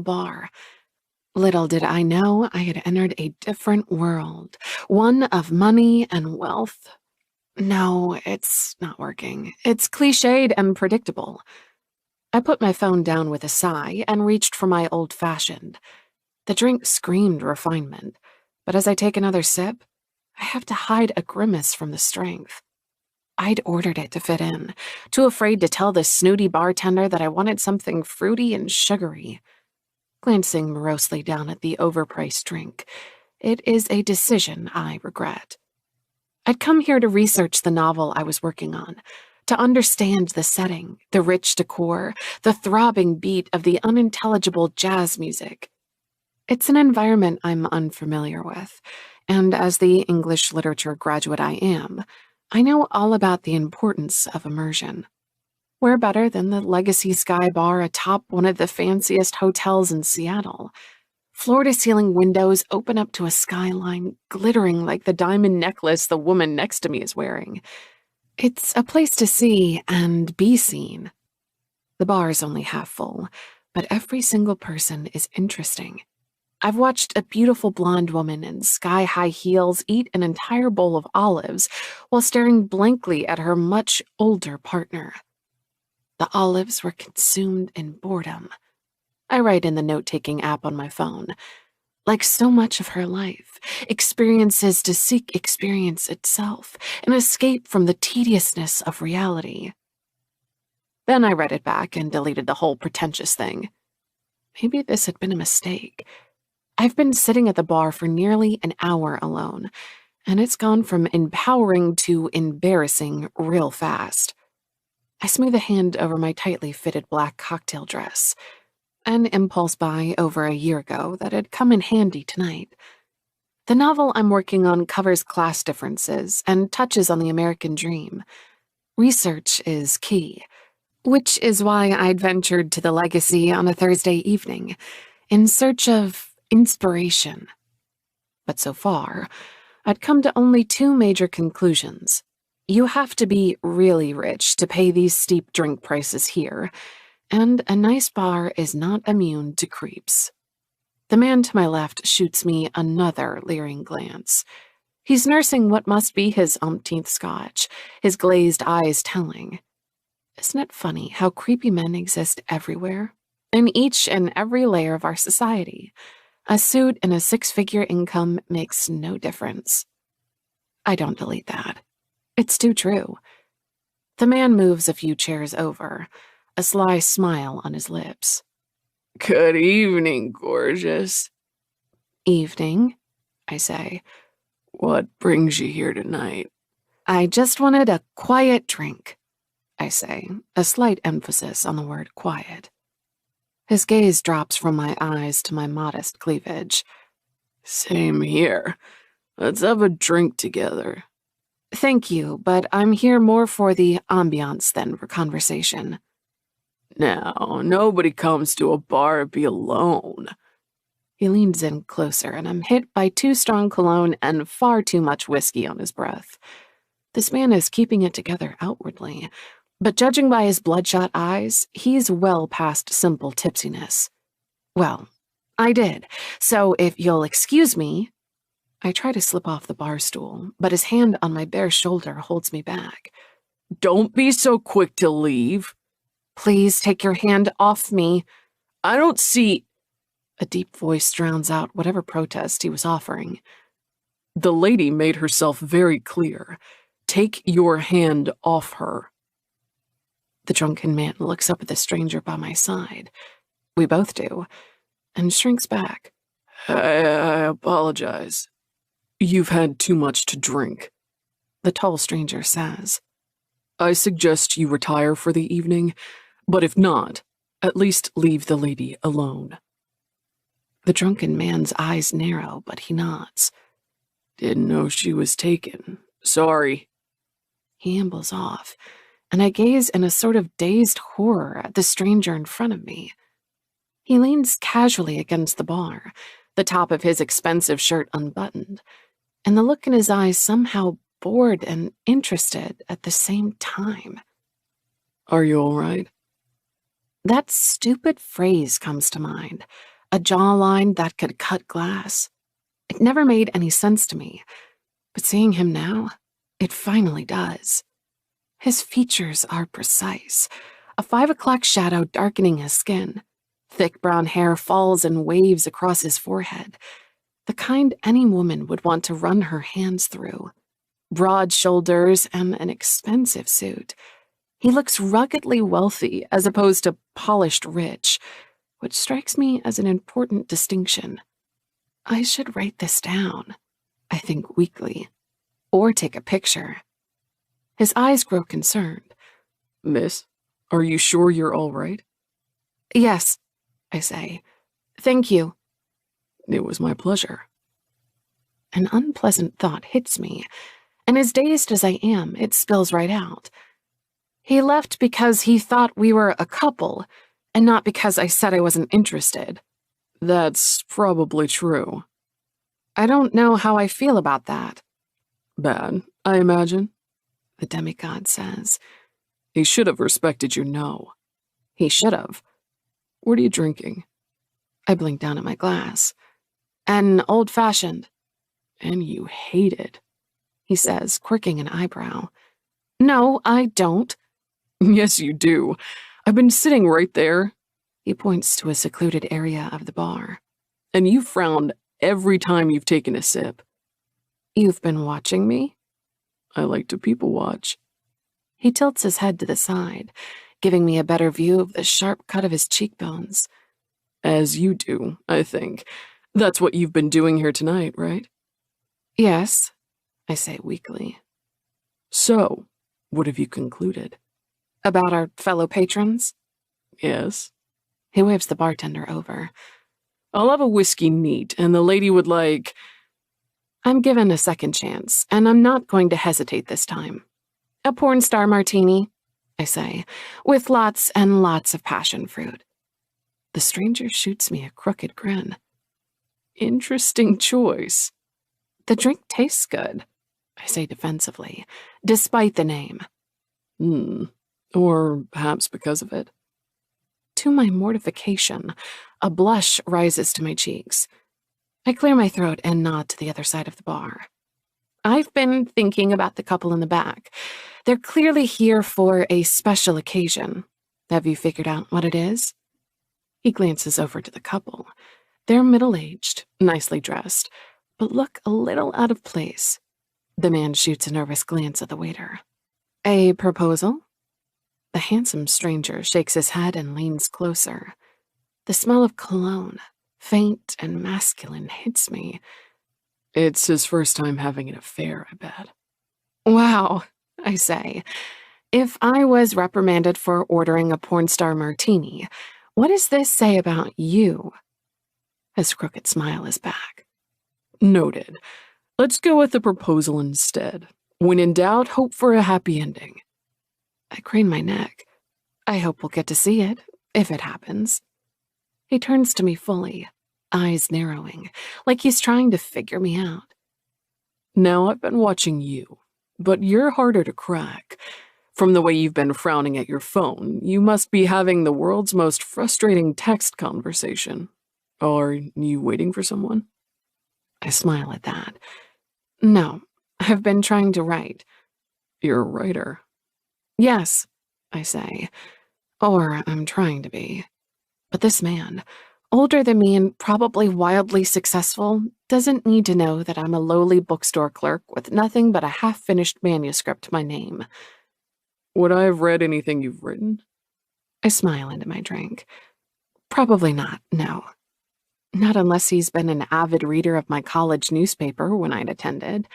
bar. Little did I know I had entered a different world, one of money and wealth. No, it's not working. It's cliched and predictable. I put my phone down with a sigh and reached for my old-fashioned. The drink screamed refinement, but as I take another sip, I have to hide a grimace from the strength. I'd ordered it to fit in, too afraid to tell the snooty bartender that I wanted something fruity and sugary. Glancing morosely down at the overpriced drink, it is a decision I regret. I'd come here to research the novel I was working on, to understand the setting, the rich decor, the throbbing beat of the unintelligible jazz music. It's an environment I'm unfamiliar with, and as the English literature graduate I am, I know all about the importance of immersion. Where better than the Legacy Skye bar atop one of the fanciest hotels in Seattle? Floor-to-ceiling windows open up to a skyline glittering like the diamond necklace the woman next to me is wearing. It's a place to see and be seen. The bar is only half full, but every single person is interesting. I've watched a beautiful blonde woman in sky-high heels eat an entire bowl of olives while staring blankly at her much older partner. The olives were consumed in boredom. I write in the note-taking app on my phone. Like so much of her life, experiences to seek experience itself, an escape from the tediousness of reality. Then I read it back and deleted the whole pretentious thing. Maybe this had been a mistake. I've been sitting at the bar for nearly an hour alone, and it's gone from empowering to embarrassing real fast. I smooth a hand over my tightly fitted black cocktail dress. An impulse buy over a year ago that had come in handy tonight. The novel I'm working on covers class differences and touches on the American dream. Research is key, which is why I'd ventured to the Legacy on a Thursday evening, in search of inspiration. But so far, I'd come to only two major conclusions. You have to be really rich to pay these steep drink prices here, and a nice bar is not immune to creeps. The man to my left shoots me another leering glance. He's nursing what must be his umpteenth scotch, his glazed eyes telling. Isn't it funny how creepy men exist everywhere, in each and every layer of our society? A suit and a six-figure income makes no difference. I don't delete that. It's too true. The man moves a few chairs over, a sly smile on his lips. Good evening, gorgeous. Evening, I say. What brings you here tonight? I just wanted a quiet drink, I say, a slight emphasis on the word quiet. His gaze drops from my eyes to my modest cleavage. Same here. Let's have a drink together. Thank you, but I'm here more for the ambiance than for conversation. Now, nobody comes to a bar to be alone. He leans in closer, and I'm hit by too strong cologne and far too much whiskey on his breath. This man is keeping it together outwardly, but judging by his bloodshot eyes, he's well past simple tipsiness. Well, I did, so if you'll excuse me... I try to slip off the bar stool, but his hand on my bare shoulder holds me back. Don't be so quick to leave. Please take your hand off me. I don't see... A deep voice drowns out whatever protest he was offering. The lady made herself very clear. Take your hand off her. The drunken man looks up at the stranger by my side. We both do, and shrinks back. I apologize. You've had too much to drink, the tall stranger says. I suggest you retire for the evening, but if not, at least leave the lady alone. The drunken man's eyes narrow, but he nods. Didn't know she was taken. Sorry. He ambles off, and I gaze in a sort of dazed horror at the stranger in front of me. He leans casually against the bar, the top of his expensive shirt unbuttoned, and the look in his eyes somehow bored and interested at the same time. Are you all right? That stupid phrase comes to mind, a jawline that could cut glass. It never made any sense to me, but seeing him now, it finally does. His features are precise, a 5 o'clock shadow darkening his skin. Thick brown hair falls in waves across his forehead, the kind any woman would want to run her hands through. Broad shoulders and an expensive suit. He looks ruggedly wealthy as opposed to polished rich, which strikes me as an important distinction. I should write this down, I think weakly, or take a picture. His eyes grow concerned. Miss, are you sure you're all right? Yes, I say. Thank you. It was my pleasure. An unpleasant thought hits me, and as dazed as I am, it spills right out. He left because he thought we were a couple, and not because I said I wasn't interested. That's probably true. I don't know how I feel about that. Bad, I imagine. The demigod says. He should have respected your no. He should have. What are you drinking? I blink down at my glass. An old-fashioned. And you hate it, he says, quirking an eyebrow. No, I don't. Yes, you do. I've been sitting right there. He points to a secluded area of the bar. And you frowned every time you've taken a sip. You've been watching me? I like to people watch. He tilts his head to the side, giving me a better view of the sharp cut of his cheekbones. As you do, I think. That's what you've been doing here tonight, right? Yes, I say weakly. So, what have you concluded? About our fellow patrons? Yes. He waves the bartender over. I'll have a whiskey neat, and the lady would like... I'm given a second chance, and I'm not going to hesitate this time. A porn star martini, I say, with lots and lots of passion fruit. The stranger shoots me a crooked grin. Interesting choice. The drink tastes good, I say defensively, despite the name. Or perhaps because of it. To my mortification, a blush rises to my cheeks. I clear my throat and nod to the other side of the bar. I've been thinking about the couple in the back. They're clearly here for a special occasion. Have you figured out what it is? He glances over to the couple. They're middle-aged, nicely dressed, but look a little out of place. The man shoots a nervous glance at the waiter. A proposal? The handsome stranger shakes his head and leans closer. The smell of cologne, faint and masculine, hits me. It's his first time having an affair, I bet. Wow, I say. If I was reprimanded for ordering a porn star martini, what does this say about you? His crooked smile is back. Noted. Let's go with the proposal instead. When in doubt, hope for a happy ending. I crane my neck. I hope we'll get to see it, if it happens. He turns to me fully, eyes narrowing, like he's trying to figure me out. Now, I've been watching you, but you're harder to crack. From the way you've been frowning at your phone, you must be having the world's most frustrating text conversation. Are you waiting for someone? I smile at that. No, I've been trying to write. You're a writer. Yes, I say. Or I'm trying to be. But this man, older than me and probably wildly successful, doesn't need to know that I'm a lowly bookstore clerk with nothing but a half-finished manuscript to my name. Would I have read anything you've written? I smile into my drink. Probably not, no. Not unless he's been an avid reader of my college newspaper when I'd attended.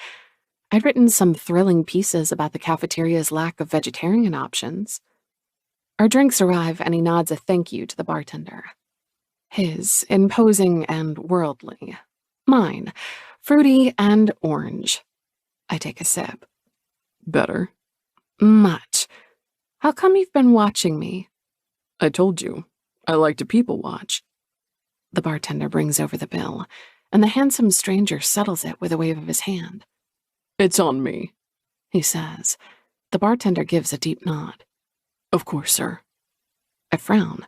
I'd written some thrilling pieces about the cafeteria's lack of vegetarian options. Our drinks arrive and he nods a thank you to the bartender. His, imposing and worldly. Mine, fruity and orange. I take a sip. Better. Much. How come you've been watching me? I told you. I like to people watch. The bartender brings over the bill, and the handsome stranger settles it with a wave of his hand. It's on me, he says. The bartender gives a deep nod. Of course, sir. I frown.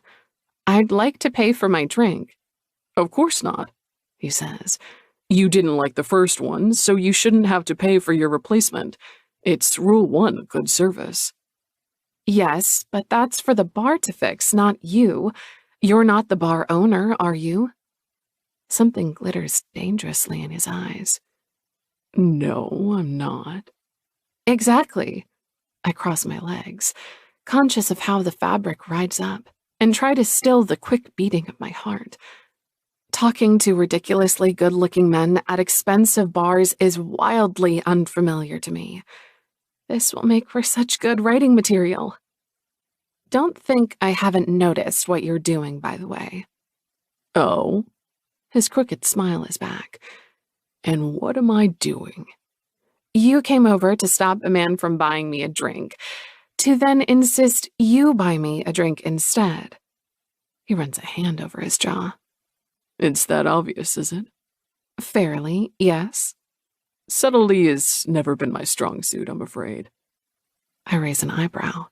I'd like to pay for my drink. Of course not, he says. You didn't like the first one, so you shouldn't have to pay for your replacement. It's Rule 1, good service. Yes, but that's for the bar to fix, not you. You're not the bar owner, are you? Something glitters dangerously in his eyes. No, I'm not. Exactly. I cross my legs, conscious of how the fabric rides up, and try to still the quick beating of my heart. Talking to ridiculously good-looking men at expensive bars is wildly unfamiliar to me. This will make for such good writing material. Don't think I haven't noticed what you're doing, by the way. Oh? His crooked smile is back. And what am I doing? You came over to stop a man from buying me a drink, to then insist you buy me a drink instead. He runs a hand over his jaw. It's that obvious, is it? Fairly, yes. Subtlety has never been my strong suit, I'm afraid. I raise an eyebrow.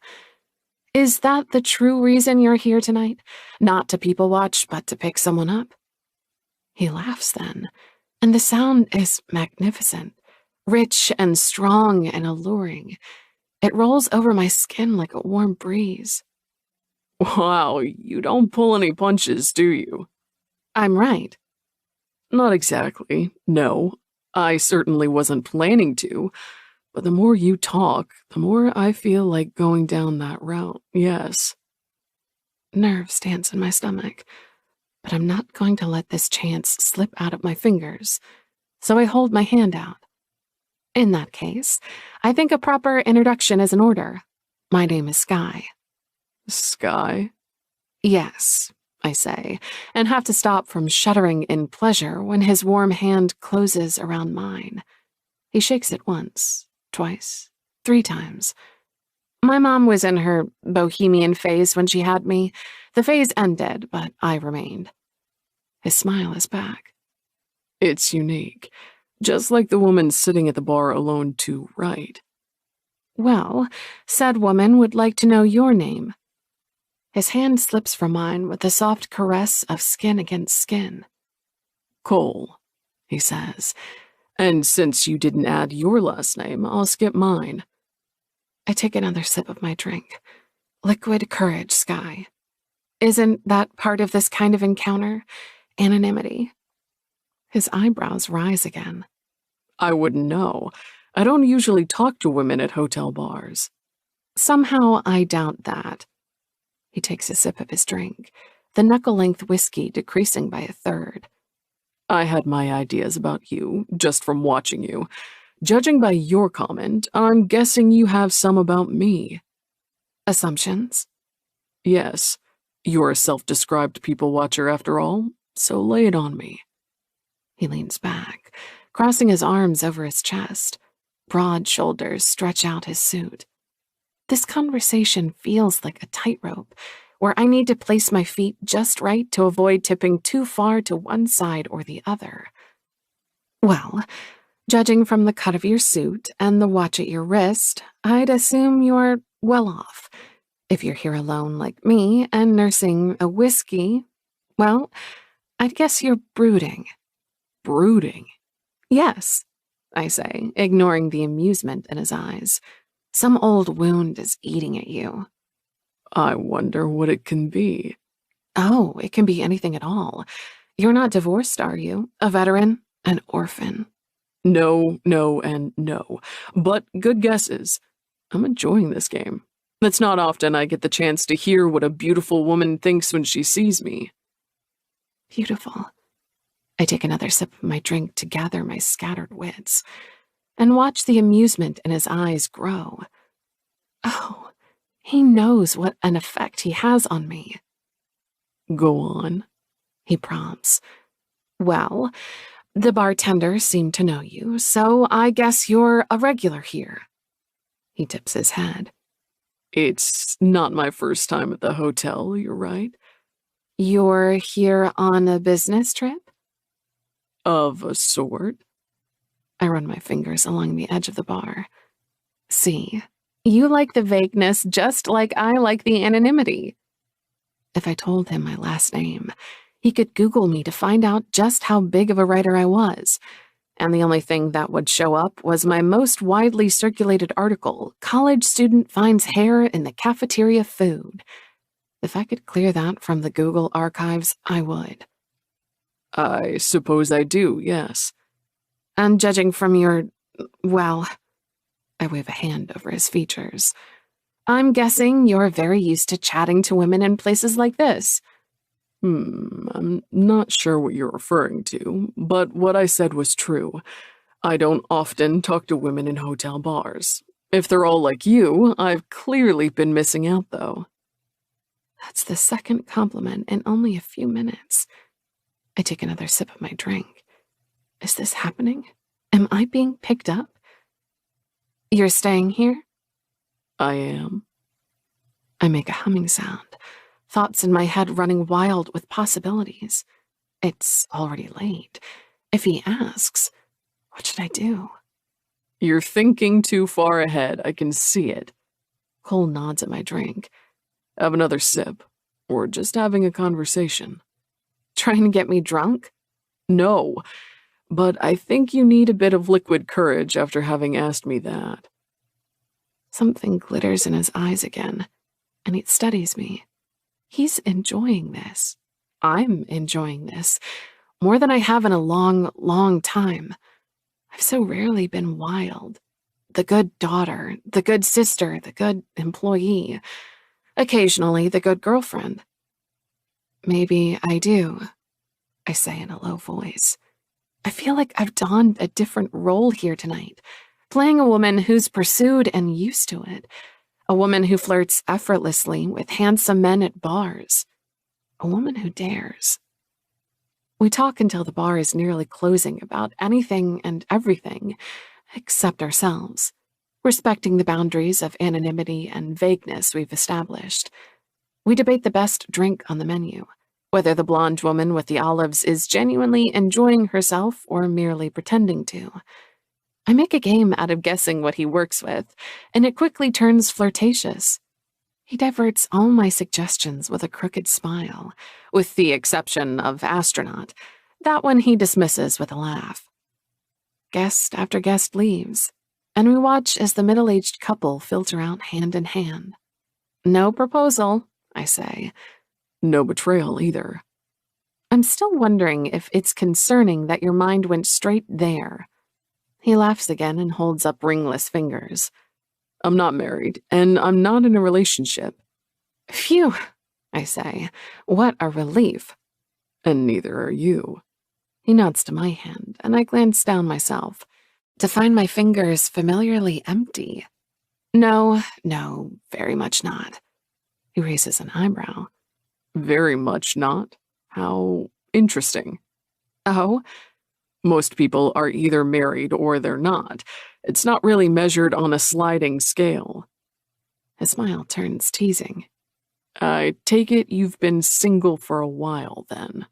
Is that the true reason you're here tonight? Not to people watch, but to pick someone up? He laughs then, and the sound is magnificent, rich and strong and alluring. It rolls over my skin like a warm breeze. Wow, you don't pull any punches, do you? I'm right. Not exactly, no. I certainly wasn't planning to, but the more you talk, the more I feel like going down that route, yes. Nerves dance in my stomach, but I'm not going to let this chance slip out of my fingers, so I hold my hand out. In that case, I think a proper introduction is in order. My name is Skye. Skye? Yes, I say, and have to stop from shuddering in pleasure when his warm hand closes around mine. He shakes it once, twice, 3 times. My mom was in her bohemian phase when she had me. The phase ended, but I remained. His smile is back. It's unique, just like the woman sitting at the bar alone to right. Well, said woman would like to know your name. His hand slips from mine with a soft caress of skin against skin. Cole, he says, and since you didn't add your last name, I'll skip mine. I take another sip of my drink. Liquid courage, Skye. Isn't that part of this kind of encounter? Anonymity. His eyebrows rise again. I wouldn't know. I don't usually talk to women at hotel bars. Somehow I doubt that. He takes a sip of his drink, the knuckle-length whiskey decreasing by 1/3. I had my ideas about you, just from watching you. Judging by your comment, I'm guessing you have some about me. Assumptions? Yes. You're a self-described people watcher after all, so lay it on me. He leans back, crossing his arms over his chest. Broad shoulders stretch out his suit. This conversation feels like a tightrope, where I need to place my feet just right to avoid tipping too far to one side or the other. Well, judging from the cut of your suit and the watch at your wrist, I'd assume you're well off. If you're here alone like me and nursing a whiskey, well, I'd guess you're brooding. Brooding? Yes, I say, ignoring the amusement in his eyes. Some old wound is eating at you. I wonder what it can be. Oh, it can be anything at all. You're not divorced, are you? A veteran? An orphan? No, and no. But good guesses. I'm enjoying this game. It's not often I get the chance to hear what a beautiful woman thinks when she sees me. Beautiful. I take another sip of my drink to gather my scattered wits and watch the amusement in his eyes grow. Oh, he knows what an effect he has on me. Go on, he prompts. Well, the bartender seemed to know you, so I guess you're a regular here. He tips his head. It's not my first time at the hotel, you're right. You're here on a business trip? Of a sort. I run my fingers along the edge of the bar. See, you like the vagueness just like I like the anonymity. If I told him my last name, he could Google me to find out just how big of a writer I was. And the only thing that would show up was my most widely circulated article, College Student Finds Hair in the Cafeteria Food. If I could clear that from the Google archives, I would. I suppose I do, yes. And judging from your, well, I wave a hand over his features. I'm guessing you're very used to chatting to women in places like this. I'm not sure what you're referring to, but what I said was true. I don't often talk to women in hotel bars. If they're all like you, I've clearly been missing out, though. That's the second compliment in only a few minutes. I take another sip of my drink. Is this happening? Am I being picked up? You're staying here? I am. I make a humming sound, thoughts in my head running wild with possibilities. It's already late. If he asks, what should I do? You're thinking too far ahead. I can see it. Cole nods at my drink. Have another sip. Or just having a conversation. Trying to get me drunk? No, but I think you need a bit of liquid courage after having asked me that. Something glitters in his eyes again, and it steadies me. He's enjoying this. I'm enjoying this. More than I have in a long, long time. I've so rarely been wild. The good daughter, the good sister, the good employee. Occasionally, the good girlfriend. Maybe I do, I say in a low voice. I feel like I've donned a different role here tonight, playing a woman who's pursued and used to it, a woman who flirts effortlessly with handsome men at bars, a woman who dares. We talk until the bar is nearly closing about anything and everything, except ourselves, respecting the boundaries of anonymity and vagueness we've established. We debate the best drink on the menu, whether the blonde woman with the olives is genuinely enjoying herself or merely pretending to. I make a game out of guessing what he works with, and it quickly turns flirtatious. He diverts all my suggestions with a crooked smile, with the exception of astronaut. That one he dismisses with a laugh. Guest after guest leaves, and we watch as the middle-aged couple filter out hand in hand. No proposal, I say. No betrayal either. I'm still wondering if it's concerning that your mind went straight there. He laughs again and holds up ringless fingers. I'm not married, and I'm not in a relationship. Phew, I say. What a relief. And neither are you. He nods to my hand, and I glance down myself, to find my fingers familiarly empty. No, very much not. He raises an eyebrow. Very much not. How interesting. Oh? Most people are either married or they're not. It's not really measured on a sliding scale. His smile turns teasing. I take it you've been single for a while, then.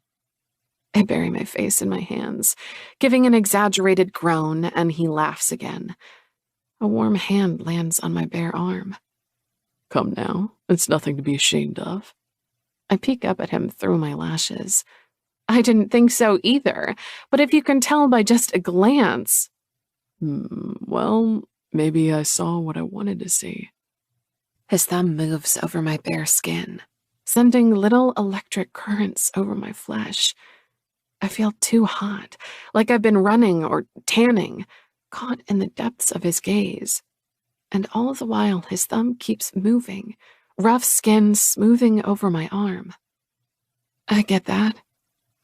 I bury my face in my hands, giving an exaggerated groan, and he laughs again. A warm hand lands on my bare arm. Come now, it's nothing to be ashamed of. I peek up at him through my lashes. I didn't think so either, but if you can tell by just a glance... Well, maybe I saw what I wanted to see. His thumb moves over my bare skin, sending little electric currents over my flesh. I feel too hot, like I've been running or tanning, caught in the depths of his gaze. And all the while his thumb keeps moving, rough skin smoothing over my arm. I get that,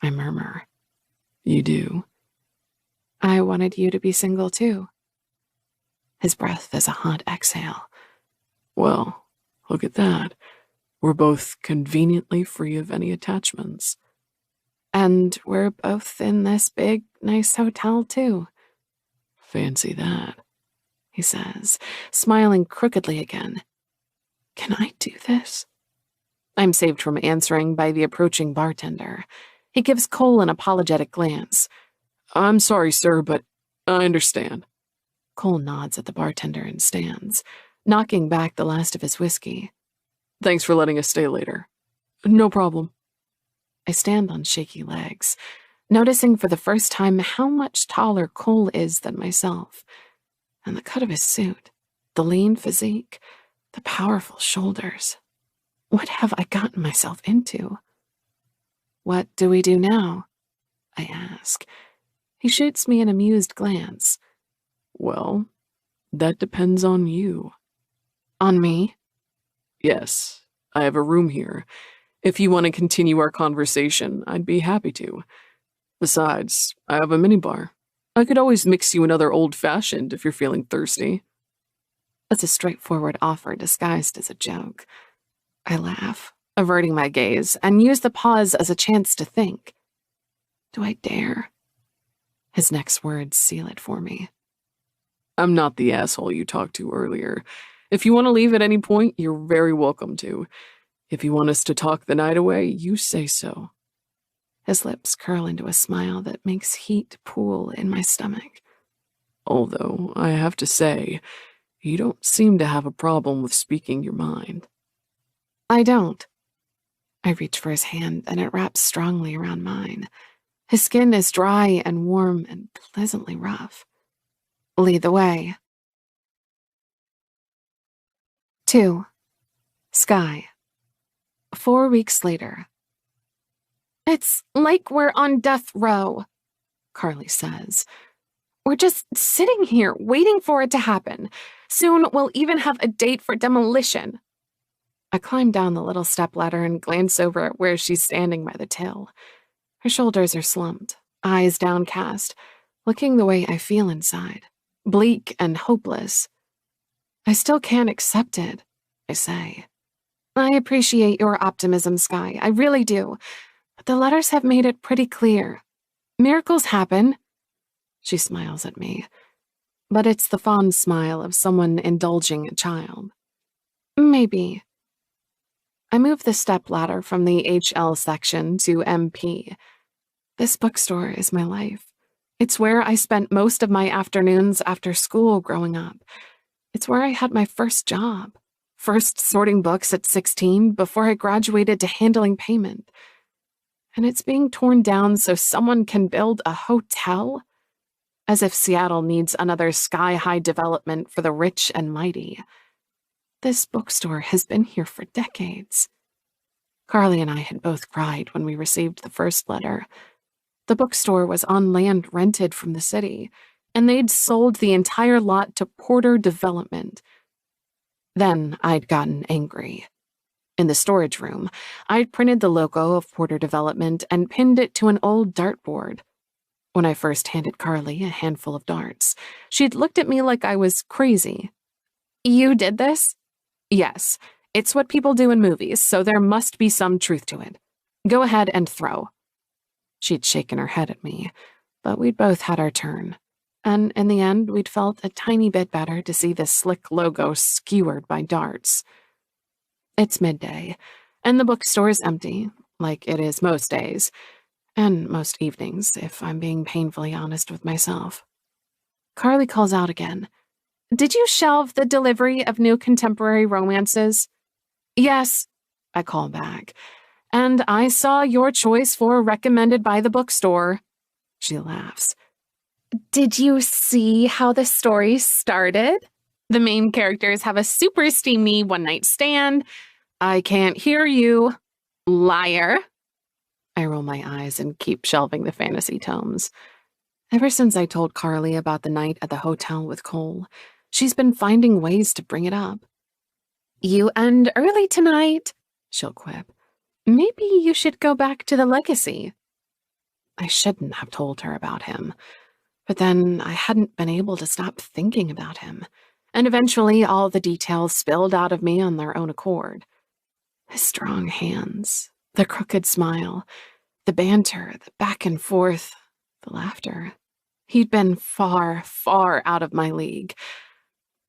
I murmur. You do? I wanted you to be single too. His breath is a hot exhale. Well, look at that. We're both conveniently free of any attachments. And we're both in this big, nice hotel too. Fancy that, he says, smiling crookedly again. Can I do this? I'm saved from answering by the approaching bartender. He gives Cole an apologetic glance. I'm sorry, sir, but I understand. Cole nods at the bartender and stands, knocking back the last of his whiskey. Thanks for letting us stay later. No problem. I stand on shaky legs, noticing for the first time how much taller Cole is than myself. And the cut of his suit, the lean physique, the powerful shoulders. What have I gotten myself into? What do we do now? I ask. He shoots me an amused glance. Well, that depends on you. On me? Yes, I have a room here. If you want to continue our conversation, I'd be happy to. Besides, I have a minibar. I could always mix you another old-fashioned if you're feeling thirsty. It's a straightforward offer disguised as a joke. I laugh, averting my gaze, and use the pause as a chance to think. Do I dare? His next words seal it for me. I'm not the asshole you talked to earlier. If you want to leave at any point, you're very welcome to. If you want us to talk the night away, you say so. His lips curl into a smile that makes heat pool in my stomach. Although, I have to say, you don't seem to have a problem with speaking your mind. I don't. I reach for his hand, and it wraps strongly around mine. His skin is dry and warm and pleasantly rough. Lead the way. 2. Skye. 4 weeks later. It's like we're on death row, Carly says. We're just sitting here waiting for it to happen. Soon we'll even have a date for demolition. I climb down the little stepladder and glance over at where she's standing by the till. Her shoulders are slumped, eyes downcast, looking the way I feel inside, bleak and hopeless. I still can't accept it, I say. I appreciate your optimism, Skye, I really do. But the letters have made it pretty clear. Miracles happen. She smiles at me, but it's the fond smile of someone indulging a child. Maybe. I move the stepladder from the HL section to MP. This bookstore is my life. It's where I spent most of my afternoons after school growing up. It's where I had my first job, first sorting books at 16 before I graduated to handling payment. And it's being torn down so someone can build a hotel? As if Seattle needs another sky-high development for the rich and mighty. This bookstore has been here for decades. Carly and I had both cried when we received the first letter. The bookstore was on land rented from the city, and they'd sold the entire lot to Porter Development. Then I'd gotten angry. In the storage room, I'd printed the logo of Porter Development and pinned it to an old dartboard. When I first handed Carly a handful of darts, she'd looked at me like I was crazy. You did this? Yes, it's what people do in movies, so there must be some truth to it. Go ahead and throw. She'd shaken her head at me, but we'd both had our turn. And in the end, we'd felt a tiny bit better to see the slick logo skewered by darts. It's midday, and the bookstore's empty, like it is most days. And most evenings, if I'm being painfully honest with myself. Carly calls out again. Did you shelve the delivery of new contemporary romances? Yes, I call back. And I saw your choice for recommended by the bookstore. She laughs. Did you see how the story started? The main characters have a super steamy one-night stand. I can't hear you. Liar. I roll my eyes and keep shelving the fantasy tomes. Ever since I told Carly about the night at the hotel with Cole, she's been finding ways to bring it up. You end early tonight, she'll quip. Maybe you should go back to the legacy. I shouldn't have told her about him, but then I hadn't been able to stop thinking about him, and eventually all the details spilled out of me on their own accord. His strong hands, the crooked smile, the banter, the back and forth, the laughter. He'd been far, far out of my league.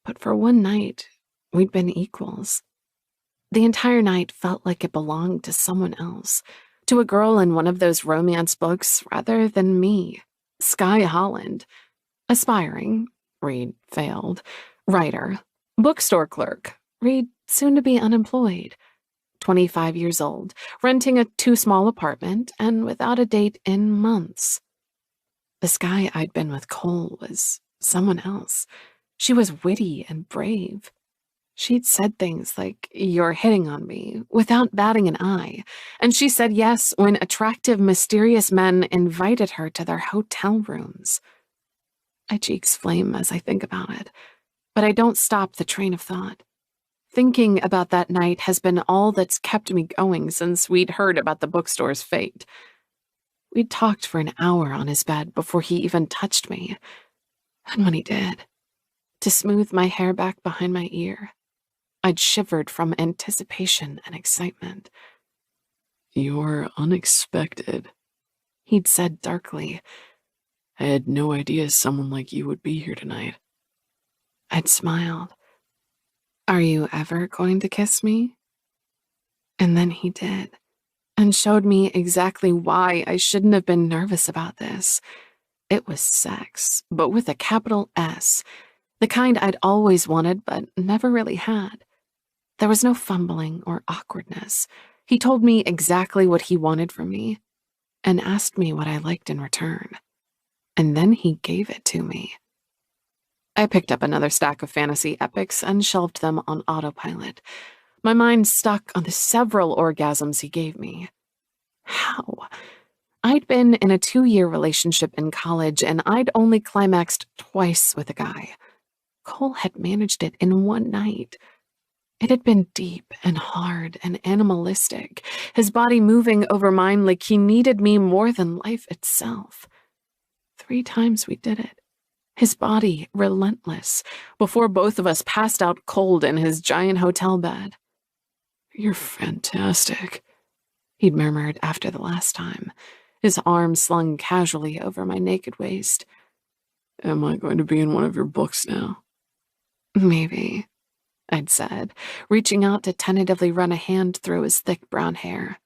But for one night, we'd been equals. The entire night felt like it belonged to someone else, to a girl in one of those romance books rather than me, Skye Holland. Aspiring, read failed, writer, bookstore clerk, read soon to be unemployed. 25 years old, renting a too-small apartment, and without a date in months. The Skye I'd been with Cole was someone else. She was witty and brave. She'd said things like, "You're hitting on me," without batting an eye, and she said yes when attractive, mysterious men invited her to their hotel rooms. My cheeks flame as I think about it, but I don't stop the train of thought. Thinking about that night has been all that's kept me going since we'd heard about the bookstore's fate. We'd talked for an hour on his bed before he even touched me, and when he did, to smooth my hair back behind my ear, I'd shivered from anticipation and excitement. "You're unexpected," He'd said darkly. "I had no idea someone like you would be here tonight." I'd smiled. "Are you ever going to kiss me?" And then he did, and showed me exactly why I shouldn't have been nervous about this. It was sex, but with a capital S, the kind I'd always wanted but never really had. There was no fumbling or awkwardness. He told me exactly what he wanted from me, and asked me what I liked in return. And then he gave it to me. I picked up another stack of fantasy epics and shelved them on autopilot, my mind stuck on the several orgasms he gave me. How? I'd been in a 2-year relationship in college, and I'd only climaxed twice with a guy. Cole had managed it in one night. It had been deep and hard and animalistic, his body moving over mine like he needed me more than life itself. 3 times we did it. His body relentless, before both of us passed out cold in his giant hotel bed. "You're fantastic," he'd murmured after the last time, his arm slung casually over my naked waist. "Am I going to be in one of your books now?" "Maybe," I'd said, reaching out to tentatively run a hand through his thick brown hair.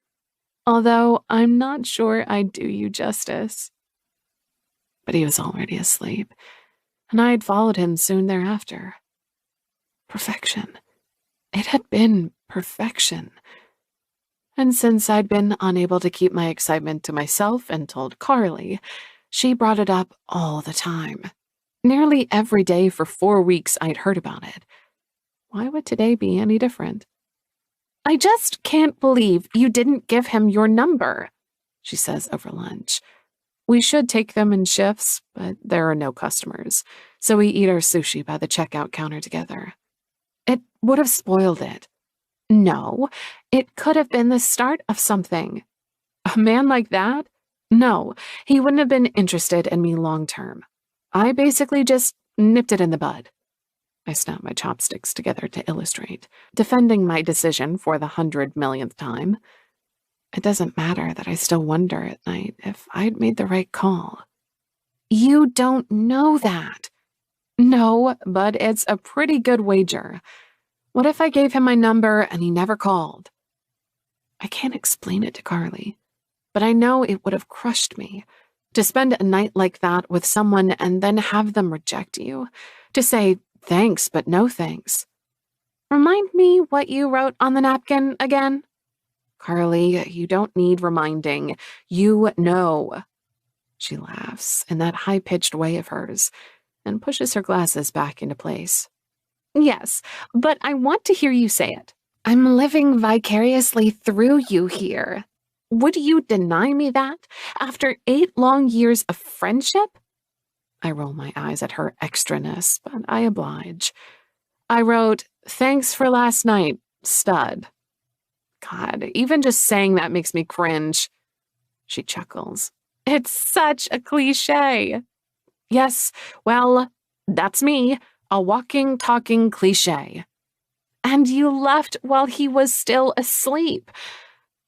"Although I'm not sure I'd do you justice." But he was already asleep, and I had followed him soon thereafter. Perfection. It had been perfection. And since I'd been unable to keep my excitement to myself and told Carly, she brought it up all the time. Nearly every day for 4 weeks I'd heard about it. Why would today be any different? "I just can't believe you didn't give him your number," she says over lunch. We should take them in shifts, but there are no customers, so we eat our sushi by the checkout counter together. It would have spoiled it. No, it could have been the start of something. A man like that? No, he wouldn't have been interested in me long term. I basically just nipped it in the bud. I snapped my chopsticks together to illustrate, defending my decision for the 100 millionth time. It doesn't matter that I still wonder at night if I'd made the right call. "You don't know that." "No, but it's a pretty good wager. What if I gave him my number and he never called?" I can't explain it to Carly, but I know it would have crushed me. To spend a night like that with someone and then have them reject you. To say thanks but no thanks. "Remind me what you wrote on the napkin again?" "Carly, you don't need reminding. You know." She laughs in that high-pitched way of hers and pushes her glasses back into place. "Yes, but I want to hear you say it. I'm living vicariously through you here. Would you deny me that after 8 long years of friendship?" I roll my eyes at her extraness, but I oblige. "I wrote, 'Thanks for last night, stud.'" God, even just saying that makes me cringe. She chuckles. "It's such a cliche." "Yes, well, that's me, a walking, talking cliche." "And you left while he was still asleep."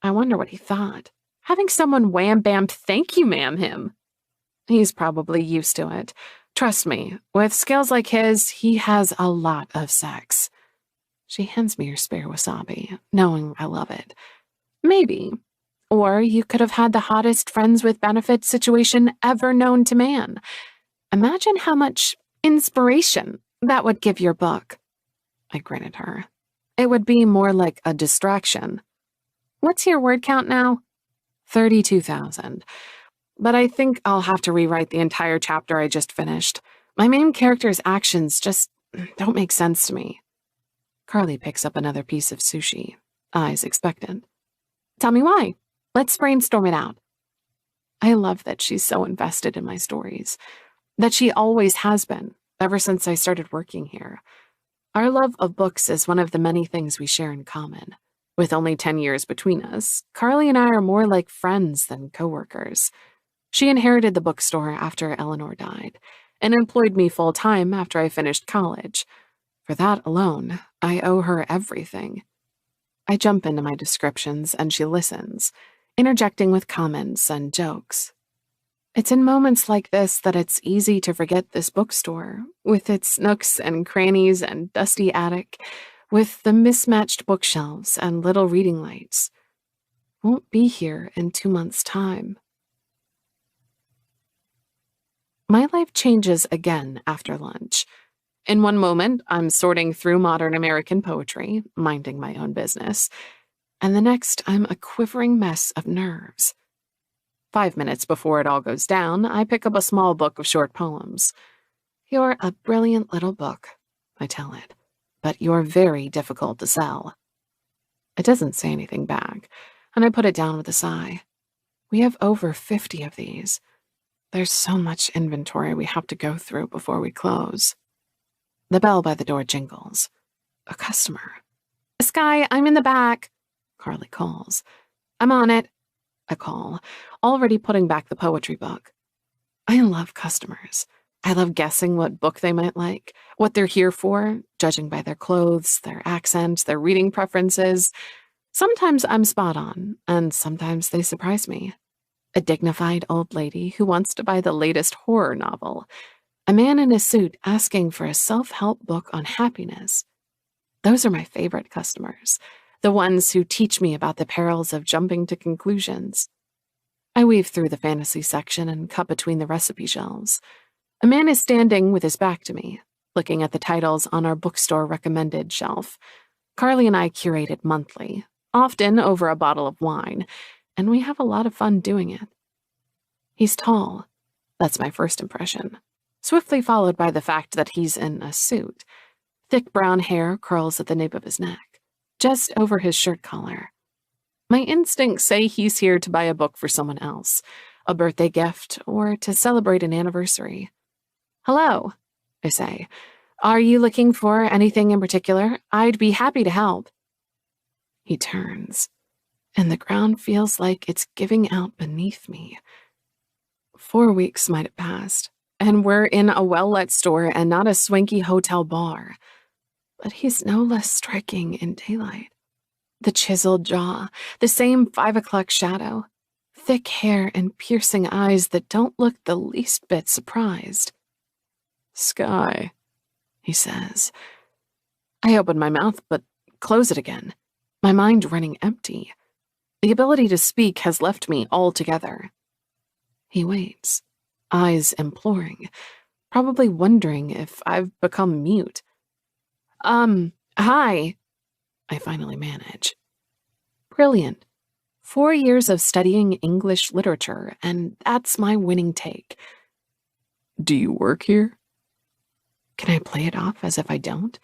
I wonder what he thought. Having someone wham-bam thank you ma'am him. He's probably used to it. Trust me, with skills like his, he has a lot of sex. She hands me her spare wasabi, knowing I love it. Maybe. Or you could have had the hottest friends with benefits situation ever known to man. Imagine how much inspiration that would give your book. I grin at her. It would be more like a distraction. What's your word count now? 32,000. But I think I'll have to rewrite the entire chapter I just finished. My main character's actions just don't make sense to me. Carly picks up another piece of sushi, eyes expectant. Tell me why. Let's brainstorm it out. I love that she's so invested in my stories, that she always has been, ever since I started working here. Our love of books is one of the many things we share in common. With only 10 years between us, Carly and I are more like friends than coworkers. She inherited the bookstore after Eleanor died, and employed me full-time after I finished college. For that alone, I owe her everything. I jump into my descriptions and she listens, interjecting with comments and jokes. It's in moments like this that it's easy to forget this bookstore, with its nooks and crannies and dusty attic, with the mismatched bookshelves and little reading lights. Won't be here in 2 months' time. My life changes again after lunch. In one moment, I'm sorting through modern American poetry, minding my own business, and the next, I'm a quivering mess of nerves. 5 minutes before it all goes down, I pick up a small book of short poems. You're a brilliant little book, I tell it, but you're very difficult to sell. It doesn't say anything back, and I put it down with a sigh. We have over 50 of these. There's so much inventory we have to go through before we close. The bell by the door jingles. A customer. Skye, I'm in the back, Carly calls. I'm on it, I call, already putting back the poetry book. I love customers. I love guessing what book they might like, what they're here for, judging by their clothes, their accent, their reading preferences. Sometimes I'm spot on, and sometimes they surprise me. A dignified old lady who wants to buy the latest horror novel. A man in a suit asking for a self-help book on happiness. Those are my favorite customers, the ones who teach me about the perils of jumping to conclusions. I weave through the fantasy section and cut between the recipe shelves. A man is standing with his back to me, looking at the titles on our bookstore recommended shelf. Carly and I curate it monthly, often over a bottle of wine, and we have a lot of fun doing it. He's tall. That's my first impression, swiftly followed by the fact that he's in a suit. Thick brown hair curls at the nape of his neck, just over his shirt collar. My instincts say he's here to buy a book for someone else, a birthday gift, or to celebrate an anniversary. Hello, I say. Are you looking for anything in particular? I'd be happy to help. He turns, and the ground feels like it's giving out beneath me. 4 weeks might have passed, and we're in a well-lit store and not a swanky hotel bar. But he's no less striking in daylight. The chiseled jaw, the same 5 o'clock shadow, thick hair and piercing eyes that don't look the least bit surprised. Skye, he says. I open my mouth, but close it again, my mind running empty. The ability to speak has left me altogether. He waits, eyes imploring, probably wondering if I've become mute. Hi, I finally manage. Brilliant. 4 years of studying English literature, and that's my winning take. do you work here? Can I play it off as if I don't?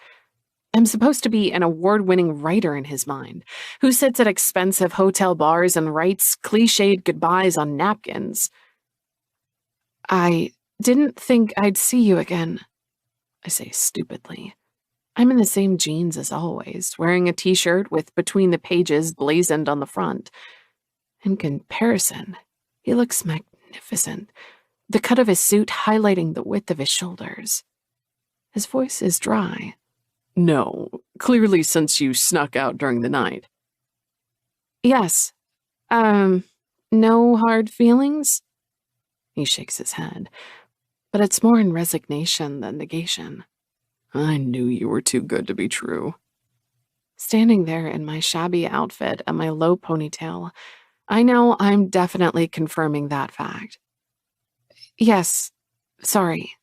I'm supposed to be an award-winning writer in his mind, who sits at expensive hotel bars and writes cliched goodbyes on napkins. I didn't think I'd see you again, I say stupidly. I'm in the same jeans as always, wearing a t-shirt with between the pages blazoned on the front. In comparison, he looks magnificent, the cut of his suit highlighting the width of his shoulders. His voice is dry. No, clearly since you snuck out during the night. Yes. No hard feelings? He shakes his head, but it's more in resignation than negation. I knew you were too good to be true. Standing there in my shabby outfit and my low ponytail, I know I'm definitely confirming that fact. Yes, sorry.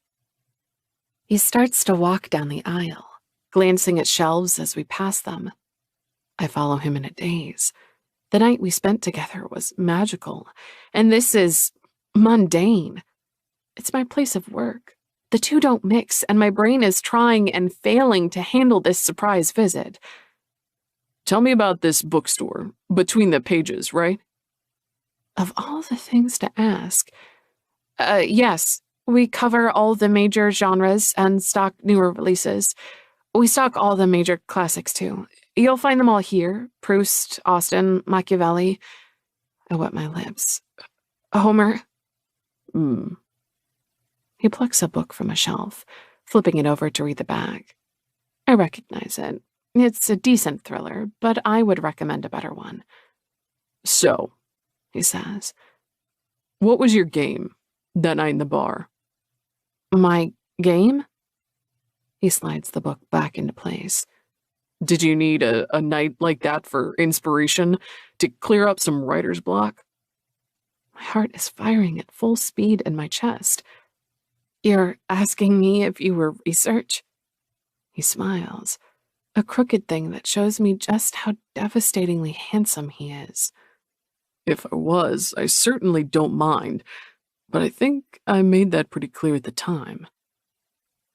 He starts to walk down the aisle, glancing at shelves as we pass them. I follow him in a daze. The night we spent together was magical, and this is mundane. It's my place of work. The two don't mix, and my brain is trying and failing to handle this surprise visit. Tell me about this bookstore, between the pages, right? Of all the things to ask, yes, we cover all the major genres and stock newer releases. We stock all the major classics, too. You'll find them all here. Proust, Austen, Machiavelli. I wet my lips. Homer. He plucks a book from a shelf, flipping it over to read the back. I recognize it. It's a decent thriller, but I would recommend a better one. So, he says. What was your game that night in the bar? My game? He slides the book back into place. Did you need a night like that for inspiration, to clear up some writer's block? My heart is firing at full speed in my chest. You're asking me if you were research? He smiles, a crooked thing that shows me just how devastatingly handsome he is. If I was, I certainly don't mind, but I think I made that pretty clear at the time.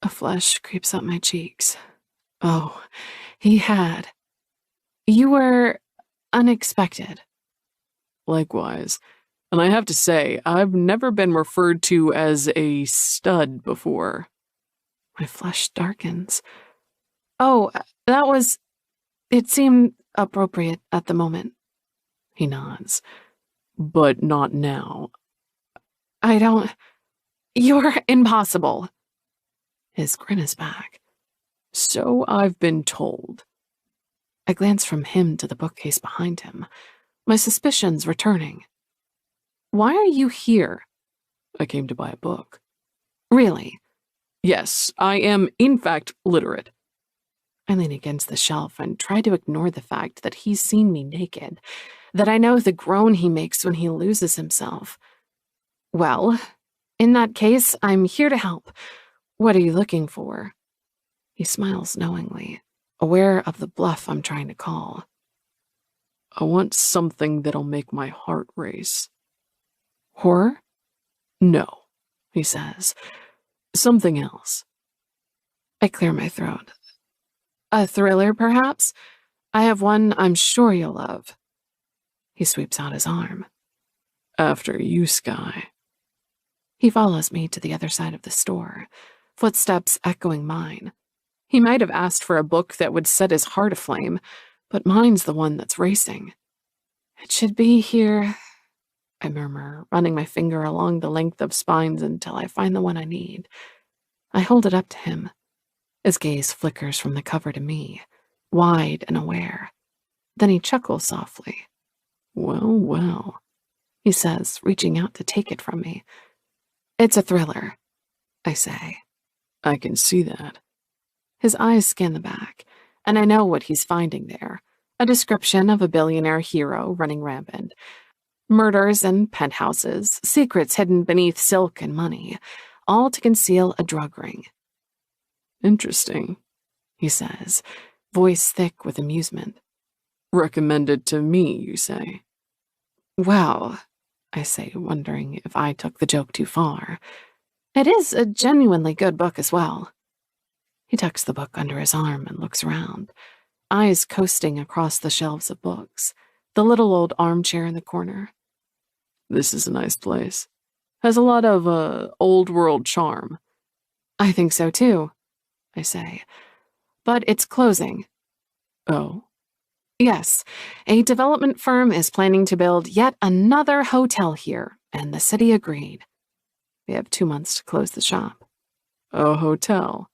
A flush creeps up my cheeks. Oh, he had. You were unexpected. Likewise. And I have to say, I've never been referred to as a stud before. My flush darkens. Oh, it seemed appropriate at the moment. He nods. But not now. You're impossible. His grin is back. So I've been told. I glance from him to the bookcase behind him, my suspicions returning. Why are you here? I came to buy a book. Really? Yes, I am, in fact, literate. I lean against the shelf and try to ignore the fact that he's seen me naked, that I know the groan he makes when he loses himself. Well, in that case, I'm here to help. What are you looking for? He smiles knowingly, aware of the bluff I'm trying to call. I want something that'll make my heart race. Horror? No, he says. Something else. I clear my throat. A thriller, perhaps? I have one I'm sure you'll love. He sweeps out his arm. After you, Skye. He follows me to the other side of the store, footsteps echoing mine. He might have asked for a book that would set his heart aflame, but mine's the one that's racing. It should be here, I murmur, running my finger along the length of spines until I find the one I need. I hold it up to him. His gaze flickers from the cover to me, wide and aware. Then he chuckles softly. Well, well, he says, reaching out to take it from me. It's a thriller, I say. I can see that. His eyes scan the back, and I know what he's finding there. A description of a billionaire hero running rampant. Murders and penthouses, secrets hidden beneath silk and money, all to conceal a drug ring. Interesting, he says, voice thick with amusement. Recommended to me, you say? Well, I say, wondering if I took the joke too far. It is a genuinely good book as well. He tucks the book under his arm and looks around, eyes coasting across the shelves of books, the little old armchair in the corner. This is a nice place. Has a lot of, old-world charm. I think so, too, I say. But it's closing. Oh? Yes, a development firm is planning to build yet another hotel here, and the city agreed. We have 2 months to close the shop. A hotel?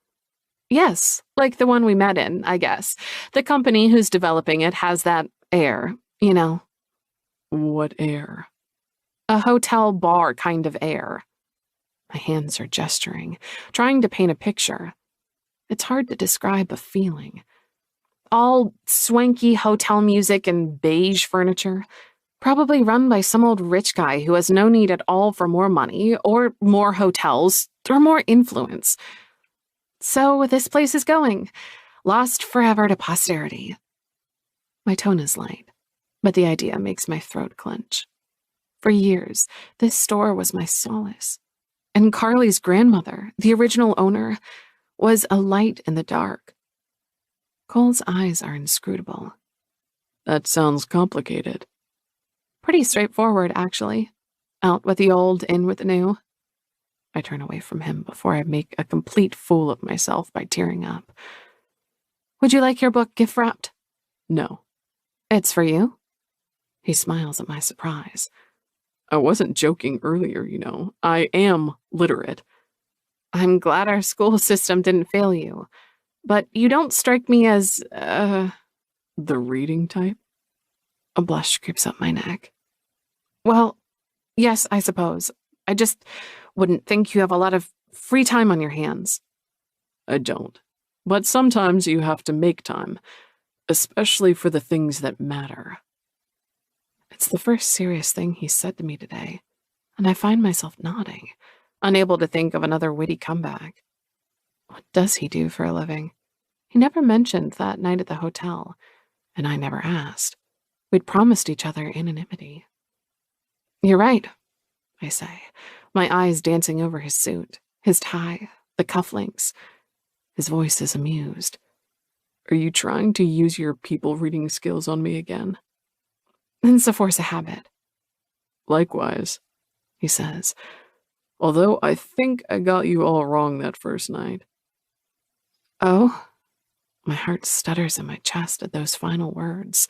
Yes, like the one we met in, I guess. The company who's developing it has that air, you know. What air? A hotel bar kind of air. My hands are gesturing, trying to paint a picture. It's hard to describe a feeling. All swanky hotel music and beige furniture, probably run by some old rich guy who has no need at all for more money, or more hotels, or more influence. So this place is going, lost forever to posterity. My tone is light. but the idea makes my throat clench. For years, this store was my solace. And Carly's grandmother, the original owner, was a light in the dark. Cole's eyes are inscrutable. That sounds complicated. Pretty straightforward, actually. Out with the old, in with the new. I turn away from him before I make a complete fool of myself by tearing up. Would you like your book gift-wrapped? No. It's for you? He smiles at my surprise. I wasn't joking earlier, you know. I am literate. I'm glad our school system didn't fail you. But you don't strike me as, The reading type? A blush creeps up my neck. Well, yes, I suppose. I just wouldn't think you have a lot of free time on your hands. I don't. But sometimes you have to make time, especially for the things that matter. It's the first serious thing he's said to me today, and I find myself nodding, unable to think of another witty comeback. What does he do for a living? He never mentioned that night at the hotel, and I never asked. We'd promised each other anonymity. You're right, I say, my eyes dancing over his suit, his tie, the cufflinks. His voice is amused. Are you trying to use your people-reading skills on me again? It's a force of habit. Likewise, he says. Although I think I got you all wrong that first night. Oh? My heart stutters in my chest at those final words.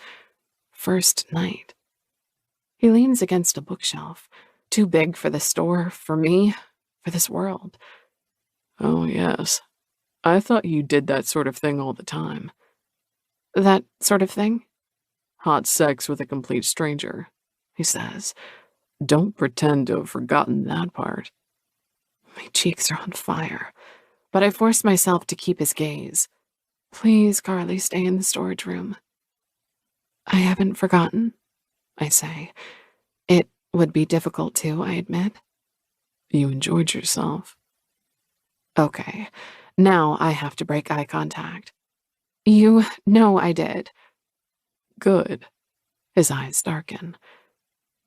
First night. He leans against a bookshelf, too big for the store, for me, for this world. Oh, yes. I thought you did that sort of thing all the time. That sort of thing? Hot sex with a complete stranger, he says. Don't pretend to have forgotten that part. My cheeks are on fire, but I force myself to keep his gaze. Please, Carly, stay in the storage room. I haven't forgotten, I say. It would be difficult to, I admit. You enjoyed yourself. Okay, now I have to break eye contact. You know I did. Good. His eyes darken.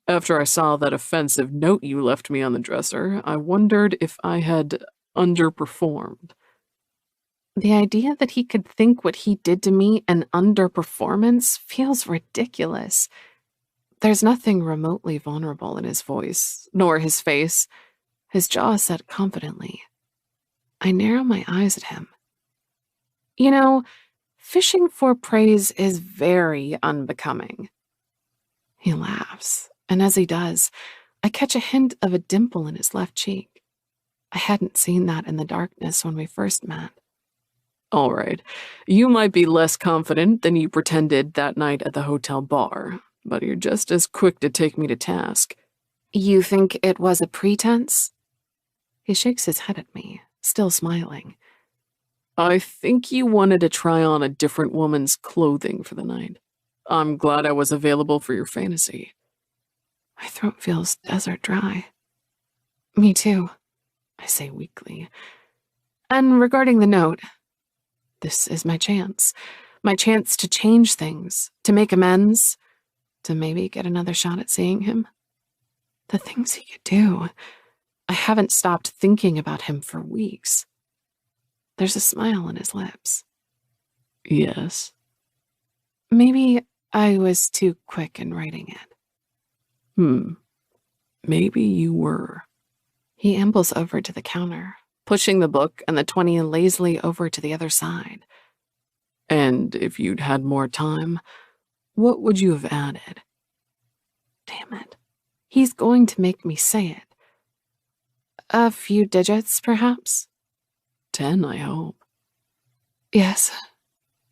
After I saw that offensive note you left me on the dresser, I wondered if I had underperformed. The idea that he could think what he did to me an underperformance feels ridiculous. There's nothing remotely vulnerable in his voice, nor his face, his jaw set confidently. I narrow my eyes at him. You know, fishing for praise is very unbecoming. He laughs, and as he does, I catch a hint of a dimple in his left cheek. I hadn't seen that in the darkness when we first met. All right, you might be less confident than you pretended that night at the hotel bar, but you're just as quick to take me to task. You think it was a pretense? He shakes his head at me, still smiling. I think you wanted to try on a different woman's clothing for the night. I'm glad I was available for your fantasy. My throat feels desert dry. Me too, I say weakly. And regarding the note, this is my chance to change things, to make amends, to maybe get another shot at seeing him. The things he could do. I haven't stopped thinking about him for weeks. There's a smile on his lips. Yes. Maybe I was too quick in writing it. Maybe you were. He ambles over to the counter, pushing the book and the 20 lazily over to the other side. And if you'd had more time, what would you have added? Damn it. He's going to make me say it. A few digits, perhaps? 10, I hope. Yes.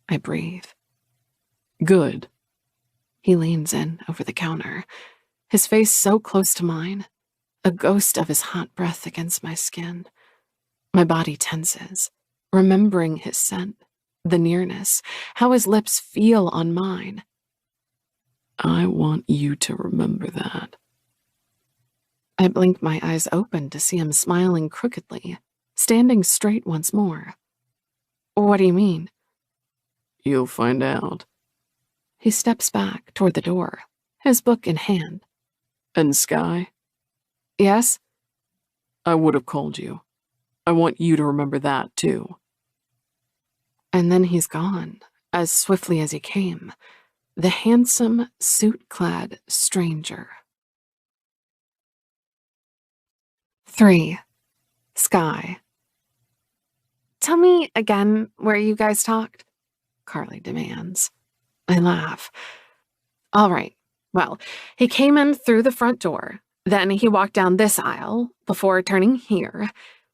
I breathe. Good. He leans in over the counter, his face so close to mine, a ghost of his hot breath against my skin. My body tenses, remembering his scent, the nearness, how his lips feel on mine. I want you to remember that. I blink my eyes open to see him smiling crookedly, standing straight once more. What do you mean? You'll find out. He steps back toward the door, his book in hand. And Skye, Yes? I would have called you. I want you to remember that, too. And then he's gone, as swiftly as he came. The handsome, suit-clad stranger. 3. Skye. Tell me again where you guys talked, Carly demands. I laugh. All right. Well, he came in through the front door. Then he walked down this aisle before turning here.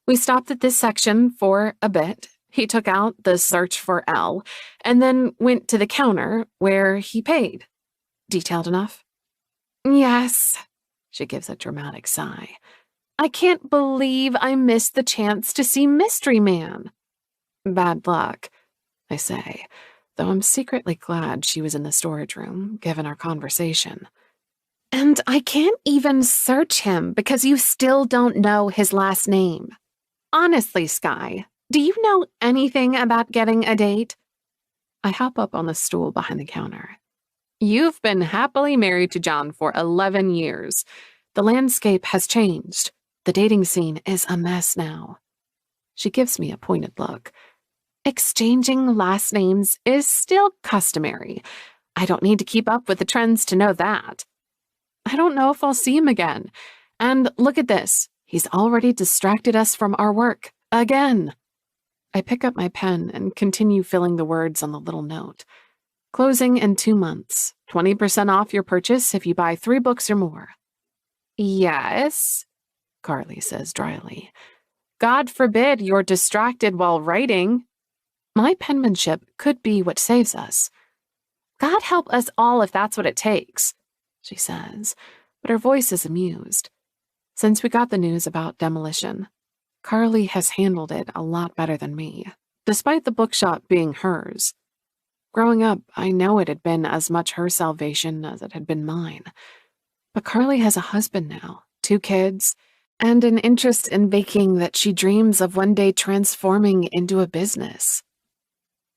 We stopped at this section for a bit. He took out the search for L and then went to the counter where he paid. Detailed enough? Yes, she gives a dramatic sigh. I can't believe I missed the chance to see Mystery Man. Bad luck, I say, though I'm secretly glad she was in the storage room, given our conversation. And I can't even search him because you still don't know his last name. Honestly, Skye, do you know anything about getting a date? I hop up on the stool behind the counter. You've been happily married to John for 11 years. The landscape has changed. The dating scene is a mess now. She gives me a pointed look. Exchanging last names is still customary. I don't need to keep up with the trends to know that. I don't know if I'll see him again. And look at this. He's already distracted us from our work. Again. I pick up my pen and continue filling the words on the little note. Closing in 2 months. 20% off your purchase if you buy 3 books or more. Yes, Carly says dryly. God forbid you're distracted while writing. My penmanship could be what saves us. God help us all if that's what it takes, she says, but her voice is amused. Since we got the news about demolition, Carly has handled it a lot better than me, despite the bookshop being hers. Growing up, I know it had been as much her salvation as it had been mine. But Carly has a husband now, 2 kids, and an interest in baking that she dreams of one day transforming into a business.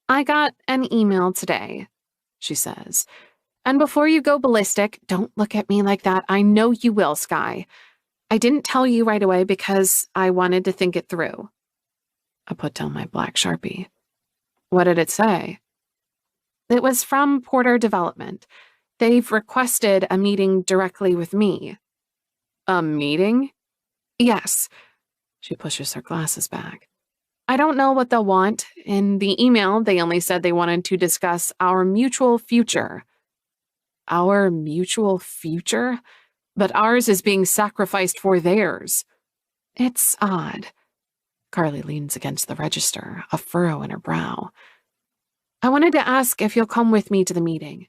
I got an email today, she says. And before you go ballistic, don't look at me like that. I know you will, Skye. I didn't tell you right away because I wanted to think it through. I put down my black Sharpie. What did it say? It was from Porter Development. They've requested a meeting directly with me. A meeting? Yes. She pushes her glasses back. I don't know what they'll want. In the email, they only said they wanted to discuss our mutual future. Our mutual future? But ours is being sacrificed for theirs. It's odd. Carly leans against the register, a furrow in her brow. I wanted to ask if you'll come with me to the meeting.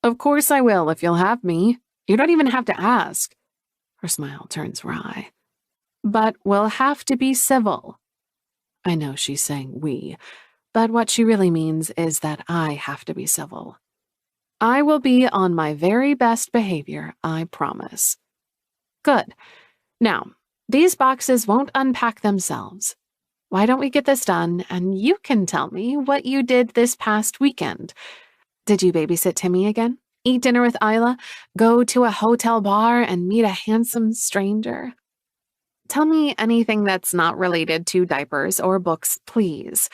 Of course I will, if you'll have me. You don't even have to ask. Her smile turns wry. But we'll have to be civil. I know she's saying we, but what she really means is that I have to be civil. I will be on my very best behavior, I promise. Good. Now, these boxes won't unpack themselves. Why don't we get this done, and you can tell me what you did this past weekend. Did you babysit Timmy again? Eat dinner with Isla? Go to a hotel bar and meet a handsome stranger? Tell me anything that's not related to diapers or books, please.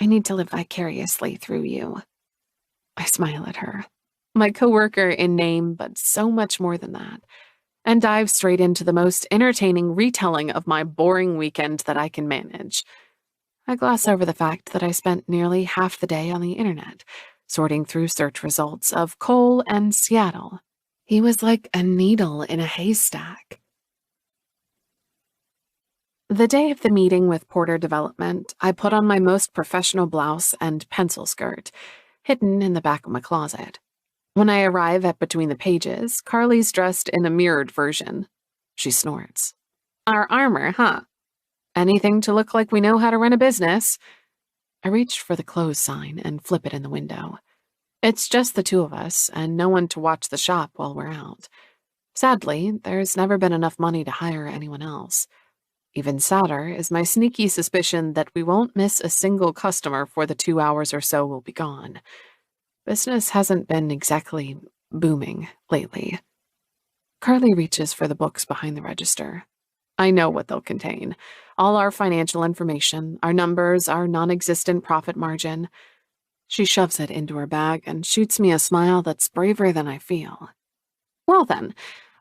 I need to live vicariously through you. I smile at her. My coworker in name, but so much more than that, and dive straight into the most entertaining retelling of my boring weekend that I can manage. I gloss over the fact that I spent nearly half the day on the internet, sorting through search results of Cole and Seattle. He was like a needle in a haystack. The day of the meeting with Porter Development, I put on my most professional blouse and pencil skirt, hidden in the back of my closet. When I arrive at Between the Pages, Carly's dressed in a mirrored version. She snorts. Our armor, huh? Anything to look like we know how to run a business. I reach for the close sign and flip it in the window. It's just the 2 of us, and no one to watch the shop while we're out. Sadly, there's never been enough money to hire anyone else. Even sadder is my sneaky suspicion that we won't miss a single customer for the 2 hours or so we'll be gone. Business hasn't been exactly booming lately. Carly reaches for the books behind the register. I know what they'll contain. All our financial information, our numbers, our non-existent profit margin. She shoves it into her bag and shoots me a smile that's braver than I feel. Well then,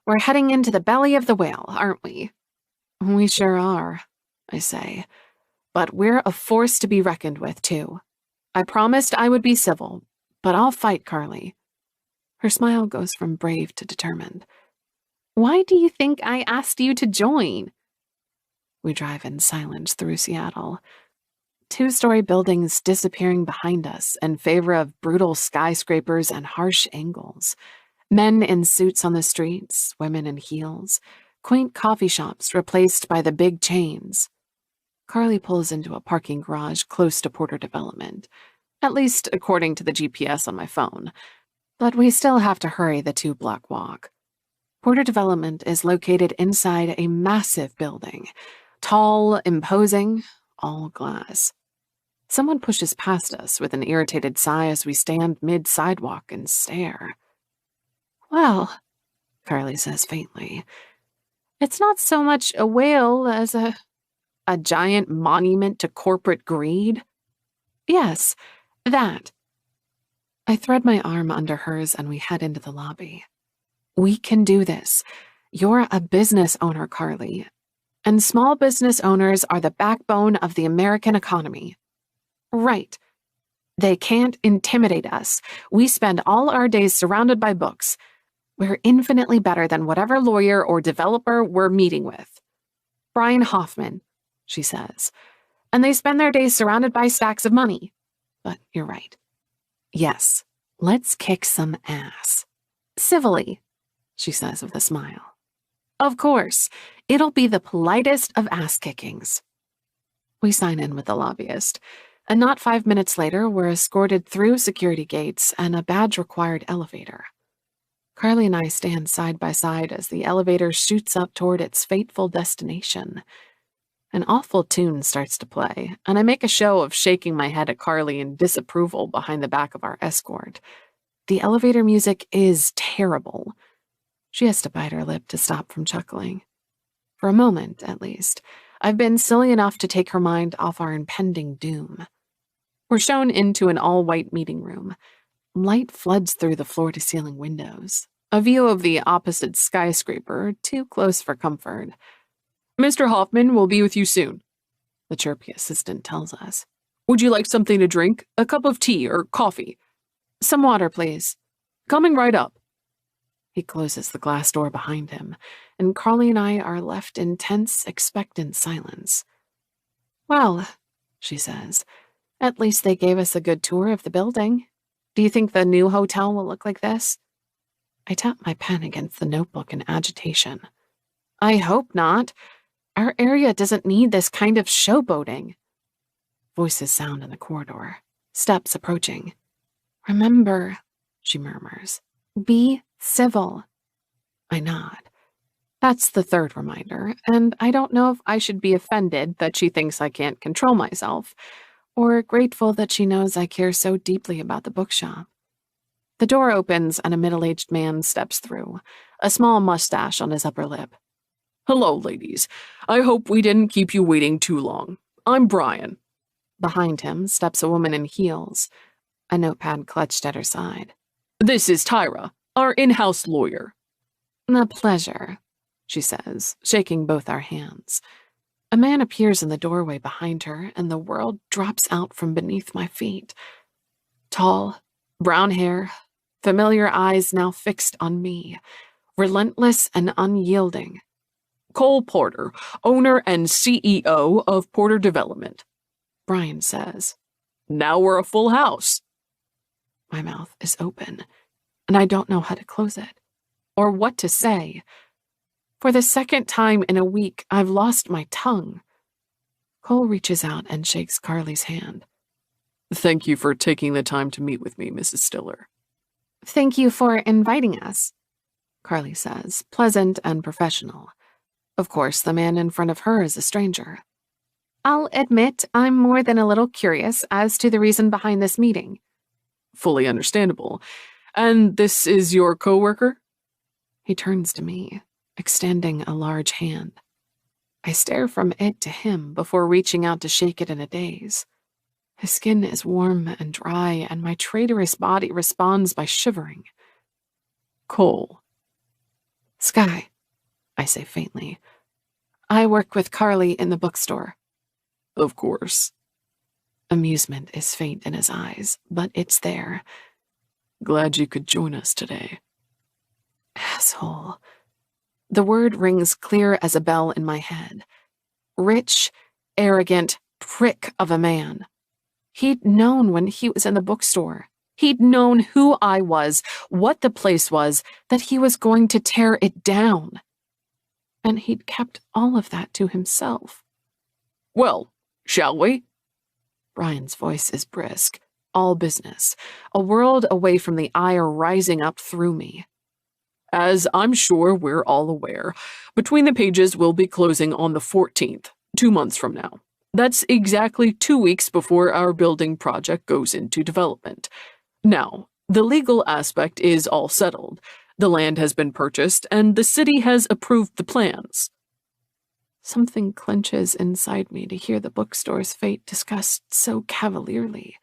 we're heading into the belly of the whale, aren't we? We sure are, I say. But we're a force to be reckoned with, too. I promised I would be civil, but I'll fight Carly. Her smile goes from brave to determined. Why do you think I asked you to join? We drive in silence through Seattle. 2-story buildings disappearing behind us in favor of brutal skyscrapers and harsh angles. Men in suits on the streets, women in heels. Quaint coffee shops replaced by the big chains. Carly pulls into a parking garage close to Porter Development, at least according to the GPS on my phone. But we still have to hurry the 2-block walk. Porter Development is located inside a massive building, tall, imposing, all glass. Someone pushes past us with an irritated sigh as we stand mid-sidewalk and stare. Well, Carly says faintly, it's not so much a whale as a giant monument to corporate greed? Yes, that. I thread my arm under hers and we head into the lobby. We can do this. You're a business owner, Carly. And small business owners are the backbone of the American economy. Right. They can't intimidate us. We spend all our days surrounded by books. We're infinitely better than whatever lawyer or developer we're meeting with. Brian Hoffman, she says. And they spend their days surrounded by stacks of money. But you're right. Yes, let's kick some ass. Civilly, she says with a smile. Of course, it'll be the politest of ass-kickings. We sign in with the lobbyist, and not 5 minutes later, we're escorted through security gates and a badge-required elevator. Carly and I stand side by side as the elevator shoots up toward its fateful destination. An awful tune starts to play, and I make a show of shaking my head at Carly in disapproval behind the back of our escort. The elevator music is terrible. She has to bite her lip to stop from chuckling. For a moment, at least, I've been silly enough to take her mind off our impending doom. We're shown into an all-white meeting room. Light floods through the floor-to-ceiling windows, a view of the opposite skyscraper, too close for comfort. Mr. Hoffman will be with you soon, the chirpy assistant tells us. Would you like something to drink? A cup of tea or coffee? Some water, please. Coming right up. He closes the glass door behind him, and Carly and I are left in tense, expectant silence. Well, she says, at least they gave us a good tour of the building. Do you think the new hotel will look like this? I tap my pen against the notebook in agitation. I hope not. Our area doesn't need this kind of showboating. Voices sound in the corridor, steps approaching. Remember, she murmurs, be civil. I nod. That's the third reminder, and I don't know if I should be offended that she thinks I can't control myself, or grateful that she knows I care so deeply about the bookshop. The door opens and a middle-aged man steps through, a small mustache on his upper lip. Hello, ladies. I hope we didn't keep you waiting too long. I'm Brian. Behind him steps a woman in heels, a notepad clutched at her side. This is Tyra, our in-house lawyer. A pleasure, she says, shaking both our hands. A man appears in the doorway behind her, and the world drops out from beneath my feet. Tall, brown hair, familiar eyes now fixed on me, relentless and unyielding. Cole Porter, owner and CEO of Porter Development, Brian says. Now we're a full house. My mouth is open, and I don't know how to close it, or what to say. For the second time in a week, I've lost my tongue. Cole reaches out and shakes Carly's hand. Thank you for taking the time to meet with me, Mrs. Stiller. Thank you for inviting us, Carly says, pleasant and professional. Of course, the man in front of her is a stranger. I'll admit I'm more than a little curious as to the reason behind this meeting. fully understandable. And this is your coworker? He turns to me, extending a large hand. I stare from it to him before reaching out to shake it in a daze. His skin is warm and dry, and my traitorous body responds by shivering. Cole. Skye, I say faintly. I work with Carly in the bookstore. Of course. Amusement is faint in his eyes, but it's there. Glad you could join us today. Asshole. The word rings clear as a bell in my head. Rich, arrogant prick of a man. He'd known when he was in the bookstore. He'd known who I was, what the place was, that he was going to tear it down. And he'd kept all of that to himself. Well, shall we? Brian's voice is brisk, all business, a world away from the ire rising up through me. As I'm sure we're all aware, Between the Pages will be closing on the 14th, 2 months from now. That's exactly 2 weeks before our building project goes into development. Now, the legal aspect is all settled. The land has been purchased, and the city has approved the plans. Something clenches inside me to hear the bookstore's fate discussed so cavalierly.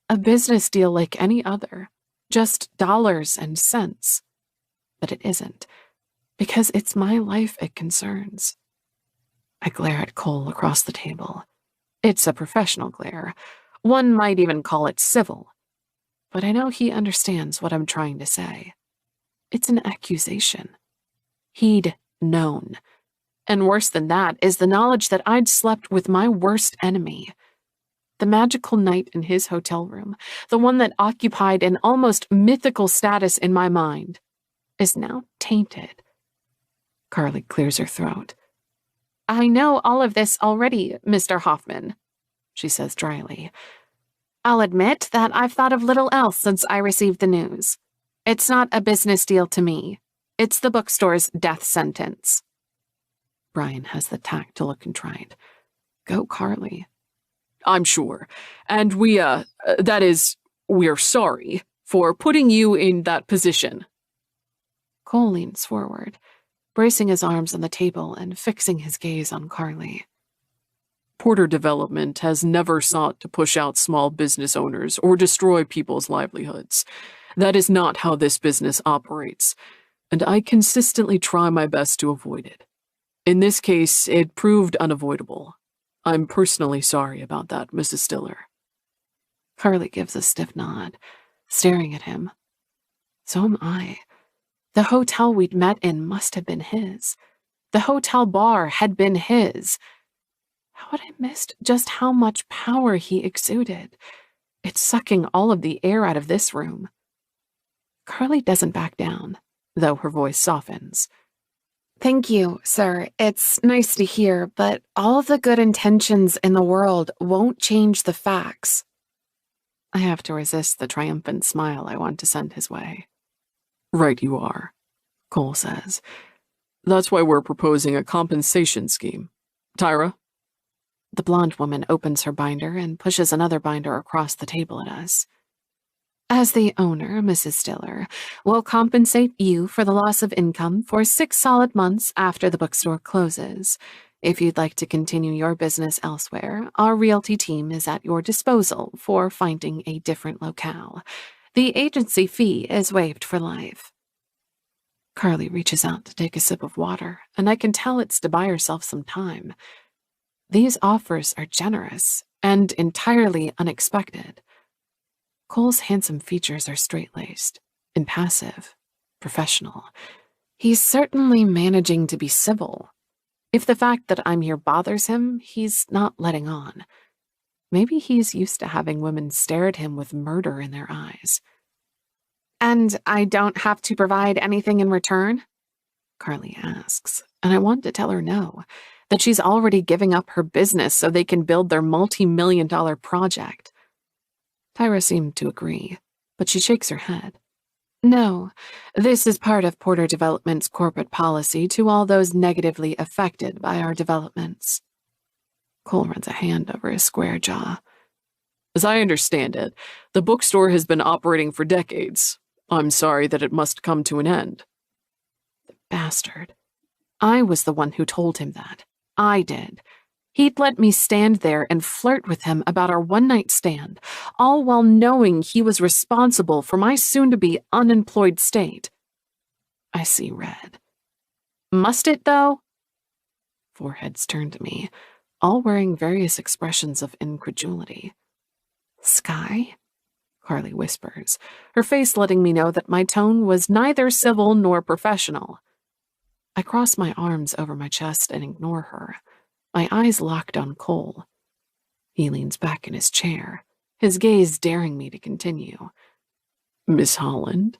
A business deal like any other, just dollars and cents. But it isn't, because it's my life it concerns. I glare at Cole across the table. It's a professional glare. One might even call it civil. But I know he understands what I'm trying to say. It's an accusation. He'd known. And worse than that is the knowledge that I'd slept with my worst enemy. The magical night in his hotel room, the one that occupied an almost mythical status in my mind, is now tainted. Carly clears her throat. I know all of this already, Mr. Hoffman, she says dryly. I'll admit that I've thought of little else since I received the news. It's not a business deal to me. It's the bookstore's death sentence. Brian has the tact to look contrite. Go, Carly. I'm sure. And we're sorry for putting you in that position. Cole leans forward, bracing his arms on the table and fixing his gaze on Carly. Porter Development has never sought to push out small business owners or destroy people's livelihoods. That is not how this business operates, and I consistently try my best to avoid it. In this case, it proved unavoidable. I'm personally sorry about that, Mrs. Stiller. Carly gives a stiff nod, staring at him. So am I. The hotel we'd met in must have been his. The hotel bar had been his. How had I missed just how much power he exuded? It's sucking all of the air out of this room. Carly doesn't back down, though her voice softens. Thank you, sir. It's nice to hear, but all of the good intentions in the world won't change the facts. I have to resist the triumphant smile I want to send his way. Right you are, Cole says. That's why we're proposing a compensation scheme. Tyra? The blonde woman opens her binder and pushes another binder across the table at us. As the owner, Mrs. Stiller, will compensate you for the loss of income for 6 solid months after the bookstore closes. If you'd like to continue your business elsewhere, our realty team is at your disposal for finding a different locale. The agency fee is waived for life. Carly reaches out to take a sip of water, and I can tell it's to buy herself some time. These offers are generous and entirely unexpected. Cole's handsome features are straight-laced, impassive, professional. He's certainly managing to be civil. If the fact that I'm here bothers him, he's not letting on. Maybe he's used to having women stare at him with murder in their eyes. And I don't have to provide anything in return? Carly asks, and I want to tell her no, that she's already giving up her business so they can build their multi-million-dollar project. Tyra seemed to agree, but she shakes her head. No, this is part of Porter Development's corporate policy to all those negatively affected by our developments. Cole runs a hand over his square jaw. As I understand it, the bookstore has been operating for decades. I'm sorry that it must come to an end. Bastard. I was the one who told him that. I did. He'd let me stand there and flirt with him about our one-night stand, all while knowing he was responsible for my soon-to-be unemployed state. I see red. Must it, though? Foreheads turn to me, all wearing various expressions of incredulity. Skye? Carly whispers, her face letting me know that my tone was neither civil nor professional. I cross my arms over my chest and ignore her, my eyes locked on Cole. He leans back in his chair, his gaze daring me to continue. Miss Holland?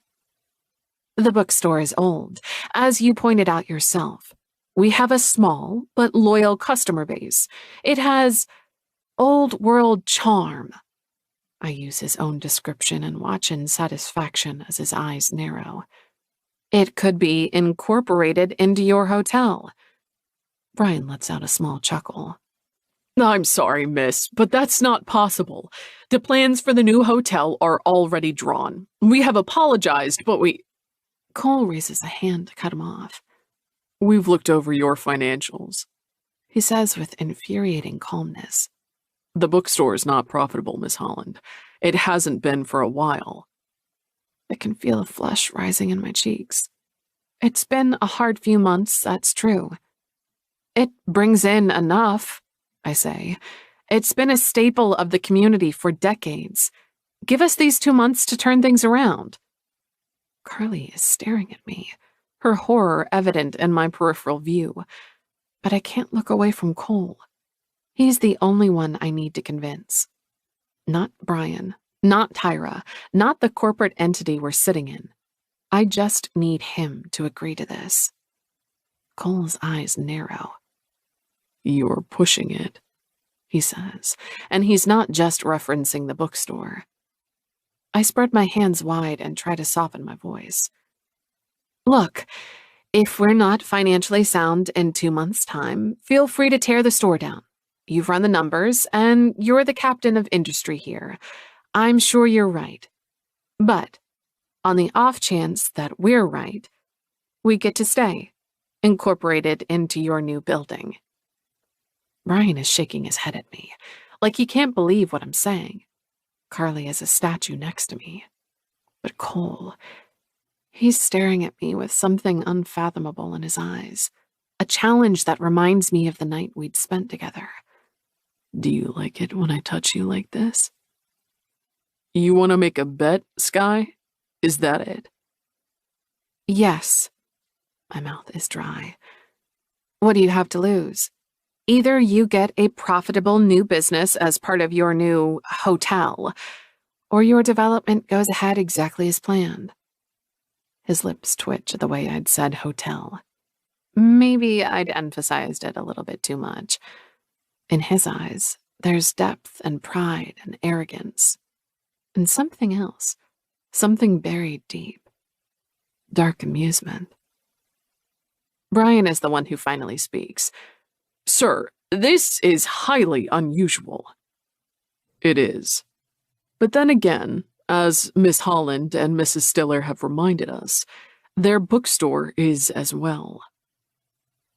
The bookstore is old, as you pointed out yourself. We have a small but loyal customer base. It has old-world charm. I use his own description and watch in satisfaction as his eyes narrow. It could be incorporated into your hotel. Brian lets out a small chuckle. I'm sorry, miss, but that's not possible. The plans for the new hotel are already drawn. We have apologized, but Cole raises a hand to cut him off. We've looked over your financials, he says with infuriating calmness. The bookstore is not profitable, Miss Holland. It hasn't been for a while. I can feel a flush rising in my cheeks. It's been a hard few months, that's true. It brings in enough, I say. It's been a staple of the community for decades. Give us these 2 months to turn things around. Carly is staring at me, her horror evident in my peripheral view. But I can't look away from Cole. He's the only one I need to convince. Not Brian, not Tyra, not the corporate entity we're sitting in. I just need him to agree to this. Cole's eyes narrow. You're pushing it, he says, and he's not just referencing the bookstore. I spread my hands wide and try to soften my voice. Look, if we're not financially sound in 2 months' time, feel free to tear the store down. You've run the numbers, and you're the captain of industry here. I'm sure you're right. But, on the off chance that we're right, we get to stay, incorporated into your new building. Brian is shaking his head at me, like he can't believe what I'm saying. Carly is a statue next to me. But Cole, he's staring at me with something unfathomable in his eyes, a challenge that reminds me of the night we'd spent together. Do you like it when I touch you like this? You want to make a bet, Skye? Is that it? Yes. My mouth is dry. What do you have to lose? Either you get a profitable new business as part of your new hotel, or your development goes ahead exactly as planned. His lips twitch at the way I'd said hotel. Maybe I'd emphasized it a little bit too much. In his eyes, there's depth and pride and arrogance. And something else, something buried deep. Dark amusement. Brian is the one who finally speaks. Sir, this is highly unusual. It is. But then again, as Miss Holland and Mrs. Stiller have reminded us, their bookstore is as well.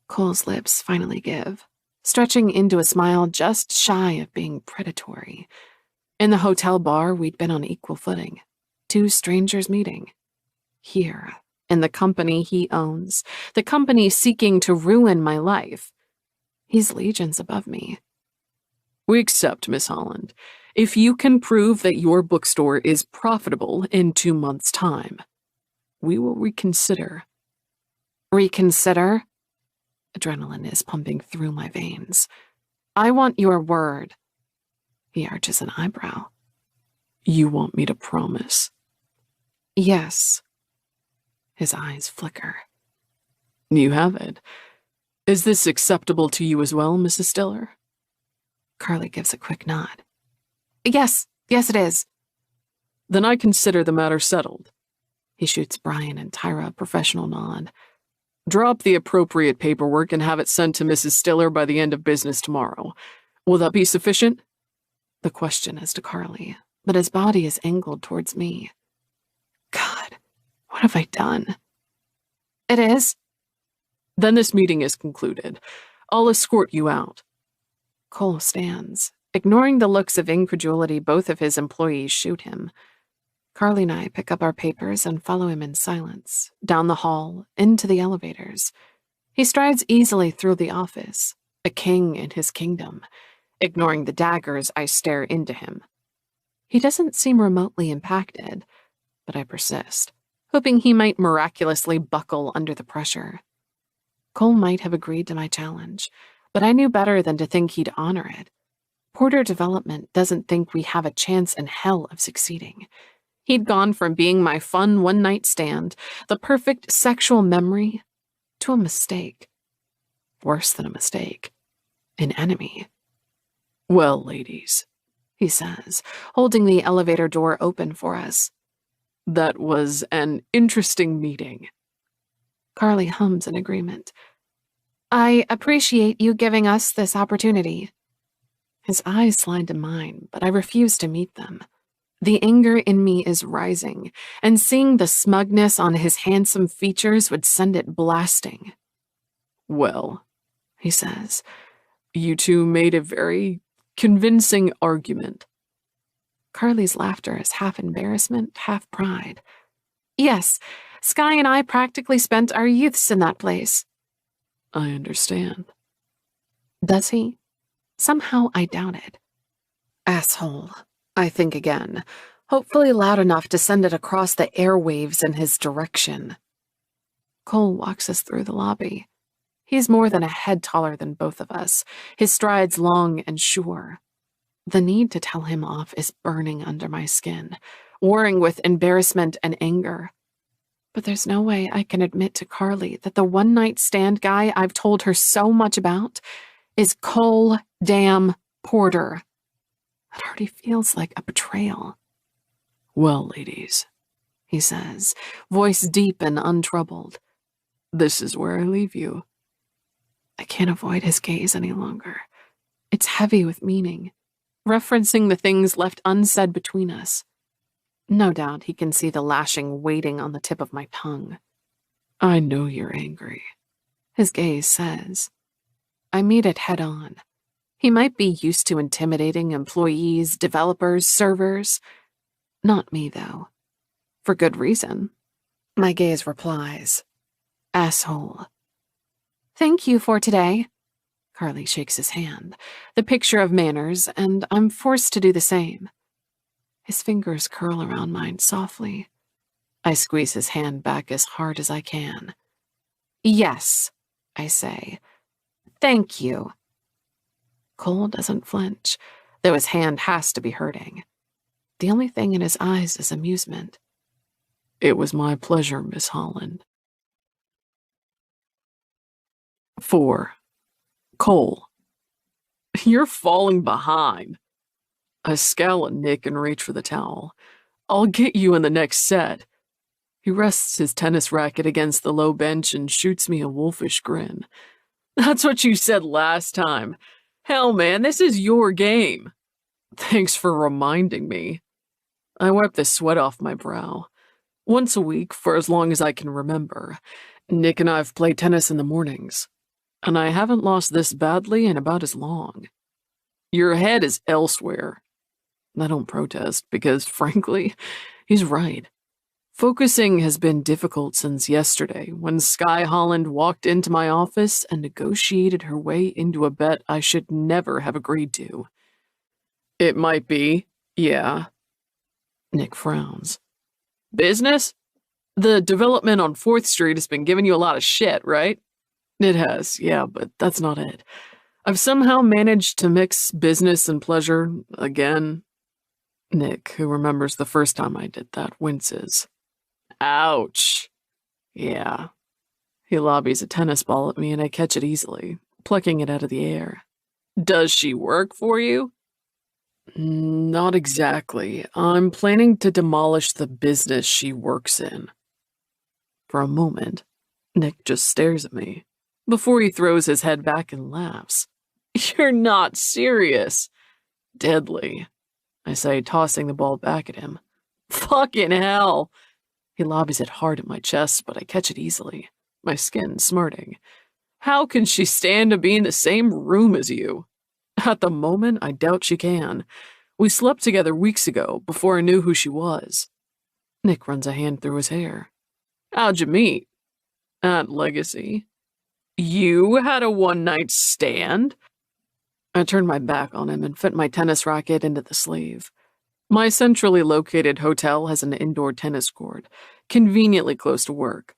Cole's lips finally give, stretching into a smile just shy of being predatory. In the hotel bar, we'd been on equal footing. 2 strangers meeting. Here, in the company he owns, the company seeking to ruin my life. He's legions above me. We accept, Miss Holland, if you can prove that your bookstore is profitable in 2 months' time. We will reconsider. Reconsider? Adrenaline is pumping through my veins. I want your word. He arches an eyebrow. You want me to promise? Yes. His eyes flicker. You have it. Is this acceptable to you as well, Mrs. Stiller? Carly gives a quick nod. Yes it is. Then I consider the matter settled. He shoots Brian and Tyra a professional nod. Drop the appropriate paperwork and have it sent to Mrs. Stiller by the end of business tomorrow. Will that be sufficient? The question is to Carly, but his body is angled towards me. God, what have I done? It is. Then this meeting is concluded. I'll escort you out. Cole stands, ignoring the looks of incredulity both of his employees shoot him. Carly and I pick up our papers and follow him in silence, down the hall, into the elevators. He strides easily through the office, a king in his kingdom, ignoring the daggers I stare into him. He doesn't seem remotely impacted, but I persist, hoping he might miraculously buckle under the pressure. Cole might have agreed to my challenge, but I knew better than to think he'd honor it. Porter Development doesn't think we have a chance in hell of succeeding. He'd gone from being my fun one-night stand, the perfect sexual memory, to a mistake. Worse than a mistake, an enemy. Well, ladies, he says, holding the elevator door open for us. That was an interesting meeting. Carly hums in agreement. I appreciate you giving us this opportunity. His eyes slide to mine, but I refuse to meet them. The anger in me is rising, and seeing the smugness on his handsome features would send it blasting. Well, he says, you two made a very convincing argument. Carly's laughter is half embarrassment, half pride. Yes, Skye and I practically spent our youths in that place. I understand. Does he? Somehow I doubt it. Asshole, I think again, hopefully loud enough to send it across the airwaves in his direction. Cole walks us through the lobby. He's more than a head taller than both of us, his strides long and sure. The need to tell him off is burning under my skin, warring with embarrassment and anger. But there's no way I can admit to Carly that the one-night stand guy I've told her so much about is Cole damn Porter. It already feels like a betrayal. Well, ladies, he says, voice deep and untroubled. This is where I leave you. I can't avoid his gaze any longer. It's heavy with meaning, referencing the things left unsaid between us. No doubt he can see the lashing waiting on the tip of my tongue. I know you're angry, his gaze says. I meet it head on. He might be used to intimidating employees, developers, servers. Not me, though. For good reason. My gaze replies. Asshole. Thank you for today. Carly shakes his hand, the picture of manners, and I'm forced to do the same. His fingers curl around mine softly. I squeeze his hand back as hard as I can. Yes, I say. Thank you. Cole doesn't flinch, though his hand has to be hurting. The only thing in his eyes is amusement. It was my pleasure, Miss Holland. 4. Cole. You're falling behind. I scowl at Nick and reach for the towel. I'll get you in the next set. He rests his tennis racket against the low bench and shoots me a wolfish grin. That's what you said last time. Hell, man, this is your game. Thanks for reminding me. I wipe the sweat off my brow. Once a week, for as long as I can remember, Nick and I've played tennis in the mornings, and I haven't lost this badly in about as long. Your head is elsewhere. I don't protest because, frankly, he's right. Focusing has been difficult since yesterday when Skye Holland walked into my office and negotiated her way into a bet I should never have agreed to. It might be, yeah. Nick frowns. Business? The development on 4th Street has been giving you a lot of shit, right? It has, yeah, but that's not it. I've somehow managed to mix business and pleasure again. Nick, who remembers the first time I did that, winces. Ouch. Yeah. He lobbies a tennis ball at me and I catch it easily, plucking it out of the air. Does she work for you? Not exactly. I'm planning to demolish the business she works in. For a moment, Nick just stares at me, before he throws his head back and laughs. You're not serious. Deadly, I say, tossing the ball back at him. Fucking hell! He lobbies it hard at my chest, but I catch it easily, my skin smarting. How can she stand to be in the same room as you? At the moment, I doubt she can. We slept together weeks ago, before I knew who she was. Nick runs a hand through his hair. How'd you meet? At Legacy. You had a one-night stand? I turned my back on him and fit my tennis racket into the sleeve. My centrally located hotel has an indoor tennis court, conveniently close to work.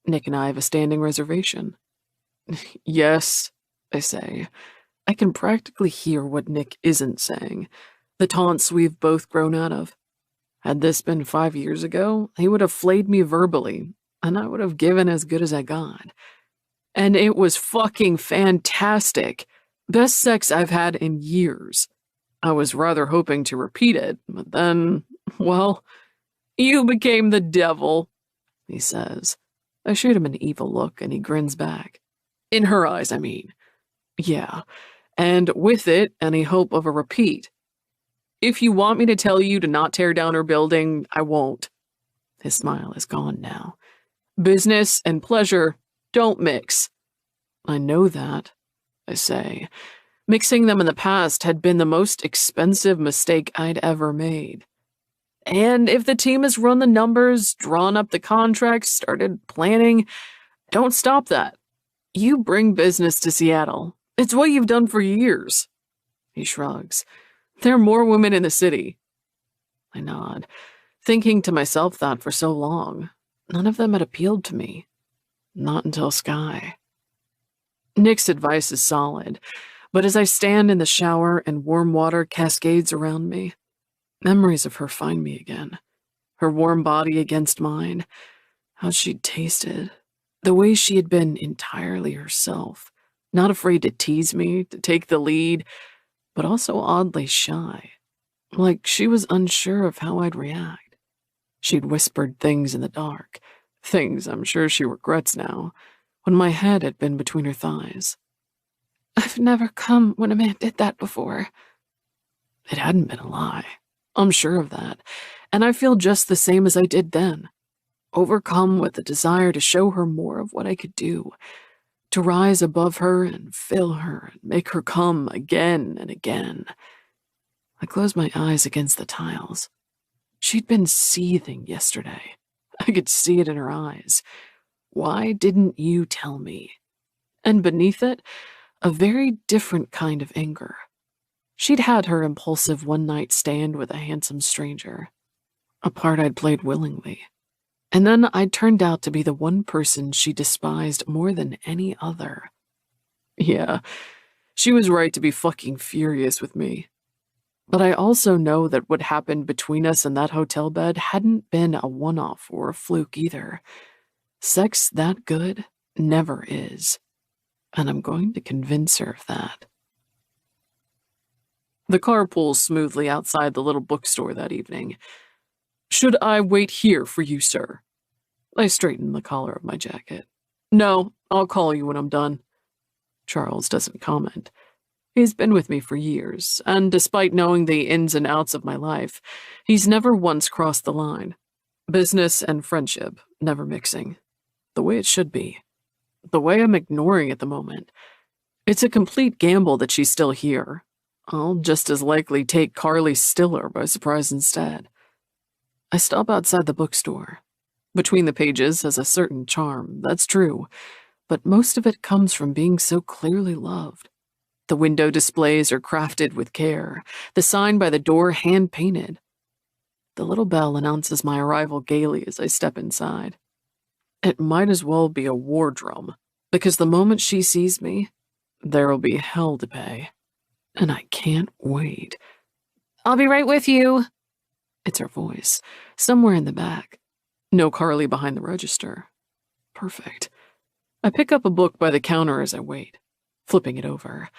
Nick and I have a standing reservation. Yes, I say. I can practically hear what Nick isn't saying, the taunts we've both grown out of. Had this been 5 years ago, he would have flayed me verbally, and I would have given as good as I got. And it was fucking fantastic. Best sex I've had in years. I was rather hoping to repeat it, but then, well, you became the devil, he says. I shoot him an evil look, and he grins back. In her eyes, I mean. Yeah, and with it, any hope of a repeat. If you want me to tell you to not tear down her building, I won't. His smile is gone now. Business and pleasure don't mix. I know that, I say. Mixing them in the past had been the most expensive mistake I'd ever made. And if the team has run the numbers, drawn up the contracts, started planning, don't stop that. You bring business to Seattle. It's what you've done for years. He shrugs. There are more women in the city. I nod, thinking to myself that for so long, none of them had appealed to me. Not until Skye. Nick's advice is solid, but as I stand in the shower and warm water cascades around me, memories of her find me again. Her warm body against mine, how she'd tasted, the way she had been entirely herself, not afraid to tease me, to take the lead, but also oddly shy, like she was unsure of how I'd react. She'd whispered things in the dark, things I'm sure she regrets now, when my head had been between her thighs. I've never come when a man did that before. It hadn't been a lie. I'm sure of that, and I feel just the same as I did then, overcome with the desire to show her more of what I could do, to rise above her and fill her and make her come again and again. I closed my eyes against the tiles. She'd been seething yesterday. I could see it in her eyes. Why didn't you tell me? And beneath it, a very different kind of anger. She'd had her impulsive one-night stand with a handsome stranger, a part I'd played willingly. And then I turned out to be the one person she despised more than any other. Yeah, she was right to be fucking furious with me. But I also know that what happened between us in that hotel bed hadn't been a one-off or a fluke either. Sex that good never is. And I'm going to convince her of that. The car pulls smoothly outside the little bookstore that evening. Should I wait here for you, sir? I straighten the collar of my jacket. No, I'll call you when I'm done. Charles doesn't comment. He's been with me for years, and despite knowing the ins and outs of my life, he's never once crossed the line. Business and friendship, never mixing. The way it should be. The way I'm ignoring at the moment. It's a complete gamble that she's still here. I'll just as likely take Carly Stiller by surprise instead. I stop outside the bookstore. Between the pages has a certain charm, that's true, but most of it comes from being so clearly loved. The window displays are crafted with care, the sign by the door hand-painted. The little bell announces my arrival gaily as I step inside. It might as well be a war drum, because the moment she sees me, there'll be hell to pay. And I can't wait. I'll be right with you. It's her voice, somewhere in the back. No Carly behind the register. Perfect. I pick up a book by the counter as I wait, flipping it over.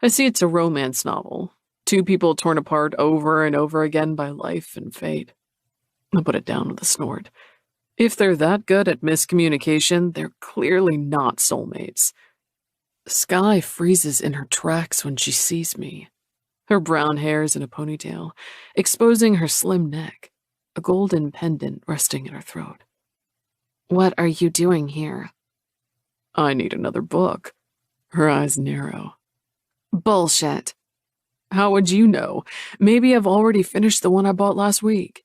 I see it's a romance novel. Two people torn apart over and over again by life and fate. I put it down with a snort. If they're that good at miscommunication, they're clearly not soulmates. Skye freezes in her tracks when she sees me. her brown hairs in a ponytail, exposing her slim neck, a golden pendant resting at her throat. What are you doing here? I need another book. Her eyes narrow. Bullshit. How would you know? Maybe I've already finished the one I bought last week.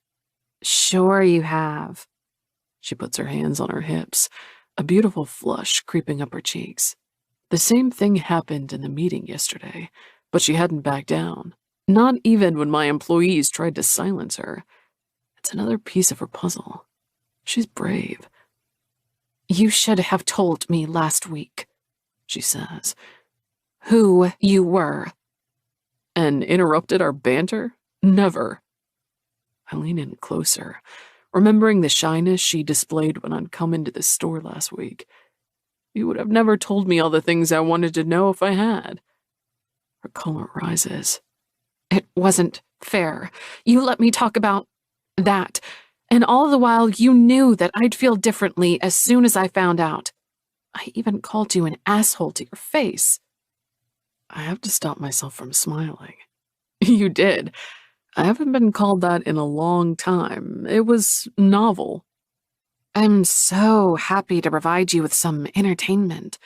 Sure you have. She puts her hands on her hips, a beautiful flush creeping up her cheeks. The same thing happened in the meeting yesterday, but she hadn't backed down. Not even when my employees tried to silence her. It's another piece of her puzzle. She's brave. You should have told me last week, she says. Who you were. And interrupted our banter? Never. I lean in closer, remembering the shyness she displayed when I'd come into the store last week. You would have never told me all the things I wanted to know if I had. Her color rises. It wasn't fair. You let me talk about that, and all the while you knew that I'd feel differently as soon as I found out. I even called you an asshole to your face. I have to stop myself from smiling. You did. I haven't been called that in a long time. It was novel. I'm so happy to provide you with some entertainment.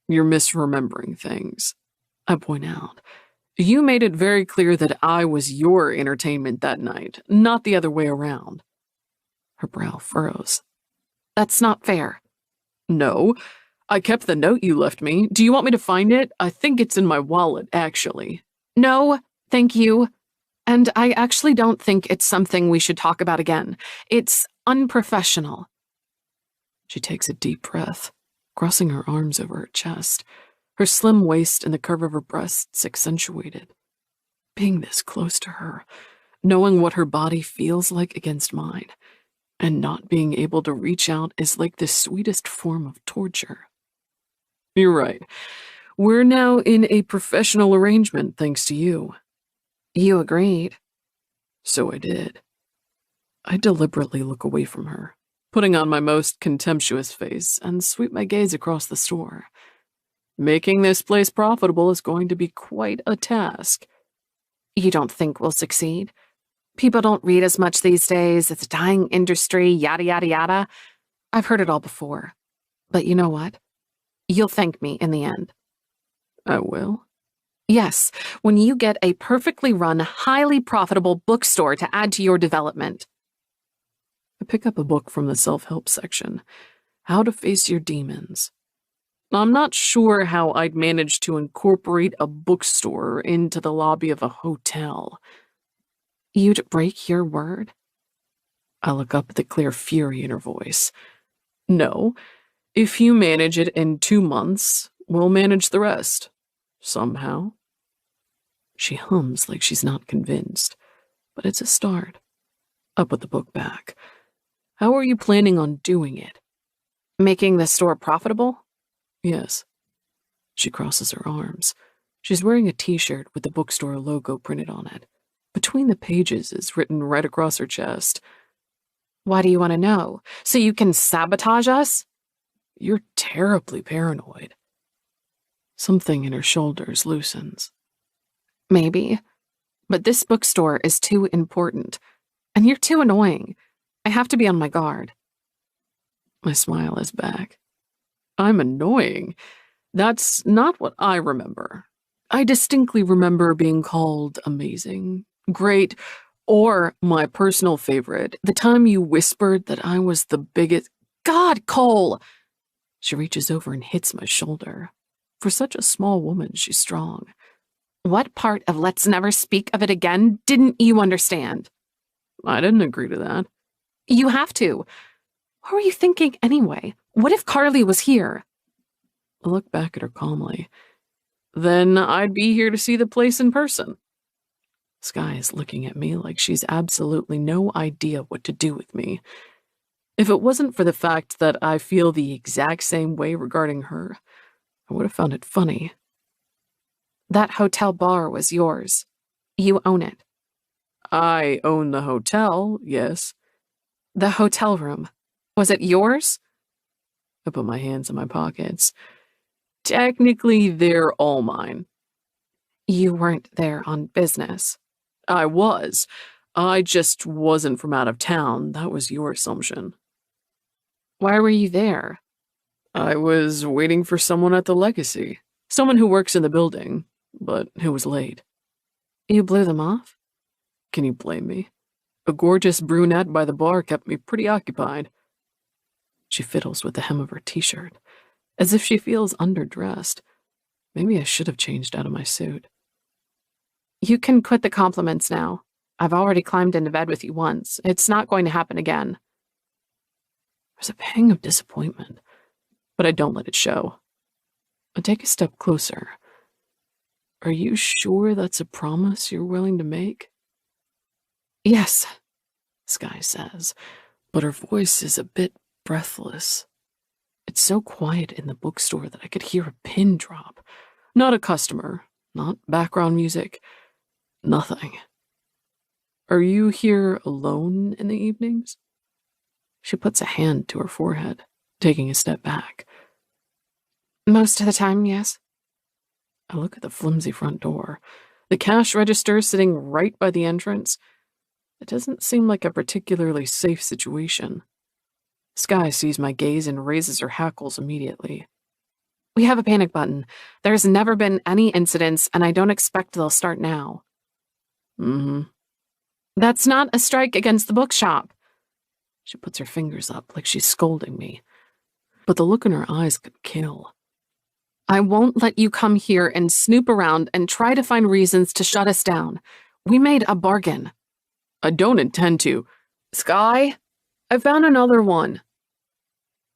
You're misremembering things, I point out. You made it very clear that I was your entertainment that night, not the other way around. Her brow furrows. That's not fair. No. I kept the note you left me. Do you want me to find it? I think it's in my wallet, actually. No, thank you. And I actually don't think it's something we should talk about again. It's unprofessional. She takes a deep breath, crossing her arms over her chest, her slim waist and the curve of her breasts accentuated. Being this close to her, knowing what her body feels like against mine, and not being able to reach out is like the sweetest form of torture. You're right. We're now in a professional arrangement thanks to you. You agreed. So I did. I deliberately look away from her, putting on my most contemptuous face, and sweep my gaze across the store. Making this place profitable is going to be quite a task. You don't think we'll succeed? People don't read as much these days. It's a dying industry, yada, yada, yada. I've heard it all before. But you know what? You'll thank me in the end. I will? Yes, when you get a perfectly run, highly profitable bookstore to add to your development. I pick up a book from the self-help section, How to Face Your Demons. I'm not sure how I'd manage to incorporate a bookstore into the lobby of a hotel. You'd break your word? I look up at the clear fury in her voice. No, if you manage it in 2 months, we'll manage the rest. Somehow. She hums like she's not convinced, but it's a start. I put the book back. How are you planning on doing it? Making the store profitable? Yes. She crosses her arms. She's wearing a t-shirt with the bookstore logo printed on it. Between the pages is written right across her chest. Why do you want to know? So you can sabotage us? You're terribly paranoid. Something in her shoulders loosens. Maybe. But this bookstore is too important. And you're too annoying. I have to be on my guard. My smile is back. I'm annoying. That's not what I remember. I distinctly remember being called amazing, great, or my personal favorite, the time you whispered that I was the biggest. God, Cole! She reaches over and hits my shoulder. For such a small woman, she's strong. What part of let's never speak of it again didn't you understand? I didn't agree to that. You have to. What were you thinking anyway? What if Carly was here? I look back at her calmly. Then I'd be here to see the place in person. Skye is looking at me like she's absolutely no idea what to do with me. If it wasn't for the fact that I feel the exact same way regarding her, I would have found it funny. That hotel bar was yours. You own it. I own the hotel, yes. The hotel room. Was it yours? I put my hands in my pockets. Technically, they're all mine. You weren't there on business. I was. I just wasn't from out of town. That was your assumption. Why were you there? I was waiting for someone at the Legacy. Someone who works in the building, but who was late. You blew them off? Can you blame me? A gorgeous brunette by the bar kept me pretty occupied. She fiddles with the hem of her t-shirt, as if she feels underdressed. Maybe I should have changed out of my suit. You can quit the compliments now. I've already climbed into bed with you once. It's not going to happen again. There's a pang of disappointment, but I don't let it show. I take a step closer. Are you sure that's a promise you're willing to make? Yes, Skye says, but her voice is a bit breathless. It's so quiet in the bookstore that I could hear a pin drop. Not a customer, not background music, nothing. Are you here alone in the evenings? She puts a hand to her forehead, taking a step back. Most of the time, yes. I look at the flimsy front door, the cash register sitting right by the entrance. It doesn't seem like a particularly safe situation. Skye sees my gaze and raises her hackles immediately. We have a panic button. There's never been any incidents, and I don't expect they'll start now. Mm-hmm. That's not a strike against the bookshop. She puts her fingers up like she's scolding me, but the look in her eyes could kill. I won't let you come here and snoop around and try to find reasons to shut us down. We made a bargain. I don't intend to. Skye, I found another one.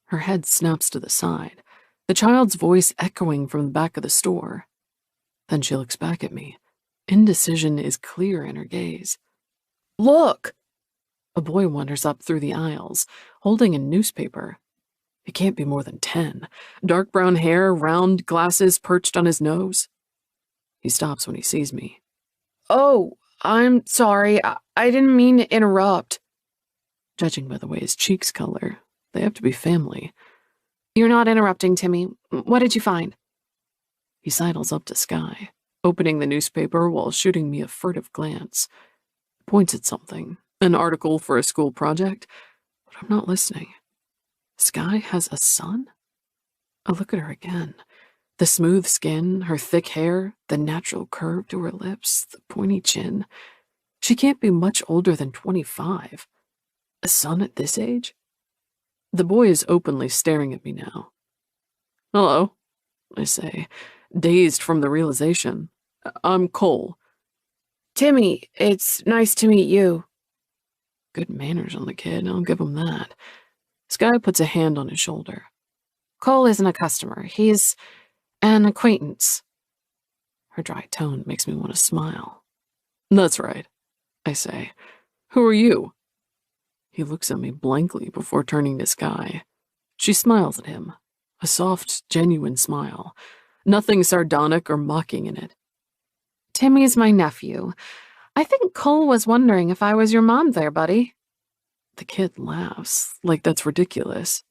Her head snaps to the side, the child's voice echoing from the back of the store. Then she looks back at me. Indecision is clear in her gaze. Look! A boy wanders up through the aisles, holding a newspaper. He can't be more than 10. Dark brown hair, round glasses perched on his nose. He stops when he sees me. Oh, I'm sorry. I didn't mean to interrupt. Judging by the way his cheeks color, they have to be family. You're not interrupting, Timmy. What did you find? He sidles up to Skye, opening the newspaper while shooting me a furtive glance. Points at something, an article for a school project, but I'm not listening. Skye has a son? I look at her again. The smooth skin, her thick hair, the natural curve to her lips, the pointy chin. She can't be much older than 25. A son at this age? The boy is openly staring at me now. Hello, I say, dazed from the realization. I'm Cole. Timmy, it's nice to meet you. Good manners on the kid, I'll give him that. Skye puts a hand on his shoulder. Cole isn't a customer. He's an acquaintance. Her dry tone makes me want to smile. That's right, I say. Who are you? He looks at me blankly before turning to Skye. She smiles at him, a soft, genuine smile. Nothing sardonic or mocking in it. Timmy's my nephew. I think Cole was wondering if I was your mom there, buddy. The kid laughs, like that's ridiculous.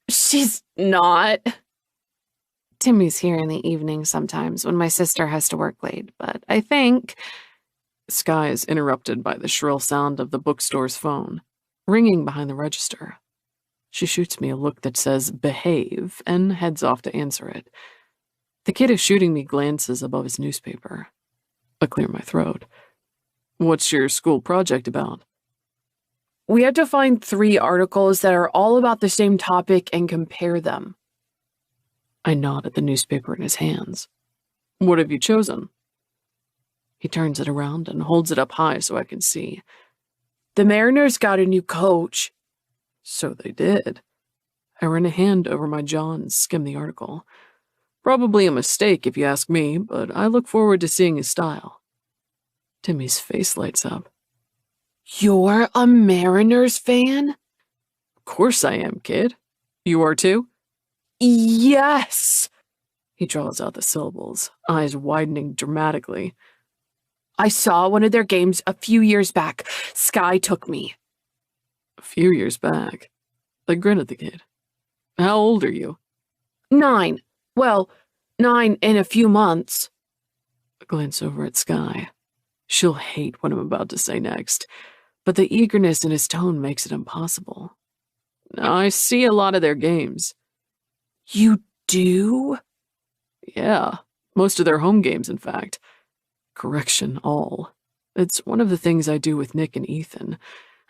She's not. Timmy's here in the evening sometimes when my sister has to work late, but I think... Skye is interrupted by the shrill sound of the bookstore's phone, ringing behind the register. She shoots me a look that says, behave, and heads off to answer it. The kid is shooting me glances above his newspaper. I clear my throat. What's your school project about? We have to find 3 articles that are all about the same topic and compare them. I nod at the newspaper in his hands. What have you chosen? He turns it around and holds it up high so I can see. The Mariners got a new coach. So they did. I run a hand over my jaw and skim the article. Probably a mistake if you ask me, but I look forward to seeing his style. Timmy's face lights up. You're a Mariners fan? Of course I am, kid. You are too? Yes! He draws out the syllables, eyes widening dramatically. I saw one of their games a few years back. Skye took me. A few years back? I grin at the kid. How old are you? 9. Well, 9 in a few months. I glance over at Skye. She'll hate what I'm about to say next, but the eagerness in his tone makes it impossible. I see a lot of their games. You do? Yeah, most of their home games, in fact. Correction, all. It's one of the things I do with Nick and Ethan,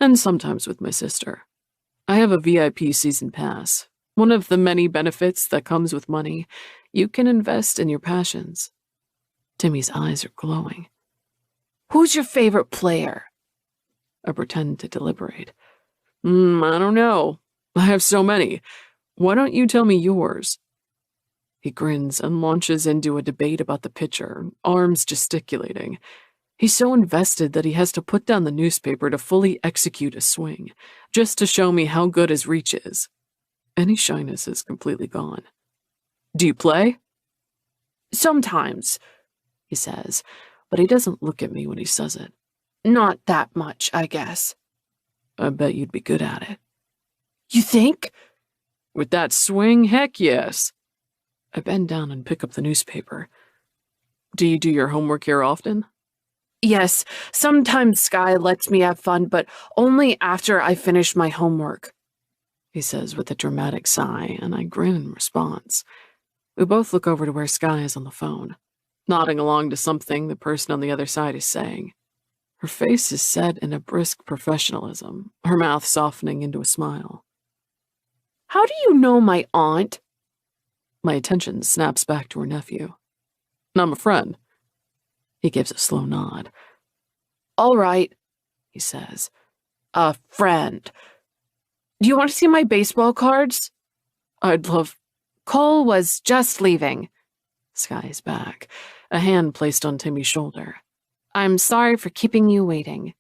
and sometimes with my sister. I have a VIP season pass. One of the many benefits that comes with money. You can invest in your passions. Timmy's eyes are glowing. Who's your favorite player? I pretend to deliberate. I don't know. I have so many. Why don't you tell me yours? He grins and launches into a debate about the pitcher, arms gesticulating. He's so invested that he has to put down the newspaper to fully execute a swing, just to show me how good his reach is. Any shyness is completely gone. Do you play? Sometimes, he says, but he doesn't look at me when he says it. Not that much, I guess. I bet you'd be good at it. You think? With that swing, heck yes. I bend down and pick up the newspaper. Do you do your homework here often? Yes, sometimes Skye lets me have fun, but only after I finish my homework, he says with a dramatic sigh, and I grin in response. We both look over to where Skye is on the phone, nodding along to something the person on the other side is saying. Her face is set in a brisk professionalism, her mouth softening into a smile. How do you know my aunt? My attention snaps back to her nephew. I'm a friend. He gives a slow nod. All right, he says. A friend. Do you want to see my baseball cards? I'd love... Cole was just leaving. Skye's back, a hand placed on Timmy's shoulder. I'm sorry for keeping you waiting.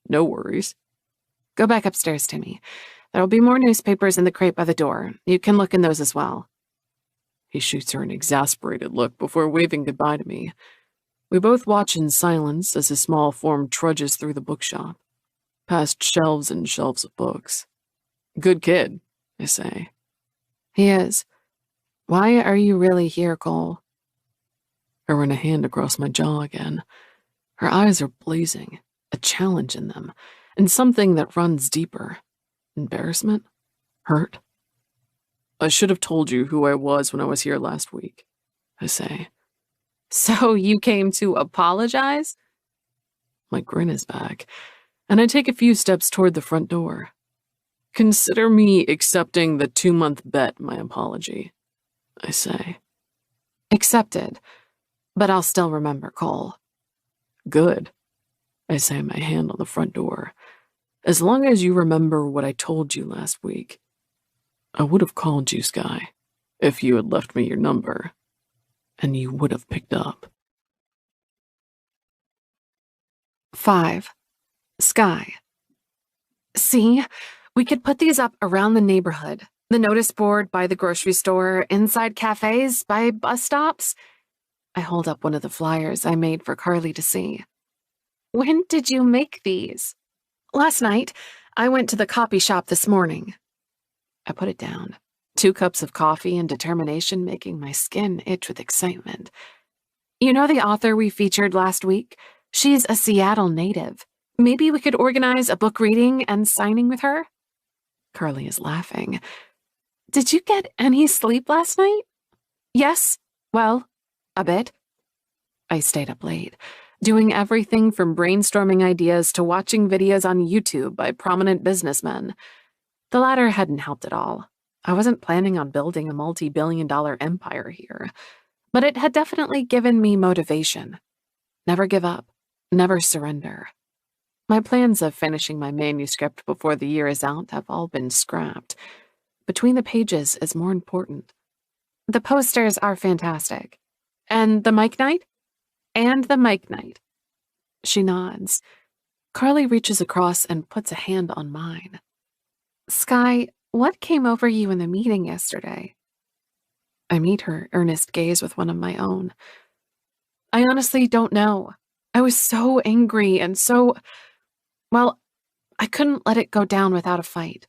No worries. Go back upstairs, Timmy. There'll be more newspapers in the crate by the door. You can look in those as well. He shoots her an exasperated look before waving goodbye to me. We both watch in silence as his small form trudges through the bookshop, past shelves and shelves of books. Good kid, I say. He is. Why are you really here, Cole? I run a hand across my jaw again. Her eyes are blazing, a challenge in them, and something that runs deeper. Embarrassment? Hurt? I should have told you who I was when I was here last week, I say. So you came to apologize? My grin is back, and I take a few steps toward the front door. Consider me accepting the 2-month bet my apology, I say. Accepted, but I'll still remember, Cole. Good, I say, my hand on the front door. As long as you remember what I told you last week. I would have called you, Skye, if you had left me your number, and you would have picked up. 5. Skye. See, we could put these up around the neighborhood. The notice board by the grocery store, inside cafes, by bus stops. I hold up one of the flyers I made for Carly to see. When did you make these? Last night. I went to the copy shop this morning. I put it down. 2 cups of coffee and determination making my skin itch with excitement. You know the author we featured last week? She's a Seattle native. Maybe we could organize a book reading and signing with her? Carly is laughing. Did you get any sleep last night? Yes. Well, a bit. I stayed up late, doing everything from brainstorming ideas to watching videos on YouTube by prominent businessmen. The latter hadn't helped at all. I wasn't planning on building a multi-billion-dollar empire here, but it had definitely given me motivation. Never give up, never surrender. My plans of finishing my manuscript before the year is out have all been scrapped. Between the pages is more important. The posters are fantastic. And the mic night? And the mic night. She nods. Carly reaches across and puts a hand on mine. Skye, what came over you in the meeting yesterday? I meet her earnest gaze with one of my own. I honestly don't know. I was so angry and so... Well, I couldn't let it go down without a fight.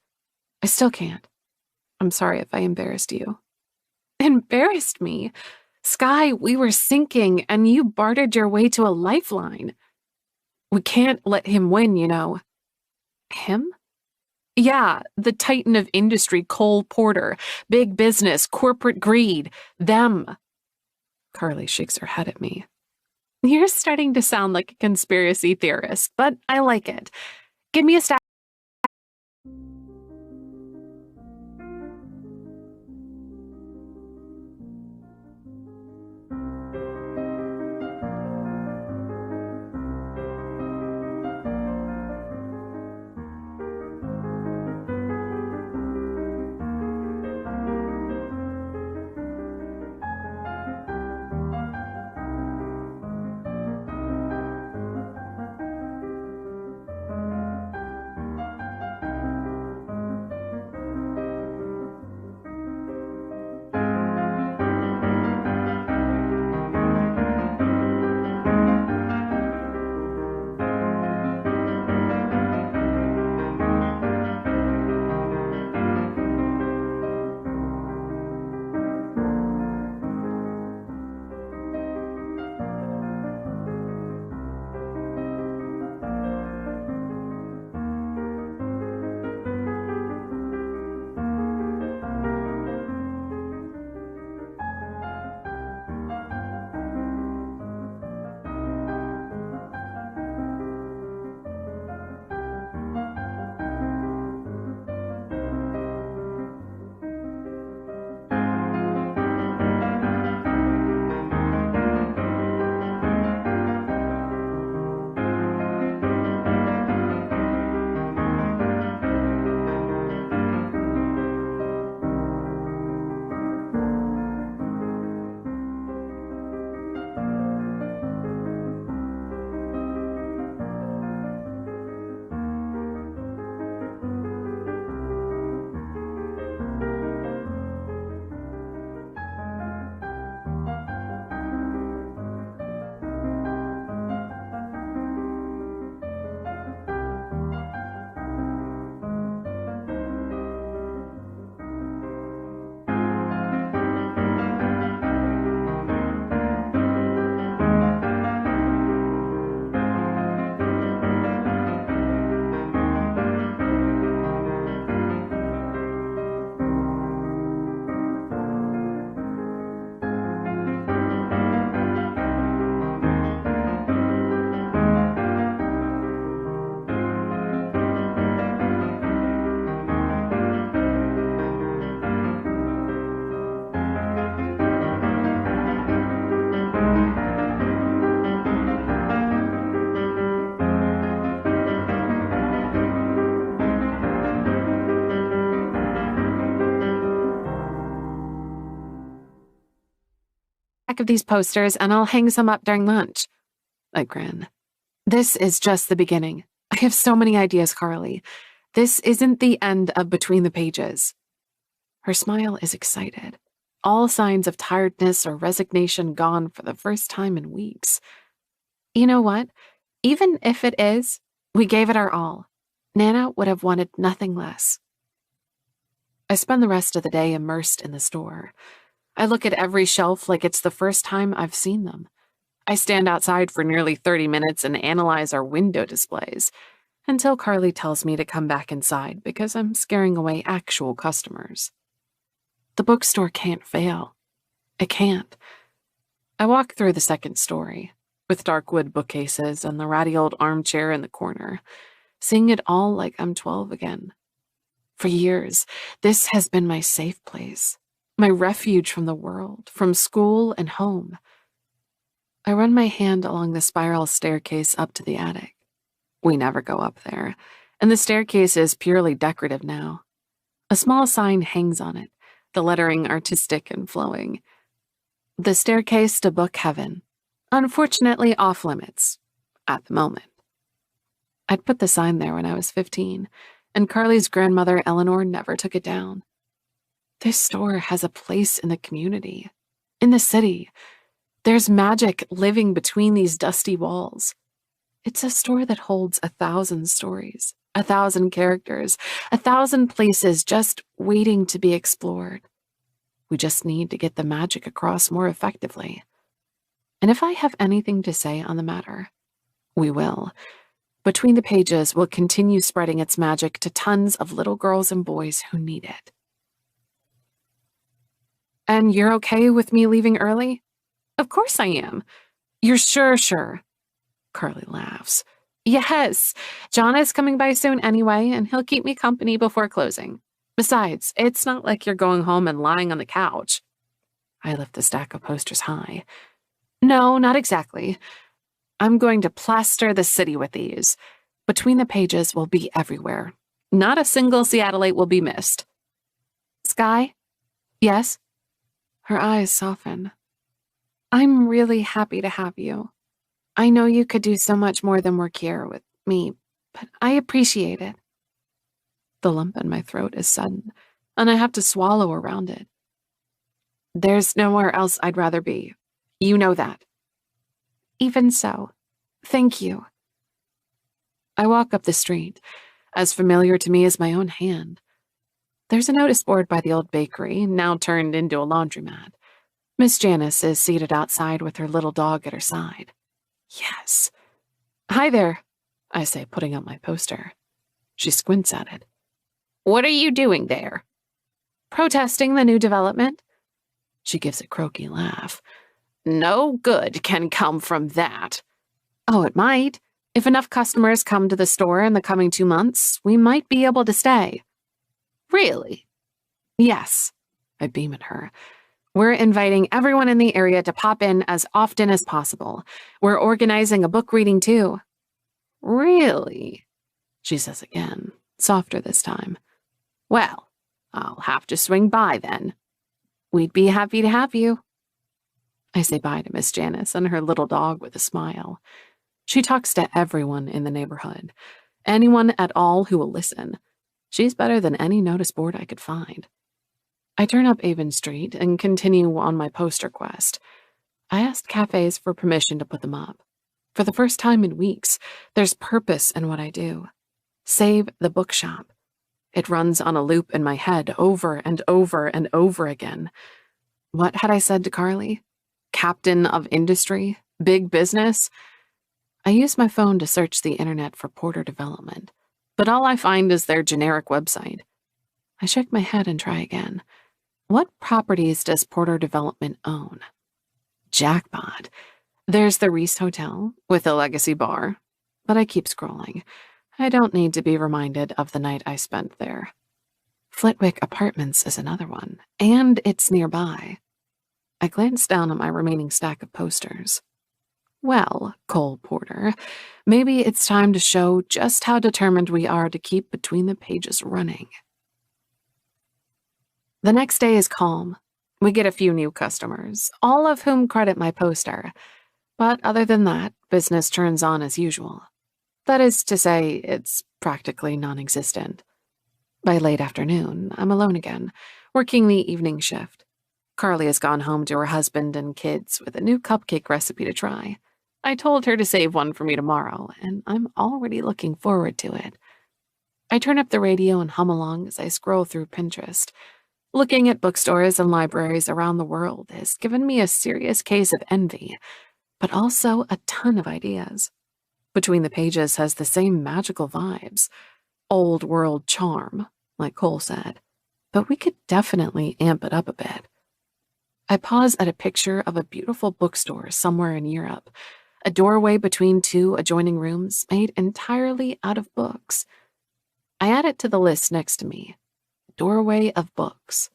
I still can't. I'm sorry if I embarrassed you. Embarrassed me? Skye, we were sinking, and you bartered your way to a lifeline. We can't let him win, you know. Him? Yeah, the titan of industry, Cole Porter. Big business, corporate greed. Them. Carly shakes her head at me. You're starting to sound like a conspiracy theorist, but I like it. Give me a stat. Of these posters and I'll hang some up during lunch. I grin. This is just the beginning. I have so many ideas, Carly. This isn't the end of Between the Pages. Her smile is excited. All signs of tiredness or resignation gone for the first time in weeks. You know what? Even if it is, we gave it our all. Nana would have wanted nothing less. I spend the rest of the day immersed in the store. I look at every shelf like it's the first time I've seen them. I stand outside for nearly 30 minutes and analyze our window displays until Carly tells me to come back inside because I'm scaring away actual customers. The bookstore can't fail. It can't. I walk through the second story, with dark wood bookcases and the ratty old armchair in the corner, seeing it all like I'm 12 again. For years, this has been my safe place. My refuge from the world, from school and home. I run my hand along the spiral staircase up to the attic. We never go up there, and the staircase is purely decorative now. A small sign hangs on it, the lettering artistic and flowing. The staircase to book heaven, unfortunately off limits, at the moment. I'd put the sign there when I was 15, and Carly's grandmother Eleanor never took it down. This store has a place in the community, in the city. There's magic living between these dusty walls. It's a store that holds 1,000 stories, 1,000 characters, 1,000 places just waiting to be explored. We just need to get the magic across more effectively. And if I have anything to say on the matter, we will. Between the Pages will continue spreading its magic to tons of little girls and boys who need it. And you're okay with me leaving early? Of course I am. You're sure. Carly laughs. Yes, John is coming by soon anyway, and he'll keep me company before closing. Besides, it's not like you're going home and lying on the couch. I lift the stack of posters high. No, not exactly. I'm going to plaster the city with these. Between the Pages will be everywhere. Not a single Seattleite will be missed. Skye? Yes? Her eyes soften. I'm really happy to have you. I know you could do so much more than work here with me, but I appreciate it. The lump in my throat is sudden, and I have to swallow around it. There's nowhere else I'd rather be. You know that. Even so, thank you. I walk up the street, as familiar to me as my own hand. There's a notice board by the old bakery, now turned into a laundromat. Miss Janice is seated outside with her little dog at her side. Yes. Hi there, I say, putting up my poster. She squints at it. What are you doing there? Protesting the new development. She gives a croaky laugh. No good can come from that. Oh, it might. If enough customers come to the store in the coming 2 months, we might be able to stay. Really? Yes. I beam at her. We're inviting everyone in the area to pop in as often as possible. We're organizing a book reading too. Really? She says again, softer this time. Well, I'll have to swing by then. We'd be happy to have you. I say bye to Miss Janice and her little dog with a smile. She talks to everyone in the neighborhood, anyone at all who will listen. She's better than any notice board I could find. I turn up Avon Street and continue on my poster quest. I asked cafes for permission to put them up. For the first time in weeks, there's purpose in what I do. Save the bookshop. It runs on a loop in my head over and over and over again. What had I said to Carly? Captain of industry? Big business? I use my phone to search the internet for Porter Development, but all I find is their generic website. I shake my head and try again. What properties does Porter Development own? Jackpot. There's the Reese Hotel with a legacy bar, but I keep scrolling. I don't need to be reminded of the night I spent there. Flitwick Apartments is another one, and it's nearby. I glance down at my remaining stack of posters. Well, Cole Porter, maybe it's time to show just how determined we are to keep Between the Pages running. The next day is calm. We get a few new customers, all of whom credit my poster. But other than that, business turns on as usual. That is to say, it's practically non-existent. By late afternoon, I'm alone again, working the evening shift. Carly has gone home to her husband and kids with a new cupcake recipe to try. I told her to save one for me tomorrow, and I'm already looking forward to it. I turn up the radio and hum along as I scroll through Pinterest. Looking at bookstores and libraries around the world has given me a serious case of envy, but also a ton of ideas. Between the Pages has the same magical vibes, old world charm, like Cole said, but we could definitely amp it up a bit. I pause at a picture of a beautiful bookstore somewhere in Europe, a doorway between two adjoining rooms made entirely out of books. I add it to the list next to me. Doorway of Books.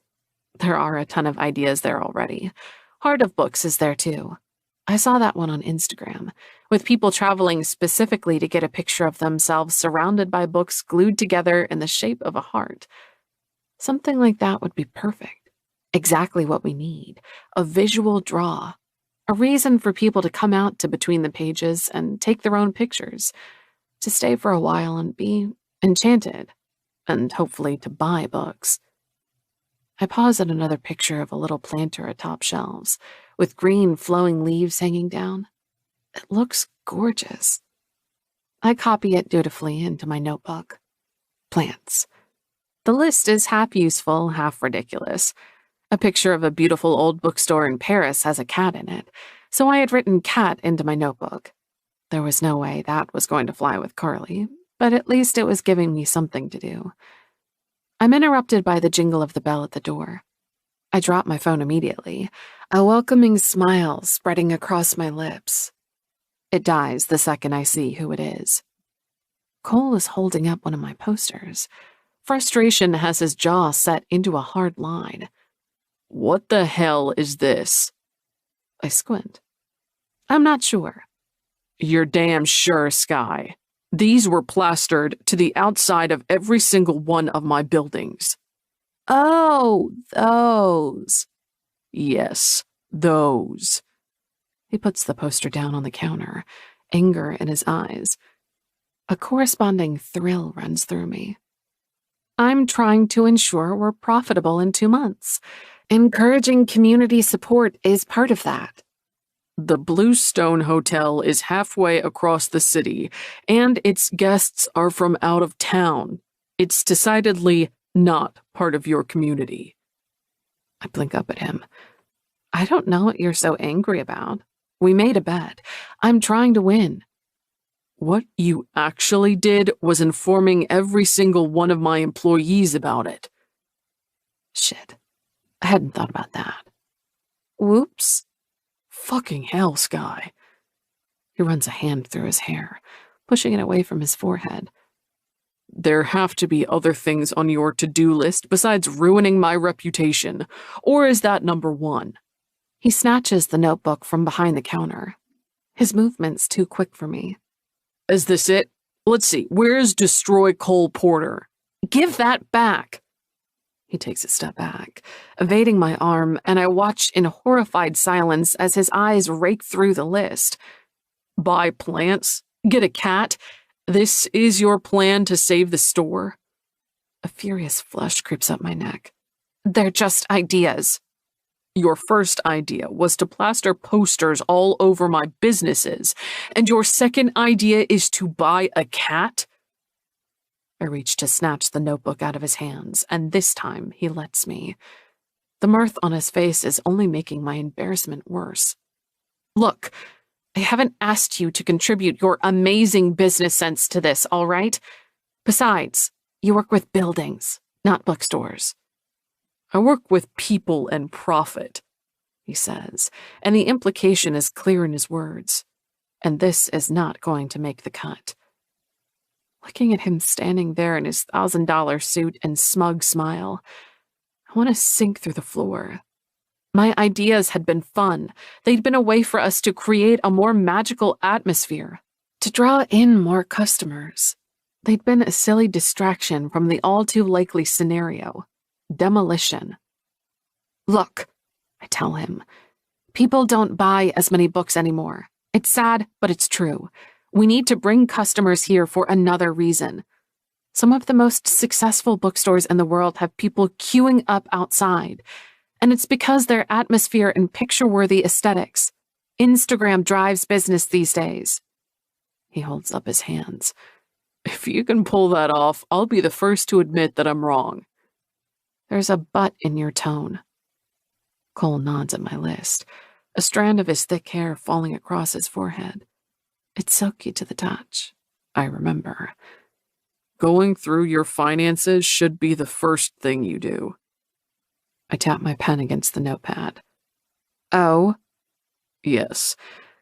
There are a ton of ideas there already. Heart of Books is there too. I saw that one on Instagram, with people traveling specifically to get a picture of themselves surrounded by books glued together in the shape of a heart. Something like that would be perfect. Exactly what we need. A visual draw. A reason for people to come out to Between the Pages and take their own pictures. To stay for a while and be enchanted. And hopefully to buy books. I pause at another picture of a little planter atop shelves, with green flowing leaves hanging down. It looks gorgeous. I copy it dutifully into my notebook. Plants. The list is half useful, half ridiculous. A picture of a beautiful old bookstore in Paris has a cat in it, so I had written cat into my notebook. There was no way that was going to fly with Carly, but at least it was giving me something to do. I'm interrupted by the jingle of the bell at the door. I drop my phone immediately, a welcoming smile spreading across my lips. It dies the second I see who it is. Cole is holding up one of my posters. Frustration has his jaw set into a hard line. What the hell is this? I squint. I'm not sure. You're damn sure, Skye. These were plastered to the outside of every single one of my buildings. Oh, those. Yes, those. He puts the poster down on the counter, anger in his eyes. A corresponding thrill runs through me. I'm trying to ensure we're profitable in 2 months. Encouraging community support is part of that. The Bluestone Hotel is halfway across the city, and its guests are from out of town. It's decidedly not part of your community. I blink up at him. I don't know what you're so angry about. We made a bet. I'm trying to win. What you actually did was informing every single one of my employees about it. Shit. I hadn't thought about that. Whoops. Fucking hell, Skye. He runs a hand through his hair, pushing it away from his forehead. There have to be other things on your to-do list besides ruining my reputation, or is that number one? He snatches the notebook from behind the counter. His movement's too quick for me. Is this it? Let's see, where's Destroy Cole Porter? Give that back! He takes a step back, evading my arm, and I watch in horrified silence as his eyes rake through the list. Buy plants? Get a cat? This is your plan to save the store? A furious flush creeps up my neck. They're just ideas. Your first idea was to plaster posters all over my businesses, and your second idea is to buy a cat? I reach to snatch the notebook out of his hands, and this time he lets me. The mirth on his face is only making my embarrassment worse. Look, I haven't asked you to contribute your amazing business sense to this, all right? Besides, you work with buildings, not bookstores. I work with people and profit, he says, and the implication is clear in his words. And this is not going to make the cut. Looking at him standing there in his $1,000 suit and smug smile, I want to sink through the floor. My ideas had been fun. They'd been a way for us to create a more magical atmosphere, to draw in more customers. They'd been a silly distraction from the all-too-likely scenario, demolition. Look, I tell him, people don't buy as many books anymore. It's sad, but it's true. We need to bring customers here for another reason. Some of the most successful bookstores in the world have people queuing up outside, and it's because their atmosphere and picture-worthy aesthetics. Instagram drives business these days. He holds up his hands. If you can pull that off, I'll be the first to admit that I'm wrong. There's a but in your tone. Cole nods at my list, a strand of his thick hair falling across his forehead. It's silky to the touch, I remember. Going through your finances should be the first thing you do. I tap my pen against the notepad. Oh? Yes.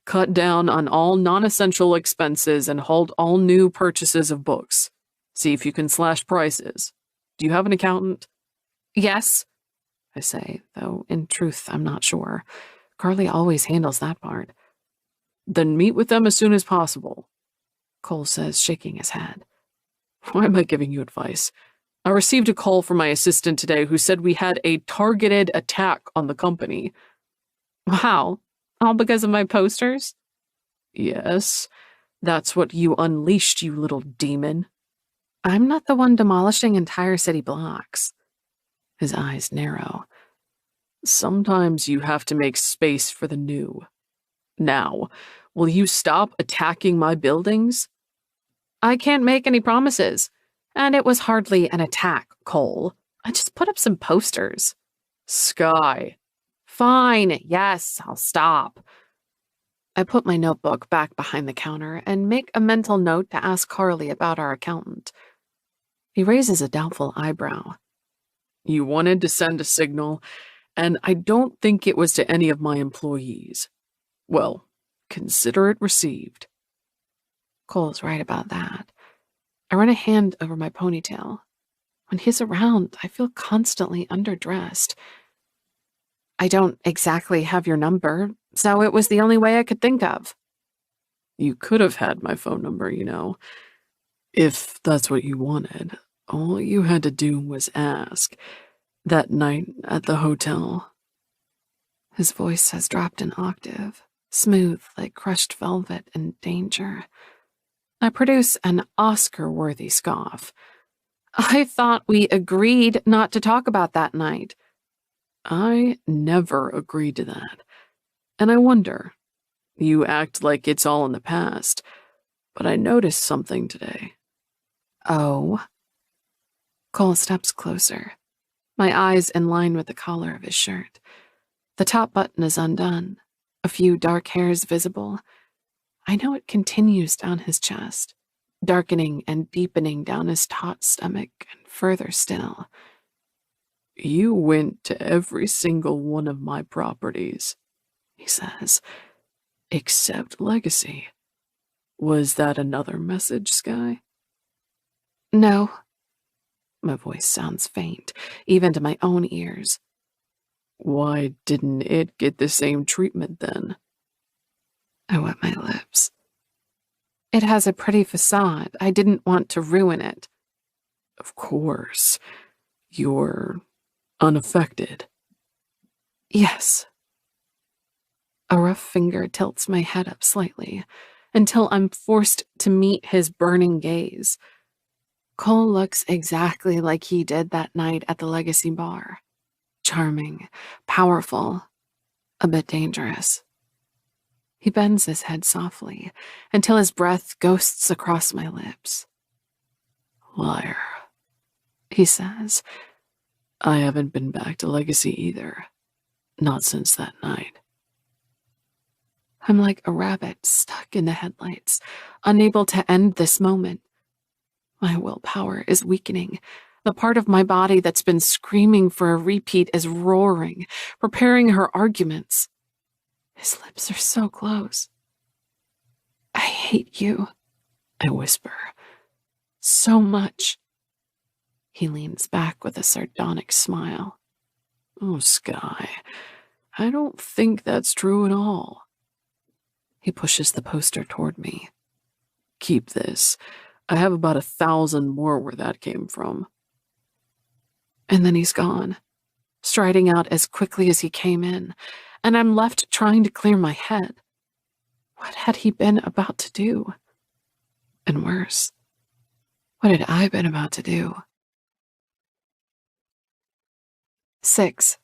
Cut down on all non-essential expenses and hold all new purchases of books. See if you can slash prices. Do you have an accountant? Yes, I say, though in truth I'm not sure. Carly always handles that part. Then meet with them as soon as possible, Cole says, shaking his head. Why am I giving you advice? I received a call from my assistant today who said we had a targeted attack on the company. Wow, all because of my posters? Yes, that's what you unleashed, you little demon. I'm not the one demolishing entire city blocks. His eyes narrow. Sometimes you have to make space for the new. Now, will you stop attacking my buildings? I can't make any promises. And it was hardly an attack, Cole. I just put up some posters. Skye. Fine, yes, I'll stop. I put my notebook back behind the counter and make a mental note to ask Carly about our accountant. He raises a doubtful eyebrow. You wanted to send a signal, and I don't think it was to any of my employees. Well, consider it received. Cole's right about that. I run a hand over my ponytail. When he's around, I feel constantly underdressed. I don't exactly have your number, so it was the only way I could think of. You could have had my phone number, if that's what you wanted. All you had to do was ask. That night at the hotel. His voice has dropped an octave, smooth like crushed velvet in danger. I produce an Oscar-worthy scoff. I thought we agreed not to talk about that night. I never agreed to that. And I wonder, you act like it's all in the past, but I noticed something today. Oh? Cole steps closer, my eyes in line with the collar of his shirt. The top button is undone, a few dark hairs visible. I know it continues down his chest, darkening and deepening down his taut stomach and further still. You went to every single one of my properties, he says, except Legacy. Was that another message, Skye? No. My voice sounds faint, even to my own ears. Why didn't it get the same treatment then? I wet my lips. It has a pretty facade. I didn't want to ruin it. Of course. You're unaffected. Yes. A rough finger tilts my head up slightly, until I'm forced to meet his burning gaze. Cole looks exactly like he did that night at the Legacy bar. Charming, powerful, a bit dangerous. He bends his head softly until his breath ghosts across my lips. Liar, he says. I haven't been back to Legacy either. Not since that night. I'm like a rabbit stuck in the headlights, unable to end this moment. My willpower is weakening. The part of my body that's been screaming for a repeat is roaring, preparing her arguments. His lips are so close. I hate you, I whisper. So much. He leans back with a sardonic smile. Oh, Skye, I don't think that's true at all. He pushes the poster toward me. Keep this. I have about 1,000 more where that came from. And then he's gone, striding out as quickly as he came in, and I'm left trying to clear my head. What had he been about to do? And worse, what had I been about to do? 6.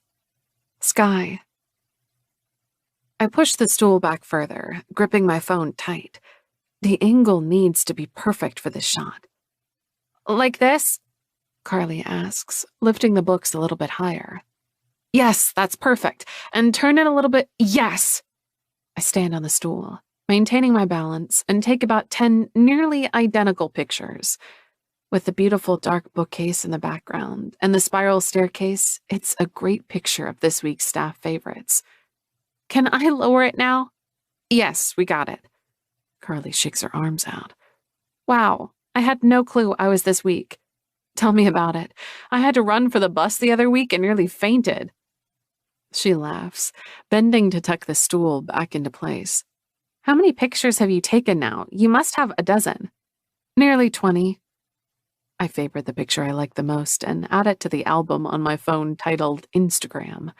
Skye. I push the stool back further, gripping my phone tight. The angle needs to be perfect for this shot. Like this? Carly asks, lifting the books a little bit higher. Yes, that's perfect. And turn it a little bit. Yes! I stand on the stool, maintaining my balance, and take about 10 nearly identical pictures. With the beautiful dark bookcase in the background and the spiral staircase, it's a great picture of this week's staff favorites. Can I lower it now? Yes, we got it. Carly shakes her arms out. Wow, I had no clue I was this weak. Tell me about it. I had to run for the bus the other week and nearly fainted. She laughs, bending to tuck the stool back into place. How many pictures have you taken now? You must have a dozen. Nearly 20. I favor the picture I like the most and add it to the album on my phone titled Instagram.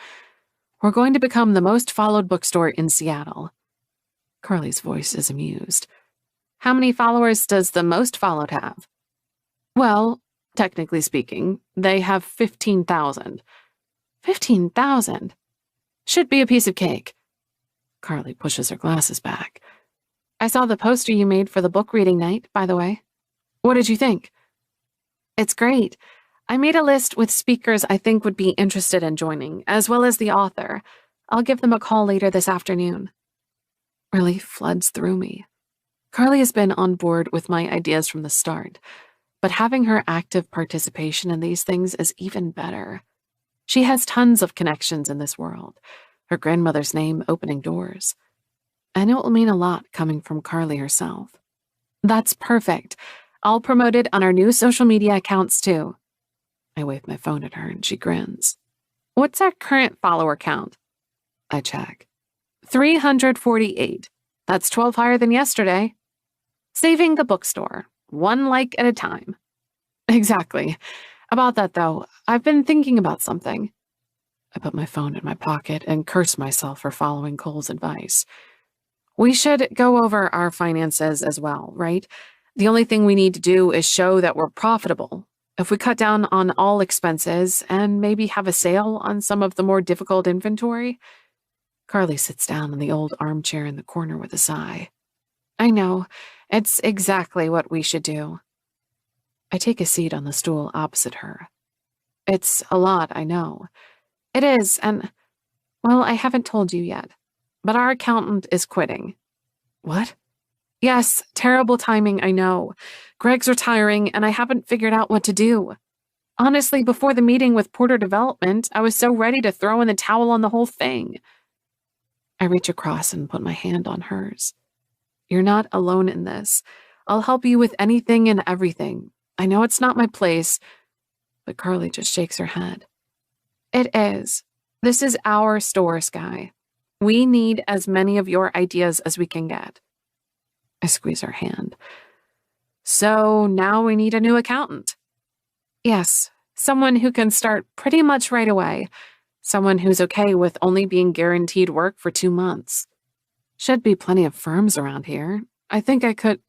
We're going to become the most followed bookstore in Seattle. Carly's voice is amused. How many followers does the most followed have? Well, technically speaking, they have 15,000. 15,000? Should be a piece of cake. Carly pushes her glasses back. I saw the poster you made for the book reading night, by the way. What did you think? It's great. I made a list with speakers I think would be interested in joining, as well as the author. I'll give them a call later this afternoon. Relief floods through me. Carly has been on board with my ideas from the start, but having her active participation in these things is even better. She has tons of connections in this world, her grandmother's name opening doors. And it will mean a lot coming from Carly herself. That's perfect. I'll promote it on our new social media accounts too. I wave my phone at her and she grins. What's our current follower count? I check. 348. That's 12 higher than yesterday. Saving the bookstore, one like at a time. Exactly. About that, though, I've been thinking about something. I put my phone in my pocket and curse myself for following Cole's advice. We should go over our finances as well, right? The only thing we need to do is show that we're profitable. If we cut down on all expenses and maybe have a sale on some of the more difficult inventory. Carly sits down in the old armchair in the corner with a sigh. I know. It's exactly what we should do. I take a seat on the stool opposite her. It's a lot, I know. It is, and, well, I haven't told you yet, but our accountant is quitting. What? Yes, terrible timing, I know. Greg's retiring, and I haven't figured out what to do. Honestly, before the meeting with Porter Development, I was so ready to throw in the towel on the whole thing. I reach across and put my hand on hers. You're not alone in this. I'll help you with anything and everything. I know it's not my place, but Carly just shakes her head. It is. This is our store, Skye. We need as many of your ideas as we can get. I squeeze her hand. So now we need a new accountant. Yes, someone who can start pretty much right away. Someone who's okay with only being guaranteed work for 2 months. Should be plenty of firms around here. I think I could...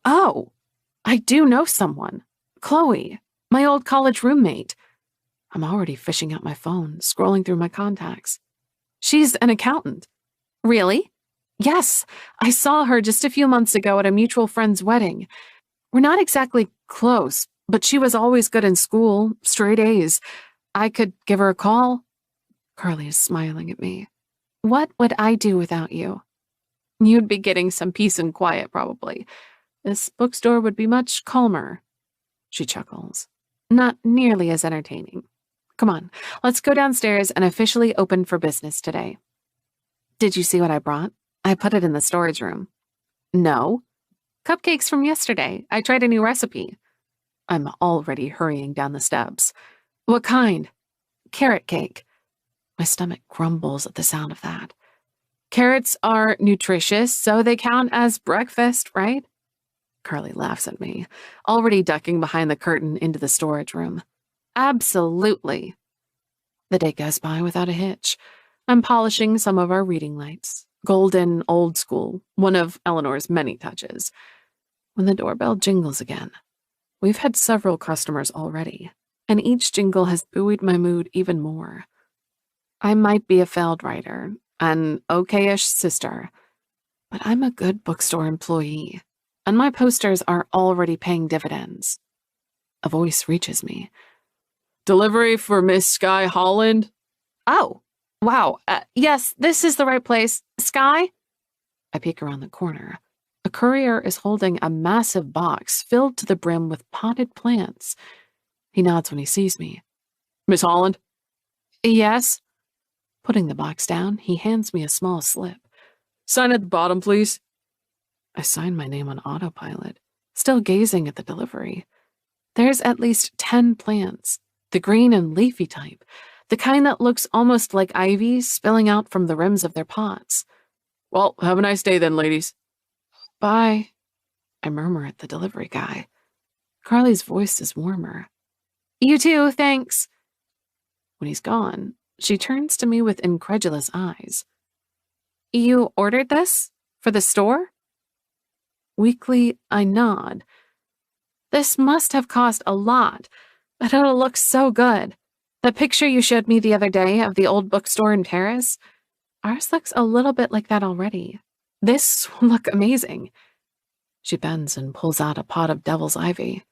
Oh, I do know someone. Chloe, my old college roommate. I'm already fishing out my phone, scrolling through my contacts. She's an accountant. Really? Yes, I saw her just a few months ago at a mutual friend's wedding. We're not exactly close, but she was always good in school, straight A's. I could give her a call. Carly is smiling at me. What would I do without you? You'd be getting some peace and quiet, probably. This bookstore would be much calmer. She chuckles. Not nearly as entertaining. Come on, let's go downstairs and officially open for business today. Did you see what I brought? I put it in the storage room. No. Cupcakes from yesterday. I tried a new recipe. I'm already hurrying down the steps. What kind? Carrot cake. My stomach grumbles at the sound of that. Carrots are nutritious, so they count as breakfast, right? Carly laughs at me, already ducking behind the curtain into the storage room. Absolutely. The day goes by without a hitch. I'm polishing some of our reading lights. Golden, old school, one of Eleanor's many touches. When the doorbell jingles again. We've had several customers already, and each jingle has buoyed my mood even more. I might be a failed writer, an okay-ish sister, but I'm a good bookstore employee, and my posters are already paying dividends. A voice reaches me. Delivery for Miss Skye Holland? Oh, wow. Yes, this is the right place. Skye? I peek around the corner. A courier is holding a massive box filled to the brim with potted plants. He nods when he sees me. Miss Holland? Yes. Putting the box down, he hands me a small slip. Sign at the bottom, please. I sign my name on autopilot, still gazing at the delivery. There's at least 10 plants, the green and leafy type, the kind that looks almost like ivy spilling out from the rims of their pots. Well, have a nice day then, ladies. Bye, I murmur at the delivery guy. Carly's voice is warmer. You too, thanks. When he's gone, she turns to me with incredulous eyes. You ordered this? For the store? Weakly, I nod. This must have cost a lot, but it'll look so good. The picture you showed me the other day of the old bookstore in Paris, ours looks a little bit like that already. This will look amazing. She bends and pulls out a pot of devil's ivy.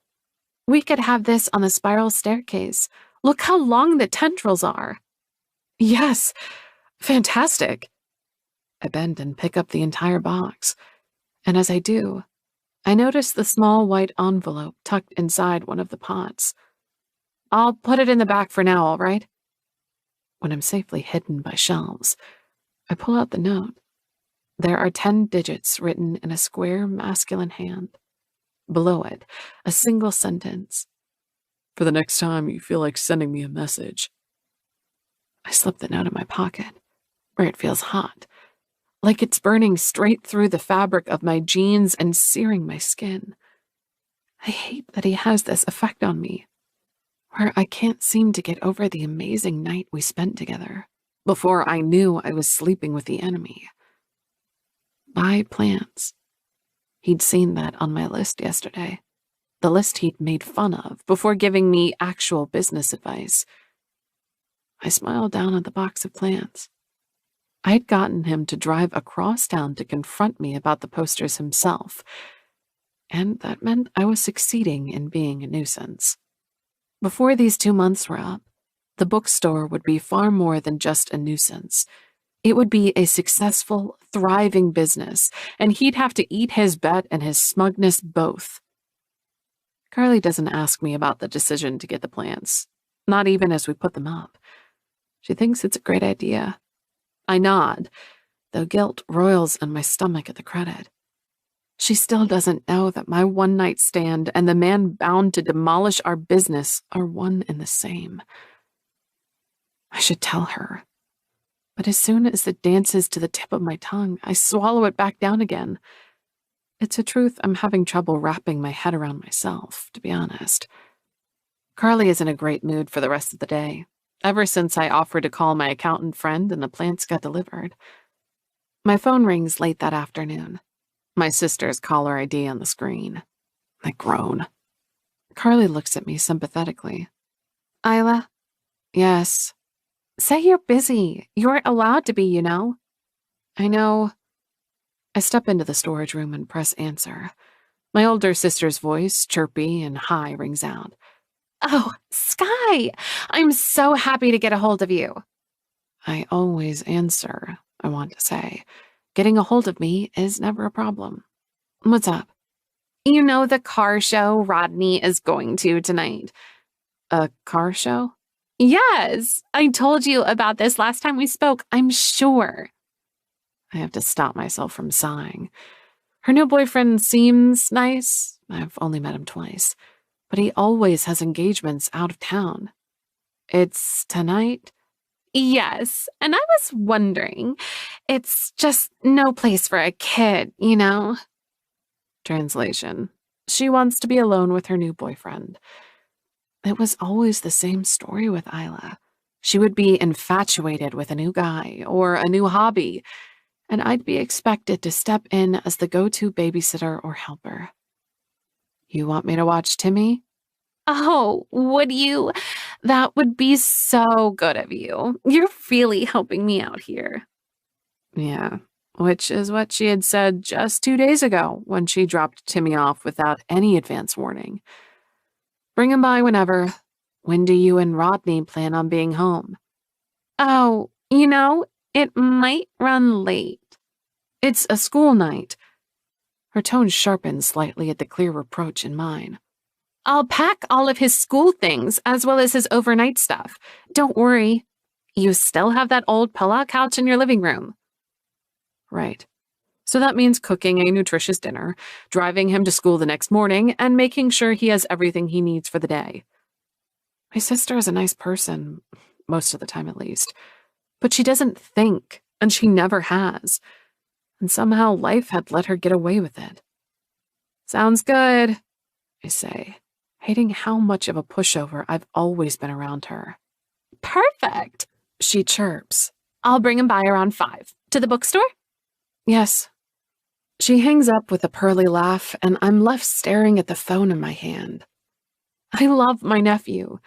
We could have this on the spiral staircase. Look how long the tendrils are. Yes, fantastic. I bend and pick up the entire box, and as I do, I notice the small white envelope tucked inside one of the pots. I'll put it in the back for now, all right? When I'm safely hidden by shelves, I pull out the note. There are 10 digits written in a square masculine hand. Below it, a single sentence. For the next time you feel like sending me a message. I slip the note in my pocket, where it feels hot, like it's burning straight through the fabric of my jeans and searing my skin. I hate that he has this effect on me, where I can't seem to get over the amazing night we spent together before I knew I was sleeping with the enemy. Buy plants. He'd seen that on my list yesterday, the list he'd made fun of before giving me actual business advice. I smiled down at the box of plants. I'd gotten him to drive across town to confront me about the posters himself, and that meant I was succeeding in being a nuisance. Before these 2 months were up, the bookstore would be far more than just a nuisance. It would be a successful, thriving business, and he'd have to eat his bet and his smugness both. Carly doesn't ask me about the decision to get the plants, not even as we put them up. She thinks it's a great idea. I nod, though guilt roils in my stomach at the credit. She still doesn't know that my one-night stand and the man bound to demolish our business are one and the same. I should tell her. But as soon as it dances to the tip of my tongue, I swallow it back down again. It's a truth I'm having trouble wrapping my head around myself, to be honest. Carly is in a great mood for the rest of the day, ever since I offered to call my accountant friend and the plants got delivered. My phone rings late that afternoon. My sister's caller ID on the screen. I groan. Carly looks at me sympathetically. Isla? Yes. Say you're busy. You're allowed to be, you know. I know. I step into the storage room and press answer. My older sister's voice, chirpy and high, rings out. Oh, Skye! I'm so happy to get a hold of you. I always answer, I want to say. Getting a hold of me is never a problem. What's up? You know the car show Rodney is going to tonight. A car show? Yes, I told you about this last time we spoke, I'm sure. I have to stop myself from sighing. Her new boyfriend seems nice. I've only met him twice. But he always has engagements out of town. It's tonight? Yes, and I was wondering, it's just no place for a kid, you know? Translation. She wants to be alone with her new boyfriend. It was always the same story with Isla. She would be infatuated with a new guy or a new hobby, and I'd be expected to step in as the go-to babysitter or helper. You want me to watch Timmy? Oh, would you? That would be so good of you. You're really helping me out here. Yeah, which is what she had said just 2 days ago when she dropped Timmy off without any advance warning. Bring him by whenever. When do you and Rodney plan on being home? Oh, you know, it might run late. It's a school night. Her tone sharpened slightly at the clear reproach in mine. I'll pack all of his school things as well as his overnight stuff. Don't worry. You still have that old pull-out couch in your living room. Right. So that means cooking a nutritious dinner, driving him to school the next morning, and making sure he has everything he needs for the day. My sister is a nice person, most of the time at least, but she doesn't think, and she never has. And somehow life had let her get away with it. Sounds good, I say, hating how much of a pushover I've always been around her. Perfect, she chirps. I'll bring him by around 5. To the bookstore? Yes. She hangs up with a pearly laugh, and I'm left staring at the phone in my hand. I love my nephew,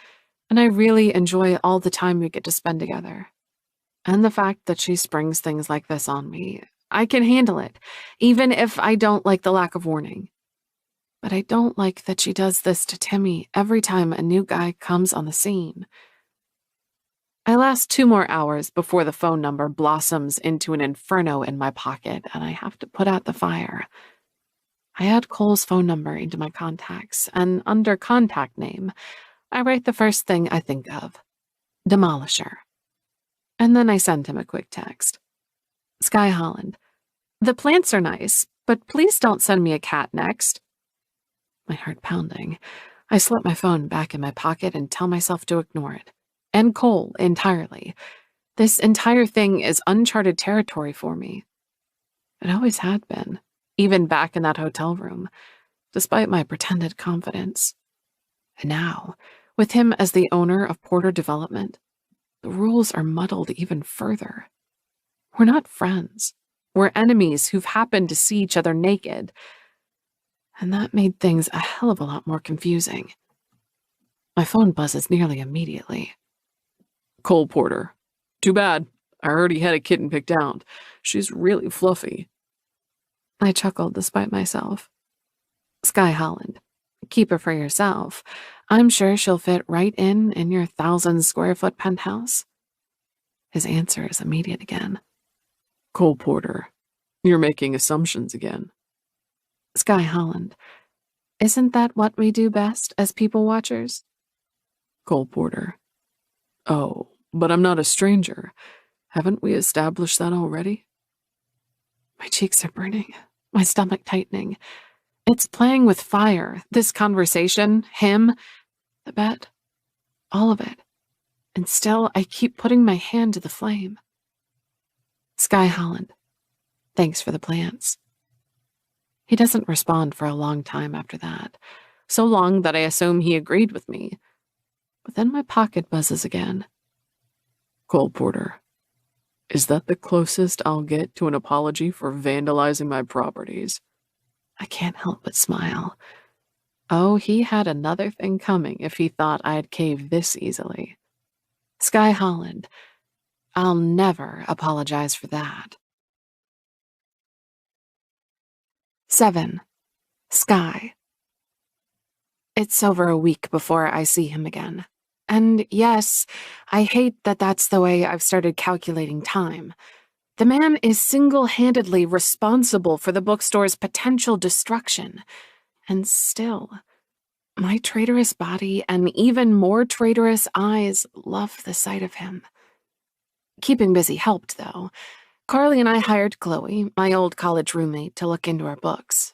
and I really enjoy all the time we get to spend together. And the fact that she springs things like this on me, I can handle it, even if I don't like the lack of warning. But I don't like that she does this to Timmy every time a new guy comes on the scene. I last 2 more hours before the phone number blossoms into an inferno in my pocket and I have to put out the fire. I add Cole's phone number into my contacts, and under contact name, I write the first thing I think of, Demolisher. And then I send him a quick text. Skye Holland, the plants are nice, but please don't send me a cat next. My heart pounding, I slip my phone back in my pocket and tell myself to ignore it. And Cole entirely. This entire thing is uncharted territory for me. It always had been, even back in that hotel room, despite my pretended confidence. And now, with him as the owner of Porter Development, the rules are muddled even further. We're not friends. We're enemies who've happened to see each other naked. And that made things a hell of a lot more confusing. My phone buzzes nearly immediately. Cole Porter. Too bad. I already had a kitten picked out. She's really fluffy. I chuckled despite myself. Skye Holland. Keep her for yourself. I'm sure she'll fit right in your 1,000-square-foot penthouse. His answer is immediate again. Cole Porter. You're making assumptions again. Skye Holland. Isn't that what we do best as people watchers? Cole Porter. Oh, but I'm not a stranger. Haven't we established that already? My cheeks are burning, my stomach tightening. It's playing with fire, this conversation, him, the bet, all of it. And still, I keep putting my hand to the flame. Skye Holland. Thanks for the plants. He doesn't respond for a long time after that, so long that I assume he agreed with me. But then my pocket buzzes again. Cole Porter. Is that the closest I'll get to an apology for vandalizing my properties? I can't help but smile. Oh, he had another thing coming if he thought I'd cave this easily. Skye Holland. I'll never apologize for that. 7. Skye. It's over a week before I see him again. And yes, I hate that that's the way I've started calculating time. The man is single-handedly responsible for the bookstore's potential destruction. And still, my traitorous body and even more traitorous eyes love the sight of him. Keeping busy helped, though. Carly and I hired Chloe, my old college roommate, to look into our books.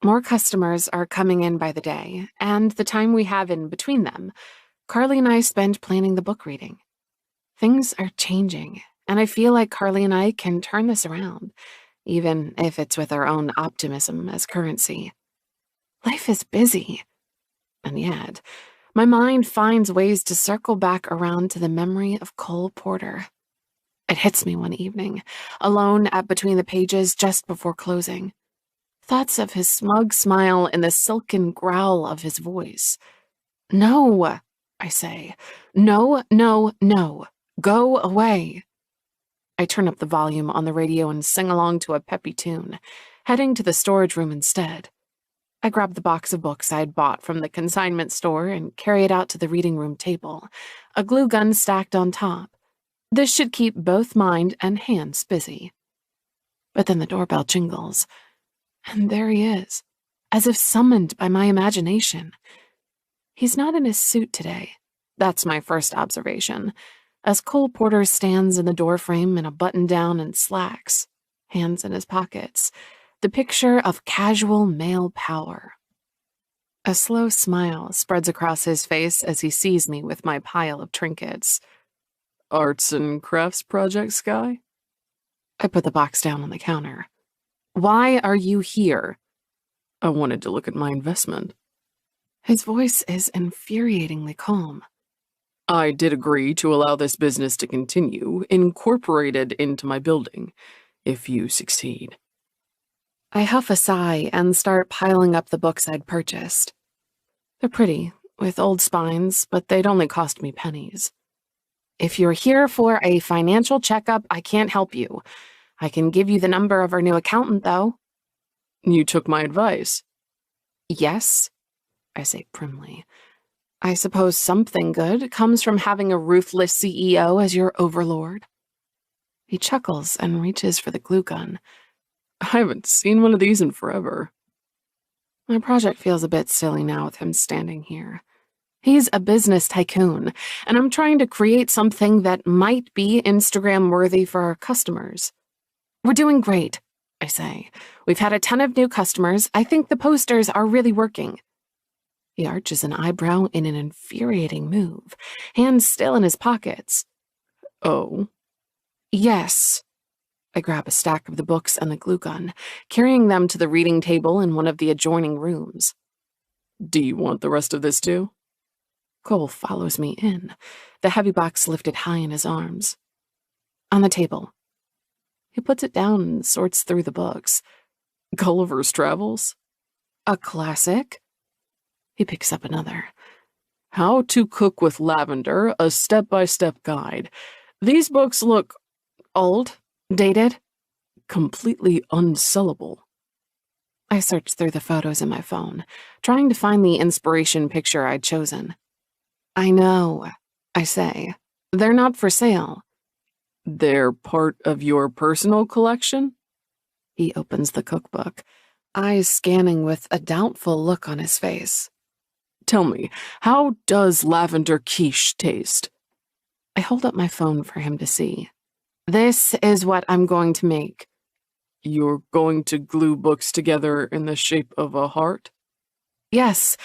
More customers are coming in by the day, and the time we have in between them, Carly and I spend planning the book reading. Things are changing, and I feel like Carly and I can turn this around, even if it's with our own optimism as currency. Life is busy, and yet, my mind finds ways to circle back around to the memory of Cole Porter. It hits me one evening, alone at between the pages just before closing. Thoughts of his smug smile and the silken growl of his voice. No, I say. No, no, no. Go away. I turn up the volume on the radio and sing along to a peppy tune, heading to the storage room instead. I grab the box of books I had bought from the consignment store and carry it out to the reading room table, a glue gun stacked on top. This should keep both mind and hands busy. But then the doorbell jingles, and there he is, as if summoned by my imagination. He's not in his suit today. That's my first observation, as Cole Porter stands in the doorframe in a button-down and slacks, hands in his pockets, the picture of casual male power. A slow smile spreads across his face as he sees me with my pile of trinkets. Arts and crafts project, Skye? I put the box down on the counter. Why are you here? I wanted to look at my investment. His voice is infuriatingly calm. I did agree to allow this business to continue, incorporated into my building, if you succeed. I huff a sigh and start piling up the books I'd purchased. They're pretty, with old spines, but they'd only cost me pennies. If you're here for a financial checkup, I can't help you. I can give you the number of our new accountant, though. You took my advice. Yes, I say primly. I suppose something good comes from having a ruthless CEO as your overlord. He chuckles and reaches for the glue gun. I haven't seen one of these in forever. My project feels a bit silly now with him standing here. He's a business tycoon, and I'm trying to create something that might be Instagram-worthy for our customers. We're doing great, I say. We've had a ton of new customers. I think the posters are really working. He arches an eyebrow in an infuriating move, hands still in his pockets. Oh. Yes. I grab a stack of the books and the glue gun, carrying them to the reading table in one of the adjoining rooms. Do you want the rest of this too? Cole follows me in, the heavy box lifted high in his arms. On the table. He puts it down and sorts through the books. Gulliver's Travels? A classic? He picks up another. How to Cook with Lavender, a step-by-step guide. These books look old, dated, completely unsellable. I search through the photos in my phone, trying to find the inspiration picture I'd chosen. I know, I say. They're not for sale. They're part of your personal collection? He opens the cookbook, eyes scanning with a doubtful look on his face. Tell me, how does lavender quiche taste? I hold up my phone for him to see. This is what I'm going to make. You're going to glue books together in the shape of a heart? Yes.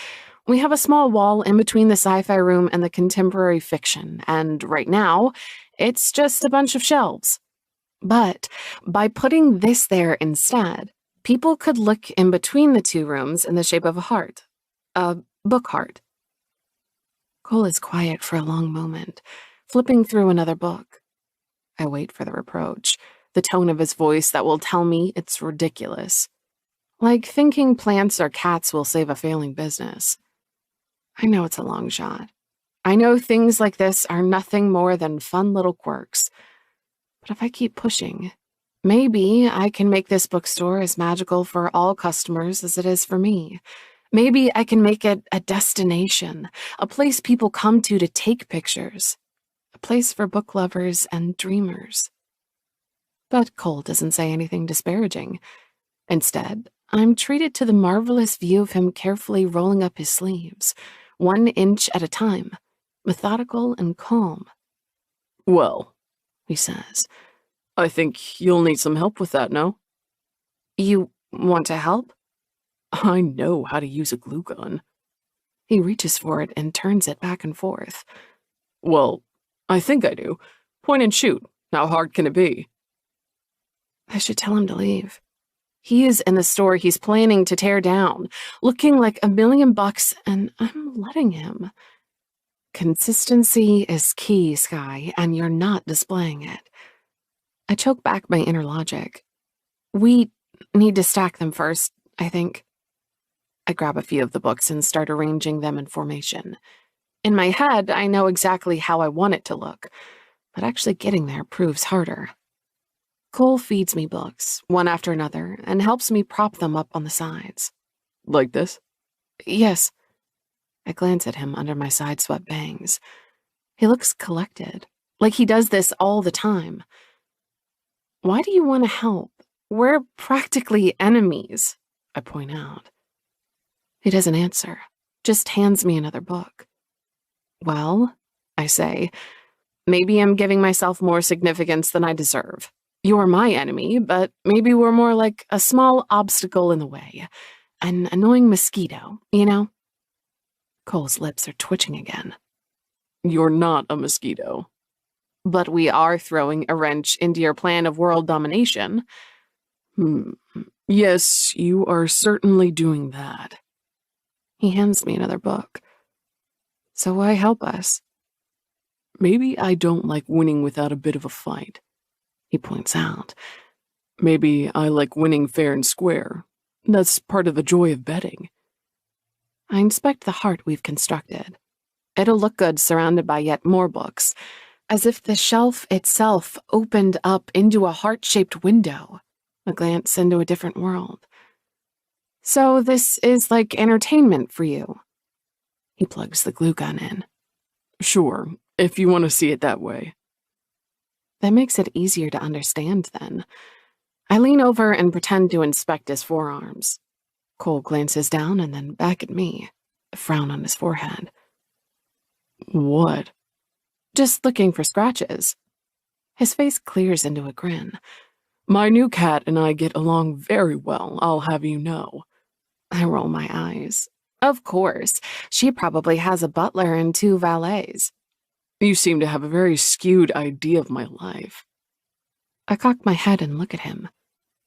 We have a small wall in between the sci-fi room and the contemporary fiction, and right now, it's just a bunch of shelves. But by putting this there instead, people could look in between the two rooms in the shape of a heart. A book heart. Cole is quiet for a long moment, flipping through another book. I wait for the reproach, the tone of his voice that will tell me it's ridiculous. Like thinking plants or cats will save a failing business. I know it's a long shot. I know things like this are nothing more than fun little quirks. But if I keep pushing, maybe I can make this bookstore as magical for all customers as it is for me. Maybe I can make it a destination, a place people come to take pictures, a place for book lovers and dreamers. But Cole doesn't say anything disparaging. Instead, I'm treated to the marvelous view of him carefully rolling up his sleeves, 1 inch at a time, methodical and calm. Well, he says, I think you'll need some help with that, no? You want to help? I know how to use a glue gun. He reaches for it and turns it back and forth. Well, I think I do. Point and shoot. How hard can it be? I should tell him to leave. He is in the store he's planning to tear down, looking like $1,000,000, and I'm letting him. Consistency is key, Skye, and you're not displaying it. I choke back my inner logic. We need to stack them first, I think. I grab a few of the books and start arranging them in formation. In my head, I know exactly how I want it to look, but actually getting there proves harder. Cole feeds me books, one after another, and helps me prop them up on the sides. Like this? Yes. I glance at him under my side-swept bangs. He looks collected, like he does this all the time. Why do you want to help? We're practically enemies, I point out. He doesn't answer, just hands me another book. Well, I say, maybe I'm giving myself more significance than I deserve. You're my enemy, but maybe we're more like a small obstacle in the way. An annoying mosquito, you know? Cole's lips are twitching again. You're not a mosquito. But we are throwing a wrench into your plan of world domination. Yes, you are certainly doing that. He hands me another book. So why help us? Maybe I don't like winning without a bit of a fight, he points out. Maybe I like winning fair and square. That's part of the joy of betting. I inspect the heart we've constructed. It'll look good surrounded by yet more books, as if the shelf itself opened up into a heart-shaped window, a glance into a different world. So this is like entertainment for you. He plugs the glue gun in. Sure, if you want to see it that way. That makes it easier to understand then. I lean over and pretend to inspect his forearms. Cole glances down and then back at me, a frown on his forehead. What? Just looking for scratches. His face clears into a grin. My new cat and I get along very well, I'll have you know. I roll my eyes. Of course, she probably has a butler and 2 valets. You seem to have a very skewed idea of my life. I cock my head and look at him.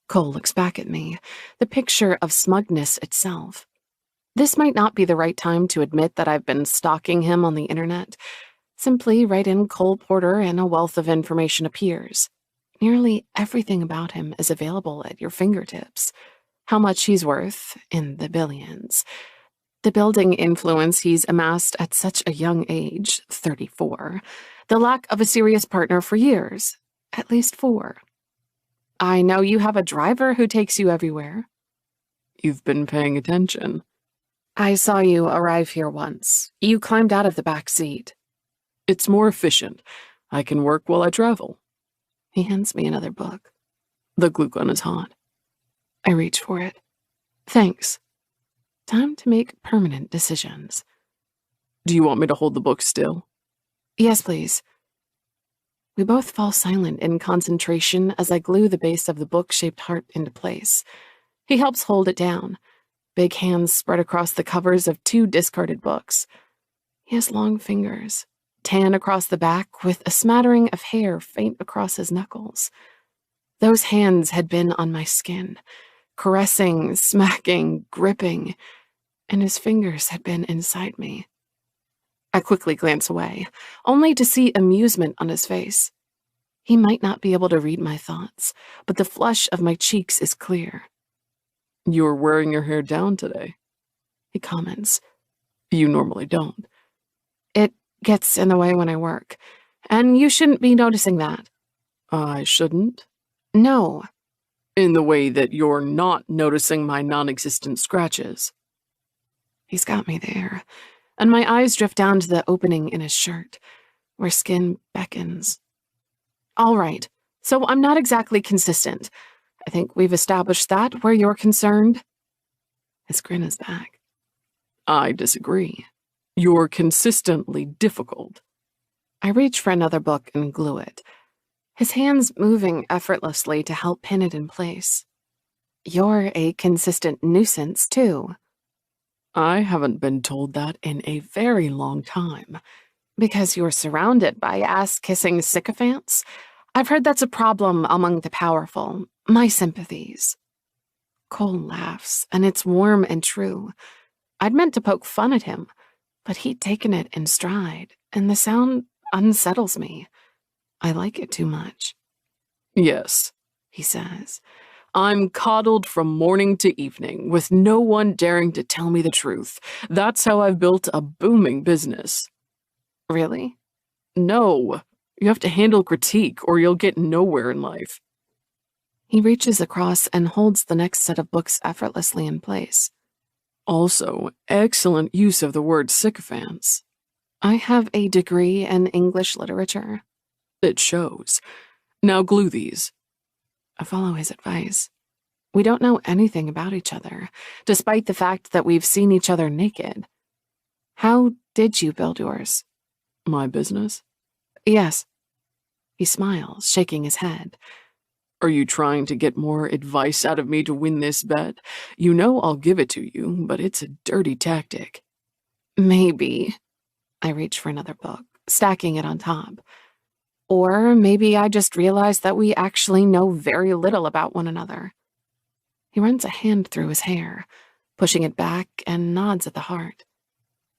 Cole looks back at me, the picture of smugness itself. This might not be the right time to admit that I've been stalking him on the internet. Simply write in Cole Porter and a wealth of information appears. Nearly everything about him is available at your fingertips. How much he's worth, in the billions. The building influence he's amassed at such a young age, 34. The lack of a serious partner for years, at least 4. I know you have a driver who takes you everywhere. You've been paying attention. I saw you arrive here once. You climbed out of the back seat. It's more efficient. I can work while I travel. He hands me another book. The glue gun is hot. I reach for it. Thanks. Time to make permanent decisions. Do you want me to hold the book still? Yes, please. We both fall silent in concentration as I glue the base of the book-shaped heart into place. He helps hold it down, big hands spread across the covers of 2 discarded books. He has long fingers, tan across the back with a smattering of hair faint across his knuckles. Those hands had been on my skin, caressing, smacking, gripping, and his fingers had been inside me. I quickly glance away, only to see amusement on his face. He might not be able to read my thoughts, but the flush of my cheeks is clear. You're wearing your hair down today, he comments. You normally don't. It gets in the way when I work, and you shouldn't be noticing that. I shouldn't? No. In the way that you're not noticing my non-existent scratches. He's got me there, and my eyes drift down to the opening in his shirt, where skin beckons. All right, so I'm not exactly consistent. I think we've established that where you're concerned. His grin is back. I disagree. You're consistently difficult. I reach for another book and glue it, his hands moving effortlessly to help pin it in place. You're a consistent nuisance, too. I haven't been told that in a very long time. Because you're surrounded by ass-kissing sycophants? I've heard that's a problem among the powerful. My sympathies. Cole laughs, and it's warm and true. I'd meant to poke fun at him, but he'd taken it in stride, and the sound unsettles me. I like it too much. Yes, he says. I'm coddled from morning to evening, with no one daring to tell me the truth. That's how I've built a booming business. Really? No. You have to handle critique, or you'll get nowhere in life. He reaches across and holds the next set of books effortlessly in place. Also, excellent use of the word sycophants. I have a degree in English literature. It shows. Now glue these. I follow his advice. We don't know anything about each other, despite the fact that we've seen each other naked. How did you build yours? My business? Yes. He smiles, shaking his head. Are you trying to get more advice out of me to win this bet? You know I'll give it to you, but it's a dirty tactic. Maybe. I reach for another book, stacking it on top. Or maybe I just realized that we actually know very little about one another. He runs a hand through his hair, pushing it back, and nods at the heart.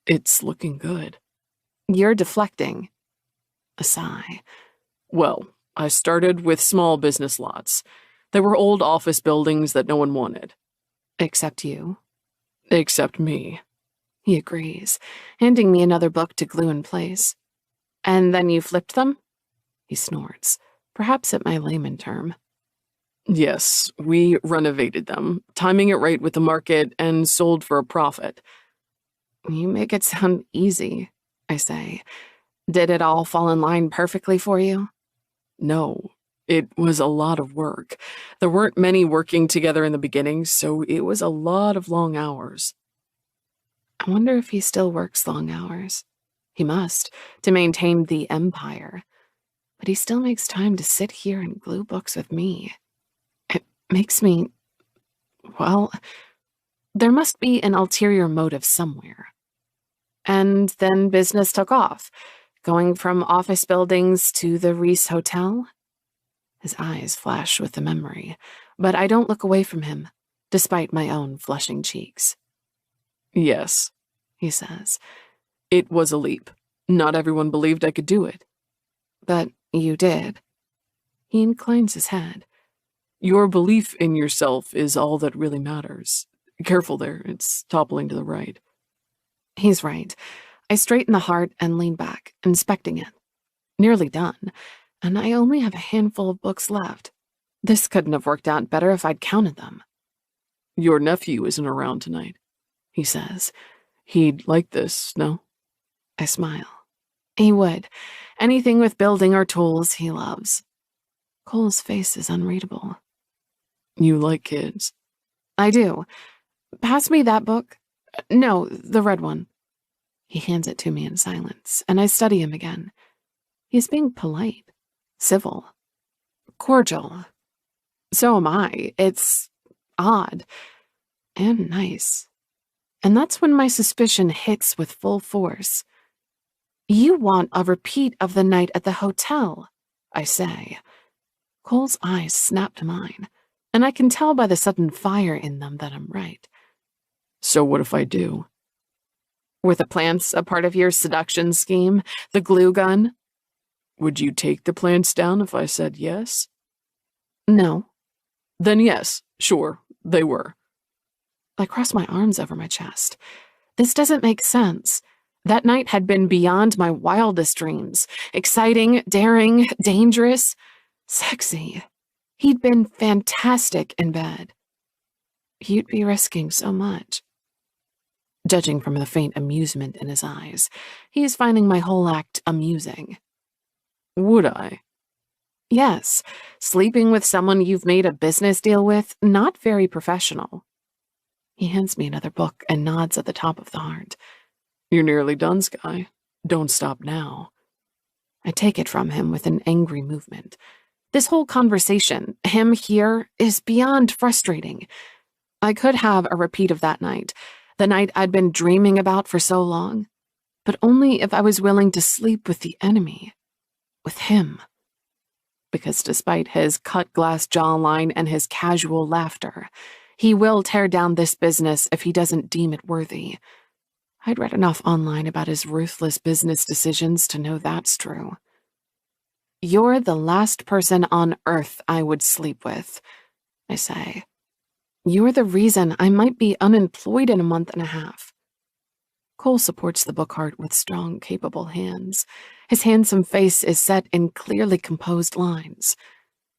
It's looking good. You're deflecting. A sigh. Well, I started with small business lots. There were old office buildings that no one wanted. Except you. Except me. He agrees, handing me another book to glue in place. And then you flipped them? He snorts, perhaps at my layman term. Yes, we renovated them, timing it right with the market, and sold for a profit. You make it sound easy, I say. Did it all fall in line perfectly for you? No, it was a lot of work. There weren't many working together in the beginning, so it was a lot of long hours. I wonder if he still works long hours. He must, to maintain the empire. But he still makes time to sit here and glue books with me. It makes me... well, there must be an ulterior motive somewhere. And then business took off, going from office buildings to the Reese Hotel. His eyes flash with the memory, but I don't look away from him, despite my own flushing cheeks. Yes, He says. it was a leap. Not everyone believed I could do it. But you did. He inclines his head. Your belief in yourself is all that really matters. Careful there, it's toppling to the right. He's right. I straighten the heart and lean back, inspecting it. Nearly done, and I only have a handful of books left. This couldn't have worked out better if I'd counted them. Your nephew isn't around tonight, he says. He'd like this, no? I smile. He would. Anything with building or tools he loves. Cole's face is unreadable. You like kids? I do. Pass me that book. No, the red one. He hands it to me in silence, and I study him again. He's being polite, civil, cordial. So am I. It's odd and nice. And that's when my suspicion hits with full force. You want a repeat of the night at the hotel, I say. Cole's eyes snap to mine, and I can tell by the sudden fire in them that I'm right. So what if I do? Were the plants a part of your seduction scheme? The glue gun? Would you take the plants down if I said yes? No. Then yes, sure, they were. I cross my arms over my chest. This doesn't make sense. That night had been beyond my wildest dreams. Exciting, daring, dangerous, sexy. He'd been fantastic in bed. You'd be risking so much. Judging from the faint amusement in his eyes, he's finding my whole act amusing. Would I? Yes, sleeping with someone you've made a business deal with, not very professional. He hands me another book and nods at the top of the heart. You're nearly done, Skye. Don't stop now. I take it from him with an angry movement. This whole conversation, him here, is beyond frustrating. I could have a repeat of that night, the night I'd been dreaming about for so long, but only if I was willing to sleep with the enemy, with him. Because despite his cut-glass jawline and his casual laughter, he will tear down this business if he doesn't deem it worthy. I'd read enough online about his ruthless business decisions to know that's true. You're the last person on earth I would sleep with, I say. You're the reason I might be unemployed in a month and a half. Cole supports the book heart with strong, capable hands. His handsome face is set in clearly composed lines.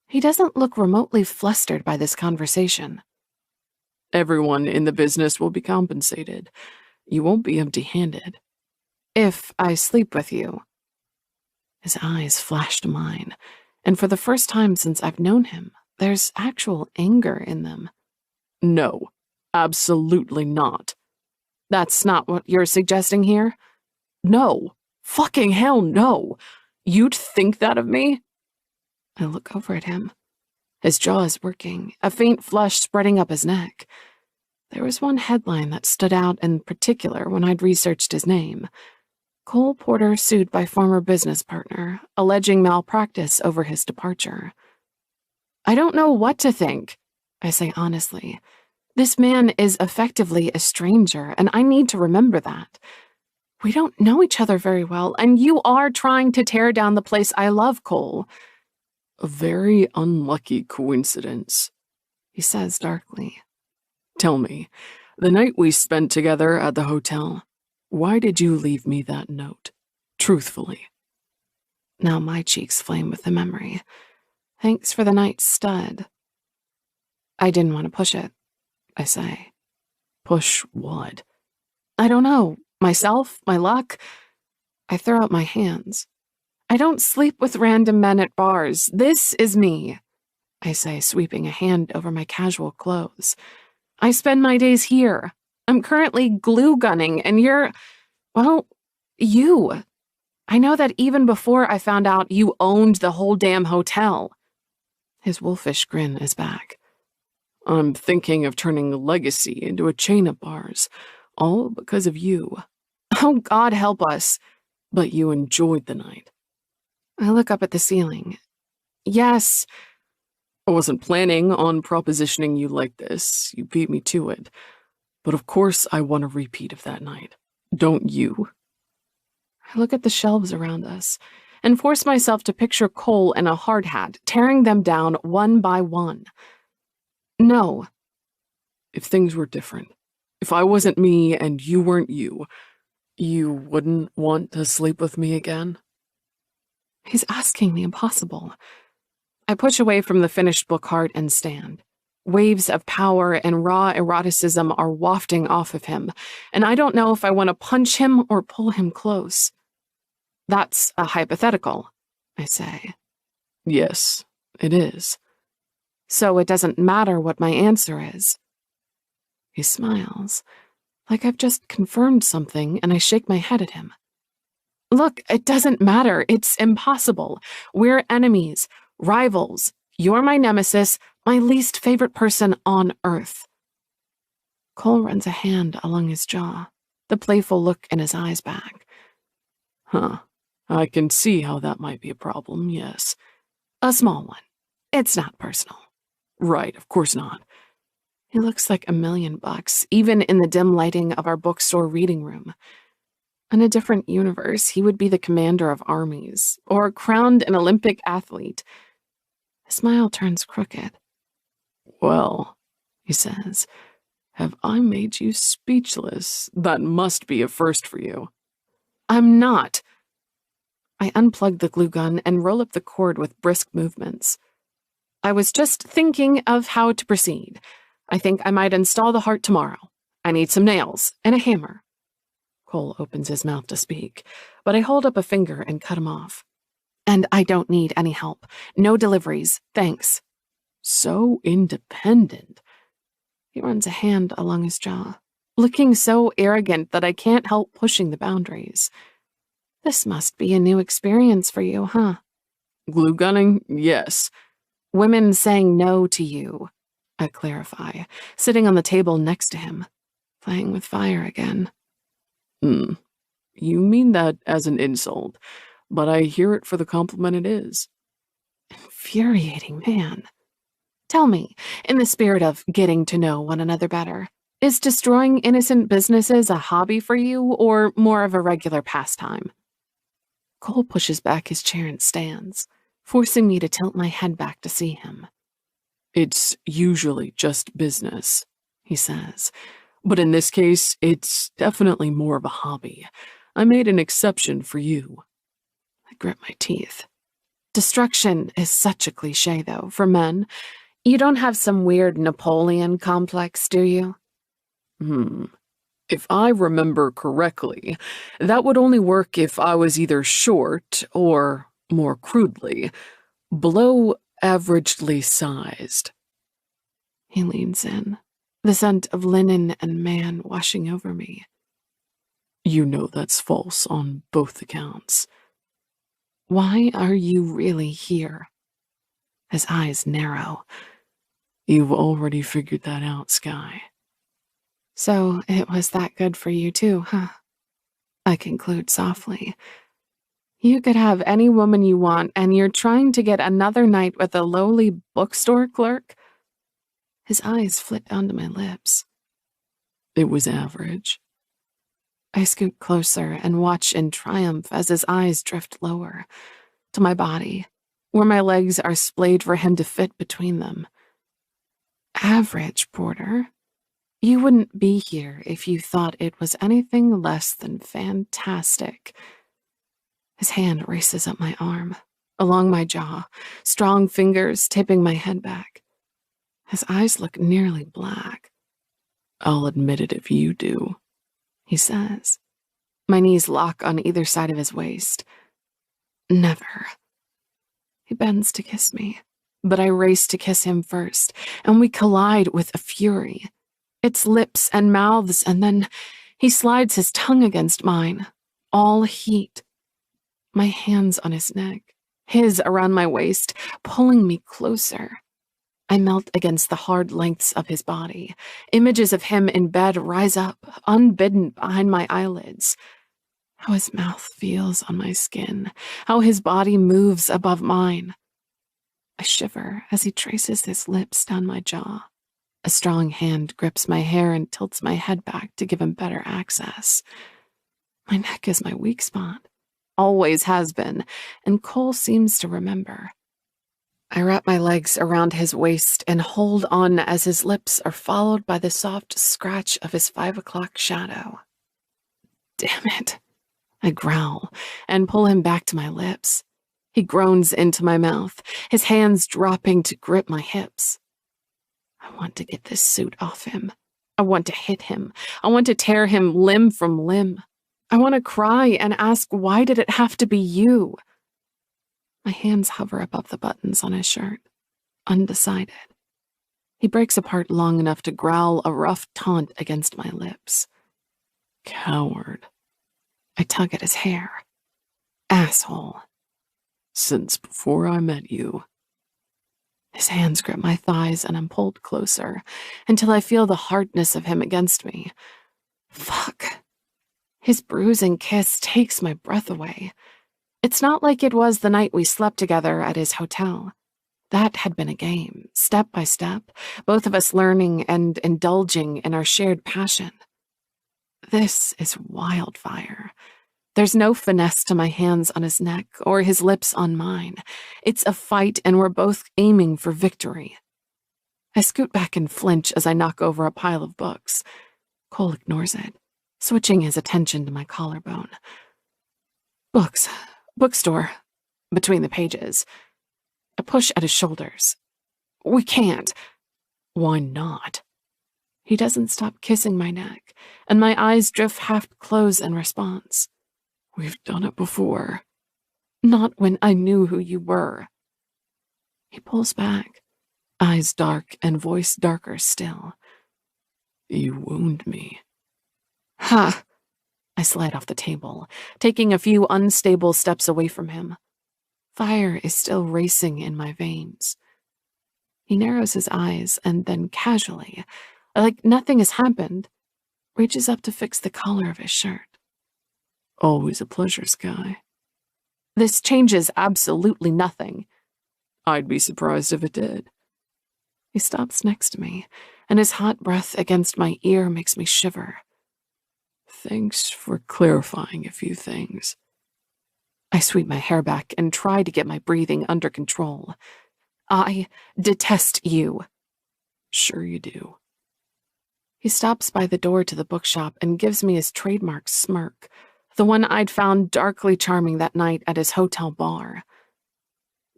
He doesn't look remotely flustered by this conversation. Everyone in the business will be compensated. You won't be empty-handed. If I sleep with you. His eyes flash to mine, and for the first time since I've known him, there's actual anger in them. No, absolutely not. That's not what you're suggesting here? No. Fucking hell no. You'd think that of me? I look over at him. His jaw is working, a faint flush spreading up his neck. There was one headline that stood out in particular when I'd researched his name. Cole Porter sued by former business partner, alleging malpractice over his departure. I don't know what to think, I say honestly. This man is effectively a stranger, and I need to remember that. We don't know each other very well, and you are trying to tear down the place I love, Cole. A very unlucky coincidence, He says darkly. Tell me, the night we spent together at the hotel, why did you leave me that note? Truthfully. Now my cheeks flame with the memory. Thanks for the night, stud. I didn't want to push it, I say. Push what? I don't know. Myself? My luck? I throw out my hands. I don't sleep with random men at bars. This is me, I say, sweeping a hand over my casual clothes. I spend my days here. I'm currently glue gunning, and well, you. I know that even before I found out you owned the whole damn hotel. His wolfish grin is back. I'm thinking of turning Legacy into a chain of bars, all because of you. Oh, God help us. But you enjoyed the night. I look up at the ceiling. Yes. I wasn't planning on propositioning you like this. You beat me to it. But of course I want a repeat of that night. Don't you? I look at the shelves around us and force myself to picture Cole and a hard hat, tearing them down one by one. No. If things were different, if I wasn't me and you weren't you, you wouldn't want to sleep with me again? He's asking the impossible. I push away from the finished book heart and stand. Waves of power and raw eroticism are wafting off of him, and I don't know if I want to punch him or pull him close. That's a hypothetical, I say. Yes, it is. So it doesn't matter what my answer is. He smiles, like I've just confirmed something, and I shake my head at him. Look, it doesn't matter. It's impossible. We're enemies, rivals. You're my nemesis, my least favorite person on Earth. Cole runs a hand along his jaw, the playful look in his eyes back. Huh. I can see how that might be a problem, yes. A small one. It's not personal. Right, of course not. He looks like $1,000,000, even in the dim lighting of our bookstore reading room. In a different universe, he would be the commander of armies, or crowned an Olympic athlete. His smile turns crooked. Well, he says, have I made you speechless? That must be a first for you. I'm not. I unplug the glue gun and roll up the cord with brisk movements. I was just thinking of how to proceed. I think I might install the heart tomorrow. I need some nails and a hammer. Cole opens his mouth to speak, but I hold up a finger and cut him off. And I don't need any help. No deliveries, thanks. So independent. He runs a hand along his jaw, looking so arrogant that I can't help pushing the boundaries. This must be a new experience for you, huh? Glue gunning? Yes. Women saying no to you, I clarify, sitting on the table next to him, playing with fire again. You mean that as an insult, but I hear it for the compliment it is. Infuriating man. Tell me, in the spirit of getting to know one another better, is destroying innocent businesses a hobby for you or more of a regular pastime? Cole pushes back his chair and stands, forcing me to tilt my head back to see him. It's usually just business, he says. But in this case, it's definitely more of a hobby. I made an exception for you. I grit my teeth. Destruction is such a cliche, though, for men. You don't have some weird Napoleon complex, do you? If I remember correctly, that would only work if I was either short or, more crudely, below averagely sized. He leans in, the scent of linen and man washing over me. You know that's false on both accounts. Why are you really here? His eyes narrow. You've already figured that out, Skye. So it was that good for you too, huh? I conclude softly. You could have any woman you want, and you're trying to get another night with a lowly bookstore clerk? His eyes flit down to my lips. It was average. I scoot closer and watch in triumph as his eyes drift lower, to my body, where my legs are splayed for him to fit between them. Average, Porter. You wouldn't be here if you thought it was anything less than fantastic. His hand races up my arm, along my jaw, strong fingers tipping my head back. His eyes look nearly black. "I'll admit it if you do," he says. My knees lock on either side of his waist. Never. He bends to kiss me, but I race to kiss him first, and we collide with a fury. It's lips and mouths, and then he slides his tongue against mine, all heat. My hands on his neck, his around my waist, pulling me closer. I melt against the hard lengths of his body. Images of him in bed rise up, unbidden behind my eyelids. How his mouth feels on my skin, how his body moves above mine. I shiver as he traces his lips down my jaw. A strong hand grips my hair and tilts my head back to give him better access. My neck is my weak spot, always has been, and Cole seems to remember. I wrap my legs around his waist and hold on as his lips are followed by the soft scratch of his 5 o'clock shadow. Damn it. I growl and pull him back to my lips. He groans into my mouth, his hands dropping to grip my hips. I want to get this suit off him. I want to hit him. I want to tear him limb from limb. I want to cry and ask, why did it have to be you? My hands hover above the buttons on his shirt, undecided. He breaks apart long enough to growl a rough taunt against my lips. "Coward." I tug at his hair. Asshole. "Since before I met you." His hands grip my thighs and I'm pulled closer until I feel the hardness of him against me. Fuck. His bruising kiss takes my breath away. It's not like it was the night we slept together at his hotel. That had been a game, step by step, both of us learning and indulging in our shared passion. This is wildfire. There's no finesse to my hands on his neck or his lips on mine. It's a fight and we're both aiming for victory. I scoot back and flinch as I knock over a pile of books. Cole ignores it, switching his attention to my collarbone. Books. Bookstore. Between the pages. I push at his shoulders. We can't. "Why not?" He doesn't stop kissing my neck, and my eyes drift half closed in response. "We've done it before." Not when I knew who you were. He pulls back, eyes dark and voice darker still. "You wound me." Ha! I slide off the table, taking a few unstable steps away from him. Fire is still racing in my veins. He narrows his eyes and then casually, like nothing has happened, reaches up to fix the collar of his shirt. "Always a pleasure, Skye." This changes absolutely nothing. "I'd be surprised if it did." He stops next to me, and his hot breath against my ear makes me shiver. "Thanks for clarifying a few things." I sweep my hair back and try to get my breathing under control. I detest you. "Sure you do." He stops by the door to the bookshop and gives me his trademark smirk, the one I'd found darkly charming that night at his hotel bar.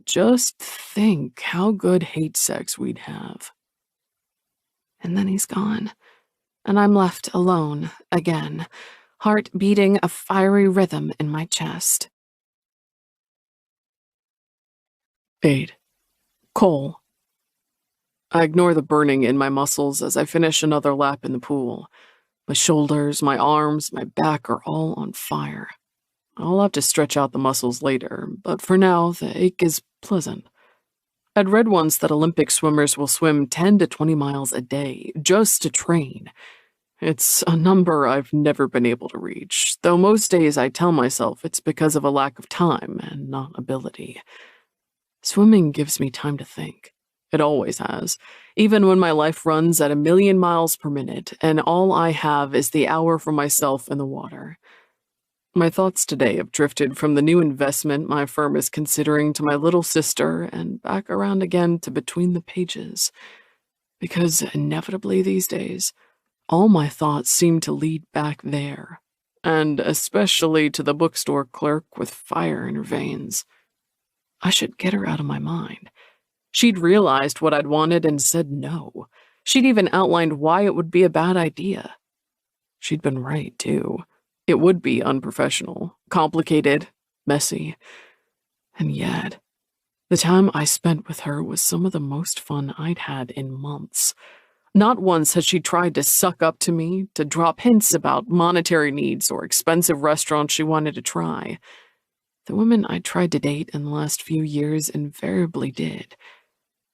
"Just think how good hate sex we'd have." And then he's gone, and I'm left alone again, heart beating a fiery rhythm in my chest. 8. Cole. I ignore the burning in my muscles as I finish another lap in the pool. My shoulders, my arms, my back are all on fire. I'll have to stretch out the muscles later, but for now, the ache is pleasant. I'd read once that Olympic swimmers will swim 10 to 20 miles a day just to train. It's a number I've never been able to reach, though most days I tell myself it's because of a lack of time and not ability. Swimming gives me time to think. It always has, even when my life runs at 1,000,000 miles per minute and all I have is the hour for myself in the water. My thoughts today have drifted from the new investment my firm is considering to my little sister and back around again to between the pages. Because inevitably these days, all my thoughts seem to lead back there, and especially to the bookstore clerk with fire in her veins. I should get her out of my mind. She'd realized what I'd wanted and said no. She'd even outlined why it would be a bad idea. She'd been right, too. It would be unprofessional, complicated, messy. And yet, the time I spent with her was some of the most fun I'd had in months. Not once had she tried to suck up to me, to drop hints about monetary needs or expensive restaurants she wanted to try. The women I'd tried to date in the last few years invariably did.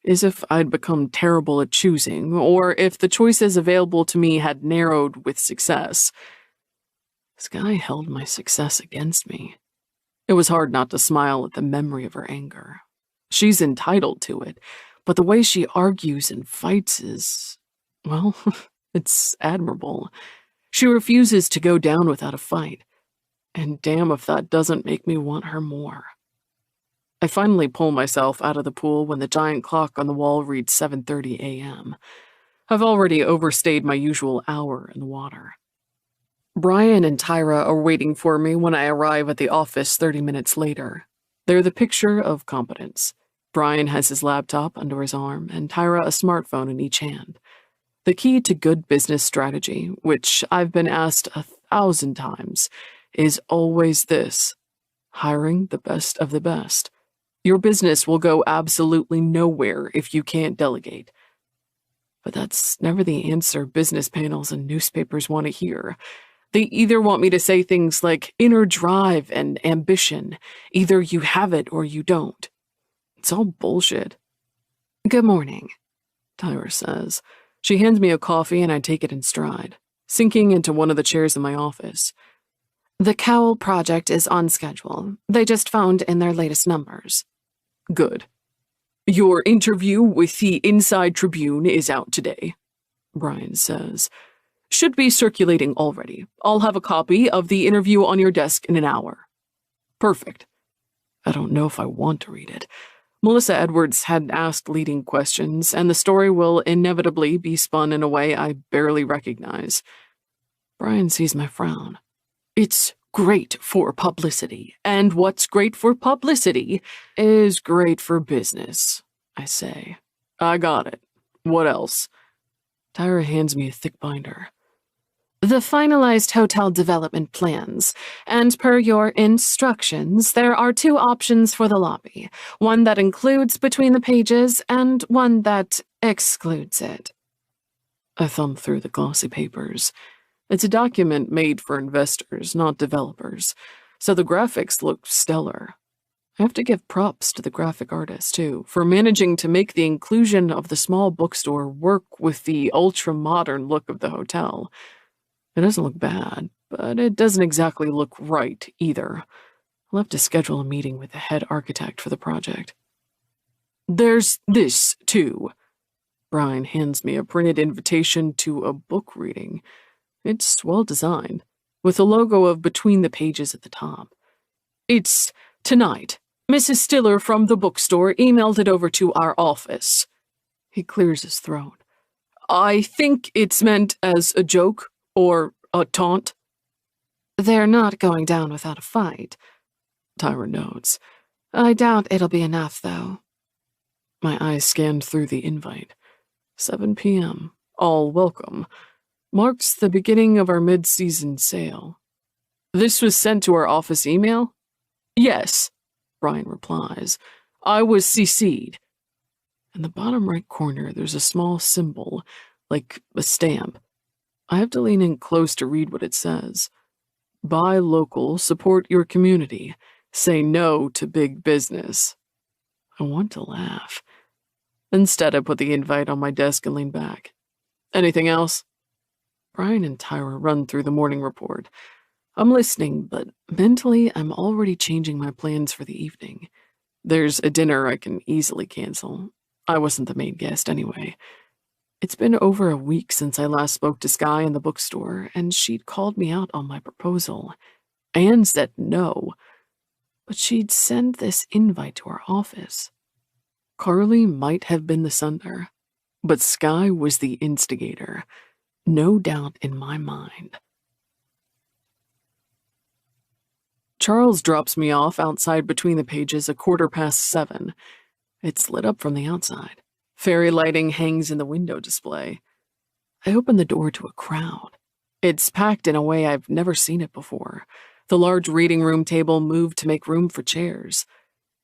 As if I'd become terrible at choosing, or if the choices available to me had narrowed with success. Skye held my success against me. It was hard not to smile at the memory of her anger. She's entitled to it, but the way she argues and fights is, well, it's admirable. She refuses to go down without a fight, and damn if that doesn't make me want her more. I finally pull myself out of the pool when the giant clock on the wall reads 7:30 a.m. I've already overstayed my usual hour in the water. Brian and Tyra are waiting for me when I arrive at the office 30 minutes later. They're the picture of competence. Brian has his laptop under his arm, and Tyra a smartphone in each hand. The key to good business strategy, which I've been asked 1,000 times, is always this: hiring the best of the best. Your business will go absolutely nowhere if you can't delegate. But that's never the answer business panels and newspapers want to hear. They either want me to say things like inner drive and ambition. Either you have it or you don't. It's all bullshit. Good morning, Tyra says. She hands me a coffee and I take it in stride, sinking into one of the chairs in my office. The Cowl project is on schedule. They just phoned in their latest numbers. Good. Your interview with the Inside Tribune is out today, Brian says. Should be circulating already. I'll have a copy of the interview on your desk in an hour. Perfect. I don't know if I want to read it. Melissa Edwards had asked leading questions, and the story will inevitably be spun in a way I barely recognize. Brian sees my frown. It's great for publicity, and what's great for publicity is great for business, I say. I got it. What else? Tyra hands me a thick binder. The finalized hotel development plans, and per your instructions, there are 2 options for the lobby, one that includes between the pages and one that excludes it. I thumb through the glossy papers. It's a document made for investors, not developers, so the graphics look stellar. I have to give props to the graphic artist, too, for managing to make the inclusion of the small bookstore work with the ultra-modern look of the hotel. It doesn't look bad, but it doesn't exactly look right, either. I'll have to schedule a meeting with the head architect for the project. There's this, too. Brian hands me a printed invitation to a book reading. It's well designed, with the logo of Between the Pages at the top. It's tonight. Mrs. Stiller from the bookstore emailed it over to our office. He clears his throat. I think it's meant as a joke or a taunt. They're not going down without a fight, Tyra notes. I doubt it'll be enough, though. My eyes scanned through the invite. 7 p.m. All welcome. Marks the beginning of our mid-season sale. This was sent to our office email? Yes, Brian replies. I was CC'd. In the bottom right corner, there's a small symbol, like a stamp. I have to lean in close to read what it says. Buy local, support your community. Say no to big business. I want to laugh. Instead, I put the invite on my desk and lean back. Anything else? Brian and Tyra run through the morning report. I'm listening, but mentally I'm already changing my plans for the evening. There's a dinner I can easily cancel. I wasn't the main guest anyway. It's been over a week since I last spoke to Skye in the bookstore, and she'd called me out on my proposal. Anne said no, but she'd send this invite to our office. Carly might have been the sender, but Skye was the instigator. No doubt in my mind. Charles drops me off outside Between the Pages 7:15. It's lit up from the outside. Fairy lighting hangs in the window display. I open the door to a crowd. It's packed in a way I've never seen it before. The large reading room table moved to make room for chairs.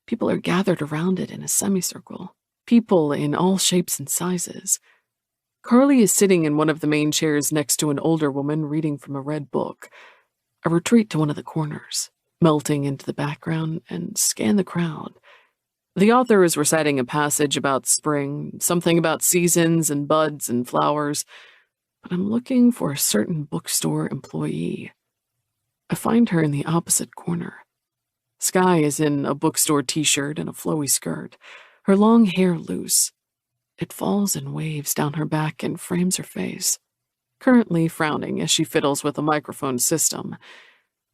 People are gathered around it in a semicircle. People in all shapes and sizes. Carly is sitting in one of the main chairs next to an older woman reading from a red book. I retreat to one of the corners, melting into the background, and scan the crowd. The author is reciting a passage about spring, something about seasons and buds and flowers, but I'm looking for a certain bookstore employee. I find her in the opposite corner. Skye is in a bookstore t-shirt and a flowy skirt, her long hair loose. It falls in waves down her back and frames her face, currently frowning as she fiddles with a microphone system.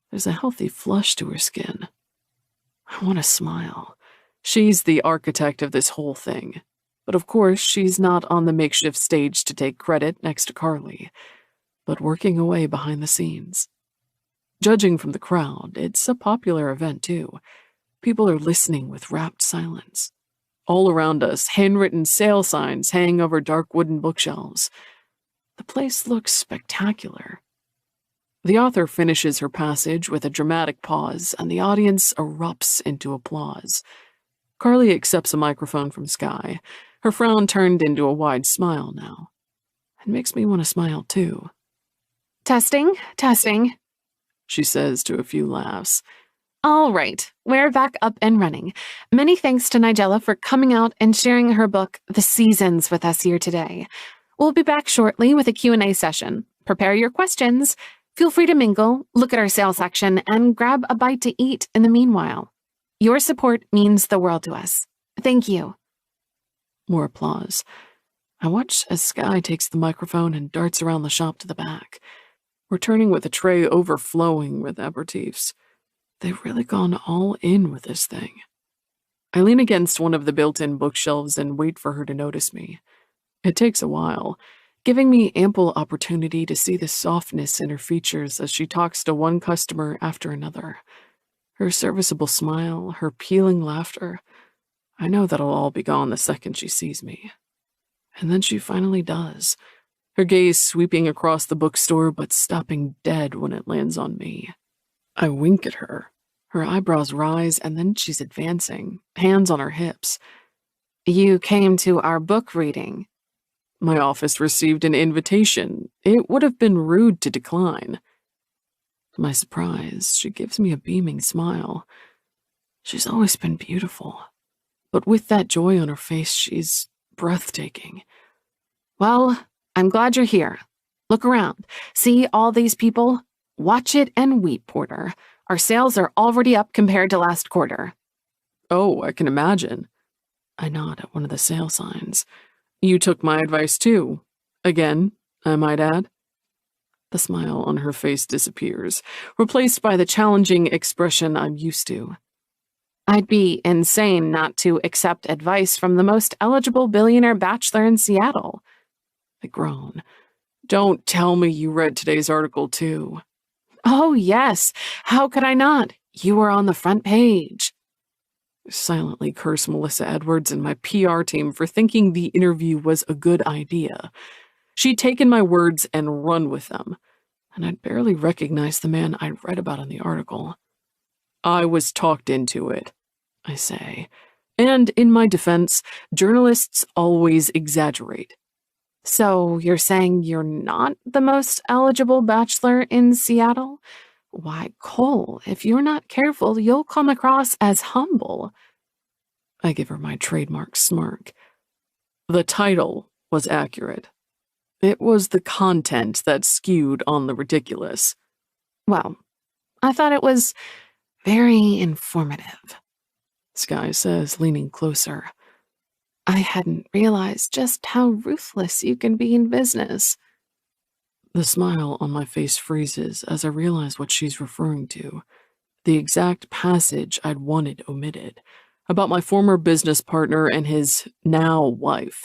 There's a healthy flush to her skin. I want to smile. She's the architect of this whole thing. But of course, she's not on the makeshift stage to take credit next to Carly, but working away behind the scenes. Judging from the crowd, it's a popular event too. People are listening with rapt silence. All around us, handwritten sale signs hang over dark wooden bookshelves. The place looks spectacular. The author finishes her passage with a dramatic pause, and the audience erupts into applause. Carly accepts a microphone from Skye, her frown turned into a wide smile now. It makes me want to smile too. Testing, testing. She says to a few laughs. All right, we're back up and running. Many thanks to Nigella for coming out and sharing her book, The Seasons, with us here today. We'll be back shortly with a Q&A session. Prepare your questions. Feel free to mingle, look at our sale section, and grab a bite to eat in the meanwhile. Your support means the world to us. Thank you. More applause. I watch as Skye takes the microphone and darts around the shop to the back, returning with a tray overflowing with aperitifs. They've really gone all in with this thing. I lean against one of the built-in bookshelves and wait for her to notice me. It takes a while, giving me ample opportunity to see the softness in her features as she talks to one customer after another. Her serviceable smile, her pealing laughter. I know that'll all be gone the second she sees me. And then she finally does, her gaze sweeping across the bookstore but stopping dead when it lands on me. I wink at her. Her eyebrows rise, and then she's advancing, hands on her hips. You came to our book reading. My office received an invitation. It would have been rude to decline. To my surprise, she gives me a beaming smile. She's always been beautiful, but with that joy on her face, she's breathtaking. Well, I'm glad you're here. Look around. See all these people? Watch it and weep, Porter. Our sales are already up compared to last quarter. Oh, I can imagine. I nod at one of the sale signs. You took my advice too. Again, I might add. The smile on her face disappears, replaced by the challenging expression I'm used to. I'd be insane not to accept advice from the most eligible billionaire bachelor in Seattle. I groan. Don't tell me you read today's article too. Oh, yes. How could I not? You were on the front page. I silently curse Melissa Edwards and my PR team for thinking the interview was a good idea. She'd taken my words and run with them, and I'd barely recognized the man I'd read about in the article. I was talked into it, I say. And in my defense, journalists always exaggerate. So you're saying you're not the most eligible bachelor in Seattle? Why, Cole, if you're not careful, you'll come across as humble. I give her my trademark smirk. The title was accurate. It was the content that skewed on the ridiculous. Well, I thought it was very informative, Skye says, leaning closer. I hadn't realized just how ruthless you can be in business. The smile on my face freezes as I realize what she's referring to. The exact passage I'd wanted omitted, about my former business partner and his now wife.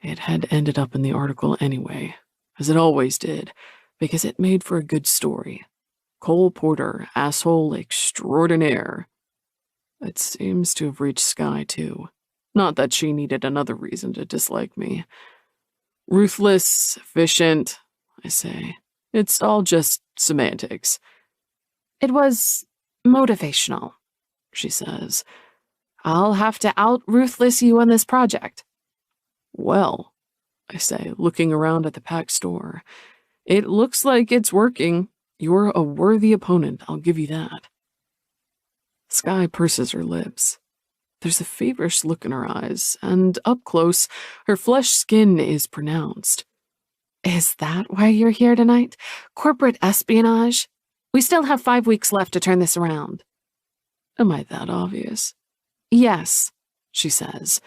It had ended up in the article anyway, as it always did, because it made for a good story. Cole Porter, asshole extraordinaire. It seems to have reached Skye, too. Not that she needed another reason to dislike me. Ruthless, efficient, I say. It's all just semantics. It was motivational, she says. I'll have to out-ruthless you on this project. Well, I say, looking around at the packed store. It looks like it's working. You're a worthy opponent, I'll give you that. Skye purses her lips. There's a feverish look in her eyes, and up close, her flesh skin is pronounced. Is that why you're here tonight? Corporate espionage? We still have 5 weeks left to turn this around. Am I that obvious? Yes, she says.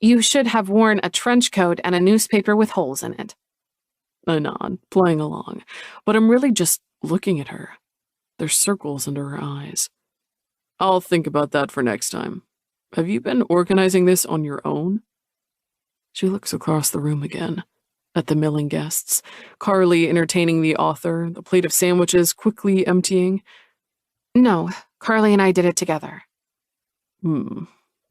You should have worn a trench coat and a newspaper with holes in it. I nod, playing along, but I'm really just looking at her. There's circles under her eyes. I'll think about that for next time. Have you been organizing this on your own? She looks across the room again, at the milling guests, Carly entertaining the author, the plate of sandwiches quickly emptying. No, Carly and I did it together.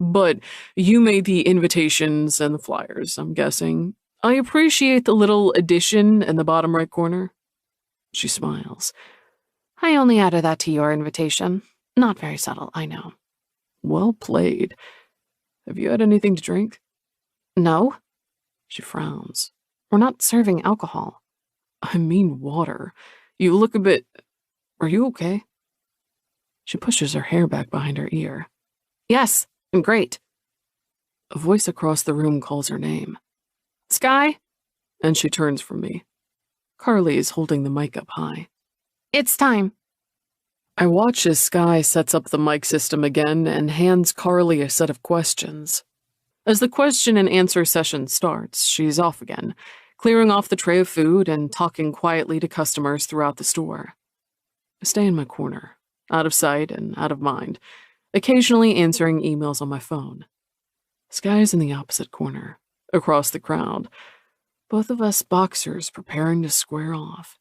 But you made the invitations and the flyers, I'm guessing. I appreciate the little addition in the bottom right corner. She smiles. I only added that to your invitation. Not very subtle, I know. Well played. Have you had anything to drink? No. She frowns. We're not serving alcohol. I mean water. You look a bit... Are you okay? She pushes her hair back behind her ear. Yes, I'm great. A voice across the room calls her name. Skye? And she turns from me. Carly is holding the mic up high. It's time. I watch as Skye sets up the mic system again and hands Carly a set of questions. As the question and answer session starts, she's off again, clearing off the tray of food and talking quietly to customers throughout the store. I stay in my corner, out of sight and out of mind, occasionally answering emails on my phone. Skye's in the opposite corner, across the crowd, both of us boxers preparing to square off.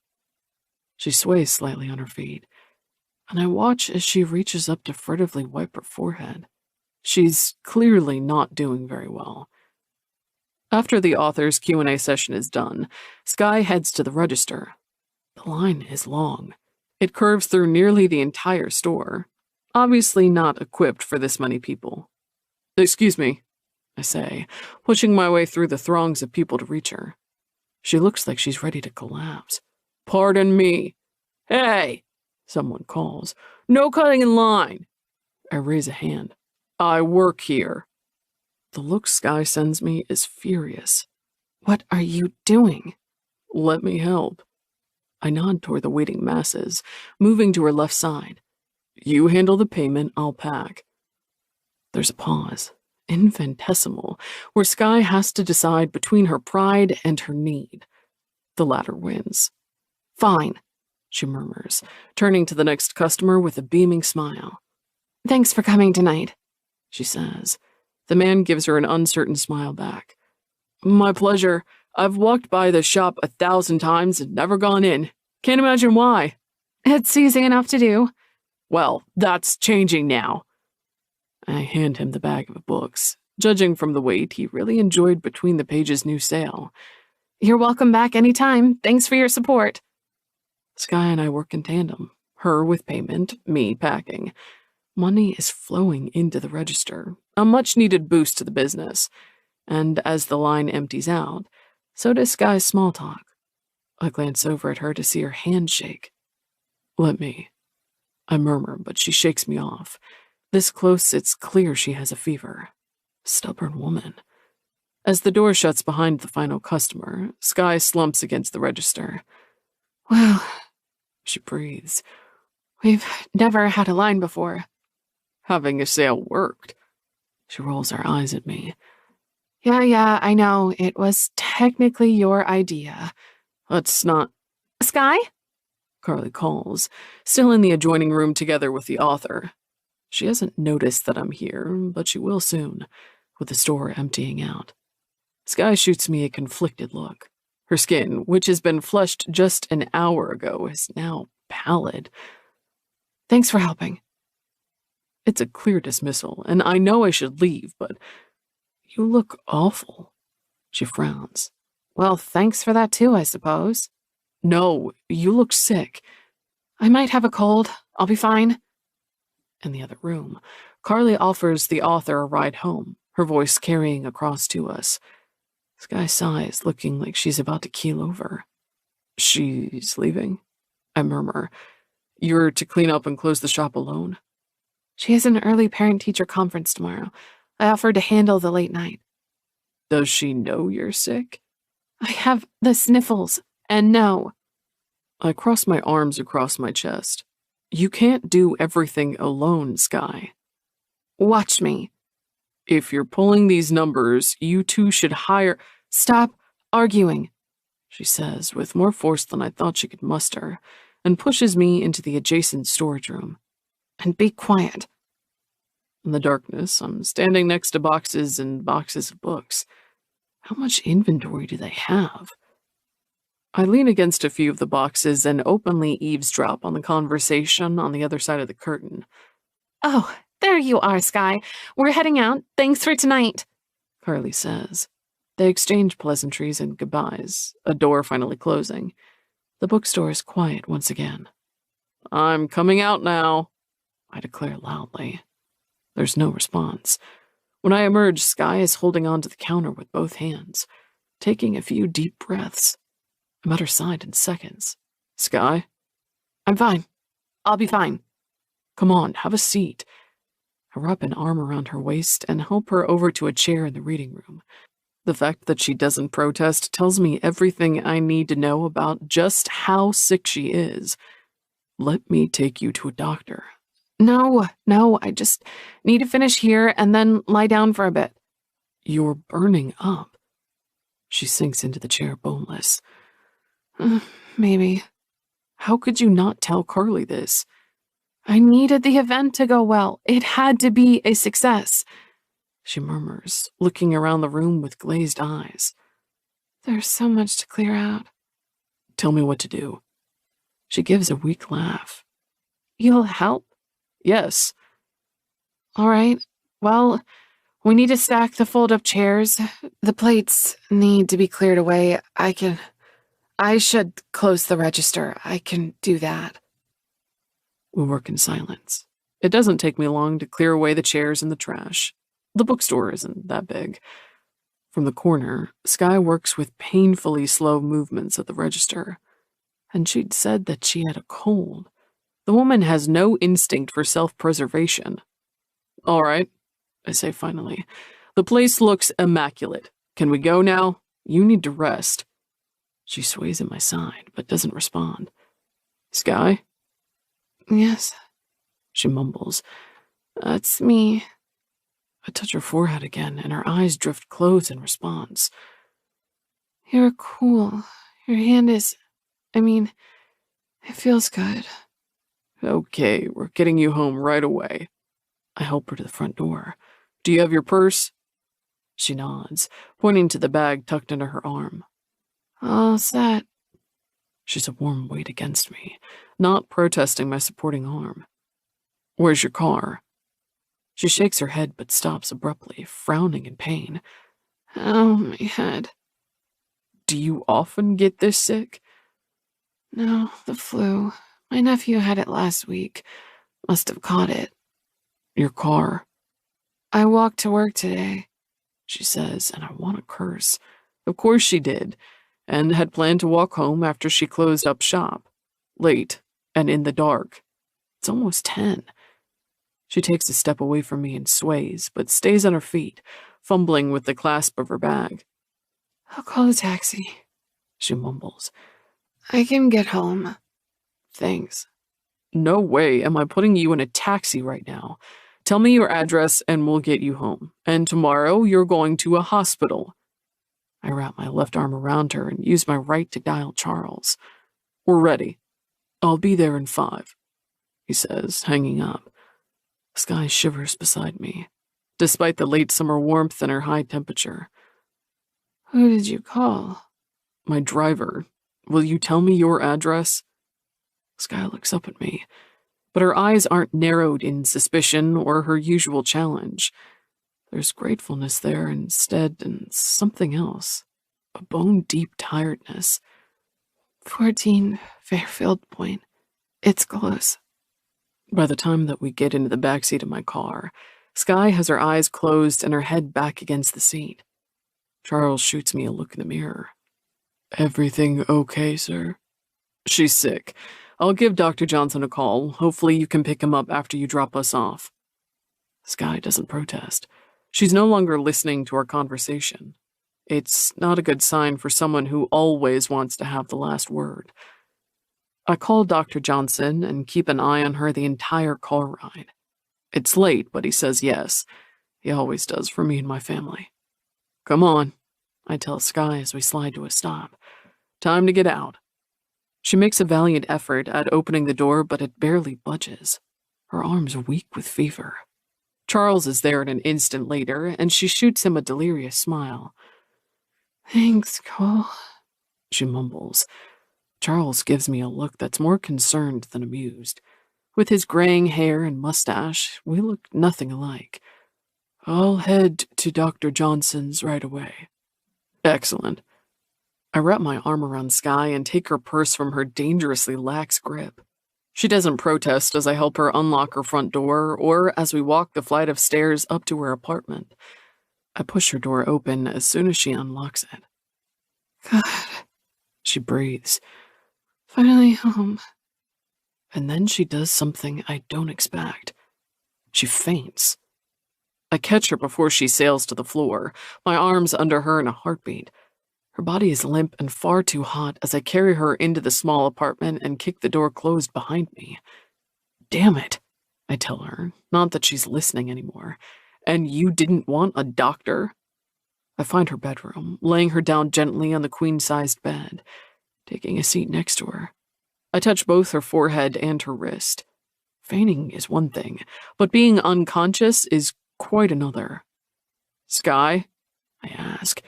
She sways slightly on her feet, and I watch as she reaches up to furtively wipe her forehead. She's clearly not doing very well. After the author's Q&A session is done, Skye heads to the register. The line is long. It curves through nearly the entire store, obviously not equipped for this many people. Excuse me, I say, pushing my way through the throngs of people to reach her. She looks like she's ready to collapse. Pardon me. Hey, someone calls. No cutting in line. I raise a hand. I work here. The look Skye sends me is furious. What are you doing? Let me help. I nod toward the waiting masses, moving to her left side. You handle the payment, I'll pack. There's a pause, infinitesimal, where Skye has to decide between her pride and her need. The latter wins. Fine, she murmurs, turning to the next customer with a beaming smile. Thanks for coming tonight, she says. The man gives her an uncertain smile back. My pleasure. I've walked by this shop 1,000 times and never gone in. Can't imagine why. It's easy enough to do. Well, that's changing now. I hand him the bag of books. Judging from the weight, he really enjoyed Between the Pages' new sale. You're welcome back anytime. Thanks for your support. Skye and I work in tandem. Her with payment, me packing. Money is flowing into the register, a much-needed boost to the business. And as the line empties out, so does Skye's small talk. I glance over at her to see her hand shake. Let me. I murmur, but she shakes me off. This close, it's clear she has a fever. Stubborn woman. As the door shuts behind the final customer, Skye slumps against the register. Well, she breathes. We've never had a line before. Having a sale worked. She rolls her eyes at me. Yeah, I know. It was technically your idea. Let's not... Skye? Carly calls, still in the adjoining room together with the author. She hasn't noticed that I'm here, but she will soon, with the store emptying out. Skye shoots me a conflicted look. Her skin, which has been flushed just an hour ago, is now pallid. Thanks for helping. It's a clear dismissal, and I know I should leave, but You look awful. She frowns. Well, thanks for that too, I suppose. No, you look sick. I might have a cold. I'll be fine. In the other room, Carly offers the author a ride home, her voice carrying across to us. Skye sighs, looking like she's about to keel over. She's leaving? I murmur. You're to clean up and close the shop alone? She has an early parent-teacher conference tomorrow. I offered to handle the late night. Does she know you're sick? I have the sniffles, and no. I cross my arms across my chest. You can't do everything alone, Skye. Watch me. If you're pulling these numbers, you two should hire— Stop arguing, she says with more force than I thought she could muster, and pushes me into the adjacent storage room. And be quiet. In the darkness, I'm standing next to boxes and boxes of books. How much inventory do they have? I lean against a few of the boxes and openly eavesdrop on the conversation on the other side of the curtain. Oh, there you are, Skye. We're heading out. Thanks for tonight, Carly says. They exchange pleasantries and goodbyes, a door finally closing. The bookstore is quiet once again. I'm coming out now, I declare loudly. There's no response. When I emerge, Skye is holding onto the counter with both hands, taking a few deep breaths. I'm at her side in seconds. Skye? I'm fine. I'll be fine. Come on, have a seat. I wrap an arm around her waist and help her over to a chair in the reading room. The fact that she doesn't protest tells me everything I need to know about just how sick she is. Let me take you to a doctor. No, I just need to finish here and then lie down for a bit. You're burning up. She sinks into the chair boneless. Maybe. How could you not tell Carly this? I needed the event to go well. It had to be a success, she murmurs, looking around the room with glazed eyes. There's so much to clear out. Tell me what to do. She gives a weak laugh. You'll help? Yes. All right. Well, we need to stack the fold-up chairs. The plates need to be cleared away. I should close the register. I can do that. We work in silence. It doesn't take me long to clear away the chairs and the trash. The bookstore isn't that big. From the corner, Skye works with painfully slow movements at the register. And she'd said that she had a cold. The woman has no instinct for self-preservation. All right, I say finally. The place looks immaculate. Can we go now? You need to rest. She sways at my side, but doesn't respond. Skye? Yes. She mumbles. That's me. I touch her forehead again, and her eyes drift closed in response. You're cool. Your hand is... it feels good. Okay, we're getting you home right away. I help her to the front door. Do you have your purse? She nods, pointing to the bag tucked under her arm. All set. She's a warm weight against me, not protesting my supporting arm. Where's your car? She shakes her head but stops abruptly, frowning in pain. Oh, my head. Do you often get this sick? No, the flu. My nephew had it last week. Must have caught it. Your car? I walked to work today, she says, and I want to curse. Of course she did, and had planned to walk home after she closed up shop. Late, and in the dark. It's almost 10. She takes a step away from me and sways, but stays on her feet, fumbling with the clasp of her bag. I'll call a taxi, she mumbles. I can get home. Thanks. No way am I putting you in a taxi right now. Tell me your address and we'll get you home. And tomorrow you're going to a hospital. I wrap my left arm around her and use my right to dial Charles. We're ready. I'll be there in 5, he says, hanging up. Skye shivers beside me, despite the late summer warmth and her high temperature. Who did you call? My driver. Will you tell me your address? Skye looks up at me, but her eyes aren't narrowed in suspicion or her usual challenge. There's gratefulness there instead and something else. A bone-deep tiredness. 14 Fairfield Point. It's close. By the time that we get into the backseat of my car, Skye has her eyes closed and her head back against the seat. Charles shoots me a look in the mirror. Everything okay, sir? She's sick. I'll give Dr. Johnson a call. Hopefully you can pick him up after you drop us off. Skye doesn't protest. She's no longer listening to our conversation. It's not a good sign for someone who always wants to have the last word. I call Dr. Johnson and keep an eye on her the entire car ride. It's late, but he says yes. He always does for me and my family. Come on, I tell Skye as we slide to a stop. Time to get out. She makes a valiant effort at opening the door, but it barely budges. Her arm's weak with fever. Charles is there in an instant later, and she shoots him a delirious smile. Thanks, Cole, she mumbles. Charles gives me a look that's more concerned than amused. With his graying hair and mustache, we look nothing alike. I'll head to Dr. Johnson's right away. Excellent. I wrap my arm around Skye and take her purse from her dangerously lax grip. She doesn't protest as I help her unlock her front door or as we walk the flight of stairs up to her apartment. I push her door open as soon as she unlocks it. God, she breathes. Finally home. And then she does something I don't expect. She faints. I catch her before she sails to the floor, my arms under her in a heartbeat. Her body is limp and far too hot as I carry her into the small apartment and kick the door closed behind me. Damn it, I tell her, not that she's listening anymore. And you didn't want a doctor? I find her bedroom, laying her down gently on the queen-sized bed, taking a seat next to her. I touch both her forehead and her wrist. Fainting is one thing, but being unconscious is quite another. Skye? I ask.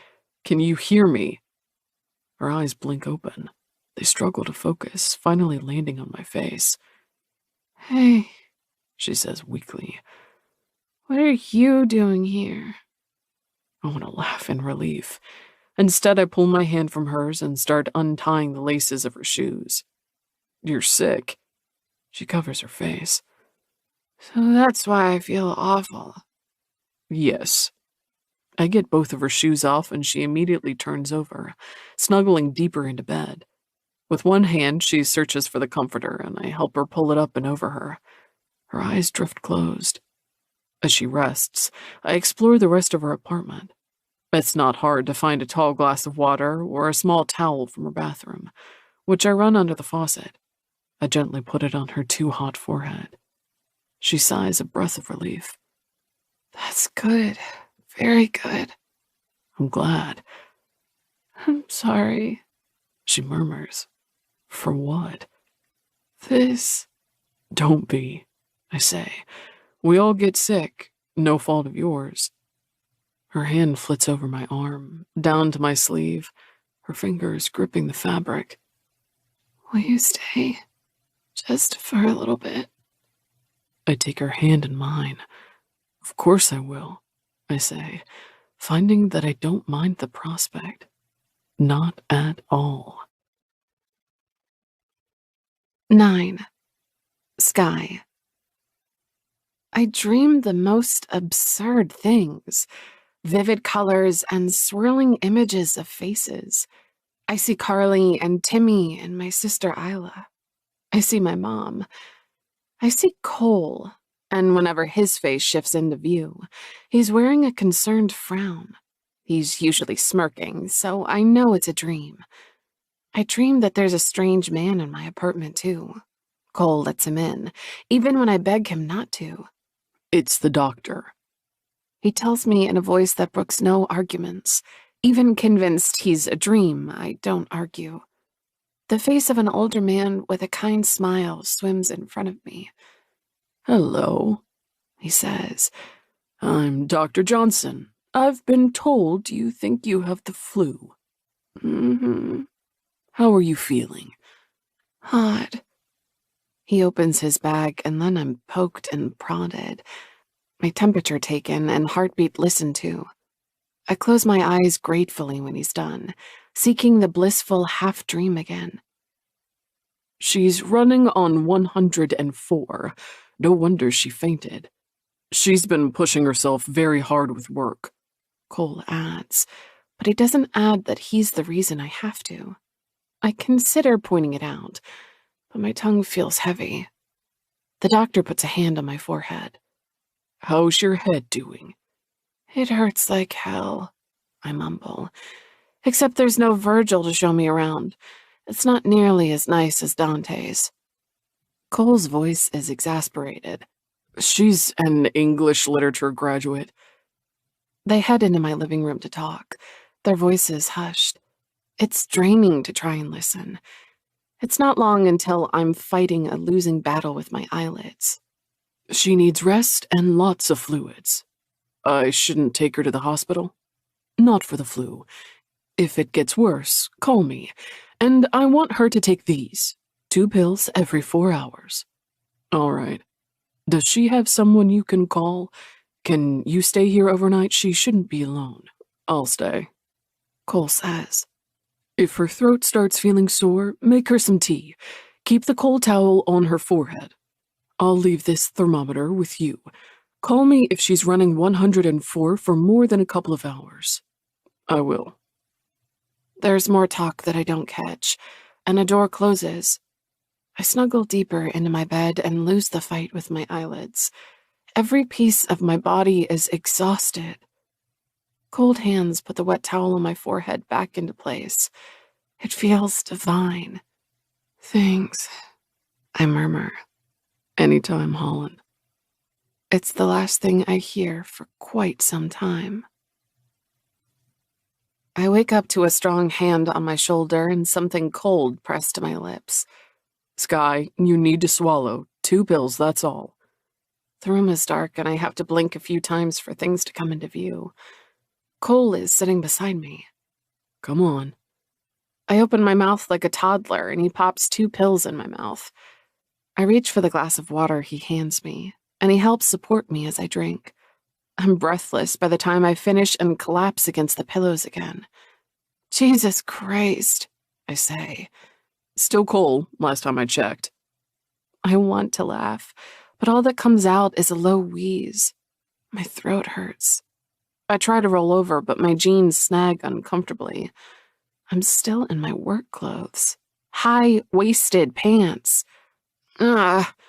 Can you hear me? Her eyes blink open. They struggle to focus, finally landing on my face. Hey, she says weakly. What are you doing here? I want to laugh in relief. Instead, I pull my hand from hers and start untying the laces of her shoes. You're sick. She covers her face. So that's why I feel awful. Yes. I get both of her shoes off and she immediately turns over, snuggling deeper into bed. With one hand, she searches for the comforter and I help her pull it up and over her. Her eyes drift closed. As she rests, I explore the rest of her apartment. It's not hard to find a tall glass of water or a small towel from her bathroom, which I run under the faucet. I gently put it on her too hot forehead. She sighs a breath of relief. That's good. Very good. I'm glad. I'm sorry, she murmurs. For what? This. Don't be, I say. We all get sick, no fault of yours. Her hand flits over my arm, down to my sleeve, her fingers gripping the fabric. Will you stay? Just for a little bit. I take her hand in mine. Of course I will, I say, finding that I don't mind the prospect. Not at all. 9. Skye. I dream the most absurd things. Vivid colors and swirling images of faces. I see Carly and Timmy and my sister Isla. I see my mom. I see Cole, and whenever his face shifts into view, he's wearing a concerned frown. He's usually smirking, so I know it's a dream. I dream that there's a strange man in my apartment, too. Cole lets him in, even when I beg him not to. It's the doctor. He tells me in a voice that brooks no arguments. Even convinced he's a dream, I don't argue. The face of an older man with a kind smile swims in front of me. Hello, he says. I'm Dr. Johnson. I've been told you think you have the flu. Mm-hmm. How are you feeling? Hot. He opens his bag and then I'm poked and prodded. my temperature taken and heartbeat listened to. I close my eyes gratefully when he's done, seeking the blissful half-dream again. She's running on 104. No wonder she fainted. She's been pushing herself very hard with work, Cole adds, but he doesn't add that he's the reason I have to. I consider pointing it out, but my tongue feels heavy. The doctor puts a hand on my forehead. How's your head doing? It hurts like hell, I mumble. Except there's no Virgil to show me around. It's not nearly as nice as Dante's. Cole's voice is exasperated. She's an English literature graduate. They head into my living room to talk, their voices hushed. It's draining to try and listen. It's not long until I'm fighting a losing battle with my eyelids. She needs rest and lots of fluids. I shouldn't take her to the hospital? Not for the flu. If it gets worse, call me. And I want her to take these. 2 pills every 4 hours. All right. Does she have someone you can call? Can you stay here overnight? She shouldn't be alone. I'll stay. Cole says. If her throat starts feeling sore, make her some tea. Keep the cold towel on her forehead. I'll leave this thermometer with you. Call me if she's running 104 for more than a couple of hours. I will. There's more talk that I don't catch, and a door closes. I snuggle deeper into my bed and lose the fight with my eyelids. Every piece of my body is exhausted. Cold hands put the wet towel on my forehead back into place. It feels divine. Thanks, I murmur. Anytime, Holland. It's the last thing I hear for quite some time. I wake up to a strong hand on my shoulder and something cold pressed to my lips. Skye, you need to swallow. 2 pills, that's all. The room is dark and I have to blink a few times for things to come into view. Cole is sitting beside me. Come on. I open my mouth like a toddler and he pops 2 pills in my mouth. I reach for the glass of water he hands me, and he helps support me as I drink. I'm breathless by the time I finish and collapse against the pillows again. Jesus Christ, I say. Still cold, last time I checked. I want to laugh, but all that comes out is a low wheeze. My throat hurts. I try to roll over, but my jeans snag uncomfortably. I'm still in my work clothes. High-waisted pants. Off.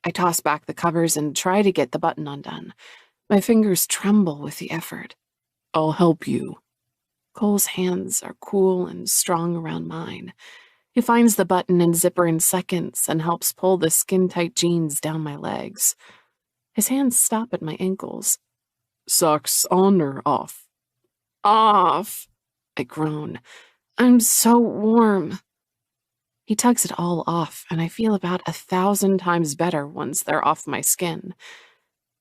I toss back the covers and try to get the button undone. My fingers tremble with the effort. I'll help you. Cole's hands are cool and strong around mine. He finds the button and zipper in seconds and helps pull the skin-tight jeans down my legs. His hands stop at my ankles. Socks on or off? Off, I groan. I'm so warm. He tugs it all off, and I feel about 1,000 times better once they're off my skin.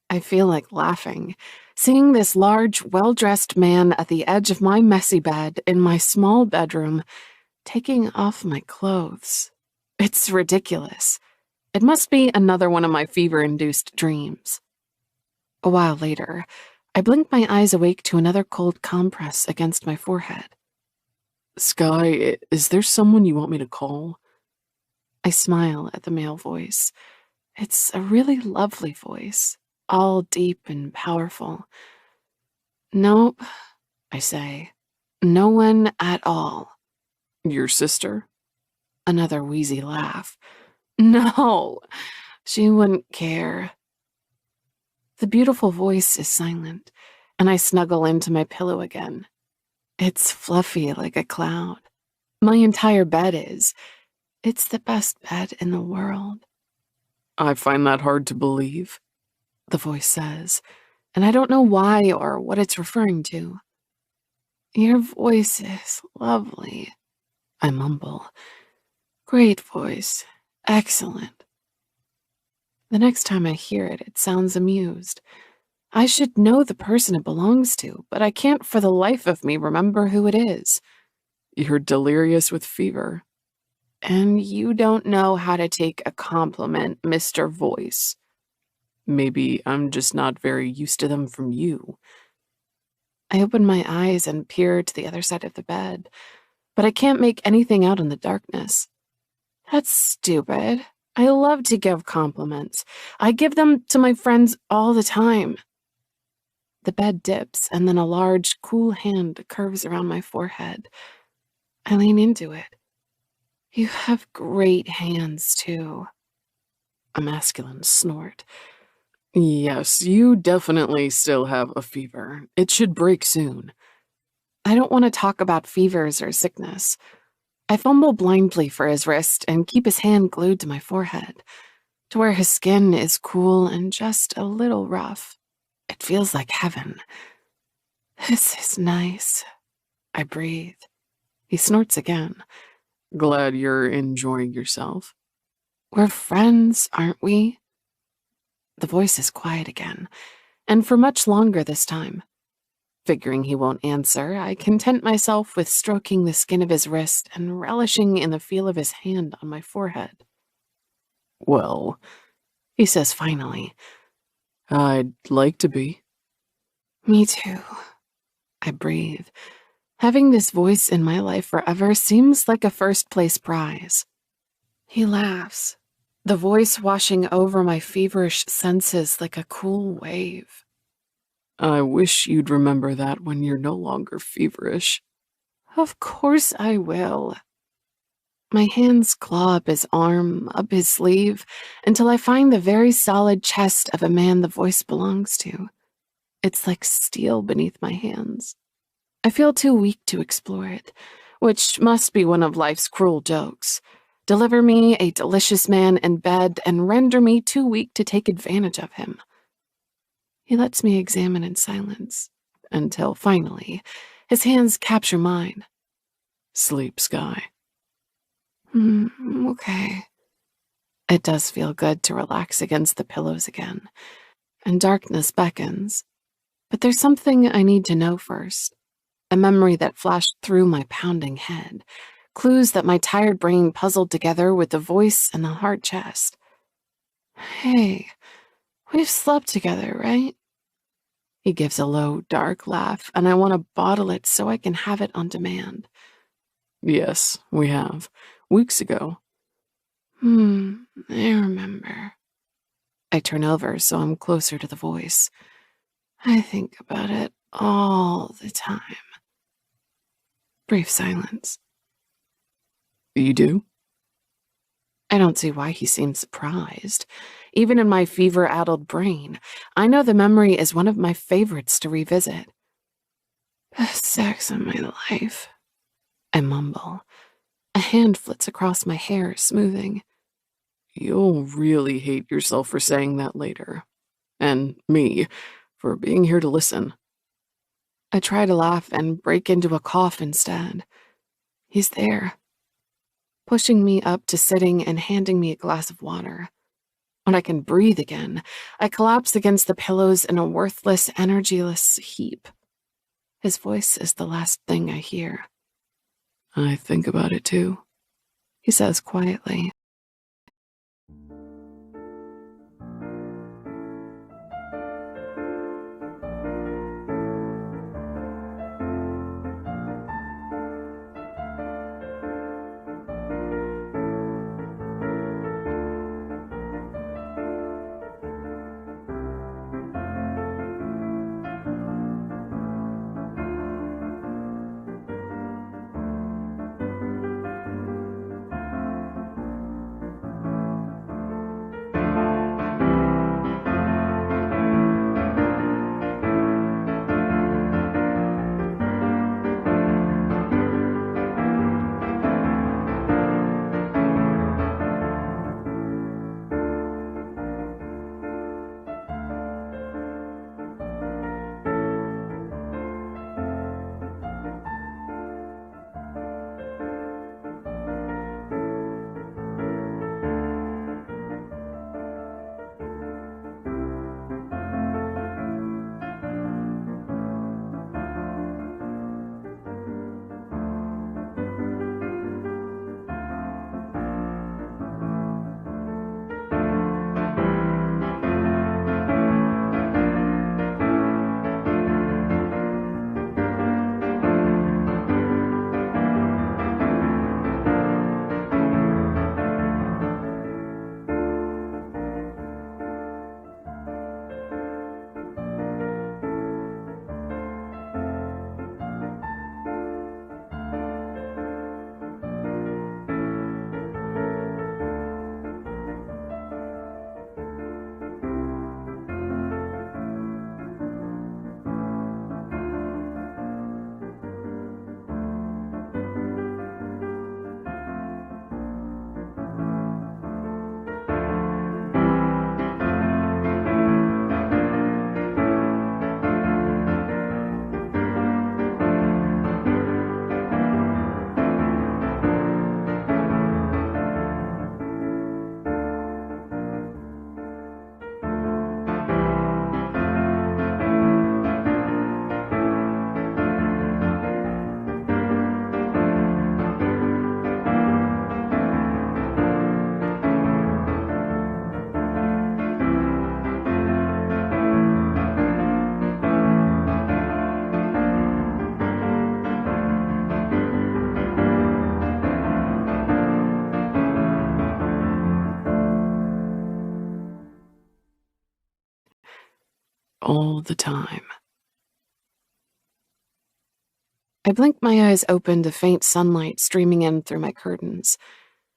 I feel like laughing, seeing this large, well-dressed man at the edge of my messy bed in my small bedroom, taking off my clothes. It's ridiculous. It must be another one of my fever-induced dreams. A while later, I blink my eyes awake to another cold compress against my forehead. Skye, is there someone you want me to call? I smile at the male voice. It's a really lovely voice, all deep and powerful. Nope, I say. No one at all. Your sister? Another wheezy laugh. No, she wouldn't care. The beautiful voice is silent, and I snuggle into my pillow again. It's fluffy like a cloud. My entire bed is. It's the best bed in the world. I find that hard to believe, the voice says, and I don't know why or what it's referring to. Your voice is lovely, I mumble. Great voice. Excellent. The next time I hear it, it sounds amused. I should know the person it belongs to, but I can't for the life of me remember who it is. You're delirious with fever. and you don't know how to take a compliment, Mr. Voice. Maybe I'm just not very used to them from you. I open my eyes and peer to the other side of the bed, but I can't make anything out in the darkness. That's stupid. I love to give compliments. I give them to my friends all the time. The bed dips, and then a large, cool hand curves around my forehead. I lean into it. You have great hands, too. A masculine snort. Yes, you definitely still have a fever. It should break soon. I don't want to talk about fevers or sickness. I fumble blindly for his wrist and keep his hand glued to my forehead, to where his skin is cool and just a little rough. It feels like heaven. This is nice. I breathe. He snorts again. Glad you're enjoying yourself. We're friends, aren't we? The voice is quiet again, and for much longer this time. Figuring he won't answer, I content myself with stroking the skin of his wrist and relishing in the feel of his hand on my forehead. Well, He says finally. I'd like to be. Me too. I breathe. Having this voice in my life forever seems like a first-place prize. He laughs, the voice washing over my feverish senses like a cool wave. I wish you'd remember that when you're no longer feverish. Of course I will. My hands claw up his arm, up his sleeve, until I find the very solid chest of a man the voice belongs to. It's like steel beneath my hands. I feel too weak to explore it, which must be one of life's cruel jokes. Deliver me a delicious man in bed and render me too weak to take advantage of him. He lets me examine in silence, until finally, his hands capture mine. Sleep, Skye. Okay. It does feel good to relax against the pillows again, and darkness beckons. But there's something I need to know first. A memory that flashed through my pounding head. Clues that my tired brain puzzled together with the voice and the hard chest. Hey, we've slept together, right? He gives a low, dark laugh, and I want to bottle it so I can have it on demand. Yes, we have. Weeks ago. I remember. I turn over so I'm closer to the voice. I think about it all the time. Brief silence. You do? I don't see why he seems surprised. Even in my fever-addled brain, I know the memory is one of my favorites to revisit. Best sex of my life. I mumble. A hand flits across my hair, smoothing. You'll really hate yourself for saying that later. And me, for being here to listen. I try to laugh and break into a cough instead. He's there, pushing me up to sitting and handing me a glass of water. When I can breathe again, I collapse against the pillows in a worthless, energyless heap. His voice is the last thing I hear. I think about it too, He says quietly. all the time. I blink my eyes open to faint sunlight streaming in through my curtains.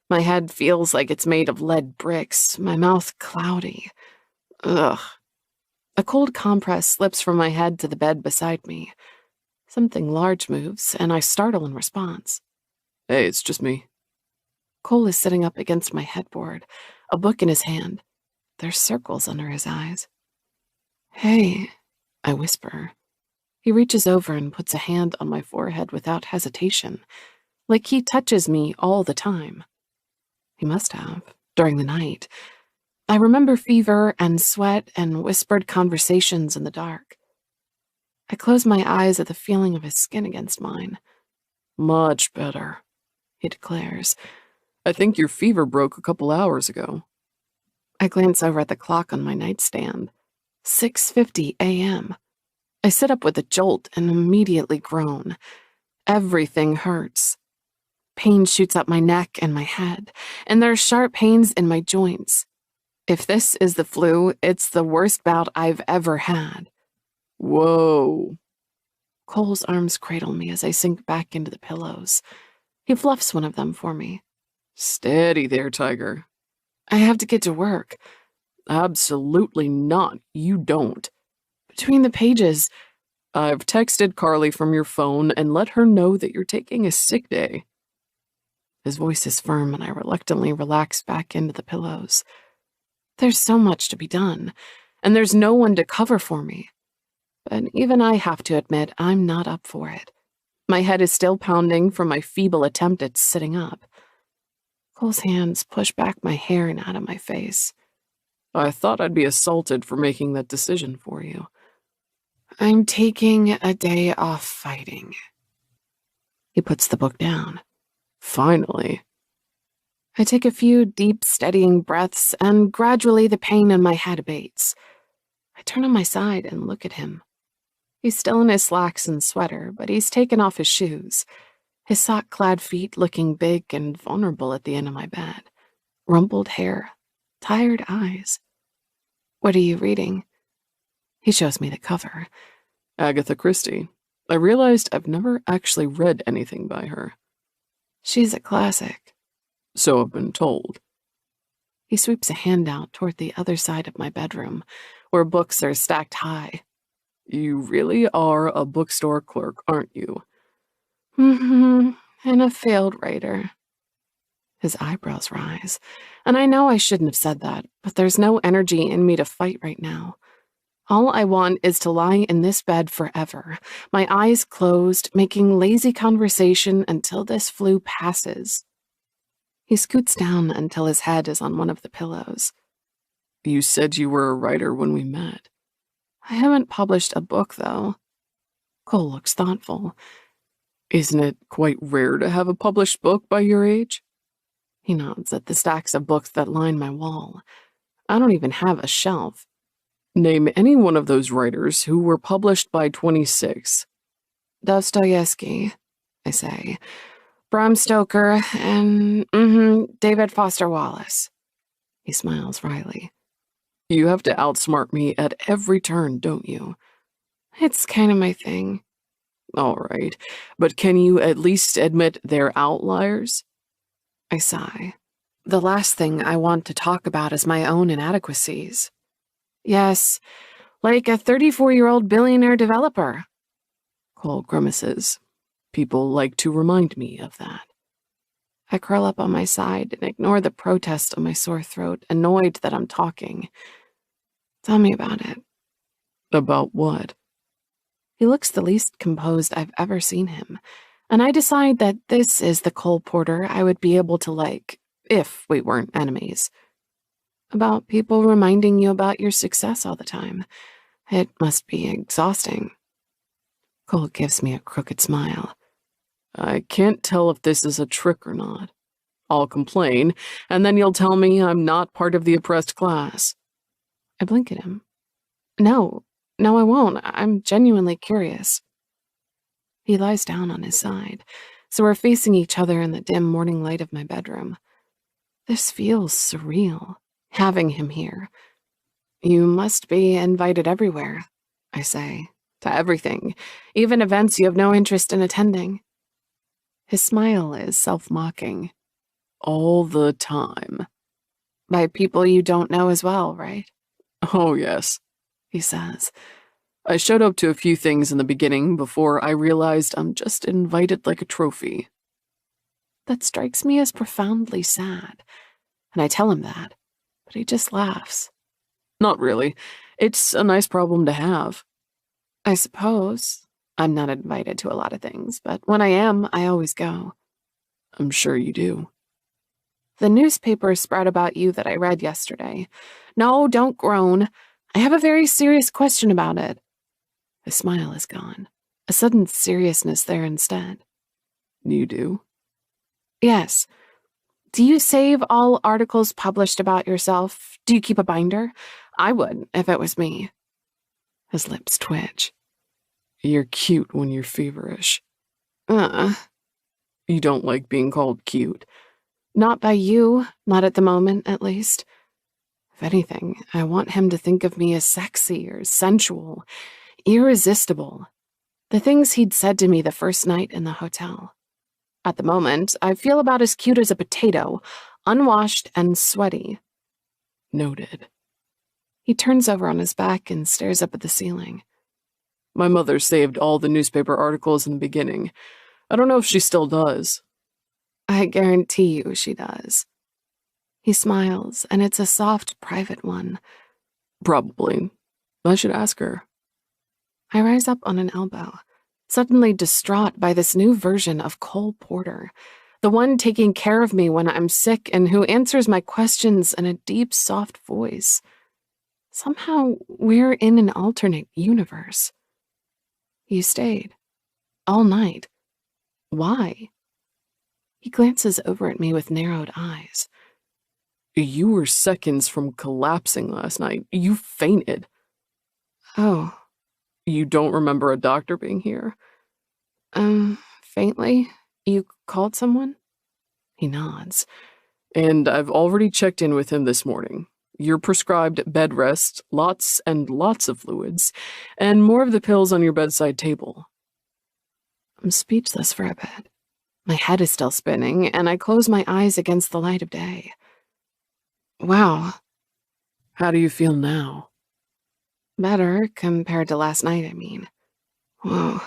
My head feels like it's made of lead bricks, my mouth cloudy. Ugh. A cold compress slips from my head to the bed beside me. Something large moves, and I startle in response. Hey, it's just me. Cole is sitting up against my headboard, a book in his hand. There's circles under his eyes. Hey, I whisper. He reaches over and puts a hand on my forehead without hesitation, like he touches me all the time. He must have, during the night. I remember fever and sweat and whispered conversations in the dark. I close my eyes at the feeling of his skin against mine. Much better, He declares. I think your fever broke a couple hours ago. I glance over at the clock on my nightstand. 6:50 a.m. I sit up with a jolt and immediately groan. Everything hurts. Pain shoots up my neck and my head, and there are sharp pains in my joints. If this is the flu, it's the worst bout I've ever had. Whoa. Cole's arms cradle me as I sink back into the pillows. He fluffs one of them for me. Steady there, Tiger. I have to get to work. Absolutely not. You don't. Between the pages, I've texted Carly from your phone and let her know that you're taking a sick day. His voice is firm and I reluctantly relax back into the pillows. There's so much to be done, and there's no one to cover for me. But even I have to admit I'm not up for it. My head is still pounding from my feeble attempt at sitting up. Cole's hands push back my hair and out of my face. I thought I'd be assaulted for making that decision for you. I'm taking a day off fighting. He puts the book down. Finally. I take a few deep, steadying breaths, and gradually the pain in my head abates. I turn on my side and look at him. He's still in his slacks and sweater, but he's taken off his shoes, his sock-clad feet looking big and vulnerable at the end of my bed. Rumpled hair, tired eyes. What are you reading? He shows me the cover. Agatha Christie. I realized I've never actually read anything by her. She's a classic. So I've been told. He sweeps a hand out toward the other side of my bedroom, where books are stacked high. You really are a bookstore clerk, aren't you? And a failed writer. His eyebrows rise, and I know I shouldn't have said that, but there's no energy in me to fight right now. All I want is to lie in this bed forever, my eyes closed, making lazy conversation until this flu passes. He scoots down until his head is on one of the pillows. You said you were a writer when we met. I haven't published a book, though. Cole looks thoughtful. Isn't it quite rare to have a published book by your age? He nods at the stacks of books that line my wall. I don't even have a shelf. Name any one of those writers who were published by 26. Dostoevsky, I say. Bram Stoker and, David Foster Wallace. He smiles wryly. You have to outsmart me at every turn, don't you? It's kind of my thing. All right, but can you at least admit they're outliers? I sigh. The last thing I want to talk about is my own inadequacies. Yes, like a 34-year-old billionaire developer. Cole grimaces. People like to remind me of that. I curl up on my side and ignore the protest on my sore throat, annoyed that I'm talking. Tell me about it. About what? He looks the least composed I've ever seen him, and I decide that this is the Cole Porter I would be able to like, if we weren't enemies. About people reminding you about your success all the time. It must be exhausting. Cole gives me a crooked smile. I can't tell if this is a trick or not. I'll complain, and then you'll tell me I'm not part of the oppressed class. I blink at him. No, I won't. I'm genuinely curious. He lies down on his side, so we're facing each other in the dim morning light of my bedroom. This feels surreal, having him here. You must be invited everywhere, I say. To everything, even events you have no interest in attending. His smile is self-mocking. All the time. By people you don't know as well, right? Oh, yes, He says. I showed up to a few things in the beginning before I realized I'm just invited like a trophy. That strikes me as profoundly sad, and I tell him that, but he just laughs. Not really. It's a nice problem to have. I suppose. I'm not invited to a lot of things, but when I am, I always go. I'm sure you do. The newspaper spread about you that I read yesterday. No, don't groan. I have a very serious question about it. His smile is gone. A sudden seriousness there instead. You do? Yes. Do you save all articles published about yourself? Do you keep a binder? I would, if it was me. His lips twitch. You're cute when you're feverish. Uh, You don't like being called cute. Not by you, not at the moment, at least. If anything, I want him to think of me as sexy or sensual, irresistible. The things he'd said to me the first night in the hotel. At the moment, I feel about as cute as a potato, unwashed and sweaty. Noted. He turns over on his back and stares up at the ceiling. My mother saved all the newspaper articles in the beginning. I don't know if she still does. I guarantee you she does. He smiles, and it's a soft, private one. Probably. I should ask her. I rise up on an elbow, suddenly distraught by this new version of Cole Porter, the one taking care of me when I'm sick and who answers my questions in a deep, soft voice. Somehow, we're in an alternate universe. You stayed. All night. Why? He glances over at me with narrowed eyes. You were seconds from collapsing last night. You fainted. Oh, You don't remember a doctor being here? faintly? You called someone? He nods. And I've already checked in with him this morning. You're prescribed bed rest, lots and lots of fluids, and more of the pills on your bedside table. I'm speechless for a bit. My head is still spinning, and I close my eyes against the light of day. Wow. How do you feel now? Better compared to last night, I mean. Whoa.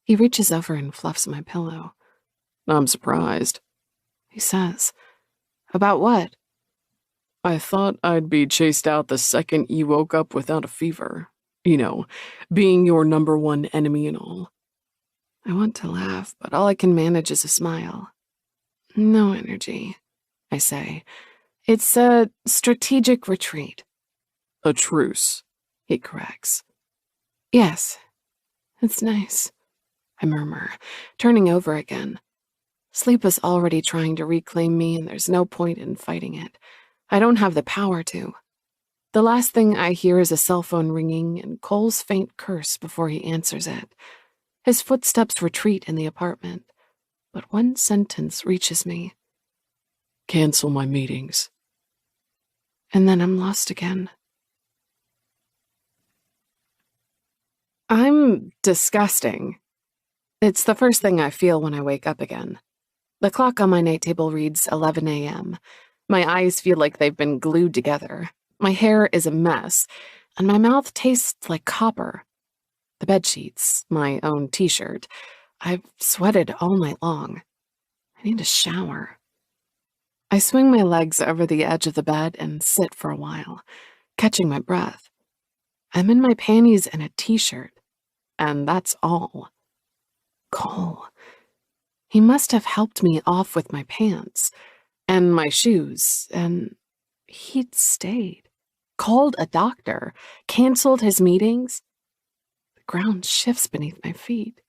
He reaches over and fluffs my pillow. I'm surprised. He says, about what? I thought I'd be chased out the second you woke up without a fever. You know, being your number one enemy and all. I want to laugh, but all I can manage is a smile. No energy, I say. It's a strategic retreat. A truce, He corrects. Yes, it's nice, I murmur, turning over again. Sleep is already trying to reclaim me, and there's no point in fighting it. I don't have the power to. The last thing I hear is a cell phone ringing and Cole's faint curse before he answers it. His footsteps retreat in the apartment, but one sentence reaches me. Cancel my meetings. And then I'm lost again. I'm disgusting. It's the first thing I feel when I wake up again. The clock on my night table reads 11 a.m. My eyes feel like they've been glued together. My hair is a mess, and my mouth tastes like copper. The bedsheets, my own t-shirt. I've sweated all night long. I need a shower. I swing my legs over the edge of the bed and sit for a while, catching my breath. I'm in my panties and a t-shirt, and that's all. Cole. He must have helped me off with my pants and my shoes, and he'd stayed. Called a doctor, canceled his meetings. The ground shifts beneath my feet.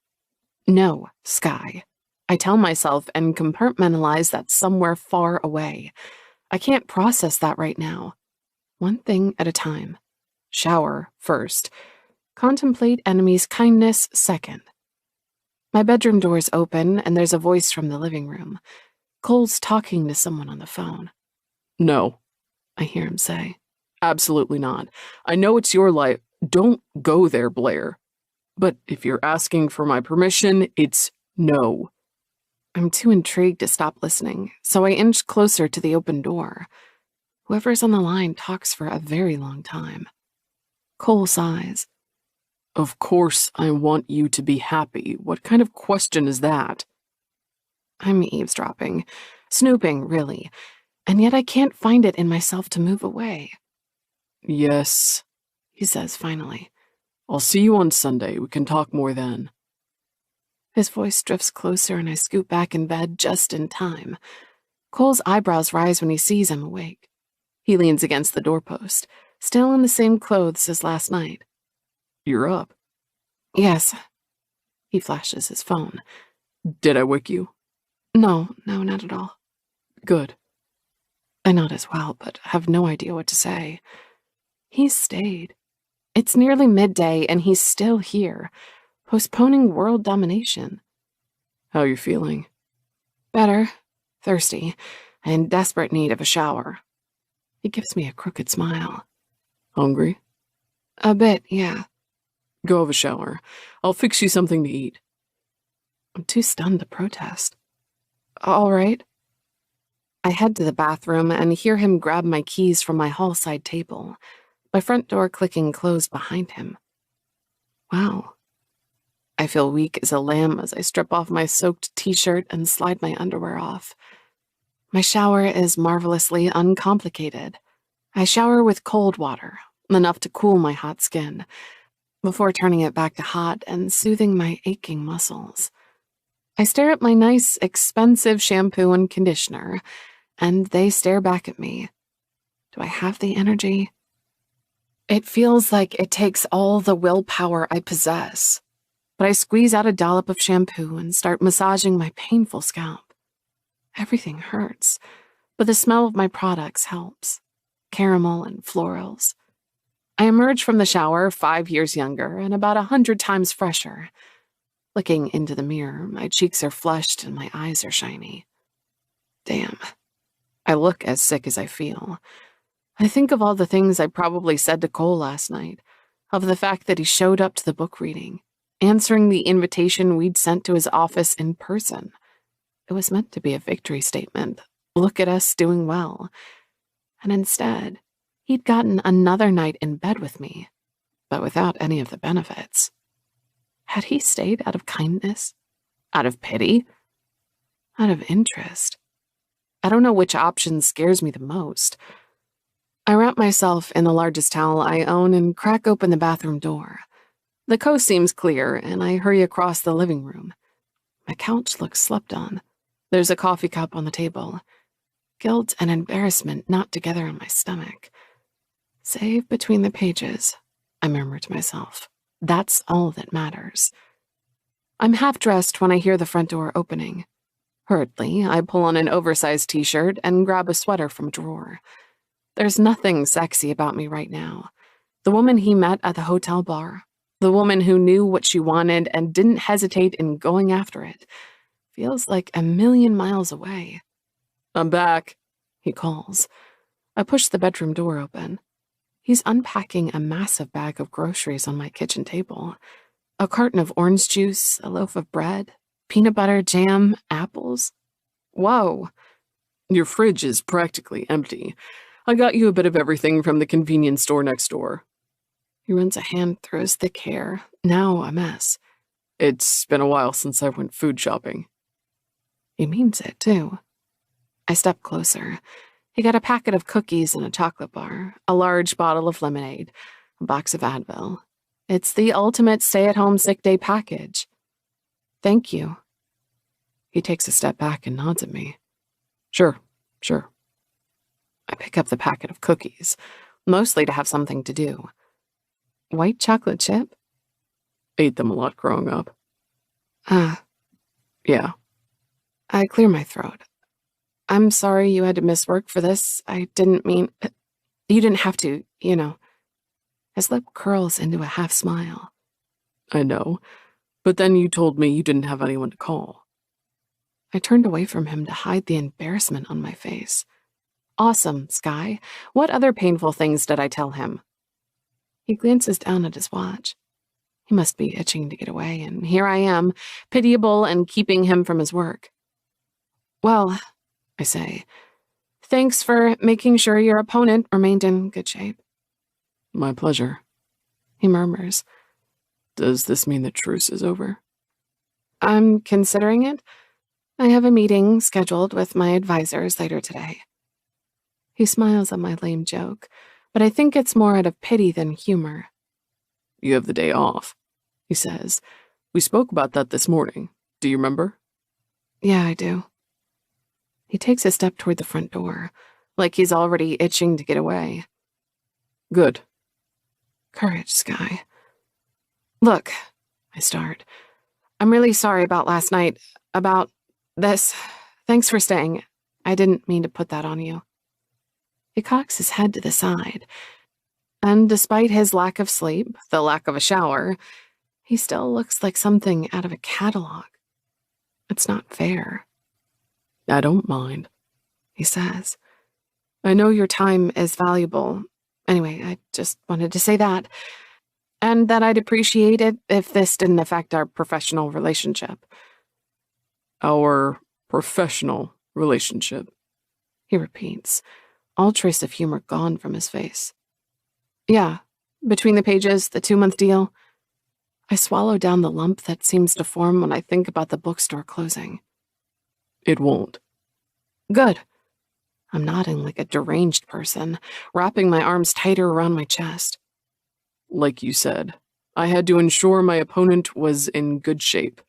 No, Skye. I tell myself and compartmentalize that somewhere far away. I can't process that right now. One thing at a time. Shower first. Contemplate enemy's kindness second. My bedroom door's open, and there's a voice from the living room. Cole's talking to someone on the phone. No, I hear him say. absolutely not. I know it's your life. Don't go there, Blair. But if you're asking for my permission, it's no. I'm too intrigued to stop listening, so I inch closer to the open door. Whoever's on the line talks for a very long time. Cole sighs. Of course I want you to be happy. What kind of question is that? I'm eavesdropping, snooping, really, and yet I can't find it in myself to move away. Yes, He says finally. I'll see you on Sunday. We can talk more then. His voice drifts closer and I scoot back in bed just in time. Cole's eyebrows rise when he sees I'm awake. He leans against the doorpost, still in the same clothes as last night. You're up. Yes. He flashes his phone. Did I wake you? No, not at all. Good. I nod as well, but have no idea what to say. He's stayed. It's nearly midday and he's still here, postponing world domination. How you feeling? Better, thirsty, and in desperate need of a shower. He gives me a crooked smile. Hungry? A bit, yeah. Go have a shower. I'll fix you something to eat. I'm too stunned to protest. All right. I head to the bathroom and hear him grab my keys from my hall-side table, my front door clicking closed behind him. Wow. I feel weak as a lamb as I strip off my soaked t-shirt and slide my underwear off. My shower is marvelously uncomplicated. I shower with cold water, enough to cool my hot skin, before turning it back to hot and soothing my aching muscles. I stare at my nice, expensive shampoo and conditioner, and they stare back at me. Do I have the energy? It feels like it takes all the willpower I possess, but I squeeze out a dollop of shampoo and start massaging my painful scalp. Everything hurts, but the smell of my products helps. Caramel and florals. I emerge from the shower 5 years younger and about 100 times fresher. Looking into the mirror, my cheeks are flushed and my eyes are shiny. Damn. I look as sick as I feel. I think of all the things I probably said to Cole last night, of the fact that he showed up to the book reading, answering the invitation we'd sent to his office in person. It was meant to be a victory statement. Look at us doing well. And instead, he'd gotten another night in bed with me, but without any of the benefits. Had he stayed out of kindness? Out of pity? Out of interest? I don't know which option scares me the most. I wrap myself in the largest towel I own and crack open the bathroom door. The coast seems clear, and I hurry across the living room. My couch looks slept on. There's a coffee cup on the table. Guilt and embarrassment knot together in my stomach. Save between the pages, I murmur to myself. That's all that matters. I'm half-dressed when I hear the front door opening. Hurriedly, I pull on an oversized t-shirt and grab a sweater from a drawer. There's nothing sexy about me right now. The woman he met at the hotel bar, the woman who knew what she wanted and didn't hesitate in going after it, feels like a million miles away. I'm back, he calls. I push the bedroom door open. He's unpacking a massive bag of groceries on my kitchen table. A carton of orange juice, a loaf of bread, peanut butter, jam, apples. Whoa. Your fridge is practically empty. I got you a bit of everything from the convenience store next door. He runs a hand through his thick hair, now a mess. It's been a while since I went food shopping. He means it, too. I step closer. He got a packet of cookies and a chocolate bar, a large bottle of lemonade, a box of Advil. It's the ultimate stay-at-home sick day package. Thank you. He takes a step back and nods at me. Sure. I pick up the packet of cookies, mostly to have something to do. White chocolate chip? Ate them a lot growing up. Yeah. I clear my throat. I'm sorry you had to miss work for this. I didn't mean... You didn't have to, you know. His lip curls into a half smile. I know, but then you told me you didn't have anyone to call. I turned away from him to hide the embarrassment on my face. Awesome, Skye. What other painful things did I tell him? He glances down at his watch. He must be itching to get away, and here I am, pitiable and keeping him from his work. Well, I say, thanks for making sure your opponent remained in good shape. My pleasure, he murmurs. Does this mean the truce is over? I'm considering it. I have a meeting scheduled with my advisors later today. He smiles at my lame joke, but I think it's more out of pity than humor. You have the day off, he says. We spoke about that this morning. Do you remember? Yeah, I do. He takes a step toward the front door, like he's already itching to get away. Good. Courage, Skye. Look, I start. I'm really sorry about last night, about this. Thanks for staying. I didn't mean to put that on you. He cocks his head to the side, and despite his lack of sleep, the lack of a shower, he still looks like something out of a catalog. It's not fair. I don't mind, he says. I know your time is valuable. Anyway, I just wanted to say that. And that I'd appreciate it if this didn't affect our professional relationship. Our professional relationship, he repeats, all trace of humor gone from his face. Yeah, between the pages, the 2-month deal. I swallow down the lump that seems to form when I think about the bookstore closing. It won't. Good. I'm nodding like a deranged person, wrapping my arms tighter around my chest. Like you said, I had to ensure my opponent was in good shape.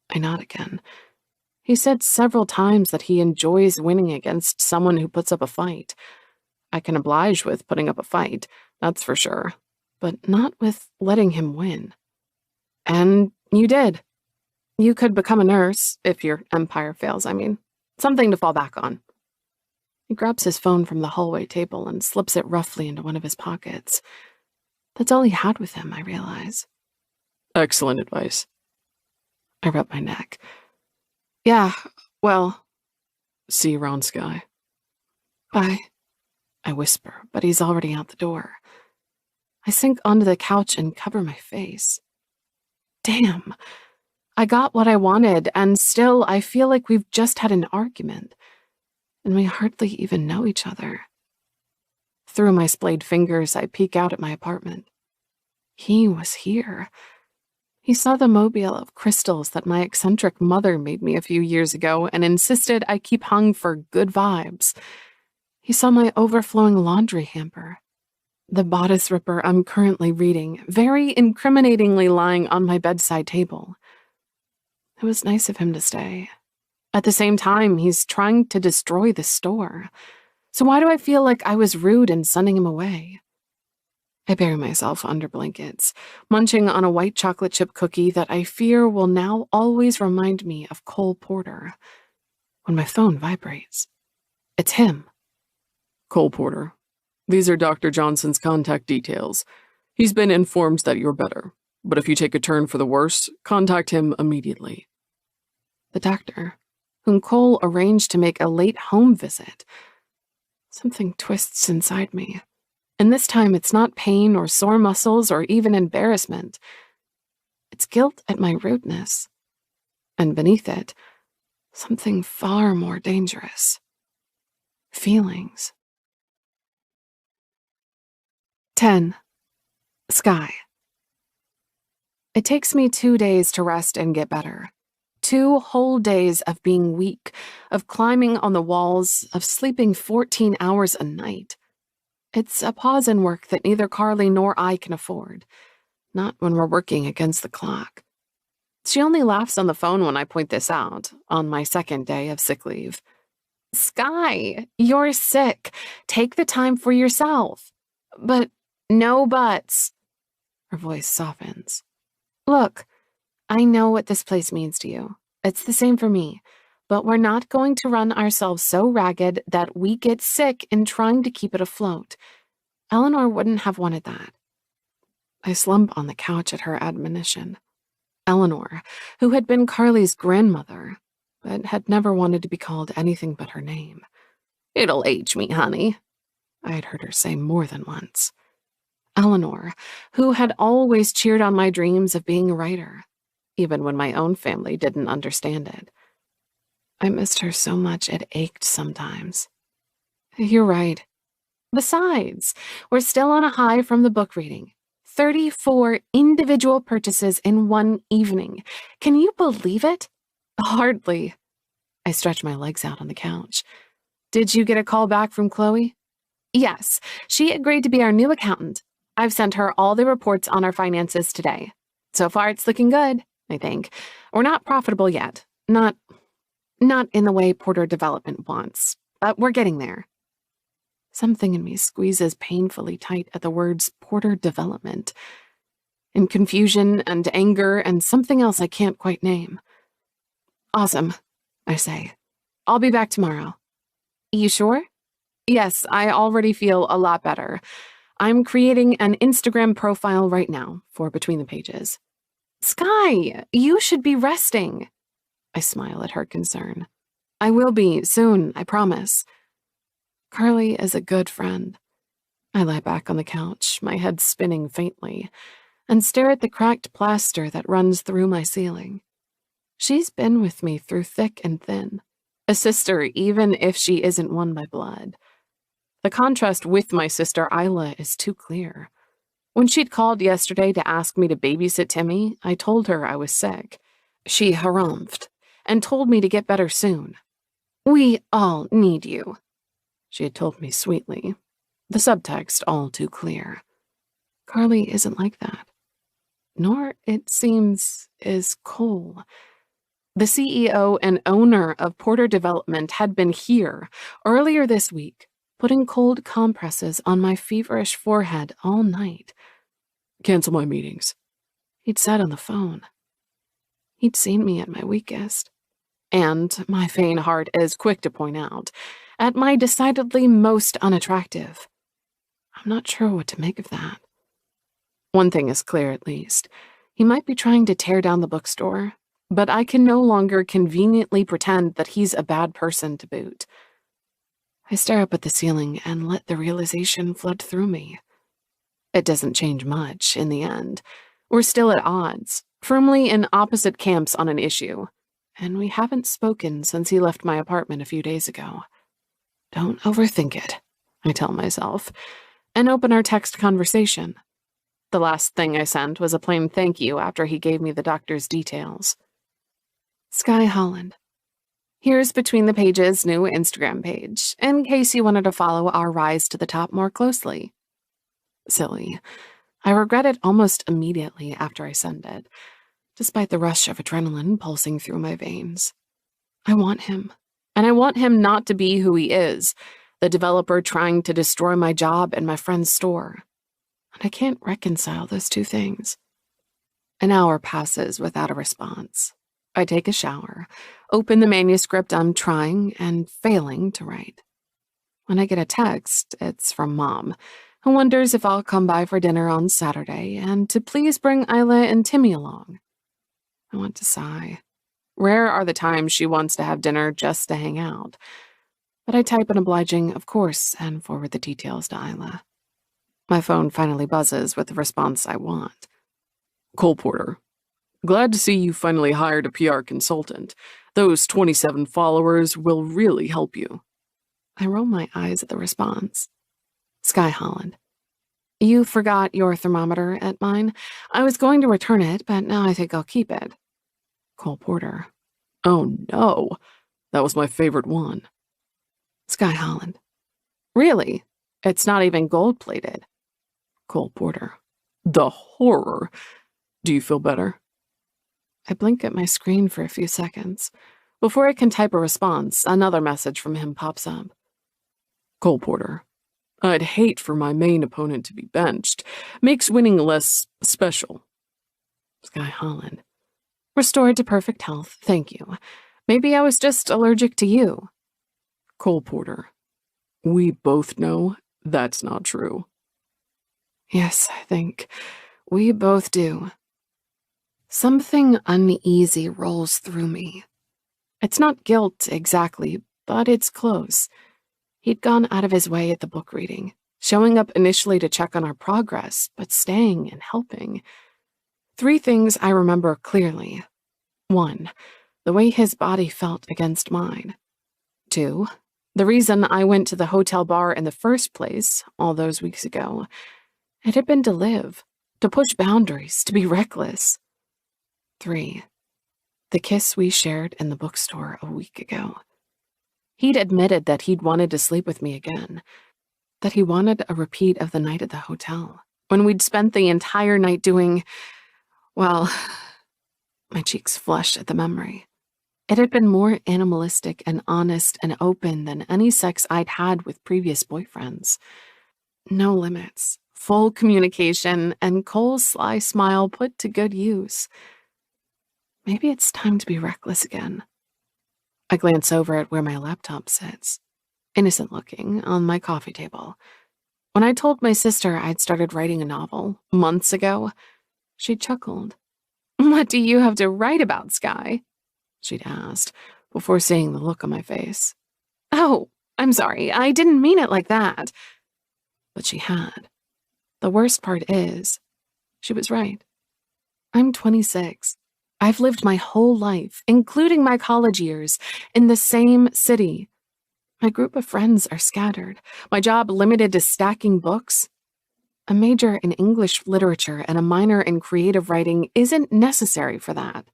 I nod again. He said several times that he enjoys winning against someone who puts up a fight. I can oblige with putting up a fight, that's for sure, but not with letting him win. And you did. You could become a nurse, if your empire fails, I mean. Something to fall back on. He grabs his phone from the hallway table and slips it roughly into one of his pockets. That's all he had with him, I realize. Excellent advice. I rub my neck. Yeah, well... See you around, Skye. Bye, I whisper, but he's already out the door. I sink onto the couch and cover my face. Damn, I got what I wanted, and still I feel like we've just had an argument, and we hardly even know each other. Through my splayed fingers, I peek out at my apartment. He was here. He saw the mobile of crystals that my eccentric mother made me a few years ago and insisted I keep hung for good vibes. He saw my overflowing laundry hamper, the bodice ripper I'm currently reading, very incriminatingly lying on my bedside table. It was nice of him to stay. At the same time, he's trying to destroy the store. So why do I feel like I was rude in sending him away? I bury myself under blankets, munching on a white chocolate chip cookie that I fear will now always remind me of Cole Porter. When my phone vibrates, it's him. Cole Porter. These are Dr. Johnson's contact details. He's been informed that you're better, but if you take a turn for the worse, contact him immediately. The doctor, whom Cole arranged to make a late home visit. Something twists inside me. And this time it's not pain or sore muscles or even embarrassment. It's guilt at my rudeness. And beneath it, something far more dangerous. Feelings. 10. Skye. It takes me 2 days to rest and get better. 2 whole days of being weak, of climbing on the walls, of sleeping 14 hours a night. It's a pause in work that neither Carly nor I can afford. Not when we're working against the clock. She only laughs on the phone when I point this out, on my 2nd day of sick leave. Skye, you're sick. Take the time for yourself. But no buts. Her voice softens. Look, I know what this place means to you. It's the same for me. But we're not going to run ourselves so ragged that we get sick in trying to keep it afloat. Eleanor wouldn't have wanted that. I slump on the couch at her admonition. Eleanor, who had been Carly's grandmother, but had never wanted to be called anything but her name. It'll age me, honey, I had heard her say more than once. Eleanor, who had always cheered on my dreams of being a writer, even when my own family didn't understand it. I missed her so much it ached sometimes. You're right. Besides, we're still on a high from the book reading. 34 individual purchases in one evening. Can you believe it? Hardly. I stretched my legs out on the couch. Did you get a call back from Chloe? Yes, she agreed to be our new accountant. I've sent her all the reports on our finances today. So far, it's looking good, I think. We're not profitable yet. Not in the way Porter Development wants, but we're getting there. Something in me squeezes painfully tight at the words Porter Development. In confusion and anger and something else I can't quite name. Awesome, I say. I'll be back tomorrow. You sure? Yes, I already feel a lot better. I'm creating an Instagram profile right now for Between the Pages. Skye, you should be resting. I smile at her concern. I will be soon, I promise. Carly is a good friend. I lie back on the couch, my head spinning faintly, and stare at the cracked plaster that runs through my ceiling. She's been with me through thick and thin, a sister even if she isn't one by blood. The contrast with my sister Isla is too clear. When she'd called yesterday to ask me to babysit Timmy, I told her I was sick. She harumphed and told me to get better soon. We all need you, she had told me sweetly, the subtext all too clear. Carly isn't like that. Nor, it seems, is Cole. The CEO and owner of Porter Development had been here earlier this week, putting cold compresses on my feverish forehead all night. Cancel my meetings, He'd said on the phone. He'd seen me at my weakest. And, my vain heart is quick to point out, at my decidedly most unattractive. I'm not sure what to make of that. One thing is clear, at least. He might be trying to tear down the bookstore, but I can no longer conveniently pretend that he's a bad person to boot. I stare up at the ceiling and let the realization flood through me. It doesn't change much, in the end. We're still at odds, firmly in opposite camps on an issue, and we haven't spoken since he left my apartment a few days ago. Don't overthink it, I tell myself, and open our text conversation. The last thing I sent was a plain thank you after he gave me the doctor's details. Skye Holland. Here's Between the Pages' new Instagram page, in case you wanted to follow our rise to the top more closely. Silly. I regret it almost immediately after I send it, despite the rush of adrenaline pulsing through my veins. I want him, and I want him not to be who he is, the developer trying to destroy my job and my friend's store. And I can't reconcile those two things. An hour passes without a response. I take a shower, open the manuscript I'm trying and failing to write. When I get a text, it's from Mom, who wonders if I'll come by for dinner on Saturday and to please bring Isla and Timmy along. I want to sigh. Rare are the times she wants to have dinner just to hang out. But I type an obliging of course and forward the details to Isla. My phone finally buzzes with the response I want. Cole Porter. Glad to see you finally hired a PR consultant. Those 27 followers will really help you. I roll my eyes at the response. Skye Holland. You forgot your thermometer at mine. I was going to return it, but now I think I'll keep it. Cole Porter. Oh no, that was my favorite one. Skye Holland. Really? It's not even gold-plated. Cole Porter. The horror. Do you feel better? I blink at my screen for a few seconds. Before I can type a response, another message from him pops up. Cole Porter. I'd hate for my main opponent to be benched. Makes winning less special. Skye Holland. Restored to perfect health, thank you. Maybe I was just allergic to you. Cole Porter. We both know that's not true. Yes, I think we both do. Something uneasy rolls through me. It's not guilt exactly, but it's close. He'd gone out of his way at the book reading, showing up initially to check on our progress, but staying and helping. 3 things I remember clearly. 1, the way his body felt against mine. 2, the reason I went to the hotel bar in the first place all those weeks ago. It had been to live, to push boundaries, to be reckless. 3, the kiss we shared in the bookstore a week ago. He'd admitted that he'd wanted to sleep with me again, that he wanted a repeat of the night at the hotel, when we'd spent the entire night doing, well, my cheeks flushed at the memory. It had been more animalistic and honest and open than any sex I'd had with previous boyfriends. No limits, full communication, and Cole's sly smile put to good use. Maybe it's time to be reckless again. I glance over at where my laptop sits, innocent looking, on my coffee table. When I told my sister I'd started writing a novel months ago, she chuckled. "What do you have to write about, Skye?" she'd asked, before seeing the look on my face. "Oh, I'm sorry, I didn't mean it like that." But she had. The worst part is, she was right. I'm 26. I've lived my whole life, including my college years, in the same city. My group of friends are scattered, my job limited to stacking books. A major in English literature and a minor in creative writing isn't necessary for that.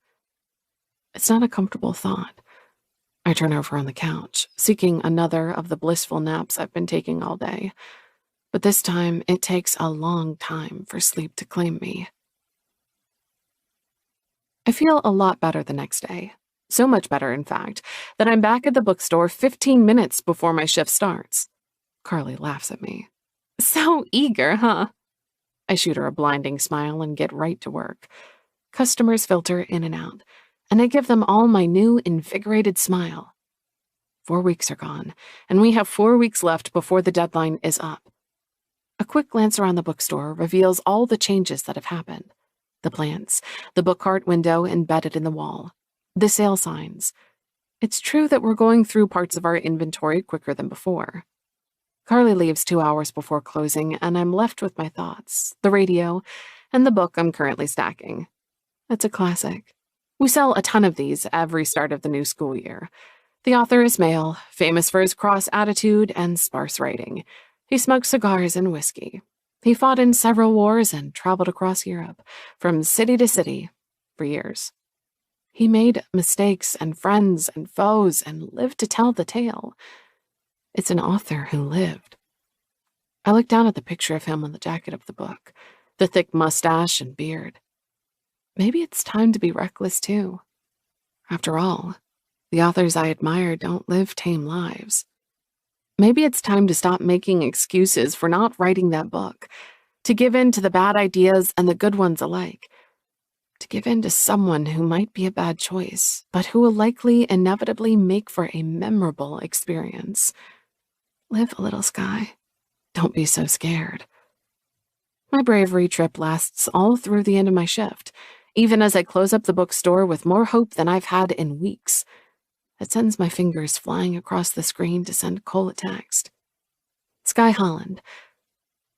It's not a comfortable thought. I turn over on the couch, seeking another of the blissful naps I've been taking all day. But this time, it takes a long time for sleep to claim me. I feel a lot better the next day. So much better, in fact, that I'm back at the bookstore 15 minutes before my shift starts. Carly laughs at me. "So eager, huh?" I shoot her a blinding smile and get right to work. Customers filter in and out, and I give them all my new, invigorated smile. 4 weeks are gone, and we have 4 weeks left before the deadline is up. A quick glance around the bookstore reveals all the changes that have happened. The plants, the book cart window embedded in the wall, the sale signs. It's true that we're going through parts of our inventory quicker than before. Carly leaves 2 hours before closing, and I'm left with my thoughts, the radio, and the book I'm currently stacking. It's a classic. We sell a ton of these every start of the new school year. The author is male, famous for his cross attitude and sparse writing. He smokes cigars and whiskey. He fought in several wars and traveled across Europe, from city to city, for years. He made mistakes and friends and foes and lived to tell the tale. It's an author who lived. I look down at the picture of him on the jacket of the book, the thick mustache and beard. Maybe it's time to be reckless too. After all, the authors I admire don't live tame lives. Maybe it's time to stop making excuses for not writing that book, to give in to the bad ideas and the good ones alike, to give in to someone who might be a bad choice, but who will likely inevitably make for a memorable experience. Live a little, Skye. Don't be so scared. My bravery trip lasts all through the end of my shift, even as I close up the bookstore with more hope than I've had in weeks. It sends my fingers flying across the screen to send Cole a text. "Skye Holland,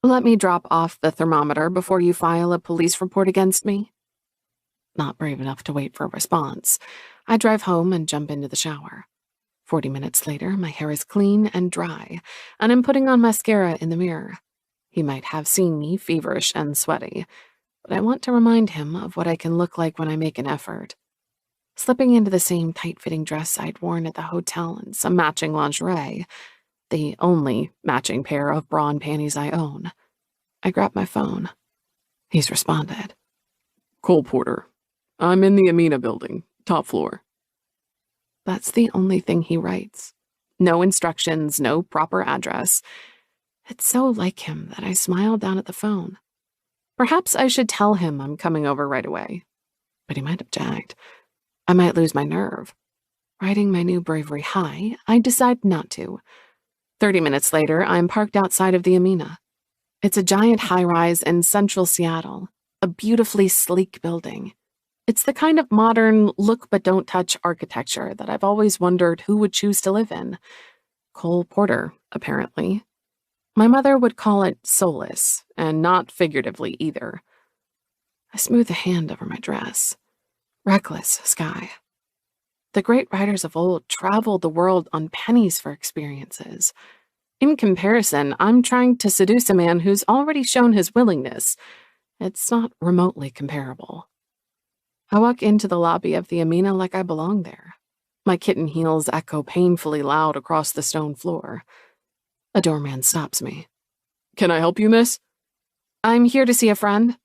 let me drop off the thermometer before you file a police report against me." Not brave enough to wait for a response. I drive home and jump into the shower. 40 minutes later, my hair is clean and dry, and I'm putting on mascara in the mirror. He might have seen me feverish and sweaty, but I want to remind him of what I can look like when I make an effort. Slipping into the same tight-fitting dress I'd worn at the hotel and some matching lingerie, the only matching pair of bra and panties I own, I grab my phone. He's responded. "Cole Porter. I'm in the Amina building, top floor." That's the only thing he writes. No instructions, no proper address. It's so like him that I smile down at the phone. Perhaps I should tell him I'm coming over right away. But he might object. I might lose my nerve. Riding my new bravery high, I decide not to. 30 minutes later, I'm parked outside of the Amina. It's a giant high-rise in central Seattle, a beautifully sleek building. It's the kind of modern look-but-don't-touch architecture that I've always wondered who would choose to live in. Cole Porter, apparently. My mother would call it solace, and not figuratively either. I smoothed a hand over my dress. Reckless, Skye. The great writers of old traveled the world on pennies for experiences. In comparison, I'm trying to seduce a man who's already shown his willingness. It's not remotely comparable. I walk into the lobby of the Amina like I belong there. My kitten heels echo painfully loud across the stone floor. A doorman stops me. Can I help you, miss? I'm here to see a friend,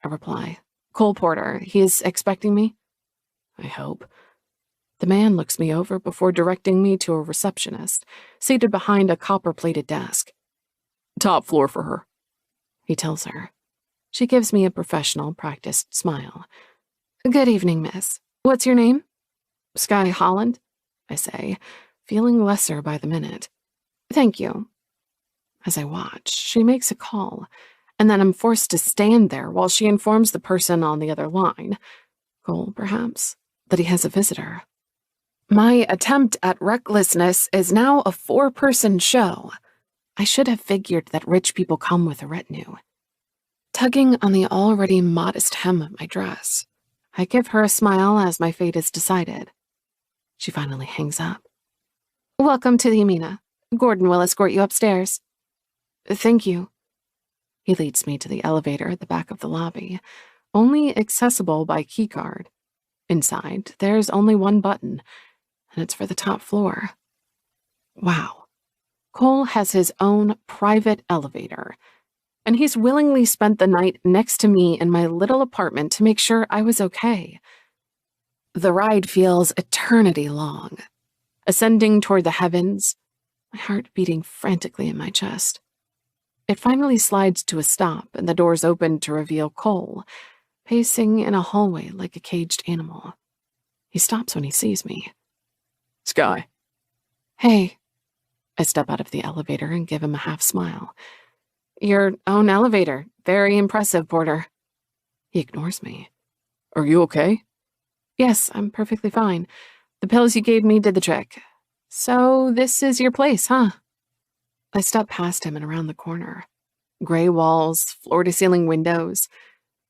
I reply. Cole Porter, he's expecting me? I hope. The man looks me over before directing me to a receptionist, seated behind a copper-plated desk. Top floor for her, he tells her. She gives me a professional, practiced smile. Good evening, miss. What's your name? Skye Holland, I say, feeling lesser by the minute. Thank you. As I watch, she makes a call, and then I'm forced to stand there while she informs the person on the other line, Cole perhaps, that he has a visitor. My attempt at recklessness is now a 4-person show. I should have figured that rich people come with a retinue. Tugging on the already modest hem of my dress, I give her a smile as my fate is decided. She finally hangs up. Welcome to the Amina. Gordon will escort you upstairs. Thank you. He leads me to the elevator at the back of the lobby, only accessible by keycard. Inside, there's only one button, and it's for the top floor. Wow. Cole has his own private elevator, and he's willingly spent the night next to me in my little apartment to make sure I was okay. The ride feels eternity long. Ascending toward the heavens, my heart beating frantically in my chest. It finally slides to a stop, and the doors open to reveal Cole, pacing in a hallway like a caged animal. He stops when he sees me. Skye. Hey. I step out of the elevator and give him a half smile. Your own elevator. Very impressive, Porter. He ignores me. Are you okay? Yes, I'm perfectly fine. The pills you gave me did the trick. So this is your place, huh? I step past him and around the corner. Gray walls, floor-to-ceiling windows.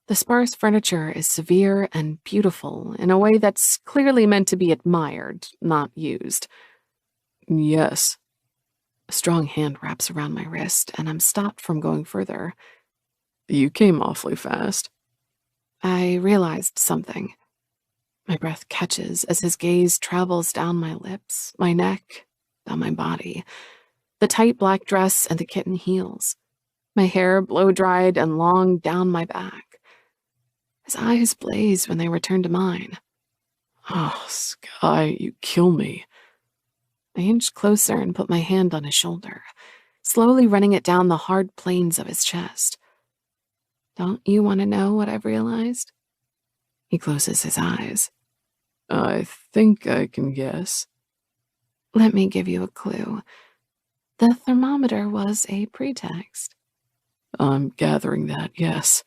The sparse furniture is severe and beautiful in a way that's clearly meant to be admired, not used. Yes. A strong hand wraps around my wrist, and I'm stopped from going further. You came awfully fast. I realized something. My breath catches as his gaze travels down my lips, my neck, down my body. The tight black dress and the kitten heels. My hair blow-dried and long down my back. His eyes blaze when they return to mine. Oh, Skye, you kill me. I inch closer and put my hand on his shoulder, slowly running it down the hard planes of his chest. Don't you want to know what I've realized? He closes his eyes. I think I can guess. Let me give you a clue. The thermometer was a pretext. I'm gathering that, yes.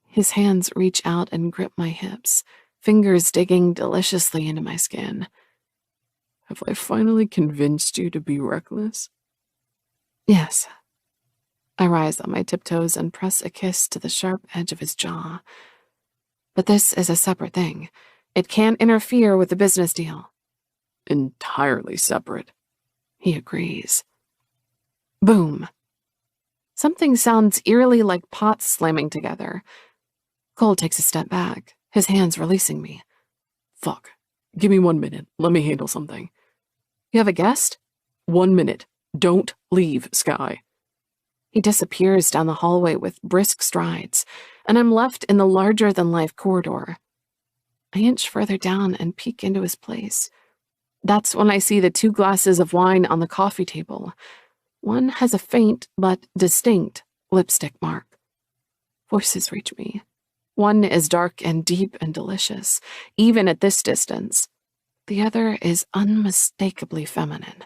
His hands reach out and grip my hips, fingers digging deliciously into my skin. Have I finally convinced you to be reckless? Yes. I rise on my tiptoes and press a kiss to the sharp edge of his jaw. But this is a separate thing. It can't interfere with the business deal. Entirely separate. He agrees. Boom. Something sounds eerily like pots slamming together. Cole takes a step back, his hands releasing me. Fuck. Give me 1 minute. Let me handle something. You have a guest? 1 minute. Don't leave, Skye. He disappears down the hallway with brisk strides, and I'm left in the larger-than-life corridor. I inch further down and peek into his place. That's when I see the 2 glasses of wine on the coffee table. One has a faint but distinct lipstick mark. Voices reach me. One is dark and deep and delicious, even at this distance. The other is unmistakably feminine.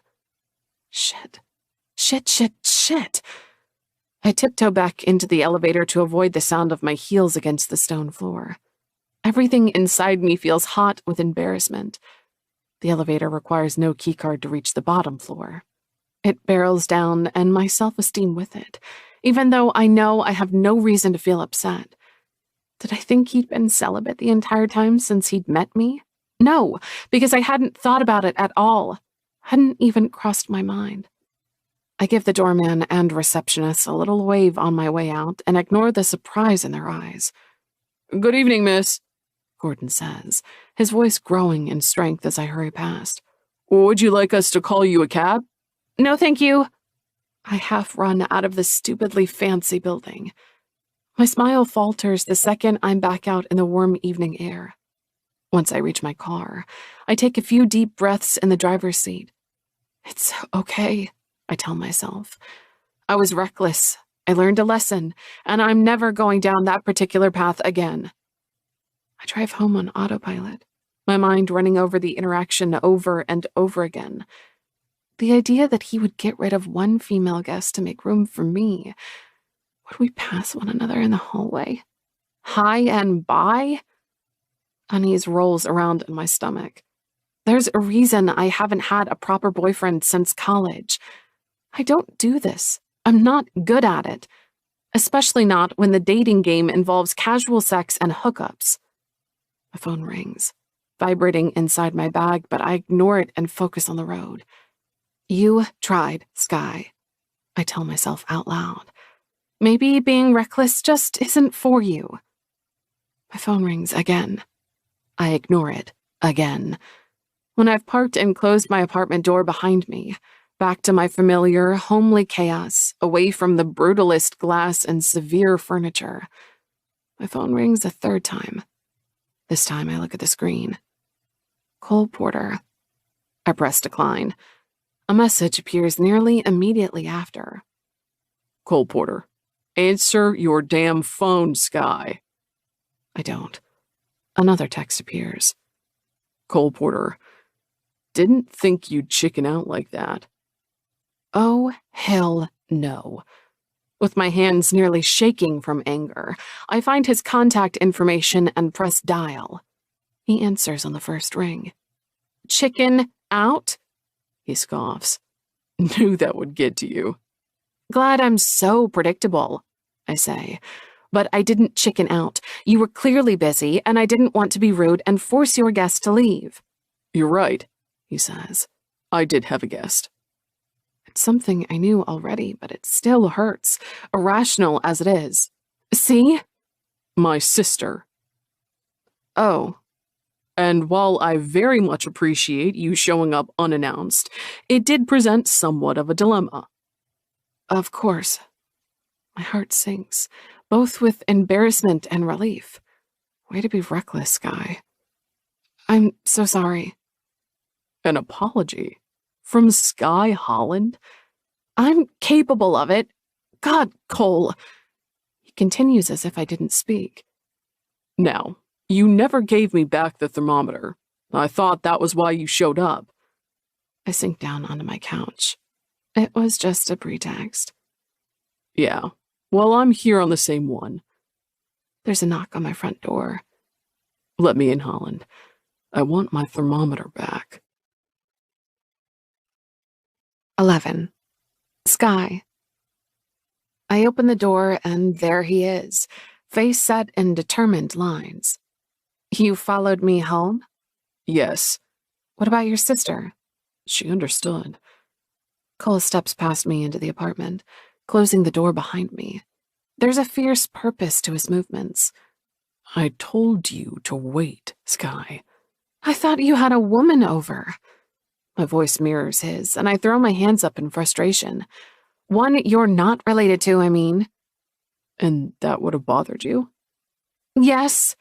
Shit. Shit, shit, shit. I tiptoe back into the elevator to avoid the sound of my heels against the stone floor. Everything inside me feels hot with embarrassment. The elevator requires no keycard to reach the bottom floor. It barrels down, and my self-esteem with it, even though I know I have no reason to feel upset. Did I think he'd been celibate the entire time since he'd met me? No, because I hadn't thought about it at all. Hadn't even crossed my mind. I give the doorman and receptionist a little wave on my way out and ignore the surprise in their eyes. Good evening, miss, Gordon says, his voice growing in strength as I hurry past. Would you like us to call you a cab? No, thank you. I half run out of the stupidly fancy building. My smile falters the second I'm back out in the warm evening air. Once I reach my car, I take a few deep breaths in the driver's seat. It's okay, I tell myself. I was reckless. I learned a lesson, and I'm never going down that particular path again. I drive home on autopilot, my mind running over the interaction over and over again. The idea that he would get rid of one female guest to make room for me. Would we pass one another in the hallway? Hi and bye? Unease rolls around in my stomach. There's a reason I haven't had a proper boyfriend since college. I don't do this. I'm not good at it. Especially not when the dating game involves casual sex and hookups. My phone rings, vibrating inside my bag, but I ignore it and focus on the road. You tried, Skye. I tell myself out loud. Maybe being reckless just isn't for you. My phone rings again. I ignore it again. When I've parked and closed my apartment door behind me, back to my familiar, homely chaos, away from the brutalist glass and severe furniture, my phone rings a third time. This time I look at the screen. Cole Porter. I press decline. A message appears nearly immediately after. Cole Porter. Answer your damn phone, Skye. I don't. Another text appears. Cole Porter. Didn't think you'd chicken out like that. Oh, hell no. With my hands nearly shaking from anger, I find his contact information and press dial. He answers on the first ring. Chicken out? He scoffs. Knew that would get to you. Glad I'm so predictable, I say. But I didn't chicken out. You were clearly busy, and I didn't want to be rude and force your guest to leave. You're right, he says. I did have a guest. It's something I knew already, but it still hurts, irrational as it is. See? My sister. Oh. And while I very much appreciate you showing up unannounced, it did present somewhat of a dilemma. Of course. My heart sinks, both with embarrassment and relief. Way to be reckless, Skye. I'm so sorry. An apology? From Skye Holland? I'm capable of it. God, Cole. He continues as if I didn't speak. Now, you never gave me back the thermometer. I thought that was why you showed up. I sink down onto my couch. It was just a pretext. Yeah, well, I'm here on the same one. There's a knock on my front door. Let me in, Holland. I want my thermometer back. 11. Skye. I open the door and there he is, face set in determined lines. You followed me home? Yes. What about your sister? She understood. Cole steps past me into the apartment, closing the door behind me. There's a fierce purpose to his movements. I told you to wait, Skye. I thought you had a woman over. My voice mirrors his, and I throw my hands up in frustration. One you're not related to, I mean. And that would have bothered you? Yes.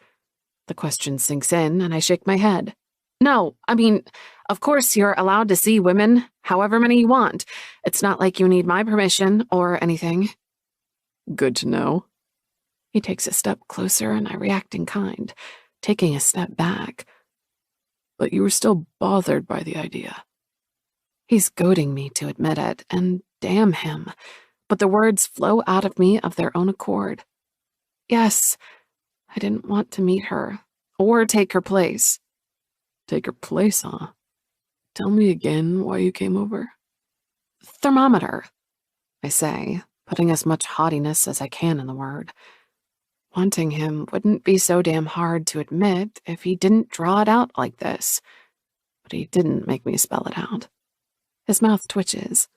The question sinks in, and I shake my head. No, I mean, of course you're allowed to see women, however many you want. It's not like you need my permission or anything. Good to know. He takes a step closer, and I react in kind, taking a step back. But you were still bothered by the idea. He's goading me to admit it, and damn him. But the words flow out of me of their own accord. Yes, I didn't want to meet her, or take her place. Take her place, huh? Tell me again why you came over. Thermometer, I say, putting as much haughtiness as I can in the word. Wanting him wouldn't be so damn hard to admit if he didn't draw it out like this. But he didn't make me spell it out. His mouth twitches.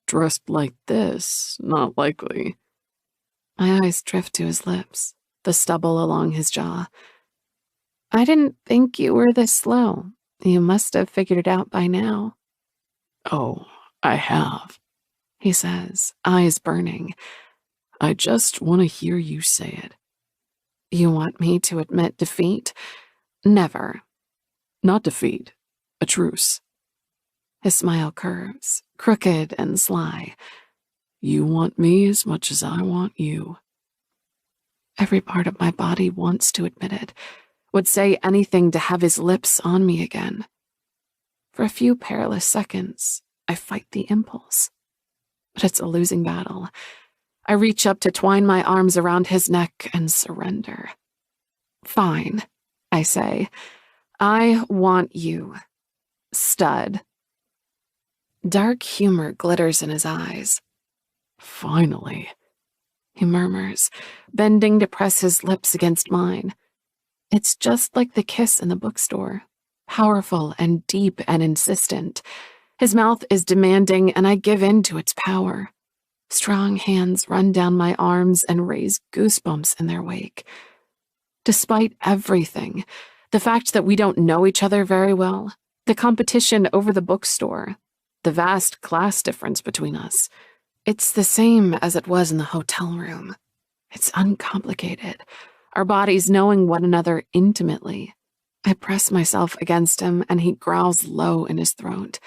Dressed like this, not likely. My eyes drift to his lips, the stubble along his jaw. I didn't think you were this slow. You must have figured it out by now. Oh, I have, he says, eyes burning. I just want to hear you say it. You want me to admit defeat? Never. Not defeat, a truce. His smile curves, crooked and sly. You want me as much as I want you. Every part of my body wants to admit it, would say anything to have his lips on me again. For a few perilous seconds, I fight the impulse. But it's a losing battle. I reach up to twine my arms around his neck and surrender. Fine, I say. I want you. Stud. Dark humor glitters in his eyes. Finally, he murmurs, bending to press his lips against mine. It's just like the kiss in the bookstore, powerful and deep and insistent. His mouth is demanding, and I give in to its power. Strong hands run down my arms and raise goosebumps in their wake. Despite everything, the fact that we don't know each other very well, the competition over the bookstore, the vast class difference between us, it's the same as it was in the hotel room. It's uncomplicated, our bodies knowing one another intimately. I press myself against him, and he growls low in his throat.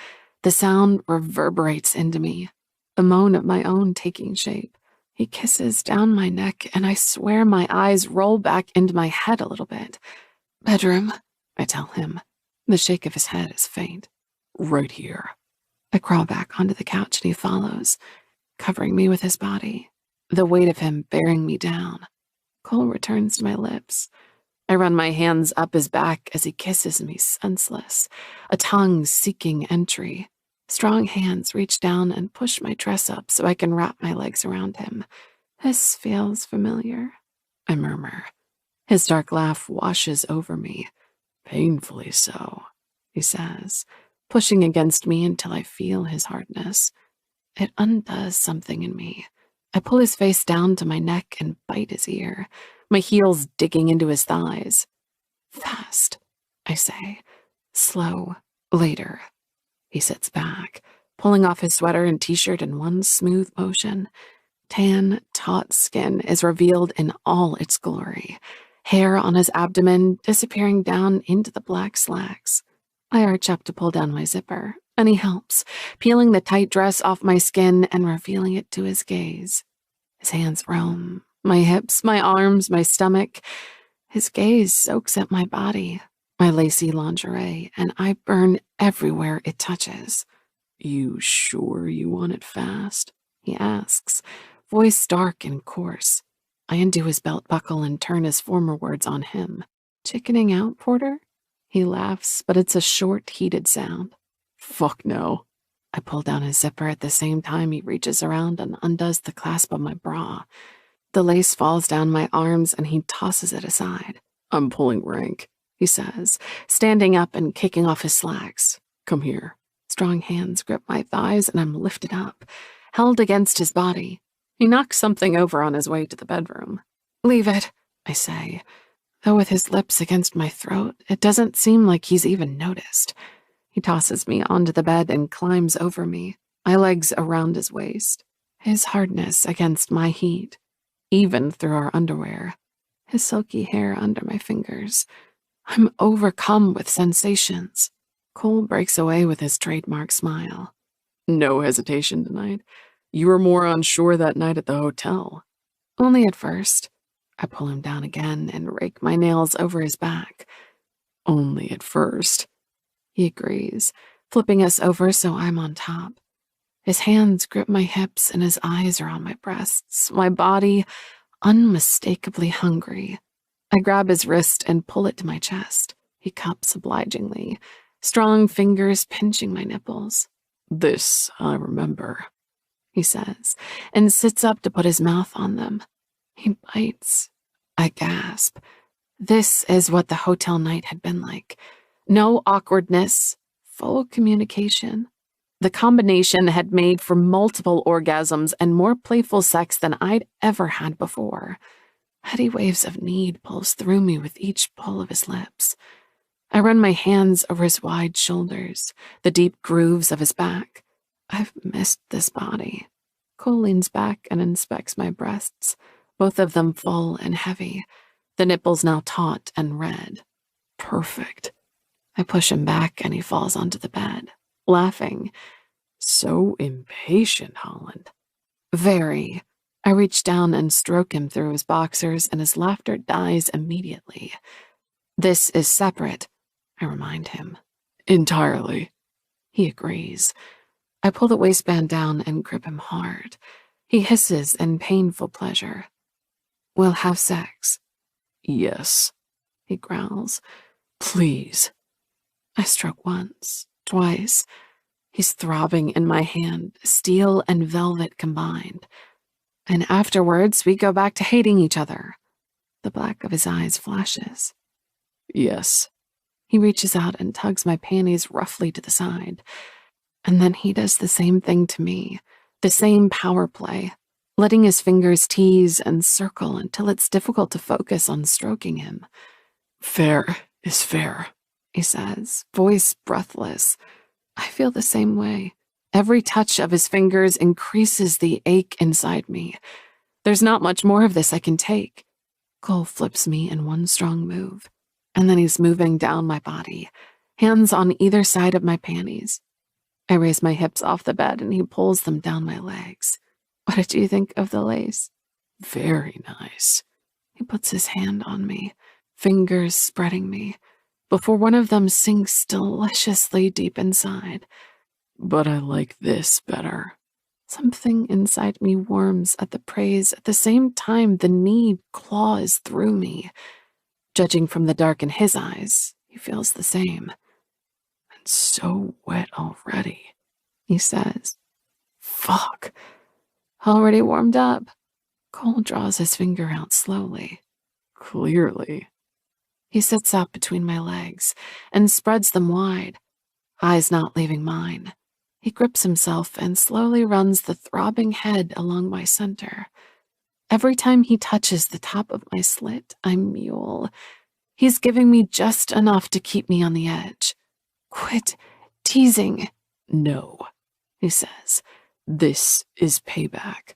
The sound reverberates into me, a moan of my own taking shape. He kisses down my neck, and I swear my eyes roll back into my head a little bit. Bedroom, I tell him. The shake of his head is faint. Right here. I crawl back onto the couch, and he follows, covering me with his body, the weight of him bearing me down. Cole returns to my lips. I run my hands up his back as he kisses me senseless, a tongue seeking entry. Strong hands reach down and push my dress up so I can wrap my legs around him. This feels familiar, I murmur. His dark laugh washes over me. Painfully so, he says, pushing against me until I feel his hardness. It undoes something in me. I pull his face down to my neck and bite his ear, my heels digging into his thighs. Fast, I say. Slow, later. He sits back, pulling off his sweater and t-shirt in one smooth motion. Tan, taut skin is revealed in all its glory, hair on his abdomen disappearing down into the black slacks. I arch up to pull down my zipper, and he helps, peeling the tight dress off my skin and revealing it to his gaze. His hands roam, my hips, my arms, my stomach. His gaze soaks up my body, my lacy lingerie, and I burn everywhere it touches. You sure you want it fast? He asks, voice dark and coarse. I undo his belt buckle and turn his former words on him. Chickening out, Porter? He laughs, but it's a short, heated sound. Fuck no. I pull down his zipper at the same time he reaches around and undoes the clasp of my bra. The lace falls down my arms and he tosses it aside. I'm pulling rank, he says, standing up and kicking off his slacks. Come here. Strong hands grip my thighs and I'm lifted up, held against his body. He knocks something over on his way to the bedroom. Leave it, I say. Though with his lips against my throat, it doesn't seem like he's even noticed. He tosses me onto the bed and climbs over me, my legs around his waist, his hardness against my heat, even through our underwear, his silky hair under my fingers. I'm overcome with sensations. Cole breaks away with his trademark smile. No hesitation tonight. You were more unsure that night at the hotel. Only at first. I pull him down again and rake my nails over his back. Only at first. He agrees, flipping us over so I'm on top. His hands grip my hips and his eyes are on my breasts, my body unmistakably hungry. I grab his wrist and pull it to my chest. He cups obligingly, strong fingers pinching my nipples. This I remember, he says, and sits up to put his mouth on them. He bites. I gasp. This is what the hotel night had been like. No awkwardness, full communication. The combination had made for multiple orgasms and more playful sex than I'd ever had before. Heady waves of need pulse through me with each pull of his lips. I run my hands over his wide shoulders, the deep grooves of his back. I've missed this body. Cole leans back and inspects my breasts, both of them full and heavy, the nipples now taut and red. Perfect. I push him back and he falls onto the bed, laughing. So impatient, Holland. Very. I reach down and stroke him through his boxers, and his laughter dies immediately. This is separate, I remind him. Entirely. He agrees. I pull the waistband down and grip him hard. He hisses in painful pleasure. We'll have sex. Yes, he growls. Please. I stroke once, twice. He's throbbing in my hand, steel and velvet combined. And afterwards, we go back to hating each other. The black of his eyes flashes. Yes. He reaches out and tugs my panties roughly to the side. And then he does the same thing to me, the same power play, letting his fingers tease and circle until it's difficult to focus on stroking him. Fair is fair, he says, voice breathless. I feel the same way. Every touch of his fingers increases the ache inside me. There's not much more of this I can take. Cole flips me in one strong move, and then he's moving down my body, hands on either side of my panties. I raise my hips off the bed and he pulls them down my legs. What did you think of the lace? Very nice. He puts his hand on me, fingers spreading me, before one of them sinks deliciously deep inside. But I like this better. Something inside me warms at the praise. At the same time, the need claws through me. Judging from the dark in his eyes, he feels the same. And so wet already, he says. Fuck. Already warmed up. Cole draws his finger out slowly. Clearly. He sits up between my legs and spreads them wide, eyes not leaving mine. He grips himself and slowly runs the throbbing head along my center. Every time he touches the top of my slit, I mule. He's giving me just enough to keep me on the edge. Quit teasing. No, he says. This is payback.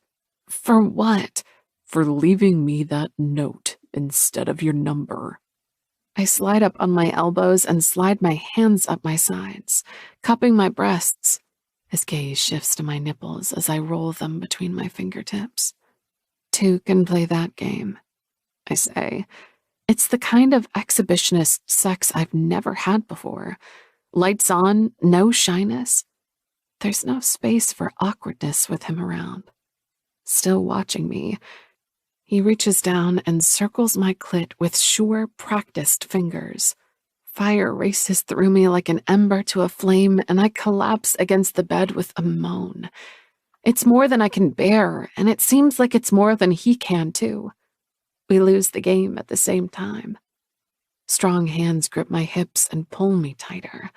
For what? For leaving me that note instead of your number. I slide up on my elbows and slide my hands up my sides, cupping my breasts. His gaze shifts to my nipples as I roll them between my fingertips. Two can play that game, I say. It's the kind of exhibitionist sex I've never had before. Lights on, no shyness. There's no space for awkwardness with him around. Still watching me, he reaches down and circles my clit with sure, practiced fingers. Fire races through me like an ember to a flame, and I collapse against the bed with a moan. It's more than I can bear, and it seems like it's more than he can, too. We lose the game at the same time. Strong hands grip my hips and pull me tighter.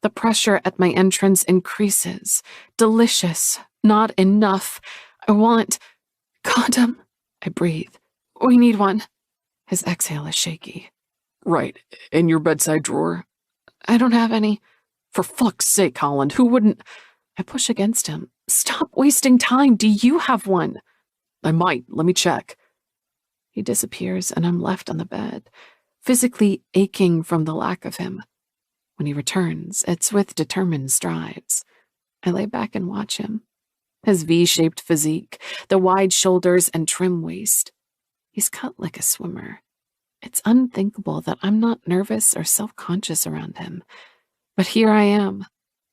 The pressure at my entrance increases. Delicious. Not enough. I want... condom. I breathe. We need one. His exhale is shaky. Right, in your bedside drawer? I don't have any. For fuck's sake, Holland, who wouldn't... I push against him. Stop wasting time. Do you have one? I might. Let me check. He disappears and I'm left on the bed, physically aching from the lack of him. When he returns, it's with determined strides. I lay back and watch him. His V-shaped physique, the wide shoulders and trim waist. He's cut like a swimmer. It's unthinkable that I'm not nervous or self-conscious around him. But here I am,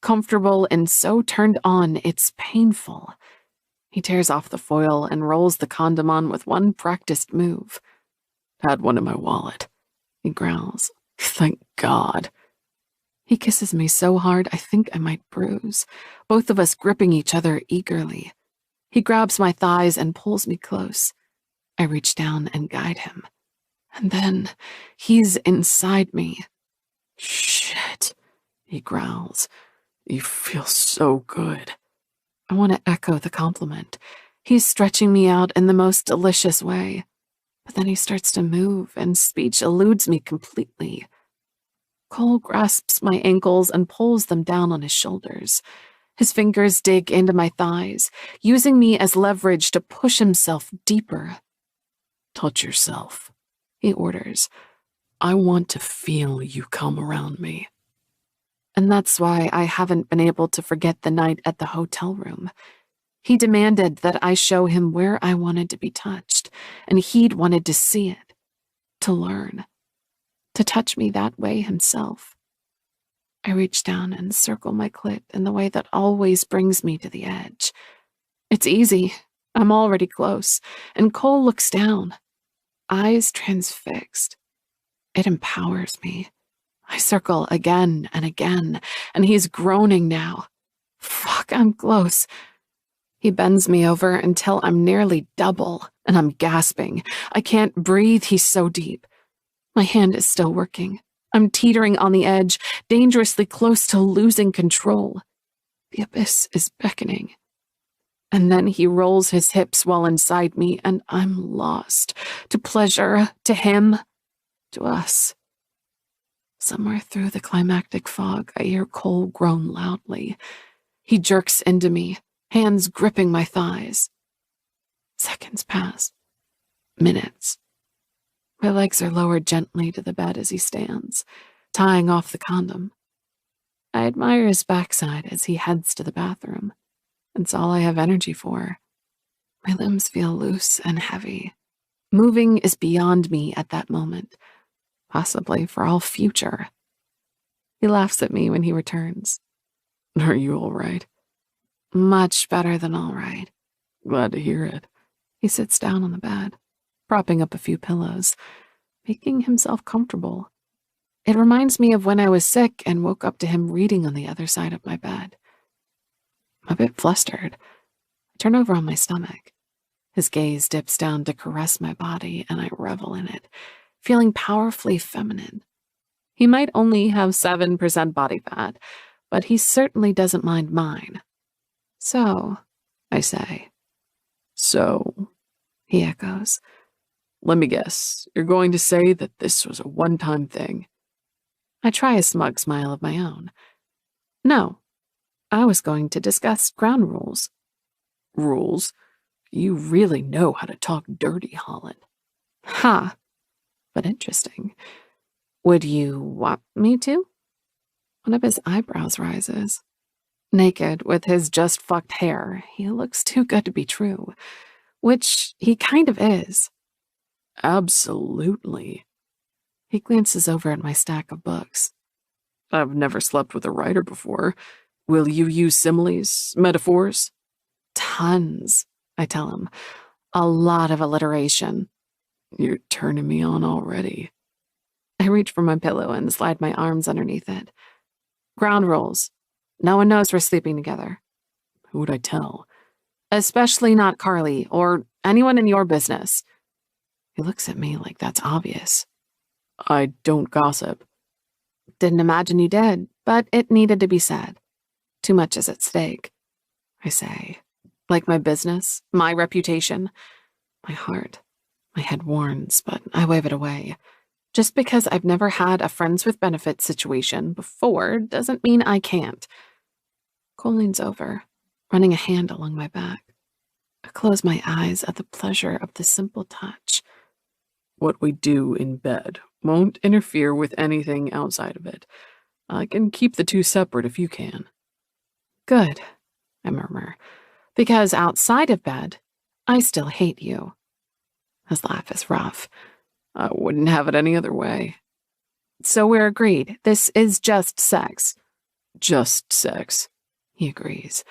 comfortable and so turned on, it's painful. He tears off the foil and rolls the condom on with one practiced move. Had one in my wallet, he growls. Thank God. He kisses me so hard I think I might bruise, both of us gripping each other eagerly. He grabs my thighs and pulls me close. I reach down and guide him. And then he's inside me. Shit, he growls. You feel so good. I want to echo the compliment. He's stretching me out in the most delicious way. But then he starts to move, and speech eludes me completely. Cole grasps my ankles and pulls them down on his shoulders. His fingers dig into my thighs, using me as leverage to push himself deeper. Touch yourself, he orders. I want to feel you come around me. And that's why I haven't been able to forget the night at the hotel room. He demanded that I show him where I wanted to be touched, and he'd wanted to see it, to learn, to touch me that way himself. I reach down and circle my clit in the way that always brings me to the edge. It's easy. I'm already close, and Cole looks down, eyes transfixed. It empowers me. I circle again and again, and he's groaning now. Fuck, I'm close. He bends me over until I'm nearly double, and I'm gasping. I can't breathe, he's so deep. My hand is still working. I'm teetering on the edge, dangerously close to losing control. The abyss is beckoning. And then he rolls his hips while inside me, and I'm lost. To pleasure, to him, to us. Somewhere through the climactic fog, I hear Cole groan loudly. He jerks into me, hands gripping my thighs. Seconds pass. Minutes. My legs are lowered gently to the bed as he stands, tying off the condom. I admire his backside as he heads to the bathroom. It's all I have energy for. My limbs feel loose and heavy. Moving is beyond me at that moment, possibly for all future. He laughs at me when he returns. Are you all right? Much better than all right. Glad to hear it. He sits down on the bed, propping up a few pillows, making himself comfortable. It reminds me of when I was sick and woke up to him reading on the other side of my bed. I'm a bit flustered. I turn over on my stomach. His gaze dips down to caress my body, and I revel in it, feeling powerfully feminine. He might only have 7% body fat, but he certainly doesn't mind mine. So, I say. So, he echoes. Let me guess, you're going to say that this was a one-time thing. I try a smug smile of my own. No, I was going to discuss ground rules. Rules? You really know how to talk dirty, Holland. Ha, but interesting. Would you want me to? One of his eyebrows rises. Naked, with his just fucked hair, he looks too good to be true, which he kind of is. Absolutely. He glances over at my stack of books. I've never slept with a writer before. Will you use similes, metaphors? Tons, I tell him. A lot of alliteration. You're turning me on already. I reach for my pillow and slide my arms underneath it. Ground rules. No one knows we're sleeping together. Who would I tell? Especially not Carly or anyone in your business. He looks at me like that's obvious. I don't gossip. Didn't imagine you did, but it needed to be said. Too much is at stake. I say, like my business, my reputation, my heart. My head warns, but I wave it away. Just because I've never had a friends with benefits situation before doesn't mean I can't. Cole leans over, running a hand along my back. I close my eyes at the pleasure of the simple touch. What we do in bed won't interfere with anything outside of it. I can keep the two separate if you can. Good, I murmur, because outside of bed, I still hate you. His laugh is rough. I wouldn't have it any other way. So we're agreed. This is just sex. Just sex. He agrees.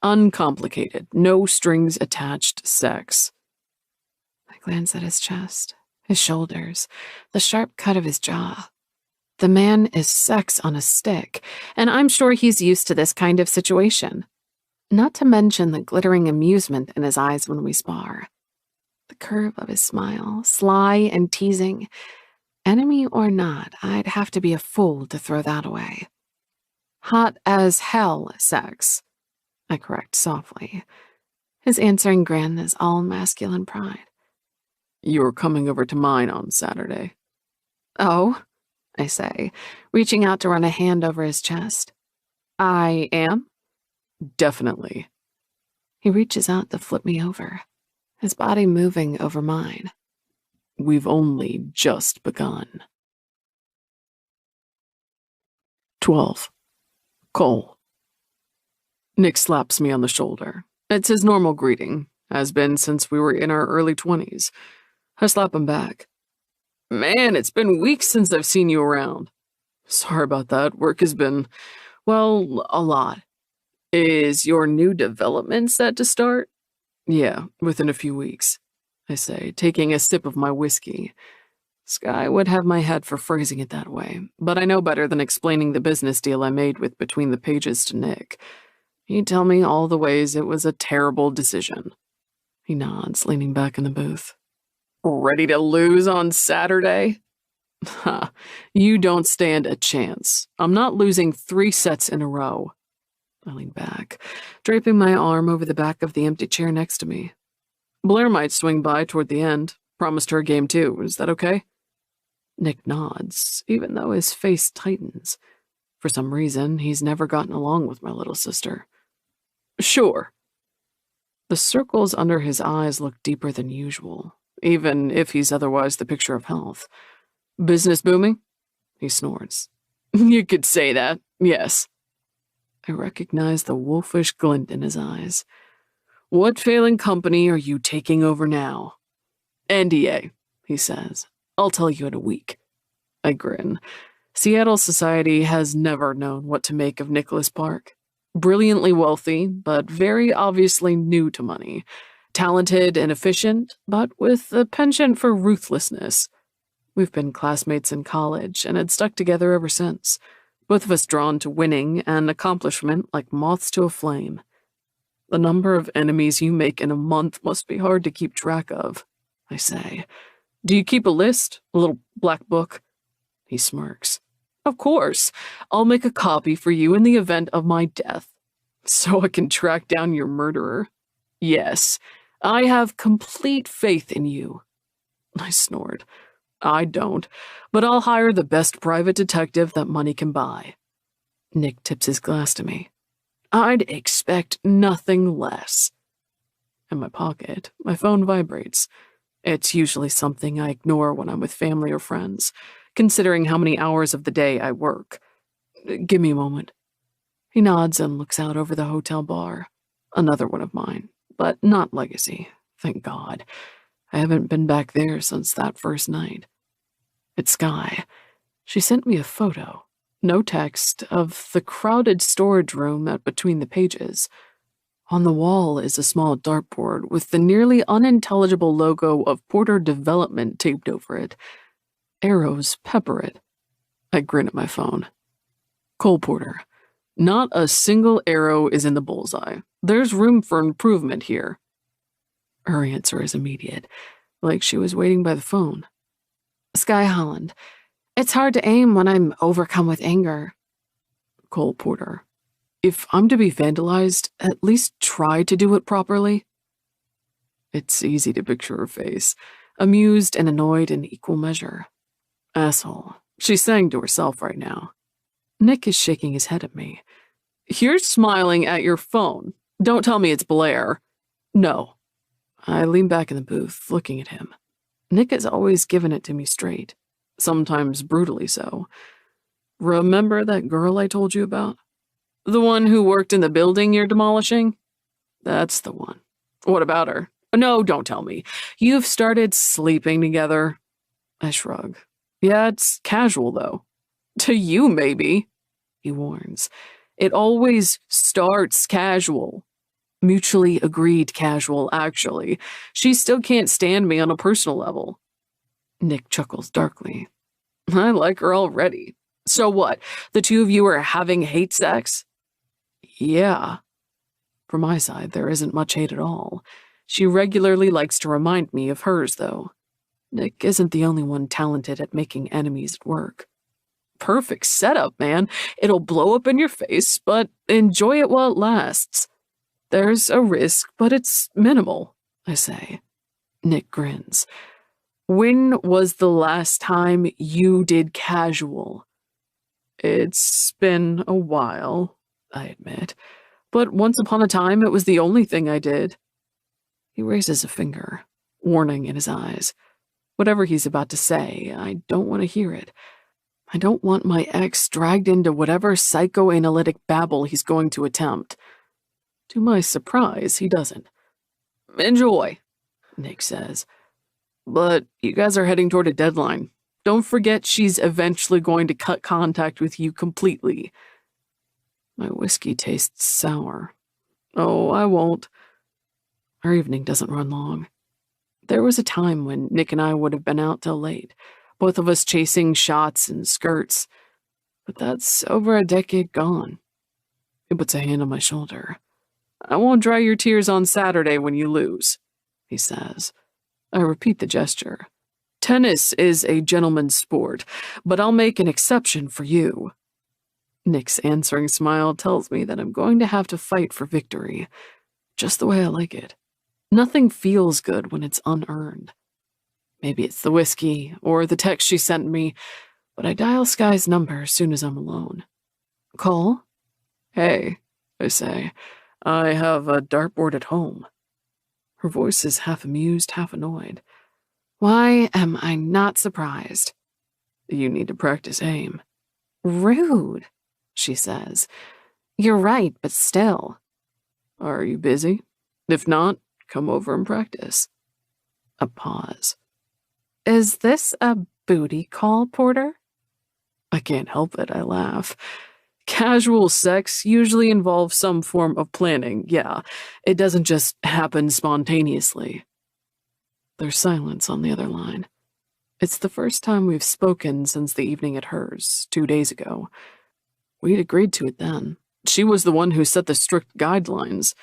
Uncomplicated, no strings attached sex. I glance at his chest, his shoulders, the sharp cut of his jaw. The man is sex on a stick, and I'm sure he's used to this kind of situation. Not to mention the glittering amusement in his eyes when we spar. The curve of his smile, sly and teasing. Enemy or not, I'd have to be a fool to throw that away. Hot as hell sex, I correct softly. His answering grin is all masculine pride. You're coming over to mine on Saturday. Oh, I say, reaching out to run a hand over his chest. I am? Definitely. He reaches out to flip me over, his body moving over mine. We've only just begun. 12. Cole. Nick slaps me on the shoulder. It's his normal greeting, has been since we were in our early 20s. I slap him back. Man, it's been weeks since I've seen you around. Sorry about that. Work has been, well, a lot. Is your new development set to start? Yeah, within a few weeks, I say, taking a sip of my whiskey. Skye would have my head for phrasing it that way, but I know better than explaining the business deal I made with Between the Pages to Nick. He'd tell me all the ways it was a terrible decision. He nods, leaning back in the booth. Ready to lose on Saturday? Ha, you don't stand a chance. I'm not losing 3 sets in a row. I lean back, draping my arm over the back of the empty chair next to me. Blair might swing by toward the end. Promised her a game too. Is that okay? Nick nods, even though his face tightens. For some reason, he's never gotten along with my little sister. Sure. The circles under his eyes look deeper than usual, even if he's otherwise the picture of health. Business booming? He snorts. You could say that, yes. I recognize the wolfish glint in his eyes. What failing company are you taking over now? NDA, he says. I'll tell you in a week. I grin. Seattle society has never known what to make of Nicholas Park. Brilliantly wealthy, but very obviously new to money. Talented and efficient, but with a penchant for ruthlessness. We've been classmates in college and had stuck together ever since. Both of us drawn to winning and accomplishment like moths to a flame. The number of enemies you make in a month must be hard to keep track of, I say. Do you keep a list? A little black book? He smirks. Of course. I'll make a copy for you in the event of my death. So I can track down your murderer. Yes, I have complete faith in you. I snort. I don't, but I'll hire the best private detective that money can buy. Nick tips his glass to me. I'd expect nothing less. In my pocket, my phone vibrates. It's usually something I ignore when I'm with family or friends, considering how many hours of the day I work. Give me a moment. He nods and looks out over the hotel bar. Another one of mine, but not Legacy, thank God. I haven't been back there since that first night. It's Skye. She sent me a photo, no text, of the crowded storage room at Between the Pages. On the wall is a small dartboard with the nearly unintelligible logo of Porter Development taped over it. Arrows pepper it. I grin at my phone. Cole Porter. Not a single arrow is in the bullseye. There's room for improvement here. Her answer is immediate, like she was waiting by the phone. Skye Holland. It's hard to aim when I'm overcome with anger. Cole Porter. If I'm to be vandalized, at least try to do it properly. It's easy to picture her face, amused and annoyed in equal measure. Asshole. She's saying to herself right now. Nick is shaking his head at me. You're smiling at your phone. Don't tell me it's Blair. No. I lean back in the booth, looking at him. Nick has always given it to me straight, sometimes brutally so. Remember that girl I told you about? The one who worked in the building you're demolishing? That's the one. What about her? No, don't tell me. You've started sleeping together. I shrug. Yeah, it's casual, though. To you, maybe, he warns. It always starts casual. Mutually agreed casual, actually. She still can't stand me on a personal level. Nick chuckles darkly. I like her already. So what? The two of you are having hate sex? Yeah. From my side, there isn't much hate at all. She regularly likes to remind me of hers, though. Nick isn't the only one talented at making enemies at work. Perfect setup, man. It'll blow up in your face, but enjoy it while it lasts. There's a risk, but it's minimal, I say. Nick grins. When was the last time you did casual? It's been a while, I admit. But once upon a time, it was the only thing I did. He raises a finger, warning in his eyes. Whatever he's about to say, I don't want to hear it. I don't want my ex dragged into whatever psychoanalytic babble he's going to attempt. To my surprise, he doesn't. Enjoy, Nick says. But you guys are heading toward a deadline. Don't forget she's eventually going to cut contact with you completely. My whiskey tastes sour. Oh, I won't. Our evening doesn't run long. There was a time when Nick and I would have been out till late, both of us chasing shots and skirts. But that's over a decade gone. He puts a hand on my shoulder. I won't dry your tears on Saturday when you lose, he says. I repeat the gesture. Tennis is a gentleman's sport, but I'll make an exception for you. Nick's answering smile tells me that I'm going to have to fight for victory, just the way I like it. Nothing feels good when it's unearned. Maybe it's the whiskey or the text she sent me, but I dial Skye's number as soon as I'm alone. Call? Hey, I say. I have a dartboard at home. Her voice is half amused, half annoyed. Why am I not surprised? You need to practice aim. Rude, she says. You're right, but still. Are you busy? If not, come over and practice. A pause. Is this a booty call, Porter? I can't help it, I laugh. Casual sex usually involves some form of planning, yeah. It doesn't just happen spontaneously. There's silence on the other line. It's the first time we've spoken since the evening at hers, 2 days ago. We'd agreed to it then. She was the one who set the strict guidelines.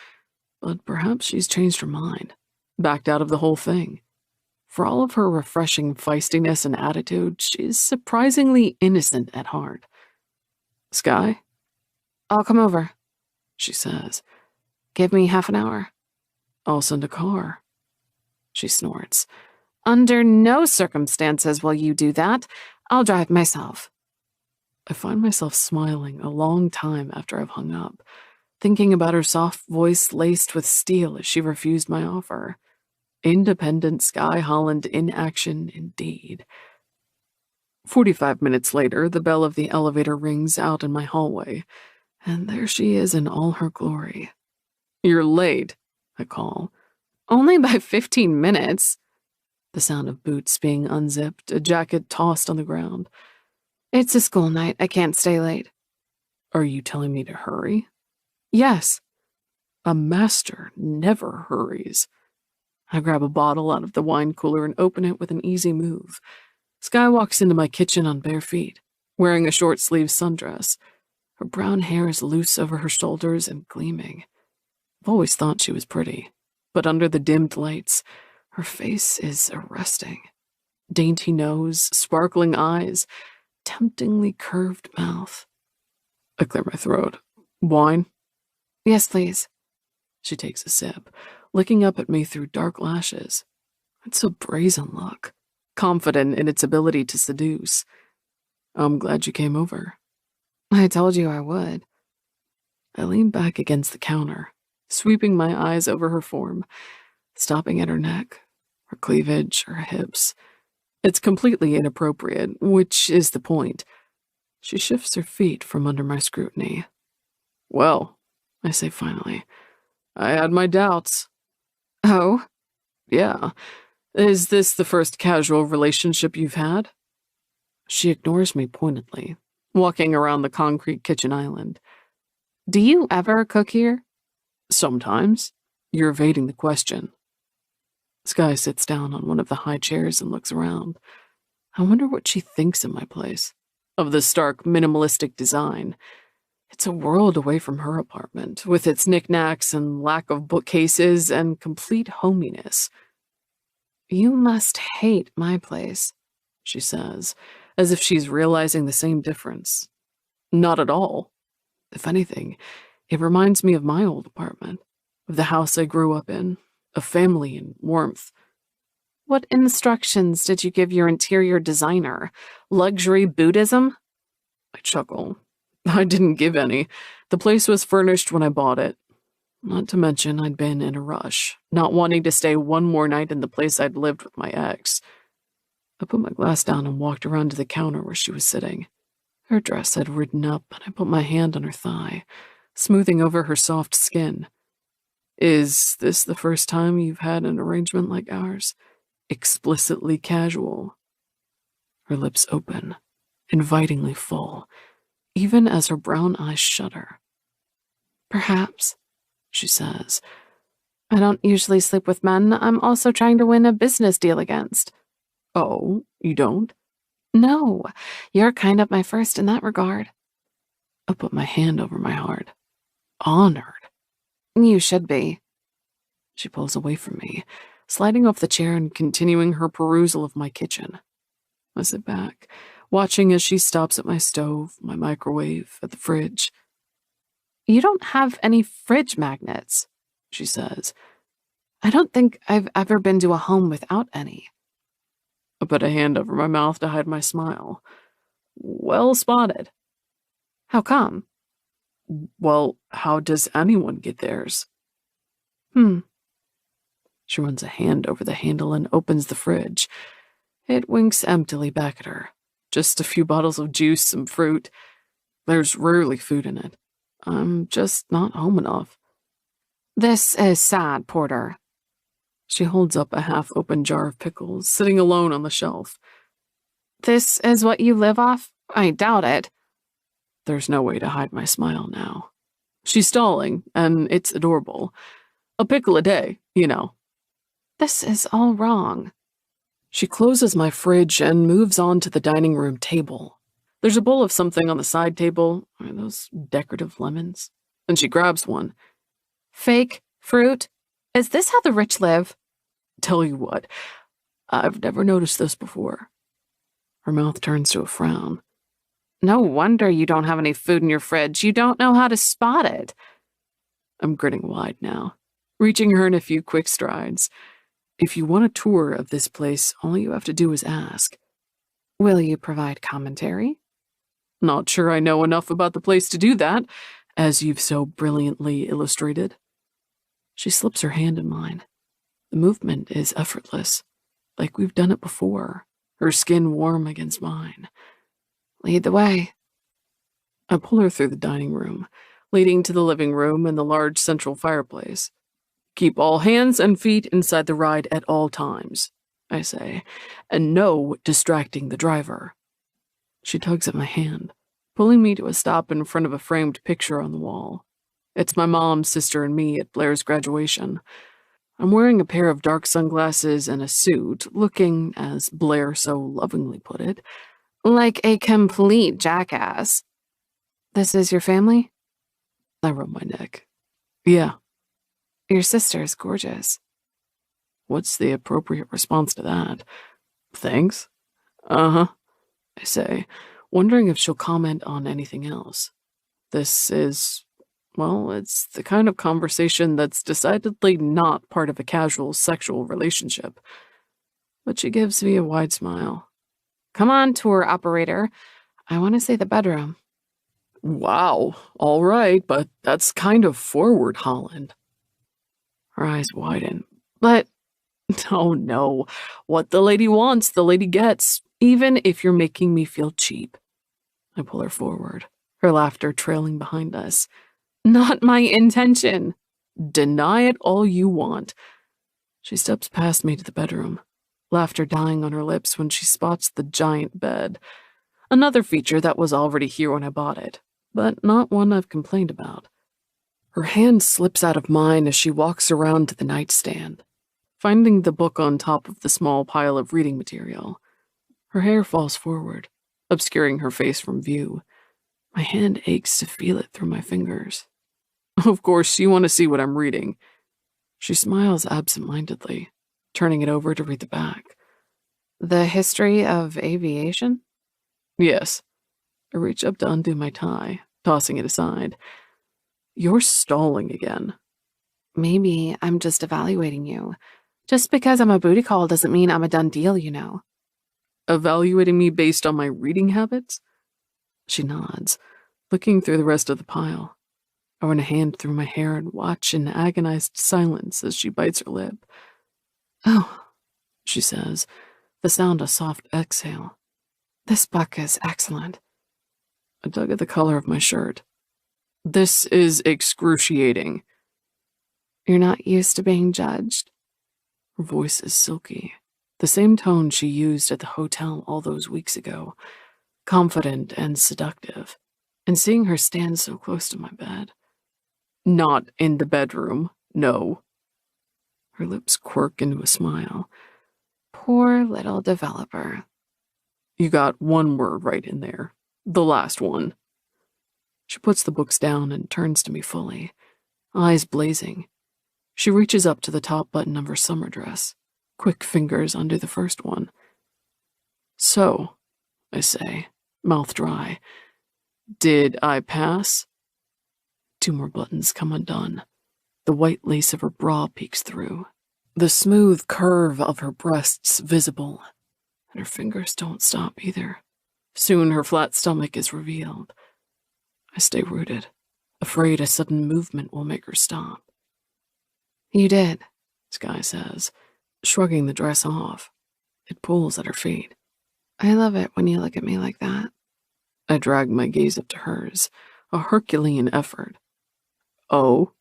But perhaps she's changed her mind, backed out of the whole thing. For all of her refreshing feistiness and attitude, she's surprisingly innocent at heart. Skye? I'll come over, she says. Give me half an hour. I'll send a car. She snorts. Under no circumstances will you do that. I'll drive myself. I find myself smiling a long time after I've hung up, thinking about her soft voice laced with steel as she refused my offer. Independent Skye Holland in action indeed. 45 minutes later, the bell of the elevator rings out in my hallway, and there she is in all her glory. You're late, I call. Only by 15 minutes. The sound of boots being unzipped, a jacket tossed on the ground. It's a school night. I can't stay late. Are you telling me to hurry? Yes. A master never hurries. I grab a bottle out of the wine cooler and open it with an easy move. Skye walks into my kitchen on bare feet, wearing a short-sleeved sundress. Her brown hair is loose over her shoulders and gleaming. I've always thought she was pretty, but under the dimmed lights, her face is arresting. Dainty nose, sparkling eyes, temptingly curved mouth. I clear my throat. Wine? Yes, please. She takes a sip, looking up at me through dark lashes. It's a brazen look, confident in its ability to seduce. I'm glad you came over. I told you I would. I lean back against the counter, sweeping my eyes over her form, stopping at her neck, her cleavage, her hips. It's completely inappropriate, which is the point. She shifts her feet from under my scrutiny. Well, I say finally, I had my doubts. Oh? Yeah. Is this the first casual relationship you've had? She ignores me pointedly, walking around the concrete kitchen island. Do you ever cook here? Sometimes. You're evading the question. Skye sits down on one of the high chairs and looks around. I wonder what she thinks of my place. of the stark, minimalistic design. It's a world away from her apartment, with its knickknacks and lack of bookcases and complete hominess. You must hate my place, she says, as if she's realizing the same difference. Not at all. If anything, it reminds me of my old apartment, of the house I grew up in, of family and warmth. What instructions did you give your interior designer? Luxury Buddhism? I chuckle. I didn't give any. The place was furnished when I bought it. Not to mention, I'd been in a rush, not wanting to stay one more night in the place I'd lived with my ex. I put my glass down and walked around to the counter where she was sitting. Her dress had ridden up, and I put my hand on her thigh, smoothing over her soft skin. Is this the first time you've had an arrangement like ours? Explicitly casual. Her lips open, invitingly full, even as her brown eyes shudder. Perhaps, she says. I don't usually sleep with men. I'm also trying to win a business deal against. Oh, you don't? No, you're kind of my first in that regard. I put my hand over my heart. Honored. You should be. She pulls away from me, sliding off the chair and continuing her perusal of my kitchen. I sit back, watching as she stops at my stove, my microwave, at the fridge. You don't have any fridge magnets, she says. I don't think I've ever been to a home without any. I put a hand over my mouth to hide my smile. Well spotted. How come? Well, how does anyone get theirs? She runs a hand over the handle and opens the fridge. It winks emptily back at her. Just a few bottles of juice, some fruit. There's rarely food in it. I'm just not home enough. This is sad, Porter. She holds up a half-open jar of pickles, sitting alone on the shelf. This is what you live off? I doubt it. There's no way to hide my smile now. She's stalling, and it's adorable. A pickle a day, you know. This is all wrong. She closes my fridge and moves on to the dining room table. There's a bowl of something on the side table. Are those decorative lemons? And she grabs one. Fake fruit? Is this how the rich live? Tell you what, I've never noticed this before. Her mouth turns to a frown. No wonder you don't have any food in your fridge. You don't know how to spot it. I'm grinning wide now, reaching her in a few quick strides. If you want a tour of this place, all you have to do is ask. Will you provide commentary? Not sure I know enough about the place to do that, as you've so brilliantly illustrated. She slips her hand in mine. The movement is effortless, like we've done it before, her skin warm against mine. Lead the way. I pull her through the dining room, leading to the living room and the large central fireplace. Keep all hands and feet inside the ride at all times, I say, and no distracting the driver. She tugs at my hand, pulling me to a stop in front of a framed picture on the wall. It's my mom, sister, and me at Blair's graduation. I'm wearing a pair of dark sunglasses and a suit, looking, as Blair so lovingly put it, like a complete jackass. This is your family? I rub my neck. Yeah. Your sister is gorgeous. What's the appropriate response to that? Thanks? Uh-huh, I say, wondering if she'll comment on anything else. This is, well, it's the kind of conversation that's decidedly not part of a casual sexual relationship. But she gives me a wide smile. Come on, tour operator. I want to see the bedroom. Wow, all right, but that's kind of forward, Holland. Her eyes widen. But, oh no, what the lady wants, the lady gets, even if you're making me feel cheap. I pull her forward, her laughter trailing behind us. Not my intention. Deny it all you want. She steps past me to the bedroom, laughter dying on her lips when she spots the giant bed. Another feature that was already here when I bought it, but not one I've complained about. Her hand slips out of mine as she walks around to the nightstand, finding the book on top of the small pile of reading material. Her hair falls forward, obscuring her face from view. My hand aches to feel it through my fingers. Of course, you want to see what I'm reading. She smiles absent-mindedly, turning it over to read the back. The history of aviation? Yes. I reach up to undo my tie, tossing it aside. You're stalling again. Maybe I'm just evaluating you. Just because I'm a booty call doesn't mean I'm a done deal, you know. Evaluating me based on my reading habits? She nods, looking through the rest of the pile. I run a hand through my hair and watch in agonized silence as she bites her lip. Oh, She says, the sound a soft exhale. this book is excellent. I dug at the collar of my shirt. This is excruciating. You're not used to being judged? Her voice is silky, the same tone she used at the hotel all those weeks ago, confident and seductive, and seeing her stand so close to my bed. Not in the bedroom, no. Her lips quirk into a smile. Poor little developer. You got one word right in there. The last one. She puts the books down and turns to me fully, eyes blazing. She reaches up to the top button of her summer dress, quick fingers undo the first one. So, I say, mouth dry, did I pass? 2 more buttons come undone. The white lace of her bra peeks through, the smooth curve of her breasts visible, and her fingers don't stop either. Soon her flat stomach is revealed. I stay rooted, afraid a sudden movement will make her stop. You did, Skye says, shrugging the dress off. It pulls at her feet. I love it when you look at me like that. I drag my gaze up to hers, a Herculean effort. Oh?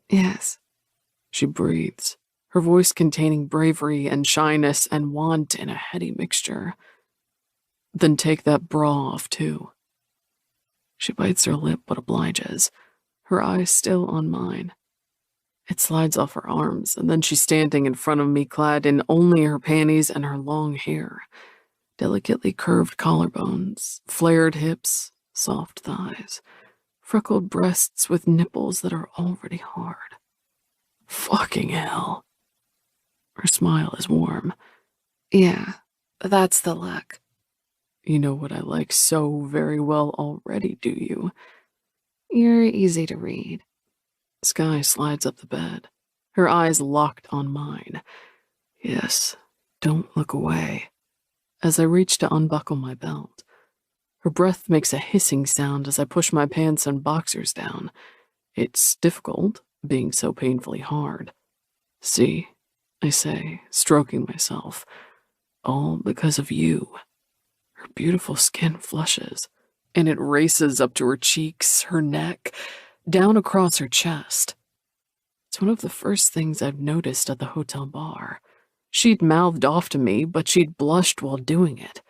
Yes. She breathes, her voice containing bravery and shyness and want in a heady mixture. Then take that bra off, too. She bites her lip but obliges, her eyes still on mine. It slides off her arms, and then she's standing in front of me clad in only her panties and her long hair, delicately curved collarbones, flared hips, soft thighs, freckled breasts with nipples that are already hard. Fucking hell. Her smile is warm. Yeah, that's the look. You know what I like so very well already, do you? You're easy to read. Skye slides up the bed, her eyes locked on mine. Yes, don't look away. As I reach to unbuckle my belt, her breath makes a hissing sound as I push my pants and boxers down. It's difficult, being so painfully hard. See, I say, stroking myself, all because of you. Her beautiful skin flushes, and it races up to her cheeks, her neck, down across her chest. It's one of the first things I've noticed at the hotel bar. She'd mouthed off to me, but she'd blushed while doing it.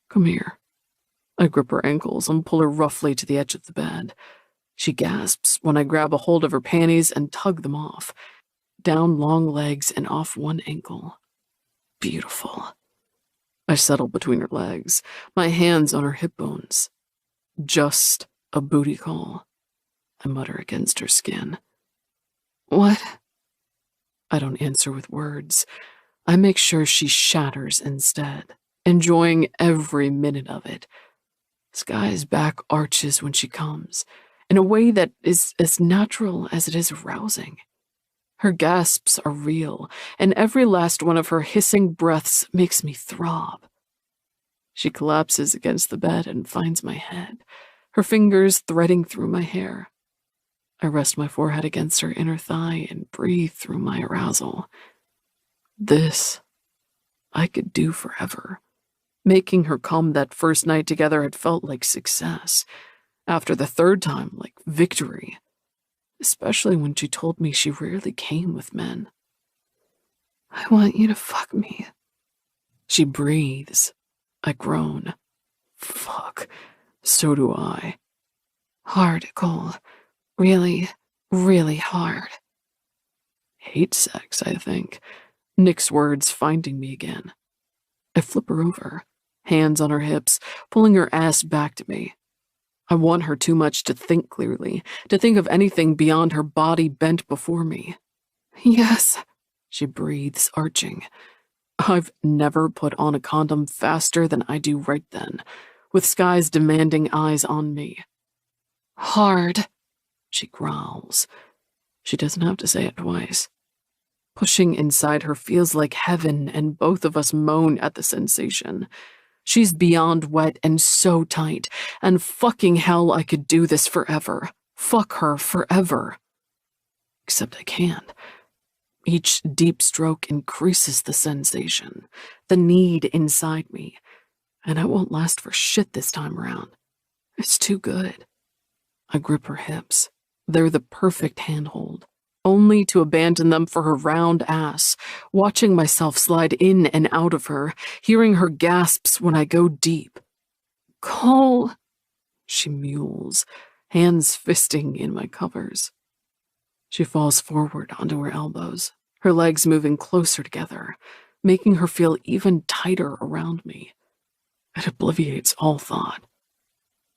Come here. I grip her ankles and pull her roughly to the edge of the bed. She gasps when I grab a hold of her panties and tug them off, down long legs and off one ankle. Beautiful. I settle between her legs, my hands on her hip bones. Just a booty call. I mutter against her skin. What? I don't answer with words. I make sure she shatters instead, enjoying every minute of it. Skye's back arches when she comes, in a way that is as natural as it is rousing. Her gasps are real, and every last one of her hissing breaths makes me throb. She collapses against the bed and finds my head, her fingers threading through my hair. I rest my forehead against her inner thigh and breathe through my arousal. This I could do forever. Making her come that first night together had felt like success. After the third time, like victory. Especially when she told me she rarely came with men. I want you to fuck me. She breathes. I groan. Fuck. So do I. Hard, Cole. Really, really hard. Hate sex, I think. Nick's words finding me again. I flip her over. hands on her hips, pulling her ass back to me. I want her too much to think clearly, to think of anything beyond her body bent before me. Yes, she breathes, arching. I've never put on a condom faster than I do right then, with Skye's demanding eyes on me. hard, she growls. She doesn't have to say it twice. Pushing inside her feels like heaven, and both of us moan at the sensation. She's beyond wet and so tight, and fucking hell, I could do this forever. Fuck her forever. Except I can't. Each deep stroke increases the sensation, the need inside me, and it won't last for shit this time around. It's too good. I grip her hips. They're the perfect handhold, only to abandon them for her round ass, watching myself slide in and out of her, hearing her gasps when I go deep. Cole, she mewls, hands fisting in my covers. She falls forward onto her elbows, her legs moving closer together, making her feel even tighter around me. It obliviates all thought.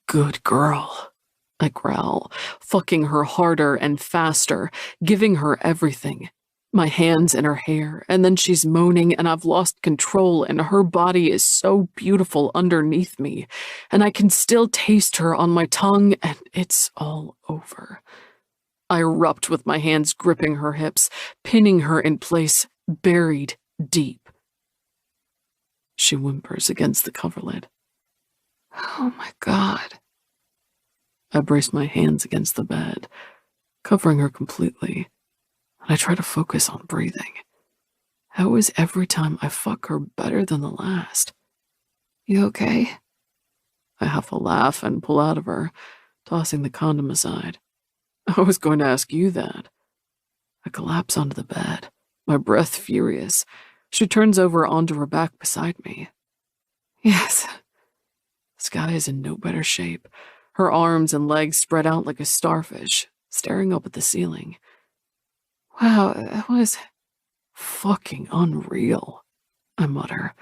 Good girl, I growl, fucking her harder and faster, giving her everything. My hands in her hair, and then she's moaning and I've lost control and her body is so beautiful underneath me, and I can still taste her on my tongue and it's all over. I erupt with my hands gripping her hips, pinning her in place, buried deep. She whimpers against the coverlid. Oh my God. I brace my hands against the bed, covering her completely, and I try to focus on breathing. How is every time I fuck her better than the last? You okay? I huff a laugh and pull out of her, tossing the condom aside. I was going to ask you that. I collapse onto the bed, my breath furious. She turns over onto her back beside me. Yes. Skye is in no better shape, her arms and legs spread out like a starfish, staring up at the ceiling. Wow, it was fucking unreal, I mutter.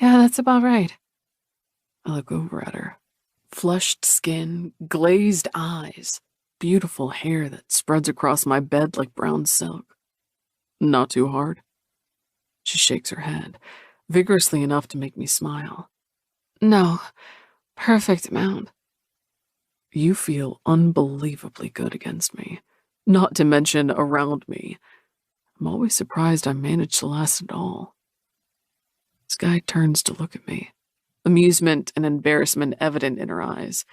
Yeah, that's about right. I look over at her. Flushed skin, glazed eyes, beautiful hair that spreads across my bed like brown silk. Not too hard? She shakes her head, vigorously enough to make me smile. No, perfect amount. You feel unbelievably good against me, not to mention around me. I'm always surprised I managed to last at all. Skye turns to look at me, amusement and embarrassment evident in her eyes.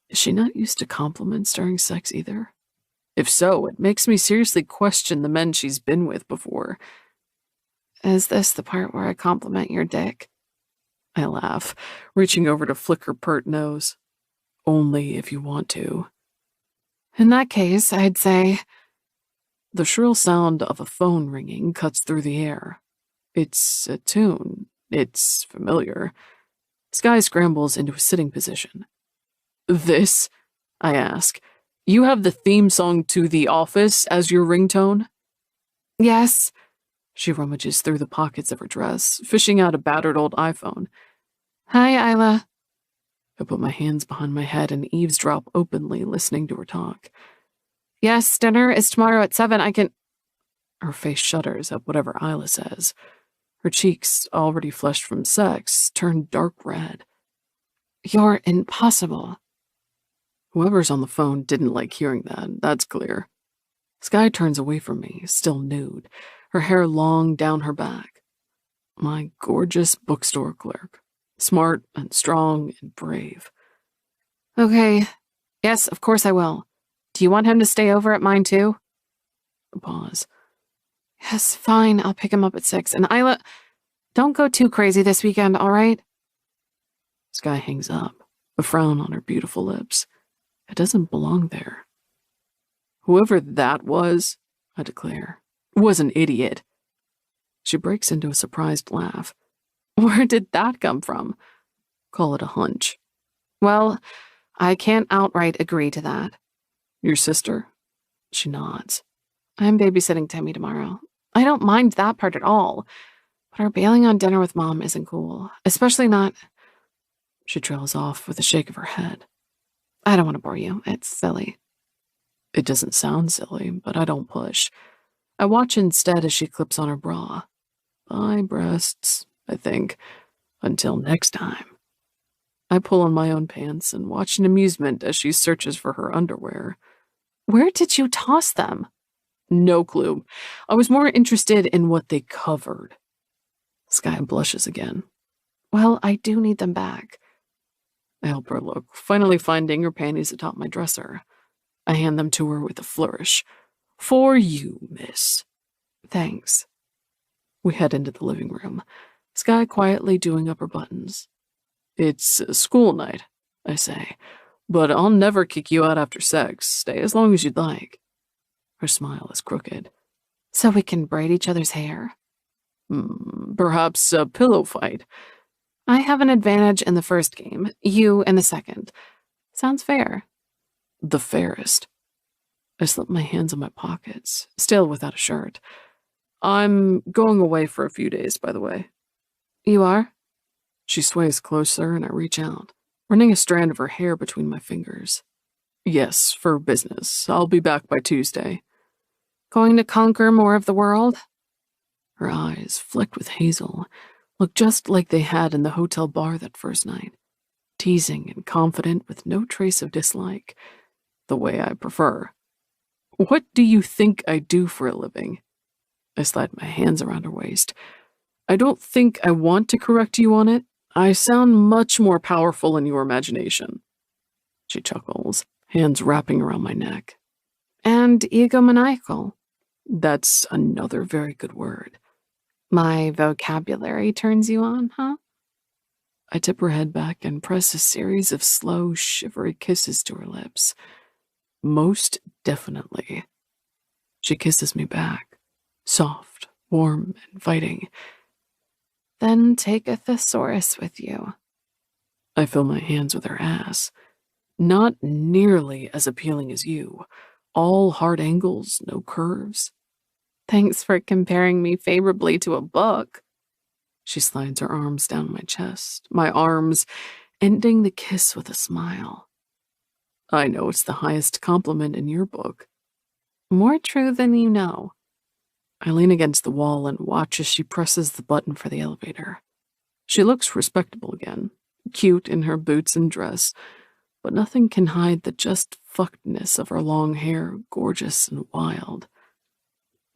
Is she not used to compliments during sex either? If so, it makes me seriously question the men she's been with before. Is this the part where I compliment your dick? I laugh, reaching over to flick her pert nose. Only if you want to. In that case, I'd say... The shrill sound of a phone ringing cuts through the air. It's a tune. It's familiar. Skye scrambles into a sitting position. This? I ask. You have the theme song to The Office as your ringtone? Yes. She rummages through the pockets of her dress, fishing out a battered old iPhone. Hi, Isla. I put my hands behind my head and eavesdrop openly, listening to her talk. Yes, dinner is tomorrow at 7. I can... Her face shudders at whatever Isla says. Her cheeks, already flushed from sex, turn dark red. You're impossible. Whoever's on the phone didn't like hearing that, that's clear. Skye turns away from me, still nude, her hair long down her back. My gorgeous bookstore clerk. Smart and strong and brave. Okay. Yes, of course I will. Do you want him to stay over at mine too? A pause. Yes, fine. I'll pick him up at 6. And Isla, don't go too crazy this weekend, all right? Skye hangs up, a frown on her beautiful lips. It doesn't belong there. Whoever that was, I declare, was an idiot. She breaks into a surprised laugh. Where did that come from? Call it a hunch. Well, I can't outright agree to that. Your sister? She nods. I'm babysitting Timmy tomorrow. I don't mind that part at all. But our bailing on dinner with Mom isn't cool, especially not. She trails off with a shake of her head. I don't want to bore you. It's silly. It doesn't sound silly, but I don't push. I watch instead as she clips on her bra. Bye, breasts, I think. Until next time. I pull on my own pants and watch in amusement as she searches for her underwear. Where did you toss them? No clue. I was more interested in what they covered. Skye blushes again. Well, I do need them back. I help her look, finally finding her panties atop my dresser. I hand them to her with a flourish. For you, miss. Thanks. We head into the living room, Skye quietly doing up her buttons. It's a school night, I say, but I'll never kick you out after sex. Stay as long as you'd like. Her smile is crooked. So we can braid each other's hair? Perhaps a pillow fight. I have an advantage in the first game, you in the second. Sounds fair. The fairest. I slip my hands in my pockets, still without a shirt. I'm going away for a few days, by the way. You are? She sways closer and I reach out, running a strand of her hair between my fingers. Yes, for business. I'll be back by Tuesday. Going to conquer more of the world? Her eyes, flecked with hazel, look just like they had in the hotel bar that first night. Teasing and confident with no trace of dislike. The way I prefer. What do you think I do for a living? I slide my hands around her waist. I don't think I want to correct you on it. I sound much more powerful in your imagination. She chuckles, hands wrapping around my neck. And egomaniacal. That's another very good word. My vocabulary turns you on, huh? I tip her head back and press a series of slow, shivery kisses to her lips. Most definitely. She kisses me back, soft, warm, inviting. Then take a thesaurus with you. I fill my hands with her ass. Not nearly as appealing as you. All hard angles, no curves. Thanks for comparing me favorably to a book. She slides her arms down my chest, my arms, ending the kiss with a smile. I know it's the highest compliment in your book. More true than you know. I lean against the wall and watch as she presses the button for the elevator. She looks respectable again, cute in her boots and dress, but nothing can hide the just fuckedness of her long hair, gorgeous and wild.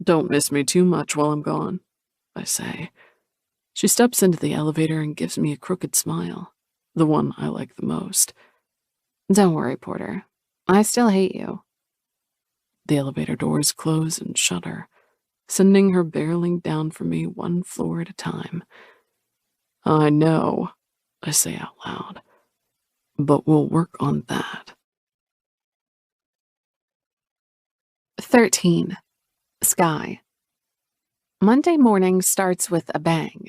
Don't miss me too much while I'm gone, I say. She steps into the elevator and gives me a crooked smile, the one I like the most. Don't worry, Porter. I still hate you. The elevator doors close and shudder, sending her barreling down from me one floor at a time. I know, I say out loud, but we'll work on that. 13. Skye. Monday morning starts with a bang.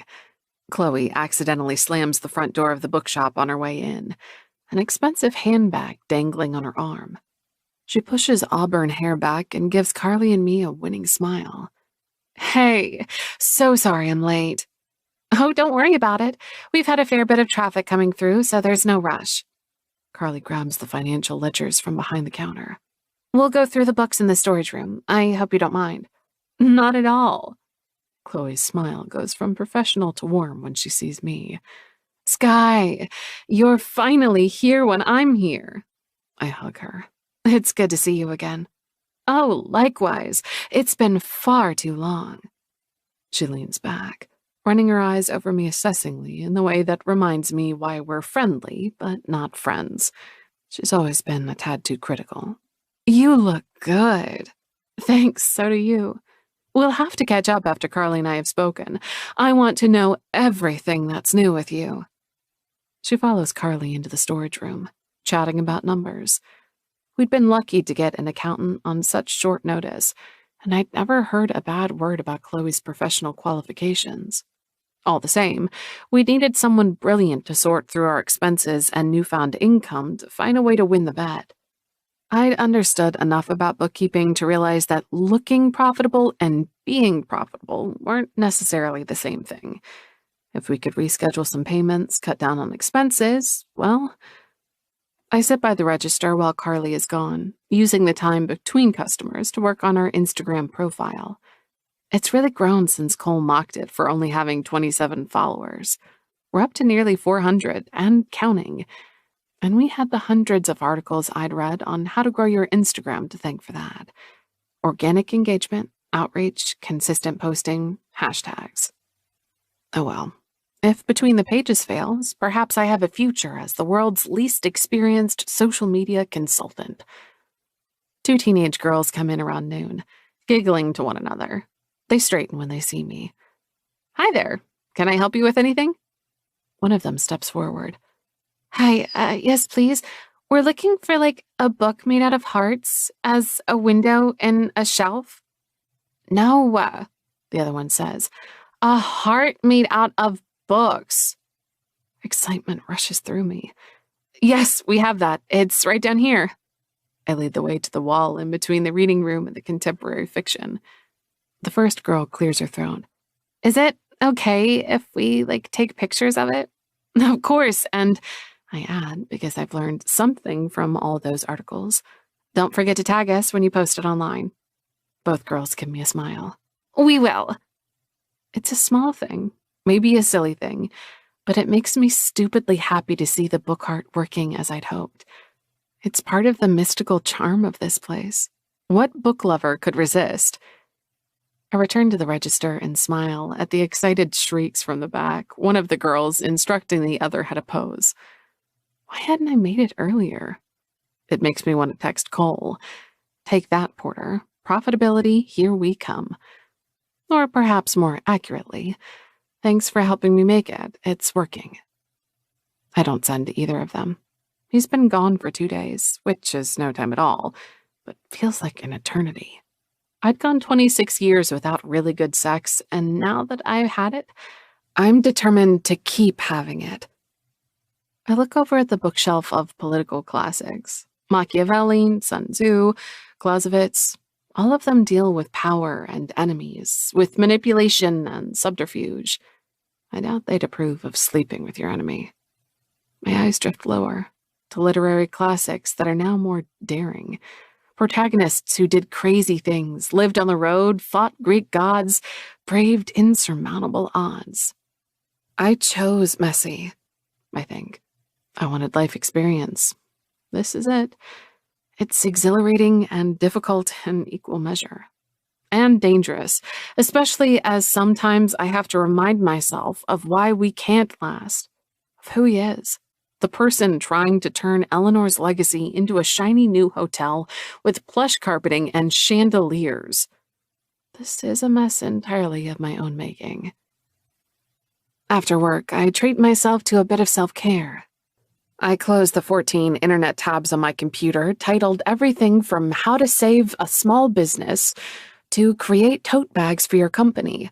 Chloe accidentally slams the front door of the bookshop on her way in, an expensive handbag dangling on her arm. She pushes auburn hair back and gives Carly and me a winning smile. Hey, so sorry I'm late. Oh, don't worry about it. We've had a fair bit of traffic coming through, so there's no rush. Carly grabs the financial ledgers from behind the counter. We'll go through the books in the storage room. I hope you don't mind. Not at all. Chloe's smile goes from professional to warm when she sees me. Skye, you're finally here when I'm here. I hug her. It's good to see you again. Oh, likewise. It's been far too long. She leans back, running her eyes over me assessingly in the way that reminds me why we're friendly, but not friends. She's always been a tad too critical. You look good. Thanks, so do you. We'll have to catch up after Carly and I have spoken. I want to know everything that's new with you. She follows Carly into the storage room, chatting about numbers. We'd been lucky to get an accountant on such short notice, and I'd never heard a bad word about Chloe's professional qualifications. All the same, we needed someone brilliant to sort through our expenses and newfound income to find a way to win the bet. I'd understood enough about bookkeeping to realize that looking profitable and being profitable weren't necessarily the same thing. If we could reschedule some payments, cut down on expenses, well, I sit by the register while Carly is gone, using the time between customers to work on our Instagram profile. It's really grown since Cole mocked it for only having 27 followers. We're up to nearly 400 and counting. And we had the hundreds of articles I'd read on how to grow your Instagram to thank for that. Organic engagement, outreach, consistent posting, hashtags. Oh well. If Between the Pages fails, perhaps I have a future as the world's least experienced social media consultant. 2 teenage girls come in around noon, giggling to one another. They straighten when they see me. Hi there. Can I help you with anything? One of them steps forward. Hi, yes, please. We're looking for, a book made out of hearts as a window in a shelf. No, the other one says. A heart made out of books. Excitement rushes through me. Yes, we have that. It's right down here. I lead the way to the wall in between the reading room and the contemporary fiction. The first girl clears her throat. Is it okay if we, take pictures of it? Of course, and I add, because I've learned something from all those articles. Don't forget to tag us when you post it online. Both girls give me a smile. We will. It's a small thing, maybe a silly thing, but it makes me stupidly happy to see the book art working as I'd hoped. It's part of the mystical charm of this place. What book lover could resist? I return to the register and smile at the excited shrieks from the back, one of the girls instructing the other how to pose. Why hadn't I made it earlier? It makes me want to text Cole. Take that, Porter. Profitability, here we come. Or perhaps more accurately, thanks for helping me make it. It's working. I don't send to either of them. He's been gone for 2 days, which is no time at all, but feels like an eternity. I'd gone 26 years without really good sex, and now that I've had it, I'm determined to keep having it. I look over at the bookshelf of political classics. Machiavelli, Sun Tzu, Clausewitz. All of them deal with power and enemies, with manipulation and subterfuge. I doubt they'd approve of sleeping with your enemy. My eyes drift lower, to literary classics that are now more daring. Protagonists who did crazy things, lived on the road, fought Greek gods, braved insurmountable odds. I chose messy, I think. I wanted life experience. This is it. It's exhilarating and difficult in equal measure. And dangerous, especially as sometimes I have to remind myself of why we can't last, of who he is. The person trying to turn Eleanor's legacy into a shiny new hotel with plush carpeting and chandeliers. This is a mess entirely of my own making. After work, I treat myself to a bit of self-care. I close the 14 internet tabs on my computer titled everything from how to save a small business to create tote bags for your company.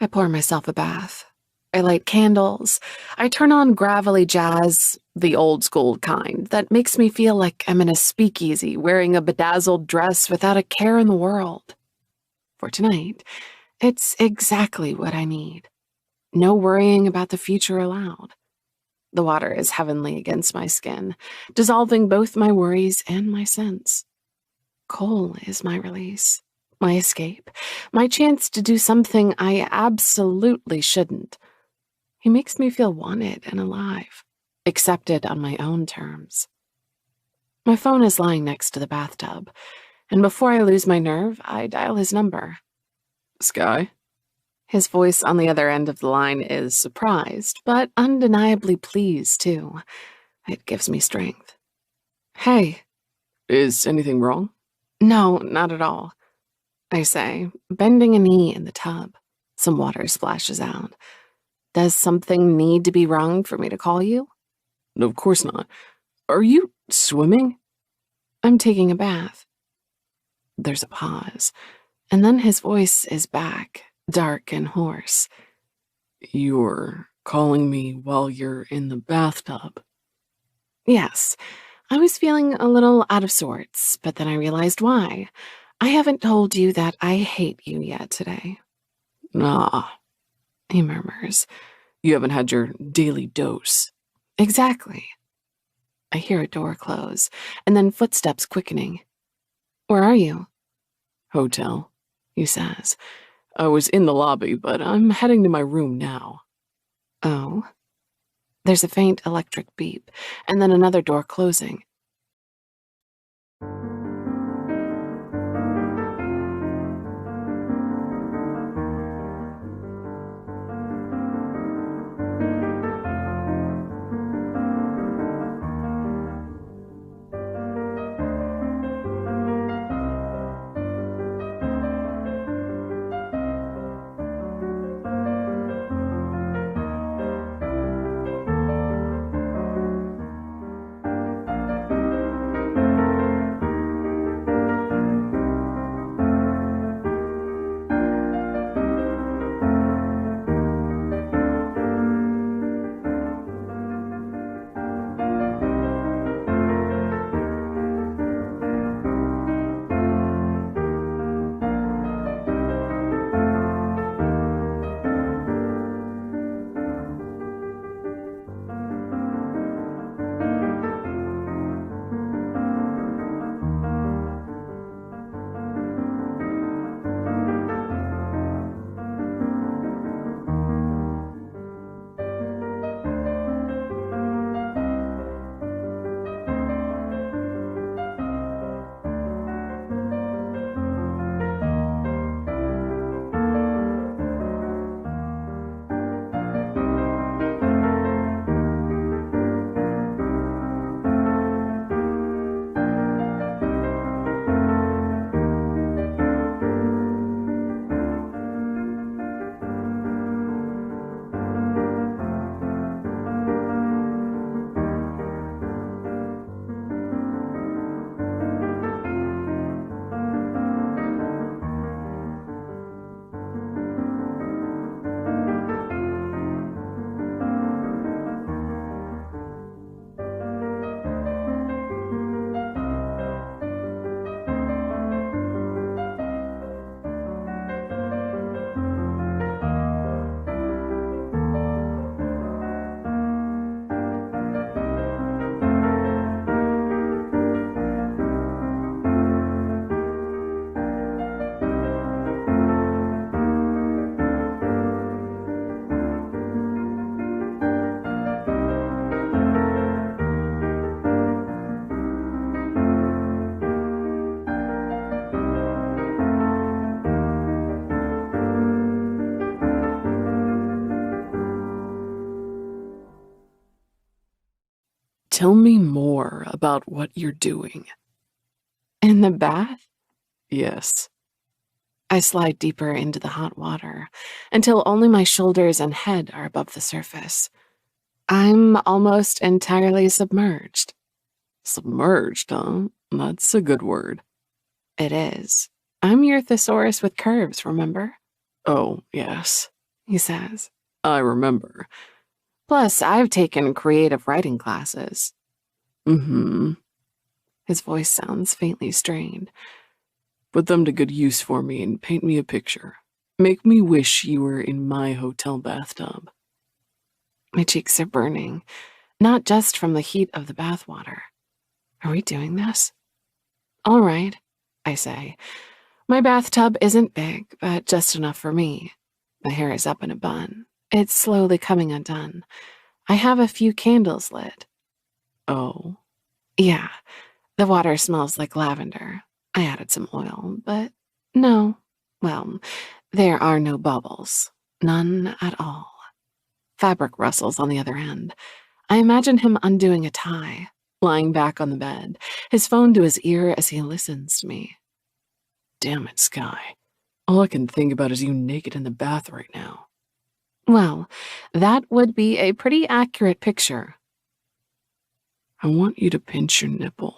I pour myself a bath. I light candles. I turn on gravelly jazz, the old-school kind, that makes me feel like I'm in a speakeasy wearing a bedazzled dress without a care in the world. For tonight, it's exactly what I need. No worrying about the future allowed. The water is heavenly against my skin, dissolving both my worries and my sense. Cole is my release, my escape, my chance to do something I absolutely shouldn't. He makes me feel wanted and alive, accepted on my own terms. My phone is lying next to the bathtub, and before I lose my nerve, I dial his number. Skye? His voice on the other end of the line is surprised, but undeniably pleased, too. It gives me strength. Hey. Is anything wrong? No, not at all, I say, bending a knee in the tub. Some water splashes out. Does something need to be wrong for me to call you? No, of course not. Are you swimming? I'm taking a bath. There's a pause, and then his voice is back, dark and hoarse. You're calling me while you're in the bathtub? Yes, I was feeling a little out of sorts, but then I realized why. I haven't told you that I hate you yet today. Ah, He murmurs. you haven't had your daily dose. Exactly. I hear a door close, and then footsteps quickening. Where are you? Hotel. He says. I was in the lobby, but I'm heading to my room now. Oh. There's a faint electric beep, and then another door closing. Tell me more about what you're doing. In the bath? Yes. I slide deeper into the hot water until only my shoulders and head are above the surface. I'm almost entirely submerged. Submerged, huh? That's a good word. It is. I'm your thesaurus with curves, remember? Oh, yes. He says. I remember. Plus, I've taken creative writing classes. Mm-hmm. His voice sounds faintly strained. Put them to good use for me and paint me a picture. Make me wish you were in my hotel bathtub. My cheeks are burning, not just from the heat of the bathwater. Are we doing this? All right, I say. My bathtub isn't big, but just enough for me. My hair is up in a bun. It's slowly coming undone. I have a few candles lit. Oh. Yeah, the water smells like lavender. I added some oil, but no. Well, there are no bubbles. None at all. Fabric rustles on the other end. I imagine him undoing a tie, lying back on the bed, his phone to his ear as he listens to me. Damn it, Skye. All I can think about is you naked in the bath right now. Well, that would be a pretty accurate picture. I want you to pinch your nipple.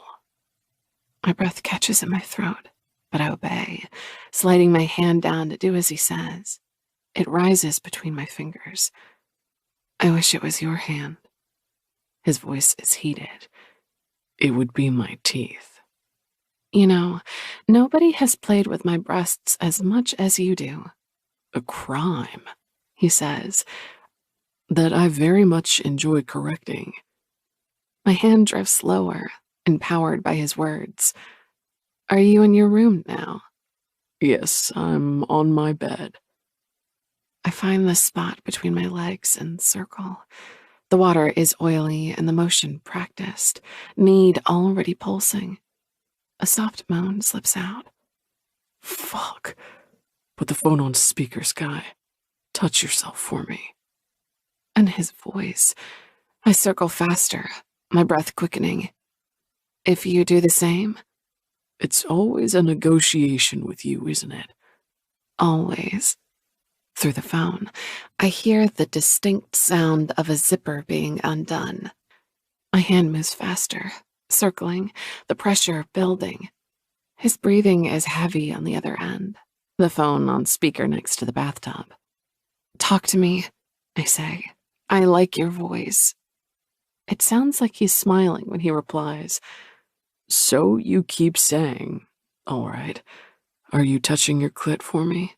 My breath catches in my throat, but I obey, sliding my hand down to do as he says. It rises between my fingers. I wish it was your hand. His voice is heated. It would be my teeth. You know, nobody has played with my breasts as much as you do. A crime, he says, that I very much enjoy correcting. My hand drifts lower, empowered by his words. Are you in your room now? Yes, I'm on my bed. I find the spot between my legs and circle. The water is oily and the motion practiced, need already pulsing. A soft moan slips out. Fuck. Put the phone on speaker, Skye. Touch yourself for me. And his voice. I circle faster, my breath quickening. If you do the same? It's always a negotiation with you, isn't it? Always. Through the phone, I hear the distinct sound of a zipper being undone. My hand moves faster, circling, the pressure building. His breathing is heavy on the other end, the phone on speaker next to the bathtub. Talk to me, I say. I like your voice. It sounds like he's smiling when he replies. So you keep saying. All right. Are you touching your clit for me?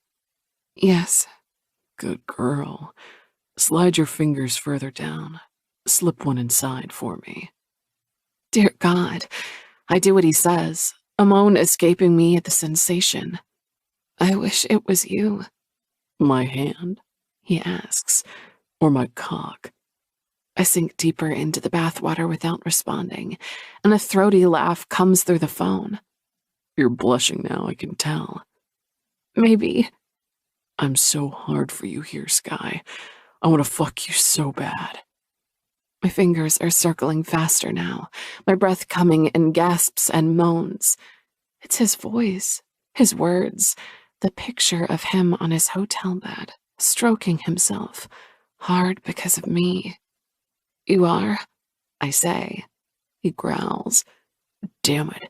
Yes. Good girl. Slide your fingers further down. Slip one inside for me. Dear God, I do what he says, a moan escaping me at the sensation. I wish it was you. My hand? He asks. Or my cock? I sink deeper into the bathwater without responding, and a throaty laugh comes through the phone. You're blushing now, I can tell. Maybe. I'm so hard for you here, Skye. I want to fuck you so bad. My fingers are circling faster now, my breath coming in gasps and moans. It's his voice, his words, the picture of him on his hotel bed, stroking himself, hard because of me. You are? I say. He growls. Damn it.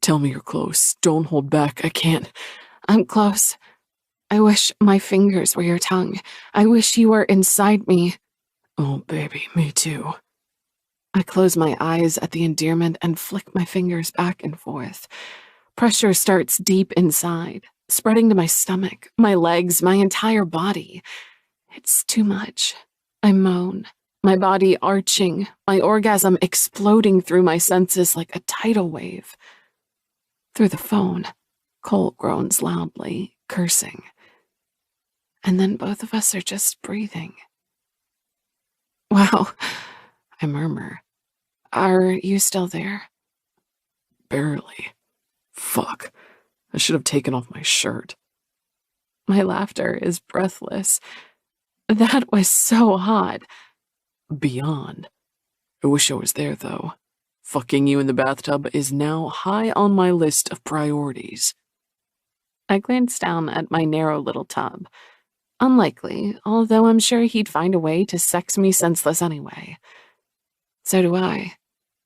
Tell me you're close. Don't hold back. I can't. I'm close. I wish my fingers were your tongue. I wish you were inside me. Oh, baby, me too. I close my eyes at the endearment and flick my fingers back and forth. Pressure starts deep inside, spreading to my stomach, my legs, my entire body. It's too much. I moan, my body arching, my orgasm exploding through my senses like a tidal wave. Through the phone, Cole groans loudly, cursing. And then both of us are just breathing. Wow, I murmur. Are you still there? Barely. Fuck. I should have taken off my shirt. My laughter is breathless. That was so hot. Beyond. I wish I was there, though. Fucking you in the bathtub is now high on my list of priorities. I glance down at my narrow little tub. Unlikely, although I'm sure he'd find a way to sex me senseless anyway. So do I.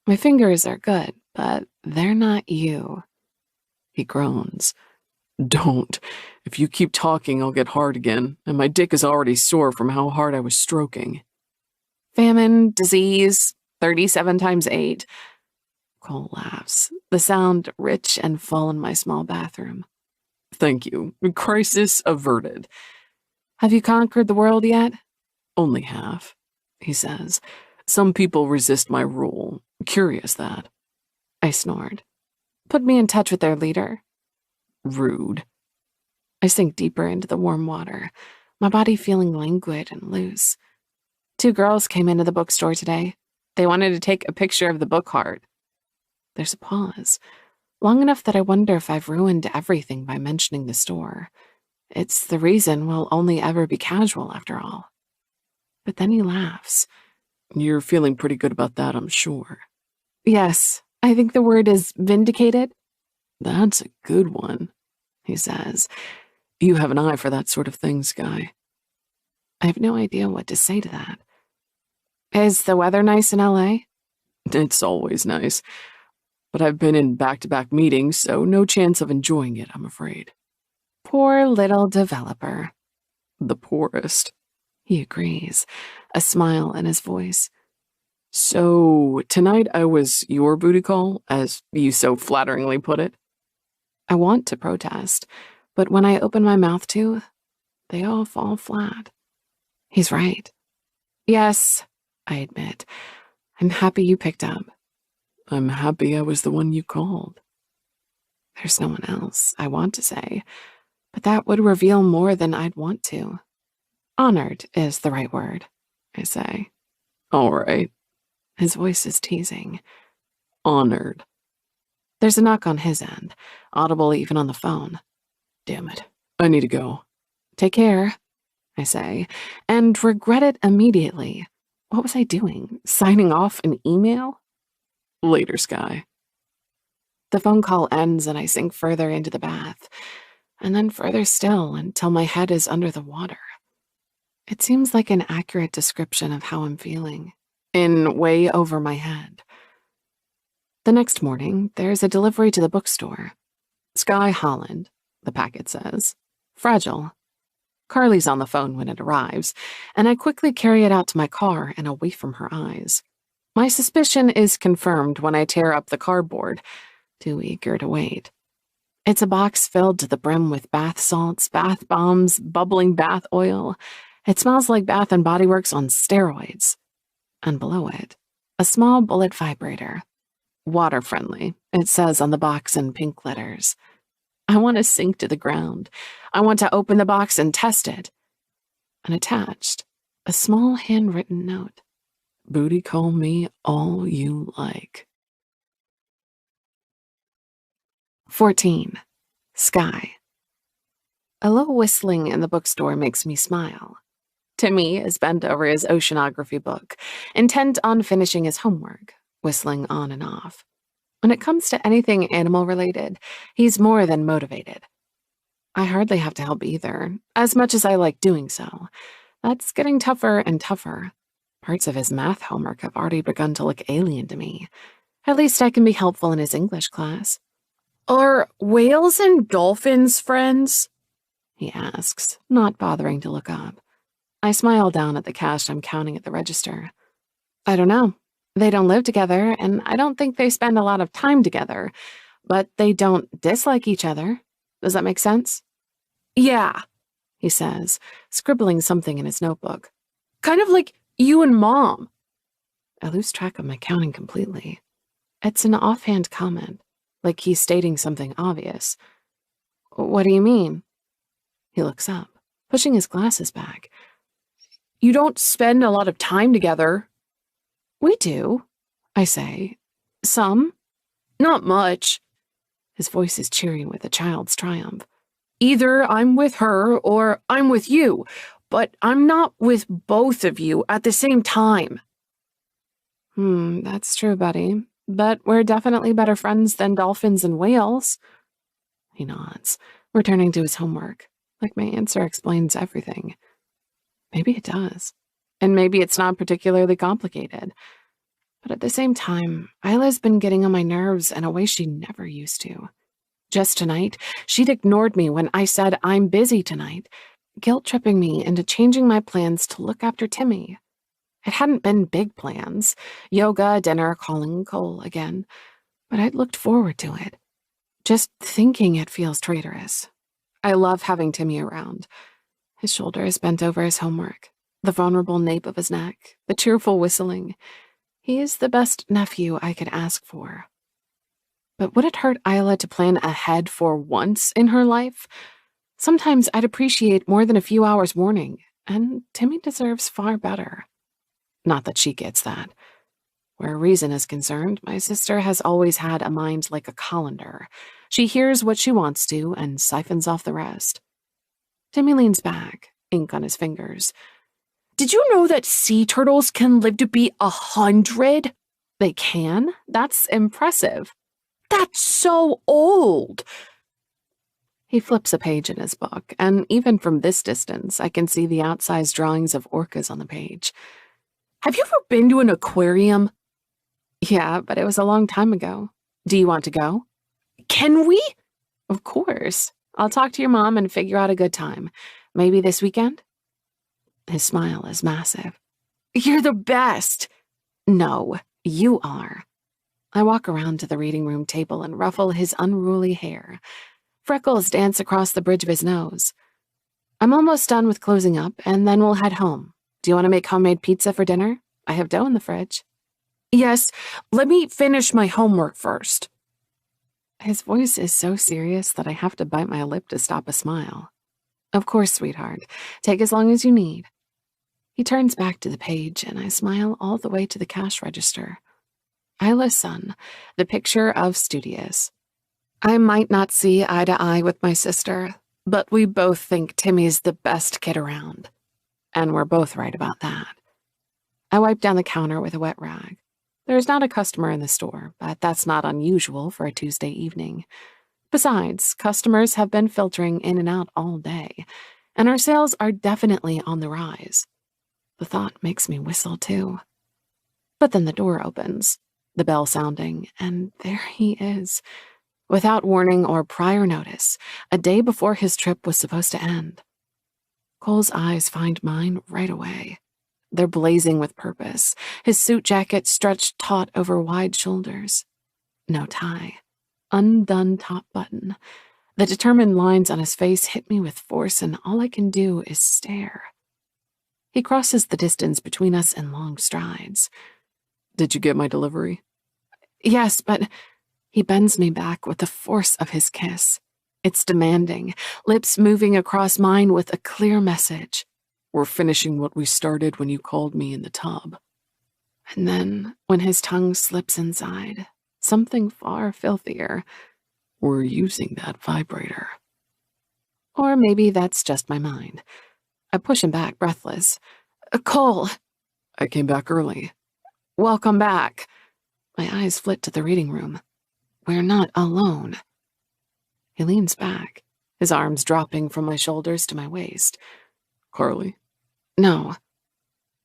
My fingers are good, but they're not you. He groans. Don't. If you keep talking, I'll get hard again, and my dick is already sore from how hard I was stroking. Famine, disease, 37 times 8. Cole laughs, the sound rich and full in my small bathroom. Thank you. Crisis averted. Have you conquered the world yet? Only half, he says. Some people resist my rule. Curious that. I snored. Put me in touch with their leader. Rude. I sink deeper into the warm water, my body feeling languid and loose. 2 girls came into the bookstore today. They wanted to take a picture of the book heart. There's a pause, long enough that I wonder if I've ruined everything by mentioning the store. It's the reason we'll only ever be casual, after all. But then he laughs. You're feeling pretty good about that, I'm sure. Yes, I think the word is vindicated. That's a good one, he says. You have an eye for that sort of thing, Skye. I have no idea what to say to that. Is the weather nice in LA? It's always nice. But I've been in back-to-back meetings, so no chance of enjoying it, I'm afraid. Poor little developer. The poorest. He agrees, a smile in his voice. So, tonight I was your booty call, as you so flatteringly put it. I want to protest, but when I open my mouth to, they all fall flat. He's right. Yes, I admit. I'm happy you picked up. I'm happy I was the one you called. There's no one else, I want to say, but that would reveal more than I'd want to. Honored is the right word, I say. All right. His voice is teasing. Honored. There's a knock on his end, audible even on the phone. Damn it. I need to go. Take care, I say, and regret it immediately. What was I doing? Signing off an email? Later, Skye. The phone call ends and I sink further into the bath, and then further still until my head is under the water. It seems like an accurate description of how I'm feeling, in way over my head. The next morning, there's a delivery to the bookstore. Skye Holland, the packet says. Fragile. Carly's on the phone when it arrives, and I quickly carry it out to my car and away from her eyes. My suspicion is confirmed when I tear up the cardboard, too eager to wait. It's a box filled to the brim with bath salts, bath bombs, bubbling bath oil. It smells like Bath & Body Works on steroids. And below it, a small bullet vibrator. Water-friendly, it says on the box in pink letters. I want to sink to the ground. I want to open the box and test it. And attached, a small handwritten note. Booty call me all you like. 14. Skye. A low whistling in the bookstore makes me smile. Timmy is bent over his oceanography book, intent on finishing his homework, whistling on and off. When it comes to anything animal-related, he's more than motivated. I hardly have to help either, as much as I like doing so. That's getting tougher and tougher. Parts of his math homework have already begun to look alien to me. At least I can be helpful in his English class. Are whales and dolphins friends? He asks, not bothering to look up. I smile down at the cash I'm counting at the register. I don't know. They don't live together, and I don't think they spend a lot of time together, but they don't dislike each other. Does that make sense? Yeah, he says, scribbling something in his notebook. Kind of like you and Mom. I lose track of my counting completely. It's an offhand comment, like he's stating something obvious. What do you mean? He looks up, pushing his glasses back. You don't spend a lot of time together. We do, I say. Some. Not much. His voice is cheery with a child's triumph. Either I'm with her or I'm with you, but I'm not with both of you at the same time. That's true, buddy. But we're definitely better friends than dolphins and whales. He nods, returning to his homework, like my answer explains everything. Maybe it does. And maybe it's not particularly complicated. But at the same time, Isla's been getting on my nerves in a way she never used to. Just tonight, she'd ignored me when I said I'm busy tonight, guilt-tripping me into changing my plans to look after Timmy. It hadn't been big plans, yoga, dinner, calling Cole again, but I'd looked forward to it. Just thinking it feels traitorous. I love having Timmy around. His shoulder is bent over his homework, the vulnerable nape of his neck, the cheerful whistling. He is the best nephew I could ask for. But would it hurt Isla to plan ahead for once in her life? Sometimes I'd appreciate more than a few hours' warning, and Timmy deserves far better. Not that she gets that. Where reason is concerned, my sister has always had a mind like a colander. She hears what she wants to and siphons off the rest. Timmy leans back, ink on his fingers. Did you know that sea turtles can live to be 100? They can? That's impressive. That's so old. He flips a page in his book, and even from this distance, I can see the outsized drawings of orcas on the page. Have you ever been to an aquarium? Yeah, but it was a long time ago. Do you want to go? Can we? Of course. I'll talk to your mom and figure out a good time. Maybe this weekend? His smile is massive. You're the best. No, you are. I walk around to the reading room table and ruffle his unruly hair. Freckles dance across the bridge of his nose. I'm almost done with closing up, and then we'll head home. Do you want to make homemade pizza for dinner? I have dough in the fridge. Yes, let me finish my homework first. His voice is so serious that I have to bite my lip to stop a smile. Of course, sweetheart. Take as long as you need. He turns back to the page, and I smile all the way to the cash register. Isla's son, the picture of Studious. I might not see eye to eye with my sister, but we both think Timmy's the best kid around. And we're both right about that. I wipe down the counter with a wet rag. There's not a customer in the store, but that's not unusual for a Tuesday evening. Besides, customers have been filtering in and out all day, and our sales are definitely on the rise. The thought makes me whistle, too. But then the door opens, the bell sounding, and there he is. Without warning or prior notice, a day before his trip was supposed to end. Cole's eyes find mine right away. They're blazing with purpose, his suit jacket stretched taut over wide shoulders. No tie. Undone top button. The determined lines on his face hit me with force, and all I can do is stare. He crosses the distance between us in long strides. Did you get my delivery? Yes, but he bends me back with the force of his kiss. It's demanding, lips moving across mine with a clear message. We're finishing what we started when you called me in the tub. And then, when his tongue slips inside, something far filthier. We're using that vibrator. Or maybe that's just my mind. I push him back, breathless. Cole! I came back early. Welcome back. My eyes flit to the reading room. We're not alone. He leans back, his arms dropping from my shoulders to my waist. Carly? No.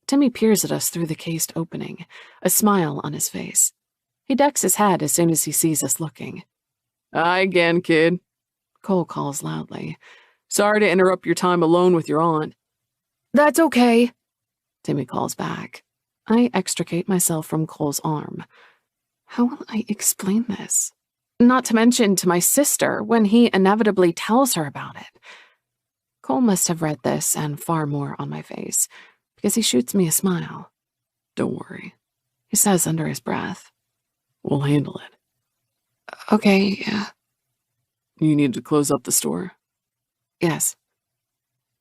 Timmy peers at us through the cased opening, a smile on his face. He ducks his head as soon as he sees us looking. Hi again, kid. Cole calls loudly. Sorry to interrupt your time alone with your aunt. That's okay, Timmy calls back. I extricate myself from Cole's arm. How will I explain this? Not to mention to my sister when he inevitably tells her about it. Cole must have read this and far more on my face, because he shoots me a smile. Don't worry, he says under his breath. We'll handle it. Okay, yeah. You need to close up the store? Yes.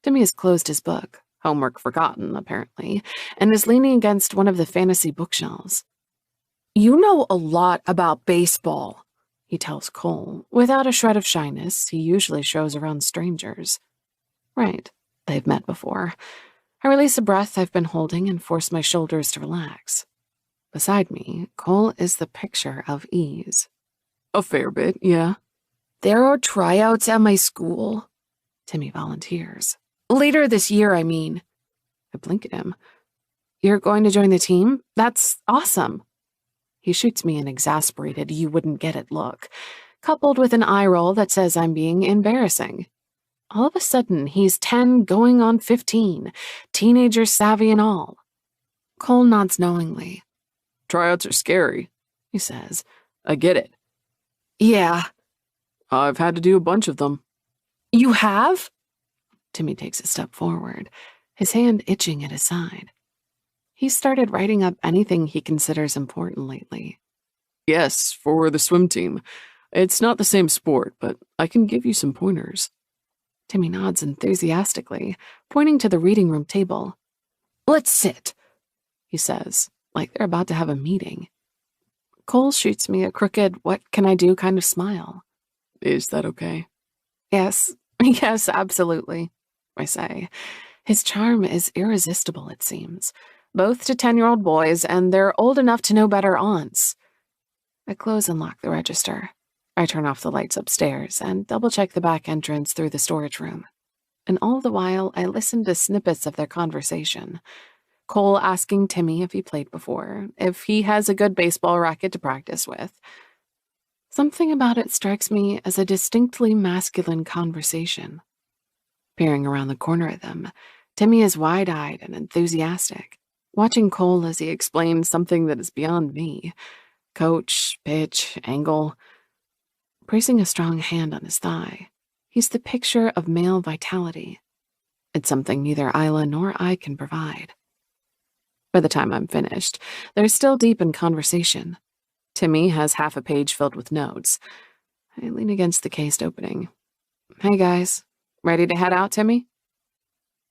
Timmy has closed his book, homework forgotten, apparently, and is leaning against one of the fantasy bookshelves. You know a lot about baseball, he tells Cole, without a shred of shyness he usually shows around strangers. Right, they've met before. I release a breath I've been holding and force my shoulders to relax. Beside me, Cole is the picture of ease. A fair bit, yeah. There are tryouts at my school, Timmy volunteers. Later this year, I mean. I blink at him. You're going to join the team? That's awesome. He shoots me an exasperated, you wouldn't get it look, coupled with an eye roll that says I'm being embarrassing. All of a sudden, he's 10 going on 15, teenager savvy and all. Cole nods knowingly. Tryouts are scary, he says. I get it. Yeah. I've had to do a bunch of them. You have? Timmy takes a step forward, his hand itching at his side. He's started writing up anything he considers important lately. Yes, for the swim team. It's not the same sport, but I can give you some pointers. Timmy nods enthusiastically, pointing to the reading room table. Let's sit, he says, like they're about to have a meeting. Cole shoots me a crooked, what can I do kind of smile. Is that okay? Yes, yes, absolutely, I say. His charm is irresistible, it seems, both to 10-year-old boys and their old enough to know better aunts. I close and lock the register. I turn off the lights upstairs and double-check the back entrance through the storage room. And all the while, I listen to snippets of their conversation. Cole asking Timmy if he played before, if he has a good baseball racket to practice with. Something about it strikes me as a distinctly masculine conversation. Peering around the corner at them, Timmy is wide-eyed and enthusiastic. watching Cole as he explains something that is beyond me. Coach, pitch, angle. Bracing a strong hand on his thigh, he's the picture of male vitality. It's something neither Isla nor I can provide. By the time I'm finished, they're still deep in conversation. Timmy has half a page filled with notes. I lean against the cased opening. Hey guys, ready to head out, Timmy?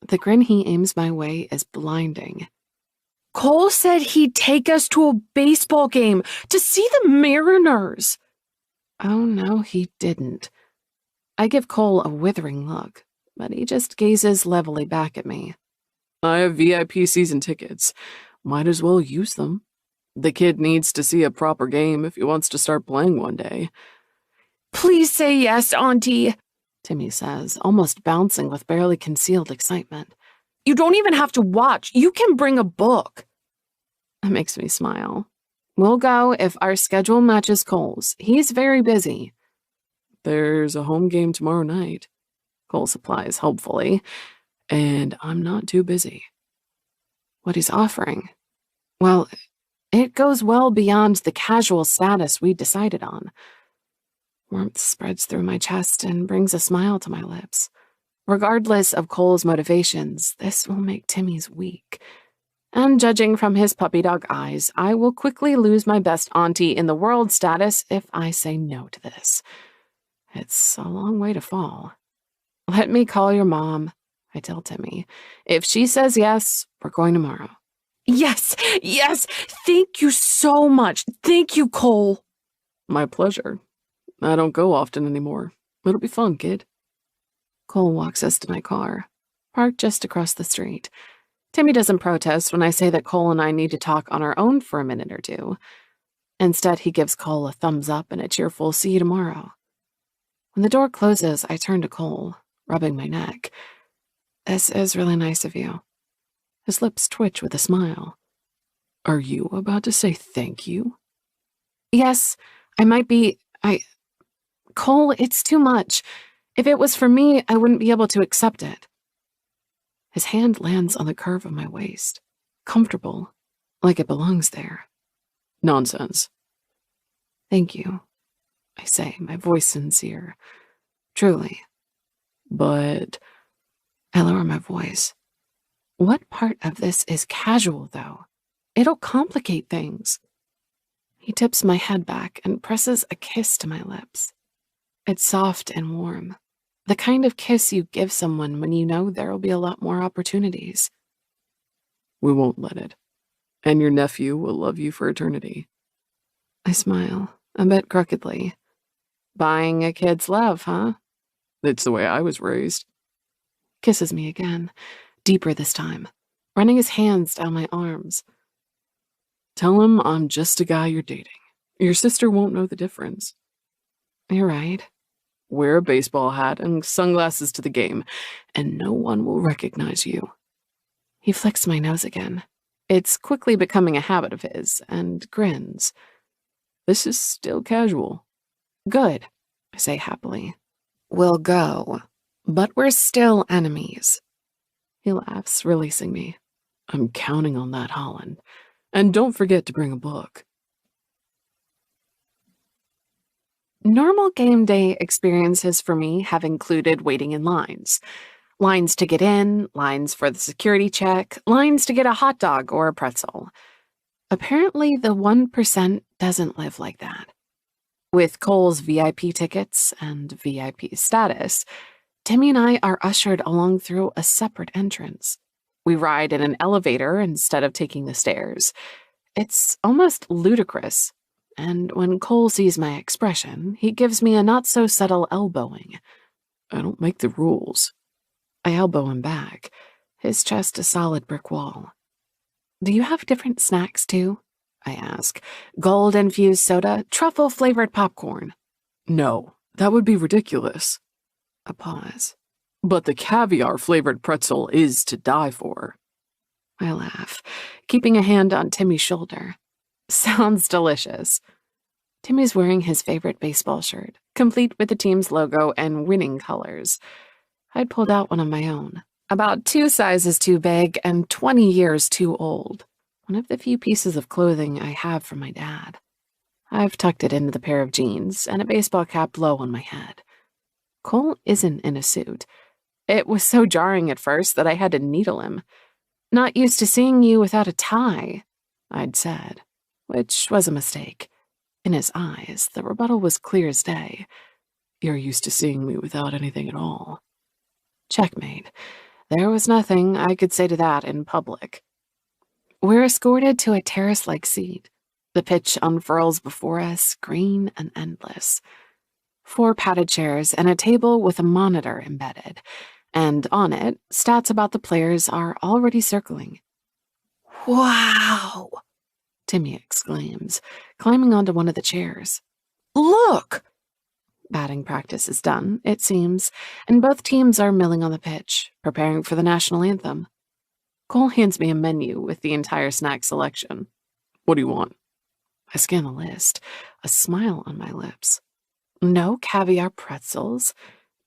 The grin he aims my way is blinding. Cole said he'd take us to a baseball game to see the Mariners. Oh no, he didn't. I give Cole a withering look, but he just gazes levelly back at me. I have VIP season tickets. Might as well use them. The kid needs to see a proper game if he wants to start playing one day. Please say yes, Auntie, Timmy says, almost bouncing with barely concealed excitement. You don't even have to watch. You can bring a book. It makes me smile. We'll go if our schedule matches Cole's. He's very busy. There's a home game tomorrow night, Cole supplies hopefully, and I'm not too busy. What he's offering? Well, it goes well beyond the casual status we decided on. Warmth spreads through my chest and brings a smile to my lips. Regardless of Cole's motivations, this will make Timmy's week. And judging from his puppy dog eyes, I will quickly lose my best auntie in the world status if I say no to this. It's a long way to fall. Let me call your mom, I tell Timmy. If she says yes, we're going tomorrow. Yes, yes. Thank you so much. Thank you, Cole. My pleasure. I don't go often anymore. It'll be fun, kid. Cole walks us to my car, parked just across the street. Timmy doesn't protest when I say that Cole and I need to talk on our own for a minute or two. Instead, he gives Cole a thumbs up and a cheerful see you tomorrow. When the door closes, I turn to Cole, rubbing my neck. This is really nice of you. His lips twitch with a smile. Are you about to say thank you? Yes, I might be. Cole, it's too much. If it was for me, I wouldn't be able to accept it. His hand lands on the curve of my waist, comfortable, like it belongs there. Nonsense. Thank you, I say, my voice sincere. Truly. But I lower my voice. What part of this is casual, though? It'll complicate things. He tips my head back and presses a kiss to my lips. It's soft and warm. The kind of kiss you give someone when you know there'll be a lot more opportunities. We won't let it. And your nephew will love you for eternity. I smile, a bit crookedly. Buying a kid's love, huh? It's the way I was raised. Kisses me again, deeper this time, running his hands down my arms. Tell him I'm just a guy you're dating. Your sister won't know the difference. You're right. Wear a baseball hat and sunglasses to the game, and no one will recognize you. He flicks my nose again. It's quickly becoming a habit of his, and grins. This is still casual. Good, I say happily. We'll go, but we're still enemies. He laughs, releasing me. I'm counting on that, Holland. And don't forget to bring a book. Normal game day experiences for me have included waiting in lines. Lines to get in, lines for the security check, lines to get a hot dog or a pretzel. Apparently, the 1% doesn't live like that. With Cole's VIP tickets and VIP status, Timmy and I are ushered along through a separate entrance. We ride in an elevator instead of taking the stairs. It's almost ludicrous. And when Cole sees my expression, he gives me a not-so-subtle elbowing. I don't make the rules. I elbow him back, his chest a solid brick wall. Do you have different snacks, too? I ask. Gold-infused soda, truffle-flavored popcorn. No, that would be ridiculous. A pause. But the caviar-flavored pretzel is to die for. I laugh, keeping a hand on Timmy's shoulder. Sounds delicious. Timmy's wearing his favorite baseball shirt, complete with the team's logo and winning colors. I'd pulled out one of my own, about 2 sizes too big and 20 years too old. one of the few pieces of clothing I have from my dad. I've tucked it into the pair of jeans and a baseball cap low on my head. Cole isn't in a suit. It was so jarring at first that I had to needle him. "Not used to seeing you without a tie," I'd said, which was a mistake. In his eyes, the rebuttal was clear as day. "You're used to seeing me without anything at all." Checkmate. There was nothing I could say to that in public. We're escorted to a terrace-like seat. The pitch unfurls before us, green and endless. 4 padded chairs and a table with a monitor embedded, and on it, stats about the players are already circling. "Wow!" Timmy exclaims, climbing onto one of the chairs. "Look!" Batting practice is done, it seems, and both teams are milling on the pitch, preparing for the national anthem. Cole hands me a menu with the entire snack selection. "What do you want?" I scan the list, a smile on my lips. No caviar pretzels?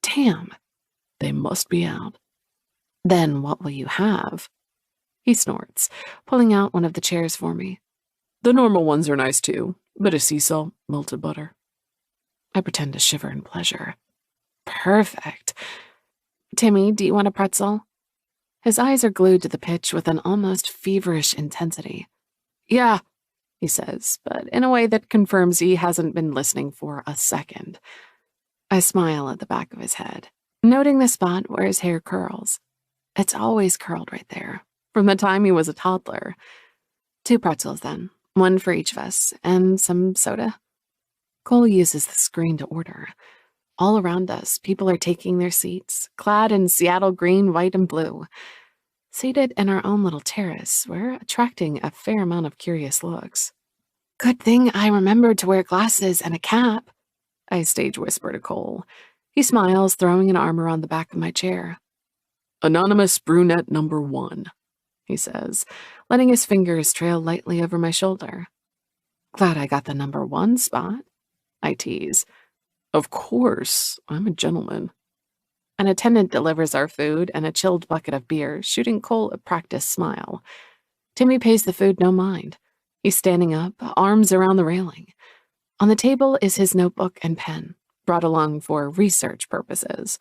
Damn. They must be out. "Then what will you have?" He snorts, pulling out one of the chairs for me. "The normal ones are nice too. Bit of sea salt, melted butter." I pretend to shiver in pleasure. Perfect. "Timmy, do you want a pretzel?" His eyes are glued to the pitch with an almost feverish intensity. "Yeah," he says, but in a way that confirms he hasn't been listening for a second. I smile at the back of his head, noting the spot where his hair curls. It's always curled right there, from the time he was a toddler. 2 pretzels, then, 1 for each of us, and some soda. Cole uses the screen to order. All around us, people are taking their seats, clad in Seattle green, white, and blue. Seated in our own little terrace, we're attracting a fair amount of curious looks. "Good thing I remembered to wear glasses and a cap," I stage whisper to Cole. He smiles, throwing an arm around the back of my chair. "Anonymous brunette number 1, he says, letting his fingers trail lightly over my shoulder. "Glad I got the number 1 spot," I tease. "Of course, I'm a gentleman." An attendant delivers our food and a chilled bucket of beer, shooting Cole a practiced smile. Timmy pays the food no mind. He's standing up, arms around the railing. On the table is his notebook and pen, brought along for research purposes.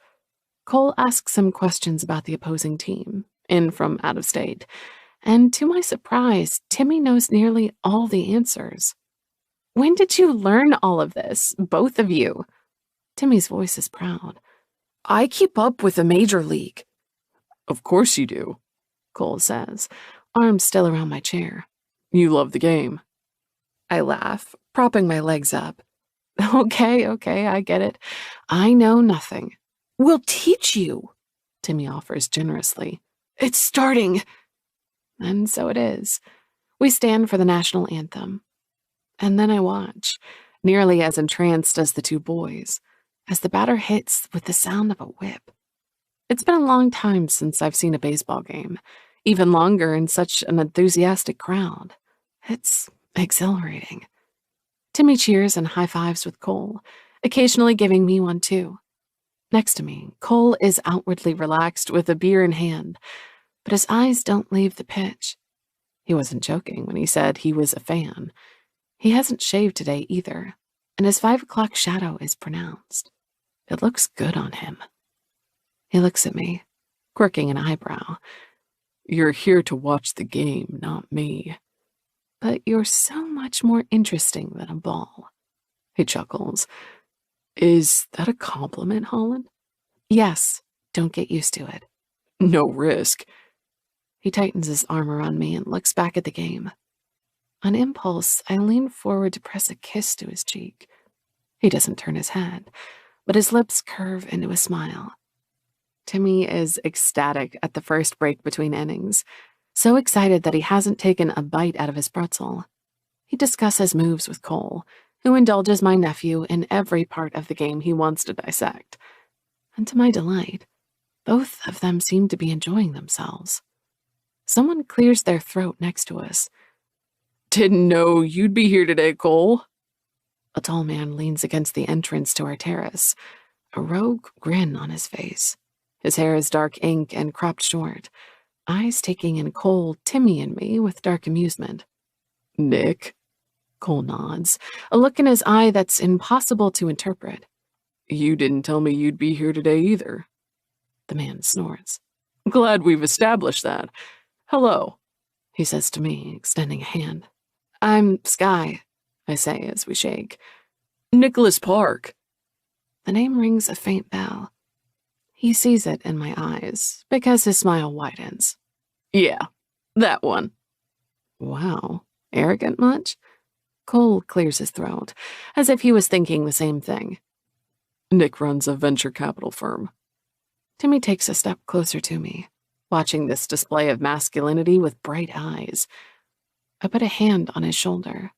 Cole asks him questions about the opposing team, in from out of state, and to my surprise, Timmy knows nearly all the answers. "When did you learn all of this, both of you?" Timmy's voice is proud. "I keep up with the Major League." "Of course you do," Cole says, arms still around my chair. "You love the game." I laugh, propping my legs up. Okay, I get it. I know nothing." "We'll teach you," Timmy offers generously. "It's starting." And so it is. We stand for the national anthem. And then I watch, nearly as entranced as the 2 boys, as the batter hits with the sound of a whip. It's been a long time since I've seen a baseball game, even longer in such an enthusiastic crowd. It's exhilarating. Timmy cheers and high-fives with Cole, occasionally giving me one too. Next to me, Cole is outwardly relaxed with a beer in hand, but his eyes don't leave the pitch. He wasn't joking when he said he was a fan. He hasn't shaved today either, and his 5 o'clock shadow is pronounced. It looks good on him. He looks at me, quirking an eyebrow. "You're here to watch the game, not me." "But you're so much more interesting than a ball." He chuckles. "Is that a compliment, Holland?" "Yes, don't get used to it." "No risk." He tightens his arm around me and looks back at the game. On impulse, I lean forward to press a kiss to his cheek. He doesn't turn his head, but his lips curve into a smile. Timmy is ecstatic at the first break between innings, so excited that he hasn't taken a bite out of his pretzel. He discusses moves with Cole, who indulges my nephew in every part of the game he wants to dissect. And to my delight, both of them seem to be enjoying themselves. Someone clears their throat next to us. "Didn't know you'd be here today, Cole." A tall man leans against the entrance to our terrace, a rogue grin on his face. His hair is dark ink and cropped short. eyes taking in Cole, Timmy, and me with dark amusement. Nick? Cole nods, a look in his eye that's impossible to interpret. You didn't tell me you'd be here today either. The man snorts. Glad we've established that. Hello, he says to me, extending a hand. I'm Skye, I say as we shake. Nicholas Park. The name rings a faint bell. He sees it in my eyes, because his smile widens. Yeah, that one. Wow, arrogant much? Cole clears his throat, as if he was thinking the same thing. Nick runs a venture capital firm. Timmy takes a step closer to me, watching this display of masculinity with bright eyes. I put a hand on his shoulder.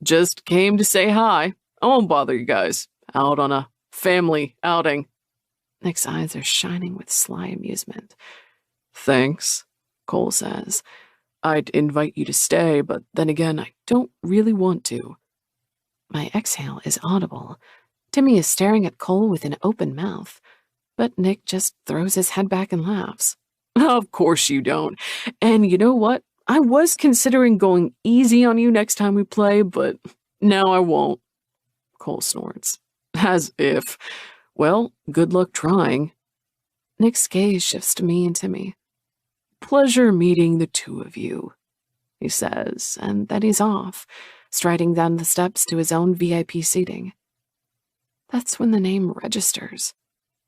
Just came to say hi. I won't bother you guys. Out on a family outing. Nick's eyes are shining with sly amusement. Thanks, Cole says. I'd invite you to stay, but then again, I don't really want to. My exhale is audible. Timmy is staring at Cole with an open mouth, but Nick just throws his head back and laughs. Of course you don't. And you know what? I was considering going easy on you next time we play, but now I won't. Cole snorts. As if. Well, good luck trying. Nick's gaze shifts to me and Timmy. Pleasure meeting the two of you, he says, and then he's off, striding down the steps to his own VIP seating. That's when the name registers.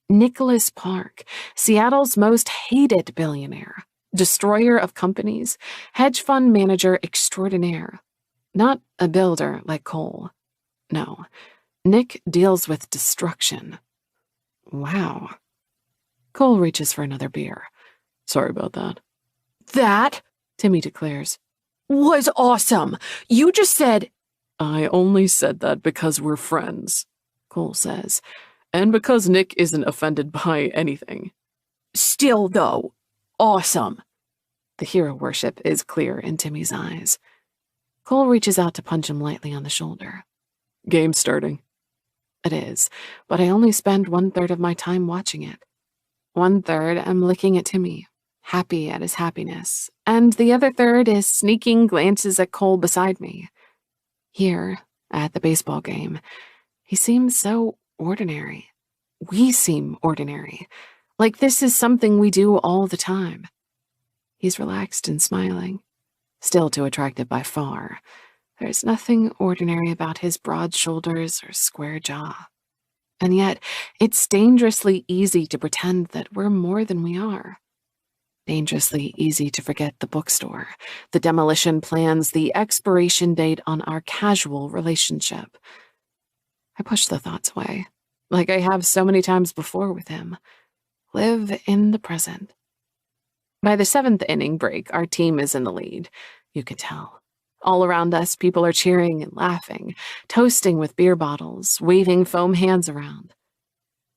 Nicholas Park, Seattle's most hated billionaire, destroyer of companies, hedge fund manager extraordinaire. Not a builder like Cole. No, Nick deals with destruction. Wow. Cole reaches for another beer. Sorry about that. That, Timmy declares, was awesome. You just said... I only said that because we're friends, Cole says, and because Nick isn't offended by anything. Still, though, awesome. The hero worship is clear in Timmy's eyes. Cole reaches out to punch him lightly on the shoulder. Game starting. It is, but I only spend 1/3 of my time watching it. 1/3 I'm looking at Timmy, happy at his happiness, and the other third is sneaking glances at Cole beside me. Here, at the baseball game, he seems so ordinary. We seem ordinary, like this is something we do all the time. He's relaxed and smiling, still too attractive by far. There's nothing ordinary about his broad shoulders or square jaw. And yet, it's dangerously easy to pretend that we're more than we are. Dangerously easy to forget the bookstore, the demolition plans, the expiration date on our casual relationship. I push the thoughts away, like I have so many times before with him. Live in the present. By the 7th inning break, our team is in the lead. You can tell. All around us, people are cheering and laughing, toasting with beer bottles, waving foam hands around.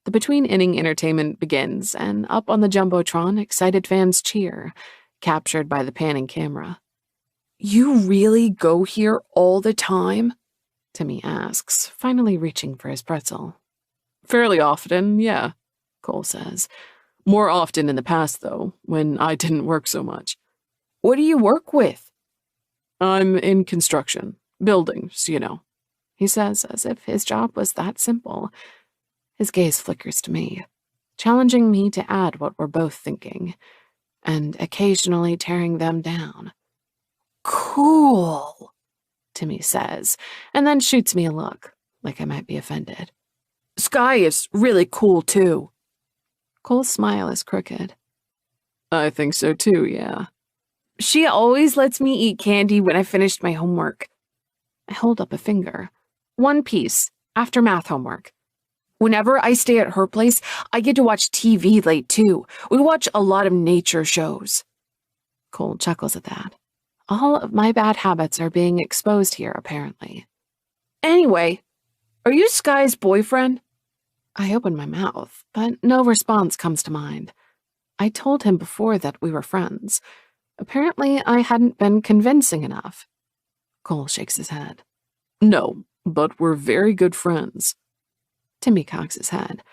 The between-inning entertainment begins, and up on the Jumbotron, excited fans cheer, captured by the panning camera. You really go here all the time? Timmy asks, finally reaching for his pretzel. Fairly often, yeah, Cole says. More often in the past, though, when I didn't work so much. What do you work with? I'm in construction. Buildings, you know. He says as if his job was that simple. His gaze flickers to me, challenging me to add what we're both thinking, and occasionally tearing them down. Cool, Timmy says, and then shoots me a look, like I might be offended. Skye is really cool, too. Cole's smile is crooked. I think so, too, yeah. She always lets me eat candy when I finished my homework. I hold up a finger. One piece, after math homework. Whenever I stay at her place, I get to watch TV late, too. We watch a lot of nature shows. Cole chuckles at that. All of my bad habits are being exposed here, apparently. Anyway, are you Skye's boyfriend? I open my mouth, but no response comes to mind. I told him before that we were friends. Apparently, I hadn't been convincing enough. Cole shakes his head. No, but we're very good friends. Timmy cocks his head.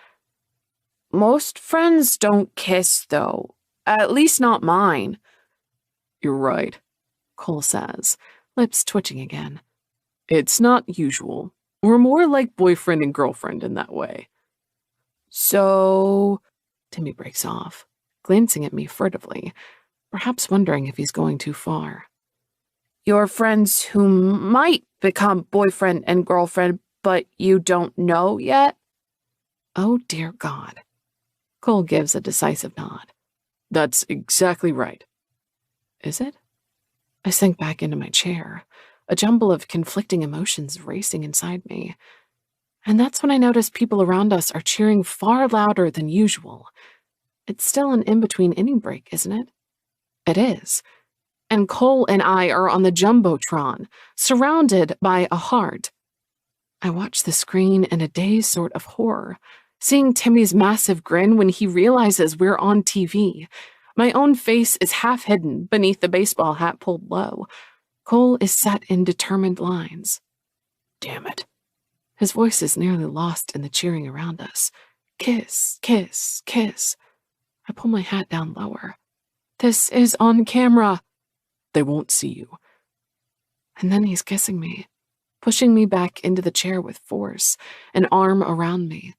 Most friends don't kiss, though. At least not mine. You're right, Cole says, lips twitching again. it's not usual. We're more like boyfriend and girlfriend in that way. So, Timmy breaks off, glancing at me furtively, perhaps wondering if he's going too far. you're friends who might become boyfriend and girlfriend, but you don't know yet? Oh, dear God. Cole gives a decisive nod. That's exactly right. Is it? I sink back into my chair, a jumble of conflicting emotions racing inside me. And that's when I notice people around us are cheering far louder than usual. It's still an in-between inning break, isn't it? It is. And Cole and I are on the Jumbotron, surrounded by a heart. I watch the screen in a dazed sort of horror, seeing Timmy's massive grin when he realizes we're on TV. My own face is half hidden beneath the baseball hat pulled low. Cole is set in determined lines. Damn it. His voice is nearly lost in the cheering around us. Kiss, kiss, kiss. I pull my hat down lower. This is on camera. They won't see you. And then he's kissing me, pushing me back into the chair with force, an arm around me.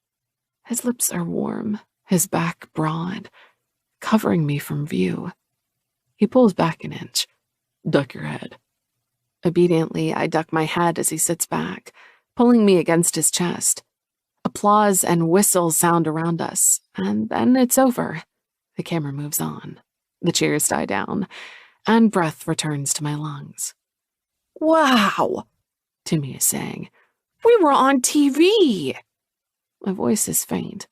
His lips are warm, his back broad, covering me from view. He pulls back an inch. Duck your head. Obediently, I duck my head as he sits back, pulling me against his chest. Applause and whistles sound around us, and then it's over. The camera moves on. The cheers die down, and breath returns to my lungs. Wow, Timmy is saying. we were on TV. My voice is faint.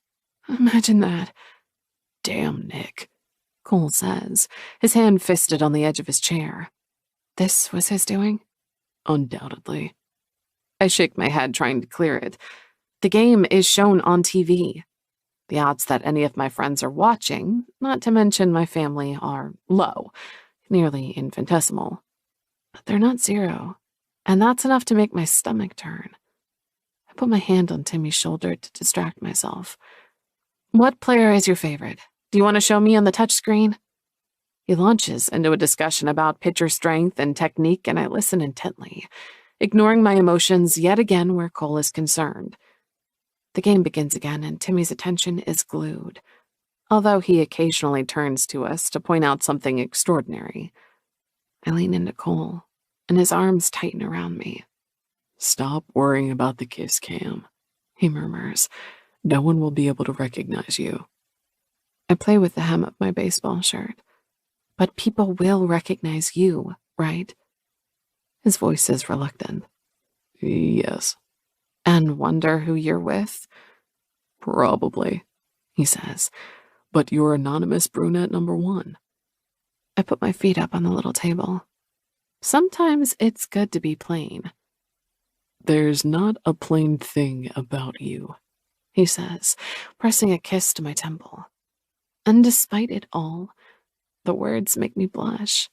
Imagine that. Damn, Nick, Cole says, his hand fisted on the edge of his chair. This was his doing? Undoubtedly. I shake my head, trying to clear it. The game is shown on TV. The odds that any of my friends are watching, not to mention my family, are low, nearly infinitesimal. But they're not zero, and that's enough to make my stomach turn. I put my hand on Timmy's shoulder to distract myself. What player is your favorite? Do you want to show me on the touchscreen? He launches into a discussion about pitcher strength and technique, and I listen intently, ignoring my emotions yet again where Cole is concerned. The game begins again, and Timmy's attention is glued, although he occasionally turns to us to point out something extraordinary. I lean into Cole, and his arms tighten around me. Stop worrying about the kiss cam, he murmurs. No one will be able to recognize you. I play with the hem of my baseball shirt. But people will recognize you, right? His voice is reluctant. Yes. And wonder who you're with? Probably, he says. But you're anonymous brunette number 1. I put my feet up on the little table. Sometimes it's good to be plain. There's not a plain thing about you, he says, pressing a kiss to my temple. And despite it all, the words make me blush.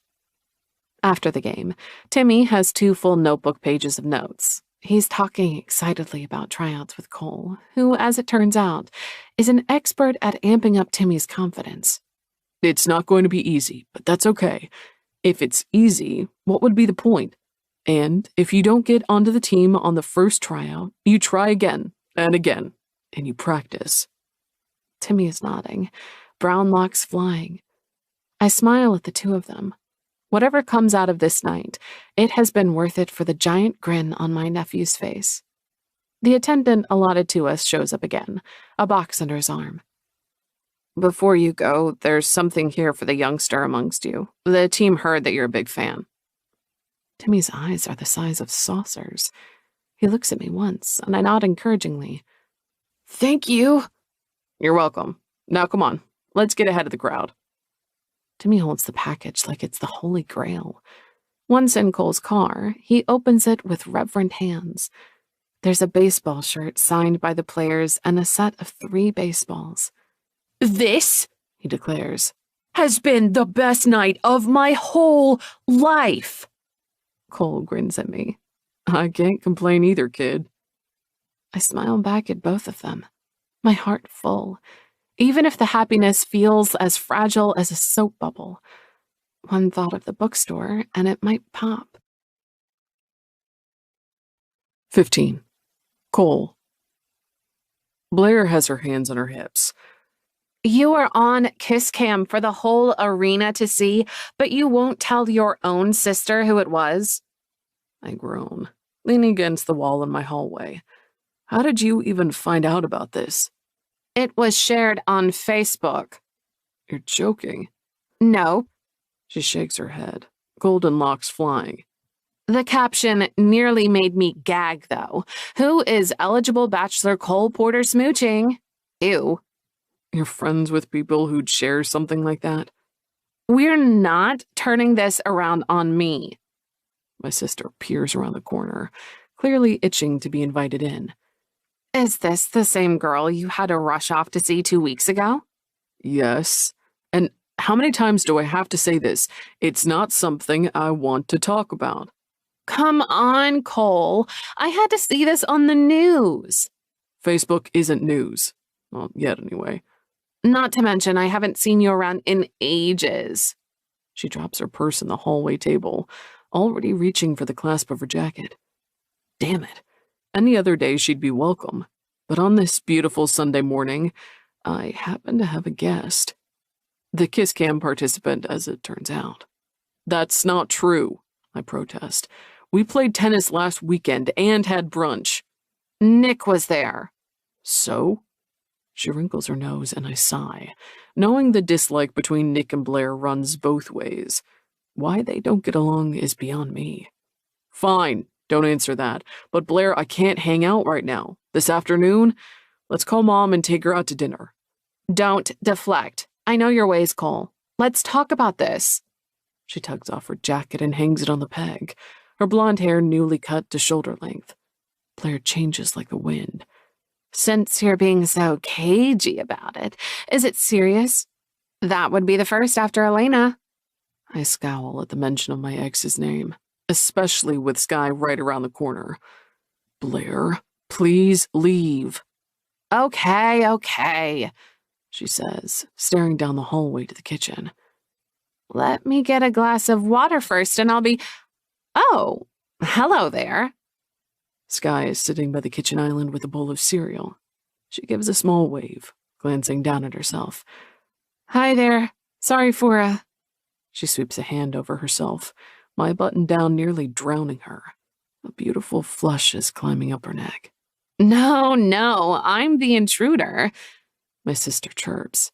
After the game, Timmy has 2 full notebook pages of notes. He's talking excitedly about tryouts with Cole, who, as it turns out, is an expert at amping up Timmy's confidence. It's not going to be easy, but that's okay. If it's easy, what would be the point? And if you don't get onto the team on the first tryout, you try again, and you practice. Timmy is nodding, brown locks flying. I smile at the 2 of them. Whatever comes out of this night, it has been worth it for the giant grin on my nephew's face. The attendant allotted to us shows up again, a box under his arm. Before you go, there's something here for the youngster amongst you. The team heard that you're a big fan. Timmy's eyes are the size of saucers. He looks at me once, and I nod encouragingly. Thank you. You're welcome. Now come on, let's get ahead of the crowd. Timmy holds the package like it's the Holy Grail. Once in Cole's car, he opens it with reverent hands. There's a baseball shirt signed by the players and a set of 3 baseballs. This, he declares, has been the best night of my whole life. Cole grins at me. I can't complain either, kid. I smile back at both of them, my heart full. even if the happiness feels as fragile as a soap bubble. One thought of the bookstore, and it might pop. 15. Cole. Blair has her hands on her hips. You are on Kiss Cam for the whole arena to see, but you won't tell your own sister who it was? I groan, leaning against the wall in my hallway. How did you even find out about this? It was shared on Facebook. You're joking. No. She shakes her head, golden locks flying. The caption nearly made me gag, though. Who is eligible bachelor Cole Porter smooching? Ew. You're friends with people who'd share something like that? We're not turning this around on me. My sister peers around the corner, clearly itching to be invited in. Is this the same girl you had to rush off to see 2 weeks ago? Yes. And how many times do I have to say this? It's not something I want to talk about. Come on, Cole. I had to see this on the news. Facebook isn't news. Well, yet anyway. Not to mention, I haven't seen you around in ages. She drops her purse on the hallway table, already reaching for the clasp of her jacket. Damn it. Any other day she'd be welcome. But on this beautiful Sunday morning, I happen to have a guest. The Kiss Cam participant, as it turns out. That's not true, I protest. We played tennis last weekend and had brunch. Nick was there. So? She wrinkles her nose and I sigh, knowing the dislike between Nick and Blair runs both ways. Why they don't get along is beyond me. Fine, don't answer that. But Blair, I can't hang out right now. This afternoon, let's call Mom and take her out to dinner. Don't deflect. I know your ways, Cole. Let's talk about this. She tugs off her jacket and hangs it on the peg, her blonde hair newly cut to shoulder length. Blair changes like the wind. Since you're being so cagey about it, is it serious? That would be the first after Elena. I scowl at the mention of my ex's name, especially with Skye right around the corner. Blair, please leave. Okay, she says, staring down the hallway to the kitchen. Let me get a glass of water first and I'll be... Oh, hello there. Skye is sitting by the kitchen island with a bowl of cereal. She gives a small wave, glancing down at herself. Hi there. Sorry for She sweeps a hand over herself, my button down nearly drowning her. A beautiful flush is climbing up her neck. No, I'm the intruder. My sister chirps.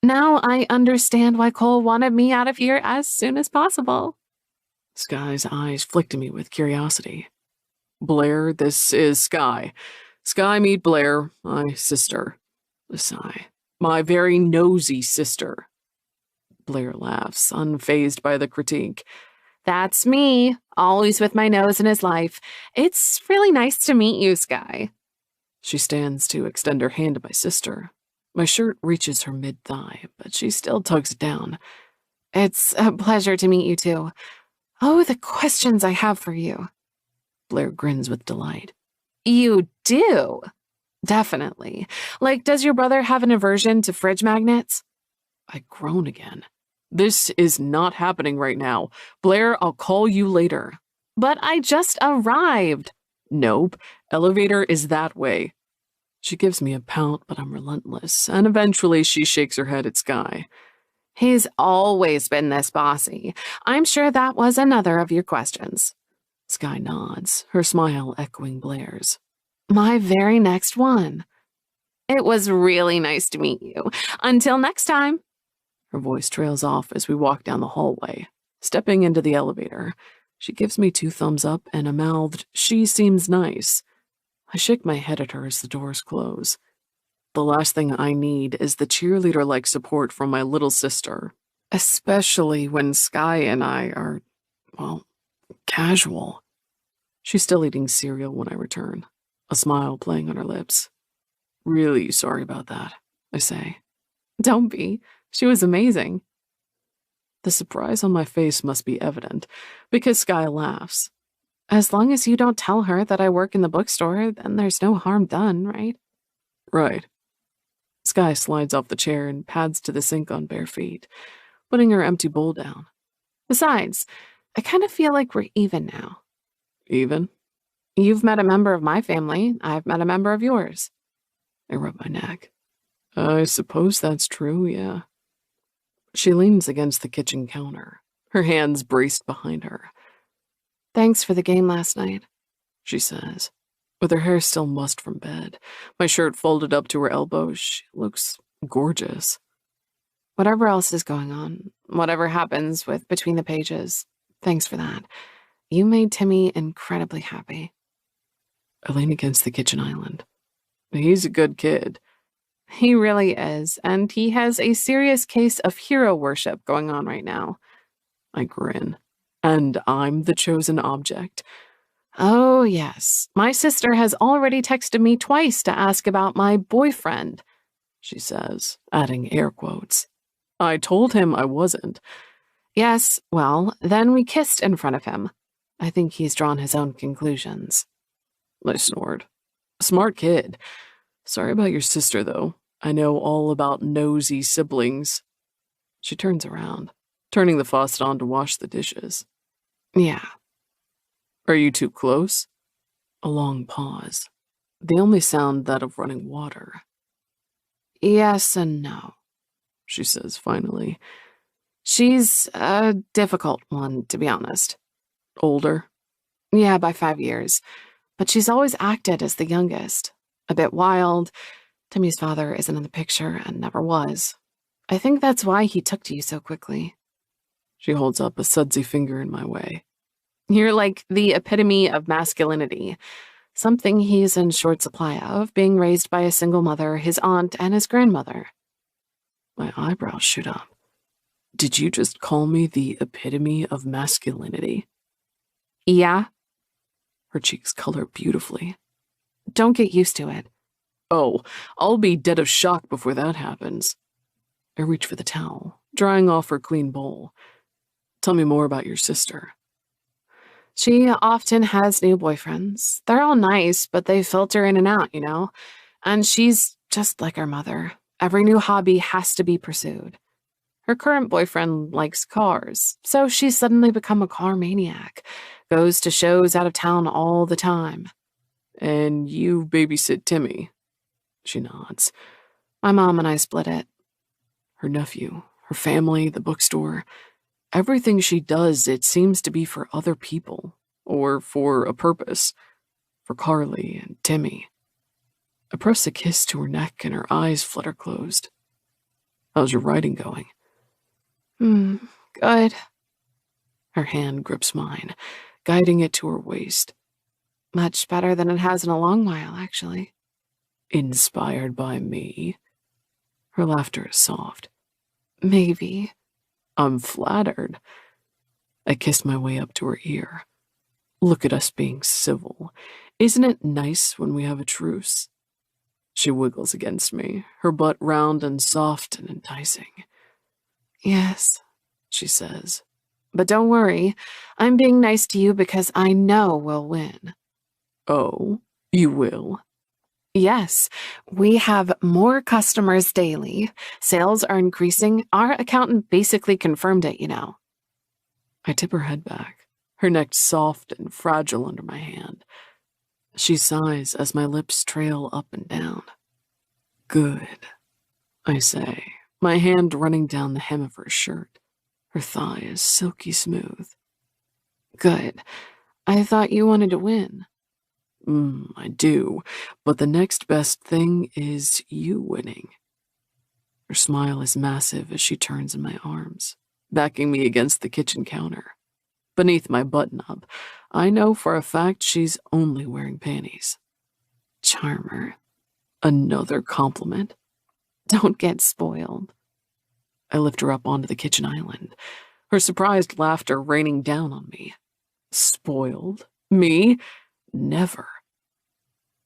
Now I understand why Cole wanted me out of here as soon as possible. Skye's eyes flick to me with curiosity. Blair, this is Skye. Skye, meet Blair, my sister. A sigh. My very nosy sister. Blair laughs, unfazed by the critique. That's me, always with my nose in his life. It's really nice to meet you, Skye. She stands to extend her hand to my sister. My shirt reaches her mid-thigh, but she still tugs it down. It's a pleasure to meet you, too. Oh, the questions I have for you. Blair grins with delight. You do? Definitely. Like, does your brother have an aversion to fridge magnets? I groan again. This is not happening right now. Blair, I'll call you later. But I just arrived. Nope. Elevator is that way. She gives me a pout, but I'm relentless, and eventually she shakes her head at Skye. He's always been this bossy. I'm sure that was another of your questions. Skye nods, her smile echoing Blair's. My very next one. It was really nice to meet you. Until next time. Her voice trails off as we walk down the hallway. Stepping into the elevator, she gives me 2 thumbs up and a mouthed, "She seems nice." I shake my head at her as the doors close. The last thing I need is the cheerleader-like support from my little sister, especially when Skye and I are, well, casual. She's still eating cereal when I return, a smile playing on her lips. Really sorry about that, I say. Don't be. She was amazing. The surprise on my face must be evident, because Skye laughs. As long as you don't tell her that I work in the bookstore, then there's no harm done, right? Right. Skye slides off the chair and pads to the sink on bare feet, putting her empty bowl down. Besides, I kind of feel like we're even now. Even? You've met a member of my family. I've met a member of yours. I rub my neck. I suppose that's true, yeah. She leans against the kitchen counter, her hands braced behind her. Thanks for the game last night, she says, with her hair still mussed from bed, my shirt folded up to her elbows. She looks gorgeous. Whatever else is going on, whatever happens with Between the Pages, thanks for that. You made Timmy incredibly happy. I lean against the kitchen island. He's a good kid. He really is, and he has a serious case of hero worship going on right now. I grin. And I'm the chosen object. Oh, yes. My sister has already texted me twice to ask about my boyfriend, she says, adding air quotes. I told him I wasn't. Yes, well, then we kissed in front of him. I think he's drawn his own conclusions. I snored. Smart kid. Sorry about your sister, though. I know all about nosy siblings. She turns around, turning the faucet on to wash the dishes. Yeah. Are you too close? A long pause. The only sound that of running water. Yes and no, she says finally. She's a difficult one, to be honest. Older? Yeah, by 5 years. But she's always acted as the youngest. A bit wild. Timmy's father isn't in the picture and never was. I think that's why he took to you so quickly. She holds up a sudsy finger in my way. You're like the epitome of masculinity. Something he's in short supply of, being raised by a single mother, his aunt, and his grandmother. My eyebrows shoot up. Did you just call me the epitome of masculinity? Yeah. Her cheeks color beautifully. Don't get used to it. Oh, I'll be dead of shock before that happens. I reach for the towel, drying off her clean bowl. Tell me more about your sister. She often has new boyfriends. They're all nice, but they filter in and out, you know? And she's just like her mother. Every new hobby has to be pursued. Her current boyfriend likes cars, so she's suddenly become a car maniac. Goes to shows out of town all the time. And you babysit Timmy? She nods. My mom and I split it. Her nephew, her family, the bookstore. Everything she does, it seems to be for other people, or for a purpose. For Carly and Timmy. I press a kiss to her neck and her eyes flutter closed. How's your writing going? Good. Her hand grips mine, guiding it to her waist. Much better than it has in a long while, actually. Inspired by me? Her laughter is soft. Maybe. I'm flattered. I kiss my way up to her ear. Look at us being civil. Isn't it nice when we have a truce? She wiggles against me, her butt round and soft and enticing. Yes, she says. But don't worry, I'm being nice to you because I know we'll win. Oh, you will? Yes, we have more customers daily. Sales are increasing. Our accountant basically confirmed it, you know. I tip her head back, her neck soft and fragile under my hand. She sighs as my lips trail up and down. Good, I say, my hand running down the hem of her shirt. Her thigh is silky smooth. Good. I thought you wanted to win. I do, but the next best thing is you winning. Her smile is massive as she turns in my arms, backing me against the kitchen counter. Beneath my button-up, I know for a fact she's only wearing panties. Charmer. Another compliment. Don't get spoiled. I lift her up onto the kitchen island, her surprised laughter raining down on me. Spoiled? Me? Never.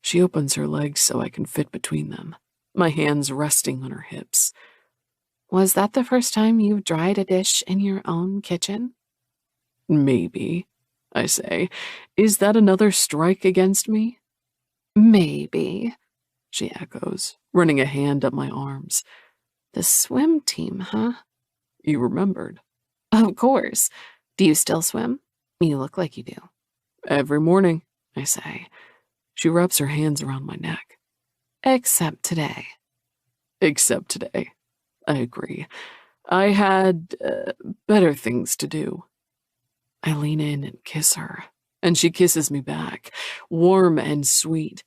She opens her legs so I can fit between them, my hands resting on her hips. Was that the first time you've dried a dish in your own kitchen? Maybe, I say. Is that another strike against me? Maybe. she echoes, running a hand up my arms. The swim team, huh? You remembered. Of course. Do you still swim? You look like you do. Every morning, I say. She rubs her hands around my neck. Except today. Except today. I agree. I had better things to do. I lean in and kiss her, and she kisses me back, warm and sweet.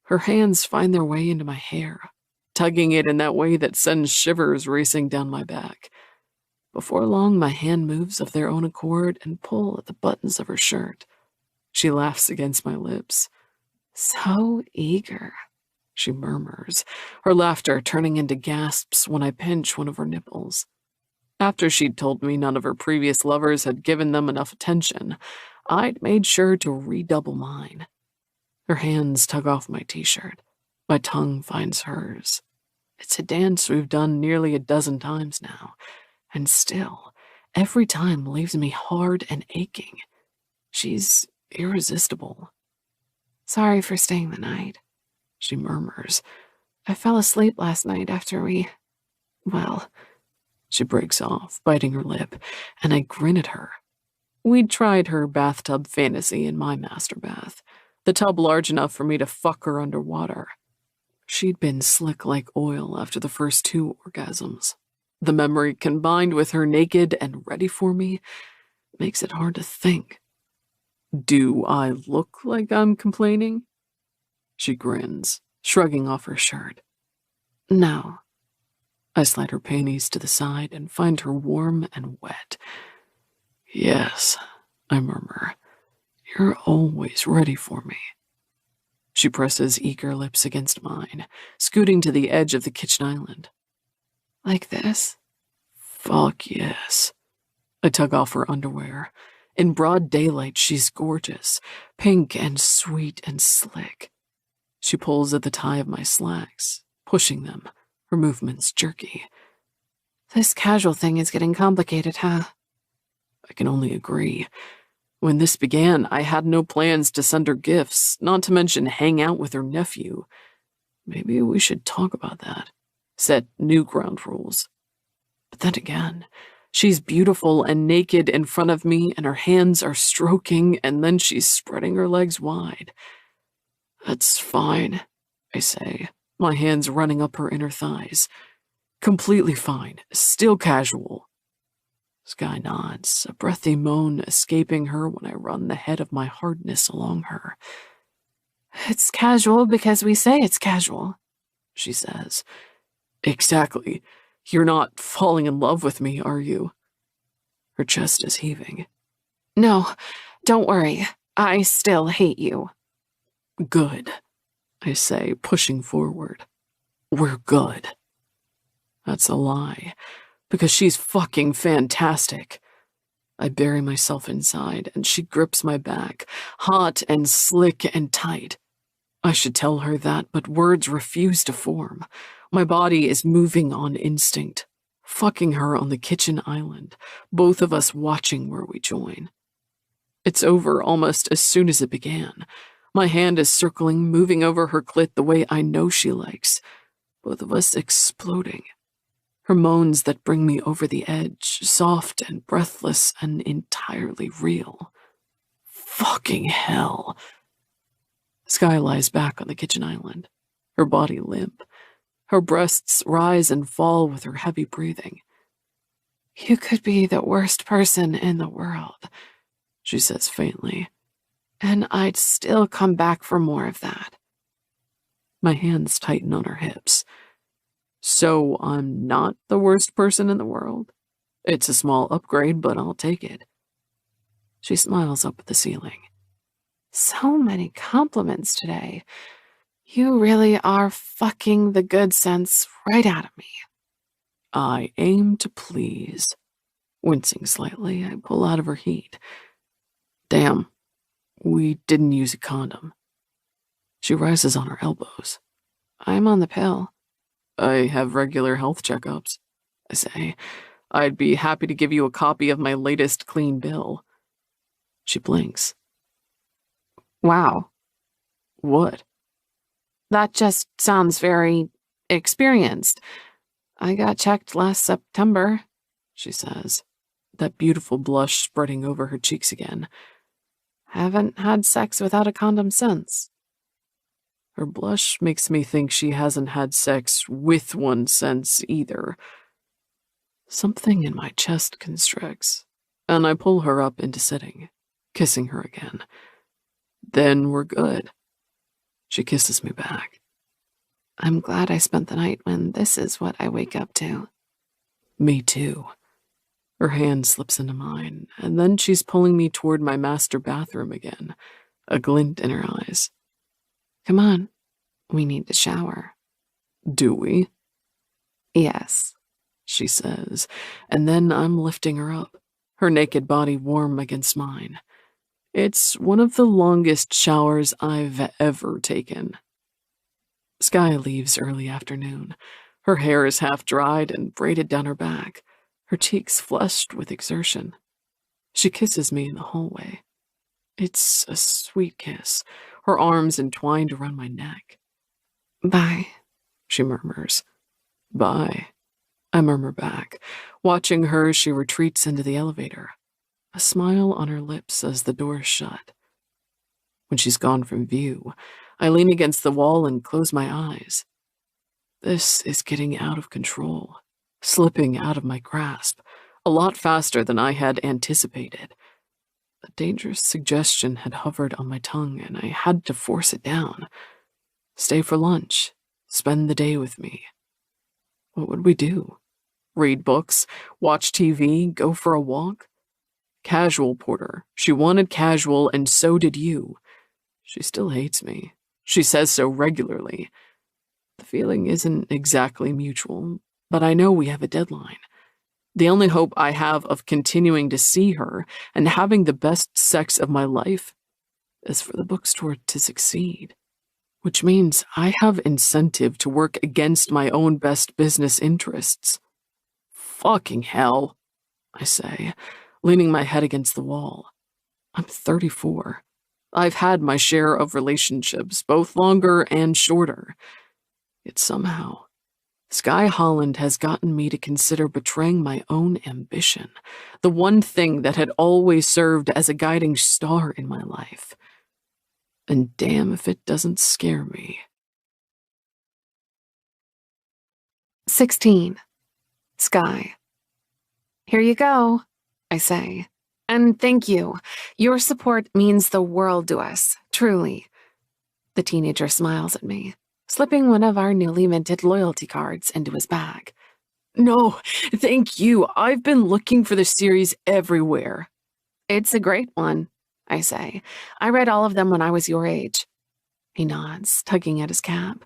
Her hands find their way into my hair, tugging it in that way that sends shivers racing down my back. Before long, my hand moves of their own accord and pull at the buttons of her shirt. She laughs against my lips. So eager, she murmurs, her laughter turning into gasps when I pinch one of her nipples. After she'd told me none of her previous lovers had given them enough attention, I'd made sure to redouble mine. Her hands tug off my t-shirt. My tongue finds hers. It's a dance we've done nearly a dozen times now, and still, every time leaves me hard and aching. She's irresistible. Sorry for staying the night, she murmurs. I fell asleep last night after well, she breaks off, biting her lip, and I grin at her. We'd tried her bathtub fantasy in my master bath, the tub large enough for me to fuck her underwater. She'd been slick like oil after the first 2 orgasms. The memory combined with her naked and ready for me makes it hard to think. Do I look like I'm complaining? She grins, shrugging off her shirt. No. I slide her panties to the side and find her warm and wet. Yes, I murmur. You're always ready for me. She presses eager lips against mine, scooting to the edge of the kitchen island. Like this? Fuck yes. I tug off her underwear. In broad daylight, she's gorgeous, pink and sweet and slick. She pulls at the tie of my slacks, pushing them, her movements jerky. This casual thing is getting complicated, huh? I can only agree. When this began, I had no plans to send her gifts, not to mention hang out with her nephew. Maybe we should talk about that. Set new ground rules. But then again, she's beautiful and naked in front of me, and her hands are stroking, and then she's spreading her legs wide. That's fine, I say, my hands running up her inner thighs. Completely fine, still casual. Skye nods, a breathy moan escaping her when I run the head of my hardness along her. It's casual because we say it's casual, she says. Exactly. You're not falling in love with me, are you? Her chest is heaving. No, don't worry. I still hate you. Good, I say, pushing forward. We're good. That's a lie, because she's fucking fantastic. I bury myself inside, and she grips my back, hot and slick and tight. I should tell her that, but words refuse to form. My body is moving on instinct, fucking her on the kitchen island, both of us watching where we join. It's over almost as soon as it began. My hand is circling, moving over her clit the way I know she likes, both of us exploding. Her moans that bring me over the edge, soft and breathless and entirely real. Fucking hell. Skye lies back on the kitchen island, her body limp. Her breasts rise and fall with her heavy breathing. You could be the worst person in the world, she says faintly. And I'd still come back for more of that. My hands tighten on her hips. So I'm not the worst person in the world? It's a small upgrade, but I'll take it. She smiles up at the ceiling. So many compliments today. You really are fucking the good sense right out of me. I aim to please. Wincing slightly, I pull out of her heat. Damn, we didn't use a condom. She rises on her elbows. I'm on the pill. I have regular health checkups, I say. I'd be happy to give you a copy of my latest clean bill. She blinks. Wow. What? That just sounds very experienced. I got checked last September, she says, that beautiful blush spreading over her cheeks again. Haven't had sex without a condom since. Her blush makes me think she hasn't had sex with one since either. Something in my chest constricts, and I pull her up into sitting, kissing her again. Then we're good. She kisses me back. I'm glad I spent the night when this is what I wake up to. Me too. Her hand slips into mine, and then she's pulling me toward my master bathroom again, a glint in her eyes. Come on, we need to shower. Do we? Yes, she says, and then I'm lifting her up, her naked body warm against mine. It's one of the longest showers I've ever taken. Skye leaves early afternoon. Her hair is half dried and braided down her back, her cheeks flushed with exertion. She kisses me in the hallway. It's a sweet kiss, her arms entwined around my neck. Bye, she murmurs. Bye, I murmur back. Watching her, she retreats into the elevator, a smile on her lips as the doors shut. When she's gone from view, I lean against the wall and close my eyes. This is getting out of control, slipping out of my grasp, a lot faster than I had anticipated. A dangerous suggestion had hovered on my tongue, and I had to force it down. Stay for lunch, spend the day with me. What would we do? Read books, watch TV, go for a walk? Casual, Porter. She wanted casual, and so did you. She still hates me. She says so regularly. The feeling isn't exactly mutual, but I know we have a deadline. The only hope I have of continuing to see her and having the best sex of my life is for the bookstore to succeed, which means I have incentive to work against my own best business interests. Fucking hell, I say, leaning my head against the wall. I'm 34. I've had my share of relationships, both longer and shorter. Yet somehow, Skye Holland has gotten me to consider betraying my own ambition, the one thing that had always served as a guiding star in my life. And damn if it doesn't scare me. 16. Skye. Here you go, I say. And thank you. Your support means the world to us, truly. The teenager smiles at me, slipping one of our newly minted loyalty cards into his bag. No, thank you. I've been looking for this series everywhere. It's a great one, I say. I read all of them when I was your age. He nods, tugging at his cap.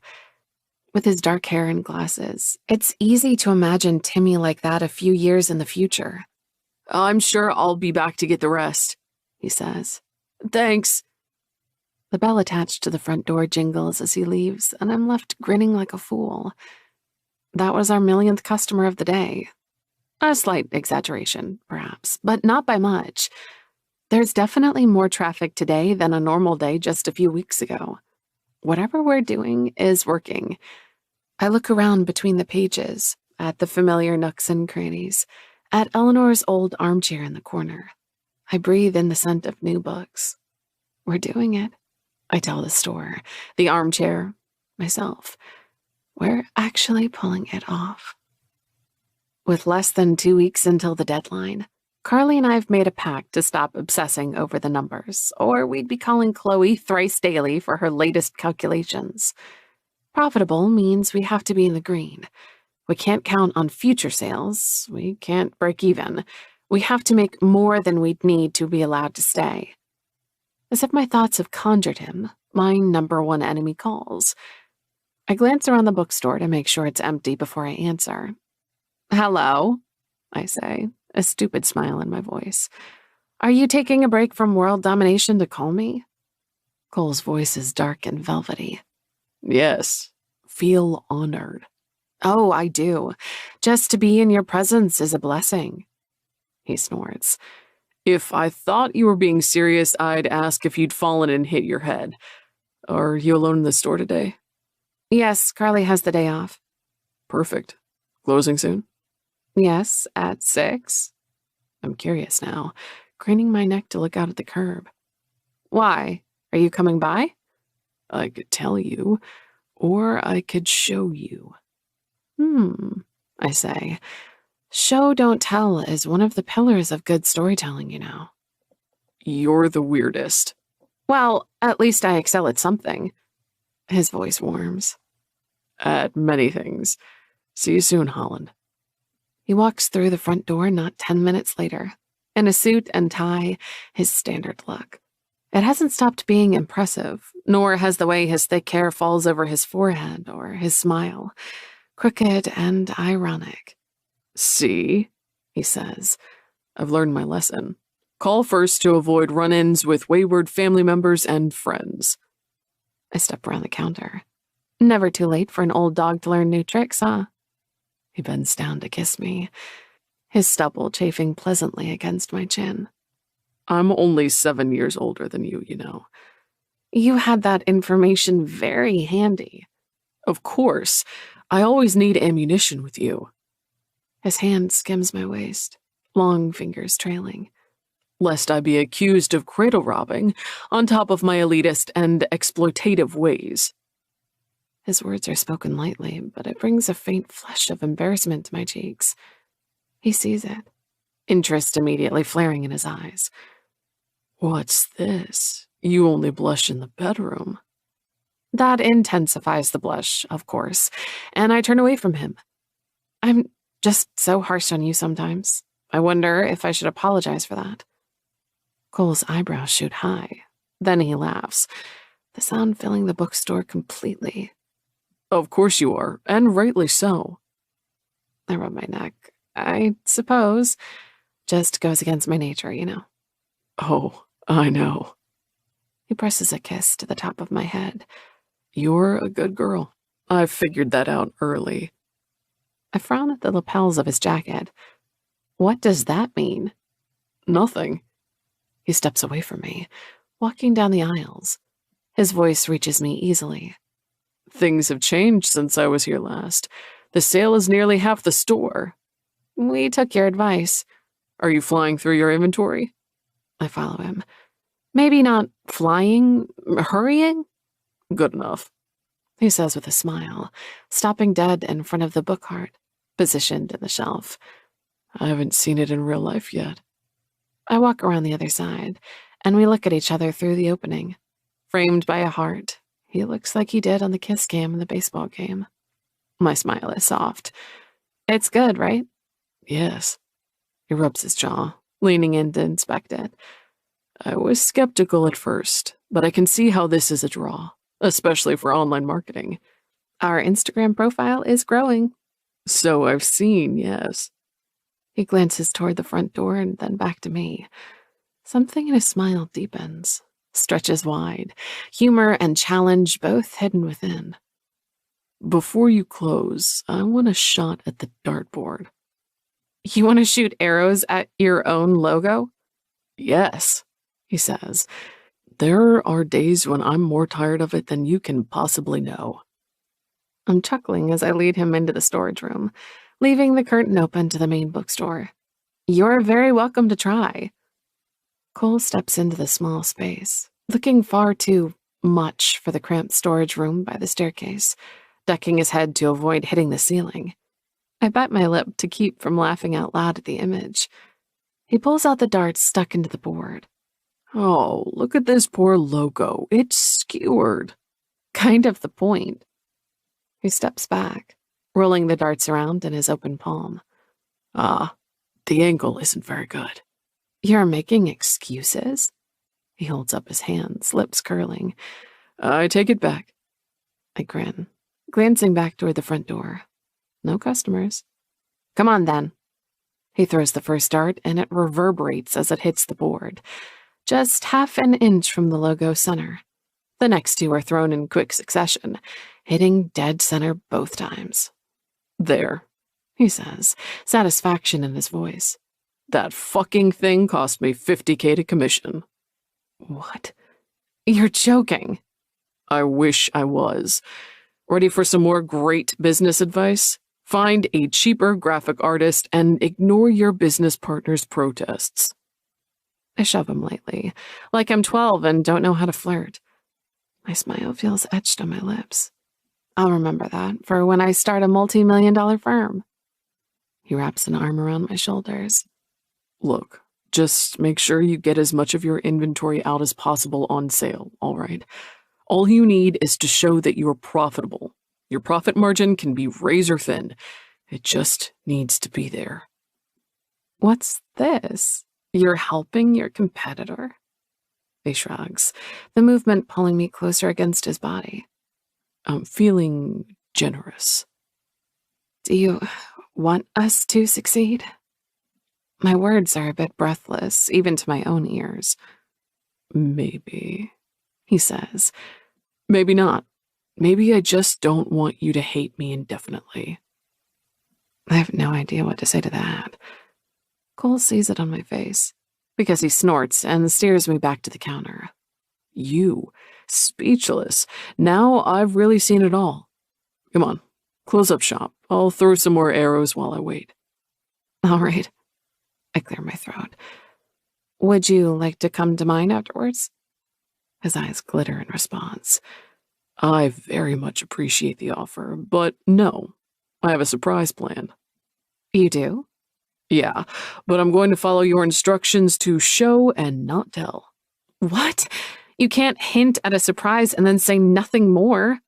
With his dark hair and glasses, it's easy to imagine Timmy like that a few years in the future. I'm sure I'll be back to get the rest, he says. Thanks. The bell attached to the front door jingles as he leaves, and I'm left grinning like a fool. That was our millionth customer of the day. A slight exaggeration, perhaps, but not by much. There's definitely more traffic today than a normal day just a few weeks ago. Whatever we're doing is working. I look around between the pages, at the familiar nooks and crannies, at Eleanor's old armchair in the corner. I breathe in the scent of new books. We're doing it, I tell the store, the armchair, myself. We're actually pulling it off. With less than 2 weeks until the deadline, Carly and I have made a pact to stop obsessing over the numbers, or we'd be calling Chloe thrice daily for her latest calculations. Profitable means we have to be in the green. We can't count on future sales. We can't break even. We have to make more than we'd need to be allowed to stay. As if my thoughts have conjured him, my number one enemy calls. I glance around the bookstore to make sure it's empty before I answer. Hello, I say, a stupid smile in my voice. Are you taking a break from world domination to call me? Cole's voice is dark and velvety. Yes, feel honored. Oh, I do. Just to be in your presence is a blessing. He snorts. If I thought you were being serious, I'd ask if you'd fallen and hit your head. Are you alone in the store today? Yes, Carly has the day off. Perfect. Closing soon? Yes, at 6. I'm curious now, craning my neck to look out at the curb. Why? Are you coming by? I could tell you, or I could show you. I say. Show, don't tell is one of the pillars of good storytelling, you know. You're the weirdest. Well, at least I excel at something. His voice warms. At many things. See you soon, Holland. He walks through the front door not 10 minutes later, in a suit and tie, his standard look. It hasn't stopped being impressive, nor has the way his thick hair falls over his forehead or his smile. Crooked and ironic. See, he says, I've learned my lesson. Call first to avoid run-ins with wayward family members and friends. I step around the counter. Never too late for an old dog to learn new tricks, huh? He bends down to kiss me, his stubble chafing pleasantly against my chin. I'm only 7 years older than you know. You had that information very handy. Of course. I always need ammunition with you. His hand skims my waist, long fingers trailing. Lest I be accused of cradle robbing, on top of my elitist and exploitative ways. His words are spoken lightly, but it brings a faint flush of embarrassment to my cheeks. He sees it, interest immediately flaring in his eyes. What's this? You only blush in the bedroom. That intensifies the blush, of course, and I turn away from him. I'm just so harsh on you sometimes. I wonder if I should apologize for that. Cole's eyebrows shoot high. Then he laughs, the sound filling the bookstore completely. Of course you are, and rightly so. I rub my neck. I suppose. Just goes against my nature, you know. Oh, I know. He presses a kiss to the top of my head. You're a good girl. I've figured that out early. I frown at the lapels of his jacket. What does that mean? Nothing. He steps away from me, walking down the aisles. His voice reaches me easily. Things have changed since I was here last. The sale is nearly half the store. We took your advice. Are you flying through your inventory? I follow him. Maybe not flying, hurrying? Good enough, he says with a smile, stopping dead in front of the book cart, positioned in the shelf. I haven't seen it in real life yet. I walk around the other side, and we look at each other through the opening. Framed by a heart, he looks like he did on the kiss cam in the baseball game. My smile is soft. It's good, right? Yes. He rubs his jaw, leaning in to inspect it. I was skeptical at first, but I can see how this is a draw, especially for online marketing. Our Instagram profile is growing. So I've seen, yes. He glances toward the front door and then back to me. Something in his smile deepens, stretches wide, humor and challenge both hidden within. Before you close, I want a shot at the dartboard. You want to shoot arrows at your own logo? Yes, he says. There are days when I'm more tired of it than you can possibly know. I'm chuckling as I lead him into the storage room, leaving the curtain open to the main bookstore. You're very welcome to try. Cole steps into the small space, looking far too much for the cramped storage room by the staircase, ducking his head to avoid hitting the ceiling. I bite my lip to keep from laughing out loud at the image. He pulls out the darts stuck into the board. Oh, look at this poor logo. It's skewered. Kind of the point. He steps back, rolling the darts around in his open palm. Ah, the angle isn't very good. You're making excuses? He holds up his hands, lips curling. I take it back. I grin, glancing back toward the front door. No customers. Come on, then. He throws the first dart, and it reverberates as it hits the board, just half an inch from the logo center. The next two are thrown in quick succession, hitting dead center both times. There, he says, satisfaction in his voice. That fucking thing cost me $50K to commission. What? You're joking. I wish I was. Ready for some more great business advice? Find a cheaper graphic artist and ignore your business partner's protests. I shove him lightly, like I'm 12 and don't know how to flirt. My smile feels etched on my lips. I'll remember that for when I start a multi-million-dollar firm. He wraps an arm around my shoulders. Look, just make sure you get as much of your inventory out as possible on sale, all right? All you need is to show that you're profitable. Your profit margin can be razor thin. It just needs to be there. What's this? You're helping your competitor? He shrugs, the movement pulling me closer against his body. I'm feeling generous. Do you want us to succeed? My words are a bit breathless, even to my own ears. Maybe, he says. Maybe not. Maybe I just don't want you to hate me indefinitely. I have no idea what to say to that. Cole sees it on my face, because he snorts and steers me back to the counter. You, speechless. Now I've really seen it all. Come on, close up shop. I'll throw some more arrows while I wait. All right. I clear my throat. Would you like to come to mine afterwards? His eyes glitter in response. I very much appreciate the offer, but no. I have a surprise plan. You do? Yeah, but I'm going to follow your instructions to show and not tell. What? You can't hint at a surprise and then say nothing more?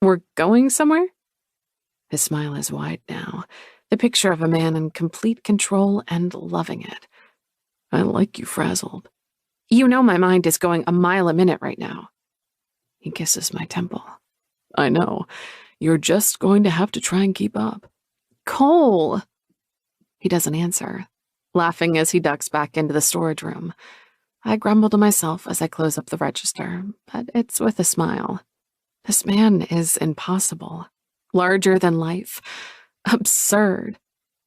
We're going somewhere? His smile is wide now, the picture of a man in complete control and loving it. I like you frazzled. You know my mind is going a mile a minute right now. He kisses my temple. I know. You're just going to have to try and keep up. Cole! He doesn't answer, laughing as he ducks back into the storage room. I grumble to myself as I close up the register, but it's with a smile. This man is impossible. Larger than life. Absurd.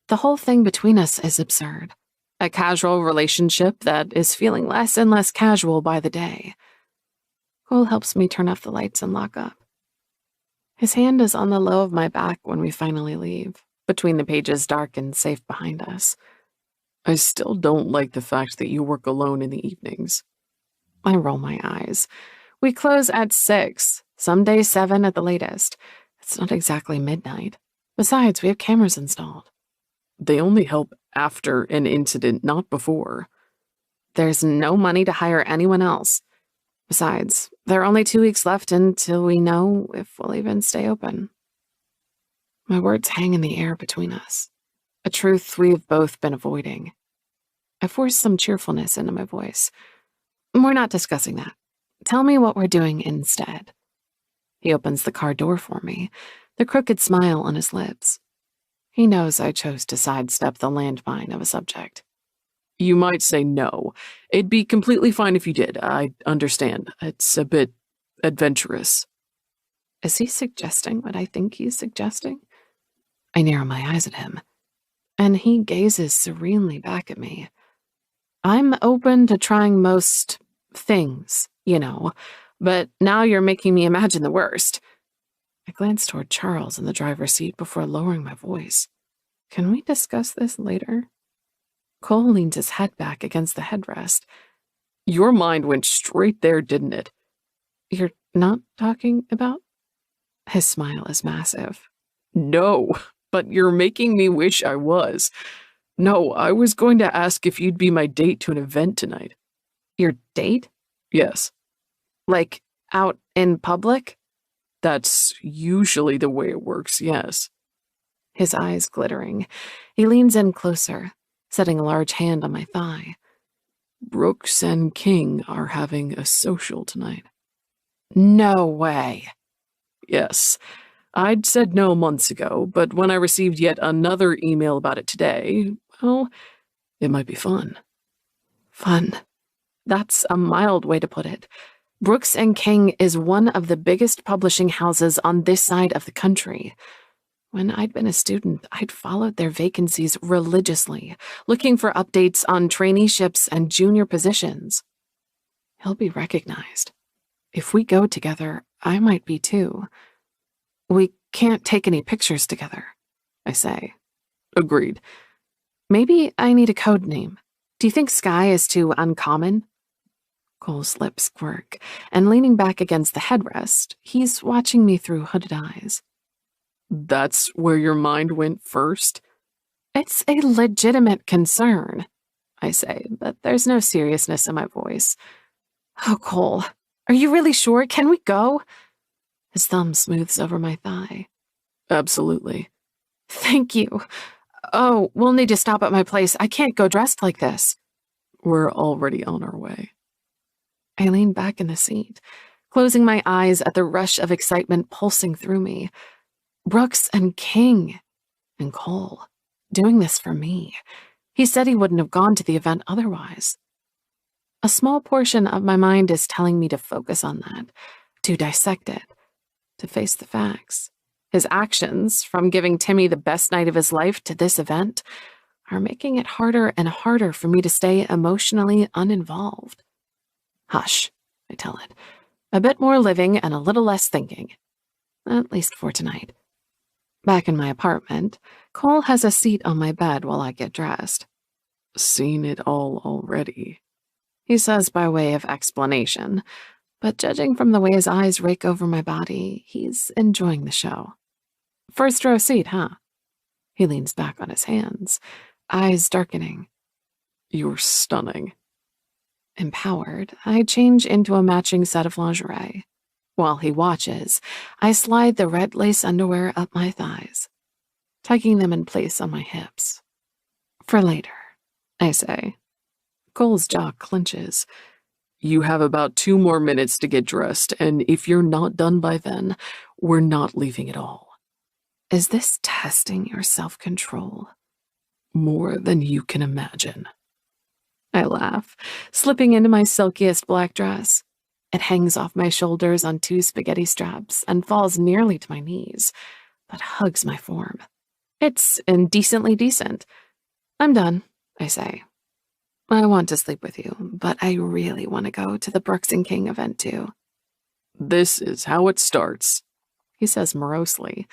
The whole thing between us is absurd. A casual relationship that is feeling less and less casual by the day. Cole helps me turn off the lights and lock up. His hand is on the low of my back when we finally leave, between the pages dark and safe behind us. I still don't like the fact that you work alone in the evenings. I roll my eyes. We close at 6, some days 7 at the latest. It's not exactly midnight. Besides, we have cameras installed. They only help after an incident, not before. There's no money to hire anyone else. Besides, there are only 2 weeks left until we know if we'll even stay open. My words hang in the air between us, a truth we've both been avoiding. I force some cheerfulness into my voice. We're not discussing that. Tell me what we're doing instead. He opens the car door for me, the crooked smile on his lips. He knows I chose to sidestep the landmine of a subject. You might say no. It'd be completely fine if you did. I understand. It's a bit adventurous. Is he suggesting what I think he's suggesting? I narrow my eyes at him, and he gazes serenely back at me. I'm open to trying most things, you know, but now you're making me imagine the worst. I glance toward Charles in the driver's seat before lowering my voice. Can we discuss this later? Cole leans his head back against the headrest. Your mind went straight there, didn't it? You're not talking about? His smile is massive. No, but you're making me wish I was. No, I was going to ask if you'd be my date to an event tonight. Your date? Yes. Like, out in public? That's usually the way it works, yes. His eyes glittering, he leans in closer, setting a large hand on my thigh. Brooks and King are having a social tonight. No way. Yes. I'd said no months ago, but when I received yet another email about it today, well, it might be fun. Fun. That's a mild way to put it. Brooks and King is one of the biggest publishing houses on this side of the country. When I'd been a student, I'd followed their vacancies religiously, looking for updates on traineeships and junior positions. He'll be recognized. If we go together, I might be too. We can't take any pictures together, I say. Agreed. Maybe I need a code name. Do you think Skye is too uncommon? Cole's lips quirk, and leaning back against the headrest, he's watching me through hooded eyes. That's where your mind went first? It's a legitimate concern, I say, but there's no seriousness in my voice. Oh, Cole, are you really sure? Can we go? His thumb smooths over my thigh. Absolutely. Thank you. Oh, we'll need to stop at my place. I can't go dressed like this. We're already on our way. I lean back in the seat, closing my eyes at the rush of excitement pulsing through me. Brooks and King and Cole doing this for me. He said he wouldn't have gone to the event otherwise. A small portion of my mind is telling me to focus on that, to dissect it, to face the facts. His actions, from giving Timmy the best night of his life to this event, are making it harder and harder for me to stay emotionally uninvolved. Hush, I tell it. A bit more living and a little less thinking. At least for tonight. Back in my apartment, Cole has a seat on my bed while I get dressed. Seen it all already, he says by way of explanation, but judging from the way his eyes rake over my body, he's enjoying the show. First row seat, huh? He leans back on his hands, eyes darkening. You're stunning. Empowered, I change into a matching set of lingerie. While he watches, I slide the red lace underwear up my thighs, tucking them in place on my hips. For later, I say. Cole's jaw clenches. You have about 2 more minutes to get dressed, and if you're not done by then, we're not leaving at all. Is this testing your self-control? More than you can imagine. I laugh, slipping into my silkiest black dress. It hangs off my shoulders on 2 spaghetti straps and falls nearly to my knees, but hugs my form. It's indecently decent. I'm done, I say. I want to sleep with you, but I really want to go to the Brooks and King event too. This is how it starts, he says morosely.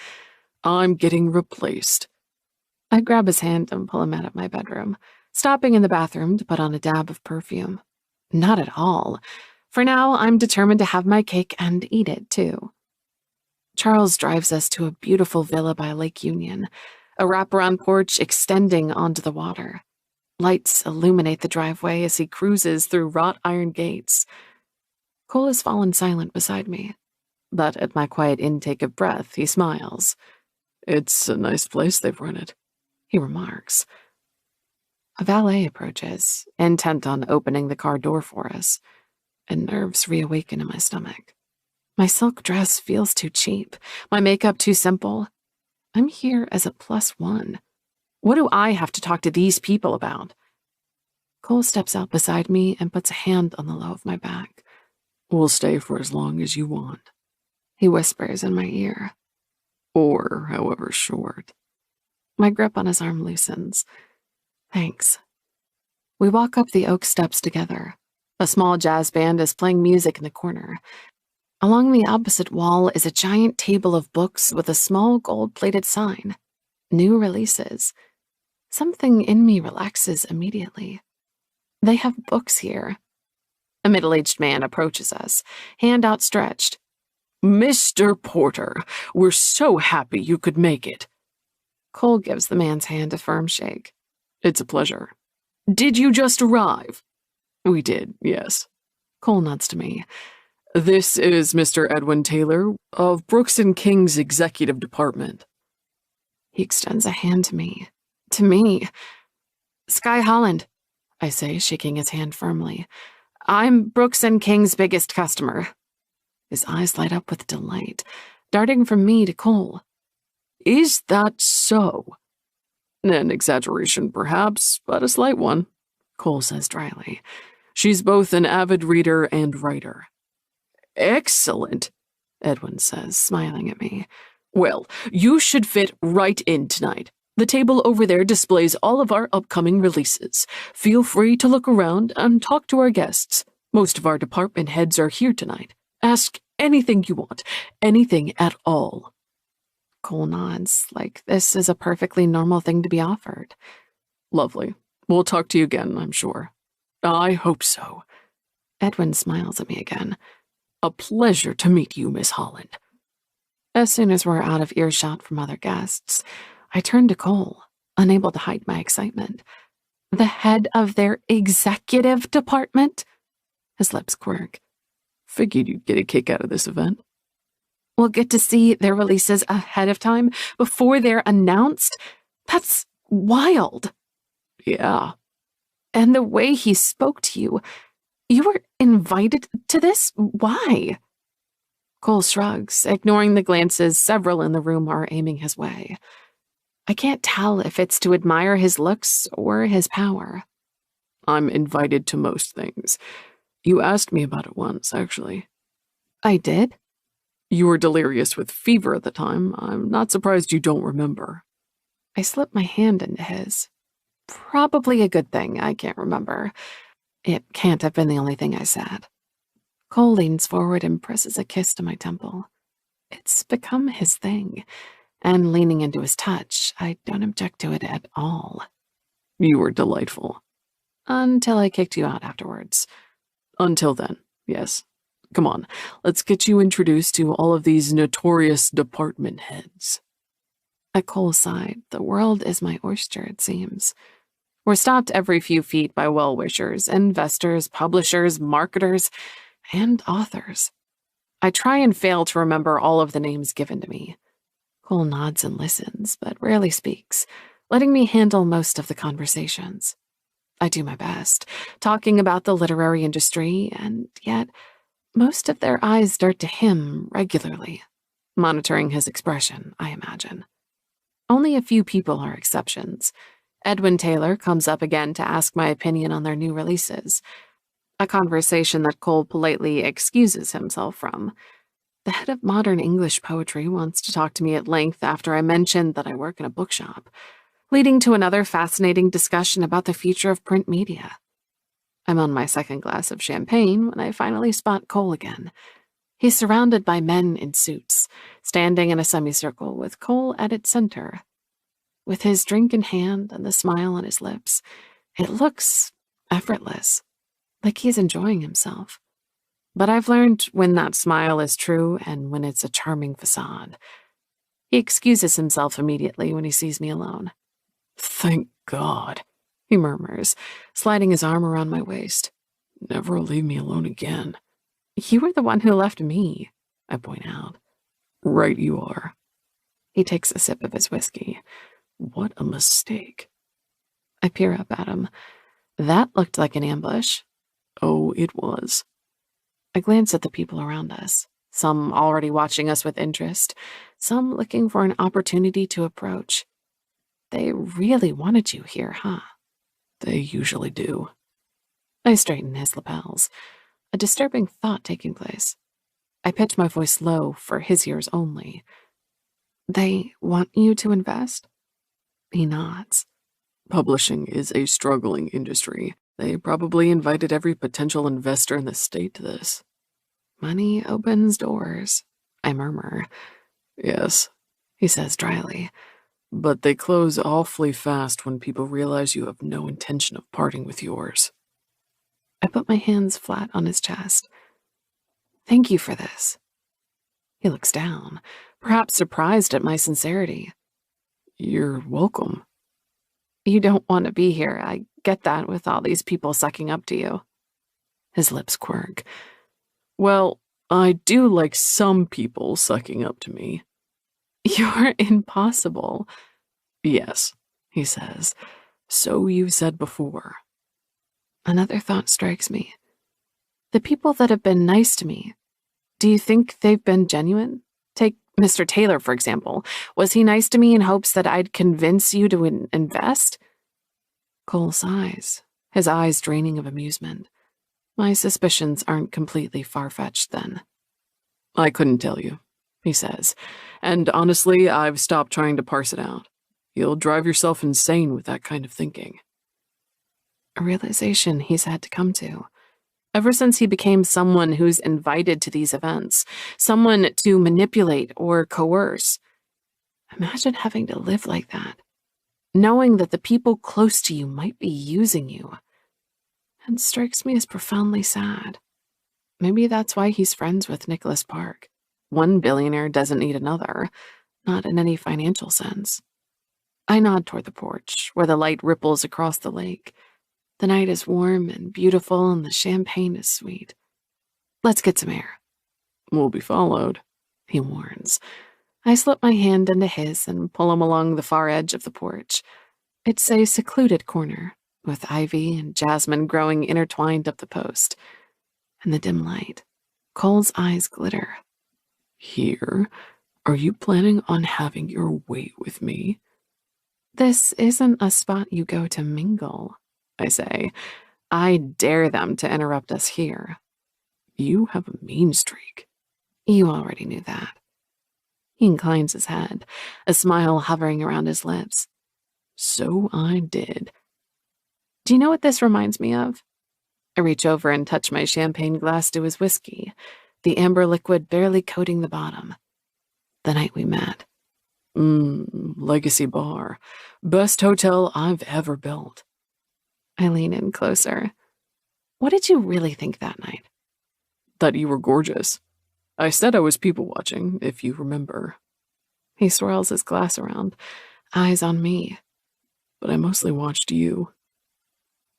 I'm getting replaced. I grab his hand and pull him out of my bedroom, stopping in the bathroom to put on a dab of perfume. Not at all. For now, I'm determined to have my cake and eat it, too. Charles drives us to a beautiful villa by Lake Union, a wraparound porch extending onto the water. Lights illuminate the driveway as he cruises through wrought iron gates. Cole has fallen silent beside me, but at my quiet intake of breath, he smiles. It's a nice place they've rented, he remarks. A valet approaches, intent on opening the car door for us, and nerves reawaken in my stomach. My silk dress feels too cheap, my makeup too simple. I'm here as a +1. What do I have to talk to these people about? Cole steps out beside me and puts a hand on the low of my back. We'll stay for as long as you want, he whispers in my ear. Or however short. My grip on his arm loosens. Thanks. We walk up the oak steps together. A small jazz band is playing music in the corner. Along the opposite wall is a giant table of books with a small gold-plated sign. New releases. Something in me relaxes immediately. They have books here. A middle-aged man approaches us, hand outstretched. Mr. Porter, we're so happy you could make it. Cole gives the man's hand a firm shake. It's a pleasure. Did you just arrive? We did, yes. Cole nods to me. This is Mr. Edwin Taylor of Brooks and King's executive department. He extends a hand to me. To me. Skye Holland, I say, shaking his hand firmly. I'm Brooks and King's biggest customer. His eyes light up with delight, darting from me to Cole. Is that so? An exaggeration, perhaps, but a slight one, Cole says dryly. She's both an avid reader and writer. Excellent, Edwin says, smiling at me. Well, you should fit right in tonight. The table over there displays all of our upcoming releases. Feel free to look around and talk to our guests. Most of our department heads are here tonight. Ask anything you want, anything at all. Cole nods, like this is a perfectly normal thing to be offered. Lovely. We'll talk to you again, I'm sure. I hope so. Edwin smiles at me again. A pleasure to meet you, Miss Holland. As soon as we're out of earshot from other guests, I turn to Cole, unable to hide my excitement. The head of their executive department? His lips quirk. Figured you'd get a kick out of this event. We'll get to see their releases ahead of time before they're announced? That's wild. Yeah. And the way he spoke to you, you were invited to this? Why? Cole shrugs, ignoring the glances several in the room are aiming his way. I can't tell if it's to admire his looks or his power. I'm invited to most things. You asked me about it once, actually. I did? You were delirious with fever at the time. I'm not surprised you don't remember. I slipped my hand into his. Probably a good thing, I can't remember. It can't have been the only thing I said. Cole leans forward and presses a kiss to my temple. It's become his thing, and leaning into his touch, I don't object to it at all. You were delightful. Until I kicked you out afterwards. Until then, yes. Come on, let's get you introduced to all of these notorious department heads. At Cole's side, the world is my oyster, it seems. We're stopped every few feet by well-wishers, investors, publishers, marketers, and authors. I try and fail to remember all of the names given to me. Cole nods and listens, but rarely speaks, letting me handle most of the conversations. I do my best, talking about the literary industry, and yet most of their eyes dart to him regularly, monitoring his expression, I imagine. Only a few people are exceptions. Edwin Taylor comes up again to ask my opinion on their new releases, a conversation that Cole politely excuses himself from. The head of modern English poetry wants to talk to me at length after I mentioned that I work in a bookshop, leading to another fascinating discussion about the future of print media. I'm on my second glass of champagne when I finally spot Cole again. He's surrounded by men in suits, standing in a semicircle with Cole at its center. With his drink in hand and the smile on his lips, it looks effortless, like he's enjoying himself. But I've learned when that smile is true and when it's a charming facade. He excuses himself immediately when he sees me alone. Thank God, he murmurs, sliding his arm around my waist. Never leave me alone again. You were the one who left me, I point out. Right you are. He takes a sip of his whiskey. What a mistake. I peer up at him. That looked like an ambush. Oh, it was. I glance at the people around us, some already watching us with interest, some looking for an opportunity to approach. They really wanted you here, huh? They usually do. I straighten his lapels, a disturbing thought taking place. I pitch my voice low for his ears only. They want you to invest? He nods. Publishing is a struggling industry. They probably invited every potential investor in the state to this. Money opens doors, I murmur. Yes, he says dryly. But they close awfully fast when people realize you have no intention of parting with yours. I put my hands flat on his chest. Thank you for this. He looks down, perhaps surprised at my sincerity. You're welcome. You don't want to be here. I get that with all these people sucking up to you. His lips quirk. Well, I do like some people sucking up to me. You're impossible. Yes, he says. So you've said before. Another thought strikes me. The people that have been nice to me, do you think they've been genuine? Take Mr. Taylor, for example. Was he nice to me in hopes that I'd convince you to invest? Cole sighs, his eyes draining of amusement. My suspicions aren't completely far-fetched then. I couldn't tell you, he says, and honestly, I've stopped trying to parse it out. You'll drive yourself insane with that kind of thinking. A realization he's had to come to. Ever since he became someone who's invited to these events, someone to manipulate or coerce. Imagine having to live like that, knowing that the people close to you might be using you. It strikes me as profoundly sad. Maybe that's why he's friends with Nicholas Park. One billionaire doesn't need another, not in any financial sense. I nod toward the porch, where the light ripples across the lake. The night is warm and beautiful, and the champagne is sweet. Let's get some air. We'll be followed, he warns. I slip my hand into his and pull him along the far edge of the porch. It's a secluded corner, with ivy and jasmine growing intertwined up the post. In the dim light, Cole's eyes glitter. Here, are you planning on having your way with me? This isn't a spot you go to mingle, I say. I dare them to interrupt us here. You have a mean streak. You already knew that. He inclines his head, a smile hovering around his lips. So I did. Do you know what this reminds me of? I reach over and touch my champagne glass to his whiskey, the amber liquid barely coating the bottom. The night we met. Legacy Bar. Best hotel I've ever built. I lean in closer. What did you really think that night? That you were gorgeous. I said I was people-watching, if you remember. He swirls his glass around, eyes on me. But I mostly watched you.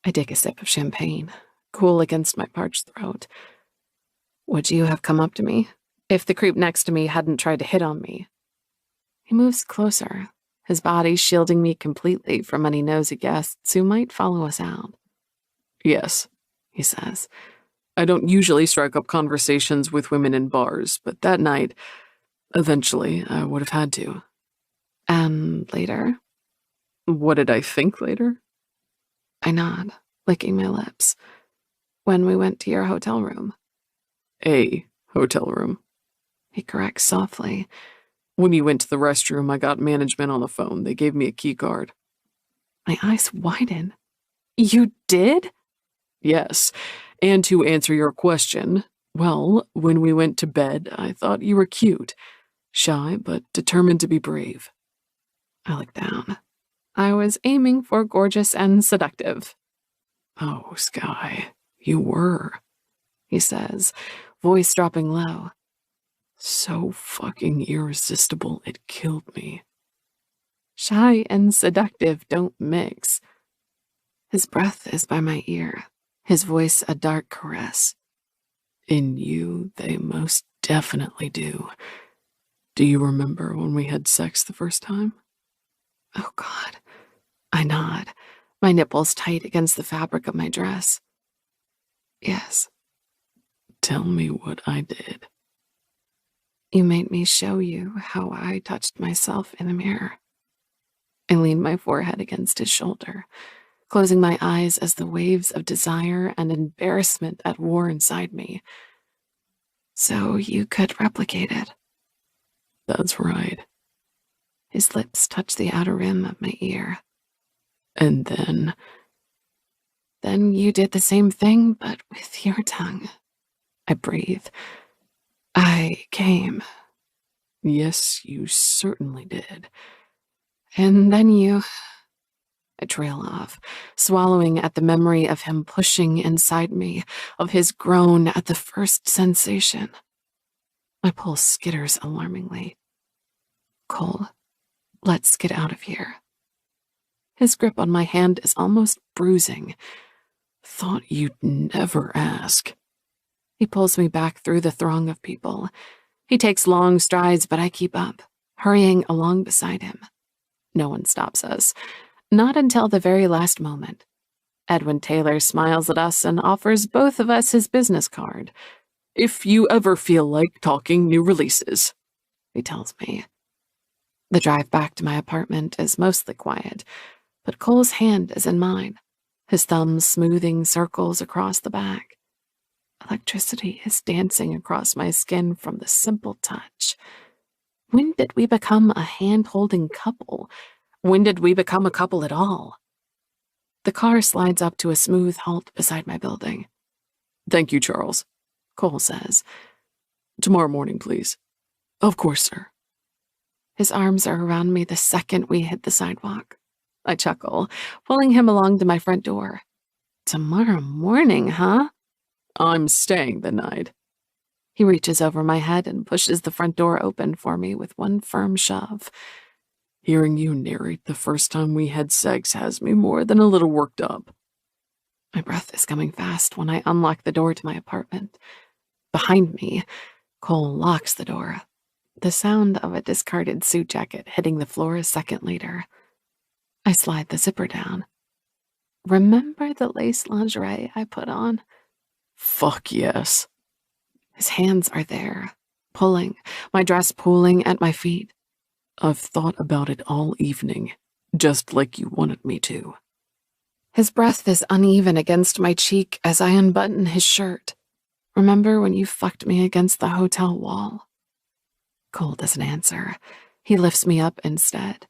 I take a sip of champagne, cool against my parched throat. Would you have come up to me if the creep next to me hadn't tried to hit on me? He moves closer, his body shielding me completely from any nosy guests who might follow us out. Yes, he says. I don't usually strike up conversations with women in bars, but that night, eventually, I would have had to. And later? What did I think later? I nod, licking my lips. When we went to your hotel room. A hotel room. He corrects softly. When you went to the restroom, I got management on the phone. They gave me a key card. My eyes widen. You did? Yes. And to answer your question, well, when we went to bed, I thought you were cute. Shy, but determined to be brave. I look down. I was aiming for gorgeous and seductive. Oh, Skye, you were, he says, voice dropping low. So fucking irresistible, it killed me. Shy and seductive don't mix. His breath is by my ear, his voice a dark caress. In you, they most definitely do. Do you remember when we had sex the first time? Oh, God. I nod, my nipples tight against the fabric of my dress. Yes. Tell me what I did. You made me show you how I touched myself in a mirror. I leaned my forehead against his shoulder, closing my eyes as the waves of desire and embarrassment at war inside me. So you could replicate it. That's right. His lips touched the outer rim of my ear. And then... Then you did the same thing, but with your tongue. I breathe. I came. Yes, you certainly did. And then you... I trail off, swallowing at the memory of him pushing inside me, of his groan at the first sensation. My pulse skitters alarmingly. Cole, let's get out of here. His grip on my hand is almost bruising. Thought you'd never ask. He pulls me back through the throng of people. He takes long strides, but I keep up, hurrying along beside him. No one stops us. Not until the very last moment. Edwin Taylor smiles at us and offers both of us his business card. If you ever feel like talking new releases, he tells me. The drive back to my apartment is mostly quiet, but Cole's hand is in mine, his thumbs smoothing circles across the back. Electricity is dancing across my skin from the simple touch. When did we become a hand-holding couple? When did we become a couple at all? The car slides up to a smooth halt beside my building. Thank you, Charles, Cole says. Tomorrow morning, please. Of course, sir. His arms are around me the second we hit the sidewalk. I chuckle, pulling him along to my front door. Tomorrow morning, huh? I'm staying the night. He reaches over my head and pushes the front door open for me with one firm shove. Hearing you narrate the first time we had sex has me more than a little worked up. My breath is coming fast when I unlock the door to my apartment. Behind me, Cole locks the door. The sound of a discarded suit jacket hitting the floor a second later. I slide the zipper down. Remember the lace lingerie I put on? Fuck yes. His hands are there, pulling, my dress pulling at my feet. I've thought about it all evening, just like you wanted me to. His breath is uneven against my cheek as I unbutton his shirt. Remember when you fucked me against the hotel wall? Cole doesn't answer. He lifts me up instead.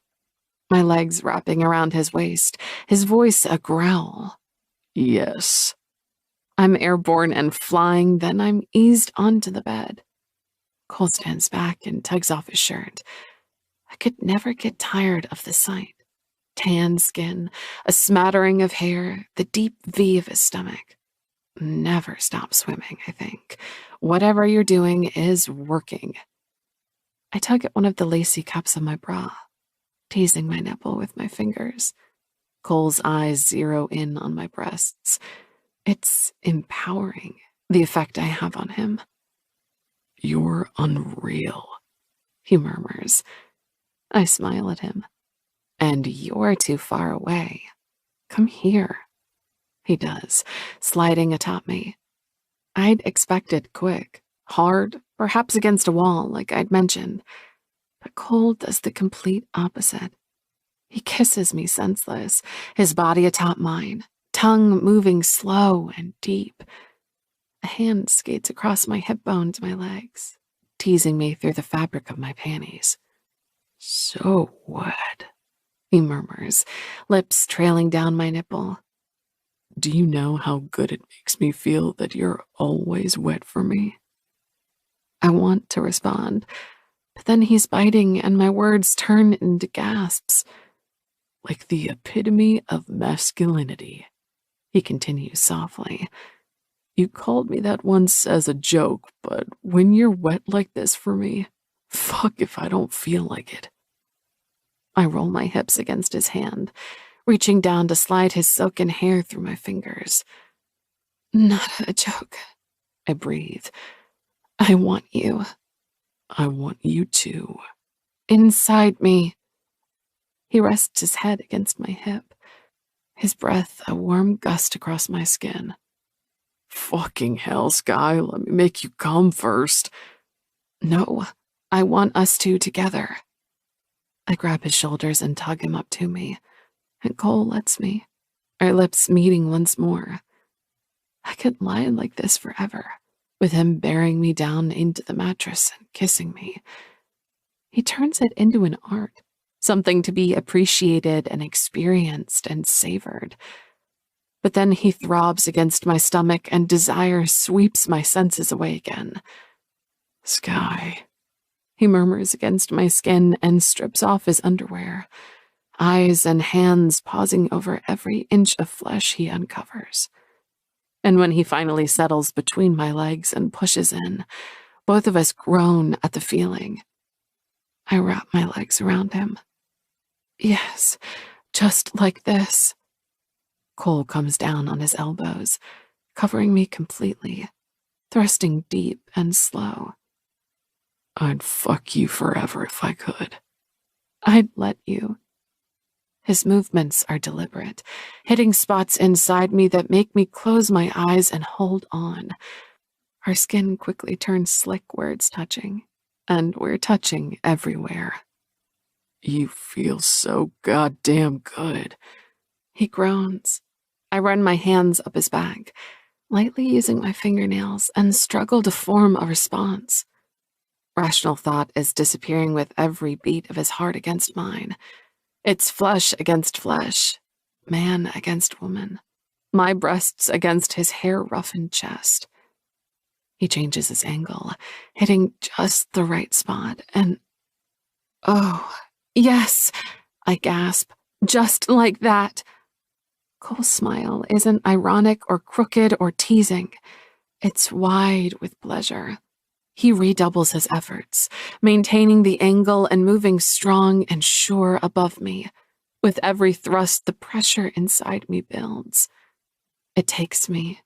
My legs wrapping around his waist, his voice a growl. Yes. I'm airborne and flying, then I'm eased onto the bed. Cole stands back and tugs off his shirt. I could never get tired of the sight. Tan skin, a smattering of hair, the deep V of his stomach. Never stop swimming, I think. Whatever you're doing is working. I tug at one of the lacy cups of my bra, teasing my nipple with my fingers. Cole's eyes zero in on my breasts. It's empowering, the effect I have on him. You're unreal, he murmurs. I smile at him. And you're too far away. Come here. He does, sliding atop me. I'd expected quick, hard, perhaps against a wall, like I'd mentioned. But Cole does the complete opposite. He kisses me senseless, his body atop mine, tongue moving slow and deep. A hand skates across my hip bone to my legs, teasing me through the fabric of my panties. So wet, he murmurs, lips trailing down my nipple. Do you know how good it makes me feel that you're always wet for me? I want to respond, but then he's biting and my words turn into gasps. Like the epitome of masculinity, he continues softly. You called me that once as a joke, but when you're wet like this for me, fuck if I don't feel like it. I roll my hips against his hand, reaching down to slide his silken hair through my fingers. Not a joke, I breathe. I want you. I want you too. Inside me. He rests his head against my hip, his breath a warm gust across my skin. Fucking hell, Skye, let me make you come first. No, I want us two together. I grab his shoulders and tug him up to me, and Cole lets me, our lips meeting once more. I could lie like this forever, with him bearing me down into the mattress and kissing me. He turns it into an art, something to be appreciated and experienced and savored. But then he throbs against my stomach and desire sweeps my senses away again. Skye, he murmurs against my skin and strips off his underwear, eyes and hands pausing over every inch of flesh he uncovers. And when he finally settles between my legs and pushes in, both of us groan at the feeling. I wrap my legs around him. Yes, just like this. Cole comes down on his elbows, covering me completely, thrusting deep and slow. I'd fuck you forever if I could. I'd let you. His movements are deliberate, hitting spots inside me that make me close my eyes and hold on. Our skin quickly turns slick where it's touching, and we're touching everywhere. You feel so goddamn good. He groans. I run my hands up his back, lightly using my fingernails, and struggle to form a response. Rational thought is disappearing with every beat of his heart against mine. It's flesh against flesh, man against woman, my breasts against his hair-roughened chest. He changes his angle, hitting just the right spot, and Oh, yes, I gasp, just like that. Cole's smile isn't ironic or crooked or teasing. It's wide with pleasure. He redoubles his efforts, maintaining the angle and moving strong and sure above me. With every thrust, the pressure inside me builds. It takes me,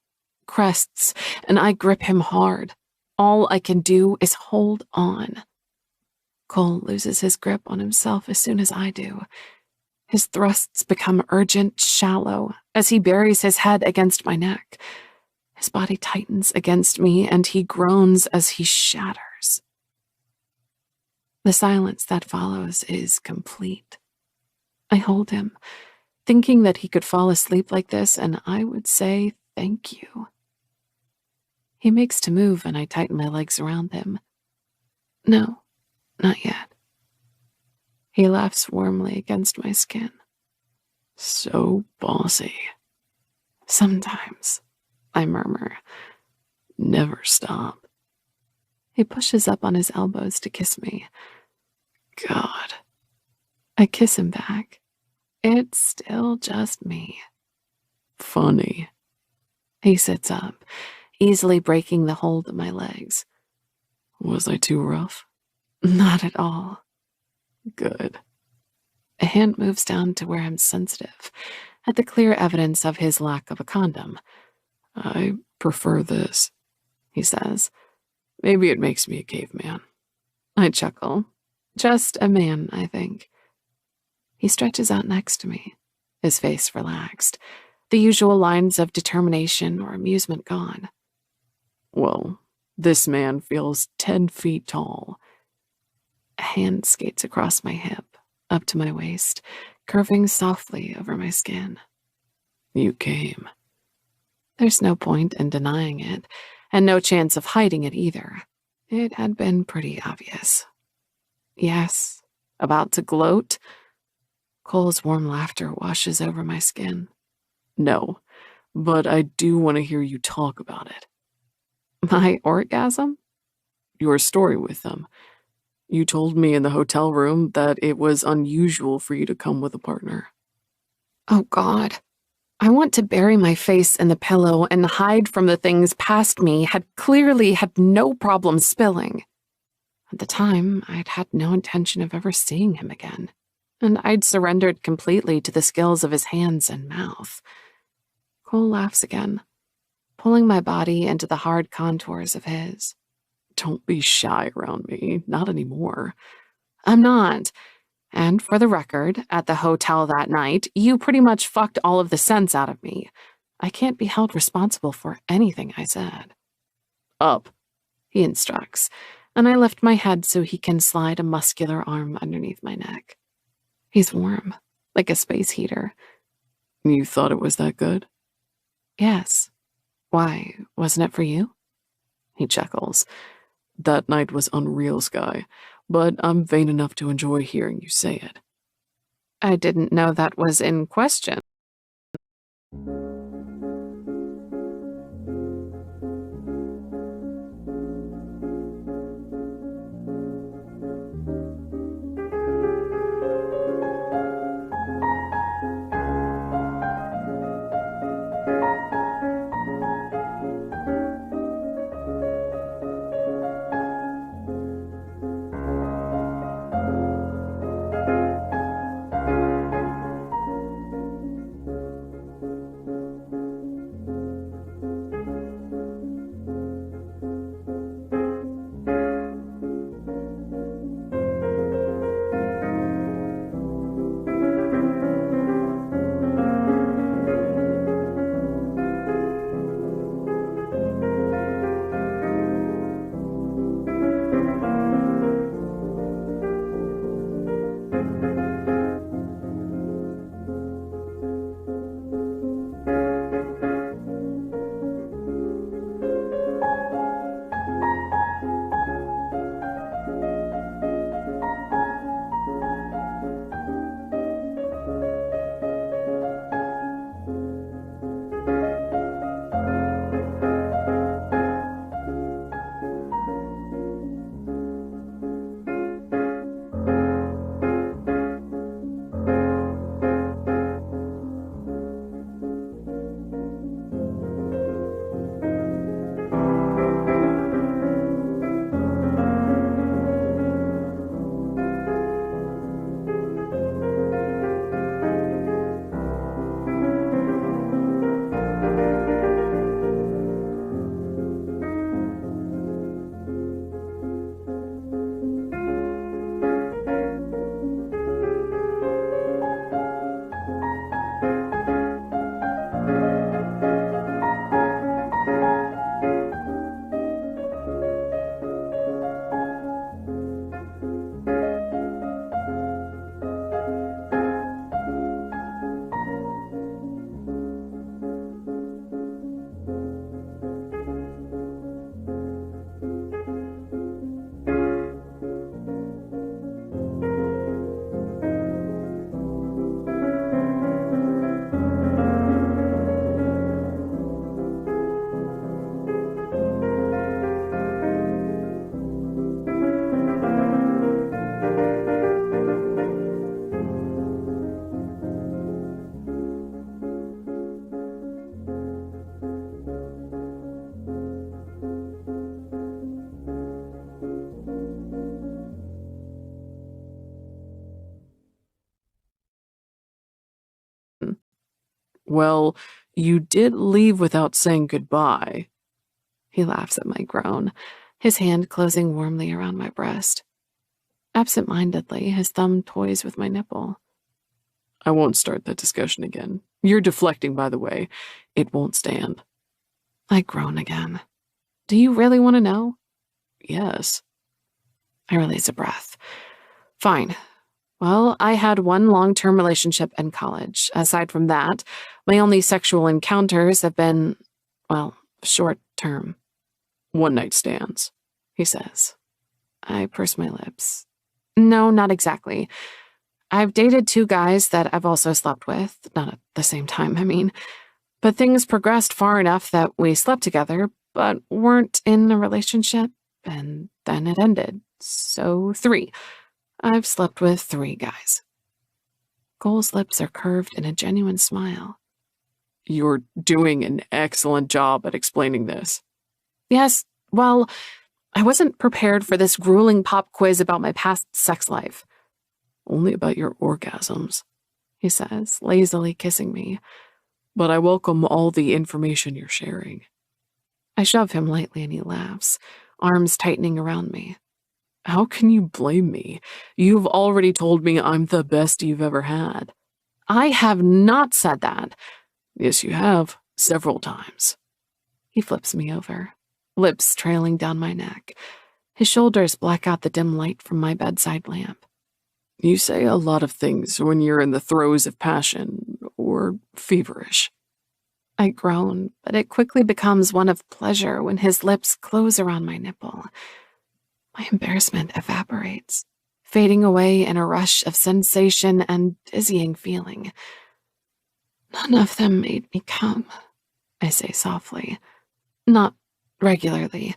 crests, and I grip him hard. All I can do is hold on. Cole loses his grip on himself as soon as I do. His thrusts become urgent, shallow, as he buries his head against my neck. His body tightens against me, and he groans as he shatters. The silence that follows is complete. I hold him, thinking that he could fall asleep like this, and I would say thank you. He makes to move, and I tighten my legs around him. No, not yet. He laughs warmly against my skin. So bossy. Sometimes, I murmur. Never stop. He pushes up on his elbows to kiss me. God. I kiss him back. It's still just me. Funny. He sits up, easily breaking the hold of my legs. Was I too rough? Not at all. Good. A hand moves down to where I'm sensitive, at the clear evidence of his lack of a condom. I prefer this, he says. Maybe it makes me a caveman. I chuckle. Just a man, I think. He stretches out next to me, his face relaxed, the usual lines of determination or amusement gone. Well, this man feels 10 feet tall. A hand skates across my hip, up to my waist, curving softly over my skin. You came. There's no point in denying it, and no chance of hiding it either. It had been pretty obvious. Yes, about to gloat. Cole's warm laughter washes over my skin. No, but I do want to hear you talk about it. My orgasm? Your story with them. You told me in the hotel room that it was unusual for you to come with a partner. Oh, God. I want to bury my face in the pillow and hide from the things past me had clearly had no problem spilling. At the time, I'd had no intention of ever seeing him again, and I'd surrendered completely to the skills of his hands and mouth. Cole laughs again, pulling my body into the hard contours of his. Don't be shy around me, not anymore. I'm not. And for the record, at the hotel that night, you pretty much fucked all of the sense out of me. I can't be held responsible for anything I said. Up, he instructs, and I lift my head so he can slide a muscular arm underneath my neck. He's warm, like a space heater. You thought it was that good? Yes. Why, wasn't it for you? He chuckles. That night was unreal, Skye, but I'm vain enough to enjoy hearing you say it. I didn't know that was in question. Well, you did leave without saying goodbye. He laughs at my groan, his hand closing warmly around my breast. Absent-mindedly, his thumb toys with my nipple. I won't start that discussion again. You're deflecting, by the way. It won't stand. I groan again. Do you really want to know? Yes. I release a breath. Fine. Well, I had one long-term relationship in college. Aside from that, my only sexual encounters have been, well, short-term. One-night stands, he says. I purse my lips. No, not exactly. I've dated 2 guys that I've also slept with, not at the same time, I mean. But things progressed far enough that we slept together, but weren't in a relationship, and then it ended. So 3. I've slept with 3 guys. Cole's lips are curved in a genuine smile. You're doing an excellent job at explaining this. Yes, well, I wasn't prepared for this grueling pop quiz about my past sex life. Only about your orgasms, he says, lazily kissing me. But I welcome all the information you're sharing. I shove him lightly and he laughs, arms tightening around me. How can you blame me? You've already told me I'm the best you've ever had. I have not said that. Yes, you have, several times. He flips me over, lips trailing down my neck. His shoulders black out the dim light from my bedside lamp. You say a lot of things when you're in the throes of passion, or feverish. I groan, but it quickly becomes one of pleasure when his lips close around my nipple. My embarrassment evaporates, fading away in a rush of sensation and dizzying feeling. None of them made me come, I say softly. Not regularly.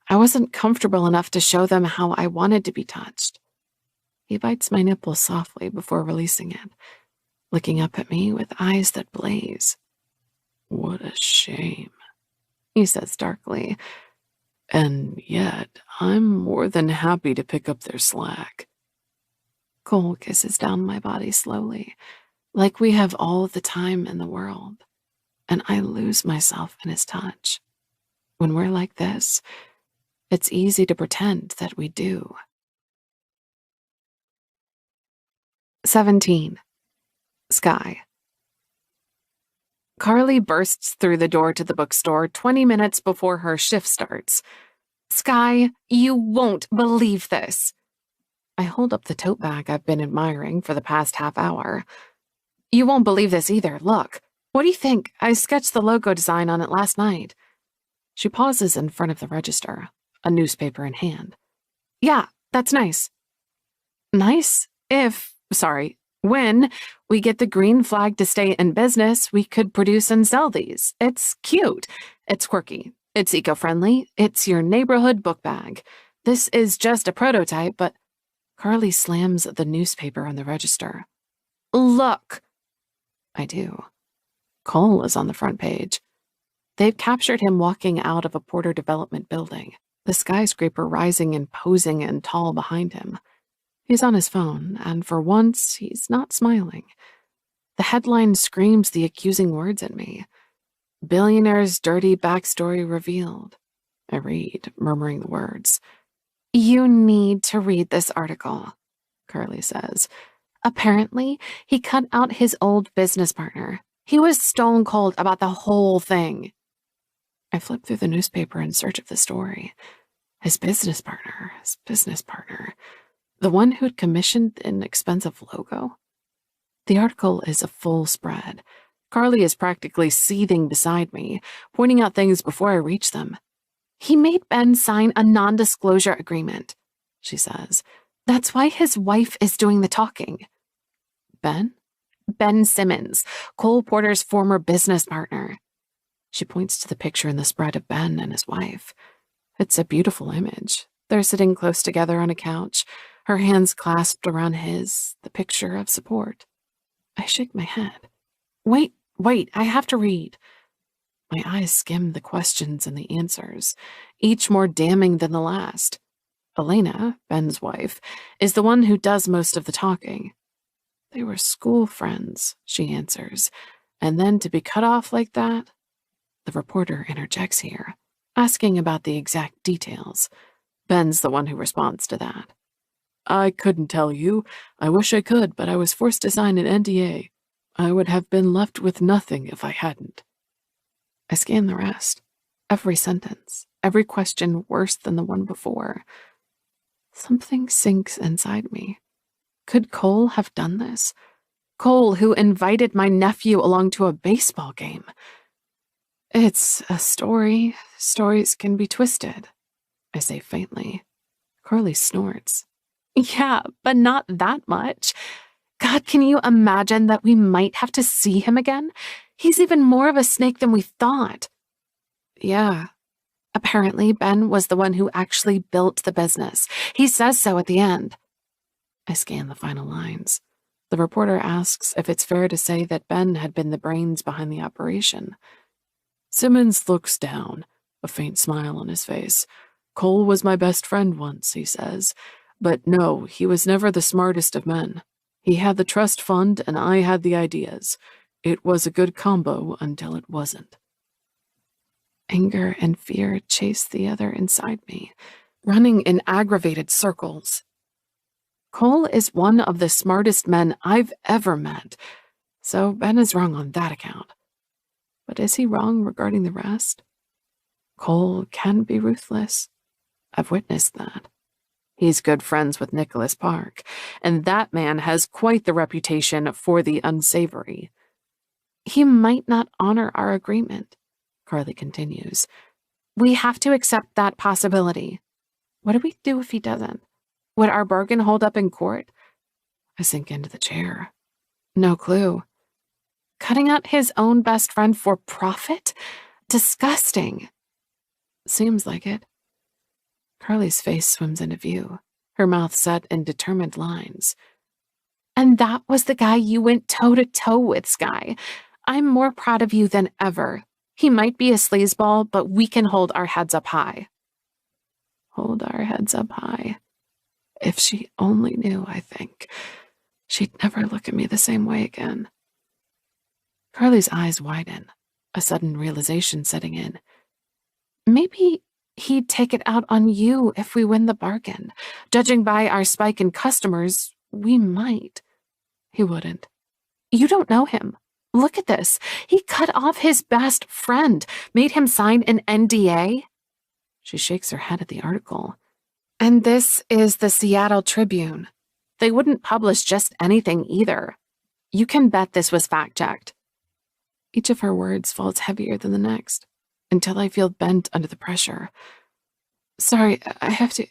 I wasn't comfortable enough to show them how I wanted to be touched. He bites my nipple softly before releasing it, looking up at me with eyes that blaze. What a shame, he says darkly. And yet, I'm more than happy to pick up their slack. Cole kisses down my body slowly, like we have all the time in the world, and I lose myself in his touch. When we're like this, it's easy to pretend that we do. 17. Skye. Carly bursts through the door to the bookstore 20 minutes before her shift starts. Skye, you won't believe this. I hold up the tote bag I've been admiring for the past half hour. You won't believe this either. Look. What do you think? I sketched the logo design on it last night. She pauses in front of the register, a newspaper in hand. Yeah, that's nice. Nice? When we get the green flag to stay in business, we could produce and sell these. It's cute. It's quirky. It's eco-friendly. It's your neighborhood book bag. This is just a prototype, but Carly slams the newspaper on the register. Look. I do. Cole is on the front page. They've captured him walking out of a Porter development building, the skyscraper rising imposing and tall behind him. He's on his phone, and for once, he's not smiling. The headline screams the accusing words at me. Billionaire's dirty backstory revealed. I read, murmuring the words. You need to read this article, Carly says. Apparently, he cut out his old business partner. He was stone cold about the whole thing. I flip through the newspaper in search of the story. His business partner. The one who'd commissioned an expensive logo? The article is a full spread. Carly is practically seething beside me, pointing out things before I reach them. He made Ben sign a non-disclosure agreement, she says. That's why his wife is doing the talking. Ben? Ben Simmons, Cole Porter's former business partner. She points to the picture in the spread of Ben and his wife. It's a beautiful image. They're sitting close together on a couch, her hands clasped around his, the picture of support. I shake my head. Wait, I have to read. My eyes skim the questions and the answers, each more damning than the last. Elena, Ben's wife, is the one who does most of the talking. They were school friends, she answers. And then to be cut off like that? The reporter interjects here, asking about the exact details. Ben's the one who responds to that. I couldn't tell you. I wish I could, but I was forced to sign an NDA. I would have been left with nothing if I hadn't. I scan the rest. Every sentence, every question worse than the one before. Something sinks inside me. Could Cole have done this? Cole, who invited my nephew along to a baseball game. It's a story. Stories can be twisted, I say faintly. Carly snorts. Yeah, but not that much. God, can you imagine that we might have to see him again? He's even more of a snake than we thought. Yeah. Apparently, Ben was the one who actually built the business. He says so at the end. I scan the final lines. The reporter asks if it's fair to say that Ben had been the brains behind the operation. Simmons looks down, a faint smile on his face. Cole was my best friend once, he says. But no, he was never the smartest of men. He had the trust fund and I had the ideas. It was a good combo until it wasn't. Anger and fear chased the other inside me, running in aggravated circles. Cole is one of the smartest men I've ever met, so Ben is wrong on that account. But is he wrong regarding the rest? Cole can be ruthless. I've witnessed that. He's good friends with Nicholas Park, and that man has quite the reputation for the unsavory. He might not honor our agreement, Carly continues. We have to accept that possibility. What do we do if he doesn't? Would our bargain hold up in court? I sink into the chair. No clue. Cutting out his own best friend for profit? Disgusting. Seems like it. Carly's face swims into view, her mouth set in determined lines. And that was the guy you went toe-to-toe with, Skye. I'm more proud of you than ever. He might be a sleazeball, but we can hold our heads up high. Hold our heads up high. If she only knew, I think, she'd never look at me the same way again. Carly's eyes widen, a sudden realization setting in. Maybe he'd take it out on you if we win the bargain. Judging by our spike in customers, we might. He wouldn't. You don't know him. Look at this. He cut off his best friend, made him sign an NDA. She shakes her head at the article. And this is the Seattle Tribune. They wouldn't publish just anything either. You can bet this was fact-checked. Each of her words falls heavier than the next, until I feel bent under the pressure. Sorry, I have to...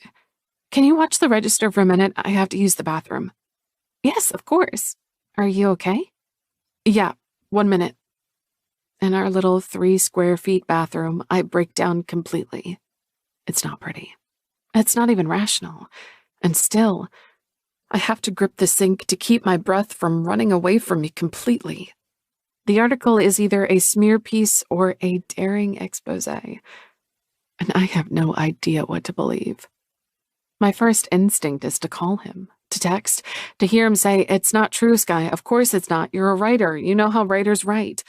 Can you watch the register for a minute? I have to use the bathroom. Yes, of course. Are you okay? Yeah, 1 minute. In our little 3 square feet bathroom, I break down completely. It's not pretty. It's not even rational. And still, I have to grip the sink to keep my breath from running away from me completely. The article is either a smear piece or a daring expose, and I have no idea what to believe. My first instinct is to call him, to text, to hear him say, "It's not true, Skye. Of course it's not. You're a writer. You know how writers write."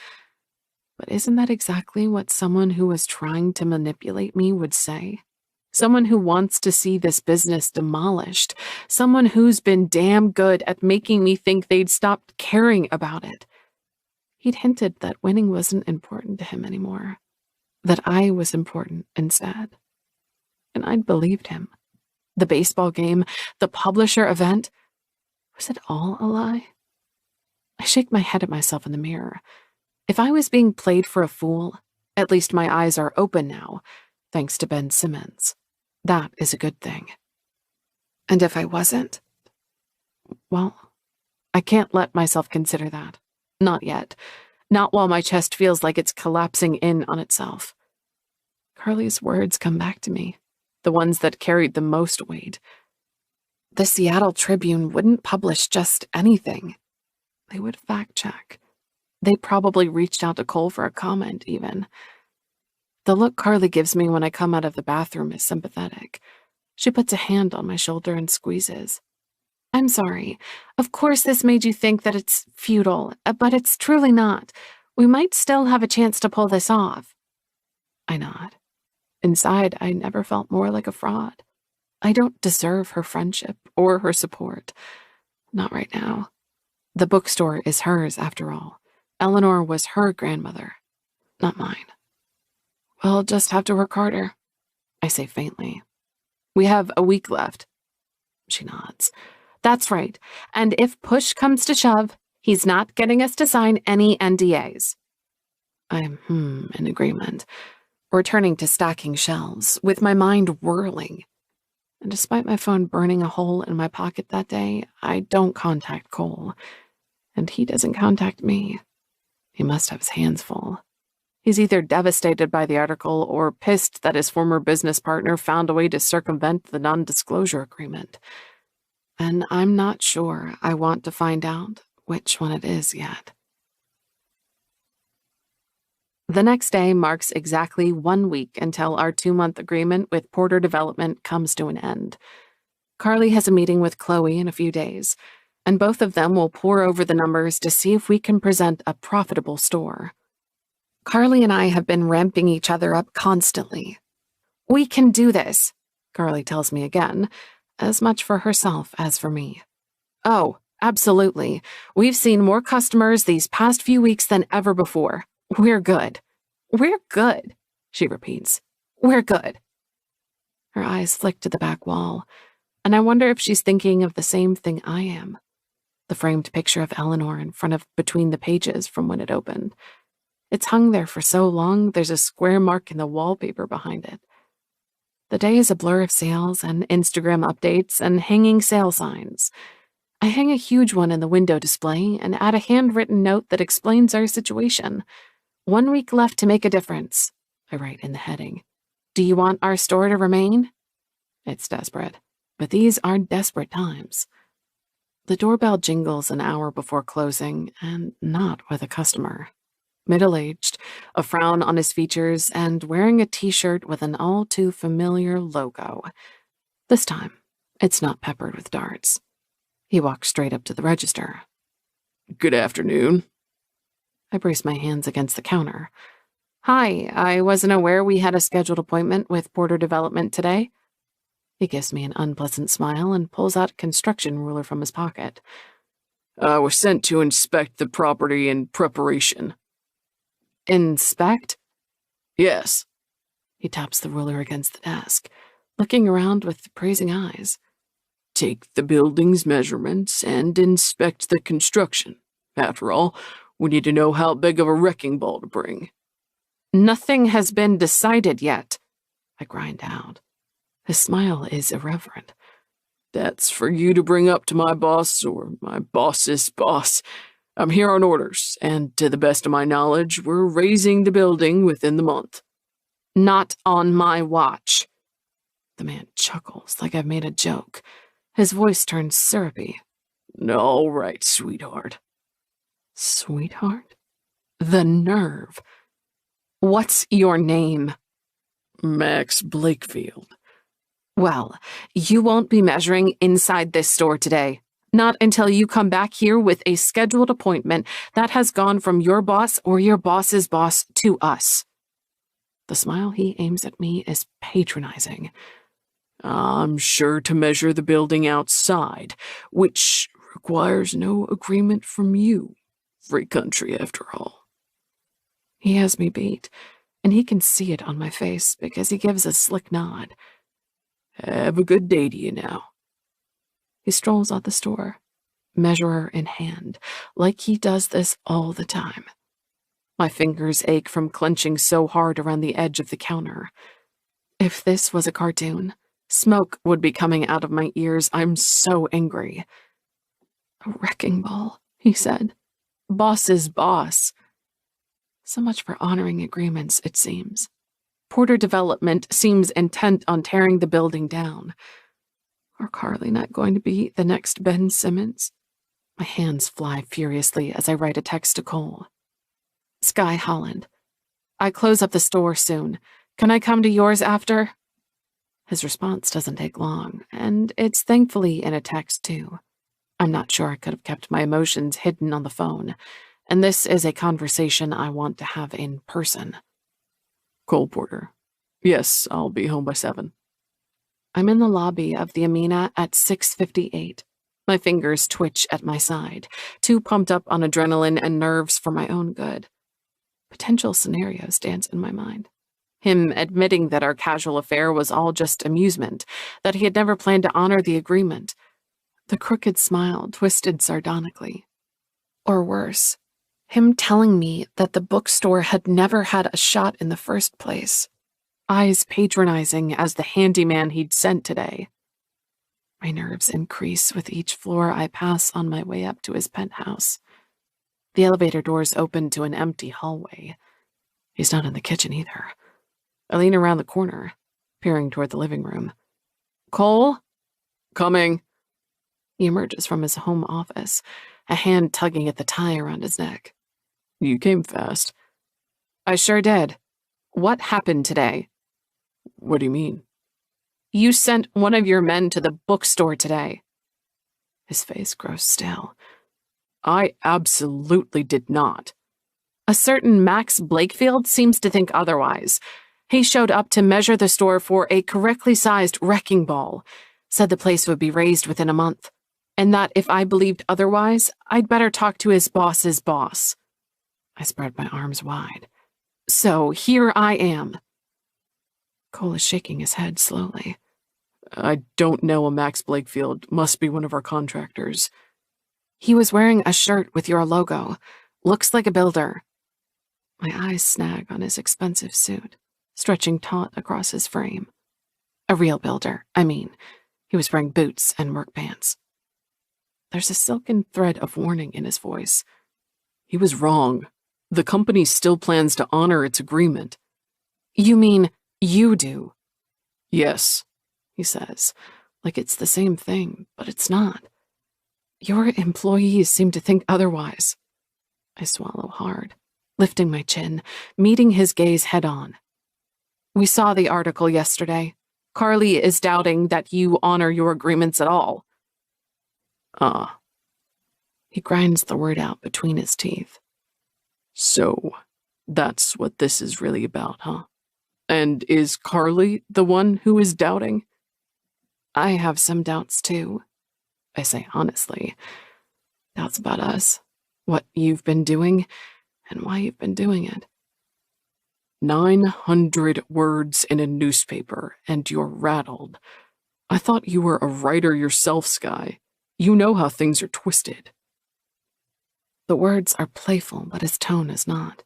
But isn't that exactly what someone who was trying to manipulate me would say? Someone who wants to see this business demolished. Someone who's been damn good at making me think they'd stopped caring about it. He'd hinted that winning wasn't important to him anymore. That I was important instead. And I'd believed him. The baseball game, the publisher event. Was it all a lie? I shake my head at myself in the mirror. If I was being played for a fool, at least my eyes are open now, thanks to Ben Simmons. That is a good thing. And if I wasn't, well, I can't let myself consider that. Not yet. Not while my chest feels like it's collapsing in on itself. Carly's words come back to me, the ones that carried the most weight. The Seattle Tribune wouldn't publish just anything. They would fact-check. They probably reached out to Cole for a comment, even. The look Carly gives me when I come out of the bathroom is sympathetic. She puts a hand on my shoulder and squeezes. I'm sorry. Of course this made you think that it's futile, but it's truly not. We might still have a chance to pull this off. I nod. Inside, I never felt more like a fraud. I don't deserve her friendship or her support. Not right now. The bookstore is hers, after all. Eleanor was her grandmother, not mine. We'll just have to work harder, I say faintly. We have a week left. She nods. That's right. And if push comes to shove, he's not getting us to sign any NDAs. I'm in agreement, returning to stacking shelves, with my mind whirling. And despite my phone burning a hole in my pocket that day, I don't contact Cole. And he doesn't contact me. He must have his hands full. He's either devastated by the article or pissed that his former business partner found a way to circumvent the non-disclosure agreement. And I'm not sure I want to find out which one it is yet. The next day marks exactly 1 week until our 2-month agreement with Porter Development comes to an end. Carly has a meeting with Chloe in a few days, and both of them will pore over the numbers to see if we can present a profitable store. Carly and I have been ramping each other up constantly. We can do this, Carly tells me again, as much for herself as for me. Oh, absolutely. We've seen more customers these past few weeks than ever before. We're good. We're good, she repeats. We're good. Her eyes flick to the back wall, and I wonder if she's thinking of the same thing I am. The framed picture of Eleanor in front of between the pages from when it opened. It's hung there for so long, there's a square mark in the wallpaper behind it. The day is a blur of sales and Instagram updates and hanging sale signs. I hang a huge one in the window display and add a handwritten note that explains our situation. 1 week left to make a difference, I write in the heading. Do you want our store to remain? It's desperate, but these are desperate times. The doorbell jingles an hour before closing, and not with a customer. Middle-aged, a frown on his features, and wearing a t-shirt with an all-too-familiar logo. This time, it's not peppered with darts. He walks straight up to the register. Good afternoon. I brace my hands against the counter. Hi, I wasn't aware we had a scheduled appointment with Porter Development today. He gives me an unpleasant smile and pulls out a construction ruler from his pocket. I was sent to inspect the property in preparation. Inspect? Yes. He taps the ruler against the desk, looking around with praising eyes. Take the building's measurements and inspect the construction. After all, we need to know how big of a wrecking ball to bring. Nothing has been decided yet, I grind out. His smile is irreverent. That's for you to bring up to my boss or my boss's boss. I'm here on orders, and to the best of my knowledge, we're raising the building within the month. Not on my watch. The man chuckles like I've made a joke. His voice turns syrupy. All right, sweetheart. Sweetheart? The nerve. What's your name? Max Blakefield. Well, you won't be measuring inside this store today. Not until you come back here with a scheduled appointment that has gone from your boss or your boss's boss to us. The smile he aims at me is patronizing. I'm sure to measure the building outside, which requires no agreement from you. Free country, after all. He has me beat, and he can see it on my face because he gives a slick nod. Have a good day to you now. He strolls out the store, measurer in hand, like he does this all the time. My fingers ache from clenching so hard around the edge of the counter. If this was a cartoon, smoke would be coming out of my ears. I'm so angry. A wrecking ball, he said. Boss's boss. So much for honoring agreements, it seems. Porter Development seems intent on tearing the building down. Are Carly not going to be the next Ben Simmons? My hands fly furiously as I write a text to Cole. Skye Holland. I close up the store soon. Can I come to yours after? His response doesn't take long, and it's thankfully in a text, too. I'm not sure I could have kept my emotions hidden on the phone. and this is a conversation I want to have in person. Cole Porter. Yes, I'll be home by 7. I'm in the lobby of the Amina at 6:58. My fingers twitch at my side, too pumped up on adrenaline and nerves for my own good. Potential scenarios dance in my mind. Him admitting that our casual affair was all just amusement, that he had never planned to honor the agreement. The crooked smile twisted sardonically. Or worse, him telling me that the bookstore had never had a shot in the first place. Eyes patronizing as the handyman he'd sent today. My nerves increase with each floor I pass on my way up to his penthouse. The elevator doors open to an empty hallway. He's not in the kitchen either. I lean around the corner, peering toward the living room. Cole? Coming. He emerges from his home office, a hand tugging at the tie around his neck. You came fast. I sure did. What happened today? What do you mean? You sent one of your men to the bookstore today. His face grows stale. I absolutely did not. A certain Max Blakefield seems to think otherwise. He showed up to measure the store for a correctly sized wrecking ball, said the place would be raised within a month, and that if I believed otherwise, I'd better talk to his boss's boss. I spread my arms wide. So here I am. Cole is shaking his head slowly. I don't know a Max Blakefield. Must be one of our contractors. He was wearing a shirt with your logo. Looks like a builder. My eyes snag on his expensive suit, stretching taut across his frame. A real builder, I mean. He was wearing boots and work pants. There's a silken thread of warning in his voice. He was wrong. The company still plans to honor its agreement. You mean you do? Yes, he says, like it's the same thing, but it's not. Your employees seem to think otherwise. I swallow hard, lifting my chin, meeting his gaze head on. We saw the article yesterday. Carly is doubting that you honor your agreements at all. He grinds the word out between his teeth. So, that's what this is really about, huh? And is Carly the one who is doubting? I have some doubts too. I say honestly. Doubts about us, what you've been doing, and why you've been doing it. 900 words in a newspaper, and you're rattled. I thought you were a writer yourself, Skye. You know how things are twisted. The words are playful, but his tone is not.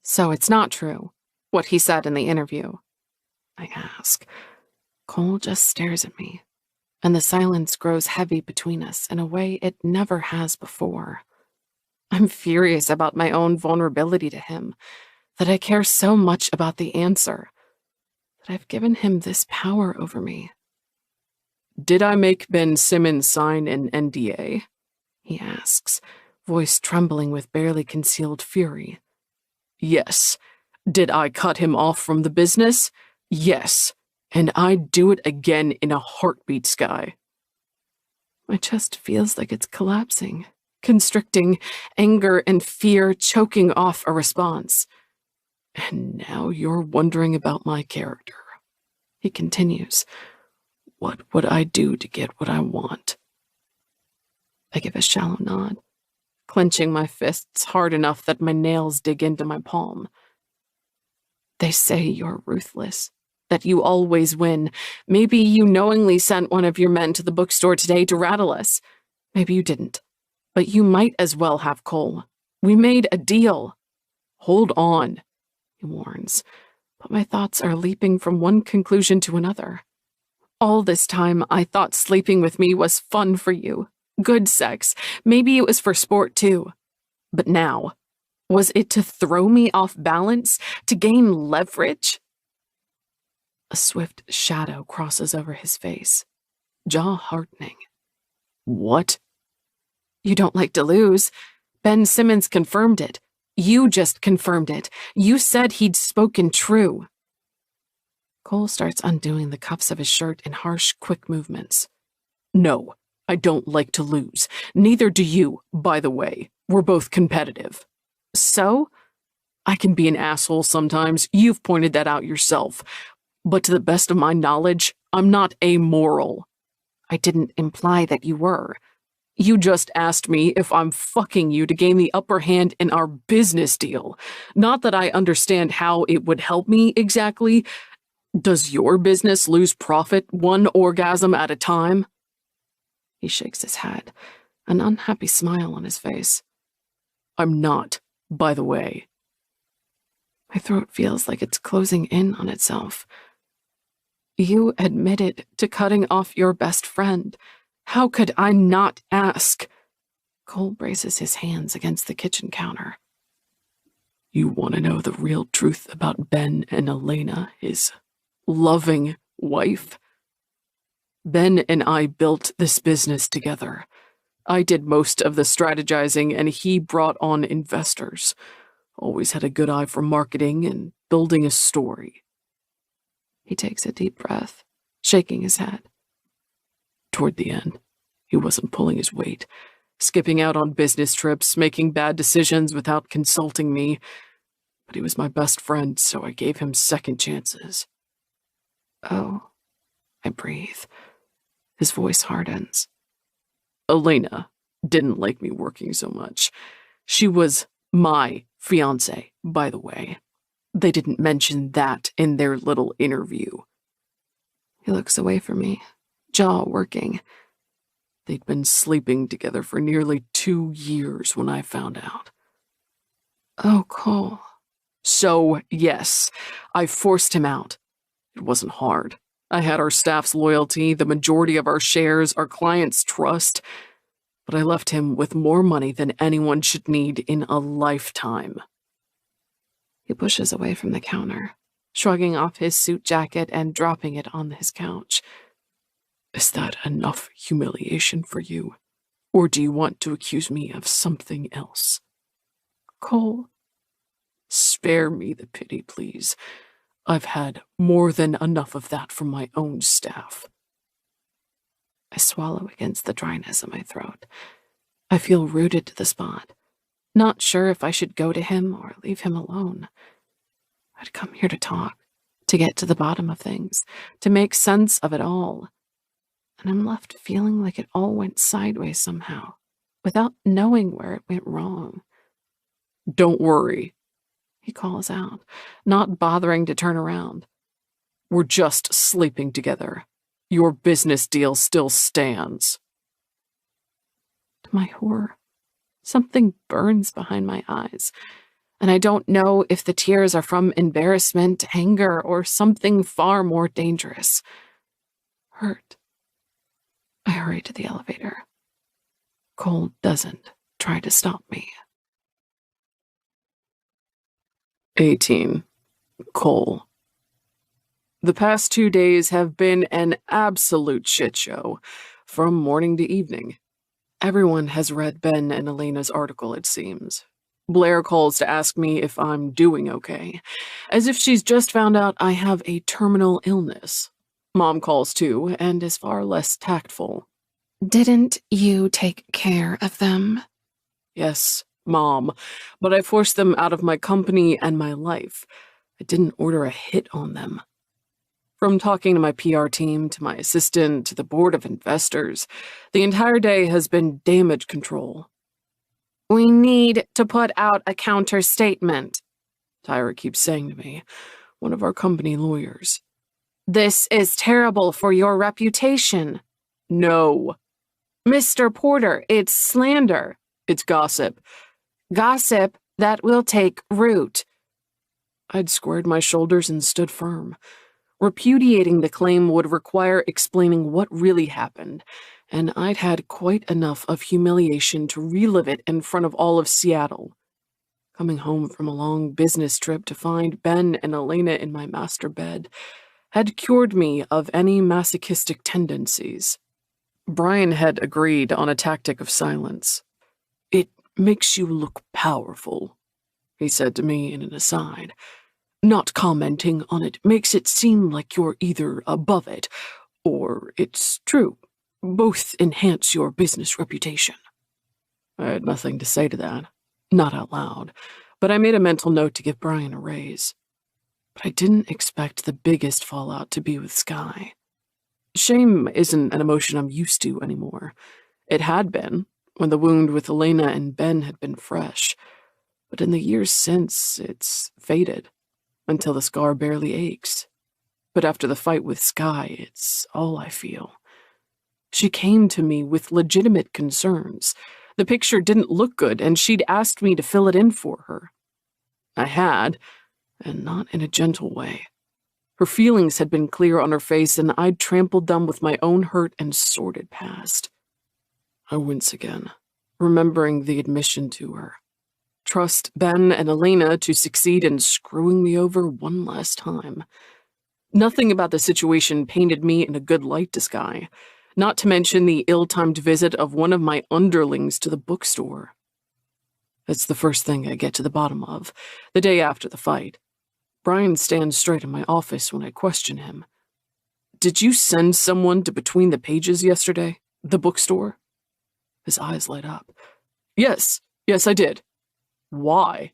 So it's not true, what he said in the interview? I ask. Cole just stares at me, and the silence grows heavy between us in a way it never has before. I'm furious about my own vulnerability to him, that I care so much about the answer, that I've given him this power over me. Did I make Ben Simmons sign an NDA? He asks, voice trembling with barely concealed fury. Yes. Did I cut him off from the business? Yes. And I'd do it again in a heartbeat, Skye. My chest feels like it's collapsing, constricting, anger and fear choking off a response. And now you're wondering about my character. He continues. What would I do to get what I want? I give a shallow nod, clenching my fists hard enough that my nails dig into my palm. They say you're ruthless, that you always win. Maybe you knowingly sent one of your men to the bookstore today to rattle us. Maybe you didn't. But you might as well have, Cole. We made a deal. Hold on, he warns, but my thoughts are leaping from one conclusion to another. All this time, I thought sleeping with me was fun for you. Good sex. Maybe it was for sport, too. But now, was it to throw me off balance? To gain leverage? A swift shadow crosses over his face, jaw hardening. What? You don't like to lose. Ben Simmons confirmed it. You just confirmed it. You said he'd spoken true. Cole starts undoing the cuffs of his shirt in harsh, quick movements. No, I don't like to lose. Neither do you, by the way. We're both competitive. So? I can be an asshole sometimes. You've pointed that out yourself. But to the best of my knowledge, I'm not amoral. I didn't imply that you were. You just asked me if I'm fucking you to gain the upper hand in our business deal. Not that I understand how it would help me exactly. Does your business lose profit one orgasm at a time? He shakes his head, an unhappy smile on his face. I'm not, by the way. My throat feels like it's closing in on itself. You admitted to cutting off your best friend. How could I not ask? Cole braces his hands against the kitchen counter. You want to know the real truth about Ben and Elena, his loving wife? Ben and I built this business together. I did most of the strategizing and he brought on investors. Always had a good eye for marketing and building a story. He takes a deep breath, shaking his head. Toward the end, he wasn't pulling his weight, skipping out on business trips, making bad decisions without consulting me. But he was my best friend, so I gave him second chances. Oh, I breathe. His voice hardens. Elena didn't like me working so much. She was my fiancé, by the way. They didn't mention that in their little interview. He looks away from me, jaw working. They'd been sleeping together for nearly 2 years when I found out. Oh, Cole. So, yes, I forced him out. It wasn't hard. I had our staff's loyalty, the majority of our shares, our clients' trust, but I left him with more money than anyone should need in a lifetime. He pushes away from the counter, shrugging off his suit jacket and dropping it on his couch. Is that enough humiliation for you? Or do you want to accuse me of something else? Cole. Spare me the pity, please. I've had more than enough of that from my own staff. I swallow against the dryness in my throat. I feel rooted to the spot, not sure if I should go to him or leave him alone. I'd come here to talk, to get to the bottom of things, to make sense of it all. And I'm left feeling like it all went sideways somehow, without knowing where it went wrong. Don't worry, he calls out, not bothering to turn around. We're just sleeping together. Your business deal still stands. To my horror, something burns behind my eyes, and I don't know if the tears are from embarrassment, anger, or something far more dangerous. Hurt. I hurry to the elevator. Cole doesn't try to stop me. 18. Cole. The past 2 days have been an absolute shit show, from morning to evening. Everyone has read Ben and Elena's article, it seems. Blair calls to ask me if I'm doing okay, as if she's just found out I have a terminal illness. Mom calls too, and is far less tactful. Didn't you take care of them? Yes, Mom, but I forced them out of my company and my life. I didn't order a hit on them. From talking to my PR team, to my assistant, to the board of investors, the entire day has been damage control. We need to put out a counter statement, Tyra keeps saying to me, one of our company lawyers. This is terrible for your reputation. No. Mr. Porter, it's slander. It's gossip. Gossip that will take root. I'd squared my shoulders and stood firm. Repudiating the claim would require explaining what really happened, and I'd had quite enough of humiliation to relive it in front of all of Seattle. Coming home from a long business trip to find Ben and Elena in my master bed had cured me of any masochistic tendencies. Brian had agreed on a tactic of silence. It makes you look powerful, he said to me in an aside. Not commenting on it makes it seem like you're either above it or it's true. Both enhance your business reputation. I had nothing to say to that, not out loud, but I made a mental note to give Brian a raise. But I didn't expect the biggest fallout to be with Skye. Shame isn't an emotion I'm used to anymore. It had been, when the wound with Elena and Ben had been fresh, but in the years since, it's faded, until the scar barely aches. But after the fight with Skye, it's all I feel. She came to me with legitimate concerns. The picture didn't look good, and she'd asked me to fill it in for her. I had, and not in a gentle way. Her feelings had been clear on her face, and I'd trampled them with my own hurt and sordid past. I wince again, remembering the admission to her. Trust Ben and Elena to succeed in screwing me over one last time. Nothing about the situation painted me in a good light to Skye, not to mention the ill-timed visit of one of my underlings to the bookstore. It's the first thing I get to the bottom of, the day after the fight. Brian stands straight in my office when I question him. Did you send someone to Between the Pages yesterday? The bookstore? His eyes light up. Yes, I did. Why?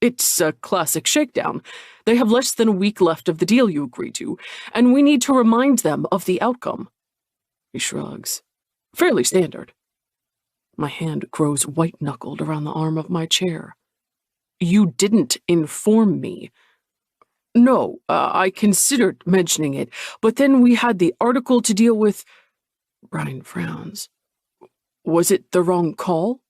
It's a classic shakedown. They have less than a week left of the deal you agreed to, and we need to remind them of the outcome. He shrugs. Fairly standard. My hand grows white-knuckled around the arm of my chair. You didn't inform me. No, I considered mentioning it, but then we had the article to deal with. Brian frowns. Was it the wrong call?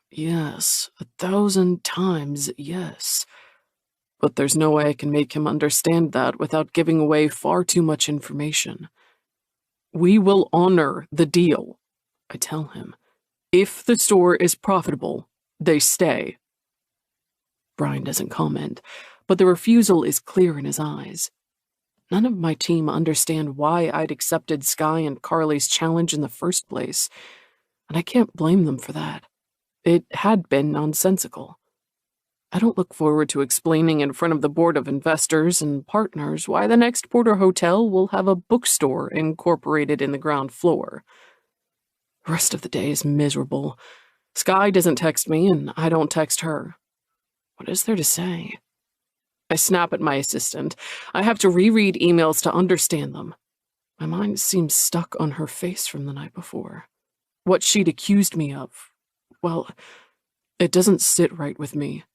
Yes, 1,000 times yes. But there's no way I can make him understand that without giving away far too much information. We will honor the deal, I tell him. If the store is profitable, they stay. Brian doesn't comment, but the refusal is clear in his eyes. None of my team understand why I'd accepted Skye and Carly's challenge in the first place, and I can't blame them for that. It had been nonsensical. I don't look forward to explaining in front of the board of investors and partners why the next Porter Hotel will have a bookstore incorporated in the ground floor. The rest of the day is miserable. Skye doesn't text me, and I don't text her. What is there to say? I snap at my assistant. I have to reread emails to understand them. My mind seems stuck on her face from the night before. What she'd accused me of, well, it doesn't sit right with me.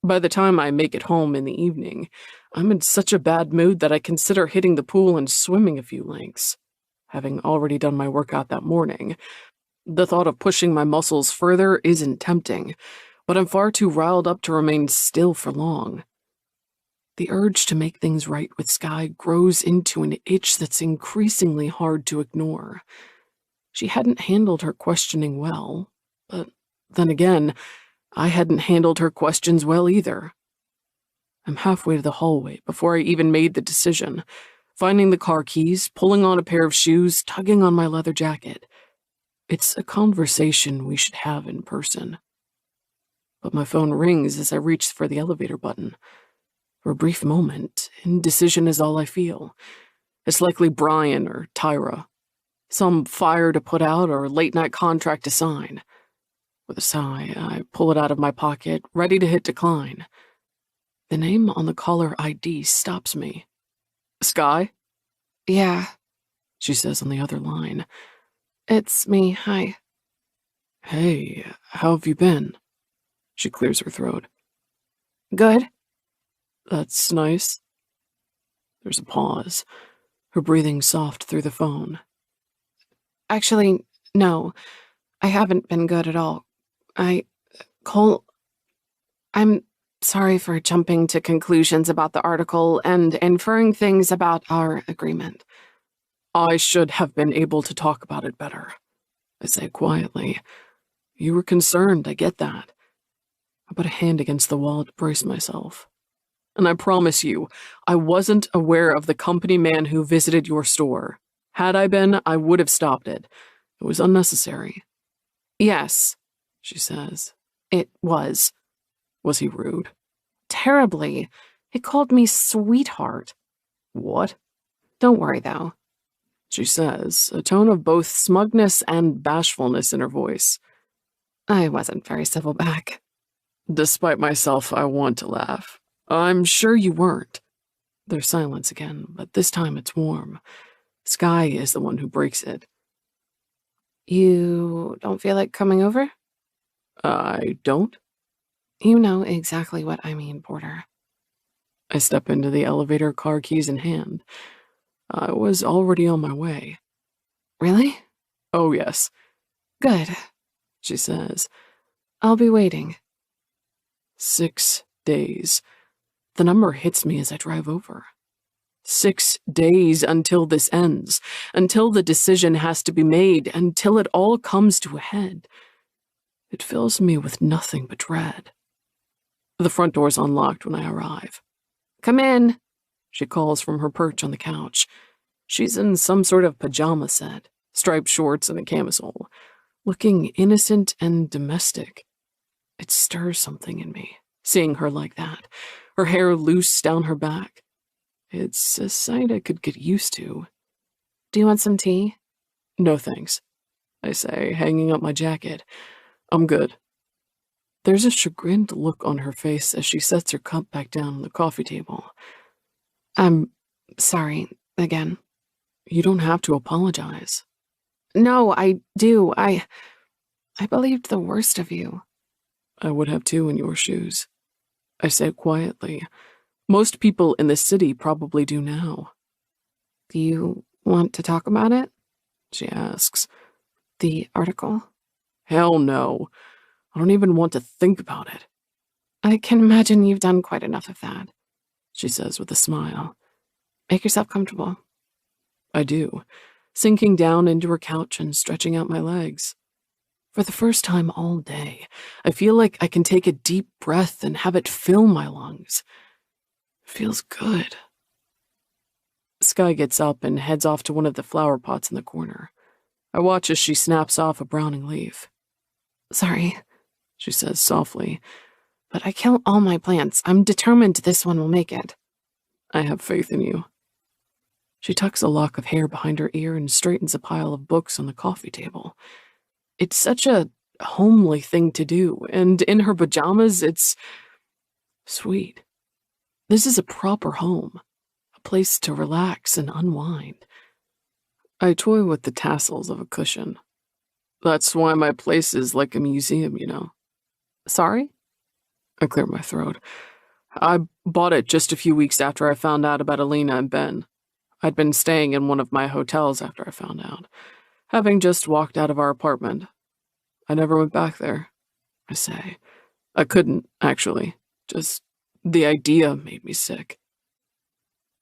By the time I make it home in the evening, I'm in such a bad mood that I consider hitting the pool and swimming a few lengths. Having already done my workout that morning, the thought of pushing my muscles further isn't tempting, but I'm far too riled up to remain still for long. The urge to make things right with Skye grows into an itch that's increasingly hard to ignore. She hadn't handled her questioning well, but then again, I hadn't handled her questions well either. I'm halfway to the hallway before I even made the decision, finding the car keys, pulling on a pair of shoes, tugging on my leather jacket. It's a conversation we should have in person. But my phone rings as I reach for the elevator button. For a brief moment, indecision is all I feel. It's likely Brian or Tyra. Some fire to put out or late-night contract to sign. With a sigh, I pull it out of my pocket, ready to hit decline. The name on the caller ID stops me. Skye? Yeah. She says on the other line. It's me, hi. Hey, how have you been? She clears her throat. Good? That's nice. There's a pause, her breathing soft through the phone. Actually, no. I haven't been good at all. I'm sorry for jumping to conclusions about the article and inferring things about our agreement. I should have been able to talk about it better, I say quietly. You were concerned, I get that. I put a hand against the wall to brace myself. And I promise you, I wasn't aware of the company man who visited your store. Had I been, I would have stopped it. It was unnecessary. Yes, she says. It was. Was he rude? Terribly. He called me sweetheart. What? Don't worry, though, she says, a tone of both smugness and bashfulness in her voice. I wasn't very civil back. Despite myself, I want to laugh. I'm sure you weren't. There's silence again, but this time it's warm. Skye is the one who breaks it. You don't feel like coming over? I don't? You know exactly what I mean, Porter. I step into the elevator, car keys in hand. I was already on my way. Really? Oh, yes. Good, She says. I'll be waiting. 6 days. The number hits me as I drive over. 6 days until this ends, until the decision has to be made, until it all comes to a head. It fills me with nothing but dread. The front door's unlocked when I arrive. Come in, She calls from her perch on the couch. She's in some sort of pajama set, striped shorts and a camisole, looking innocent and domestic. It stirs something in me, seeing her like that, her hair loose down her back. It's a sight I could get used to. Do you want some tea? No thanks, I say, hanging up my jacket. I'm good. There's a chagrined look on her face as she sets her cup back down on the coffee table. I'm sorry, again. You don't have to apologize. No, I do. I believed the worst of you. I would have too in your shoes. I say quietly. Most people in this city probably do now. Do you want to talk about it? She asks. The article? Hell no. I don't even want to think about it. I can imagine you've done quite enough of that, She says with a smile. Make yourself comfortable. I do, sinking down into her couch and stretching out my legs. For the first time all day, I feel like I can take a deep breath and have it fill my lungs. It feels good. Skye gets up and heads off to one of the flower pots in the corner. I watch as she snaps off a browning leaf. Sorry, She says softly. but I kill all my plants. I'm determined this one will make it. I have faith in you. She tucks a lock of hair behind her ear and straightens a pile of books on the coffee table. It's such a homely thing to do, and in her pajamas, it's sweet. This is a proper home, a place to relax and unwind. I toy with the tassels of a cushion. That's why my place is like a museum, you know. Sorry? I clear my throat. I bought it just a few weeks after I found out about Alina and Ben. I'd been staying in one of my hotels after I found out, having just walked out of our apartment. I never went back there, I say. I couldn't, actually. Just the idea made me sick.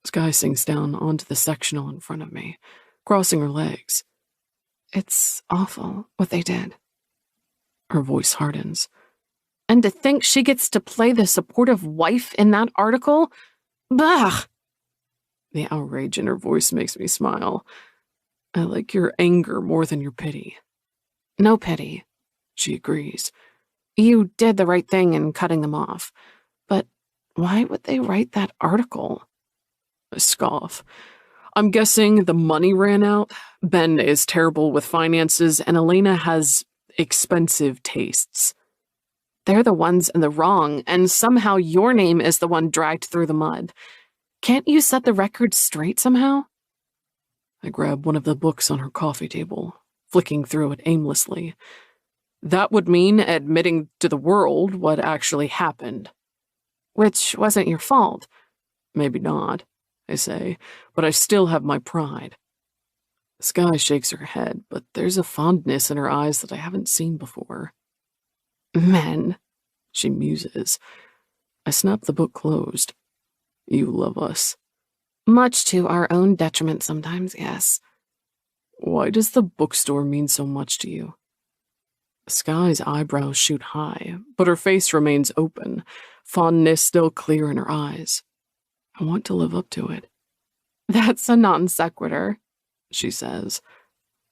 Skye sinks down onto the sectional in front of me, crossing her legs. It's awful what they did. Her voice hardens. And to think she gets to play the supportive wife in that article? Bah! The outrage in her voice makes me smile. I like your anger more than your pity. No pity. She agrees. You did the right thing in cutting them off. But why would they write that article? I scoff. I'm guessing the money ran out. Ben is terrible with finances, and Elena has expensive tastes. They're the ones in the wrong, and somehow your name is the one dragged through the mud. Can't you set the record straight somehow? I grab one of the books on her coffee table, flicking through it aimlessly. That would mean admitting to the world what actually happened. Which wasn't your fault. Maybe not, I say, but I still have my pride. Skye shakes her head, but there's a fondness in her eyes that I haven't seen before. Men, she muses. I snap the book closed. You love us. Much to our own detriment sometimes, yes. Why does the bookstore mean so much to you? Skye's eyebrows shoot high, but her face remains open, fondness still clear in her eyes. I want to live up to it. That's a non sequitur, she says.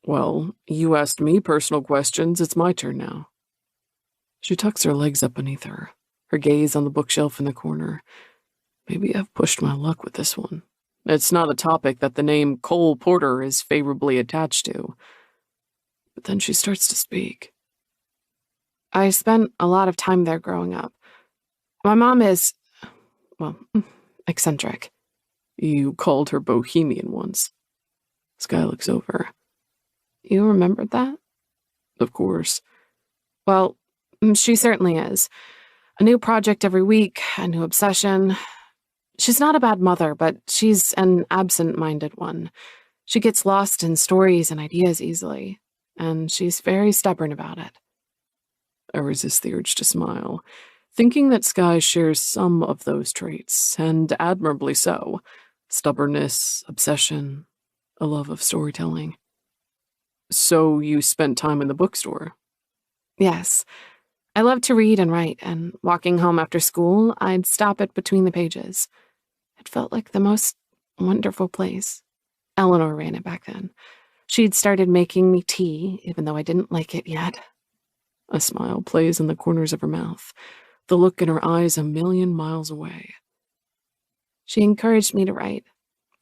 Well, you asked me personal questions, it's my turn now. She tucks her legs up beneath her, her gaze on the bookshelf in the corner. Maybe I've pushed my luck with this one. It's not a topic that the name Cole Porter is favorably attached to. But then she starts to speak. I spent a lot of time there growing up. My mom is, well, eccentric. You called her bohemian once. Skye looks over. You remembered that? Of course. Well, she certainly is. A new project every week, a new obsession. She's not a bad mother, but she's an absent-minded one. She gets lost in stories and ideas easily, and she's very stubborn about it. I resist the urge to smile, thinking that Skye shares some of those traits, and admirably so. Stubbornness, obsession, a love of storytelling. So you spent time in the bookstore? Yes. I love to read and write, and walking home after school, I'd stop it between the pages. It felt like the most wonderful place. Eleanor ran it back then. She'd started making me tea, even though I didn't like it yet. A smile plays in the corners of her mouth, the look in her eyes a million miles away. She encouraged me to write,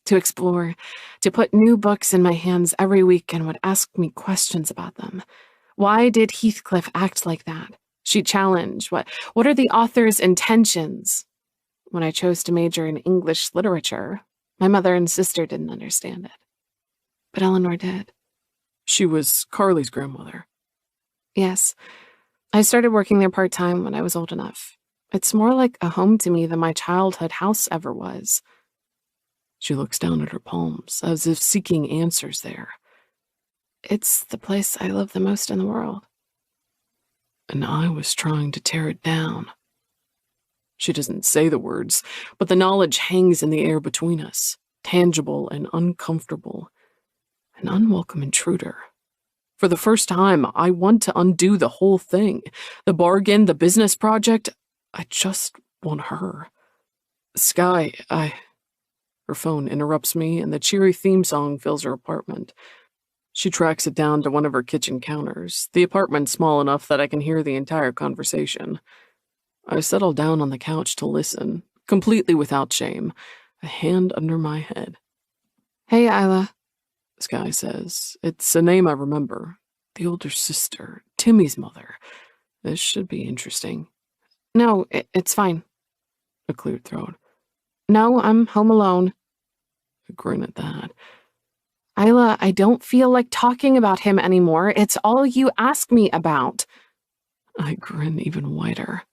to explore, to put new books in my hands every week and would ask me questions about them. Why did Heathcliff act like that? She'd challenge, what are the author's intentions? When I chose to major in English literature, my mother and sister didn't understand it. But Eleanor did. She was Carly's grandmother. Yes. I started working there part-time when I was old enough. It's more like a home to me than my childhood house ever was. She looks down at her palms, as if seeking answers there. It's the place I love the most in the world. And I was trying to tear it down. She doesn't say the words, but the knowledge hangs in the air between us, tangible and uncomfortable. An unwelcome intruder. For the first time, I want to undo the whole thing. The bargain, the business project. I just want her. Skye, Her phone interrupts me, and the cheery theme song fills her apartment. She tracks it down to one of her kitchen counters, the apartment small enough that I can hear the entire conversation. I settle down on the couch to listen, completely without shame, a hand under my head. Hey, Isla. Skye says. It's a name I remember. The older sister, Timmy's mother. This should be interesting. No, it's fine. A cleared throat. No, I'm home alone. A grin at that. Isla, I don't feel like talking about him anymore. It's all you ask me about. I grin even wider.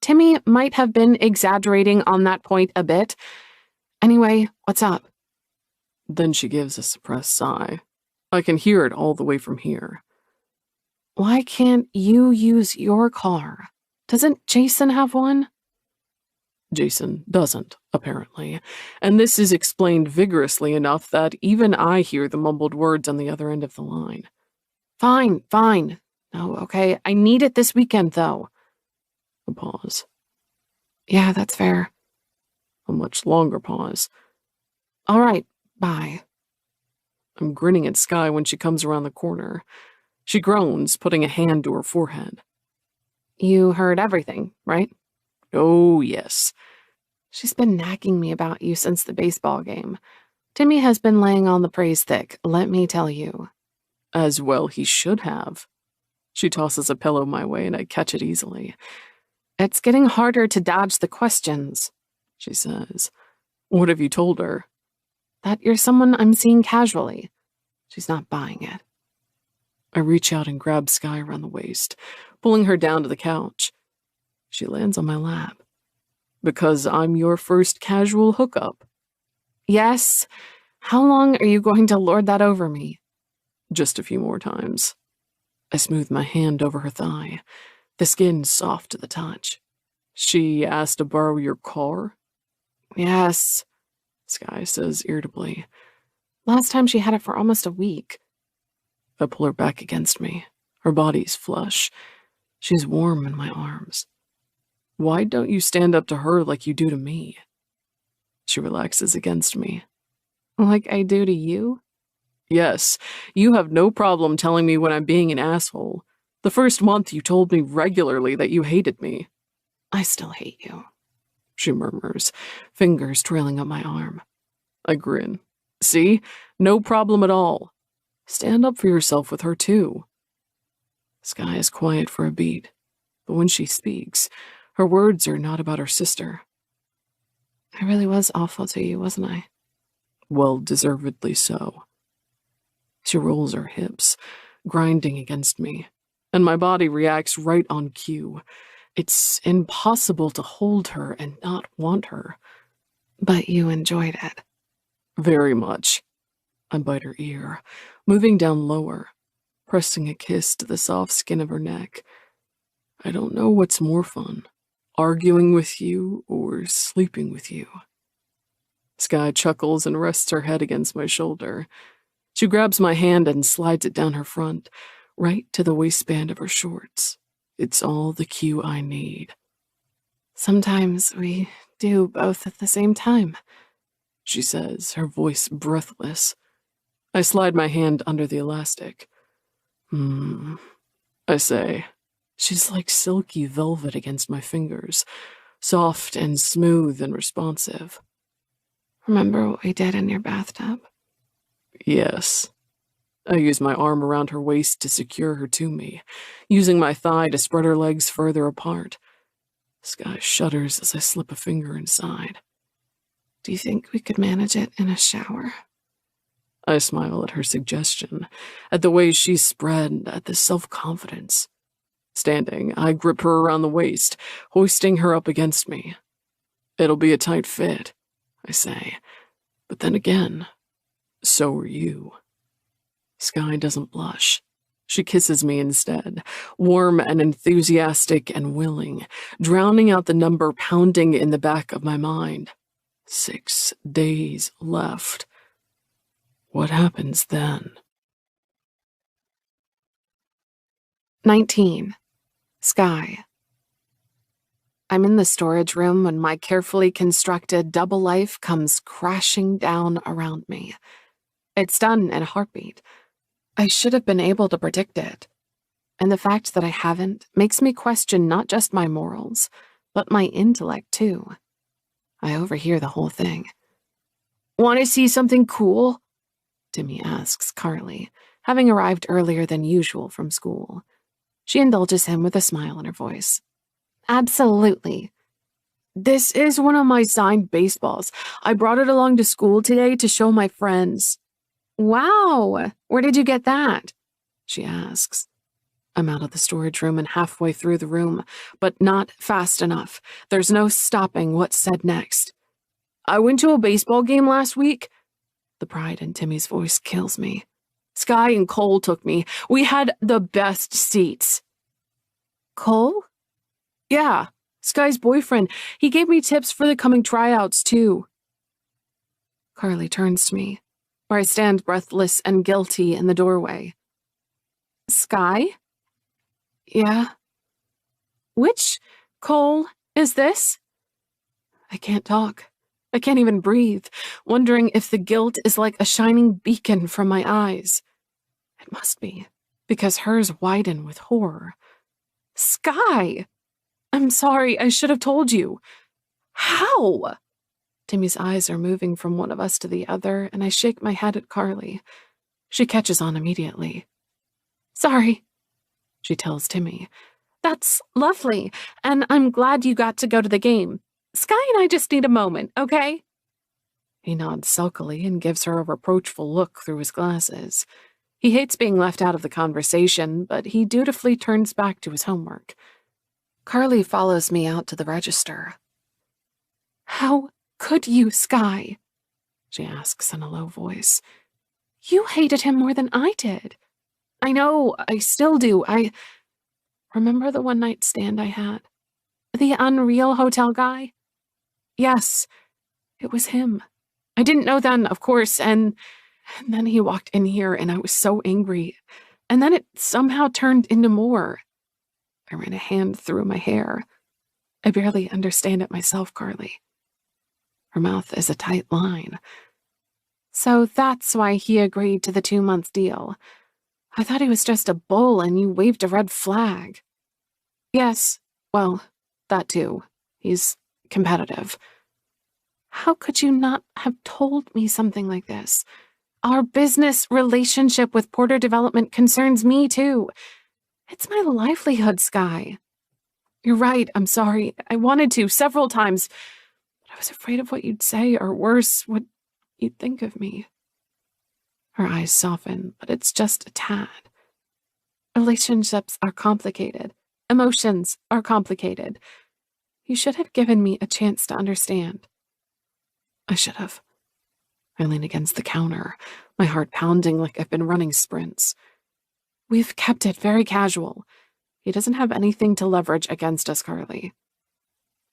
Timmy might have been exaggerating on that point a bit. Anyway, what's up? Then she gives a suppressed sigh. I can hear it all the way from here. Why can't you use your car? Doesn't Jason have one? Jason doesn't, apparently, and this is explained vigorously enough that even I hear the mumbled words on the other end of the line. Fine. No, okay, I need it this weekend, though. A pause. Yeah, that's fair. A much longer pause. All right, bye. I'm grinning at Skye when she comes around the corner. She groans, putting a hand to her forehead. You heard everything, right? Oh, yes. She's been nagging me about you since the baseball game. Timmy has been laying on the praise thick, let me tell you. As well he should have. She tosses a pillow my way and I catch it easily. It's getting harder to dodge the questions, she says. What have you told her? That you're someone I'm seeing casually. She's not buying it. I reach out and grab Skye around the waist, pulling her down to the couch. She lands on my lap. Because I'm your first casual hookup. Yes. How long are you going to lord that over me? Just a few more times. I smooth my hand over her thigh, the skin soft to the touch. She asked to borrow your car? Yes, Skye says irritably. Last time she had it for almost a week. I pull her back against me. Her body's flush. She's warm in my arms. Why don't you stand up to her like you do to me? She relaxes against me. Like I do to you? Yes, you have no problem telling me when I'm being an asshole. The first month you told me regularly that you hated me. I still hate you, she murmurs, fingers trailing up my arm. I grin. See? No problem at all. Stand up for yourself with her, too. Skye is quiet for a beat, but when she speaks, her words are not about her sister. I really was awful to you, wasn't I? Well, deservedly so. She rolls her hips, grinding against me, and my body reacts right on cue. It's impossible to hold her and not want her. But you enjoyed it. Very much. I bite her ear, moving down lower, pressing a kiss to the soft skin of her neck. I don't know what's more fun, arguing with you or sleeping with you. Skye chuckles and rests her head against my shoulder. She grabs my hand and slides it down her front, right to the waistband of her shorts. It's all the cue I need. Sometimes we do both at the same time, she says, her voice breathless. I slide my hand under the elastic. I say. She's like silky velvet against my fingers, soft and smooth and responsive. Remember what we did in your bathtub? Yes. I use my arm around her waist to secure her to me, using my thigh to spread her legs further apart. Skye shudders as I slip a finger inside. Do you think we could manage it in a shower? I smile at her suggestion, at the way she's spread, at the self-confidence. Standing, I grip her around the waist, hoisting her up against me. It'll be a tight fit, I say. But then again, so are you. Skye doesn't blush. She kisses me instead, warm and enthusiastic and willing, drowning out the number pounding in the back of my mind. 6 days left. What happens then? 19. Skye. I'm in the storage room when my carefully constructed double life comes crashing down around me. It's done in a heartbeat. I should have been able to predict it. And the fact that I haven't makes me question not just my morals, but my intellect too. I overhear the whole thing. Want to see something cool? Timmy asks Carly, having arrived earlier than usual from school. She indulges him with a smile in her voice. Absolutely. This is one of my signed baseballs. I brought it along to school today to show my friends. Wow, where did you get that? She asks. I'm out of the storage room and halfway through the room, but not fast enough. There's no stopping what's said next. I went to a baseball game last week. The pride in Timmy's voice kills me. Skye and Cole took me. We had the best seats. Cole? Yeah, Skye's boyfriend. He gave me tips for the coming tryouts, too. Carly turns to me, where I stand breathless and guilty in the doorway. Skye? Yeah. Which Cole is this? I can't talk. I can't even breathe, wondering if the guilt is like a shining beacon from my eyes. It must be, because hers widen with horror. Skye! I'm sorry, I should have told you. How? Timmy's eyes are moving from one of us to the other, and I shake my head at Carly. She catches on immediately. Sorry, she tells Timmy. That's lovely, and I'm glad you got to go to the game. Skye and I just need a moment, okay? He nods sulkily and gives her a reproachful look through his glasses. He hates being left out of the conversation, but he dutifully turns back to his homework. Carly follows me out to the register. How could you, Skye? She asks in a low voice. You hated him more than I did. I know, I still do. I remember the one-night stand I had? The Unreal Hotel guy? Yes, it was him. I didn't know then, of course, and then he walked in here and I was so angry. And then it somehow turned into more. I ran a hand through my hair. I barely understand it myself, Carly. Her mouth is a tight line. So that's why he agreed to the 2-month deal. I thought he was just a bull and you waved a red flag. Yes, well, that too. He's competitive. How could you not have told me something like this? Our business relationship with Porter Development concerns me too. It's my livelihood, Skye. You're right, I'm sorry. I wanted to several times, but I was afraid of what you'd say, or worse, what you'd think of me. Her eyes soften, but it's just a tad. Relationships are complicated. Emotions are complicated. You should have given me a chance to understand. I should have. I lean against the counter, my heart pounding like I've been running sprints. We've kept it very casual. He doesn't have anything to leverage against us, Carly.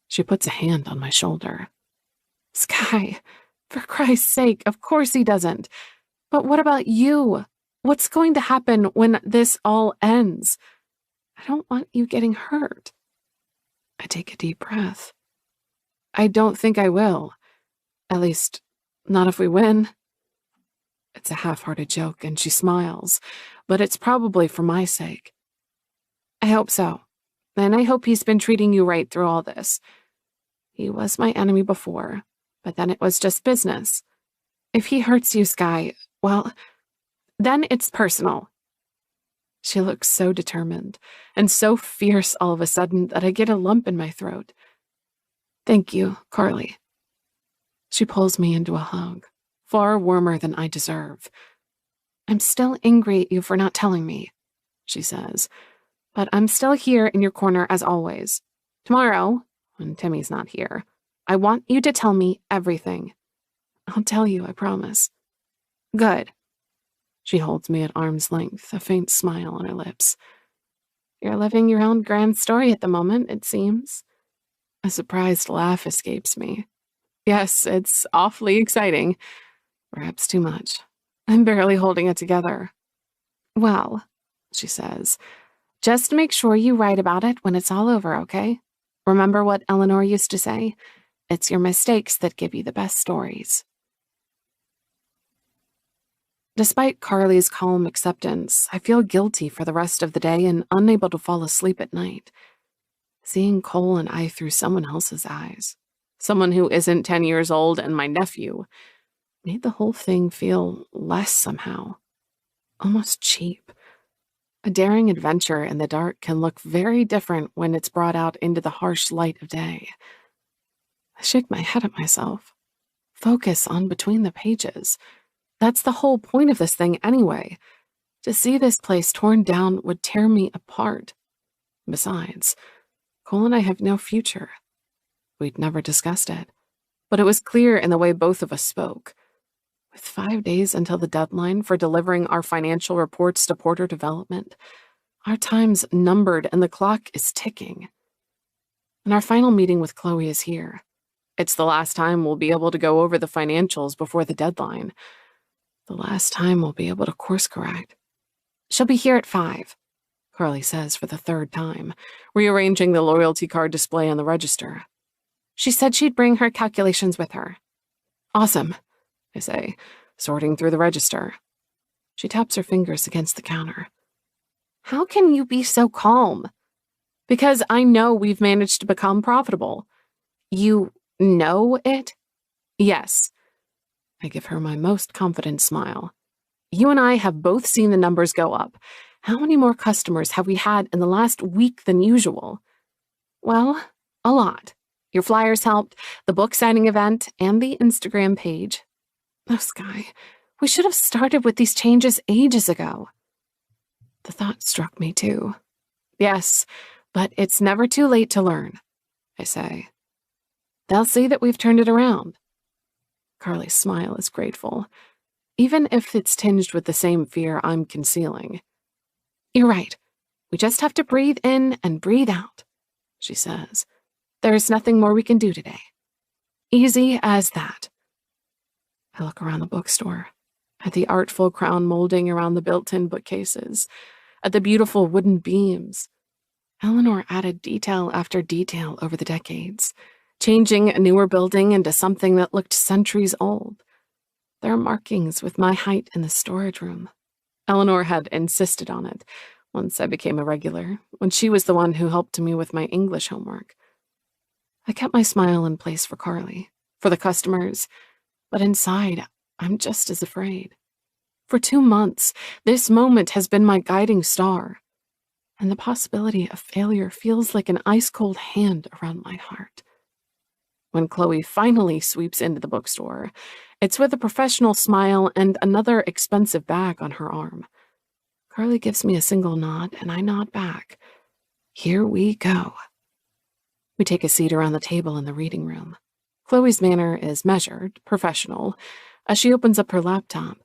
She puts a hand on my shoulder. Skye, for Christ's sake, of course he doesn't. But what about you? What's going to happen when this all ends? I don't want you getting hurt. I take a deep breath. I don't think I will. At least, not if we win. It's a half-hearted joke, and she smiles, but it's probably for my sake. I hope so, and I hope he's been treating you right through all this. He was my enemy before, but then it was just business. If he hurts you, Skye, well, then it's personal. She looks so determined and so fierce all of a sudden that I get a lump in my throat. Thank you, Carly. She pulls me into a hug, far warmer than I deserve. I'm still angry at you for not telling me, she says, but I'm still here in your corner as always. Tomorrow, when Timmy's not here, I want you to tell me everything. I'll tell you, I promise. Good. She holds me at arm's length, a faint smile on her lips. You're living your own grand story at the moment, it seems. A surprised laugh escapes me. Yes, it's awfully exciting. Perhaps too much. I'm barely holding it together. Well, she says, just make sure you write about it when it's all over, okay? Remember what Eleanor used to say? It's your mistakes that give you the best stories. Despite Carly's calm acceptance, I feel guilty for the rest of the day and unable to fall asleep at night. Seeing Cole and I through someone else's eyes, someone who isn't 10 years old and my nephew, made the whole thing feel less somehow. Almost cheap. A daring adventure in the dark can look very different when it's brought out into the harsh light of day. I shake my head at myself. Focus on between the pages. That's the whole point of this thing anyway. To see this place torn down would tear me apart. Besides, Cole and I have no future. We'd never discussed it, but it was clear in the way both of us spoke. With 5 days until the deadline for delivering our financial reports to Porter Development, our time's numbered and the clock is ticking. And our final meeting with Chloe is here. It's the last time we'll be able to go over the financials before the deadline. The last time we'll be able to course correct. She'll be here at 5, Carly says for the third time, rearranging the loyalty card display on the register. She said she'd bring her calculations with her. Awesome, I say, sorting through the register. She taps her fingers against the counter. How can you be so calm? Because I know we've managed to become profitable. You know it? Yes. I give her my most confident smile. You and I have both seen the numbers go up. How many more customers have we had in the last week than usual? Well, a lot. Your flyers helped, the book signing event, and the Instagram page. Oh, Skye, we should have started with these changes ages ago. The thought struck me too. Yes, but it's never too late to learn, I say. They'll see that we've turned it around. Carly's smile is grateful, even if it's tinged with the same fear I'm concealing. You're right. We just have to breathe in and breathe out, she says. There's nothing more we can do today. Easy as that. I look around the bookstore, at the artful crown molding around the built-in bookcases, at the beautiful wooden beams. Eleanor added detail after detail over the decades, changing a newer building into something that looked centuries old. There are markings with my height in the storage room. Eleanor had insisted on it once I became a regular, when she was the one who helped me with my English homework. I kept my smile in place for Carly, for the customers, but inside, I'm just as afraid. For 2 months, this moment has been my guiding star. and the possibility of failure feels like an ice-cold hand around my heart. When Chloe finally sweeps into the bookstore, it's with a professional smile and another expensive bag on her arm. Carly gives me a single nod, and I nod back. Here we go. We take a seat around the table in the reading room. Chloe's manner is measured, professional, as she opens up her laptop.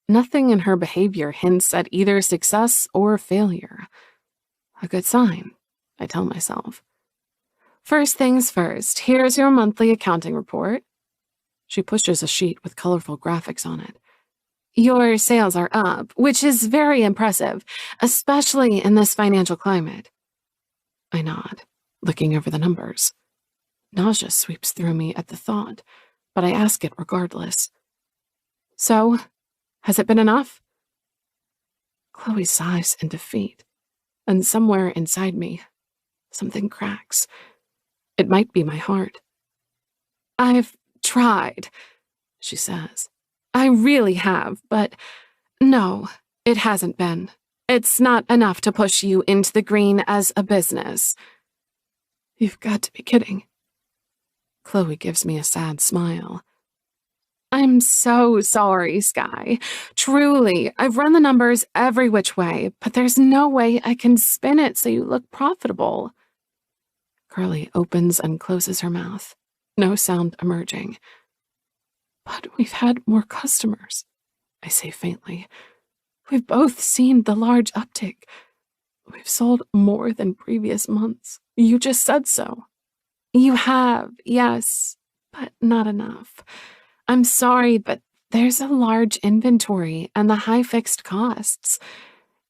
Nothing in her behavior hints at either success or failure. A good sign, I tell myself. First things first, here's your monthly accounting report. She pushes a sheet with colorful graphics on it. Your sales are up, which is very impressive, especially in this financial climate. I nod, looking over the numbers. Nausea sweeps through me at the thought, but I ask it regardless. So, has it been enough? Chloe sighs in defeat, and somewhere inside me, something cracks. It might be my heart. I've tried, she says. I really have, but no, it hasn't been. It's not enough to push you into the green as a business. You've got to be kidding. Chloe gives me a sad smile. I'm so sorry, Skye. Truly, I've run the numbers every which way, but there's no way I can spin it so you look profitable. Carly opens and closes her mouth, no sound emerging. But we've had more customers, I say faintly. We've both seen the large uptick. We've sold more than previous months. You just said so. You have, yes, but not enough. I'm sorry, but there's a large inventory and the high fixed costs.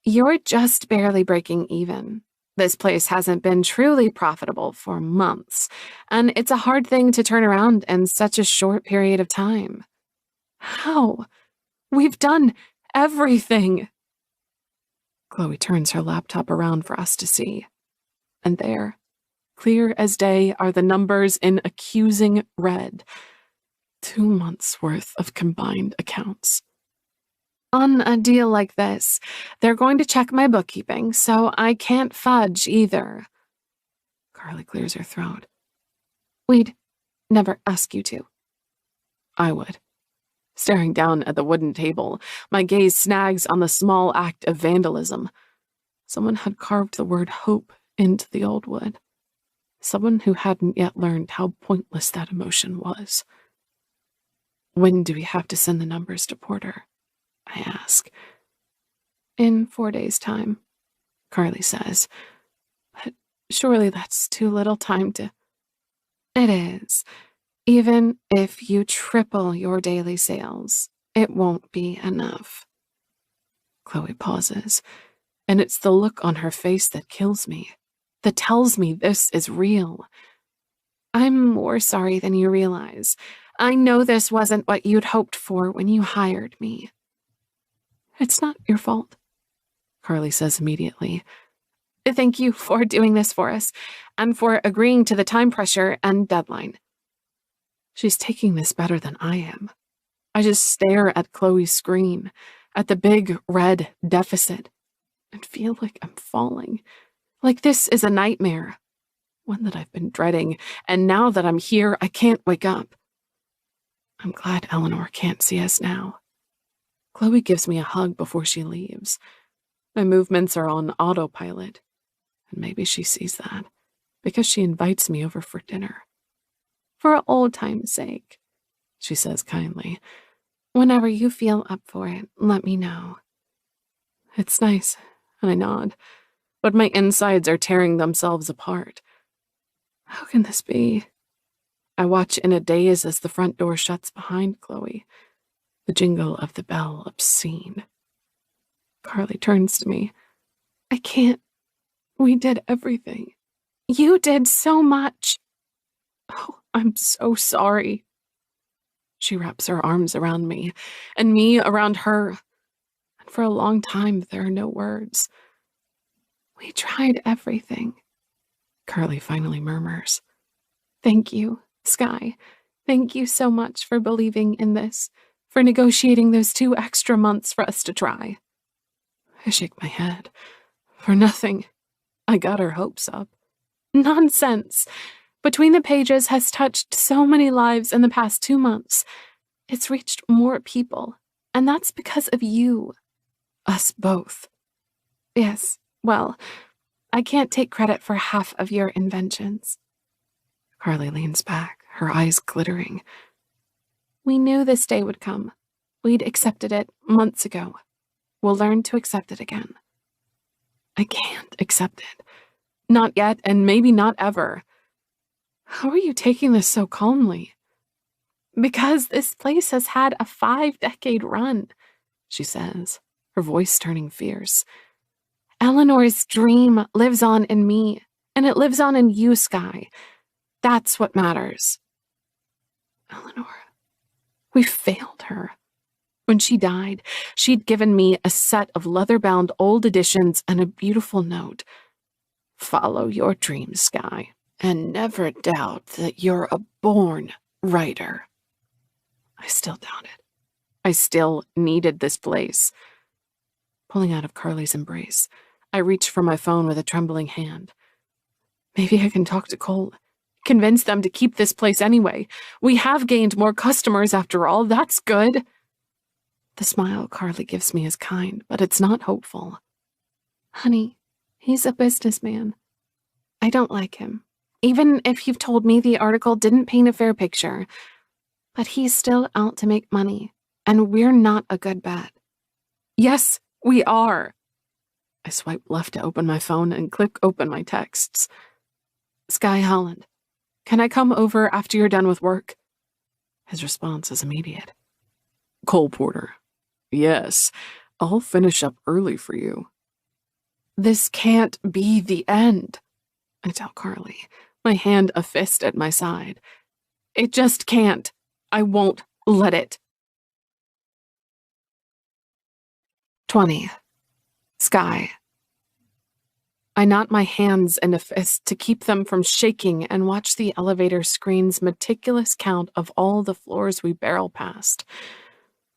You're just barely breaking even. This place hasn't been truly profitable for months, and it's a hard thing to turn around in such a short period of time. How? We've done everything. Chloe turns her laptop around for us to see, and there, clear as day, are the numbers in accusing red. 2 months' worth of combined accounts. On a deal like this, they're going to check my bookkeeping, so I can't fudge either. Carly clears her throat. We'd never ask you to. I would. Staring down at the wooden table, my gaze snags on the small act of vandalism. Someone had carved the word hope into the old wood. Someone who hadn't yet learned how pointless that emotion was. When do we have to send the numbers to Porter? I ask. In 4 days' time, Carly says. But surely that's too little time to... It is. Even if you triple your daily sales, it won't be enough. Chloe pauses, and it's the look on her face that kills me, that tells me this is real. I'm more sorry than you realize. I know this wasn't what you'd hoped for when you hired me. It's not your fault, Carly says immediately. Thank you for doing this for us, and for agreeing to the time pressure and deadline. She's taking this better than I am. I just stare at Chloe's screen, at the big red deficit, and feel like I'm falling. Like this is a nightmare, one that I've been dreading, and now that I'm here, I can't wake up. I'm glad Eleanor can't see us now. Chloe gives me a hug before she leaves. My movements are on autopilot, and maybe she sees that, because she invites me over for dinner. For old time's sake, she says kindly. Whenever you feel up for it, let me know. It's nice, and I nod, but my insides are tearing themselves apart. How can this be? I watch in a daze as the front door shuts behind Chloe, the jingle of the bell obscene. Carly turns to me. I can't. We did everything. You did so much. Oh, I'm so sorry. She wraps her arms around me, and me around her. And for a long time, there are no words. We tried everything, Carly finally murmurs. Thank you, Skye. Thank you so much for believing in this, for negotiating those 2 extra months for us to try. I shake my head. For nothing. I got her hopes up. Nonsense. Between the Pages has touched so many lives in the past 2 months. It's reached more people, and that's because of you. Us both. Yes, well, I can't take credit for half of your inventions. Carly leans back, her eyes glittering. We knew this day would come. We'd accepted it months ago. We'll learn to accept it again. I can't accept it. Not yet, and maybe not ever. How are you taking this so calmly? Because this place has had a 5-decade run, she says, her voice turning fierce. Eleanor's dream lives on in me, and it lives on in you, Skye. That's what matters. Eleanor, We failed her. When she died, she'd given me a set of leather-bound old editions and a beautiful note. Follow your dreams, Skye, and never doubt that you're a born writer. I still doubted. I still needed this place. Pulling out of Carly's embrace, I reached for my phone with a trembling hand. Maybe I can talk to Cole. Convince them to keep this place anyway. We have gained more customers after all. That's good. The smile Carly gives me is kind, but it's not hopeful. Honey, he's a businessman. I don't like him. Even if you've told me the article didn't paint a fair picture. But he's still out to make money, and we're not a good bet. Yes, we are. I swipe left to open my phone and click open my texts. Skye Holland, can I come over after you're done with work? His response is immediate. Cole Porter. Yes, I'll finish up early for you. This can't be the end, I tell Carly, my hand a fist at my side. It just can't. I won't let it. 20. Skye. I knot my hands in a fist to keep them from shaking and watch the elevator screen's meticulous count of all the floors we barrel past.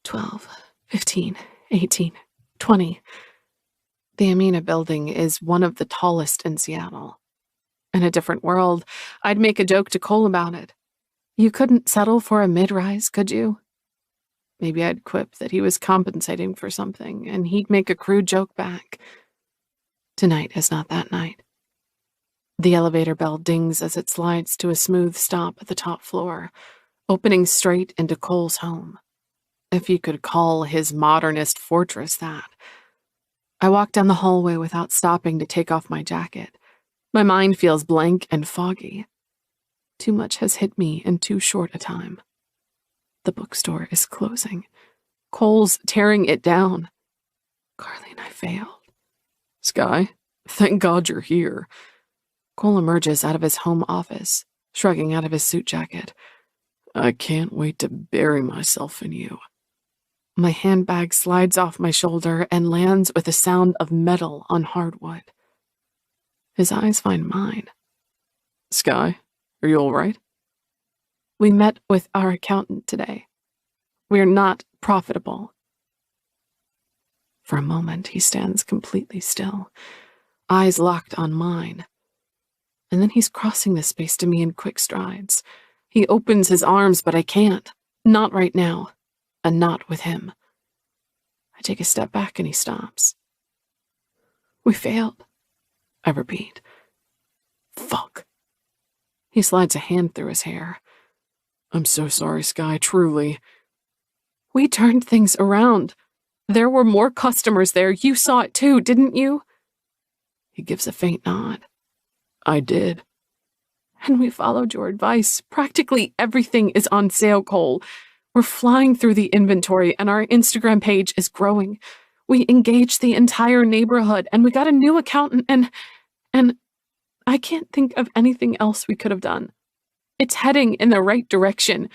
12, 15, 18, 20. The Amina building is one of the tallest in Seattle. In a different world, I'd make a joke to Cole about it. You couldn't settle for a mid-rise, could you? Maybe I'd quip that he was compensating for something, and he'd make a crude joke back. Tonight is not that night. The elevator bell dings as it slides to a smooth stop at the top floor, opening straight into Cole's home. If you could call his modernist fortress that. I walk down the hallway without stopping to take off my jacket. My mind feels blank and foggy. Too much has hit me in too short a time. The bookstore is closing. Cole's tearing it down. Carly and I failed. Skye, thank God you're here. Cole emerges out of his home office, shrugging out of his suit jacket. I can't wait to bury myself in you. My handbag slides off my shoulder and lands with a sound of metal on hardwood. His eyes find mine. Skye, are you all right? We met with our accountant today. We're not profitable. For a moment, he stands completely still, eyes locked on mine. And then he's crossing the space to me in quick strides. He opens his arms, but I can't. Not right now. And not with him. I take a step back and he stops. We failed, I repeat. Fuck. He slides a hand through his hair. I'm so sorry, Skye, truly. We turned things around. There were more customers there. You saw it too, didn't you? He gives a faint nod. I did. And we followed your advice. Practically everything is on sale, Cole. We're flying through the inventory and our Instagram page is growing. We engaged the entire neighborhood and we got a new accountant and I can't think of anything else we could have done. It's heading in the right direction.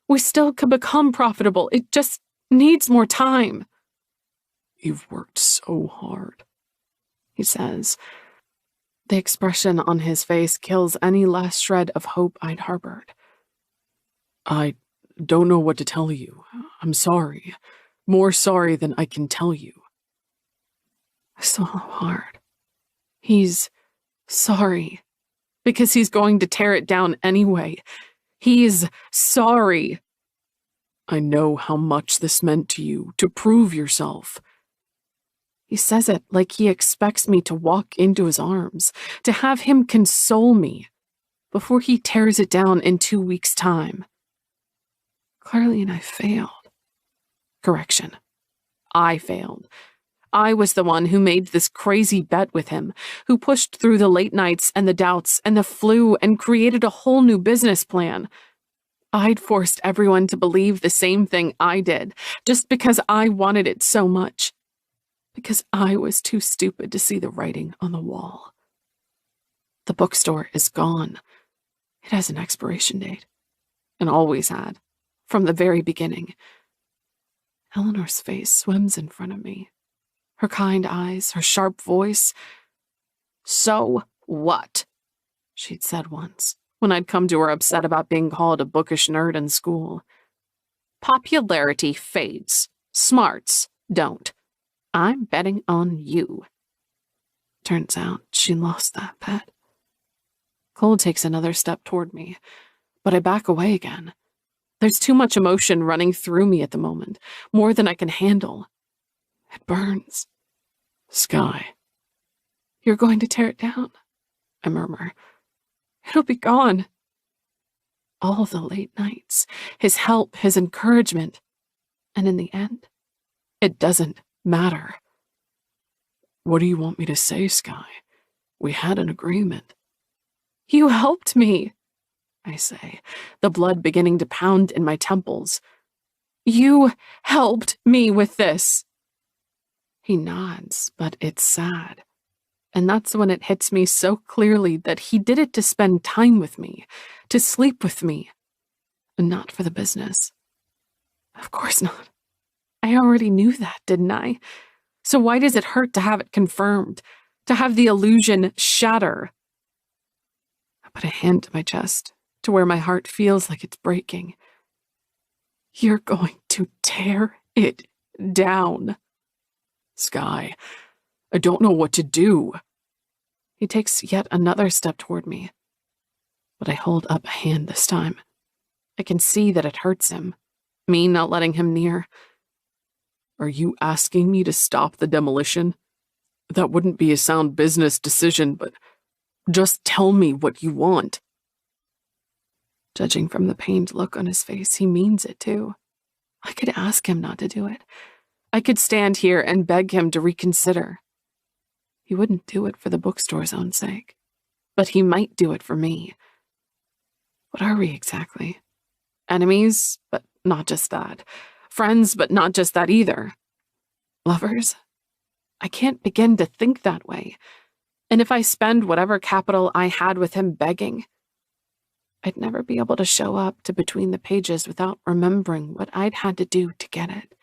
We still could become profitable. It just needs more time. You've worked so hard, he says. The expression on his face kills any last shred of hope I'd harbored. I don't know what to tell you. I'm sorry. More sorry than I can tell you. I swallow hard. He's sorry, because he's going to tear it down anyway. He's sorry. I know how much this meant to you, to prove yourself. He says it like he expects me to walk into his arms, to have him console me, before he tears it down in 2 weeks' time. Carly and I failed. Correction. I failed. I was the one who made this crazy bet with him, who pushed through the late nights and the doubts and the flu and created a whole new business plan. I'd forced everyone to believe the same thing I did, just because I wanted it so much. Because I was too stupid to see the writing on the wall. The bookstore is gone. It has an expiration date, and always had, from the very beginning. Eleanor's face swims in front of me. Her kind eyes, her sharp voice. "So what?" she'd said once, when I'd come to her upset about being called a bookish nerd in school. "Popularity fades. Smarts don't. I'm betting on you." Turns out she lost that bet. Cole takes another step toward me, but I back away again. There's too much emotion running through me at the moment, more than I can handle. It burns. Skye. "You're going to tear it down," I murmur. "It'll be gone." All the late nights, his help, his encouragement. And in the end, it doesn't matter. What do you want me to say, Skye? We had an agreement. "You helped me," I say, the blood beginning to pound in my temples. "You helped me with this." He nods, but it's sad. And that's when it hits me so clearly that he did it to spend time with me, to sleep with me, and not for the business. Of course not. I already knew that, didn't I? So why does it hurt to have it confirmed, to have the illusion shatter? I put a hand to my chest, to where my heart feels like it's breaking. "You're going to tear it down." Skye, I don't know what to do. He takes yet another step toward me, but I hold up a hand this time. I can see that it hurts him, me not letting him near. Are you asking me to stop the demolition? That wouldn't be a sound business decision, but just tell me what you want. Judging from the pained look on his face, he means it too. I could ask him not to do it. I could stand here and beg him to reconsider. He wouldn't do it for the bookstore's own sake, but he might do it for me. What are we exactly? Enemies, but not just that. Friends, but not just that either. Lovers? I can't begin to think that way. And if I spend whatever capital I had with him begging, I'd never be able to show up to Between the Pages without remembering what I'd had to do to get it.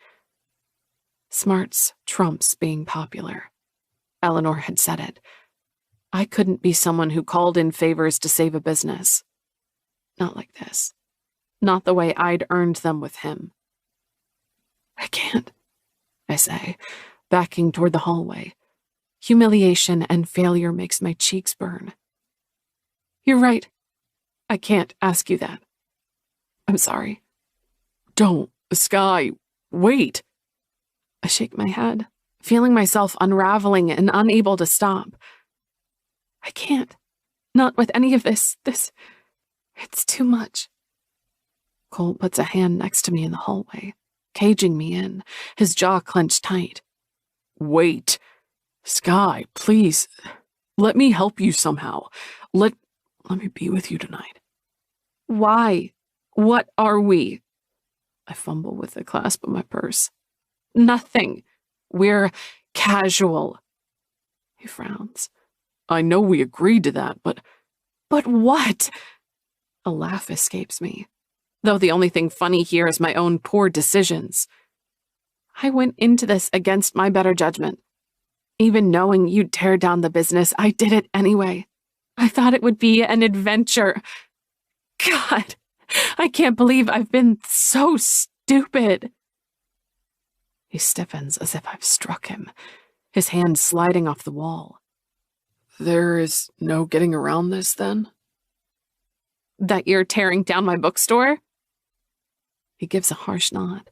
Smarts trumps being popular. Eleanor had said it. I couldn't be someone who called in favors to save a business. Not like this. Not the way I'd earned them with him. "I can't," I say, backing toward the hallway. Humiliation and failure makes my cheeks burn. "You're right. I can't ask you that. I'm sorry." Don't, Skye, wait. I shake my head, feeling myself unraveling and unable to stop. I can't. Not with any of this. It's too much. Cole puts a hand next to me in the hallway, caging me in, his jaw clenched tight. Wait. Skye, please. Let me help you somehow. Let me be with you tonight. Why? What are we? I fumble with the clasp of my purse. Nothing. We're casual. He frowns. I know we agreed to that, but... But what? A laugh escapes me, though the only thing funny here is my own poor decisions. I went into this against my better judgment. Even knowing you'd tear down the business, I did it anyway. I thought it would be an adventure. God, I can't believe I've been so stupid. He stiffens as if I've struck him, his hand sliding off the wall. There is no getting around this, then? That you're tearing down my bookstore? He gives a harsh nod,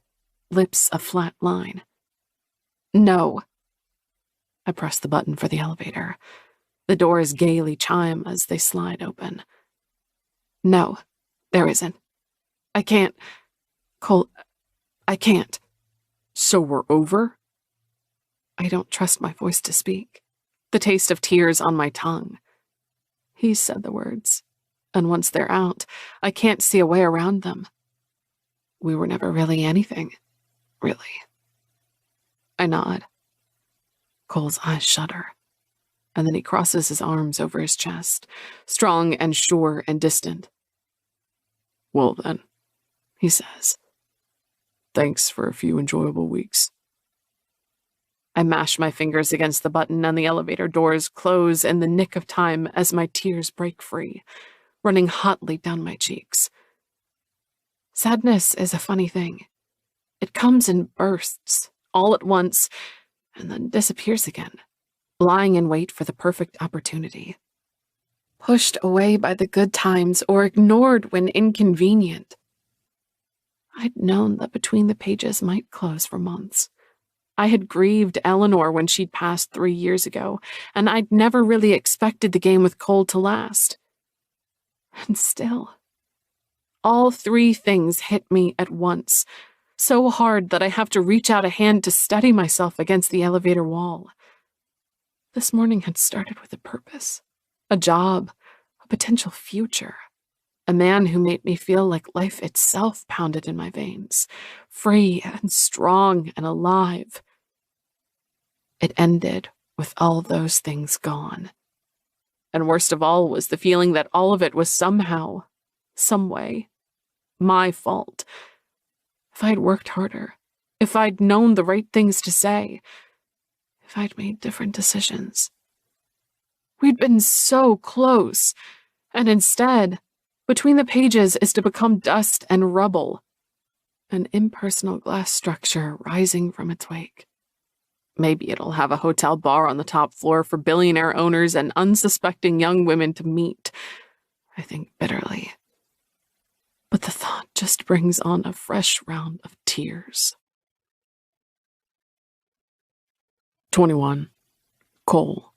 lips a flat line. No. I press the button for the elevator. The doors gaily chime as they slide open. No, there isn't. I can't. Cole, I can't. So we're over? I don't trust my voice to speak. The taste of tears on my tongue. He said the words, and once they're out, I can't see a way around them. We were never really anything, really. I nod. Cole's eyes shudder, and then he crosses his arms over his chest, strong and sure and distant. Well then, he says. Thanks for a few enjoyable weeks. I mash my fingers against the button and the elevator doors close in the nick of time as my tears break free, running hotly down my cheeks. Sadness is a funny thing. It comes in bursts, all at once, and then disappears again, lying in wait for the perfect opportunity. Pushed away by the good times or ignored when inconvenient. I'd known that Between the Pages might close for months. I had grieved Eleanor when she'd passed 3 years ago, and I'd never really expected the game with Cole to last. And still, all 3 things hit me at once, so hard that I have to reach out a hand to steady myself against the elevator wall. This morning had started with a purpose, a job, a potential future. A man who made me feel like life itself pounded in my veins, free and strong and alive. It ended with all those things gone. And worst of all was the feeling that all of it was somehow, some way, my fault. If I'd worked harder, if I'd known the right things to say, if I'd made different decisions. We'd been so close, and instead, Between the Pages is to become dust and rubble, an impersonal glass structure rising from its wake. Maybe it'll have a hotel bar on the top floor for billionaire owners and unsuspecting young women to meet, I think bitterly. But the thought just brings on a fresh round of tears. 21. Cole.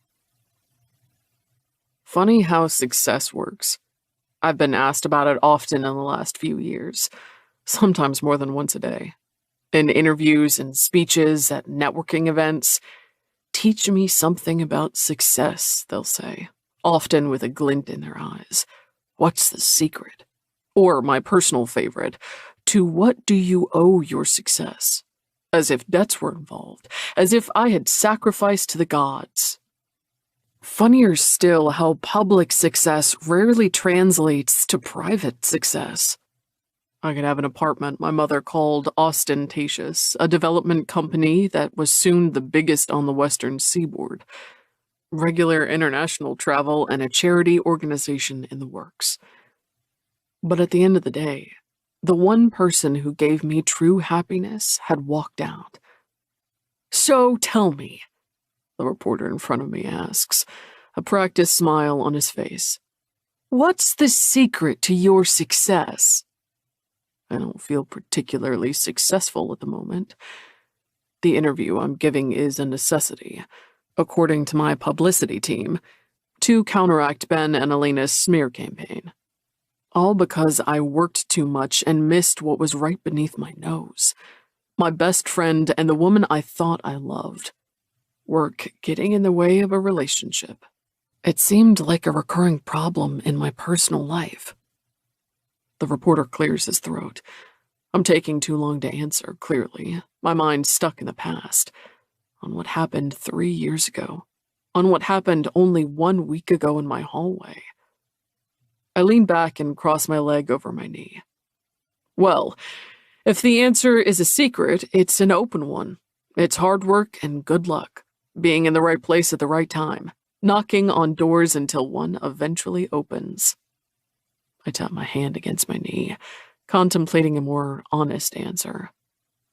Funny how success works. I've been asked about it often in the last few years, sometimes more than once a day. In interviews and speeches at networking events, teach me something about success, they'll say, often with a glint in their eyes. What's the secret? Or my personal favorite, to what do you owe your success? As if debts were involved, as if I had sacrificed to the gods. Funnier still how public success rarely translates to private success. I could have an apartment my mother called ostentatious, a development company that was soon the biggest on the western seaboard, regular international travel, and a charity organization in the works. But at the end of the day, the one person who gave me true happiness had walked out. So tell me, the reporter in front of me asks, a practiced smile on his face. What's the secret to your success? I don't feel particularly successful at the moment. The interview I'm giving is a necessity, according to my publicity team, to counteract Ben and Elena's smear campaign. All because I worked too much and missed what was right beneath my nose. My best friend and the woman I thought I loved. Work getting in the way of a relationship. It seemed like a recurring problem in my personal life. The reporter clears his throat. I'm taking too long to answer, clearly. My mind stuck in the past. On what happened 3 years ago. On what happened only 1 week ago in my hallway. I lean back and cross my leg over my knee. Well, if the answer is a secret, it's an open one. It's hard work and good luck. Being in the right place at the right time. Knocking on doors until one eventually opens. I tap my hand against my knee, contemplating a more honest answer.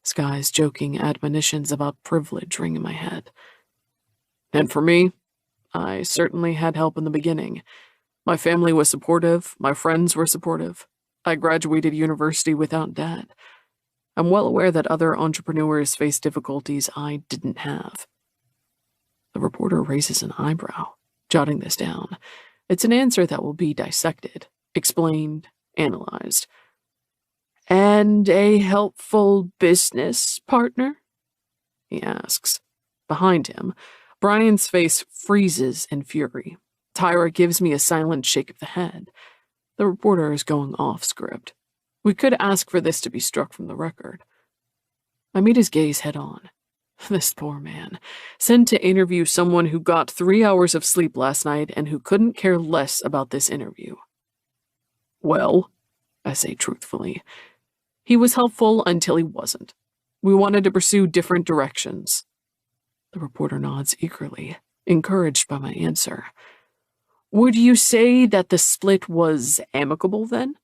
Skye's joking admonitions about privilege ring in my head. And for me, I certainly had help in the beginning. My family was supportive, my friends were supportive. I graduated university without debt. I'm well aware that other entrepreneurs face difficulties I didn't have. The reporter raises an eyebrow, jotting this down. It's an answer that will be dissected, explained, analyzed. And a helpful business partner? He asks. Behind him, Brian's face freezes in fury. Tyra gives me a silent shake of the head. The reporter is going off script. We could ask for this to be struck from the record. I meet his gaze head on. This poor man, sent to interview someone who got 3 hours of sleep last night and who couldn't care less about this interview. Well, I say truthfully, he was helpful until he wasn't. We wanted to pursue different directions. The reporter nods eagerly, encouraged by my answer. Would you say that the split was amicable then?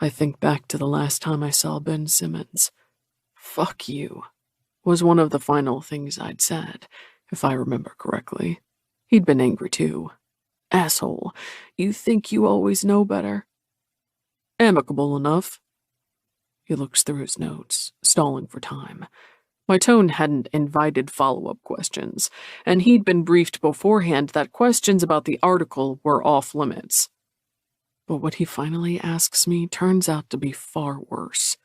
I think back to the last time I saw Ben Simmons. Fuck you was one of the final things I'd said, if I remember correctly. He'd been angry too. Asshole, you think you always know better? Amicable enough. He looks through his notes, stalling for time. My tone hadn't invited follow-up questions, and he'd been briefed beforehand that questions about the article were off-limits. But what he finally asks me turns out to be far worse.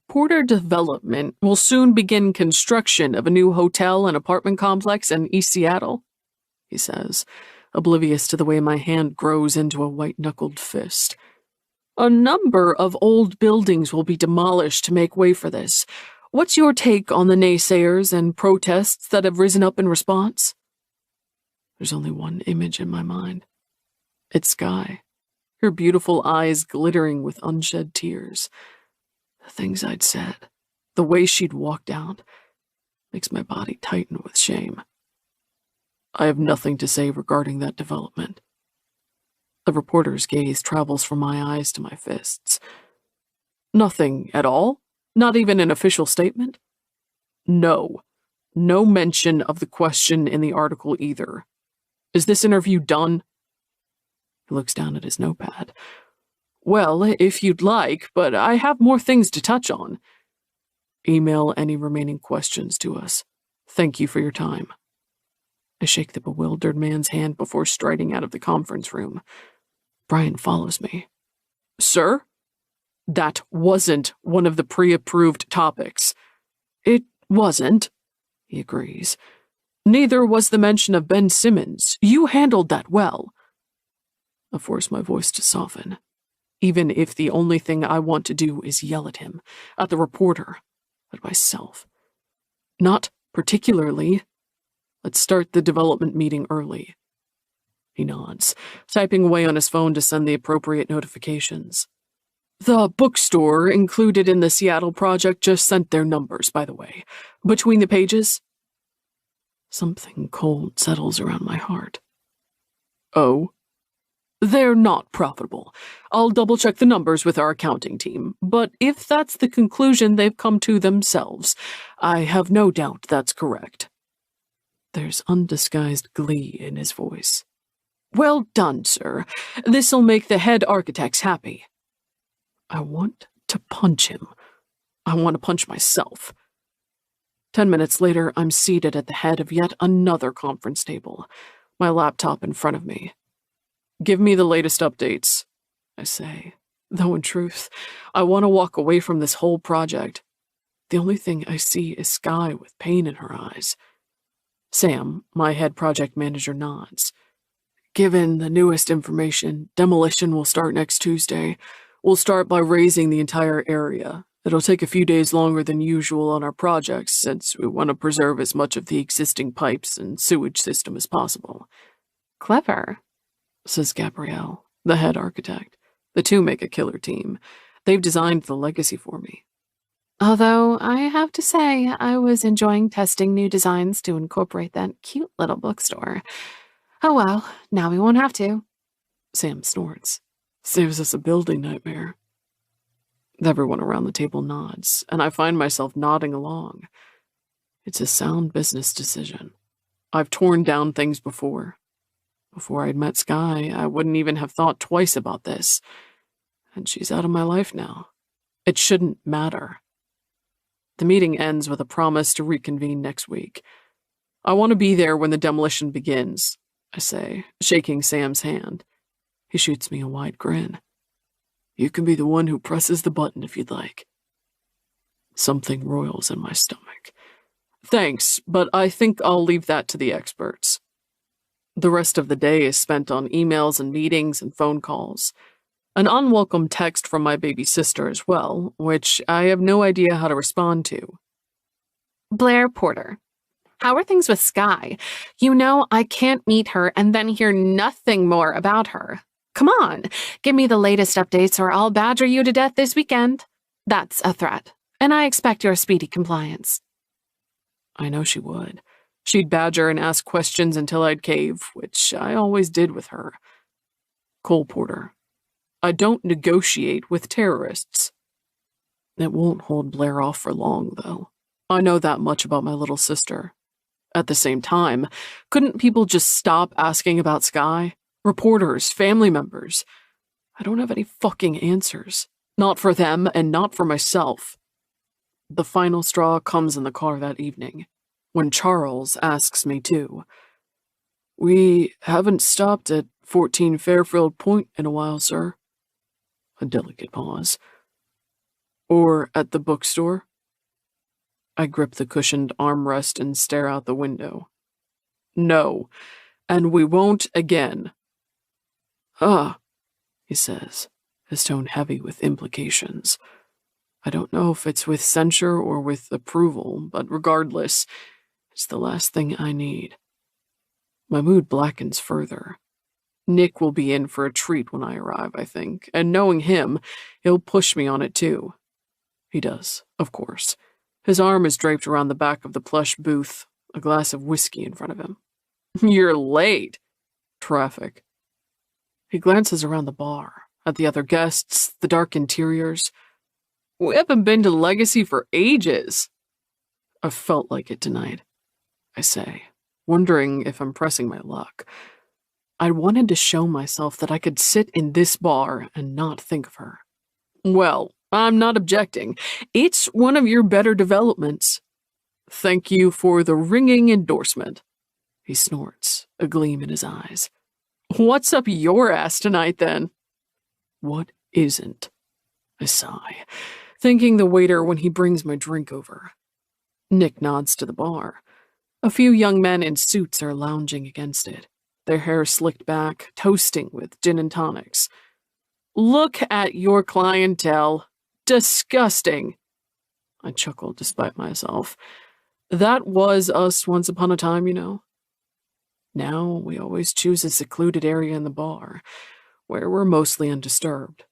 Porter Development will soon begin construction of a new hotel and apartment complex in East Seattle, he says, oblivious to the way my hand grows into a white-knuckled fist. A number of old buildings will be demolished to make way for this. What's your take on the naysayers and protests that have risen up in response? There's only one image in my mind. It's Skye, her beautiful eyes glittering with unshed tears. The things I'd said, the way she'd walked out, makes my body tighten with shame. I have nothing to say regarding that development. The reporter's gaze travels from my eyes to my fists. Nothing at all? Not even an official statement? No. No mention of the question in the article either. Is this interview done? He looks down at his notepad. Well, if you'd like, but I have more things to touch on. Email any remaining questions to us. Thank you for your time. I shake the bewildered man's hand before striding out of the conference room. Brian follows me. Sir? That wasn't one of the pre-approved topics. It wasn't, he agrees. Neither was the mention of Ben Simmons. You handled that well. I force my voice to soften, even if the only thing I want to do is yell at him, at the reporter, at myself. Not particularly. Let's start the development meeting early. He nods, typing away on his phone to send the appropriate notifications. The bookstore included in the Seattle project just sent their numbers, by the way. Between the pages? Something cold settles around my heart. Oh? They're not profitable. I'll double-check the numbers with our accounting team, but if that's the conclusion they've come to themselves, I have no doubt that's correct. There's undisguised glee in his voice. Well done, sir. This'll make the head architects happy. I want to punch him. I want to punch myself. 10 minutes later, I'm seated at the head of yet another conference table, my laptop in front of me. Give me the latest updates, I say, though in truth, I want to walk away from this whole project. The only thing I see is Skye with pain in her eyes. Sam, my head project manager, nods. Given the newest information, demolition will start next Tuesday. We'll start by raising the entire area. It'll take a few days longer than usual on our projects since we want to preserve as much of the existing pipes and sewage system as possible. Clever, says Gabrielle, the head architect. The two make a killer team. They've designed the legacy for me. Although I have to say I was enjoying testing new designs to incorporate that cute little bookstore. Oh well, now we won't have to. Sam snorts. Saves us a building nightmare. Everyone around the table nods, and I find myself nodding along. It's a sound business decision. I've torn down things before. Before I'd met Skye, I wouldn't even have thought twice about this. And she's out of my life now. It shouldn't matter. The meeting ends with a promise to reconvene next week. I want to be there when the demolition begins, I say, shaking Sam's hand. He shoots me a wide grin. You can be the one who presses the button if you'd like. Something roils in my stomach. Thanks, but I think I'll leave that to the experts. The rest of the day is spent on emails and meetings and phone calls. An unwelcome text from my baby sister as well, which I have no idea how to respond to. Blair Porter, how are things with Skye? You know I can't meet her and then hear nothing more about her. Come on, give me the latest updates or I'll badger you to death this weekend. That's a threat, and I expect your speedy compliance. I know she would. She'd badger and ask questions until I'd cave, which I always did with her. Cole Porter. I don't negotiate with terrorists. It won't hold Blair off for long, though. I know that much about my little sister. At the same time, couldn't people just stop asking about Skye? Reporters, family members. I don't have any fucking answers. Not for them and not for myself. The final straw comes in the car that evening, when Charles asks me to. We haven't stopped at 14 Fairfield Point in a while, sir. A delicate pause. Or at the bookstore? I grip the cushioned armrest and stare out the window. No, and we won't again. Ah, he says, his tone heavy with implications. I don't know if it's with censure or with approval, but regardless, it's the last thing I need. My mood blackens further. Nick will be in for a treat when I arrive, I think, and knowing him, he'll push me on it too. He does, of course. His arm is draped around the back of the plush booth, a glass of whiskey in front of him. You're late. Traffic. He glances around the bar, at the other guests, the dark interiors. We haven't been to Legacy for ages. I've felt like it tonight, I say, wondering if I'm pressing my luck. I wanted to show myself that I could sit in this bar and not think of her. Well, I'm not objecting. It's one of your better developments. Thank you for the ringing endorsement. He snorts, a gleam in his eyes. What's up your ass tonight, then? What isn't? I sigh, thanking the waiter when he brings my drink over. Nick nods to the bar. A few young men in suits are lounging against it, their hair slicked back, toasting with gin and tonics. Look at your clientele. Disgusting. I chuckled despite myself. That was us once upon a time, you know. Now we always choose a secluded area in the bar, where we're mostly undisturbed.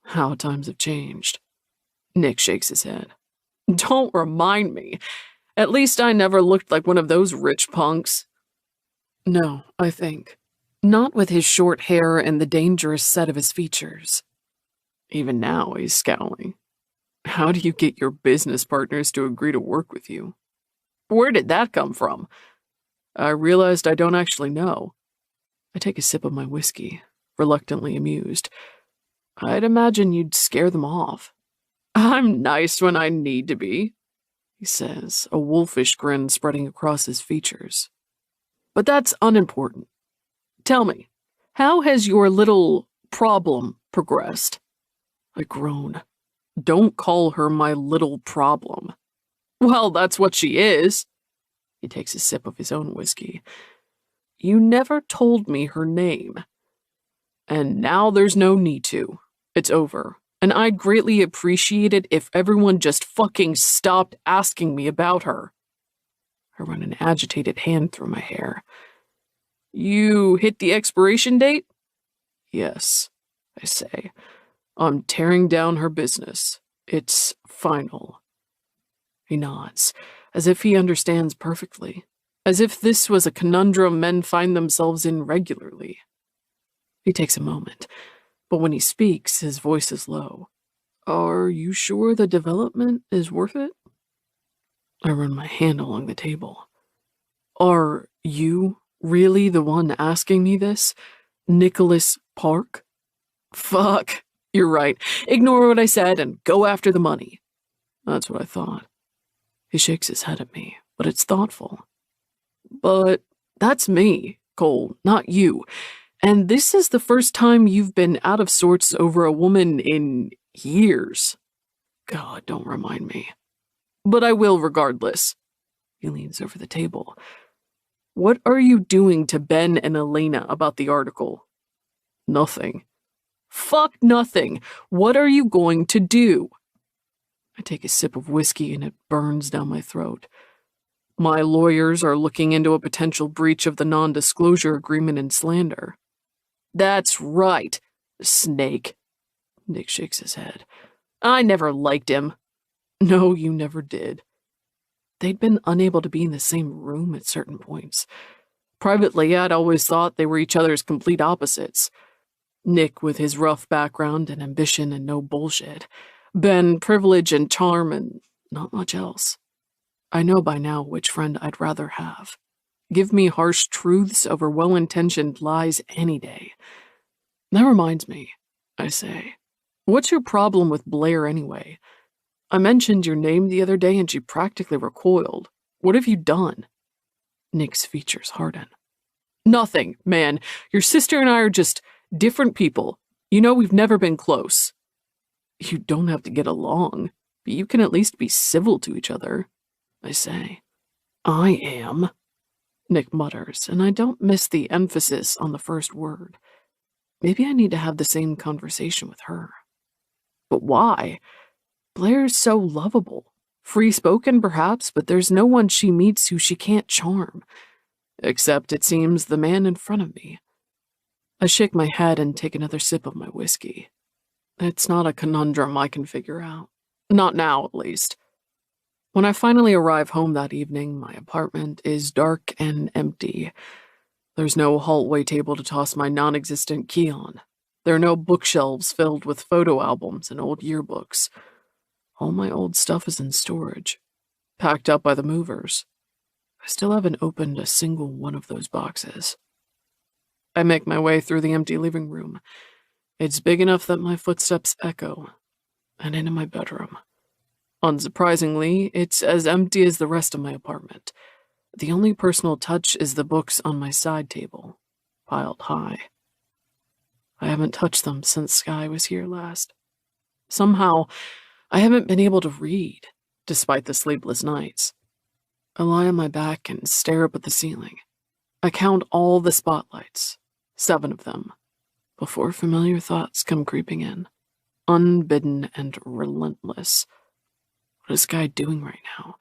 How times have changed. Nick shakes his head. Don't remind me. At least I never looked like one of those rich punks. No, I think. Not with his short hair and the dangerous set of his features. Even now, he's scowling. How do you get your business partners to agree to work with you? Where did that come from? I realized I don't actually know. I take a sip of my whiskey, reluctantly amused. I'd imagine you'd scare them off. I'm nice when I need to be, he says, a wolfish grin spreading across his features. But that's unimportant. Tell me, how has your little problem progressed? I groan. Don't call her my little problem. Well, that's what she is. He takes a sip of his own whiskey. You never told me her name. And now there's no need to. It's over. And I'd greatly appreciate it if everyone just fucking stopped asking me about her. I run an agitated hand through my hair. You hit the expiration date? Yes, I say. I'm tearing down her business. It's final. He nods, as if he understands perfectly, as if this was a conundrum men find themselves in regularly. He takes a moment, but when he speaks, his voice is low. Are you sure the development is worth it? I run my hand along the table. Are You really the one asking me this? Nicholas Park? Fuck. You're right. Ignore what I said and go after the money. That's what I thought. He shakes his head at me, but it's thoughtful. But that's me, Cole, not you. And this is the first time you've been out of sorts over a woman in years. God, don't remind me. But I will regardless. He leans over the table. What are you doing to Ben and Elena about the article? Nothing. Fuck nothing. What are you going to do? I take a sip of whiskey and it burns down my throat. My lawyers are looking into a potential breach of the non-disclosure agreement and slander. That's right, snake. Nick shakes his head. I never liked him. No, you never did. They'd been unable to be in the same room at certain points. Privately, I'd always thought they were each other's complete opposites. Nick with his rough background and ambition and no bullshit. Ben, privilege and charm and not much else. I know by now which friend I'd rather have. Give me harsh truths over well-intentioned lies any day. That reminds me, I say. What's your problem with Blair anyway? I mentioned your name the other day and she practically recoiled. What have you done? Nick's features harden. Nothing, man. Your sister and I are just different people. You know we've never been close. You don't have to get along, but you can at least be civil to each other, I say. I am, Nick mutters, and I don't miss the emphasis on the first word. Maybe I need to have the same conversation with her. But why? Blair's so lovable. Free-spoken, perhaps, but there's no one she meets who she can't charm. Except, it seems, the man in front of me. I shake my head and take another sip of my whiskey. It's not a conundrum I can figure out. Not now, at least. When I finally arrive home that evening, my apartment is dark and empty. There's no hallway table to toss my non-existent key on. There are no bookshelves filled with photo albums and old yearbooks. All my old stuff is in storage, packed up by the movers. I still haven't opened a single one of those boxes. I make my way through the empty living room. It's big enough that my footsteps echo, and into my bedroom. Unsurprisingly, it's as empty as the rest of my apartment. The only personal touch is the books on my side table, piled high. I haven't touched them since Skye was here last. Somehow, I haven't been able to read, despite the sleepless nights. I lie on my back and stare up at the ceiling. I count all the spotlights, 7 of them, before familiar thoughts come creeping in, unbidden and relentless. What is Skye doing right now?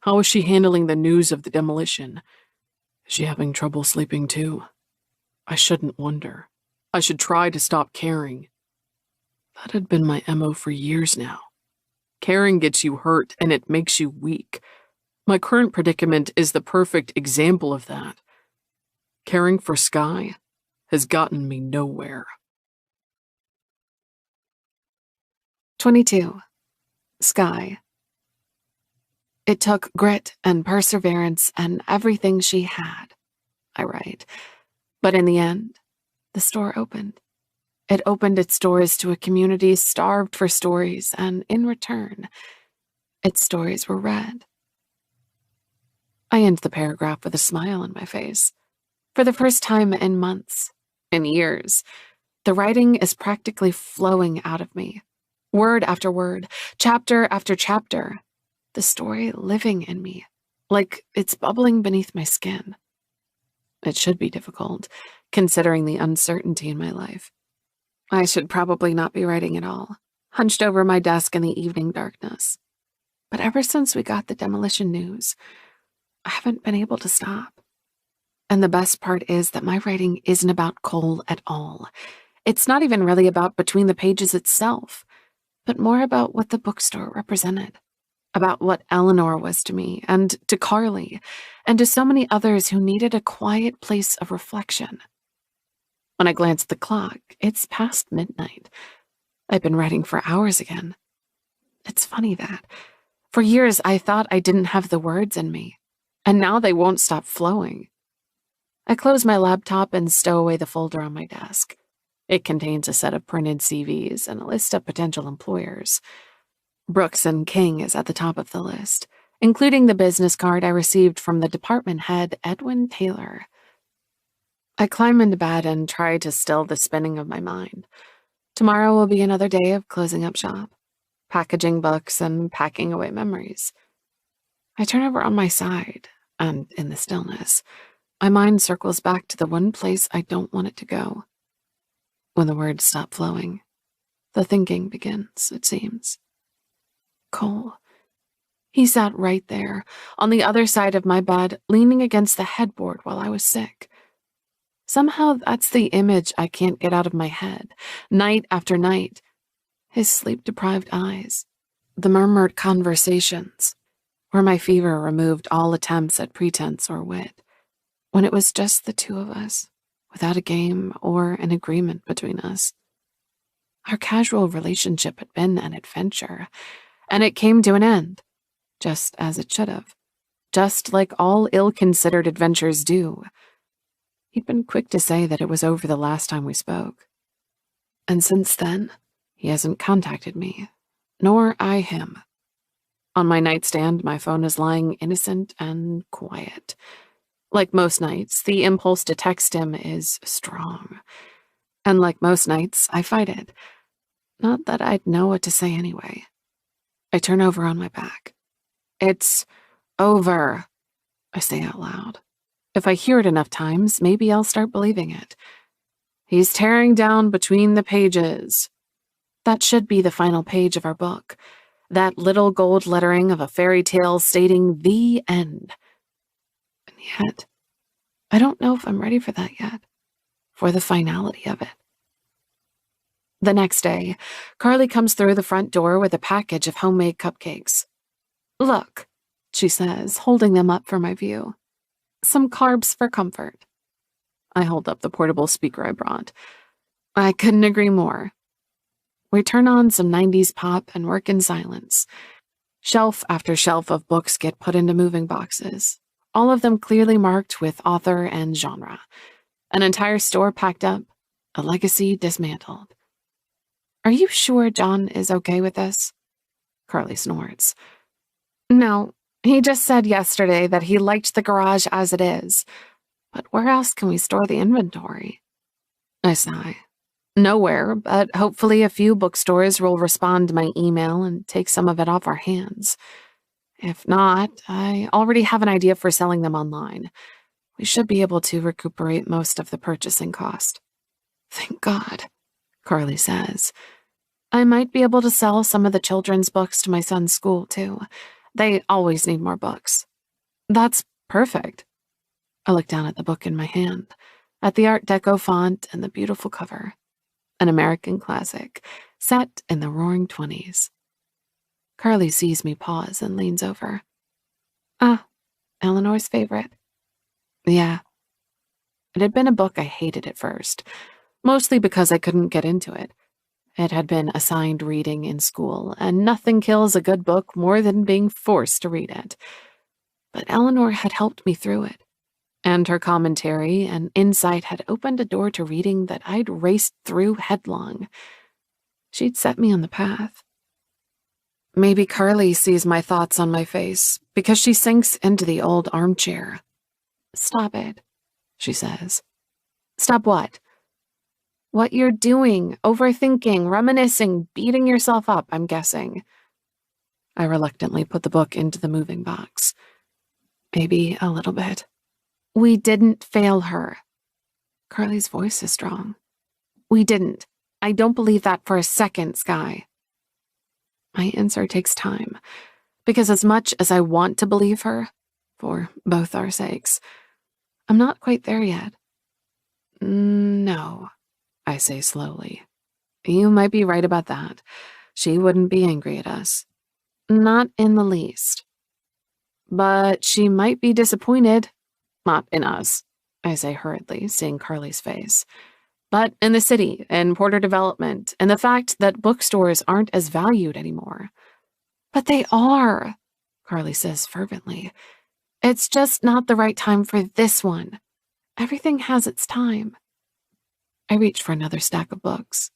How is she handling the news of the demolition? Is she having trouble sleeping too? I shouldn't wonder. I should try to stop caring. That had been my MO for years now. Caring gets you hurt and it makes you weak. My current predicament is the perfect example of that. Caring for Skye has gotten me nowhere. 22. Skye. It took grit and perseverance and everything she had, I write. But in the end, the store opened. It opened its doors to a community starved for stories, and in return, its stories were read. I end the paragraph with a smile on my face. For the first time in months, in years, the writing is practically flowing out of me. Word after word, chapter after chapter, the story living in me, like it's bubbling beneath my skin. It should be difficult, considering the uncertainty in my life. I should probably not be writing at all, hunched over my desk in the evening darkness. But ever since we got the demolition news, I haven't been able to stop. And the best part is that my writing isn't about Cole at all. It's not even really about Between the Pages itself, but more about what the bookstore represented, about what Eleanor was to me, and to Carly, and to so many others who needed a quiet place of reflection. When I glance at the clock, it's past midnight. I've been writing for hours again. It's funny that, for years I thought I didn't have the words in me, and now they won't stop flowing. I close my laptop and stow away the folder on my desk. It contains a set of printed CVs and a list of potential employers. Brooks and King is at the top of the list, including the business card I received from the department head, Edwin Taylor. I climb into bed and try to still the spinning of my mind. Tomorrow will be another day of closing up shop, packaging books, and packing away memories. I turn over on my side, and in the stillness, my mind circles back to the one place I don't want it to go. When the words stop flowing, the thinking begins, it seems. Cole. He sat right there, on the other side of my bed, leaning against the headboard while I was sick. Somehow that's the image I can't get out of my head, night after night. His sleep-deprived eyes, the murmured conversations, where my fever removed all attempts at pretense or wit, when it was just the two of us, without a game or an agreement between us. Our casual relationship had been an adventure, and it came to an end, just as it should have, just like all ill-considered adventures do. He'd been quick to say that it was over the last time we spoke. And since then, he hasn't contacted me, nor I him. On my nightstand, my phone is lying innocent and quiet. Like most nights, the impulse to text him is strong. And like most nights, I fight it. Not that I'd know what to say anyway. I turn over on my back. It's over, I say out loud. If I hear it enough times, maybe I'll start believing it. He's tearing down between the pages. That should be the final page of our book. That little gold lettering of a fairy tale stating the end. And yet, I don't know if I'm ready for that yet, for the finality of it. The next day, Carly comes through the front door with a package of homemade cupcakes. "Look," she says, holding them up for my view. "Some carbs for comfort." I hold up the portable speaker I brought. I couldn't agree more. We turn on some 90s pop and work in silence. Shelf after shelf of books get put into moving boxes, all of them clearly marked with author and genre. An entire store packed up, a legacy dismantled. "Are you sure John is okay with this?" Carly snorts. "No, he just said yesterday that he liked the garage as it is. But where else can we store the inventory?" I sigh. "Nowhere, but hopefully a few bookstores will respond to my email and take some of it off our hands. If not, I already have an idea for selling them online. We should be able to recuperate most of the purchasing cost." "Thank God," Carly says. "I might be able to sell some of the children's books to my son's school, too. They always need more books." "That's perfect." I look down at the book in my hand, at the Art Deco font and the beautiful cover. An American classic, set in the roaring 20s. Carly sees me pause and leans over. "Ah, Eleanor's favorite." "Yeah." It had been a book I hated at first, mostly because I couldn't get into it. It had been assigned reading in school, and nothing kills a good book more than being forced to read it. But Eleanor had helped me through it, and her commentary and insight had opened a door to reading that I'd raced through headlong. She'd set me on the path. Maybe Carly sees my thoughts on my face because she sinks into the old armchair. "Stop it," she says. "Stop what?" "What you're doing, overthinking, reminiscing, beating yourself up, I'm guessing." I reluctantly put the book into the moving box. "Maybe a little bit." "We didn't fail her." Carly's voice is strong. "We didn't. I don't believe that for a second, Skye." My answer takes time, because as much as I want to believe her, for both our sakes, I'm not quite there yet. "No," I say slowly. "You might be right about that. She wouldn't be angry at us. Not in the least. But she might be disappointed. Not in us," I say hurriedly, seeing Carly's face. "But in the city, in Porter Development, and the fact that bookstores aren't as valued anymore." "But they are," Carly says fervently. "It's just not the right time for this one. Everything has its time. I reach for another stack of books.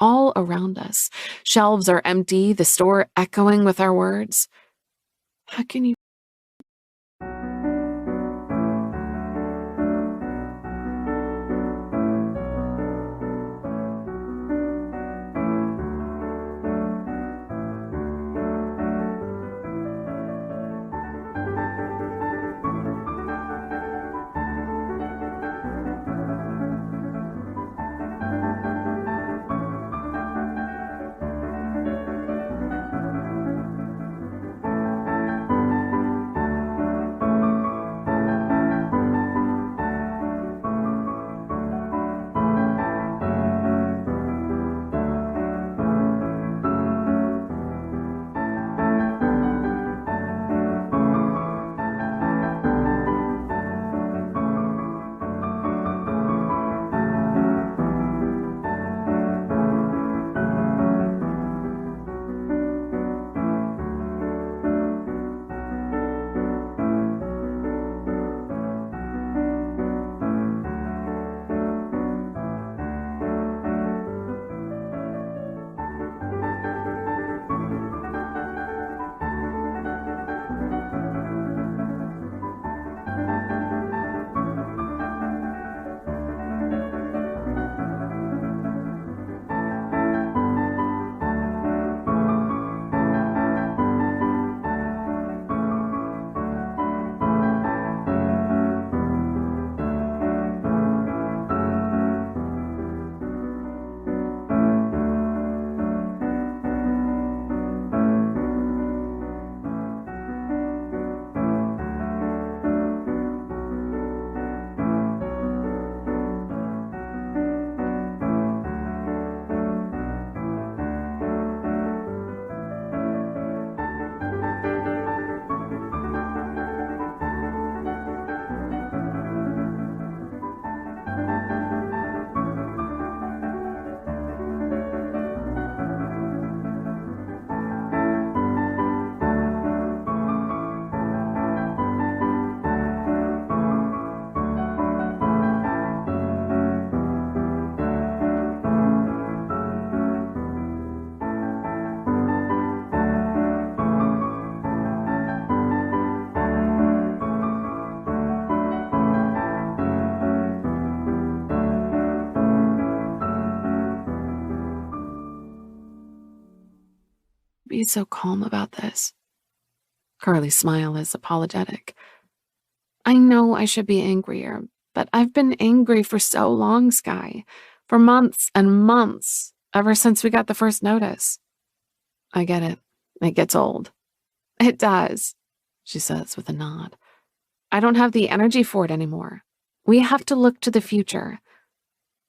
All around us, shelves are empty, the store echoing with our words. How can you? Be so calm about this? Carly's smile is apologetic. I know I should be angrier, but I've been angry for so long, Skye. For months and months, ever since we got the first notice. I get it. It gets old. It does, she says with a nod. I don't have the energy for it anymore. We have to look to the future.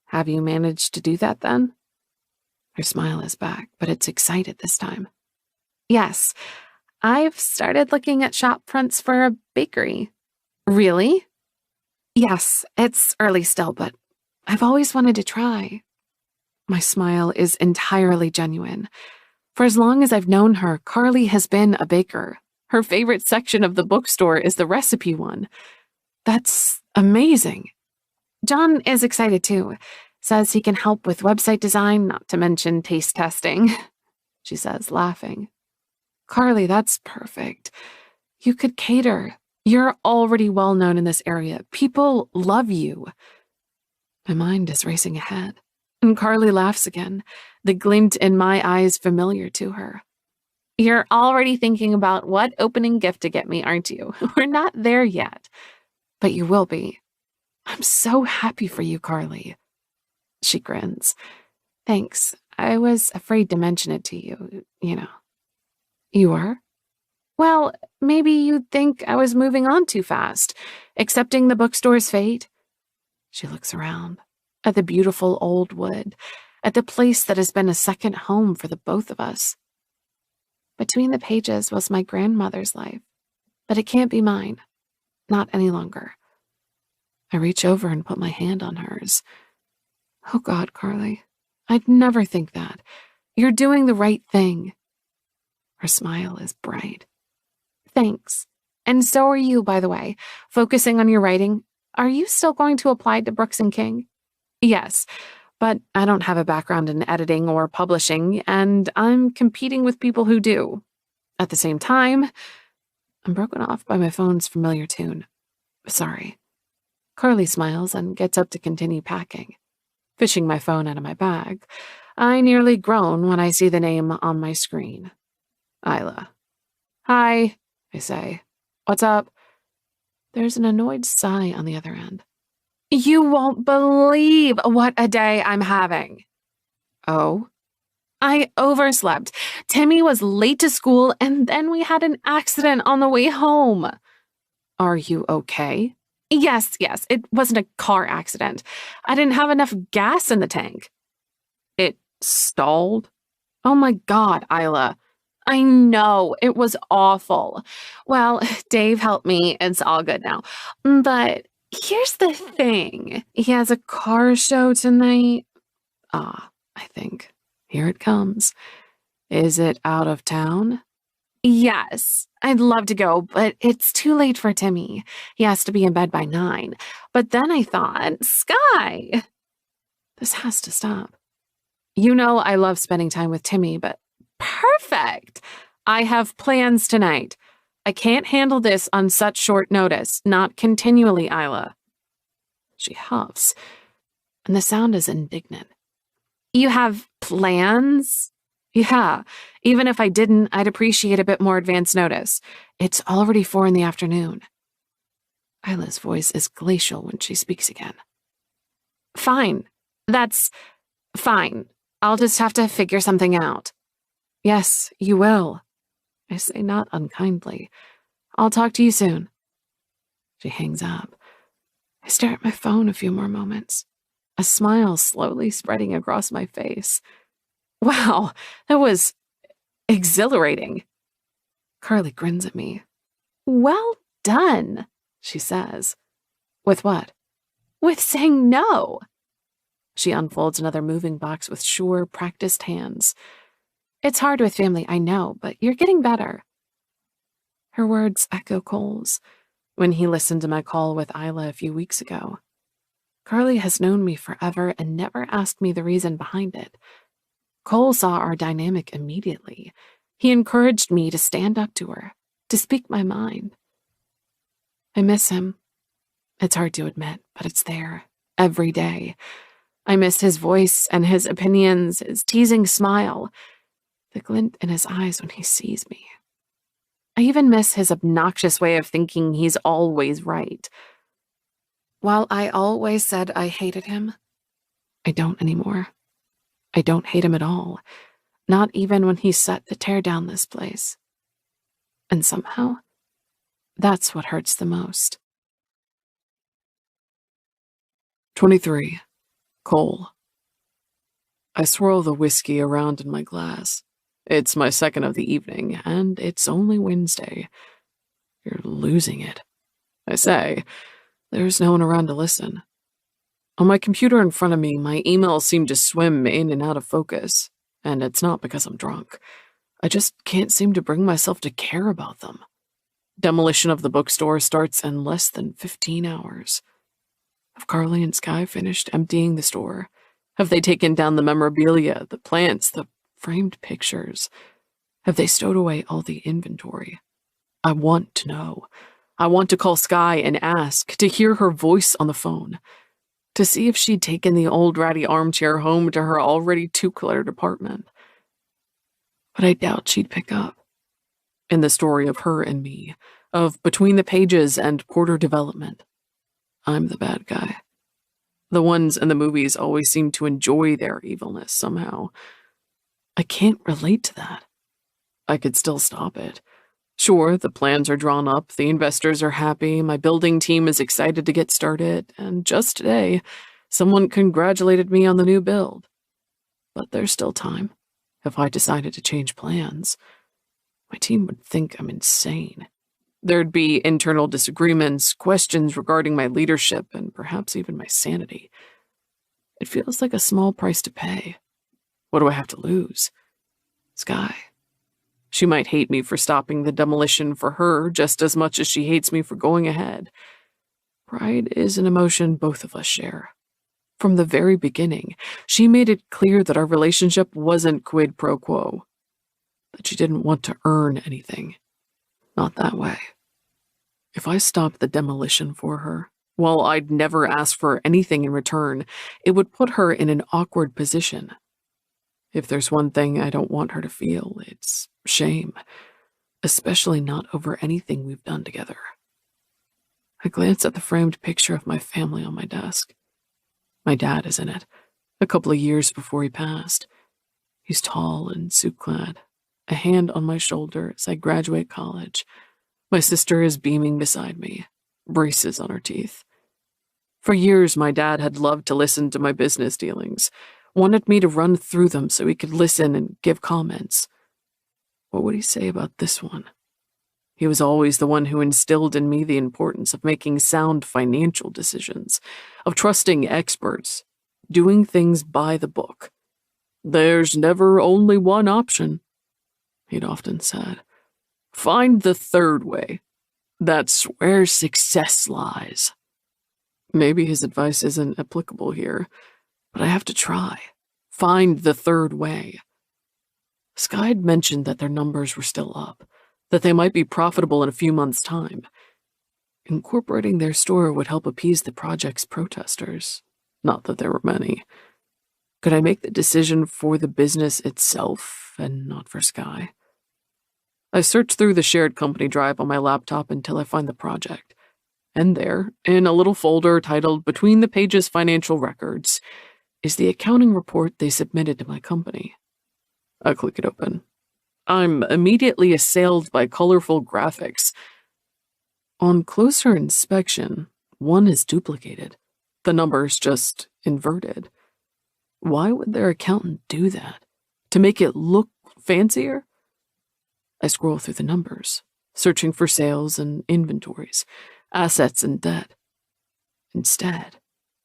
Have you managed to do that then? Her smile is back, but it's excited this time. Yes, I've started looking at shop fronts for a bakery. Really? Yes, it's early still, but I've always wanted to try. My smile is entirely genuine. For as long as I've known her, Carly has been a baker. Her favorite section of the bookstore is the recipe one. That's amazing. John is excited too. Says he can help with website design, not to mention taste testing, she says, laughing. Carly, that's perfect. You could cater. You're already well known in this area. People love you. My mind is racing ahead, and Carly laughs again, the glint in my eyes familiar to her. You're already thinking about what opening gift to get me, aren't you? We're not there yet. But you will be. I'm so happy for you, Carly. She grins. Thanks. I was afraid to mention it to you, you know. You are? Well, maybe you'd think I was moving on too fast, accepting the bookstore's fate. She looks around, at the beautiful old wood, at the place that has been a second home for the both of us. Between the pages was my grandmother's life, but it can't be mine. Not any longer. I reach over and put my hand on hers. Oh God, Carly, I'd never think that. You're doing the right thing. Her smile is bright. Thanks. And so are you, by the way, focusing on your writing. Are you still going to apply to Brooks and King? Yes, but I don't have a background in editing or publishing, and I'm competing with people who do. At the same time, I'm broken off by my phone's familiar tune. Sorry. Carly smiles and gets up to continue packing. Fishing my phone out of my bag, I nearly groan when I see the name on my screen. Isla. Hi, I say. What's up? There's an annoyed sigh on the other end. You won't believe what a day I'm having. Oh? I overslept. Timmy was late to school, and then we had an accident on the way home. Are you okay? Yes, it wasn't a car accident. I didn't have enough gas in the tank. It stalled? Oh my God, Isla. I know, it was awful. Well, Dave helped me. It's all good now. But here's the thing. He has a car show tonight. I think. Here it comes. Is it out of town? Yes, I'd love to go, but it's too late for Timmy. He has to be in bed by 9. But then I thought, Skye! This has to stop. You know I love spending time with Timmy, but perfect! I have plans tonight. I can't handle this on such short notice, not continually, Isla. She huffs, and the sound is indignant. You have plans? Yeah, even if I didn't, I'd appreciate a bit more advance notice. It's already 4 in the afternoon. Isla's voice is glacial when she speaks again. Fine. That's fine. I'll just have to figure something out. Yes, you will. I say not unkindly. I'll talk to you soon. She hangs up. I stare at my phone a few more moments, a smile slowly spreading across my face. Wow, that was exhilarating. Carly grins at me. Well done, she says. With what? With saying no. She unfolds another moving box with sure, practiced hands. It's hard with family, I know, but you're getting better. Her words echo Cole's when he listened to my call with Isla a few weeks ago. Carly has known me forever and never asked me the reason behind it. Cole saw our dynamic immediately. He encouraged me to stand up to her, to speak my mind. I miss him. It's hard to admit, but it's there, every day. I miss his voice and his opinions, his teasing smile, the glint in his eyes when he sees me. I even miss his obnoxious way of thinking he's always right. While I always said I hated him, I don't anymore. I don't hate him at all, not even when he's set to tear down this place. And somehow, that's what hurts the most. 23. Cole. I swirl the whiskey around in my glass. It's my second of the evening, and it's only Wednesday. You're losing it. I say. There's no one around to listen. On my computer in front of me, my emails seem to swim in and out of focus, and it's not because I'm drunk. I just can't seem to bring myself to care about them. Demolition of the bookstore starts in less than 15 hours. Have Carly and Skye finished emptying the store? Have they taken down the memorabilia, the plants, the framed pictures? Have they stowed away all the inventory? I want to know. I want to call Skye and ask, to hear her voice on the phone, to see if she'd taken the old ratty armchair home to her already too cluttered apartment. But I doubt she'd pick up. In the story of her and me, of Between the Pages and Porter Development, I'm the bad guy. The ones in the movies always seem to enjoy their evilness somehow. I can't relate to that. I could still stop it. Sure, the plans are drawn up, the investors are happy, my building team is excited to get started, and just today, someone congratulated me on the new build. But there's still time. If I decided to change plans, my team would think I'm insane. There'd be internal disagreements, questions regarding my leadership, and perhaps even my sanity. It feels like a small price to pay. What do I have to lose? Skye. She might hate me for stopping the demolition for her just as much as she hates me for going ahead. Pride is an emotion both of us share. From the very beginning, she made it clear that our relationship wasn't quid pro quo, that she didn't want to earn anything. Not that way. If I stopped the demolition for her, while I'd never ask for anything in return, it would put her in an awkward position. If there's one thing I don't want her to feel, it's shame, especially not over anything we've done together. I glance at the framed picture of my family on my desk. My dad is in it, a couple of years before he passed. He's tall and suit-clad, a hand on my shoulder as I graduate college. My sister is beaming beside me, braces on her teeth. For years, my dad had loved to listen to my business dealings, wanted me to run through them so he could listen and give comments. What would he say about this one? He was always the one who instilled in me the importance of making sound financial decisions, of trusting experts, doing things by the book. There's never only one option, he'd often said. Find the third way. That's where success lies. Maybe his advice isn't applicable here, but I have to try. Find the third way. Skye had mentioned that their numbers were still up, that they might be profitable in a few months' time. Incorporating their store would help appease the project's protesters. Not that there were many. Could I make the decision for the business itself and not for Skye? I search through the shared company drive on my laptop until I find the project. And there, in a little folder titled Between the Pages Financial Records, is the accounting report they submitted to my company. I click it open. I'm immediately assailed by colorful graphics. On closer inspection, one is duplicated. The numbers just inverted. Why would their accountant do that? To make it look fancier? I scroll through the numbers, searching for sales and inventories, assets and debt. Instead,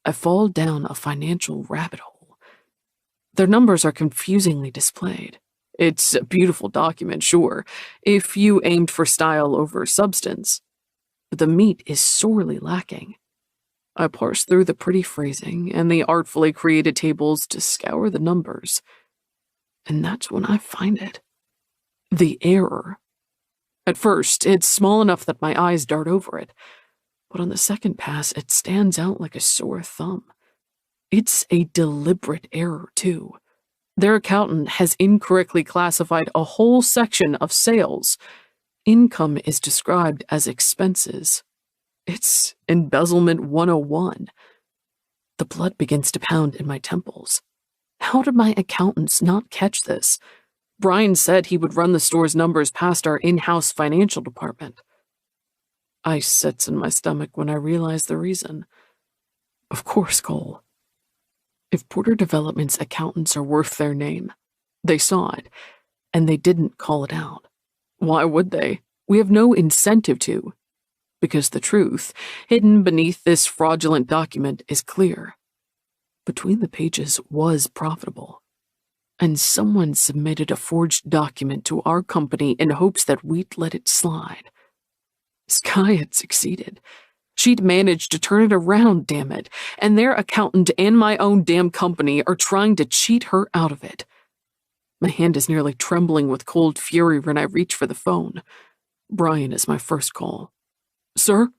I fall down a financial rabbit hole. Their numbers are confusingly displayed. It's a beautiful document, sure, if you aimed for style over substance, but the meat is sorely lacking. I parse through the pretty phrasing and the artfully created tables to scour the numbers, and that's when I find it. The error. At first, it's small enough that my eyes dart over it, but on the second pass, it stands out like a sore thumb. It's a deliberate error, too. Their accountant has incorrectly classified a whole section of sales. Income is described as expenses. It's embezzlement 101. The blood begins to pound in my temples. How did my accountants not catch this? Brian said he would run the store's numbers past our in-house financial department. Ice sets in my stomach when I realize the reason. Of course, Cole. If Porter Development's accountants are worth their name, they saw it, and they didn't call it out. Why would they? We have no incentive to. Because the truth, hidden beneath this fraudulent document, is clear. Between the Pages was profitable, and someone submitted a forged document to our company in hopes that we'd let it slide. Skye had succeeded. She'd managed to turn it around, damn it, and their accountant and my own damn company are trying to cheat her out of it. My hand is nearly trembling with cold fury when I reach for the phone. Brian is my first call. Sir?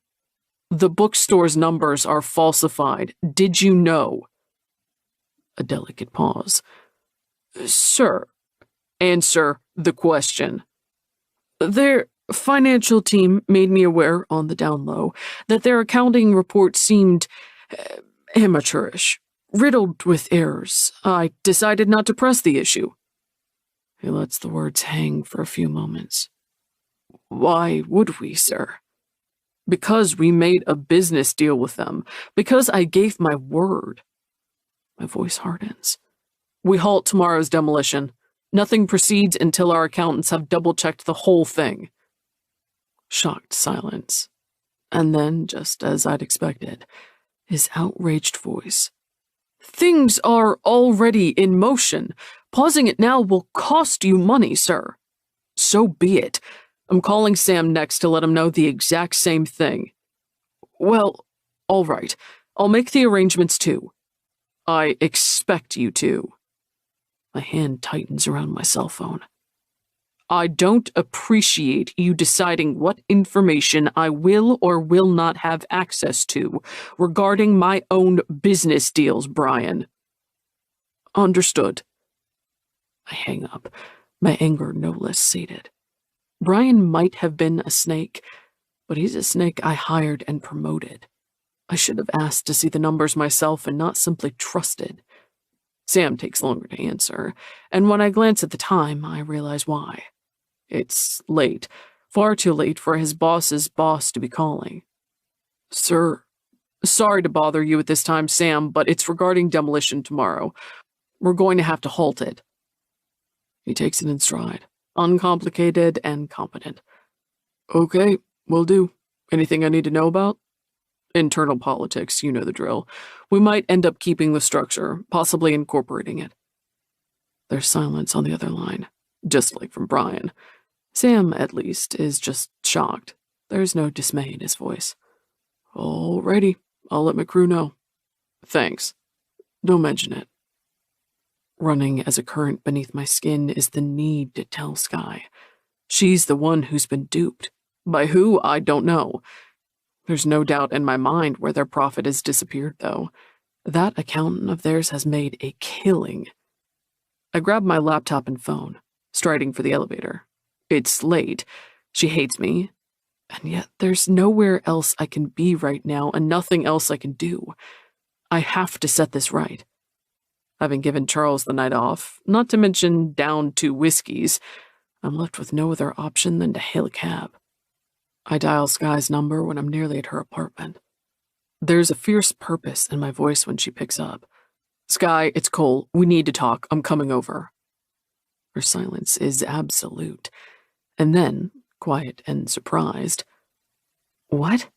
The bookstore's numbers are falsified. Did you know? A delicate pause. Sir, answer the question. Their financial team made me aware on the down low that their accounting report seemed amateurish, riddled with errors. I decided not to press the issue. He lets the words hang for a few moments. Why would we, sir? Because we made a business deal with them. Because I gave my word. My voice hardens. We halt tomorrow's demolition. Nothing proceeds until our accountants have double-checked the whole thing. Shocked silence. And then, just as I'd expected, his outraged voice. Things are already in motion. Pausing it now will cost you money, sir. So be it. I'm calling Sam next to let him know the exact same thing. Well, All right, I'll make the arrangements too. I expect you to. My hand tightens around my cell phone. I don't appreciate you deciding what information I will or will not have access to regarding my own business deals, Brian. Understood. I hang up, my anger no less sated. Brian might have been a snake, but he's a snake I hired and promoted. I should have asked to see the numbers myself and not simply trusted. Sam takes longer to answer, and when I glance at the time, I realize why. It's late, far too late for his boss's boss to be calling. Sir, sorry to bother you at this time, Sam, but it's regarding demolition tomorrow. We're going to have to halt it. He takes it in stride, uncomplicated and competent. Okay, will do. Anything I need to know about? Internal politics, you know the drill. We might end up keeping the structure, possibly incorporating it. There's silence on the other line, just like from Brian. Sam, at least, is just shocked. There's no dismay in his voice. Alrighty, I'll let my crew know. Thanks. Don't mention it. Running as a current beneath my skin is the need to tell Skye. She's the one who's been duped. By who, I don't know. There's no doubt in my mind where their profit has disappeared, though. That accountant of theirs has made a killing. I grab my laptop and phone, striding for the elevator. It's late. She hates me. And yet there's nowhere else I can be right now and nothing else I can do. I have to set this right. Having given Charles the night off, not to mention down 2 whiskeys, I'm left with no other option than to hail a cab. I dial Skye's number when I'm nearly at her apartment. There's a fierce purpose in my voice when she picks up. Skye, it's Cole. We need to talk. I'm coming over. Her silence is absolute. And then, quiet and surprised, What?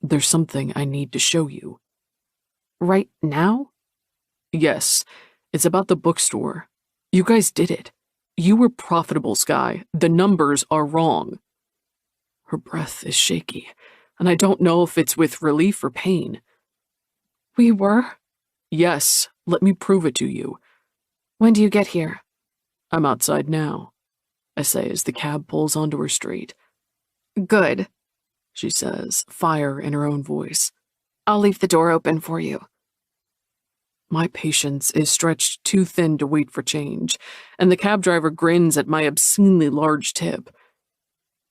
There's something I need to show you. Right now? Yes, it's about the bookstore. You guys did it. You were profitable, Skye. The numbers are wrong. Her breath is shaky, and I don't know if it's with relief or pain. We were? Yes, let me prove it to you. When do you get here? I'm outside now, I say as the cab pulls onto her street. Good, she says, fire in her own voice. I'll leave the door open for you. My patience is stretched too thin to wait for change, and the cab driver grins at my obscenely large tip.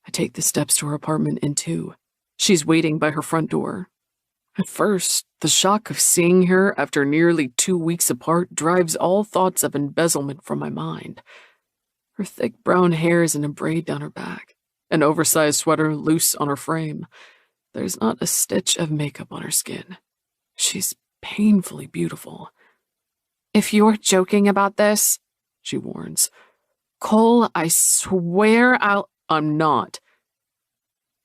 I take the steps to her apartment in 2. She's waiting by her front door. At first, the shock of seeing her after nearly 2 weeks apart drives all thoughts of embezzlement from my mind. Her thick brown hair is in a braid down her back, an oversized sweater loose on her frame. There's not a stitch of makeup on her skin. She's painfully beautiful. If you're joking about this, she warns, Cole, I swear I'm not.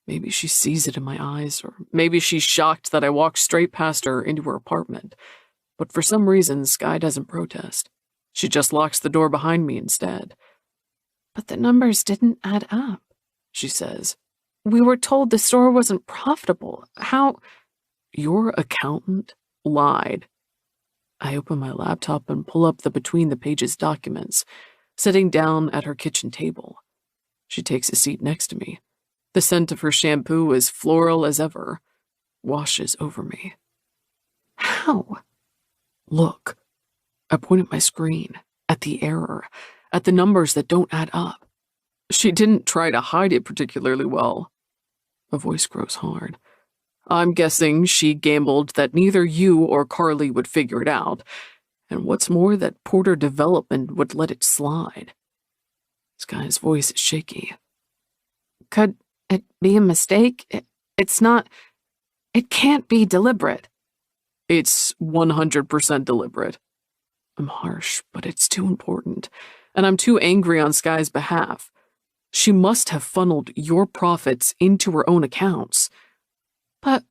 Maybe she sees it in my eyes, or maybe she's shocked that I walked straight past her into her apartment. But for some reason, Skye doesn't protest. She just locks the door behind me instead. But the numbers didn't add up, she says. We were told the store wasn't profitable. How? Your accountant lied. I open my laptop and pull up the between the pages documents, sitting down at her kitchen table. She takes a seat next to me. The scent of her shampoo, as floral as ever, washes over me. How? Look. I point at my screen, at the error, at the numbers that don't add up. She didn't try to hide it particularly well. The voice grows hard. I'm guessing she gambled that neither you or Carly would figure it out, and what's more, that Porter Development would let it slide. Skye's voice is shaky. Could it be a mistake? It's not. It can't be deliberate. It's 100% deliberate. I'm harsh, but it's too important, and I'm too angry on Skye's behalf. She must have funneled your profits into her own accounts. But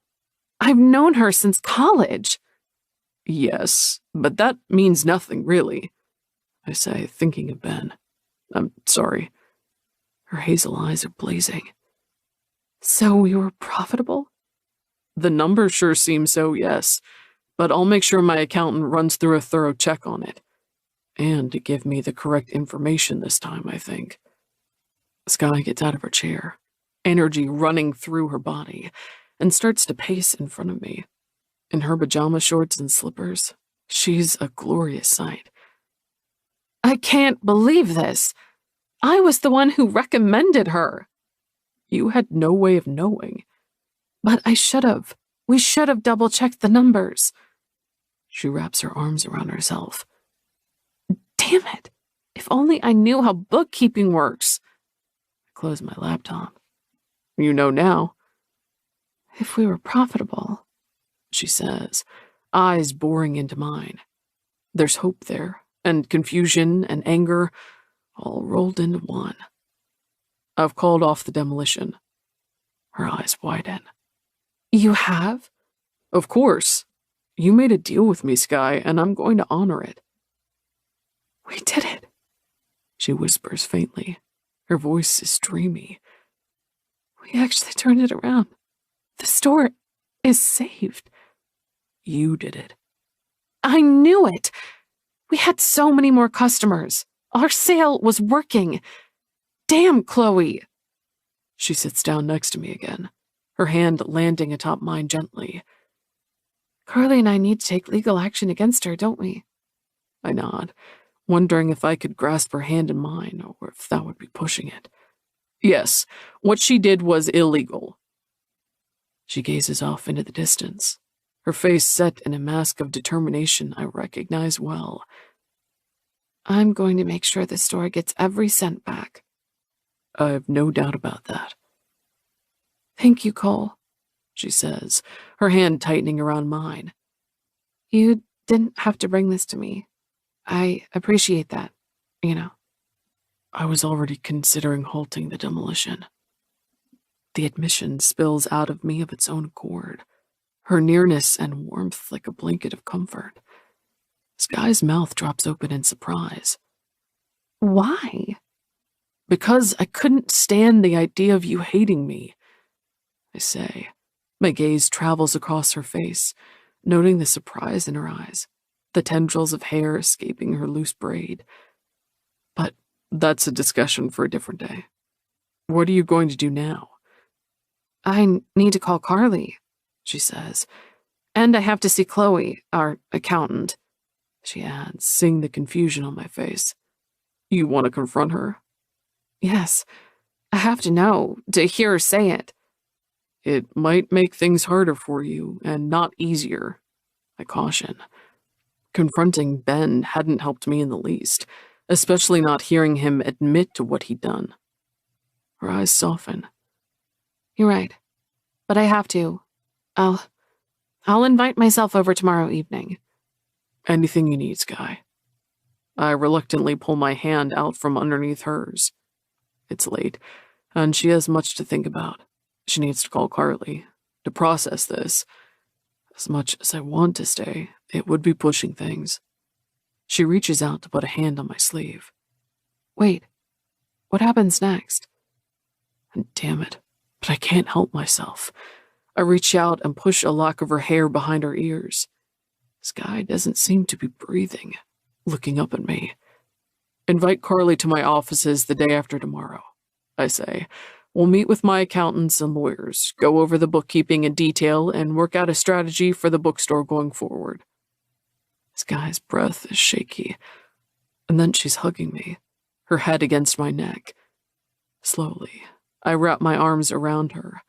I've known her since college. Yes, but that means nothing, really, I say, thinking of Ben. I'm sorry. Her hazel eyes are blazing. So we were profitable? The numbers sure seem so, yes, but I'll make sure my accountant runs through a thorough check on it. And to give me the correct information this time, I think. Skye gets out of her chair, energy running through her body, and starts to pace in front of me. In her pajama shorts and slippers, she's a glorious sight. I can't believe this. I was the one who recommended her. You had no way of knowing. But I should have. We should have double-checked the numbers. She wraps her arms around herself. Damn it. If only I knew how bookkeeping works. I close my laptop. You know now. If we were profitable, she says, eyes boring into mine. There's hope there, and confusion and anger, all rolled into one. I've called off the demolition. Her eyes widen. You have? Of course. You made a deal with me, Skye, and I'm going to honor it. We did it, she whispers faintly. Her voice is dreamy. We actually turned it around. The store is saved. You did it. I knew it. We had so many more customers. Our sale was working. Damn, Chloe. She sits down next to me again, her hand landing atop mine gently. Carly and I need to take legal action against her, don't we? I nod, wondering if I could grasp her hand in mine or if that would be pushing it. Yes, what she did was illegal. She gazes off into the distance, her face set in a mask of determination I recognize well. I'm going to make sure the store gets every cent back. I have no doubt about that. Thank you, Cole, she says, her hand tightening around mine. You didn't have to bring this to me. I appreciate that, you know. I was already considering halting the demolition. The admission spills out of me of its own accord, her nearness and warmth like a blanket of comfort. Skye's mouth drops open in surprise. Why? Because I couldn't stand the idea of you hating me, I say. My gaze travels across her face, noting the surprise in her eyes, the tendrils of hair escaping her loose braid. But that's a discussion for a different day. What are you going to do now? I need to call Carly, she says. And I have to see Chloe, our accountant, she adds, seeing the confusion on my face. You want to confront her? Yes. I have to know, to hear her say it. It might make things harder for you, and not easier, I caution. Confronting Ben hadn't helped me in the least, especially not hearing him admit to what he'd done. Her eyes soften. You're right. But I have to. I'll invite myself over tomorrow evening. Anything you need, Skye. I reluctantly pull my hand out from underneath hers. It's late, and she has much to think about. She needs to call Carly to process this. As much as I want to stay, it would be pushing things. She reaches out to put a hand on my sleeve. Wait, what happens next? And damn it, but I can't help myself. I reach out and push a lock of her hair behind her ears. Skye doesn't seem to be breathing, looking up at me. Invite Carly to my offices the day after tomorrow, I say. We'll meet with my accountants and lawyers, go over the bookkeeping in detail, and work out a strategy for the bookstore going forward. Skye's breath is shaky, and then she's hugging me, her head against my neck. Slowly, I wrap my arms around her.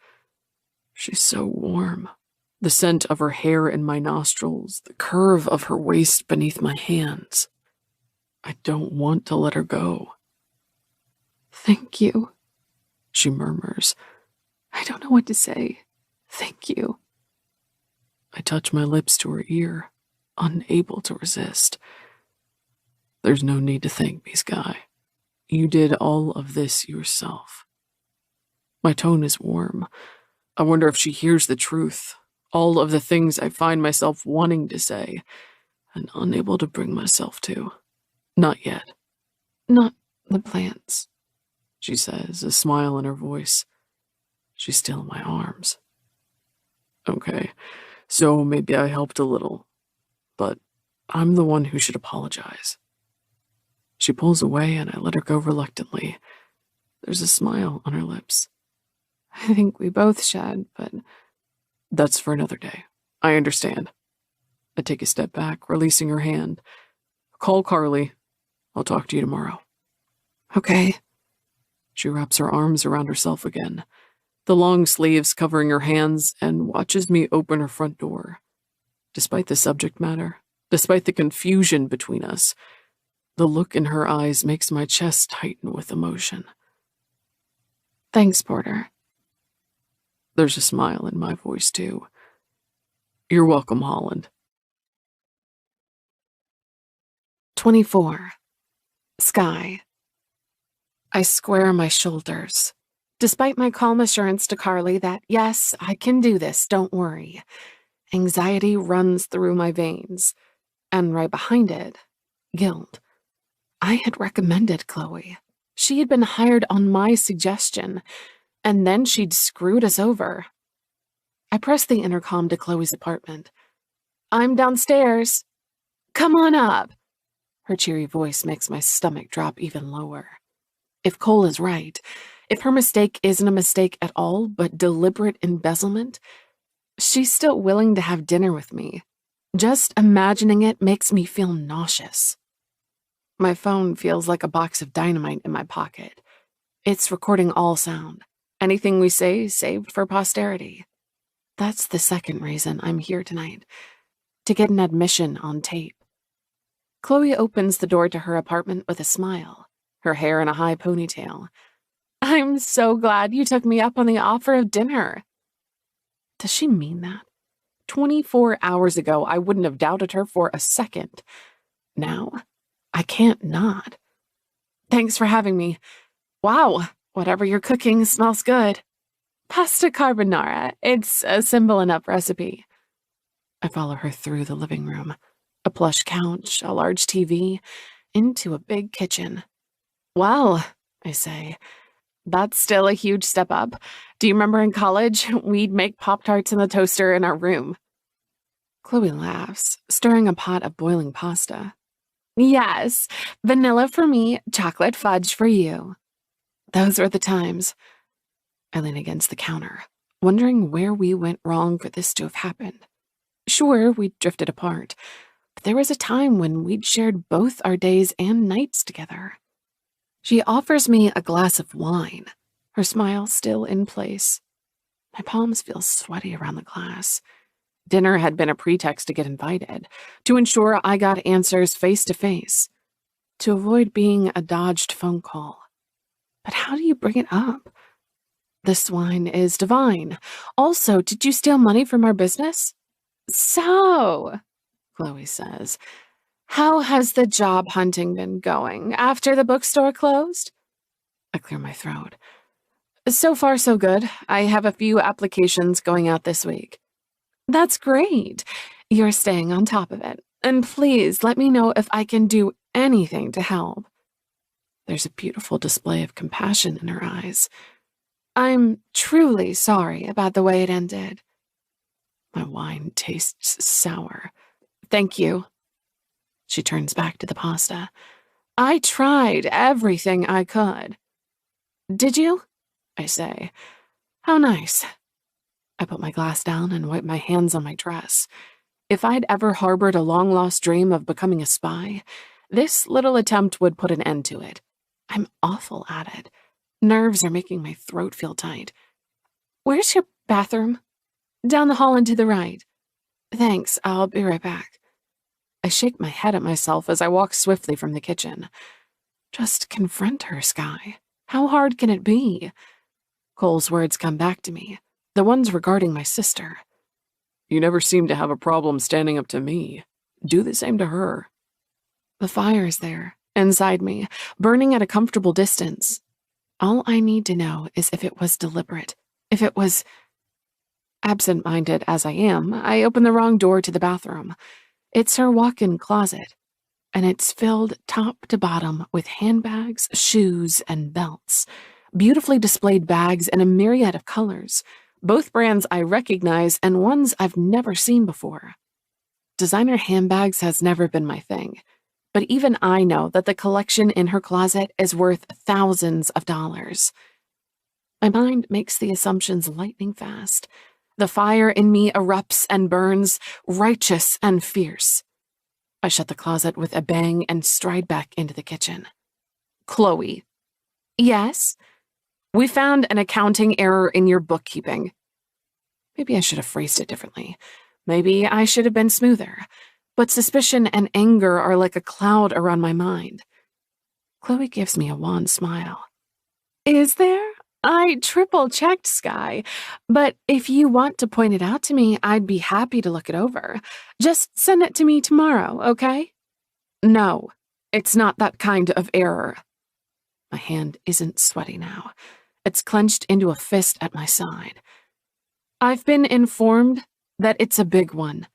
She's so warm. The scent of her hair in my nostrils, the curve of her waist beneath my hands. I don't want to let her go. Thank you, she murmurs. I don't know what to say. Thank you. I touch my lips to her ear, unable to resist. There's no need to thank me, Skye. You did all of this yourself. My tone is warm. I wonder if she hears the truth, all of the things I find myself wanting to say and unable to bring myself to. Not yet. Not the plants, she says, a smile in her voice. She's still in my arms. Okay, so maybe I helped a little, but I'm the one who should apologize. She pulls away and I let her go reluctantly. There's a smile on her lips. I think we both should, but that's for another day. I understand. I take a step back, releasing her hand. Call Carly. I'll talk to you tomorrow. Okay. She wraps her arms around herself again, the long sleeves covering her hands, and watches me open her front door. Despite the subject matter, despite the confusion between us, the look in her eyes makes my chest tighten with emotion. Thanks, Porter. There's a smile in my voice, too. You're welcome, Holland. 24. Skye. I square my shoulders. Despite my calm assurance to Carly that, yes, I can do this, don't worry, anxiety runs through my veins, and right behind it, guilt. I had recommended Chloe. She had been hired on my suggestion, and then she'd screwed us over. I pressed the intercom to Chloe's apartment. I'm downstairs. Come on up. Her cheery voice makes my stomach drop even lower. If Cole is right, if her mistake isn't a mistake at all, but deliberate embezzlement, she's still willing to have dinner with me. Just imagining it makes me feel nauseous. My phone feels like a box of dynamite in my pocket. It's recording all sound. Anything we say saved for posterity. That's the second reason I'm here tonight, to get an admission on tape. Chloe opens the door to her apartment with a smile, her hair in a high ponytail. I'm so glad you took me up on the offer of dinner. Does she mean that? 24 hours ago, I wouldn't have doubted her for a second. Now, I can't not. Thanks for having me. Wow, whatever you're cooking smells good. Pasta carbonara, it's a simple enough recipe. I follow her through the living room, a plush couch, a large TV, into a big kitchen. Well, I say, that's still a huge step up. Do you remember in college, we'd make Pop-Tarts in the toaster in our room? Chloe laughs, stirring a pot of boiling pasta. Yes, vanilla for me, chocolate fudge for you. Those were the times. I lean against the counter, wondering where we went wrong for this to have happened. Sure, we'd drifted apart, but there was a time when we'd shared both our days and nights together. She offers me a glass of wine, her smile still in place. My palms feel sweaty around the glass. Dinner had been a pretext to get invited, to ensure I got answers face to face, to avoid being a dodged phone call. But how do you bring it up? This wine is divine. Also, did you steal money from our business? So, Chloe says, how has the job hunting been going after the bookstore closed? I clear my throat. So far, so good. I have a few applications going out this week. That's great. You're staying on top of it. And please let me know if I can do anything to help. There's a beautiful display of compassion in her eyes. I'm truly sorry about the way it ended. My wine tastes sour. Thank you. She turns back to the pasta. I tried everything I could. Did you? I say. How nice. I put my glass down and wipe my hands on my dress. If I'd ever harbored a long-lost dream of becoming a spy, this little attempt would put an end to it. I'm awful at it. Nerves are making my throat feel tight. Where's your bathroom? Down the hall and to the right. Thanks, I'll be right back. I shake my head at myself as I walk swiftly from the kitchen. Just confront her, Skye. How hard can it be? Cole's words come back to me, the ones regarding my sister. You never seem to have a problem standing up to me. Do the same to her. The fire is there, inside me, burning at a comfortable distance. All I need to know is if it was deliberate, if it was... Absent-minded as I am, I open the wrong door to the bathroom. It's her walk-in closet, and it's filled top to bottom with handbags, shoes, and belts. Beautifully displayed bags in a myriad of colors, both brands I recognize and ones I've never seen before. Designer handbags has never been my thing, but even I know that the collection in her closet is worth thousands of dollars. My mind makes the assumptions lightning fast. The fire in me erupts and burns, righteous and fierce. I shut the closet with a bang and stride back into the kitchen. Chloe. Yes? We found an accounting error in your bookkeeping. Maybe I should have phrased it differently. Maybe I should have been smoother. But suspicion and anger are like a cloud around my mind. Chloe gives me a wan smile. Is there? I triple-checked, Skye. But if you want to point it out to me, I'd be happy to look it over. Just send it to me tomorrow, okay? No, it's not that kind of error. My hand isn't sweaty now. It's clenched into a fist at my side. I've been informed that it's a big one.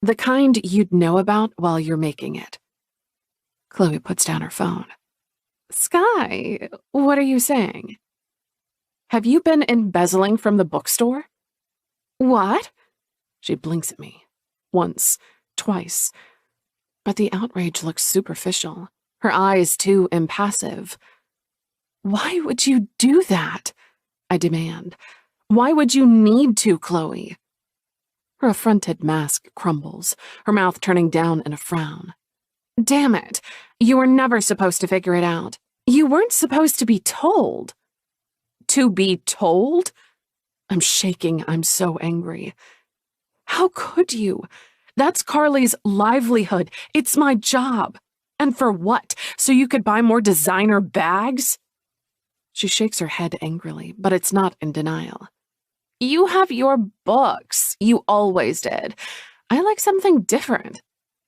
The kind you'd know about while you're making it. Chloe puts down her phone. Skye, what are you saying? Have you been embezzling from the bookstore? What? She blinks at me. Once, twice. But the outrage looks superficial. Her eyes too impassive. Why would you do that? I demand. Why would you need to, Chloe? Her affronted mask crumbles, her mouth turning down in a frown. Damn it! You were never supposed to figure it out. You weren't supposed to be told. To be told? I'm shaking. I'm so angry. How could you? That's Carly's livelihood. It's my job. And for what? So you could buy more designer bags? She shakes her head angrily, but it's not in denial. You have your books. You always did. I like something different.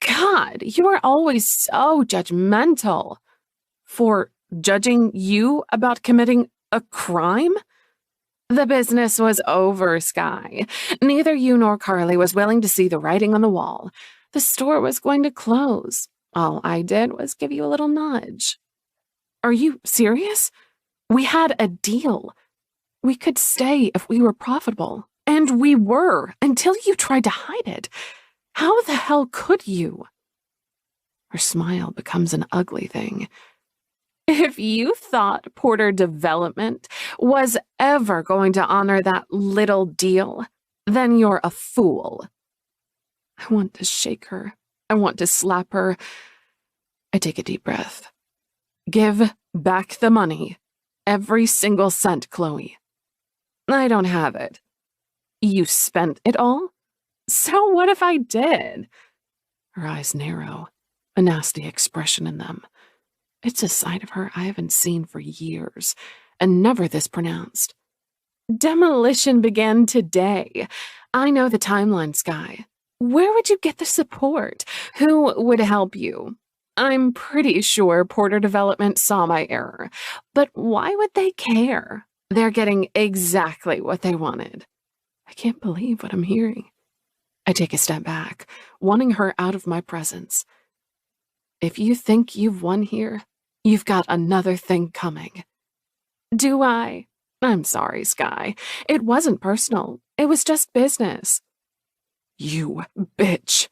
God, you are always so judgmental. For judging you about committing a crime? The business was over, Skye. Neither you nor Carly was willing to see the writing on the wall. The store was going to close. All I did was give you a little nudge. Are you serious? We had a deal. We could stay if we were profitable. And we were, until you tried to hide it. How the hell could you? Her smile becomes an ugly thing. If you thought Porter Development was ever going to honor that little deal, then you're a fool. I want to shake her. I want to slap her. I take a deep breath. Give back the money. Every single cent, Chloe. I don't have it. You spent it all? So what if I did? Her eyes narrow, a nasty expression in them. It's a side of her I haven't seen for years, and never this pronounced. Demolition began today. I know the timeline, Skye. Where would you get the support? Who would help you? I'm pretty sure Porter Development saw my error, but why would they care? They're getting exactly what they wanted. I can't believe what I'm hearing. I take a step back, wanting her out of my presence. If you think you've won here, you've got another thing coming. Do I? I'm sorry, Skye. It wasn't personal. It was just business. You bitch.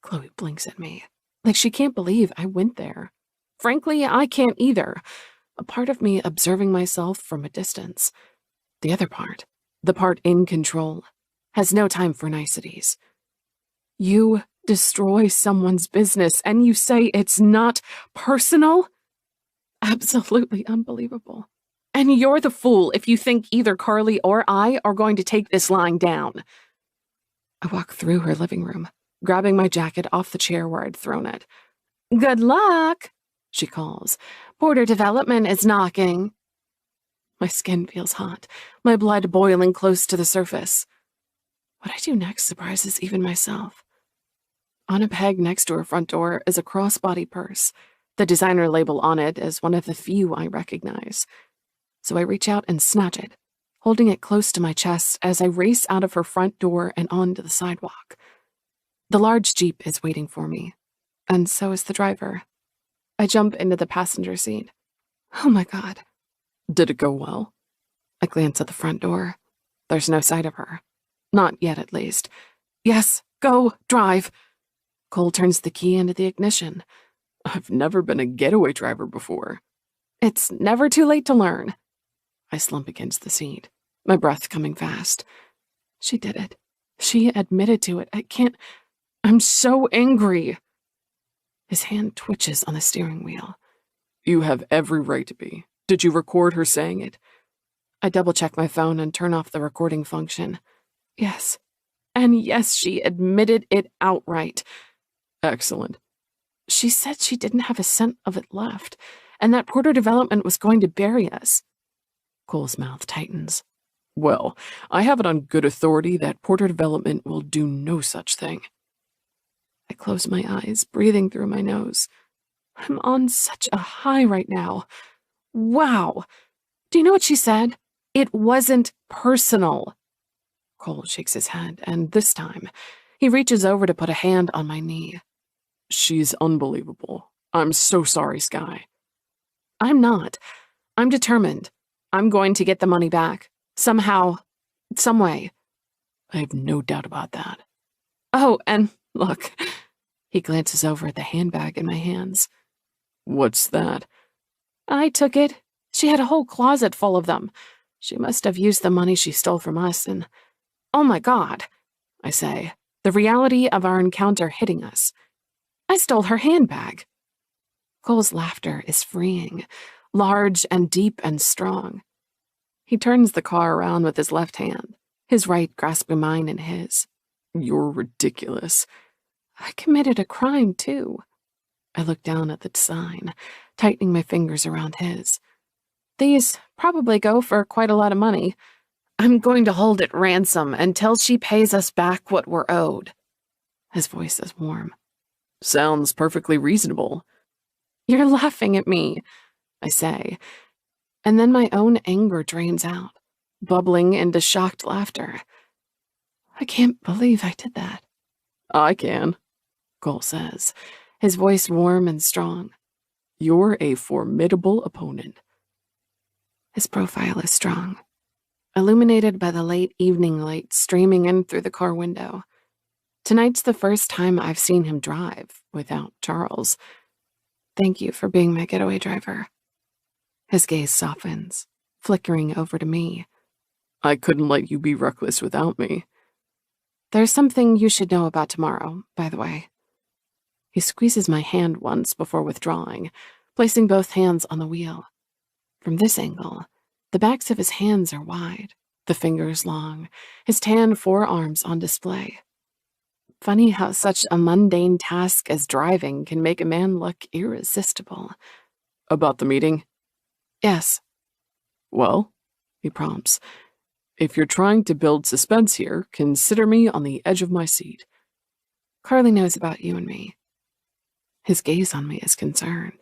Chloe blinks at me, like she can't believe I went there. Frankly, I can't either. A part of me observing myself from a distance. The other part, the part in control, has no time for niceties. You destroy someone's business and you say it's not personal? Absolutely unbelievable. And you're the fool if you think either Carly or I are going to take this lying down. I walk through her living room, grabbing my jacket off the chair where I'd thrown it. Good luck, she calls. Porter Development is knocking. My skin feels hot, my blood boiling close to the surface. What I do next surprises even myself. On a peg next to her front door is a crossbody purse. The designer label on it is one of the few I recognize. So I reach out and snatch it, holding it close to my chest as I race out of her front door and onto the sidewalk. The large Jeep is waiting for me, and so is the driver. I jump into the passenger seat. Oh my God. Did it go well? I glance at the front door. There's no sight of her. Not yet, at least. Yes, go, drive. Cole turns the key into the ignition. I've never been a getaway driver before. It's never too late to learn. I slump against the seat, my breath coming fast. She did it. She admitted to it. I'm so angry. His hand twitches on the steering wheel. You have every right to be. Did you record her saying it? I double-check my phone and turn off the recording function. Yes. And yes, she admitted it outright. Excellent. She said she didn't have a cent of it left, and that Porter Development was going to bury us. Cole's mouth tightens. Well, I have it on good authority that Porter Development will do no such thing. I close my eyes, breathing through my nose. I'm on such a high right now. Wow. Do you know what she said? It wasn't personal. Cole shakes his head, and this time, he reaches over to put a hand on my knee. She's unbelievable. I'm so sorry, Skye. I'm not. I'm determined. I'm going to get the money back. Somehow. Some way. I have no doubt about that. Oh, and look. He glances over at the handbag in my hands. What's that? I took it. She had a whole closet full of them. She must have used the money she stole from us, and... Oh my God, I say, the reality of our encounter hitting us. I stole her handbag. Cole's laughter is freeing, large and deep and strong. He turns the car around with his left hand, his right grasping mine in his. You're ridiculous. I committed a crime, too. I look down at the sign, tightening my fingers around his. These probably go for quite a lot of money. I'm going to hold it ransom until she pays us back what we're owed. His voice is warm. Sounds perfectly reasonable. You're laughing at me, I say, and then my own anger drains out, bubbling into shocked laughter. I can't believe I did that. I can, Cole says, his voice warm and strong. You're a formidable opponent. His profile is strong, illuminated by the late evening light streaming in through the car window. Tonight's the first time I've seen him drive without Charles. Thank you for being my getaway driver. His gaze softens, flickering over to me. I couldn't let you be reckless without me. There's something you should know about tomorrow, by the way. He squeezes my hand once before withdrawing, placing both hands on the wheel. From this angle, the backs of his hands are wide, the fingers long, his tan forearms on display. Funny how such a mundane task as driving can make a man look irresistible. About the meeting? Yes. Well, he prompts, if you're trying to build suspense here, consider me on the edge of my seat. Carly knows about you and me. His gaze on me is concerned.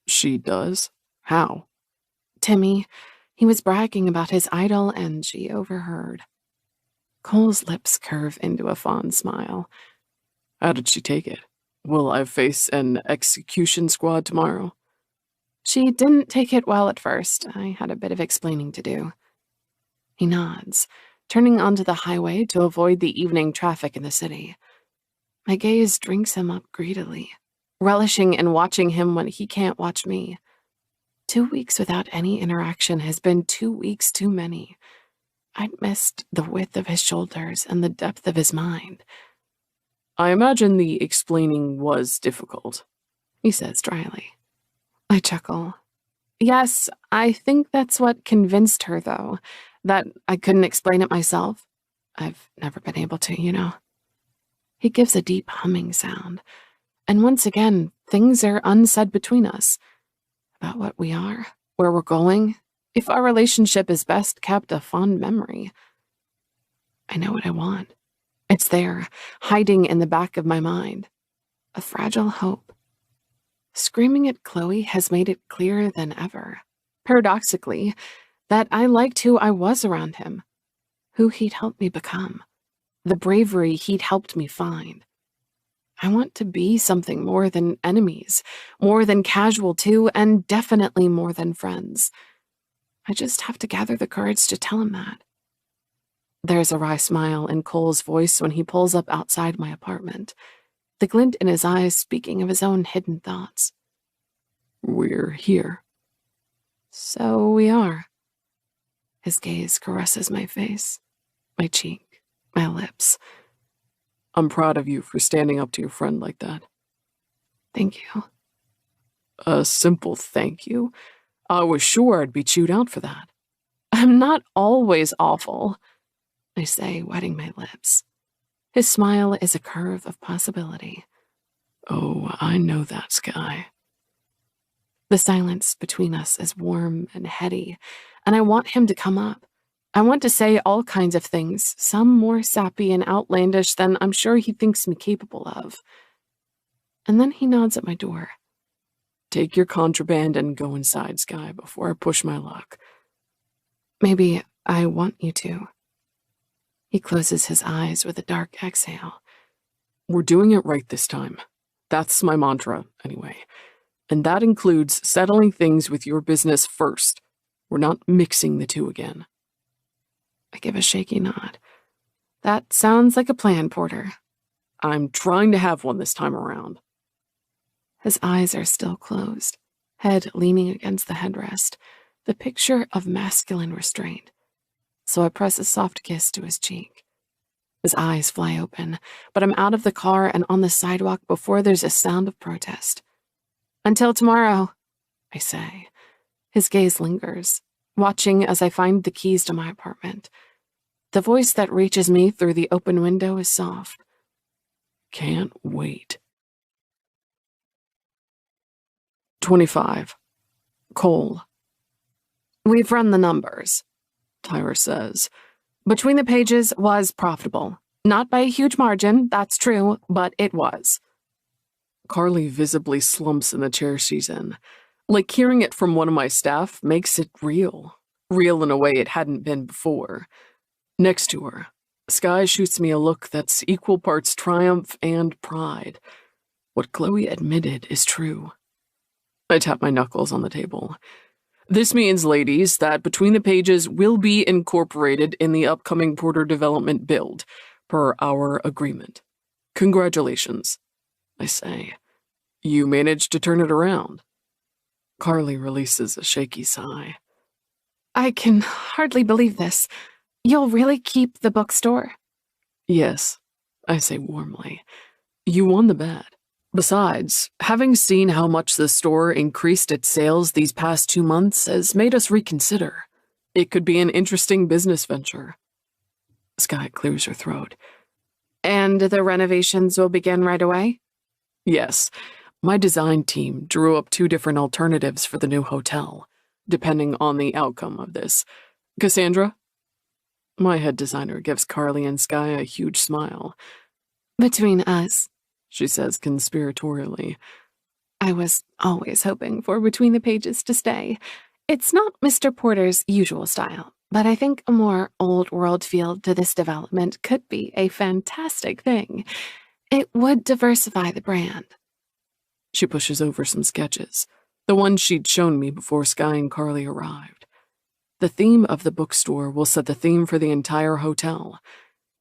She does? How? Timmy, he was bragging about his idol and she overheard. Cole's lips curve into a fond smile. How did she take it? Will I face an execution squad tomorrow? She didn't take it well at first. I had a bit of explaining to do. He nods, turning onto the highway to avoid the evening traffic in the city. My gaze drinks him up greedily, relishing in watching him when he can't watch me. 2 weeks without any interaction has been 2 weeks too many. I'd missed the width of his shoulders and the depth of his mind. I imagine the explaining was difficult, he says dryly. I chuckle. Yes, I think that's what convinced her, though, that I couldn't explain it myself. I've never been able to, you know. He gives a deep humming sound, and once again, things are unsaid between us. About what we are, where we're going, if our relationship is best kept a fond memory. I know what I want. It's there, hiding in the back of my mind. A fragile hope. Screaming at Chloe has made it clearer than ever, paradoxically, that I liked who I was around him, who he'd helped me become, the bravery he'd helped me find. I want to be something more than enemies, more than casual too, and definitely more than friends. I just have to gather the courage to tell him that. There's a wry smile in Cole's voice when he pulls up outside my apartment, the glint in his eyes speaking of his own hidden thoughts. We're here. So we are. His gaze caresses my face, my cheek, my lips. I'm proud of you for standing up to your friend like that. Thank you. A simple thank you? I was sure I'd be chewed out for that. I'm not always awful, I say, wetting my lips. His smile is a curve of possibility. Oh, I know that, Skye. The silence between us is warm and heady, and I want him to come up. I want to say all kinds of things, some more sappy and outlandish than I'm sure he thinks me capable of. And then he nods at my door. Take your contraband and go inside, Skye, before I push my luck. Maybe I want you to. He closes his eyes with a dark exhale. We're doing it right this time. That's my mantra, anyway. And that includes settling things with your business first. We're not mixing the two again. I give a shaky nod. That sounds like a plan, Porter. I'm trying to have one this time around. His eyes are still closed, head leaning against the headrest, the picture of masculine restraint. So I press a soft kiss to his cheek. His eyes fly open, but I'm out of the car and on the sidewalk before there's a sound of protest. Until tomorrow, I say. His gaze lingers, watching as I find the keys to my apartment. The voice that reaches me through the open window is soft. Can't wait. 25. Cole. We've run the numbers, Tyra says. Between the Pages was profitable. Not by a huge margin, that's true, but it was. Carly visibly slumps in the chair she's in. Like hearing it from one of my staff makes it real. Real in a way it hadn't been before. Next to her, Skye shoots me a look that's equal parts triumph and pride. What Chloe admitted is true. I tap my knuckles on the table. This means, ladies, that Between the Pages will be incorporated in the upcoming Porter development build, per our agreement. Congratulations, I say. You managed to turn it around. Carly releases a shaky sigh. I can hardly believe this. You'll really keep the bookstore? Yes, I say warmly. You won the bet. Besides, having seen how much the store increased its sales these past 2 months has made us reconsider. It could be an interesting business venture. Skye clears her throat. And the renovations will begin right away? Yes. My design team drew up 2 different alternatives for the new hotel, depending on the outcome of this. Cassandra? My head designer gives Carly and Skye a huge smile. Between us, she says conspiratorially. I was always hoping for Between the Pages to stay. It's not Mr. Porter's usual style, but I think a more old-world feel to this development could be a fantastic thing. It would diversify the brand. She pushes over some sketches, the ones she'd shown me before Skye and Carly arrived. The theme of the bookstore will set the theme for the entire hotel.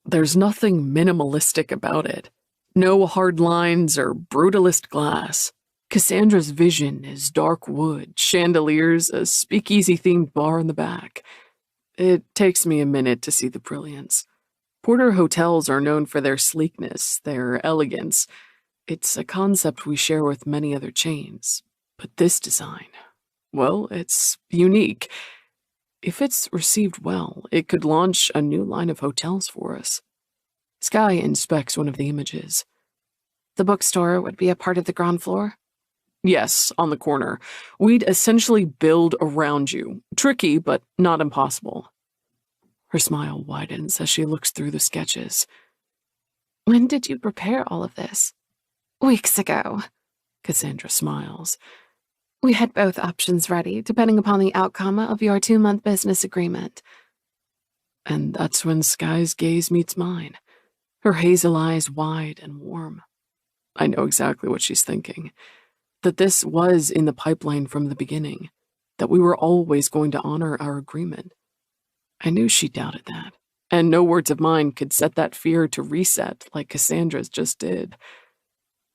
There's nothing minimalistic about it. No hard lines or brutalist glass. Cassandra's vision is dark wood, chandeliers, a speakeasy-themed bar in the back. It takes me a minute to see the brilliance. Porter hotels are known for their sleekness, their elegance. It's a concept we share with many other chains. But this design, well, it's unique. If it's received well, it could launch a new line of hotels for us. Skye inspects one of the images. The bookstore would be a part of the ground floor? Yes, on the corner. We'd essentially build around you. Tricky, but not impossible. Her smile widens as she looks through the sketches. When did you prepare all of this? Weeks ago. Cassandra smiles. We had both options ready, depending upon the outcome of your 2-month business agreement. And that's when Skye's gaze meets mine, her hazel eyes wide and warm. I know exactly what she's thinking. That this was in the pipeline from the beginning. That we were always going to honor our agreement. I knew she doubted that, And no words of mine could set that fear to reset like Cassandra's just did.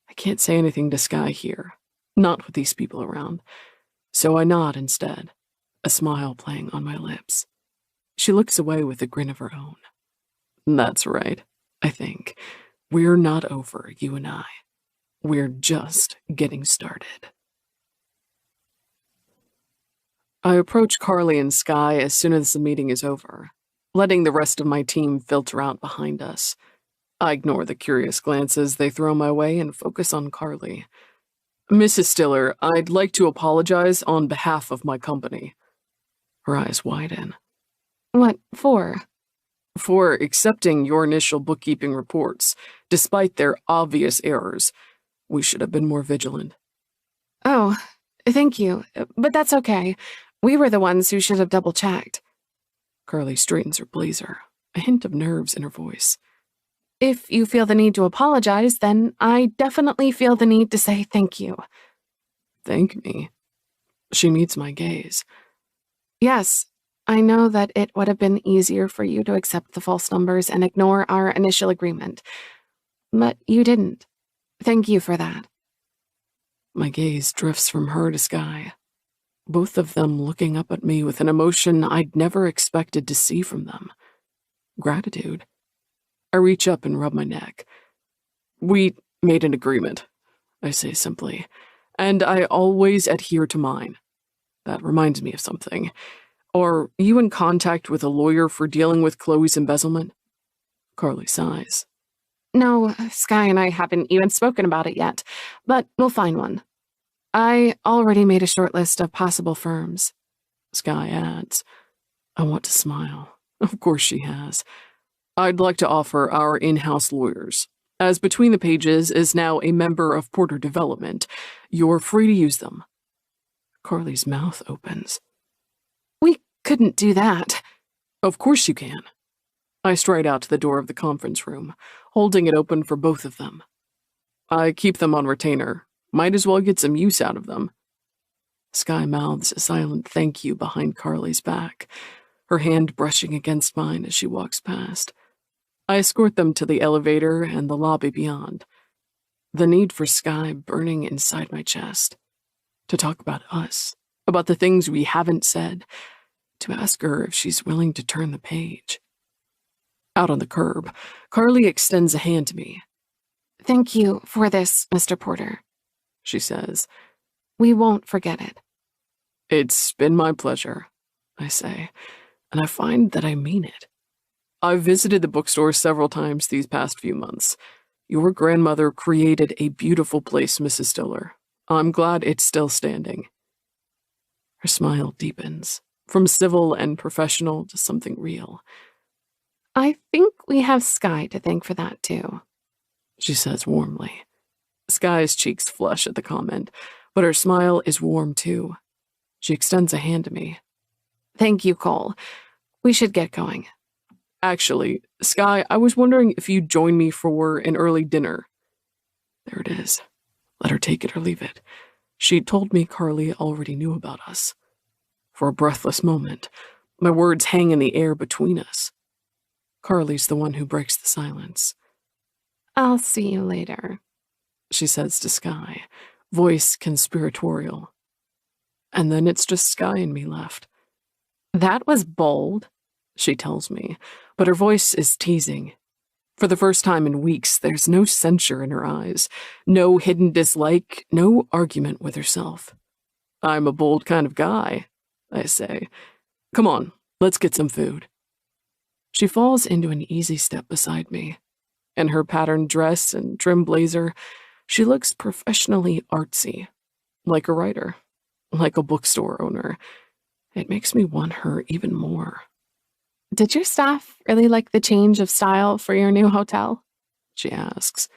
I can't say anything to Skye here, not with these people around, so I nod instead, a smile playing on my lips. She looks away with a grin of her own. That's right, I think. We're not over, you and I. We're just getting started. I approach Carly and Skye as soon as the meeting is over, letting the rest of my team filter out behind us. I ignore the curious glances they throw my way and focus on Carly. Mrs. Stiller, I'd like to apologize on behalf of my company. Her eyes widen. What for? For accepting your initial bookkeeping reports, despite their obvious errors. We should have been more vigilant. Oh, thank you, but that's okay. We were the ones who should have double-checked. Carly straightens her blazer, a hint of nerves in her voice. If you feel the need to apologize, then I definitely feel the need to say thank you. Thank me? She meets my gaze. Yes, I know that it would have been easier for you to accept the false numbers and ignore our initial agreement. But you didn't. Thank you for that. My gaze drifts from her to Skye, both of them looking up at me with an emotion I'd never expected to see from them. Gratitude. I reach up and rub my neck. We made an agreement, I say simply, and I always adhere to mine. That reminds me of something. Are you in contact with a lawyer for dealing with Chloe's embezzlement? Carly sighs. No, Skye and I haven't even spoken about it yet, but we'll find one. I already made a short list of possible firms. Skye adds. I want to smile. Of course she has. I'd like to offer our in-house lawyers. As Between the Pages is now a member of Porter Development, you're free to use them. Carly's mouth opens. We couldn't do that. Of course you can. I stride out to the door of the conference room, holding it open for both of them. I keep them on retainer. Might as well get some use out of them. Skye mouths a silent thank you behind Carly's back, her hand brushing against mine as she walks past. I escort them to the elevator and the lobby beyond, the need for Skye burning inside my chest. To talk about us, about the things we haven't said, to ask her if she's willing to turn the page. Out on the curb, Carly extends a hand to me. Thank you for this, Mr. Porter, She says. We won't forget it. It's been my pleasure, I say, and I find that I mean it. I've visited the bookstore several times these past few months. Your grandmother created a beautiful place, Mrs. Stiller. I'm glad it's still standing. Her smile deepens, from civil and professional to something real. I think we have Skye to thank for that, too, She says warmly. Skye's cheeks flush at the comment, but her smile is warm too. She extends a hand to me. Thank you, Cole. We should get going. Actually, Skye, I was wondering if you'd join me for an early dinner. There it is. Let her take it or leave it. She'd told me Carly already knew about us. For a breathless moment, my words hang in the air between us. Carly's the one who breaks the silence. I'll see you later, She says to Skye, voice conspiratorial. And then it's just Skye and me left. That was bold, She tells me, but her voice is teasing. For the first time in weeks, there's no censure in her eyes, no hidden dislike, no argument with herself. I'm a bold kind of guy, I say. Come on, let's get some food. She falls into an easy step beside me. In her patterned dress and trim blazer, she looks professionally artsy, like a writer, like a bookstore owner. It makes me want her even more. Did your staff really like the change of style for your new hotel? She asks.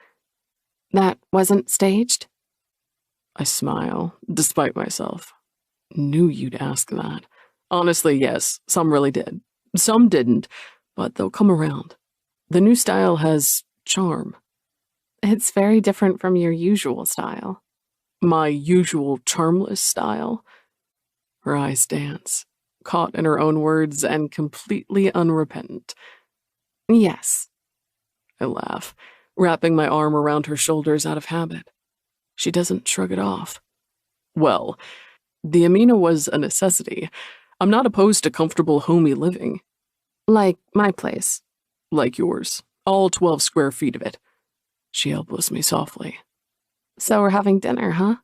That wasn't staged? I smile, despite myself. Knew you'd ask that. Honestly, yes, some really did. Some didn't, but they'll come around. The new style has charm. It's very different from your usual style. My usual charmless style? Her eyes dance, caught in her own words and completely unrepentant. Yes. I laugh, wrapping my arm around her shoulders out of habit. She doesn't shrug it off. Well, the Amina was a necessity. I'm not opposed to comfortable, homey living. Like my place. Like yours. All 12 square feet of it. She elbows me softly. So we're having dinner, huh?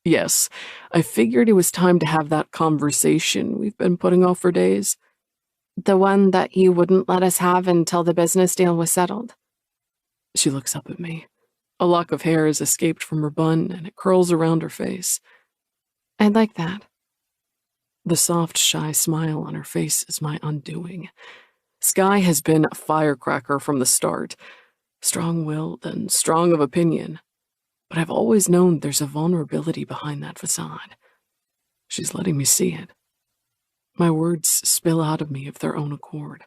Yes, I figured it was time to have that conversation we've been putting off for days. The one that you wouldn't let us have until the business deal was settled. She looks up at me. A lock of hair has escaped from her bun and it curls around her face. I'd like that. The soft, shy smile on her face is my undoing. Skye has been a firecracker from the start, strong-willed and strong of opinion, but I've always known there's a vulnerability behind that facade. She's letting me see it. My words spill out of me of their own accord.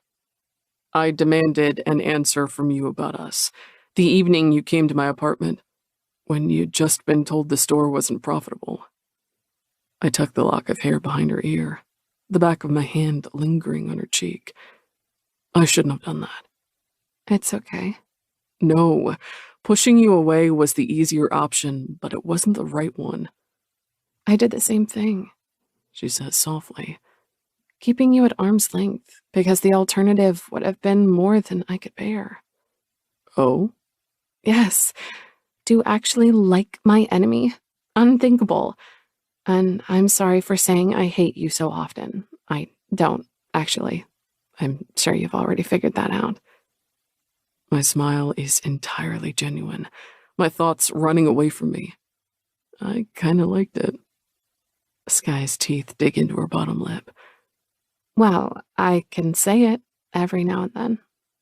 I demanded an answer from you about us, the evening you came to my apartment, when you'd just been told the store wasn't profitable. I tucked the lock of hair behind her ear, the back of my hand lingering on her cheek. I shouldn't have done that. It's okay. No, pushing you away was the easier option, but it wasn't the right one. I did the same thing, She says softly. keeping you at arm's length, because the alternative would have been more than I could bear. Oh? Yes, to actually like my enemy. Unthinkable. And I'm sorry for saying I hate you so often. I don't, actually. I'm sure you've already figured that out. My smile is entirely genuine, my thoughts running away from me. I kinda liked it. Skye's teeth dig into her bottom lip. Well, I can say it every now and then,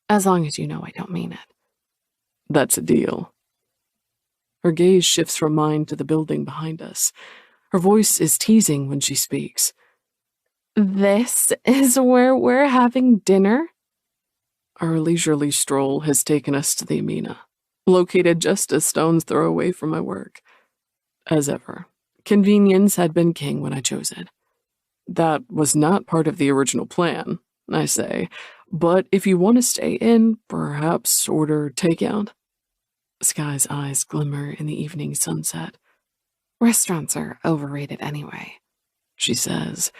as long as you know I don't mean it. That's a deal. Her gaze shifts from mine to the building behind us. Her voice is teasing when she speaks. This is where we're having dinner? Our leisurely stroll has taken us to the Amina, located just a stone's throw away from my work. As ever, convenience had been king when I chose it. That was not part of the original plan, I say, but if you want to stay in, perhaps order takeout. Skye's eyes glimmer in the evening sunset. Restaurants are overrated anyway, She says.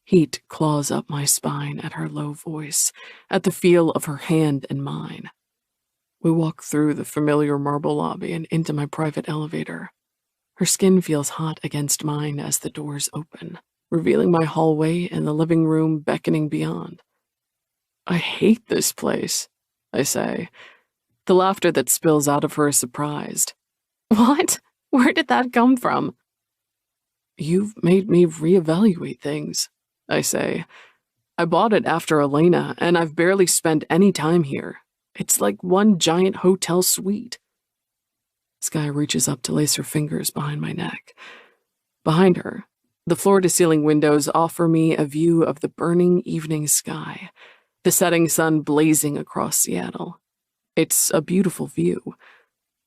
Heat claws up my spine at her low voice, at the feel of her hand in mine. We walk through the familiar marble lobby and into my private elevator. Her skin feels hot against mine as the doors open, revealing my hallway and the living room beckoning beyond. I hate this place, I say. The laughter that spills out of her is surprised. What? Where did that come from? You've made me reevaluate things, I say. I bought it after Elena, and I've barely spent any time here. It's like one giant hotel suite. Skye reaches up to lace her fingers behind my neck. Behind her, the floor-to-ceiling windows offer me a view of the burning evening sky, the setting sun blazing across Seattle. It's a beautiful view,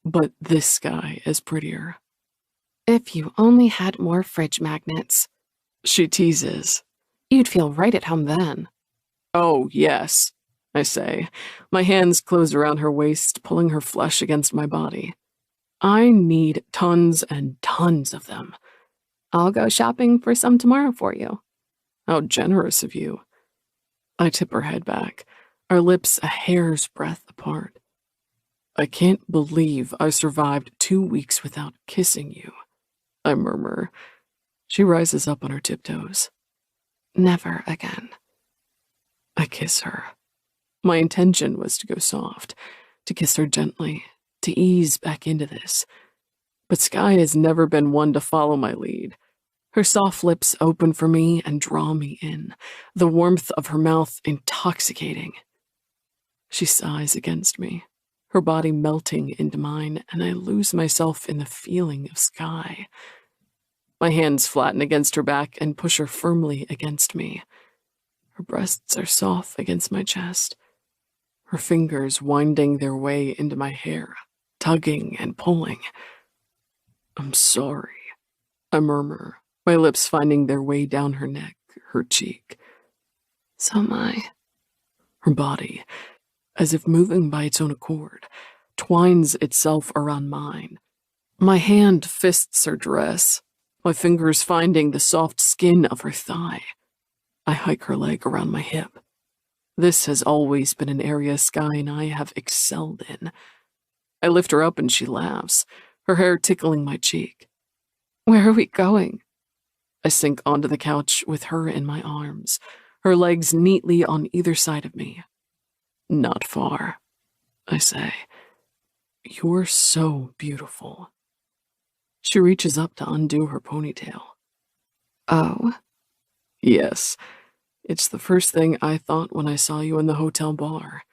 but this sky is prettier. If you only had more fridge magnets. She teases. You'd feel right at home then. Oh, yes, I say. My hands close around her waist, pulling her flesh against my body. I need tons and tons of them. I'll go shopping for some tomorrow for you. How generous of you. I tip her head back, our lips a hair's breadth apart. I can't believe I survived 2 weeks without kissing you, I murmur. She rises up on her tiptoes. Never again. I kiss her. My intention was to go soft, to kiss her gently, to ease back into this. But Skye has never been one to follow my lead. Her soft lips open for me and draw me in, the warmth of her mouth intoxicating. She sighs against me, her body melting into mine, and I lose myself in the feeling of Skye. My hands flatten against her back and push her firmly against me. Her breasts are soft against my chest, her fingers winding their way into my hair, tugging and pulling. I'm sorry, I murmur, my lips finding their way down her neck, her cheek. So am I. Her body, as if moving by its own accord, twines itself around mine. My hand fists her dress, my fingers finding the soft skin of her thigh. I hike her leg around my hip. This has always been an area Skye and I have excelled in. I lift her up and she laughs, her hair tickling my cheek. Where are we going? I sink onto the couch with her in my arms, her legs neatly on either side of me. Not far, I say. You're so beautiful. She reaches up to undo her ponytail. Oh? Yes, it's the first thing I thought when I saw you in the hotel bar,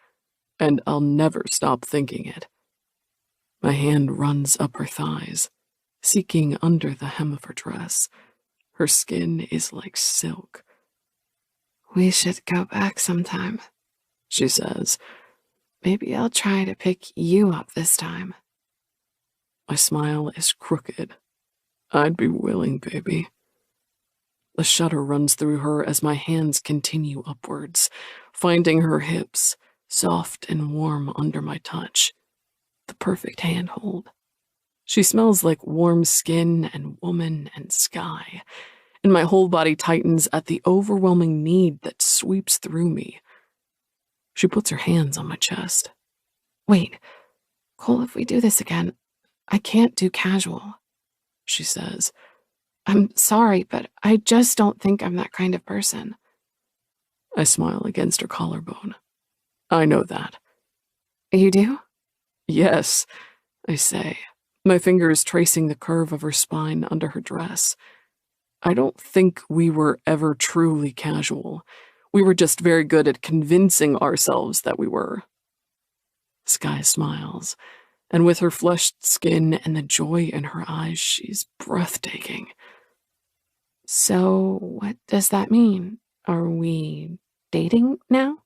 and I'll never stop thinking it. My hand runs up her thighs, seeking under the hem of her dress. Her skin is like silk. We should go back sometime, She says. Maybe I'll try to pick you up this time. My smile is crooked. I'd be willing, baby. The shudder runs through her as my hands continue upwards, finding her hips, soft and warm under my touch. The perfect handhold. She smells like warm skin and woman and sky, and my whole body tightens at the overwhelming need that sweeps through me. She puts her hands on my chest. Wait, Cole, if we do this again, I can't do casual, She says. I'm sorry, but I just don't think I'm that kind of person. I smile against her collarbone. I know that. You do? Yes, I say, my fingers tracing the curve of her spine under her dress. I don't think we were ever truly casual. We were just very good at convincing ourselves that we were. Skye smiles, and with her flushed skin and the joy in her eyes, she's breathtaking. So, what does that mean? Are we dating now?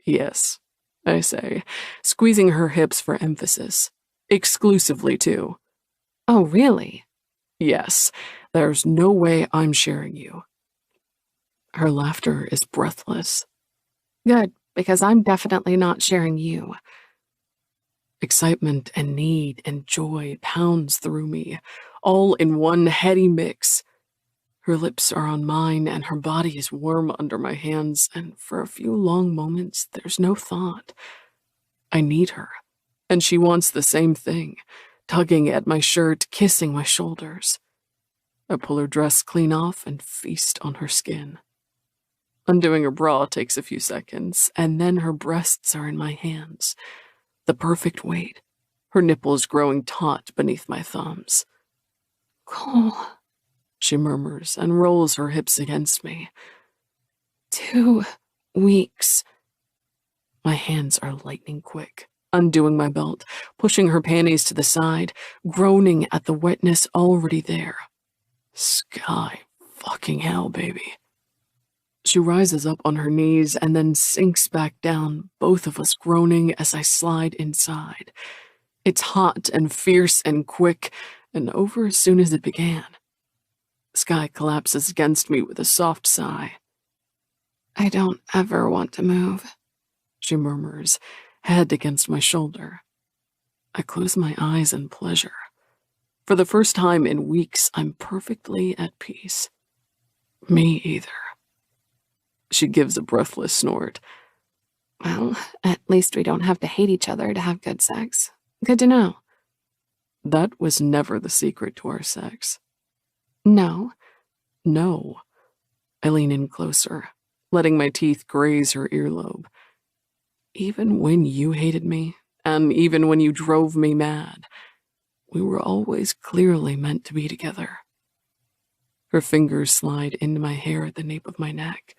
Yes, I say, squeezing her hips for emphasis. Exclusively, too. Oh, really? Yes, there's no way I'm sharing you. Her laughter is breathless. Good, because I'm definitely not sharing you. Excitement and need and joy pounds through me, all in one heady mix. Her lips are on mine and her body is warm under my hands, and for a few long moments, there's no thought. I need her, and she wants the same thing, tugging at my shirt, kissing my shoulders. I pull her dress clean off and feast on her skin. Undoing her bra takes a few seconds, and then her breasts are in my hands. The perfect weight, her nipples growing taut beneath my thumbs. Cole, She murmurs and rolls her hips against me. 2 weeks. My hands are lightning quick, undoing my belt, pushing her panties to the side, groaning at the wetness already there. Skye, fucking hell, baby. She rises up on her knees and then sinks back down, both of us groaning as I slide inside. It's hot and fierce and quick, and over as soon as it began. Skye collapses against me with a soft sigh. I don't ever want to move, She murmurs, head against my shoulder. I close my eyes in pleasure. For the first time in weeks, I'm perfectly at peace. Me either. She gives a breathless snort. Well, at least we don't have to hate each other to have good sex. Good to know. That was never the secret to our sex. No. No. I lean in closer, letting my teeth graze her earlobe. Even when you hated me, and even when you drove me mad, we were always clearly meant to be together. Her fingers slide into my hair at the nape of my neck.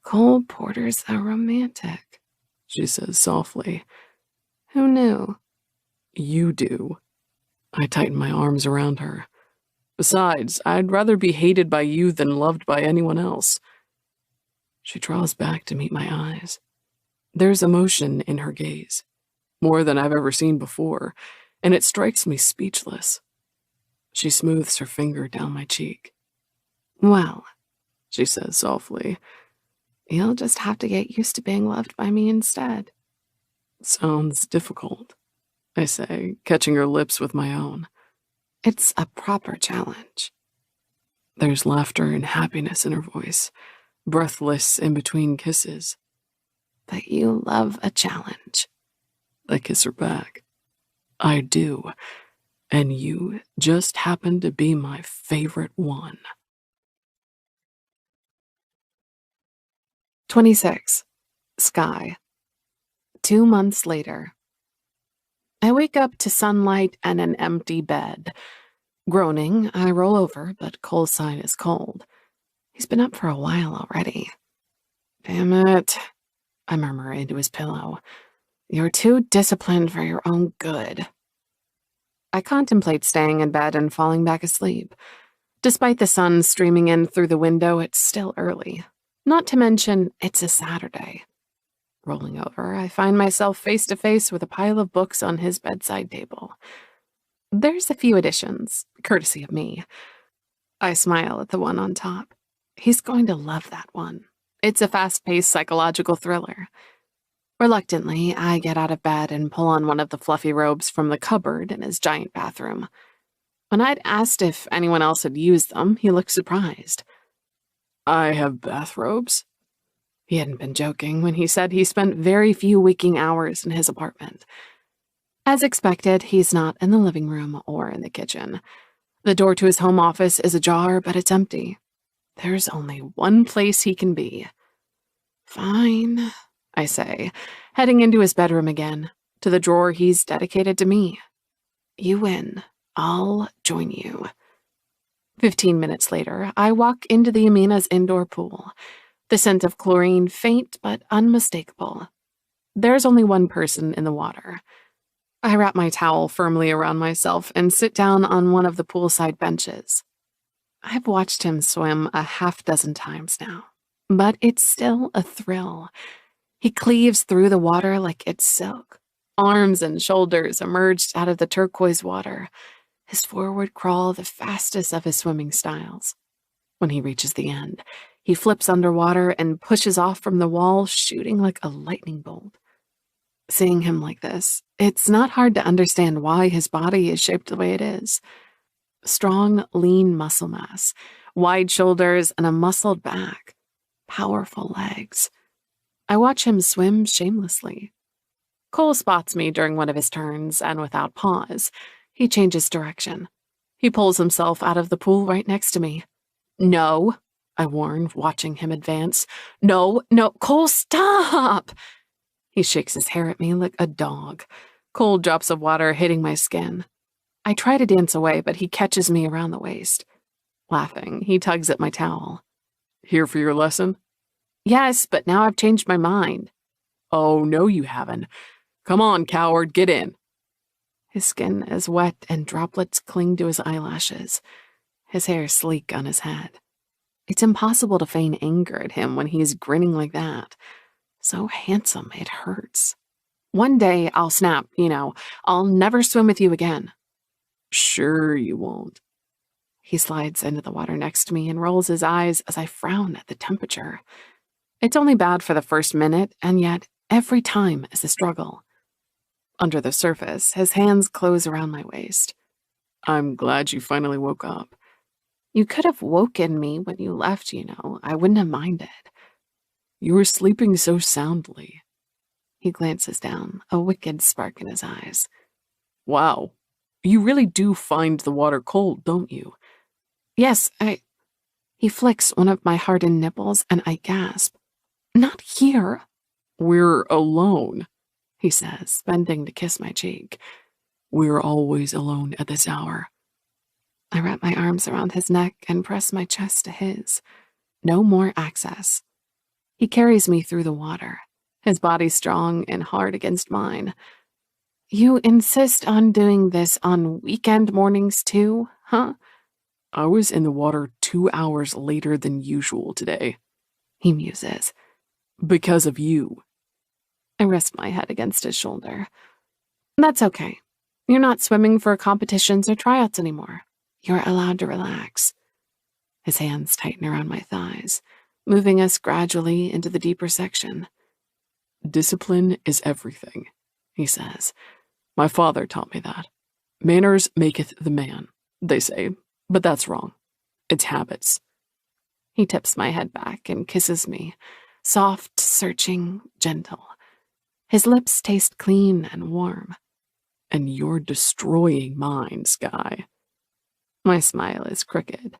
Cole Porter's a romantic, She says softly. Who knew? You do. I tighten my arms around her. Besides, I'd rather be hated by you than loved by anyone else. She draws back to meet my eyes. There's emotion in her gaze, more than I've ever seen before, and it strikes me speechless. She smooths her finger down my cheek. Well, She says softly. you'll just have to get used to being loved by me instead. Sounds difficult, I say, catching her lips with my own. It's a proper challenge. There's laughter and happiness in her voice, breathless in between kisses. But you love a challenge. I kiss her back. I do, and you just happen to be my favorite one. 26. Skye. 2 months later. I wake up to sunlight and an empty bed. Groaning, I roll over, but Cole's side is cold. He's been up for a while already. Damn it, I murmur into his pillow. You're too disciplined for your own good. I contemplate staying in bed and falling back asleep. Despite the sun streaming in through the window, it's still early. Not to mention, it's a Saturday. Rolling over, I find myself face to face with a pile of books on his bedside table. There's a few additions, courtesy of me. I smile at the one on top. He's going to love that one. It's a fast-paced psychological thriller. Reluctantly, I get out of bed and pull on one of the fluffy robes from the cupboard in his giant bathroom. When I'd asked if anyone else had used them, he looked surprised. I have bathrobes? He hadn't been joking when he said he spent very few waking hours in his apartment. As expected, he's not in the living room or in the kitchen. The door to his home office is ajar, but it's empty. There's only one place he can be. Fine, I say, heading into his bedroom again, to the drawer he's dedicated to me. You win. I'll join you. 15 minutes later, I walk into the Amina's indoor pool. The scent of chlorine faint but unmistakable. There's only one person in the water. I wrap my towel firmly around myself and sit down on one of the poolside benches. I've watched him swim a half-dozen times now, but it's still a thrill. He cleaves through the water like it's silk. Arms and shoulders emerged out of the turquoise water. His forward crawl the fastest of his swimming styles. When he reaches the end, he flips underwater and pushes off from the wall, shooting like a lightning bolt. Seeing him like this, it's not hard to understand why his body is shaped the way it is. Strong, lean muscle mass, wide shoulders, and a muscled back. Powerful legs. I watch him swim shamelessly. Cole spots me during one of his turns, and without pause, he changes direction. He pulls himself out of the pool right next to me. No, I warn, watching him advance. No, Cole, stop! He shakes his hair at me like a dog, cold drops of water hitting my skin. I try to dance away, but he catches me around the waist. Laughing, he tugs at my towel. Here for your lesson? Yes, but now I've changed my mind. Oh, no you haven't. Come on, coward, get in. His skin is wet and droplets cling to his eyelashes. His hair sleek on his head. It's impossible to feign anger at him when he's grinning like that. So handsome, it hurts. One day I'll snap, I'll never swim with you again. Sure you won't. He slides into the water next to me and rolls his eyes as I frown at the temperature. It's only bad for the first minute, and yet every time is a struggle. Under the surface, his hands close around my waist. I'm glad you finally woke up. You could have woken me when you left, I wouldn't have minded. You were sleeping so soundly. He glances down, a wicked spark in his eyes. Wow. You really do find the water cold, don't you? Yes, He flicks one of my hardened nipples, and I gasp. Not here. We're alone, he says, bending to kiss my cheek. We're always alone at this hour. I wrap my arms around his neck and press my chest to his. No more access. He carries me through the water, his body strong and hard against mine. You insist on doing this on weekend mornings too, huh? I was in the water 2 hours later than usual today, he muses. Because of you. I rest my head against his shoulder. That's okay. You're not swimming for competitions or tryouts anymore. You're allowed to relax. His hands tighten around my thighs, moving us gradually into the deeper section. Discipline is everything, he says. My father taught me that. Manners maketh the man, they say, but that's wrong. It's habits. He tips my head back and kisses me, soft, searching, gentle. His lips taste clean and warm. And you're destroying mine, Skye. My smile is crooked.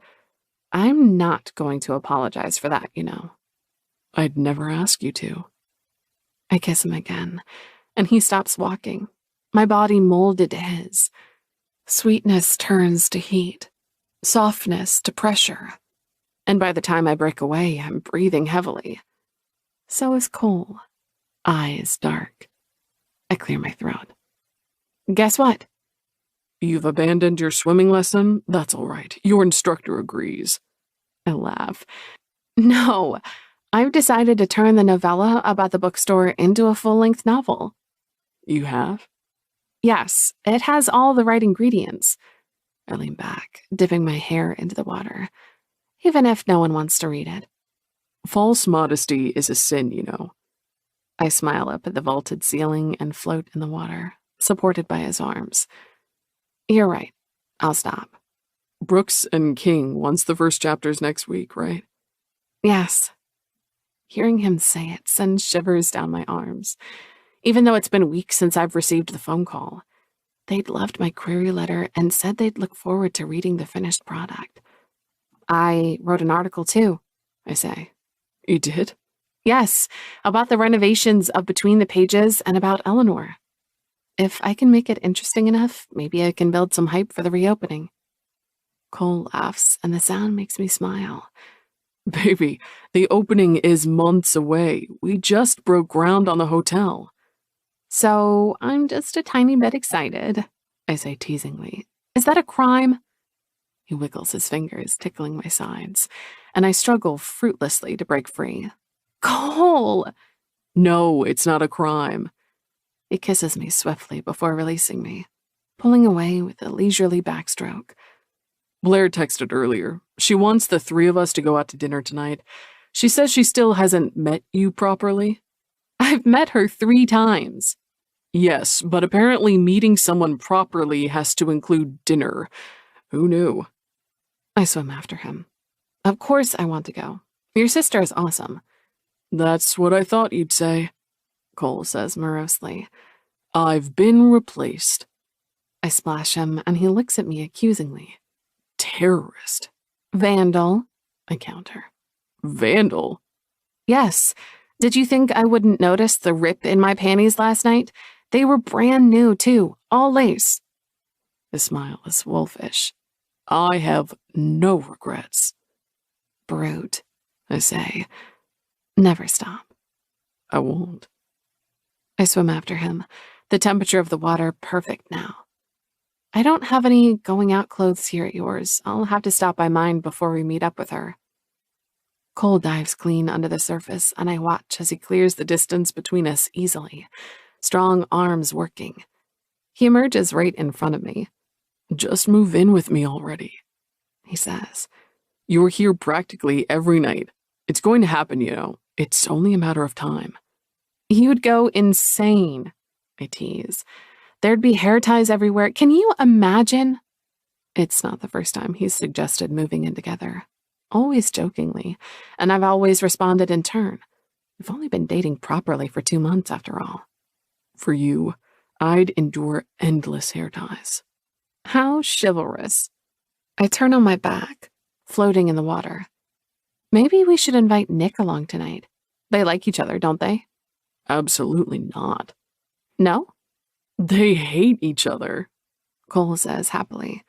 I'm not going to apologize for that, you know. I'd never ask you to. I kiss him again, and he stops walking, my body molded to his. Sweetness turns to heat, softness to pressure, and by the time I break away, I'm breathing heavily. So is Cole. Eyes dark. I clear my throat. Guess what? You've abandoned your swimming lesson? That's all right. Your instructor agrees. I laugh. No, I've decided to turn the novella about the bookstore into a full-length novel. You have? Yes, it has all the right ingredients. I lean back, dipping my hair into the water, even if no one wants to read it. False modesty is a sin, you know. I smile up at the vaulted ceiling and float in the water, supported by his arms. You're right. I'll stop. Brooks and King wants the first chapters next week, right? Yes. Hearing him say it sends shivers down my arms, even though it's been weeks since I've received the phone call. They'd loved my query letter and said they'd look forward to reading the finished product. I wrote an article too, I say. You did? Yes, about the renovations of Between the Pages and about Eleanor. If I can make it interesting enough, maybe I can build some hype for the reopening. Cole laughs, and the sound makes me smile. Baby, the opening is months away. We just broke ground on the hotel. So I'm just a tiny bit excited, I say teasingly. Is that a crime? He wiggles his fingers, tickling my sides, and I struggle fruitlessly to break free. Cole! No, it's not a crime. He kisses me swiftly before releasing me, pulling away with a leisurely backstroke. Blair texted earlier. She wants the three of us to go out to dinner tonight. She says she still hasn't met you properly. I've met her 3 times. Yes, but apparently meeting someone properly has to include dinner. Who knew? I swim after him. Of course I want to go. Your sister is awesome. That's what I thought you'd say, Cole says morosely. I've been replaced. I splash him, and he looks at me accusingly. Terrorist. Vandal, I counter. Vandal? Yes. Did you think I wouldn't notice the rip in my panties last night? They were brand new, too, all lace. His smile is wolfish. I have no regrets. Brute, I say. Never stop. I won't. I swim after him, the temperature of the water perfect now. I don't have any going out clothes here at yours. I'll have to stop by mine before we meet up with her. Cole dives clean under the surface, and I watch as he clears the distance between us easily, strong arms working. He emerges right in front of me. Just move in with me already, he says. You're here practically every night. It's going to happen, you know. It's only a matter of time. You'd go insane, I tease. There'd be hair ties everywhere. Can you imagine? It's not the first time he's suggested moving in together. Always jokingly, and I've always responded in turn. We've only been dating properly for 2 months, after all. For you, I'd endure endless hair ties. How chivalrous. I turn on my back, floating in the water. Maybe we should invite Nick along tonight. They like each other, don't they? Absolutely not. No? They hate each other, Cole says happily.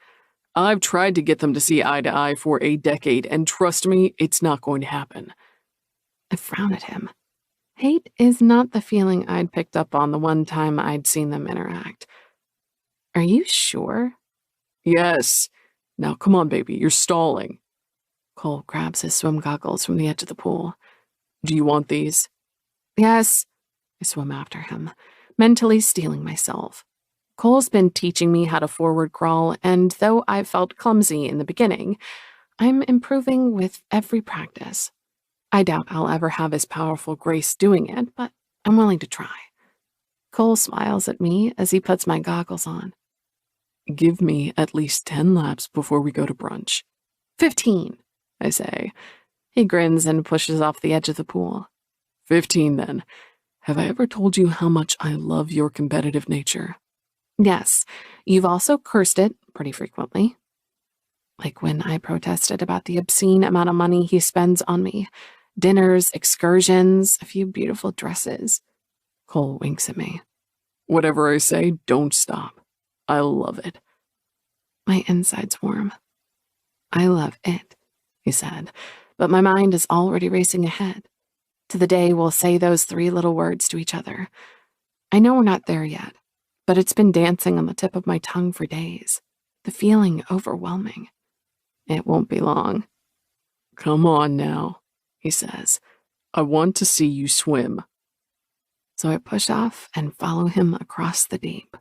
I've tried to get them to see eye to eye for a decade, and trust me, it's not going to happen. I frown at him. Hate is not the feeling I'd picked up on the one time I'd seen them interact. Are you sure? Yes. Now, come on, baby, you're stalling. Cole grabs his swim goggles from the edge of the pool. Do you want these? Yes. I swim after him, mentally steeling myself. Cole's been teaching me how to forward crawl, and though I felt clumsy in the beginning, I'm improving with every practice. I doubt I'll ever have his powerful grace doing it, but I'm willing to try. Cole smiles at me as he puts my goggles on. Give me at least 10 laps before we go to brunch. 15, I say. He grins and pushes off the edge of the pool. 15 then. Have I ever told you how much I love your competitive nature? Yes, you've also cursed it pretty frequently. Like when I protested about the obscene amount of money he spends on me. Dinners, excursions, a few beautiful dresses. Cole winks at me. Whatever I say, don't stop. I love it. My inside's warm. I love it, he said, but my mind is already racing ahead. To the day we'll say those 3 little words to each other. I know we're not there yet, but it's been dancing on the tip of my tongue for days. The feeling overwhelming. It won't be long. Come on now, he says. I want to see you swim. So I push off and follow him across the deep.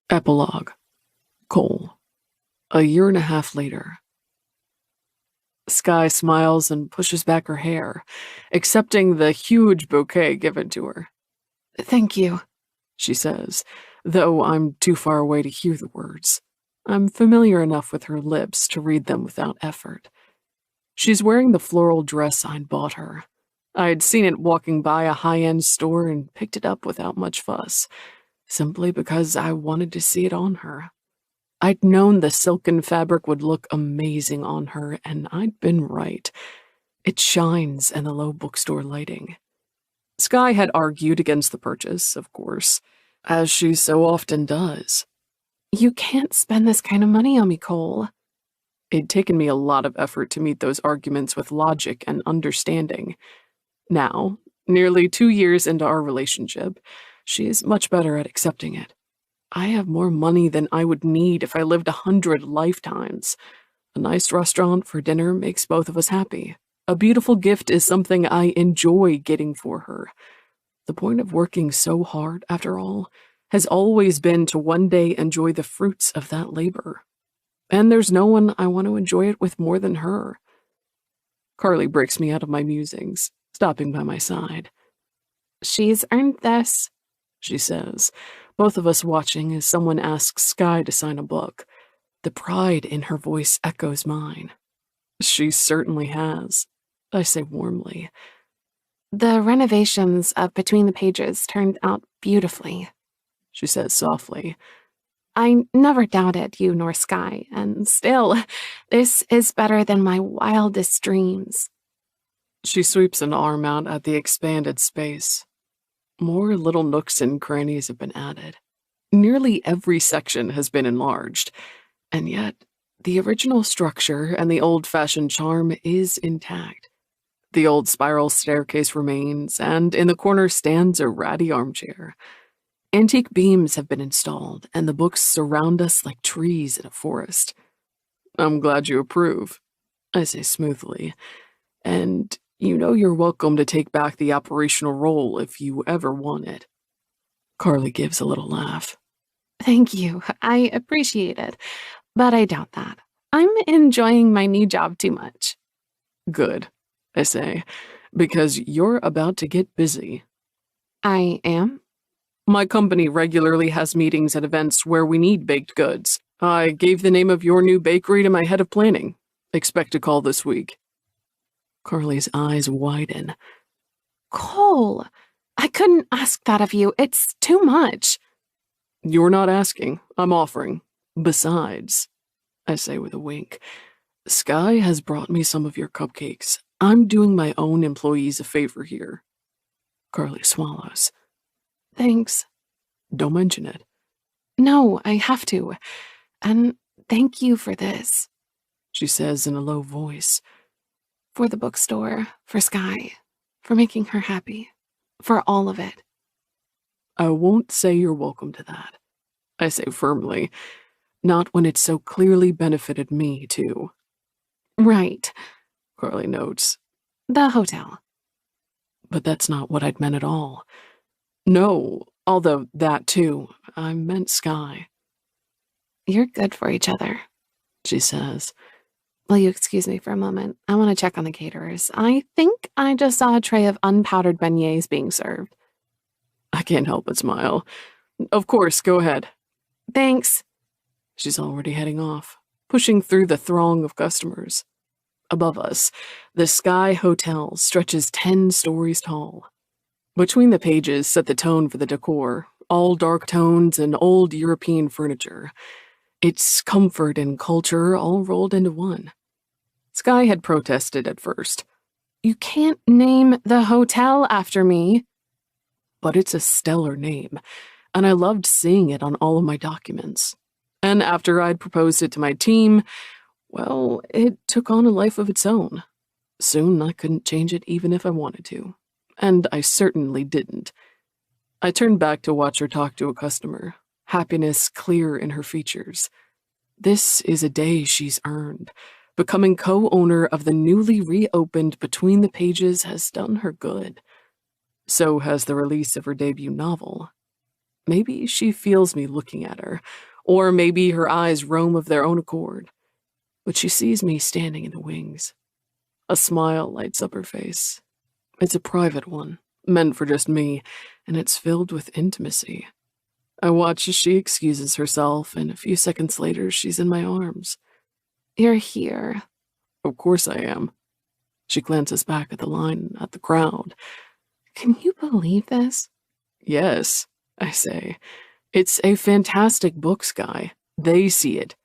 Epilogue. Cole. A year and a half later. Skye smiles and pushes back her hair, accepting the huge bouquet given to her. Thank you, she says, though I'm too far away to hear the words. I'm familiar enough with her lips to read them without effort. She's wearing the floral dress I'd bought her. I'd seen it walking by a high-end store and picked it up without much fuss, simply because I wanted to see it on her. I'd known the silken fabric would look amazing on her, and I'd been right. It shines in the low bookstore lighting. Skye had argued against the purchase, of course, as she so often does. You can't spend this kind of money on me, Cole. It'd taken me a lot of effort to meet those arguments with logic and understanding. Now, nearly 2 years into our relationship, she is much better at accepting it. I have more money than I would need if I lived 100 lifetimes. A nice restaurant for dinner makes both of us happy. A beautiful gift is something I enjoy getting for her. The point of working so hard, after all, has always been to one day enjoy the fruits of that labor. And there's no one I want to enjoy it with more than her. Carly breaks me out of my musings, stopping by my side. She's earned this, she says, both of us watching as someone asks Skye to sign a book. The pride in her voice echoes mine. She certainly has, I say warmly. The renovations of Between the Pages turned out beautifully, she says softly. I never doubted you nor Skye, and still, this is better than my wildest dreams. She sweeps an arm out at the expanded space. More little nooks and crannies have been added. Nearly every section has been enlarged, and yet the original structure and the old-fashioned charm is intact. The old spiral staircase remains, and in the corner stands a ratty armchair. Antique beams have been installed, and the books surround us like trees in a forest. I'm glad you approve, I say smoothly, and you know you're welcome to take back the operational role if you ever want it. Carly gives a little laugh. Thank you. I appreciate it, but I doubt that. I'm enjoying my new job too much. Good, I say, because you're about to get busy. I am? My company regularly has meetings and events where we need baked goods. I gave the name of your new bakery to my head of planning. Expect a call this week. Carly's eyes widen. Cole, I couldn't ask that of you. It's too much. You're not asking. I'm offering. Besides, I say with a wink, Skye has brought me some of your cupcakes. I'm doing my own employees a favor here. Carly swallows. Thanks. Don't mention it. No, I have to. And thank you for this, she says in a low voice. For the bookstore, for Skye, for making her happy, for all of it. I won't say you're welcome to that, I say firmly, not when it so clearly benefited me, too. Right, Carly notes. The hotel. But that's not what I'd meant at all. No, although that, too, I meant Skye. You're good for each other, she says. Will you excuse me for a moment? I want to check on the caterers. I think I just saw a tray of unpowdered beignets being served. I can't help but smile. Of course, go ahead. Thanks. She's already heading off, pushing through the throng of customers. Above us, the Skye Hotel stretches 10 stories tall. Between the pages set the tone for the decor, all dark tones and old European furniture. It's comfort and culture all rolled into one. Skye had protested at first. You can't name the hotel after me. But it's a stellar name, and I loved seeing it on all of my documents. And after I'd proposed it to my team, well, it took on a life of its own. Soon I couldn't change it even if I wanted to. And I certainly didn't. I turned back to watch her talk to a customer, happiness clear in her features. This is a day she's earned. Becoming co-owner of the newly reopened Between the Pages has done her good. So has the release of her debut novel. Maybe she feels me looking at her, or maybe her eyes roam of their own accord. But she sees me standing in the wings. A smile lights up her face. It's a private one, meant for just me, and it's filled with intimacy. I watch as she excuses herself, and a few seconds later she's in my arms. You're here. Of course I am. She glances back at the line, at the crowd. Can you believe this? Yes, I say. It's a fantastic book, Skye. They see it.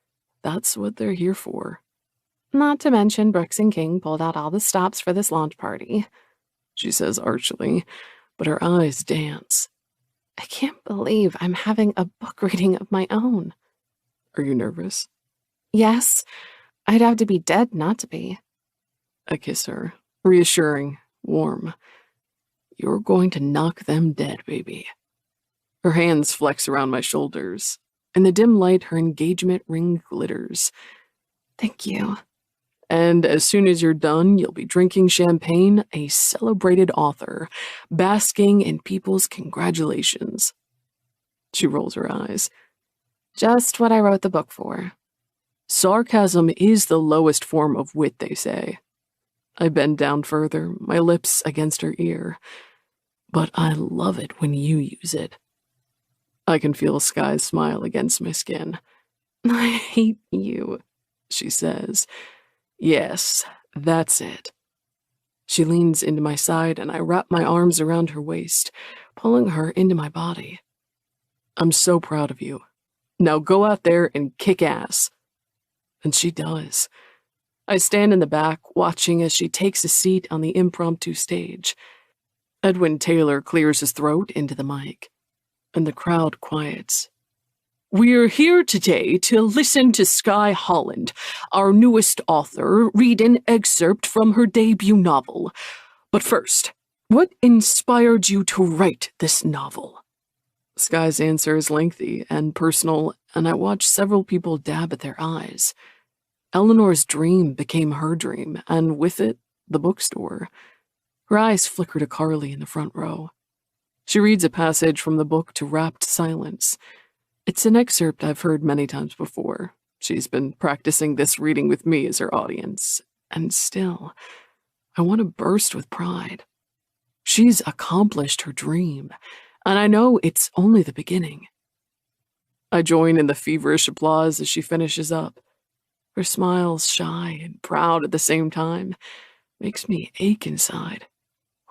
That's what they're here for. Not to mention Brooks and King pulled out all the stops for this launch party, she says archly, but her eyes dance. I can't believe I'm having a book reading of my own. Are you nervous? Yes. I'd have to be dead not to be. I kiss her, reassuring, warm. You're going to knock them dead, baby. Her hands flex around my shoulders. In the dim light, her engagement ring glitters. Thank you. And as soon as you're done, you'll be drinking champagne, a celebrated author, basking in people's congratulations. She rolls her eyes. Just what I wrote the book for. Sarcasm is the lowest form of wit, they say. I bend down further, my lips against her ear. But I love it when you use it. I can feel Skye's smile against my skin. I hate you, she says. Yes, that's it. She leans into my side and I wrap my arms around her waist, pulling her into my body. I'm so proud of you. Now go out there and kick ass. And she does. I stand in the back, watching as she takes a seat on the impromptu stage. Edwin Taylor clears his throat into the mic, and the crowd quiets. We're here today to listen to Skye Holland, our newest author, read an excerpt from her debut novel. But first, what inspired you to write this novel? Skye's answer is lengthy and personal, and I watch several people dab at their eyes. Eleanor's dream became her dream, and with it, the bookstore. Her eyes flicker to Carly in the front row. She reads a passage from the book to rapt silence. It's an excerpt I've heard many times before. She's been practicing this reading with me as her audience, and still, I want to burst with pride. She's accomplished her dream, and I know it's only the beginning. I join in the feverish applause as she finishes up. Her smile's shy and proud at the same time. Makes me ache inside.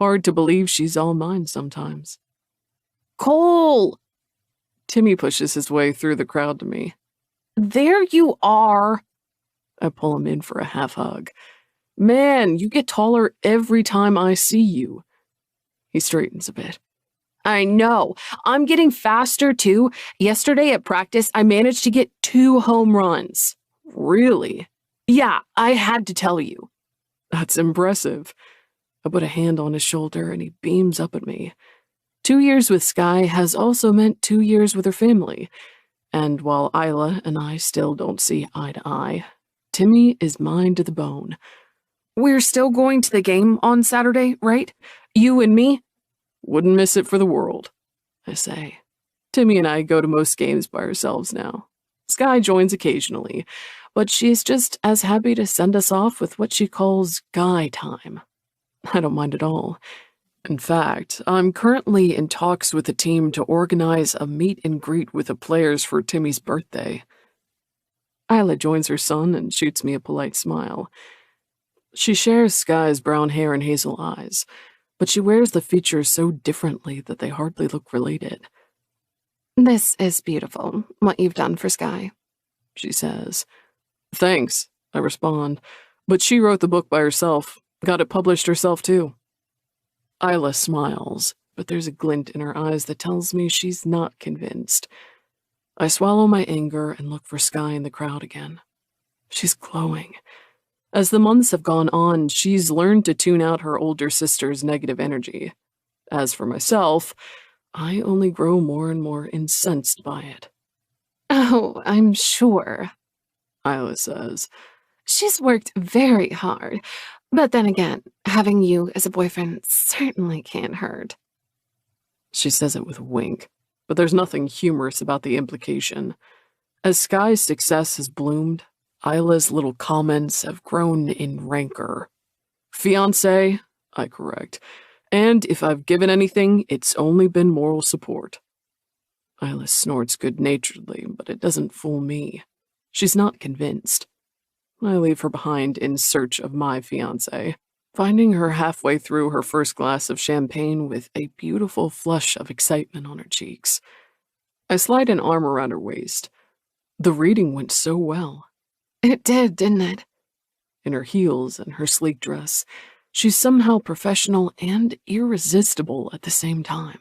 Hard to believe she's all mine sometimes. Cole! Timmy pushes his way through the crowd to me. There you are. I pull him in for a half hug. Man, you get taller every time I see you. He straightens a bit. I know. I'm getting faster, too. Yesterday at practice, I managed to get 2 home runs. Really? Yeah, I had to tell you. That's impressive. I put a hand on his shoulder and he beams up at me. 2 years with Skye has also meant 2 years with her family. And while Isla and I still don't see eye to eye, Timmy is mine to the bone. We're still going to the game on Saturday, right? You and me? Wouldn't miss it for the world, I say. Timmy and I go to most games by ourselves now. Skye joins occasionally, but she's just as happy to send us off with what she calls guy time. I don't mind at all. In fact, I'm currently in talks with the team to organize a meet and greet with the players for Timmy's birthday. Isla joins her son and shoots me a polite smile. She shares Skye's brown hair and hazel eyes, but she wears the features so differently that they hardly look related. This is beautiful, what you've done for Skye, she says. Thanks, I respond, but she wrote the book by herself, got it published herself too. Isla smiles, but there's a glint in her eyes that tells me she's not convinced. I swallow my anger and look for Skye in the crowd again. She's glowing. As the months have gone on, she's learned to tune out her older sister's negative energy. As for myself, I only grow more and more incensed by it. Oh, I'm sure, Isla says. She's worked very hard, but then again, having you as a boyfriend certainly can't hurt. She says it with a wink, but there's nothing humorous about the implication. As Skye's success has bloomed, Isla's little comments have grown in rancor. Fiancé, I correct, and if I've given anything, it's only been moral support. Isla snorts good-naturedly, but it doesn't fool me. She's not convinced. I leave her behind in search of my fiancé, finding her halfway through her first glass of champagne with a beautiful flush of excitement on her cheeks. I slide an arm around her waist. The reading went so well. It did, didn't it? In her heels and her sleek dress, she's somehow professional and irresistible at the same time.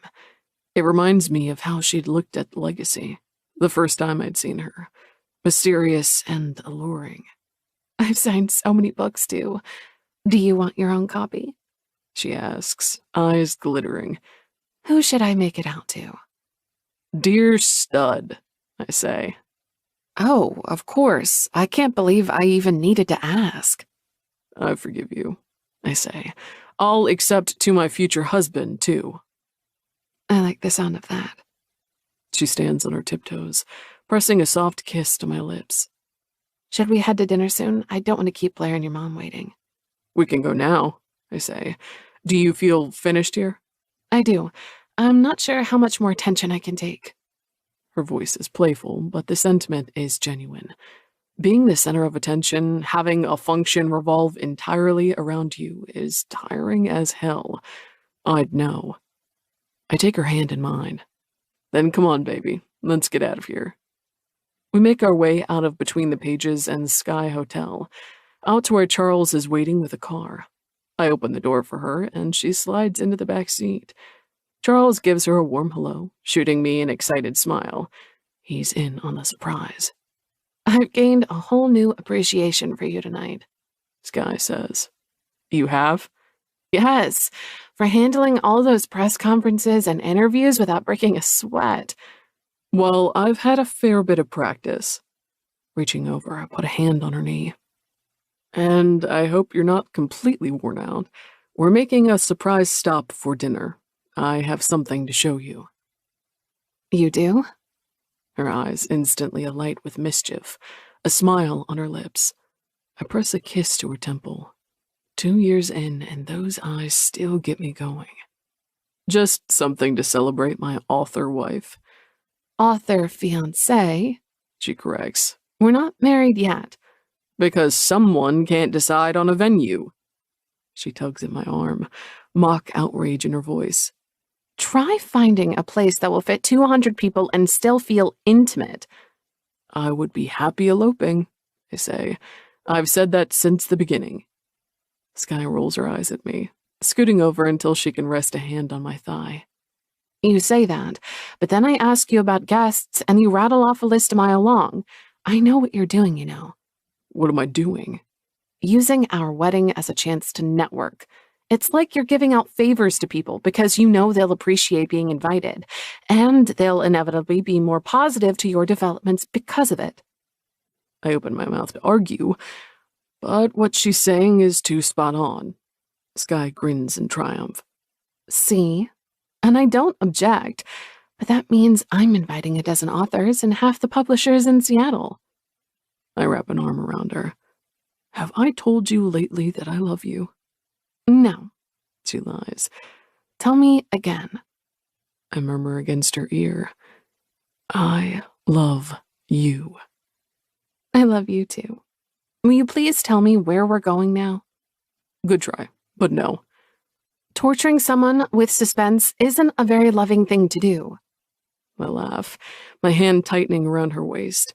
It reminds me of how she'd looked at Legacy, the first time I'd seen her. Mysterious and alluring. I've signed so many books, too. Do you want your own copy? She asks, eyes glittering. Who should I make it out to? Dear Stud, I say. Oh, of course. I can't believe I even needed to ask. I forgive you, I say. I'll accept to my future husband, too. I like the sound of that. She stands on her tiptoes, pressing a soft kiss to my lips. Should we head to dinner soon? I don't want to keep Blair and your mom waiting. We can go now, I say. Do you feel finished here? I do. I'm not sure how much more attention I can take. Her voice is playful, but the sentiment is genuine. Being the center of attention, having a function revolve entirely around you is tiring as hell. I'd know. I take her hand in mine. Then come on, baby. Let's get out of here. We make our way out of Between the Pages and Skye Hotel, out to where Charles is waiting with a car. I open the door for her, and she slides into the back seat. Charles gives her a warm hello, shooting me an excited smile. He's in on the surprise. I've gained a whole new appreciation for you tonight, Skye says. You have? Yes, for handling all those press conferences and interviews without breaking a sweat. Well, I've had a fair bit of practice. Reaching over, I put a hand on her knee. And I hope you're not completely worn out. We're making a surprise stop for dinner. I have something to show you. You do? Her eyes instantly alight with mischief, a smile on her lips. I press a kiss to her temple. 2 years in, and those eyes still get me going. Just something to celebrate my author wife. Author fiancé, she corrects. We're not married yet. Because someone can't decide on a venue. She tugs at my arm, mock outrage in her voice. Try finding a place that will fit 200 people and still feel intimate. I would be happy eloping, I say. I've said that since the beginning. Skye rolls her eyes at me, scooting over until she can rest a hand on my thigh. You say that, but then I ask you about guests and you rattle off a list a mile long. I know what you're doing, you know. What am I doing? Using our wedding as a chance to network. It's like you're giving out favors to people because you know they'll appreciate being invited, and they'll inevitably be more positive to your developments because of it. I open my mouth to argue, but what she's saying is too spot on. Skye grins in triumph. See? And I don't object, but that means I'm inviting a dozen authors and half the publishers in Seattle. I wrap an arm around her. Have I told you lately that I love you? No, She lies. tell me again. I murmur against her ear. I love you. I love you too. Will you please tell me where we're going now? Good try, but no. Torturing someone with suspense isn't a very loving thing to do. I laugh, my hand tightening around her waist.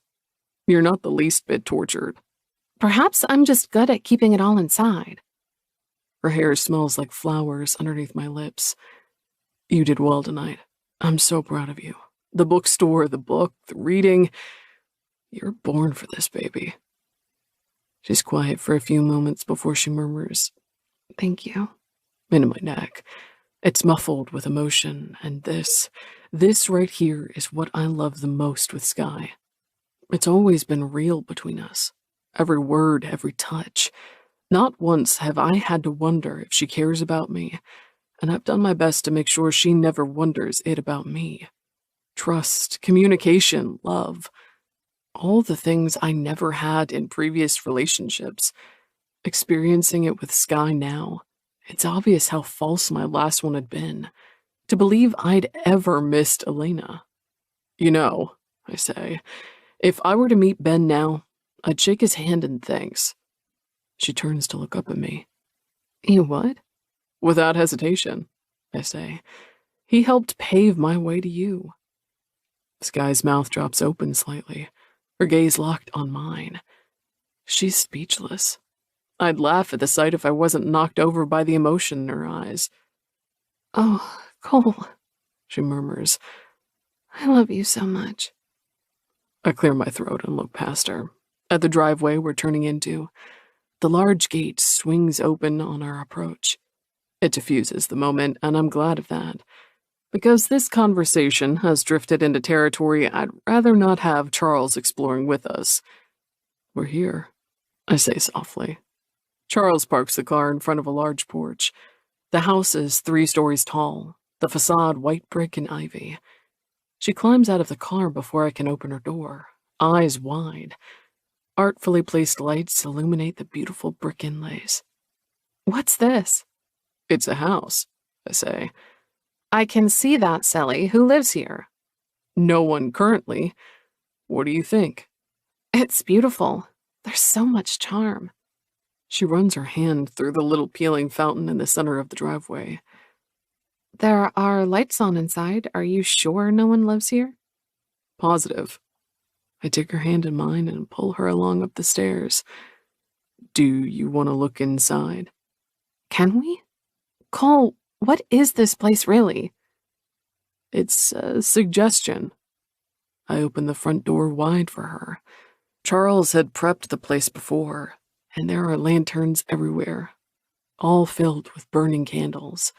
You're not the least bit tortured. Perhaps I'm just good at keeping it all inside. Her hair smells like flowers underneath my lips. You did well tonight. I'm so proud of you. The bookstore, the book, the reading. You're born for this, baby. She's quiet for a few moments before she murmurs, Thank you. into my neck. It's muffled with emotion, and this right here is what I love the most with Skye. It's always been real between us. Every word, every touch. Not once have I had to wonder if she cares about me, and I've done my best to make sure she never wonders it about me. Trust, communication, love. All the things I never had in previous relationships. Experiencing it with Skye now, it's obvious how false my last one had been. To believe I'd ever missed Elena. You know, I say, if I were to meet Ben now, I'd shake his hand in thanks. She turns to look up at me. You would? Without hesitation, I say. He helped pave my way to you. Skye's mouth drops open slightly, her gaze locked on mine. She's speechless. I'd laugh at the sight if I wasn't knocked over by the emotion in her eyes. Oh, Cole, She murmurs. I love you so much. I clear my throat and look past her. At the driveway we're turning into, the large gate swings open on our approach. It diffuses the moment, and I'm glad of that. Because this conversation has drifted into territory I'd rather not have Charles exploring with us. We're here, I say softly. Charles parks the car in front of a large porch. The house is 3 stories tall, the facade white brick and ivy. She climbs out of the car before I can open her door, eyes wide. Artfully placed lights illuminate the beautiful brick inlays. What's this? It's a house, I say. I can see that, Sally. Who lives here? No one currently. What do you think? It's beautiful. There's so much charm. She runs her hand through the little peeling fountain in the center of the driveway. There are lights on inside. Are you sure no one lives here? Positive. I take her hand in mine and pull her along up the stairs. Do you want to look inside? Can we? Cole, what is this place really? It's a suggestion. I open the front door wide for her. Charles had prepped the place before, and there are lanterns everywhere, all filled with burning candles.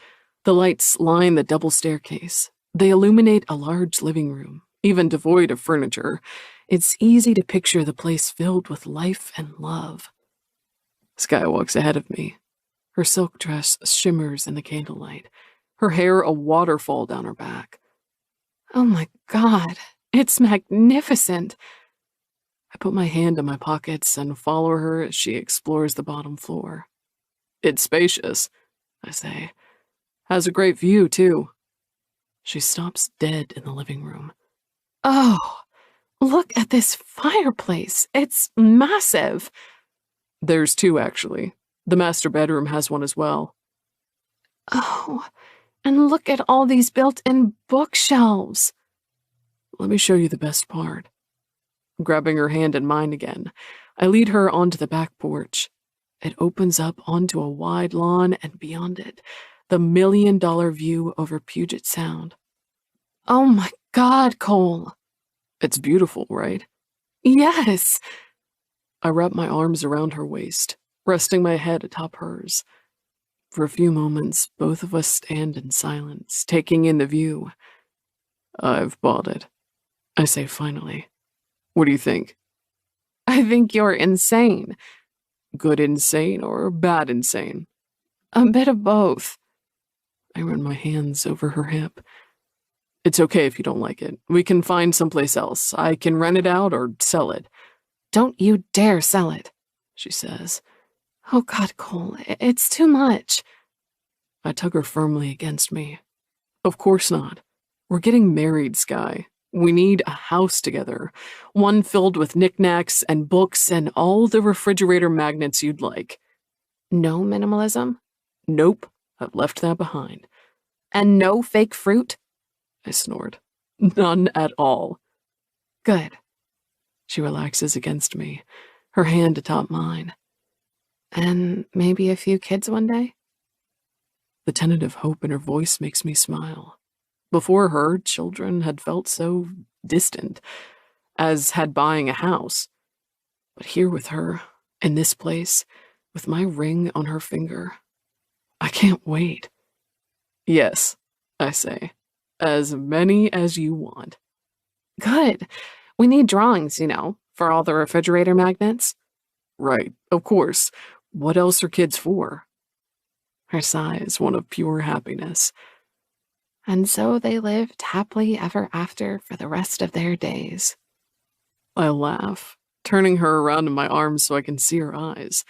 The lights line the double staircase. They illuminate a large living room, even devoid of furniture. It's easy to picture the place filled with life and love. Skye walks ahead of me. Her silk dress shimmers in the candlelight, her hair a waterfall down her back. Oh my God, it's magnificent. I put my hand in my pockets and follow her as she explores the bottom floor. It's spacious, I say. Has a great view, too. She stops dead in the living room. Oh, look at this fireplace. It's massive. There's 2, actually. The master bedroom has one as well. Oh, and look at all these built-in bookshelves. Let me show you the best part. Grabbing her hand in mine again, I lead her onto the back porch. It opens up onto a wide lawn, and beyond it, the million-dollar view over Puget Sound. Oh my God, Cole. It's beautiful, right? Yes. I wrap my arms around her waist, resting my head atop hers. For a few moments, both of us stand in silence, taking in the view. I've bought it, I say finally. What do you think? I think you're insane. Good insane or bad insane? A bit of both. I run my hands over her hip. It's okay if you don't like it. We can find someplace else. I can rent it out or sell it. Don't you dare sell it, she says. Oh God, Cole, it's too much. I tug her firmly against me. Of course not. We're getting married, Skye. We need a house together, one filled with knickknacks and books and all the refrigerator magnets you'd like. No minimalism? Nope, I've left that behind. And no fake fruit? I snored. None at all. Good. She relaxes against me, her hand atop mine. And maybe a few kids one day? The tentative hope in her voice makes me smile. Before her, children had felt so distant, as had buying a house. But here with her, in this place, with my ring on her finger, I can't wait. Yes, I say, as many as you want. Good. We need drawings, for all the refrigerator magnets. Right, of course. What else are kids for? Her sigh is one of pure happiness. And so they lived happily ever after for the rest of their days. I laugh, turning her around in my arms so I can see her eyes.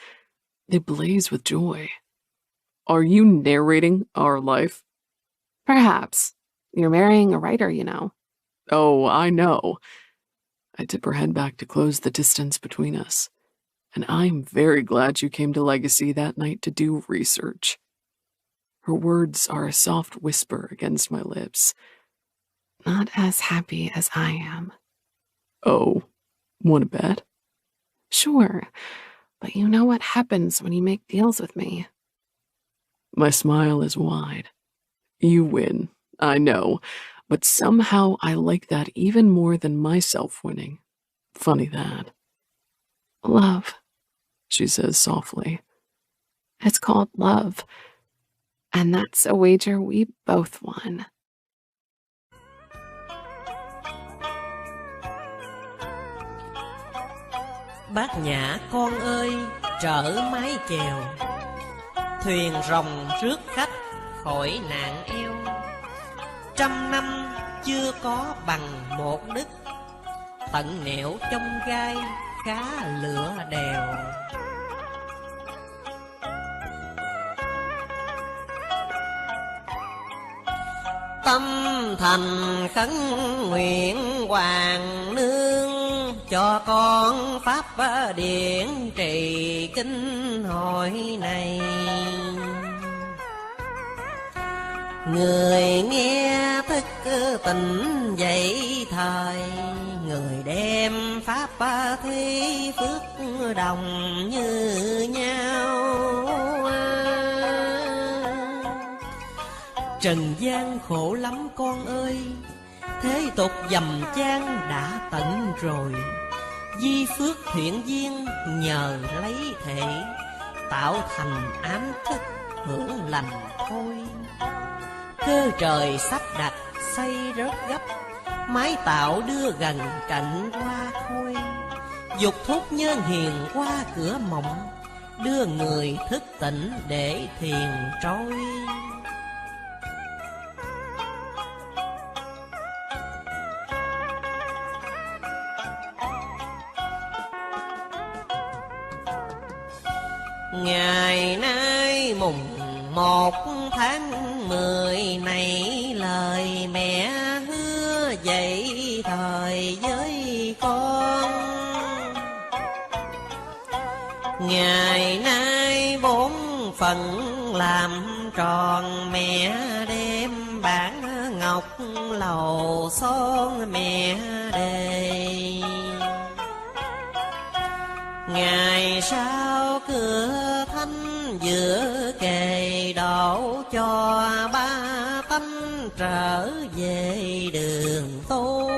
They blaze with joy. Are you narrating our life? Perhaps. You're marrying a writer, Oh, I know. I tip her head back to close the distance between us. And I'm very glad you came to Legacy that night to do research. Her words are a soft whisper against my lips. Not as happy as I am. Oh, want to bet? Sure, but you know what happens when you make deals with me. My smile is wide. You win, I know, but somehow I like that even more than myself winning. Funny that. Love, she says softly. It's called love. And that's a wager we both won. Bác Nhã con ơi, trở mái chèo, thuyền rồng rước khách khỏi nạn eo. 100 năm chưa có bằng một đức, tận nẻo trong gai khá lửa đèo. Tâm thành khấn nguyện hoàng nương, cho con pháp điển trì kinh hội này. Người nghe thức tỉnh dậy thời, người đem pháp thi phước đồng như nhau. Trần gian khổ lắm con ơi, thế tục dầm chan đã tận rồi. Di phước thiện duyên nhờ lấy thể, tạo thành ám thức hưởng lành thôi. Cơ trời sắp đặt xây rất gấp, mái tạo đưa gần cạnh hoa khôi. Dục thúc nhân hiền qua cửa mộng, đưa người thức tỉnh để thiền trôi. Ngày nay mùng 1 tháng 10 này, lời mẹ hứa dạy thời với con. Ngày nay 4 phần làm tròn, mẹ đem bản ngọc lầu son mẹ đề. Ngày sau cửa thanh giữa kề, đổ cho ba tánh trở về đường tu.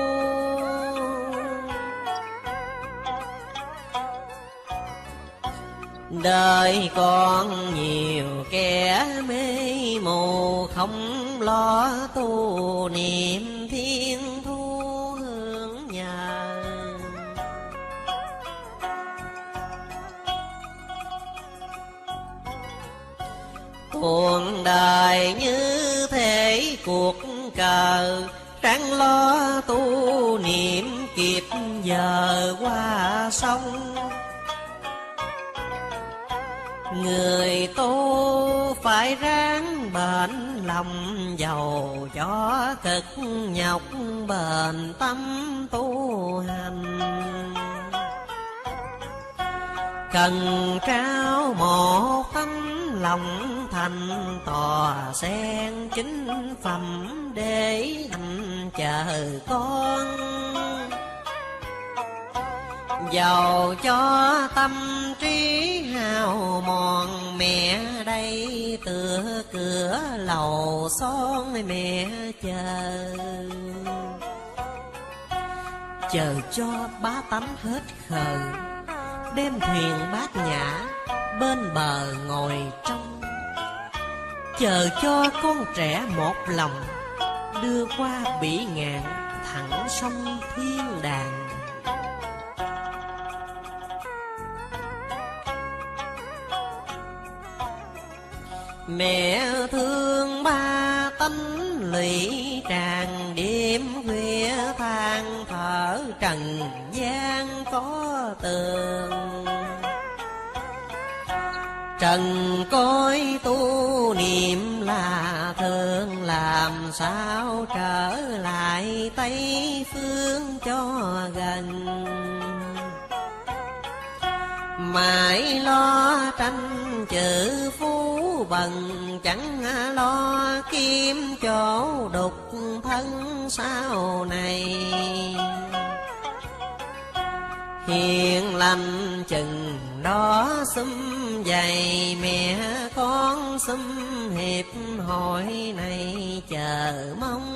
Đời còn nhiều kẻ mê mù, không lo tu niệm thiên thu hương nhờ. Cuộc đời như thế cuộc cờ, ráng lo tu niệm kịp giờ qua sông. Người tu phải ráng bền lòng, dầu cho cực nhọc bền tâm tu hành. Cần trao một tấm lòng thành, tòa sen chính phẩm để anh chờ con. Dầu cho tâm trí hao mòn, mẹ đây tựa cửa lầu son mẹ chờ. Chờ cho bá tánh hết khờ, đem thuyền bát nhã bên bờ ngồi trong. Chờ cho con trẻ một lòng, đưa qua bỉ ngạn thẳng sông thiên đàng. Mẹ thương ba tánh lụy tràn, đêm khuya than thở trần gian có tường. Trần cõi tu niệm là thường, làm sao trở lại Tây phương cho gần. Mãi lo tranh chữ phú bần, chẳng lo kiếm chỗ đục thân sau này. Hiền lành chừng đó xúm dày, mẹ con xúm hiệp hội này chờ mong.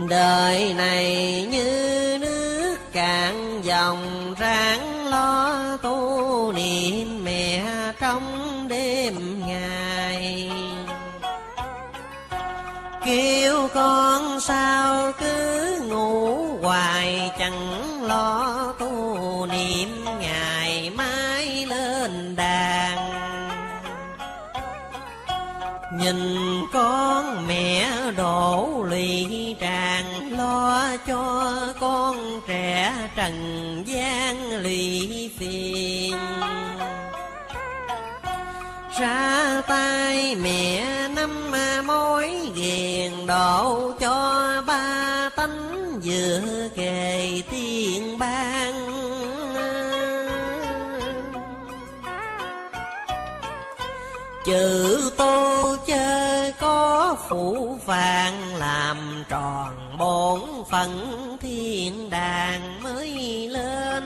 Đời này như nước cạn dòng, ráng lo tu niệm mẹ trong đêm ngày. Kêu con sao cứ ngủ hoài, chẳng lo tu niệm ngày mai lên đàn. Nhìn con mẹ đổ lụy tràn, lo cho con trẻ trần gian lụy phiền. Ra tay mẹ năm mối ghiền, độ cho ba tánh vừa kề tiên ban. Chữ tô chớ có phụ phàng, làm tròn bổn phận thiên đàng mới lên.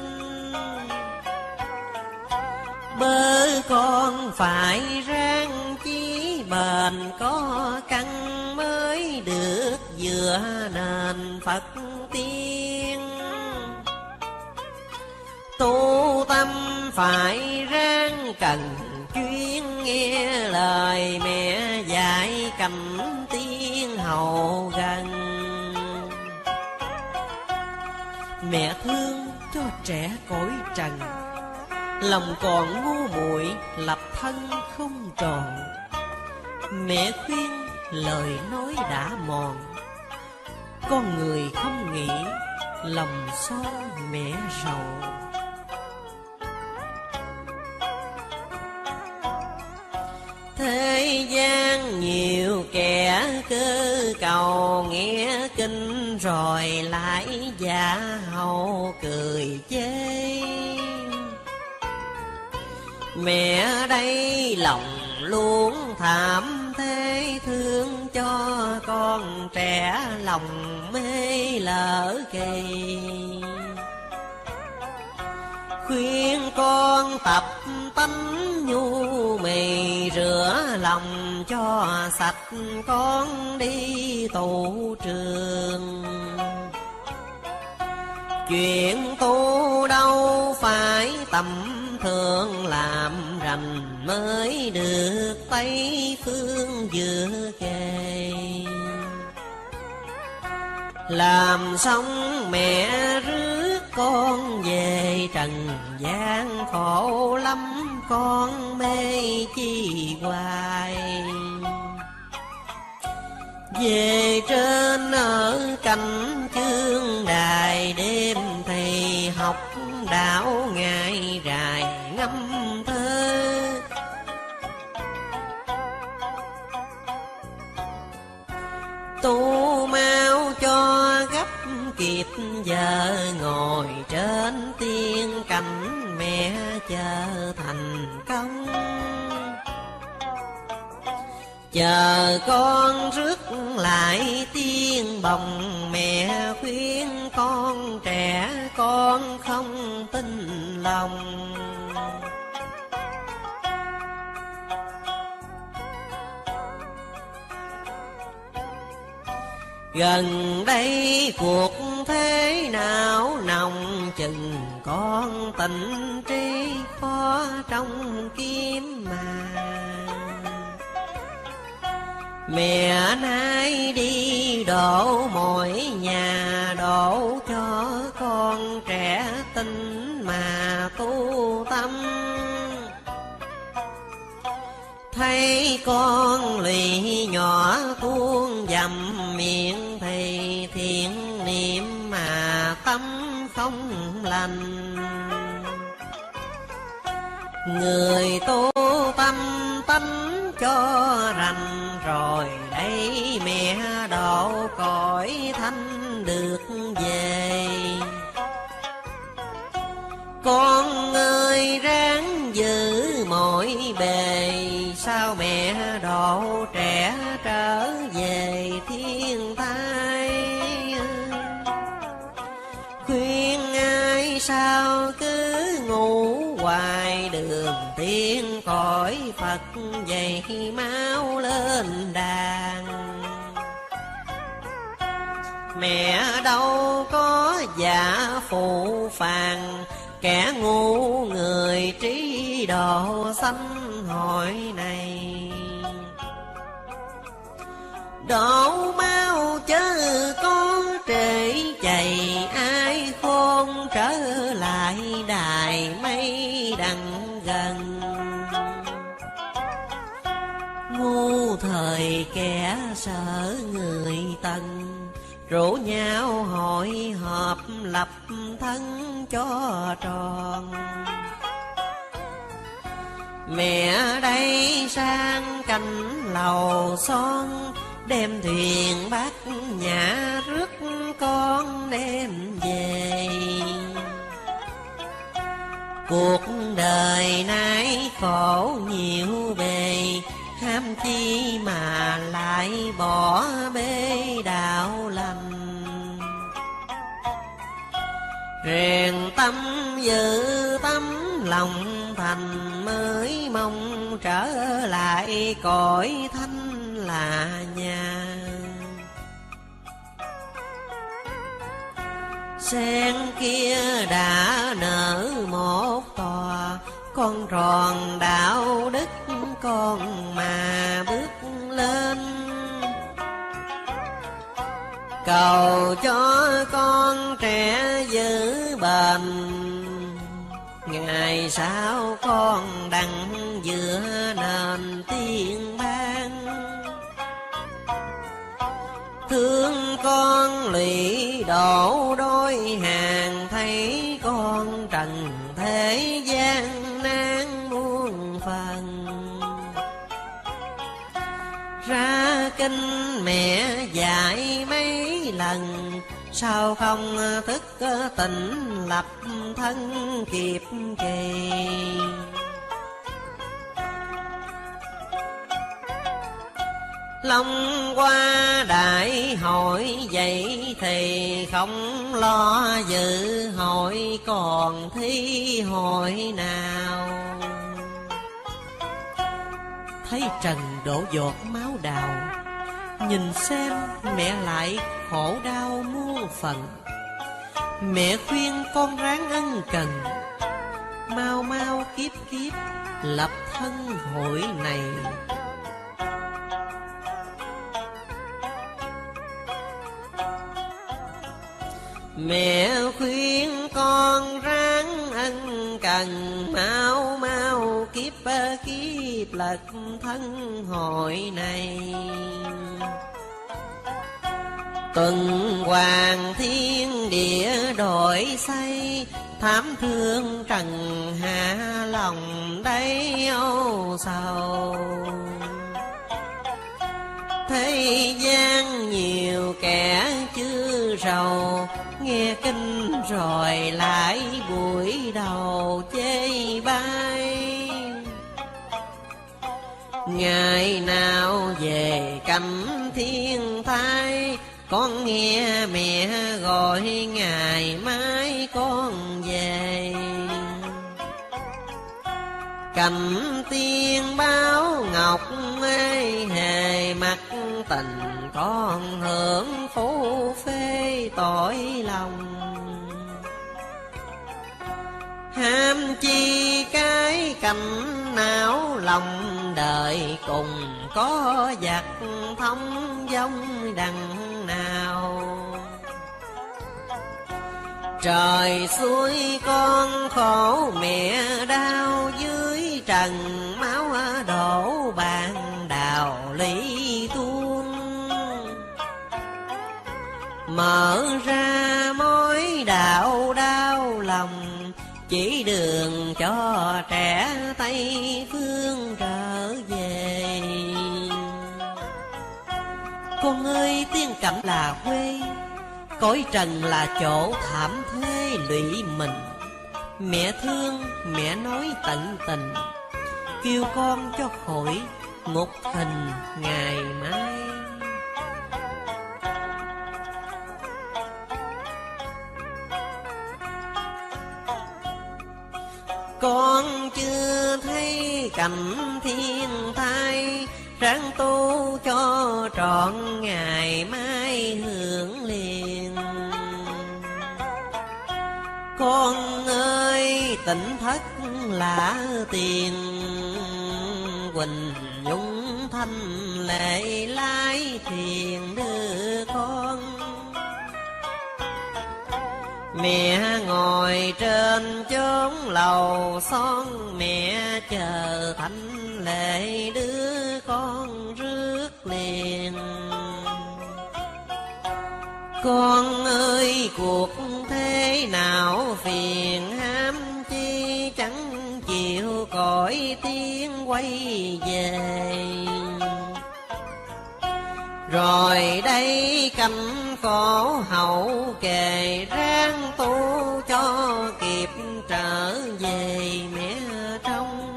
Bớ con phải ráng chí bền, có căn mới được dựa nền Phật tiên. Tu tâm phải ráng cần chuyên, nghe lời mẹ dạy cảnh tiên hầu gần. Mẹ thương cho trẻ cõi trần, lòng còn ngu muội lập thân không tròn. Mẹ khuyên lời nói đã mòn, con người không nghĩ lòng son mẹ rầu. Thế gian nhiều kẻ cơ cầu, nghe kinh rồi lại giả hậu cười chê. Mẹ đây lòng luôn thảm thế, thương cho con trẻ lòng mê lỡ kỳ. Khuyên con tập tánh nhu mì, rửa lòng cho sạch con đi tu trường. Chuyện tu đâu phải tầm thường, làm rành mới được Tây phương vừa kề. Làm xong mẹ rước con về, trần gian khổ lắm con mê chi hoài. Về trên ở cạnh chương đài, đêm ngâm thơ. Tu mau cho gấp kịp giờ, ngồi trên tiên cảnh mẹ chờ thành công. Chờ con rước lại tiên bồng, mẹ khuyên con trẻ con không tin lòng. Gần đây cuộc thế nào nồng, chừng con tình trí khó trong kiếm mà. Mẹ nay đi độ mỗi nhà, độ cho con trẻ tinh mà tu tâm. Thấy con lì nhỏ tuôn dầm miệng, thì thiện niệm mà tâm không lành. Người tu tâm tánh cho rành, rồi đây mẹ độ cõi thanh được về. Con ơi ráng giữ mọi bề, sao mẹ độ trẻ trở về thiên thai. Khuyên ai sao cứ ngủ hoài, đường tiên cõi Phật vậy mau lên đàn. Mẹ đâu có dạ phụ phàng, kẻ ngu người trí độ sanh hội này. Độ mau chớ có trễ chạy, ai khôn trở lại đài mây đằng gần. Ngu thời kẻ sợ người tần, rủ nhau hội họp lập thân cho tròn. Mẹ đây sang cạnh lầu son, đem thuyền bát nhã rước con đem về. Cuộc đời nay khổ nhiều bề, ham chi mà lại bỏ bê đạo lành. Rèn tâm giữ tấm lòng thành, mới mong trở lại cõi thanh là nhà. Sen kia đã nở một tòa, con tròn đạo đức con mà bước lên. Cầu cho con trẻ giữ bền, ngày sau con đặng giữa nền tiên ban. Thương con lụy đổ đôi hàng, thấy con trần thế gian nan muôn phần. Ra kinh mẹ dạy mấy lần, sao không thức tỉnh lập thân kịp kỳ. Long qua đại hội vậy thì không lo dự hội, còn thi hội nào. Thấy trần đổ giọt máu đào, nhìn xem mẹ lại khổ đau muôn phần. Mẹ khuyên con ráng ân cần, mau mau kiếp kiếp lập thân hội này. Mẹ khuyên con ráng ân cần, mau mau kiếp kiếp lật thân hội này. Tuần hoàn thiên địa đổi xây, thảm thương trần hạ lòng đây âu sầu. Thế gian nhiều kẻ chưa rầu, nghe kinh rồi lại buổi đầu chê bai. Ngày nào về cảnh thiên thai, con nghe mẹ gọi ngày mai con về. Cảnh tiên báo ngọc ê hề mặt tình, con hưởng phú phê tội lòng. Ham chi cái cảnh não lòng, đời cùng có giặc thông dông đằng nào. Trời xuôi con khổ mẹ đau, dưới trần máu đổ bàn đào lý tuôn. Mở ra mối đạo đau lòng, chỉ đường cho trẻ Tây phương trở về. Con ơi tiên cảnh là quê, cõi trần là chỗ thảm thế lụy mình. Mẹ thương mẹ nói tận tình, kêu con cho khỏi ngục hình ngày mai. Con chưa thấy cảnh thiên thai, ráng tu cho trọn ngày mai hưởng liền. Con ơi tỉnh thất lạ tiền, Quỳnh Nhung thanh lệ lái thuyền đưa con. Mẹ ngồi trên chốn lầu son, mẹ chờ thanh lệ đưa con rước liền. Con ơi cuộc thế nào phiền ham chi, chẳng chịu cõi tiếng quay về. Rồi đây cảnh khổ hậu kề, ráng tu cho kịp trở về mẹ trong.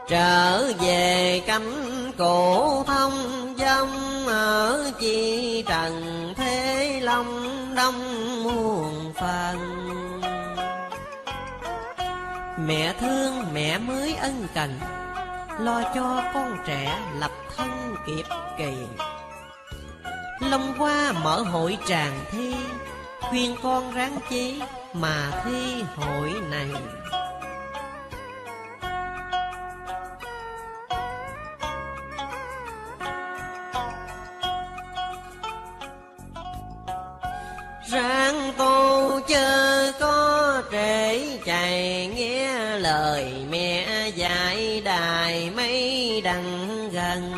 Trở về cảnh cổ thông dông, ở chi trần thế long đông muôn phần. Mẹ thương mẹ mới ân cần, lo cho con trẻ lập thân kịp kỳ. Long qua mở hội tràng thi, khuyên con ráng chí mà thi hội này. Ráng tu chớ có trễ chạy, nghe lời mẹ dạy đài mấy đằng gần.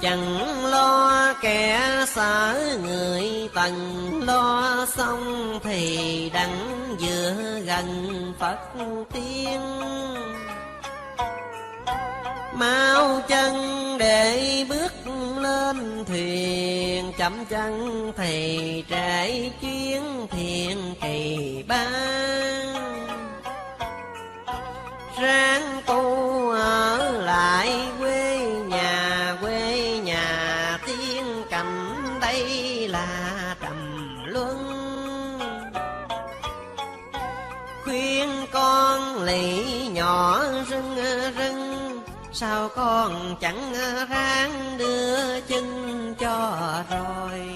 Chẳng lo kẻ sở người tần, lo xong thì đặng vừa gần Phật tiên. Mau chân để bước lên thuyền, chậm chân thì trễ chuyến thiện kỳ ban. Ráng tu ở lại quê nhà tiên cảnh đây là trầm luân. Khuyên con lì nhỏ rưng rưng, sao con chẳng ráng đưa chân cho rồi.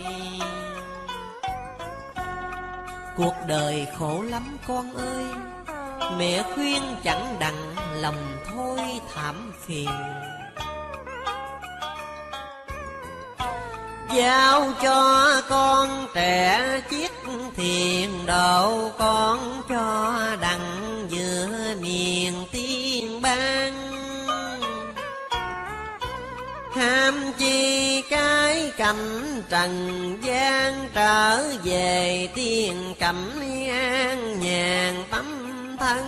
Cuộc đời khổ lắm con ơi, mẹ khuyên chẳng đặng lòng thôi thảm phiền. Giao cho con trẻ chiếc thiền độ, con cho đặng giữa miền tiên ban. Ham chi cái cảnh trần gian, trở về tiên cảnh an nhàn tâm thân.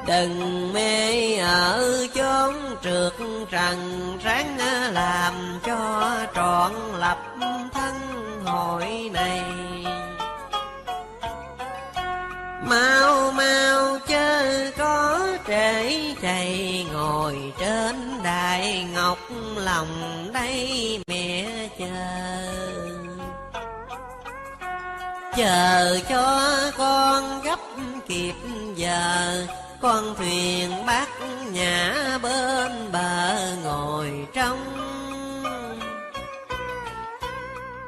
Đừng mê ở chốn trượt trần, ráng làm cho trọn lập thân hội này. Mau mau chớ có trễ chạy, ngồi trên đài ngọc lòng đây mẹ chờ. Chờ cho con gấp kịp giờ, con thuyền bát nhã bên bờ ngồi trông.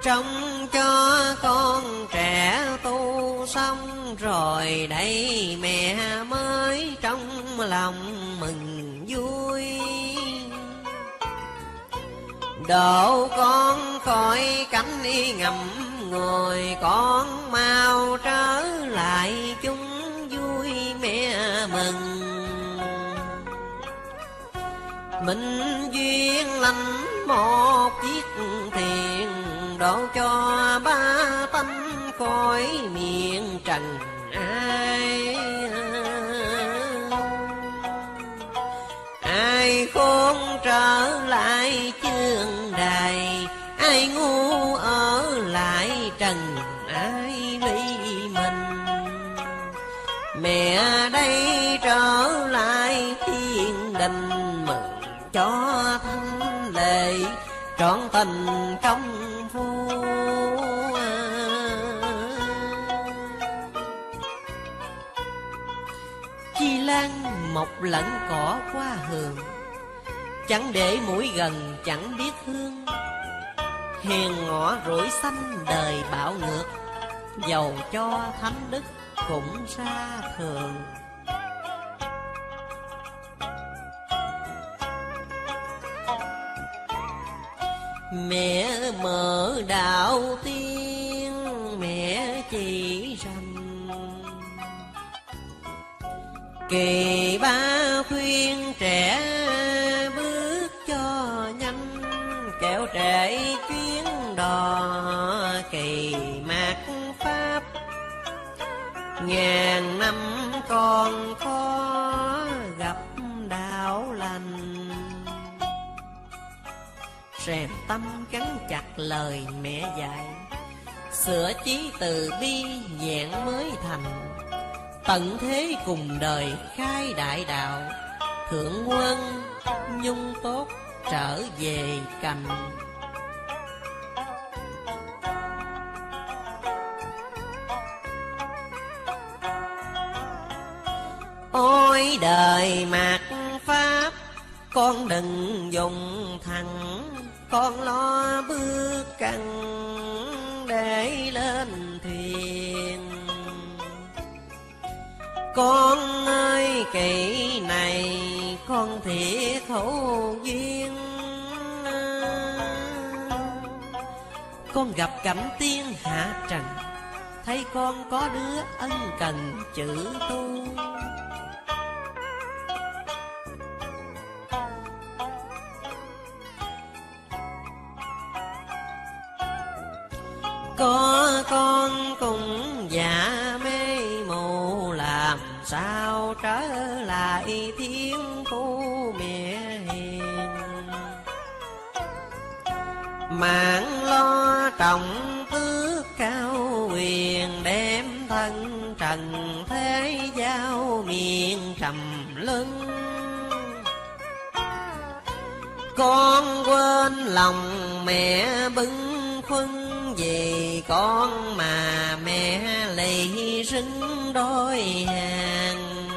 Trông cho con trẻ tu xong rồi đây mẹ mới trong lòng mừng vui. Độ con khỏi cánh đi ngậm ngồi, con mau trở lại chung vui mẹ mừng. Minh duyên lành một chiếc thuyền, độ cho ba tánh khỏi miệng trần ai. Ai khôn trở lại chương đài, ai ngu ở lại trần ai ly mình. Mẹ đây trở lại thiên đình, mừng cho thanh lệ trọn tình công phu. Chi lan mọc lẫn cỏ qua hường, chẳng để mũi gần chẳng biết hương. Hèn ngõ rủi xanh đời bạo ngược, dầu cho thánh đức cũng xa thường. Mẹ mở đạo tiên, mẹ chỉ rành kỳ ba khuyên trẻ bước cho nhanh. Kẻo trễ chuyến đò kỳ mạt pháp, ngàn năm còn khó gặp đạo lành. Rèm tâm gắn chặt lời mẹ dạy, sửa chí từ bi vẹn mới thành. Tận thế cùng đời khai đại đạo, thượng quân nhung tốt trở về cành. Ôi đời mạt pháp, con đừng dùng thẳng, con lo bước căn để lên thuyền. Con ơi kỳ này con thiệt hữu duyên, con gặp cảnh tiên hạ trần, thấy con có đứa ân cần chữ tu. Có con cùng dạ mê mù, làm sao trở lại thiên thu mẹ hiền. Mạng lo trọng tước cao quyền, đem thân trần thế giao miền trầm lưng. Con quên lòng mẹ bưng khuâng, vì con mà mẹ lì rinh đôi hàng.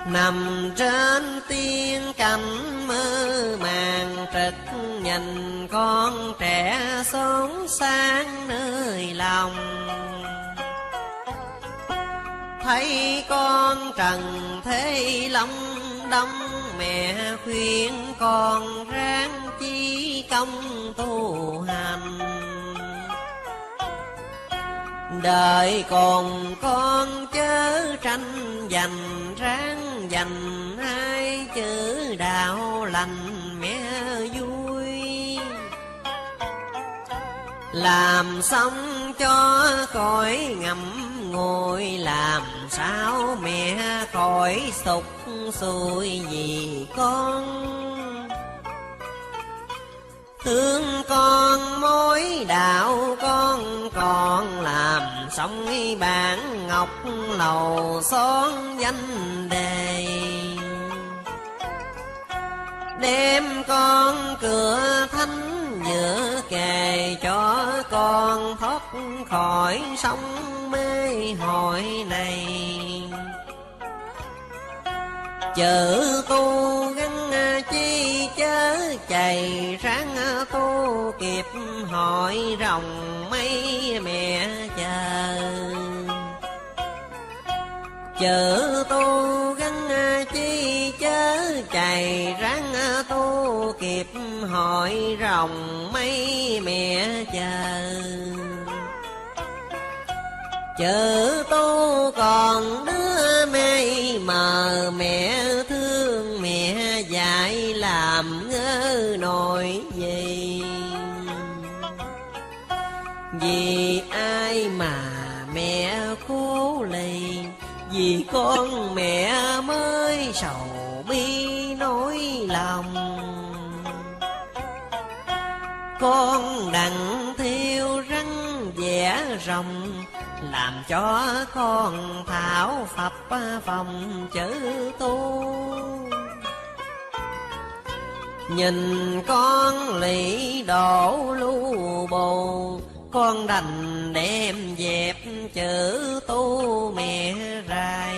Nằm trên tiên cảnh mơ màng, trực nhìn con trẻ sống sáng nơi lòng. Thấy con trần thế long đong, mẹ khuyên con ráng chí công tu hành. Đời còn con chớ tranh giành, ráng dành hai chữ đạo lành mẹ vui. Làm xong cho khỏi ngậm ngùi, làm sao mẹ khỏi sụt sùi vì con. Thương con mối đạo con còn, làm xong bản ngọc lầu son danh đề. Đem con cửa thánh giữa kề, cho con thoát khỏi sông mê hội này. Chữ tu gắn chi chớ chạy, ráng tu kịp hỏi rồng mấy mẹ chờ. Chữ tu gắn chi chớ chạy, ráng tu kịp hỏi rồng mấy mẹ chờ. Chữ tu còn đứa mê mờ, mẹ thương mẹ dạy làm ngơ nổi gì. Vì ai mà mẹ khổ lì, vì con mẹ mới sầu bi nỗi lòng. Con đặng theo răng vẽ rồng, làm cho con thảo phập phòng chữ tu. Nhìn con lị đổ lu bù, con đành đem dẹp chữ tu mẹ rai.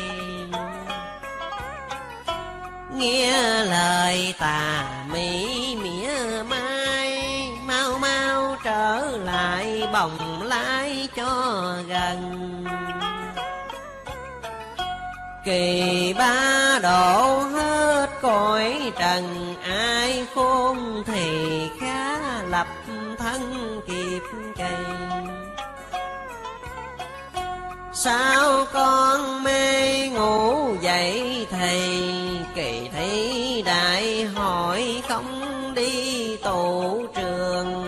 Nghe lời tà mỹ mỉa mai, mau mau trở lại bồng lái cho gần. Kỳ ba độ hết cõi trần, ai khôn thì khá lập thân kịp cây. Sao con mê ngủ dậy thầy, kỳ thi đại hội không đi tụ trường.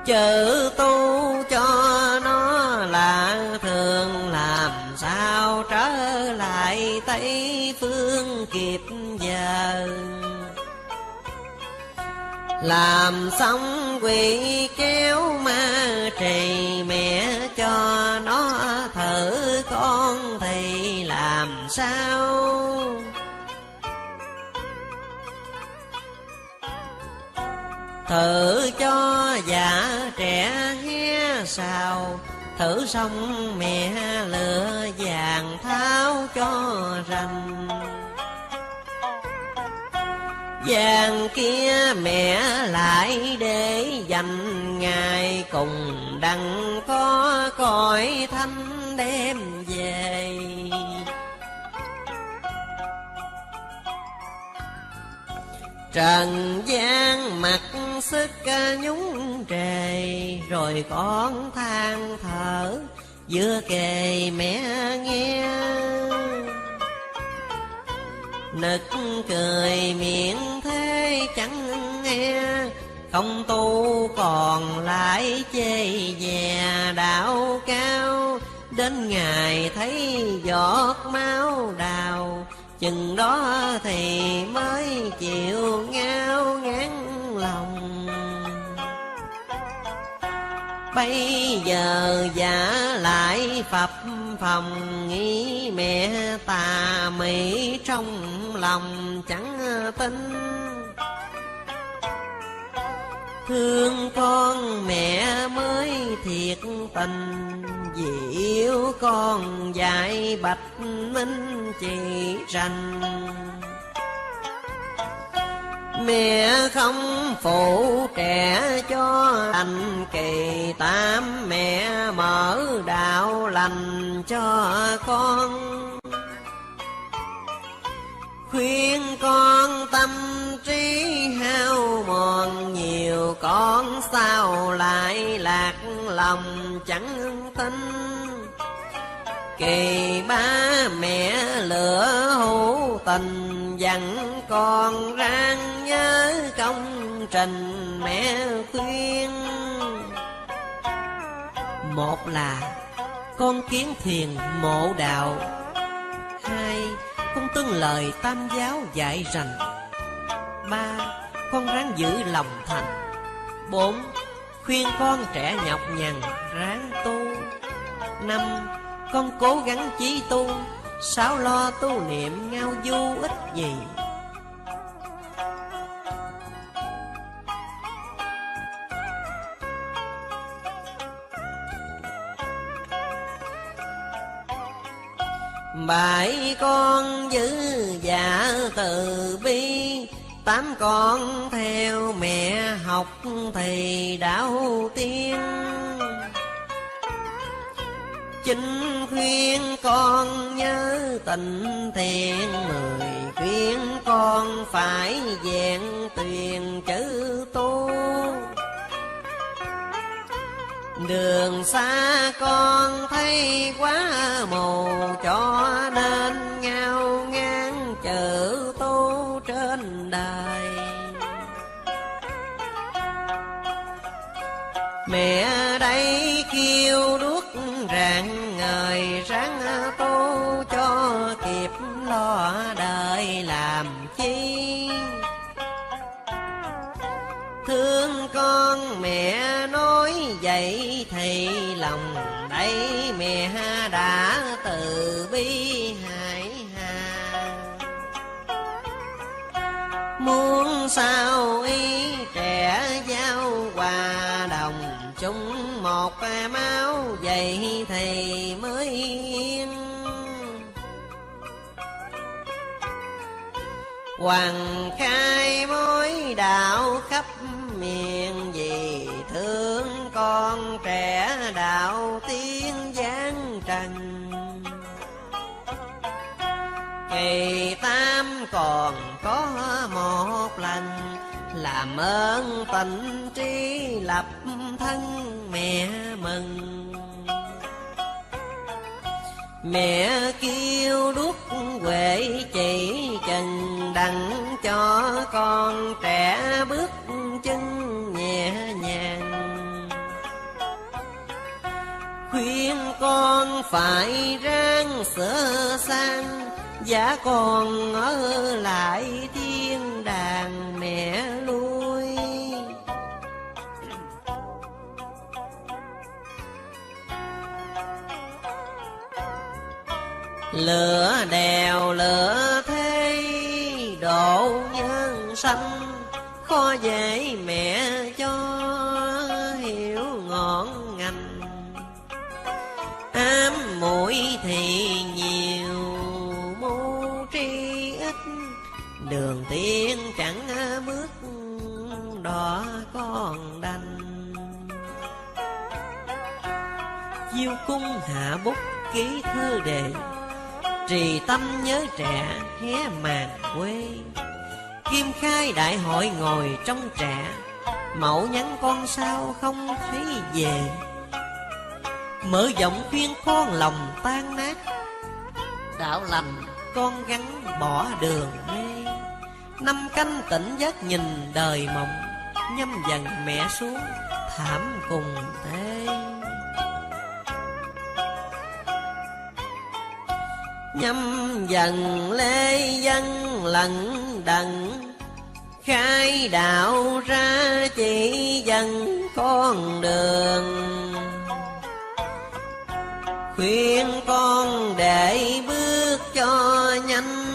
Chữ tu cho nó là thường, làm sao trở lại Tây phương kịp giờ. Làm xong quỷ kéo ma trì, mẹ cho nó thử con thì làm sao. Thử cho già trẻ hé sao, thử xong mẹ lựa vàng tháo cho rành. Vàng kia mẹ lại để dành, ngày cùng đặng có cõi thanh đem về. Trần gian mặc sức nhúng trề, rồi con than thở vừa kề mẹ nghe. Nực cười miệng thế chẳng nghe, không tu còn lại chê dè đạo cao. Đến ngày thấy giọt máu đào, chừng đó thì mới chịu ngao ngán lòng. Bây giờ giả lại phập phòng, nghĩ mẹ tà mị trong lòng chẳng tin. Thương con mẹ mới thiệt tình, vì yêu con dạy bạch minh chỉ rành. Mẹ không phụ trẻ cho anh kỳ tám, mẹ mở đạo lành cho con. Khuyên con tâm trí hao mòn nhiều, con sao lại lạc lòng chẳng tin. Kỳ ba mẹ lửa hữu tình, dặn con ráng nhớ công trình mẹ khuyên. Một là con kiến thiền mộ đạo, hai con tuân lời tam giáo dạy rành, ba con ráng giữ lòng thành, bốn khuyên con trẻ nhọc nhằn ráng tu, năm con cố gắng chí tu, sáu lo tu niệm ngao du ít gì. Bảy con giữ dạ từ bi, tám con theo mẹ học thầy đạo tiên. Chín khuyên con nhớ tình thiện, mười khuyên con phải vẹn tuyền chữ tu. Đường xa con thấy quá mù, cho nên ngao ngán chữ tu trên đời. Mẹ đây kêu đuốc rạng ngời, ráng tu cho kịp lo đời làm chi. Thương con mẹ nói vậy thì lòng đây mẹ đã từ bi hải hà. Muốn sao ý trẻ giao hòa đồng, chung một máu vậy thì mới yên. Hoàng khai mối đạo khắp miền, vì thương con trẻ đạo tiên giáng trần. Kỳ tam còn có một lần, làm ơn tịnh trí lập thân mẹ mừng. Mẹ kêu đuốc huệ chỉ trần, đặng cho con trẻ bước chân nhẹ nhàng. Khuyên con phải ráng sửa sang, giá con ở lại thiên đàng mẹ lui. Lửa đèo lửa thế độ nhân sanh, khó dễ mẹ cho hiểu ngọn ngành. Ám muội thì nhiều, mưu tri ít, đường tiên chẳng bước đỏ con đành. Diêu cung hạ bút ký thơ đề, trì tâm nhớ trẻ hé màn quê. Kim khai đại hội ngồi trong trẻ, mẫu nhắn con sao không thấy về. Mở giọng khuyên con lòng tan nát, đạo lành con gắn bỏ đường mê. Năm canh tỉnh giấc nhìn đời mộng, nhâm dần mẹ xuống thảm cùng thế. Nhâm dần lê dân lận đận, khai đạo ra chỉ dần con đường. Khuyên con để bước cho nhanh,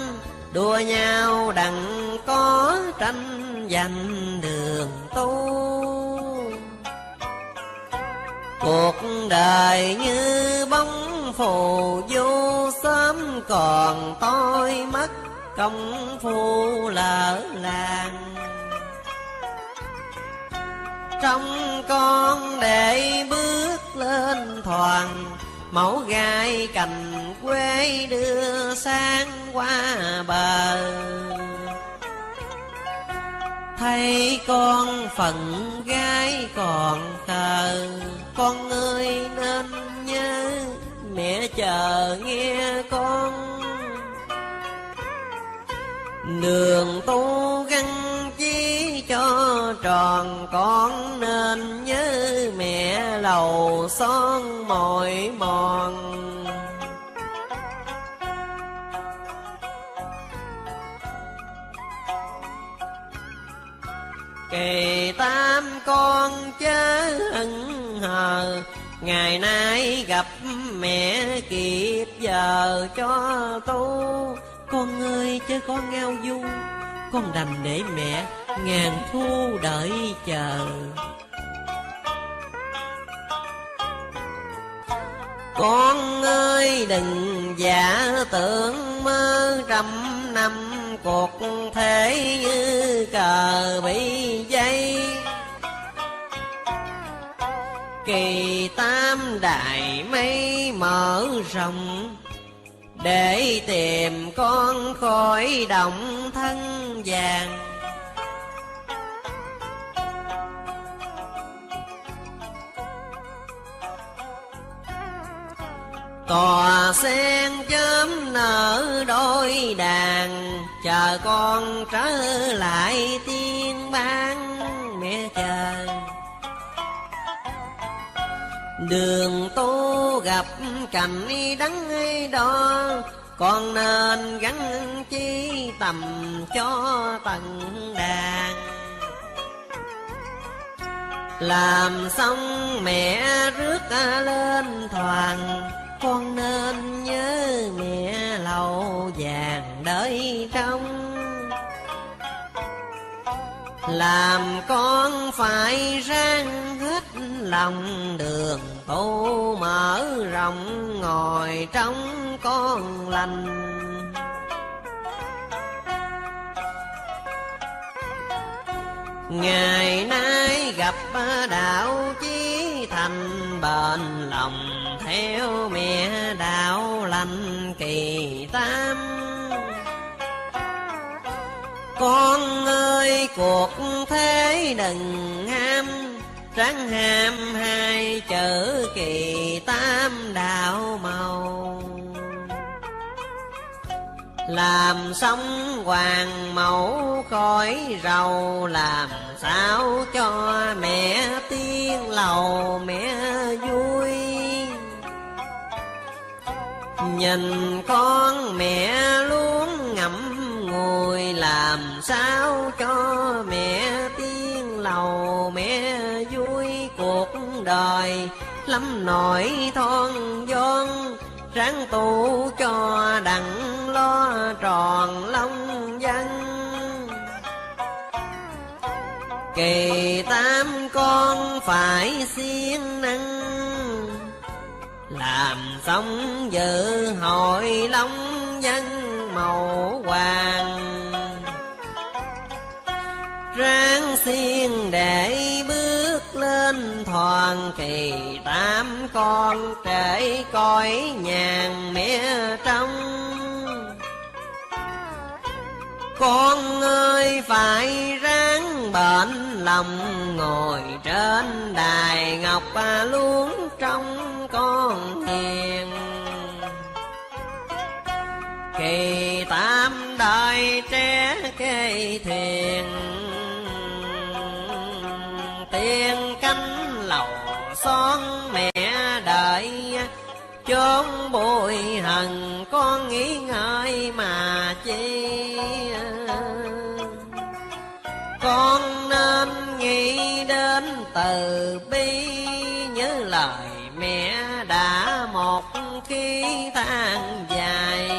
đua nhau đặng có tranh giành đường tu. Cuộc đời như bóng phù du, sớm còn tôi mất công phu lỡ làng. Trong con để bước lên thoàn, mẫu gai cành quê đưa sang qua bờ. Thấy con phận gái còn khờ, con con ơi nên nhớ, mẹ chờ nghe con. Đường tu gắn chí cho tròn, con nên nhớ mẹ lầu son mỏi mòn. Kỳ tam con chớ hững hờ, ngày nay gặp mẹ kịp giờ cho tu. Con ơi chớ có ngao du, con đành để mẹ ngàn thu đợi chờ. Con ơi đừng giả tưởng mơ, trăm năm cuộc thế như cờ bị dây. Kỳ tam đại mây mở rộng, để tìm con khỏi động thân vàng. Tòa sen chớm nở đôi đàn, chờ con trở lại tiên ban mẹ chờ. Đường tu gặp cảnh đắng đo, con nên gắn chi tầm cho tận đàn. Làm xong mẹ rước lên thoàn, con nên nhớ mẹ lầu vàng đợi trong. Làm con phải ráng hết lòng, đường tu mở rộng ngồi trong con lành. Ngày nay gặp đạo chí thành, bền lòng theo mẹ đạo lành kỳ tam. Con ơi cuộc thế đừng ham, ráng ham hai chữ kỳ tam đạo màu. Làm xong hoàng mẫu khỏi rầu, làm sao cho mẹ tiên lầu mẹ vui. Nhìn con mẹ luôn ngậm ngùi, làm sao cho mẹ tiên lầu mẹ vui. Cuộc đời lắm nỗi thon vón, ráng tu cho đặng lo tròn long dân. Kỳ tam con phải siêng năng, làm xong dự hội long dân màu hoàng. Ráng siêng để bước lên thoàn, kỳ tam con trễ coi nhàn mẹ trong. Con ơi phải ráng bền lòng, ngồi trên đài ngọc luôn trong con hiền. Kỳ tam đời trẻ kê thuyền, tiên cánh lầu son mẹ đợi. Chốn bụi hằn con nghĩ ngợi mà chi, con nên nghĩ đến từ bi. Nhớ lời mẹ đã một khi than dài,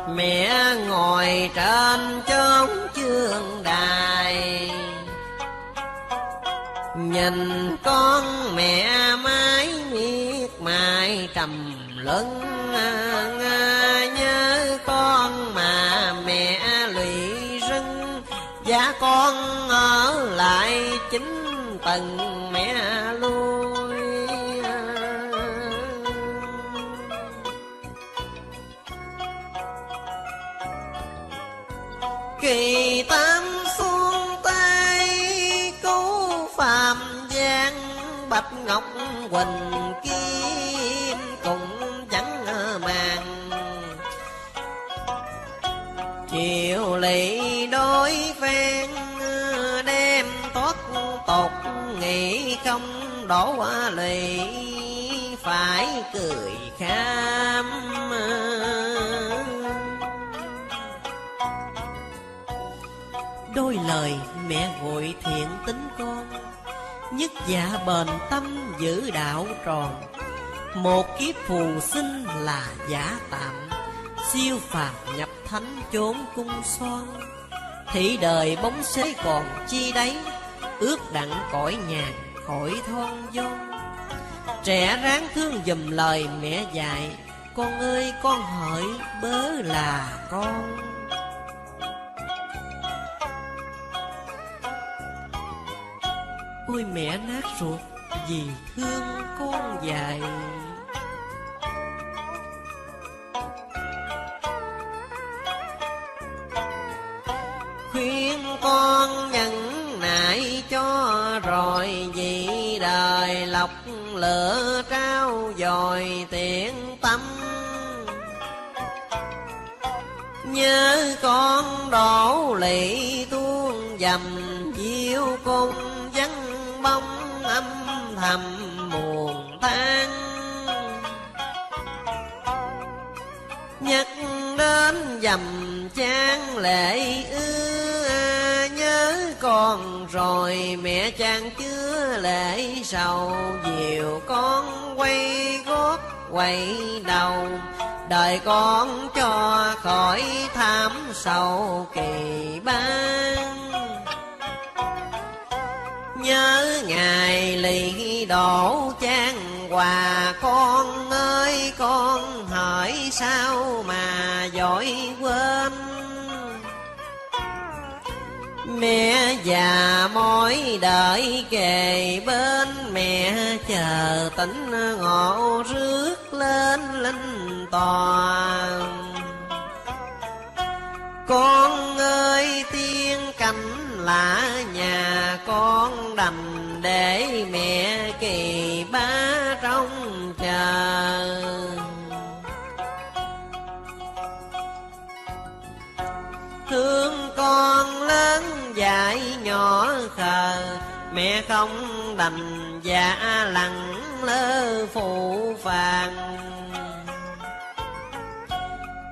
mẹ ngồi trên chốn chương đài. Nhìn con mẹ mái miệt mài trầm luân, nhớ con mà mẹ lụy rưng. Giá con ở lại chính tầng mẹ lui. Kỳ tam xuống tay cứu phàm gia, bạch ngọc quỳnh kim cũng chẳng màng. Chiều lỵ đối phen đem thoát tục, nghĩ không đổ lỵ phải cười kham. Đôi lời mẹ gọi thiện tính con, nhất dạ bền tâm giữ đạo tròn. Một kiếp phù sinh là giả tạm, siêu phàm nhập thánh chốn cung son. Thị đời bóng xế còn chi đấy, ước đặng cõi nhàn khỏi thon vong. Trẻ ráng thương dùm lời mẹ dạy, con ơi con hỡi bớ là con. Ôi mẹ nát ruột vì thương con dại. Khuyên con nhận nại cho rồi, vì đời lọc lửa trao dồi tiện tâm. Nhớ con đổ lỵ tuôn dầm, diêu cung vắng bóng âm thầm buồn than. Nhắc đến dầm chan lệ nhớ con rồi mẹ chan chứa lệ sầu. Dìu con quay gót quay đầu, đời con cho khỏi thảm sầu kỳ ban. Nhớ ngày lì đổ chan hòa, con ơi con hỏi sao mà dội quên. Mẹ già mỏi đợi kề bên, mẹ chờ tỉnh ngộ rước lên linh toàn. Con ơi tiên cảnh lạ nhà, con đành để mẹ kỳ bá trong chờ. Thương con lớn dại nhỏ khờ, mẹ không đành dạ lặng lơ phụ phàng.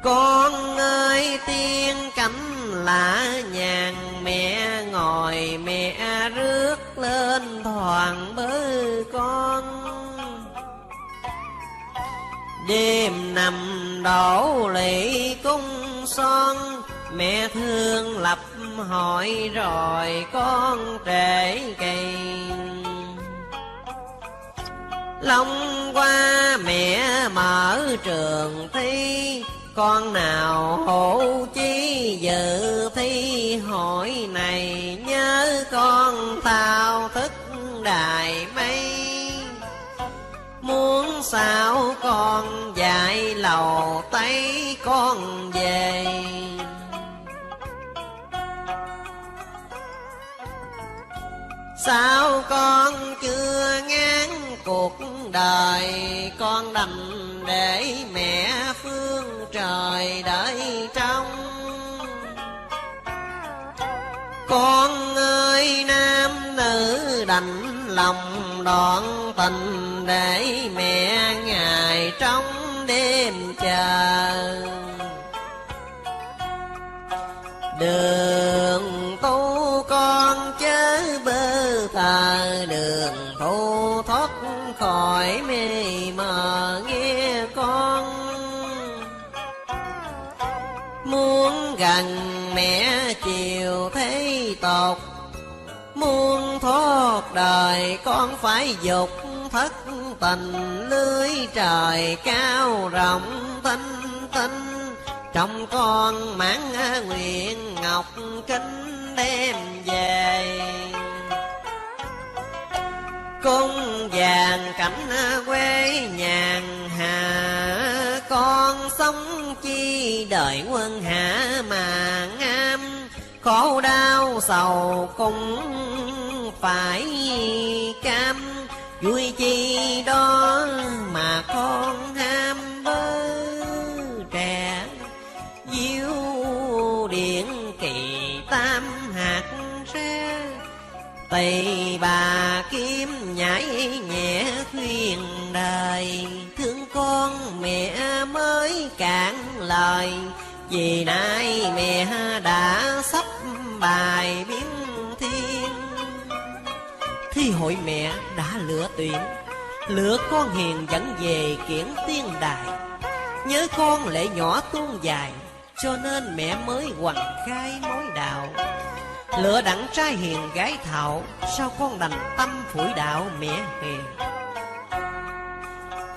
Con ơi tiên cảnh lạ nhàn, mẹ ngồi mẹ rước lên thoảng bớ con. Đêm nằm đổ lỵ cung son, mẹ thương lập hỏi rồi con trễ cây. Long qua mẹ mở trường thi, con nào hộ chi dự thi hỏi này. Nhớ con thao thức đài mây, muốn sao con dạy lầu tây con về. Sao con chưa ngán cuộc đời, con đành để mẹ phương trời đợi trong. Con ơi nam nữ đành lòng đoạn tình, để mẹ ngày trong đêm chờ. Đường tu con chớ bơ thờ, đường tu thoát khỏi mê mờ nghe con. Muốn gần mẹ chiều thế tột, muốn thoát đời con phải dục thất tình. Lưới trời cao rộng tinh tinh, trong con mãn nguyện ngọc kính đem về. Cung vàng cảnh quê nhàn hà, con sống chi đời quân hạ mà ngam. Khổ đau sầu cũng phải cam, vui chi đó mà con ham bơ trẻ. Diêu điện kỳ tam hạt re, tỳ bà kiếm nhảy nhẹ khuyên đời. Thương con mẹ mới cạn lời, vì nay mẹ đã sắp bài biến thiên. Thi hội mẹ đã lựa tuyển, lựa con hiền dẫn về kiển tiên đài. Nhớ con lệ nhỏ tuôn dài, cho nên mẹ mới hoằng khai mối đạo. Lựa đặng trai hiền gái thạo, sao con đành tâm phủi đạo mẹ hiền.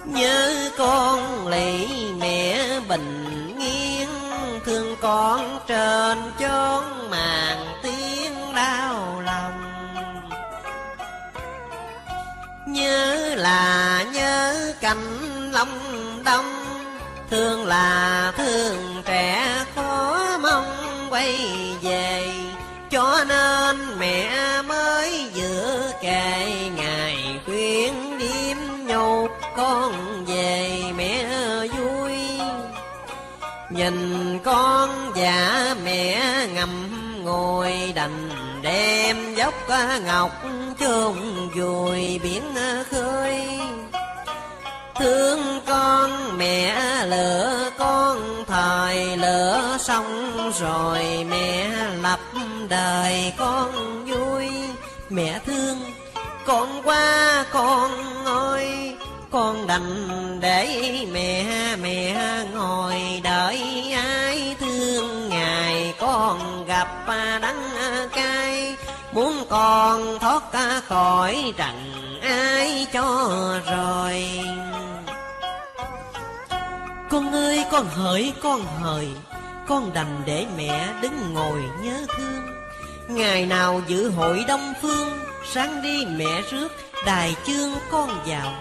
Nhớ con lạy mẹ bình yên, thương con trên chốn màn tiếng đau lòng. Nhớ là nhớ cánh long đông, thương là thương trẻ khó mong quay về. Cho nên mẹ mới giữa kề ngày khuyên đêm nhục con về mẹ vui. Nhìn con và mẹ ngậm ngồi đành đem dốc ngọc chôn vùi biển khơi. Thương con mẹ lỡ con thời lỡ xong rồi mẹ lập đời con vui. Mẹ thương con quá con ơi, con đành để mẹ ngồi đợi ai thương ngày con gặp đắng cay. Muốn con thoát khỏi trần ai cho rồi. Con ơi con hỡi con hời, con đành để mẹ đứng ngồi nhớ thương. Ngày nào dự hội đông phương, sáng đi mẹ rước đài chương con vào.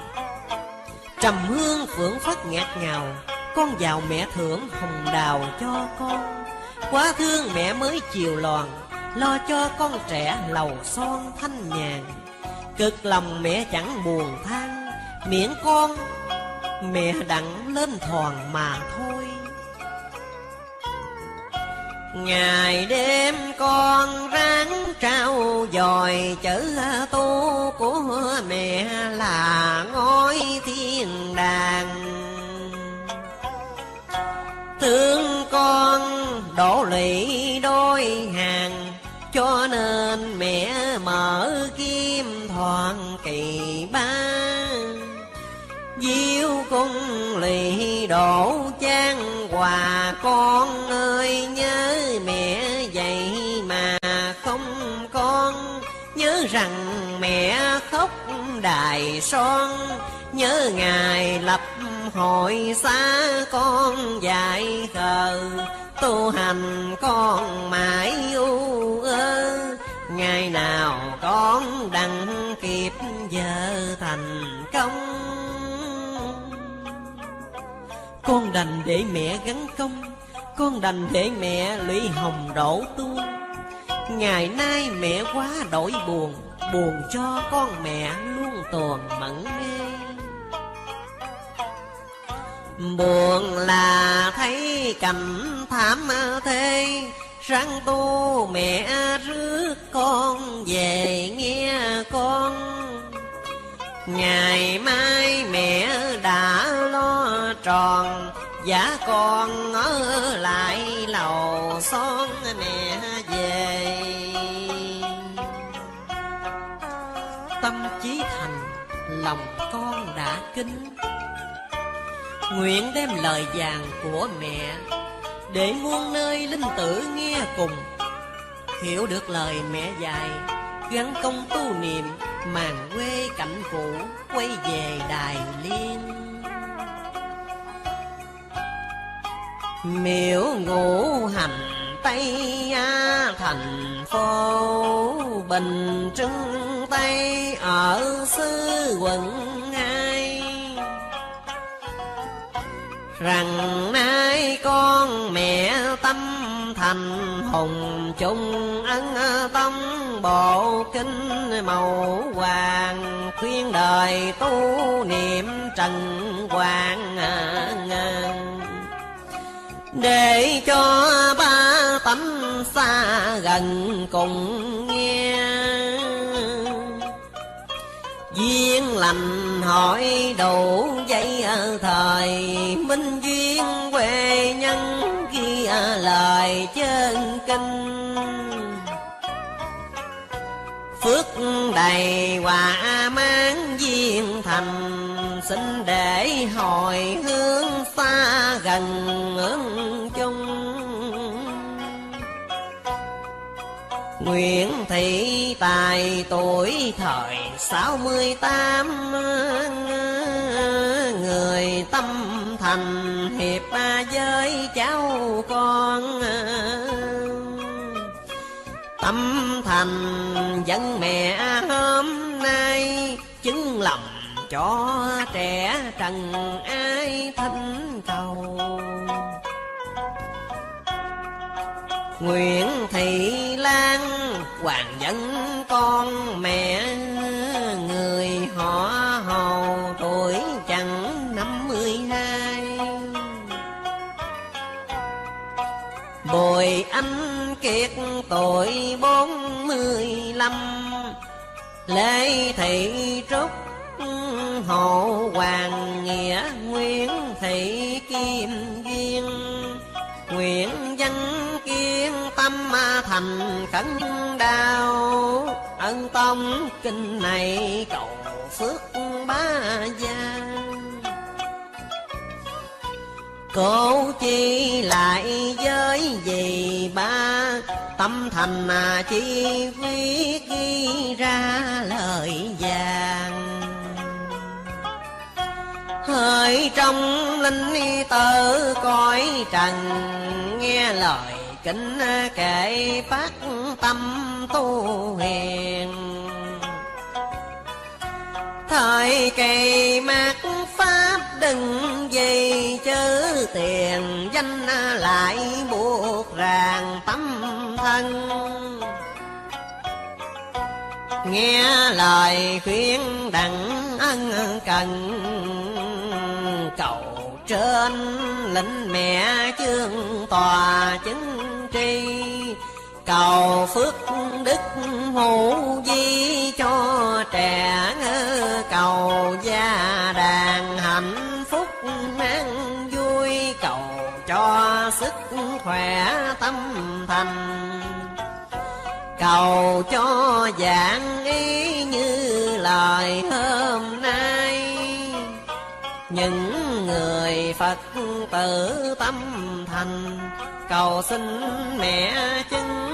Trầm hương phượng phất ngạt ngào, con vào mẹ thưởng hồng đào cho con. Quá thương mẹ mới chiều loàn, lo cho con trẻ lầu son thanh nhàn. Cực lòng mẹ chẳng buồn than, miễn con mẹ đặng lên thoàn mà thôi. Ngày đêm con ráng trao dồi chữ tu của mẹ là ngôi thiên đàng. Thương con đổ lụy đôi hàng, cho nên mẹ mở kim thoàn kỳ ba. Diêu cung lì đổ chan hòa, con ơi nhớ mẹ vậy mà không con. Nhớ rằng mẹ khóc đài son, nhớ ngày lập hội xa con dại khờ. Tu hành con mãi u ơ, ngày nào con đặng kịp giờ thành công. Con đành để mẹ gắn công, con đành để mẹ lụy hồng đổ tuôn. Ngày nay mẹ quá đổi buồn, buồn cho con mẹ luôn tuồn mẫn mê. Buồn là thấy cảnh thảm thê, ráng tu mẹ rước con về nghe con. Ngày mai mẹ đã lo tròn, giá con ở lại lầu son mẹ về. Tâm chí thành, lòng con đã kính, nguyện đem lời vàng của mẹ để muôn nơi linh tử nghe cùng. Hiểu được lời mẹ dạy, gắn công tu niệm, màn quê cảnh cũ quay về Đài Liên. Miễu ngũ hành Tây thành phố, Bình Trưng Tây ở xứ quận 2. Rằng nay con mẹ tâm thành hùng chung ấn tông, bộ kinh màu hoàng khuyên đời tu niệm trần hoàng, để cho ba tánh xa gần cùng nghe. Duyên lành hỏi đủ dây thời, minh duyên huệ nhân ghi lời chân kinh. Phước đầy quả mang duyên thành, xin để hồi hướng xa gần ứng chung. Nguyễn Thị Tài tuổi thời 68, người tâm thành hiệp với cháu con. Tâm thành dân mẹ hôm nay, chứng lòng cho trẻ trần ai thỉnh cầu. Nguyễn Thị Lan hoàng dân con mẹ, người họ Hầu tuổi chẳng 52. Bùi Anh Kiệt tuổi 45, Lê Thị Trúc Hộ Hoàng Nghĩa, Nguyễn Thị Kim Duyên, Nguyễn Văn Kiên tâm thành khẩn đau. Ân tông kinh này cầu phước bá gia, cố chi lại với gì ba. Tâm thành chi viết ghi ra lời vàng, hơi trong linh tử cõi trần. Nghe lời kính kệ phát tâm tu hiền, thời kỳ mạt pháp đừng gì chớ tiền danh, lại buộc ràng tâm thân. Nghe lời khuyên đặng ân cần, cầu trên lĩnh mẹ chương tòa chứng tri. Cầu phước đức hữu vi cho trẻ, cầu gia đàn hạnh phúc an vui. Cầu cho sức khỏe tâm thành, cầu cho dạng ý như lời hôm nay. Những người Phật tử tâm thành, cầu xin mẹ chứng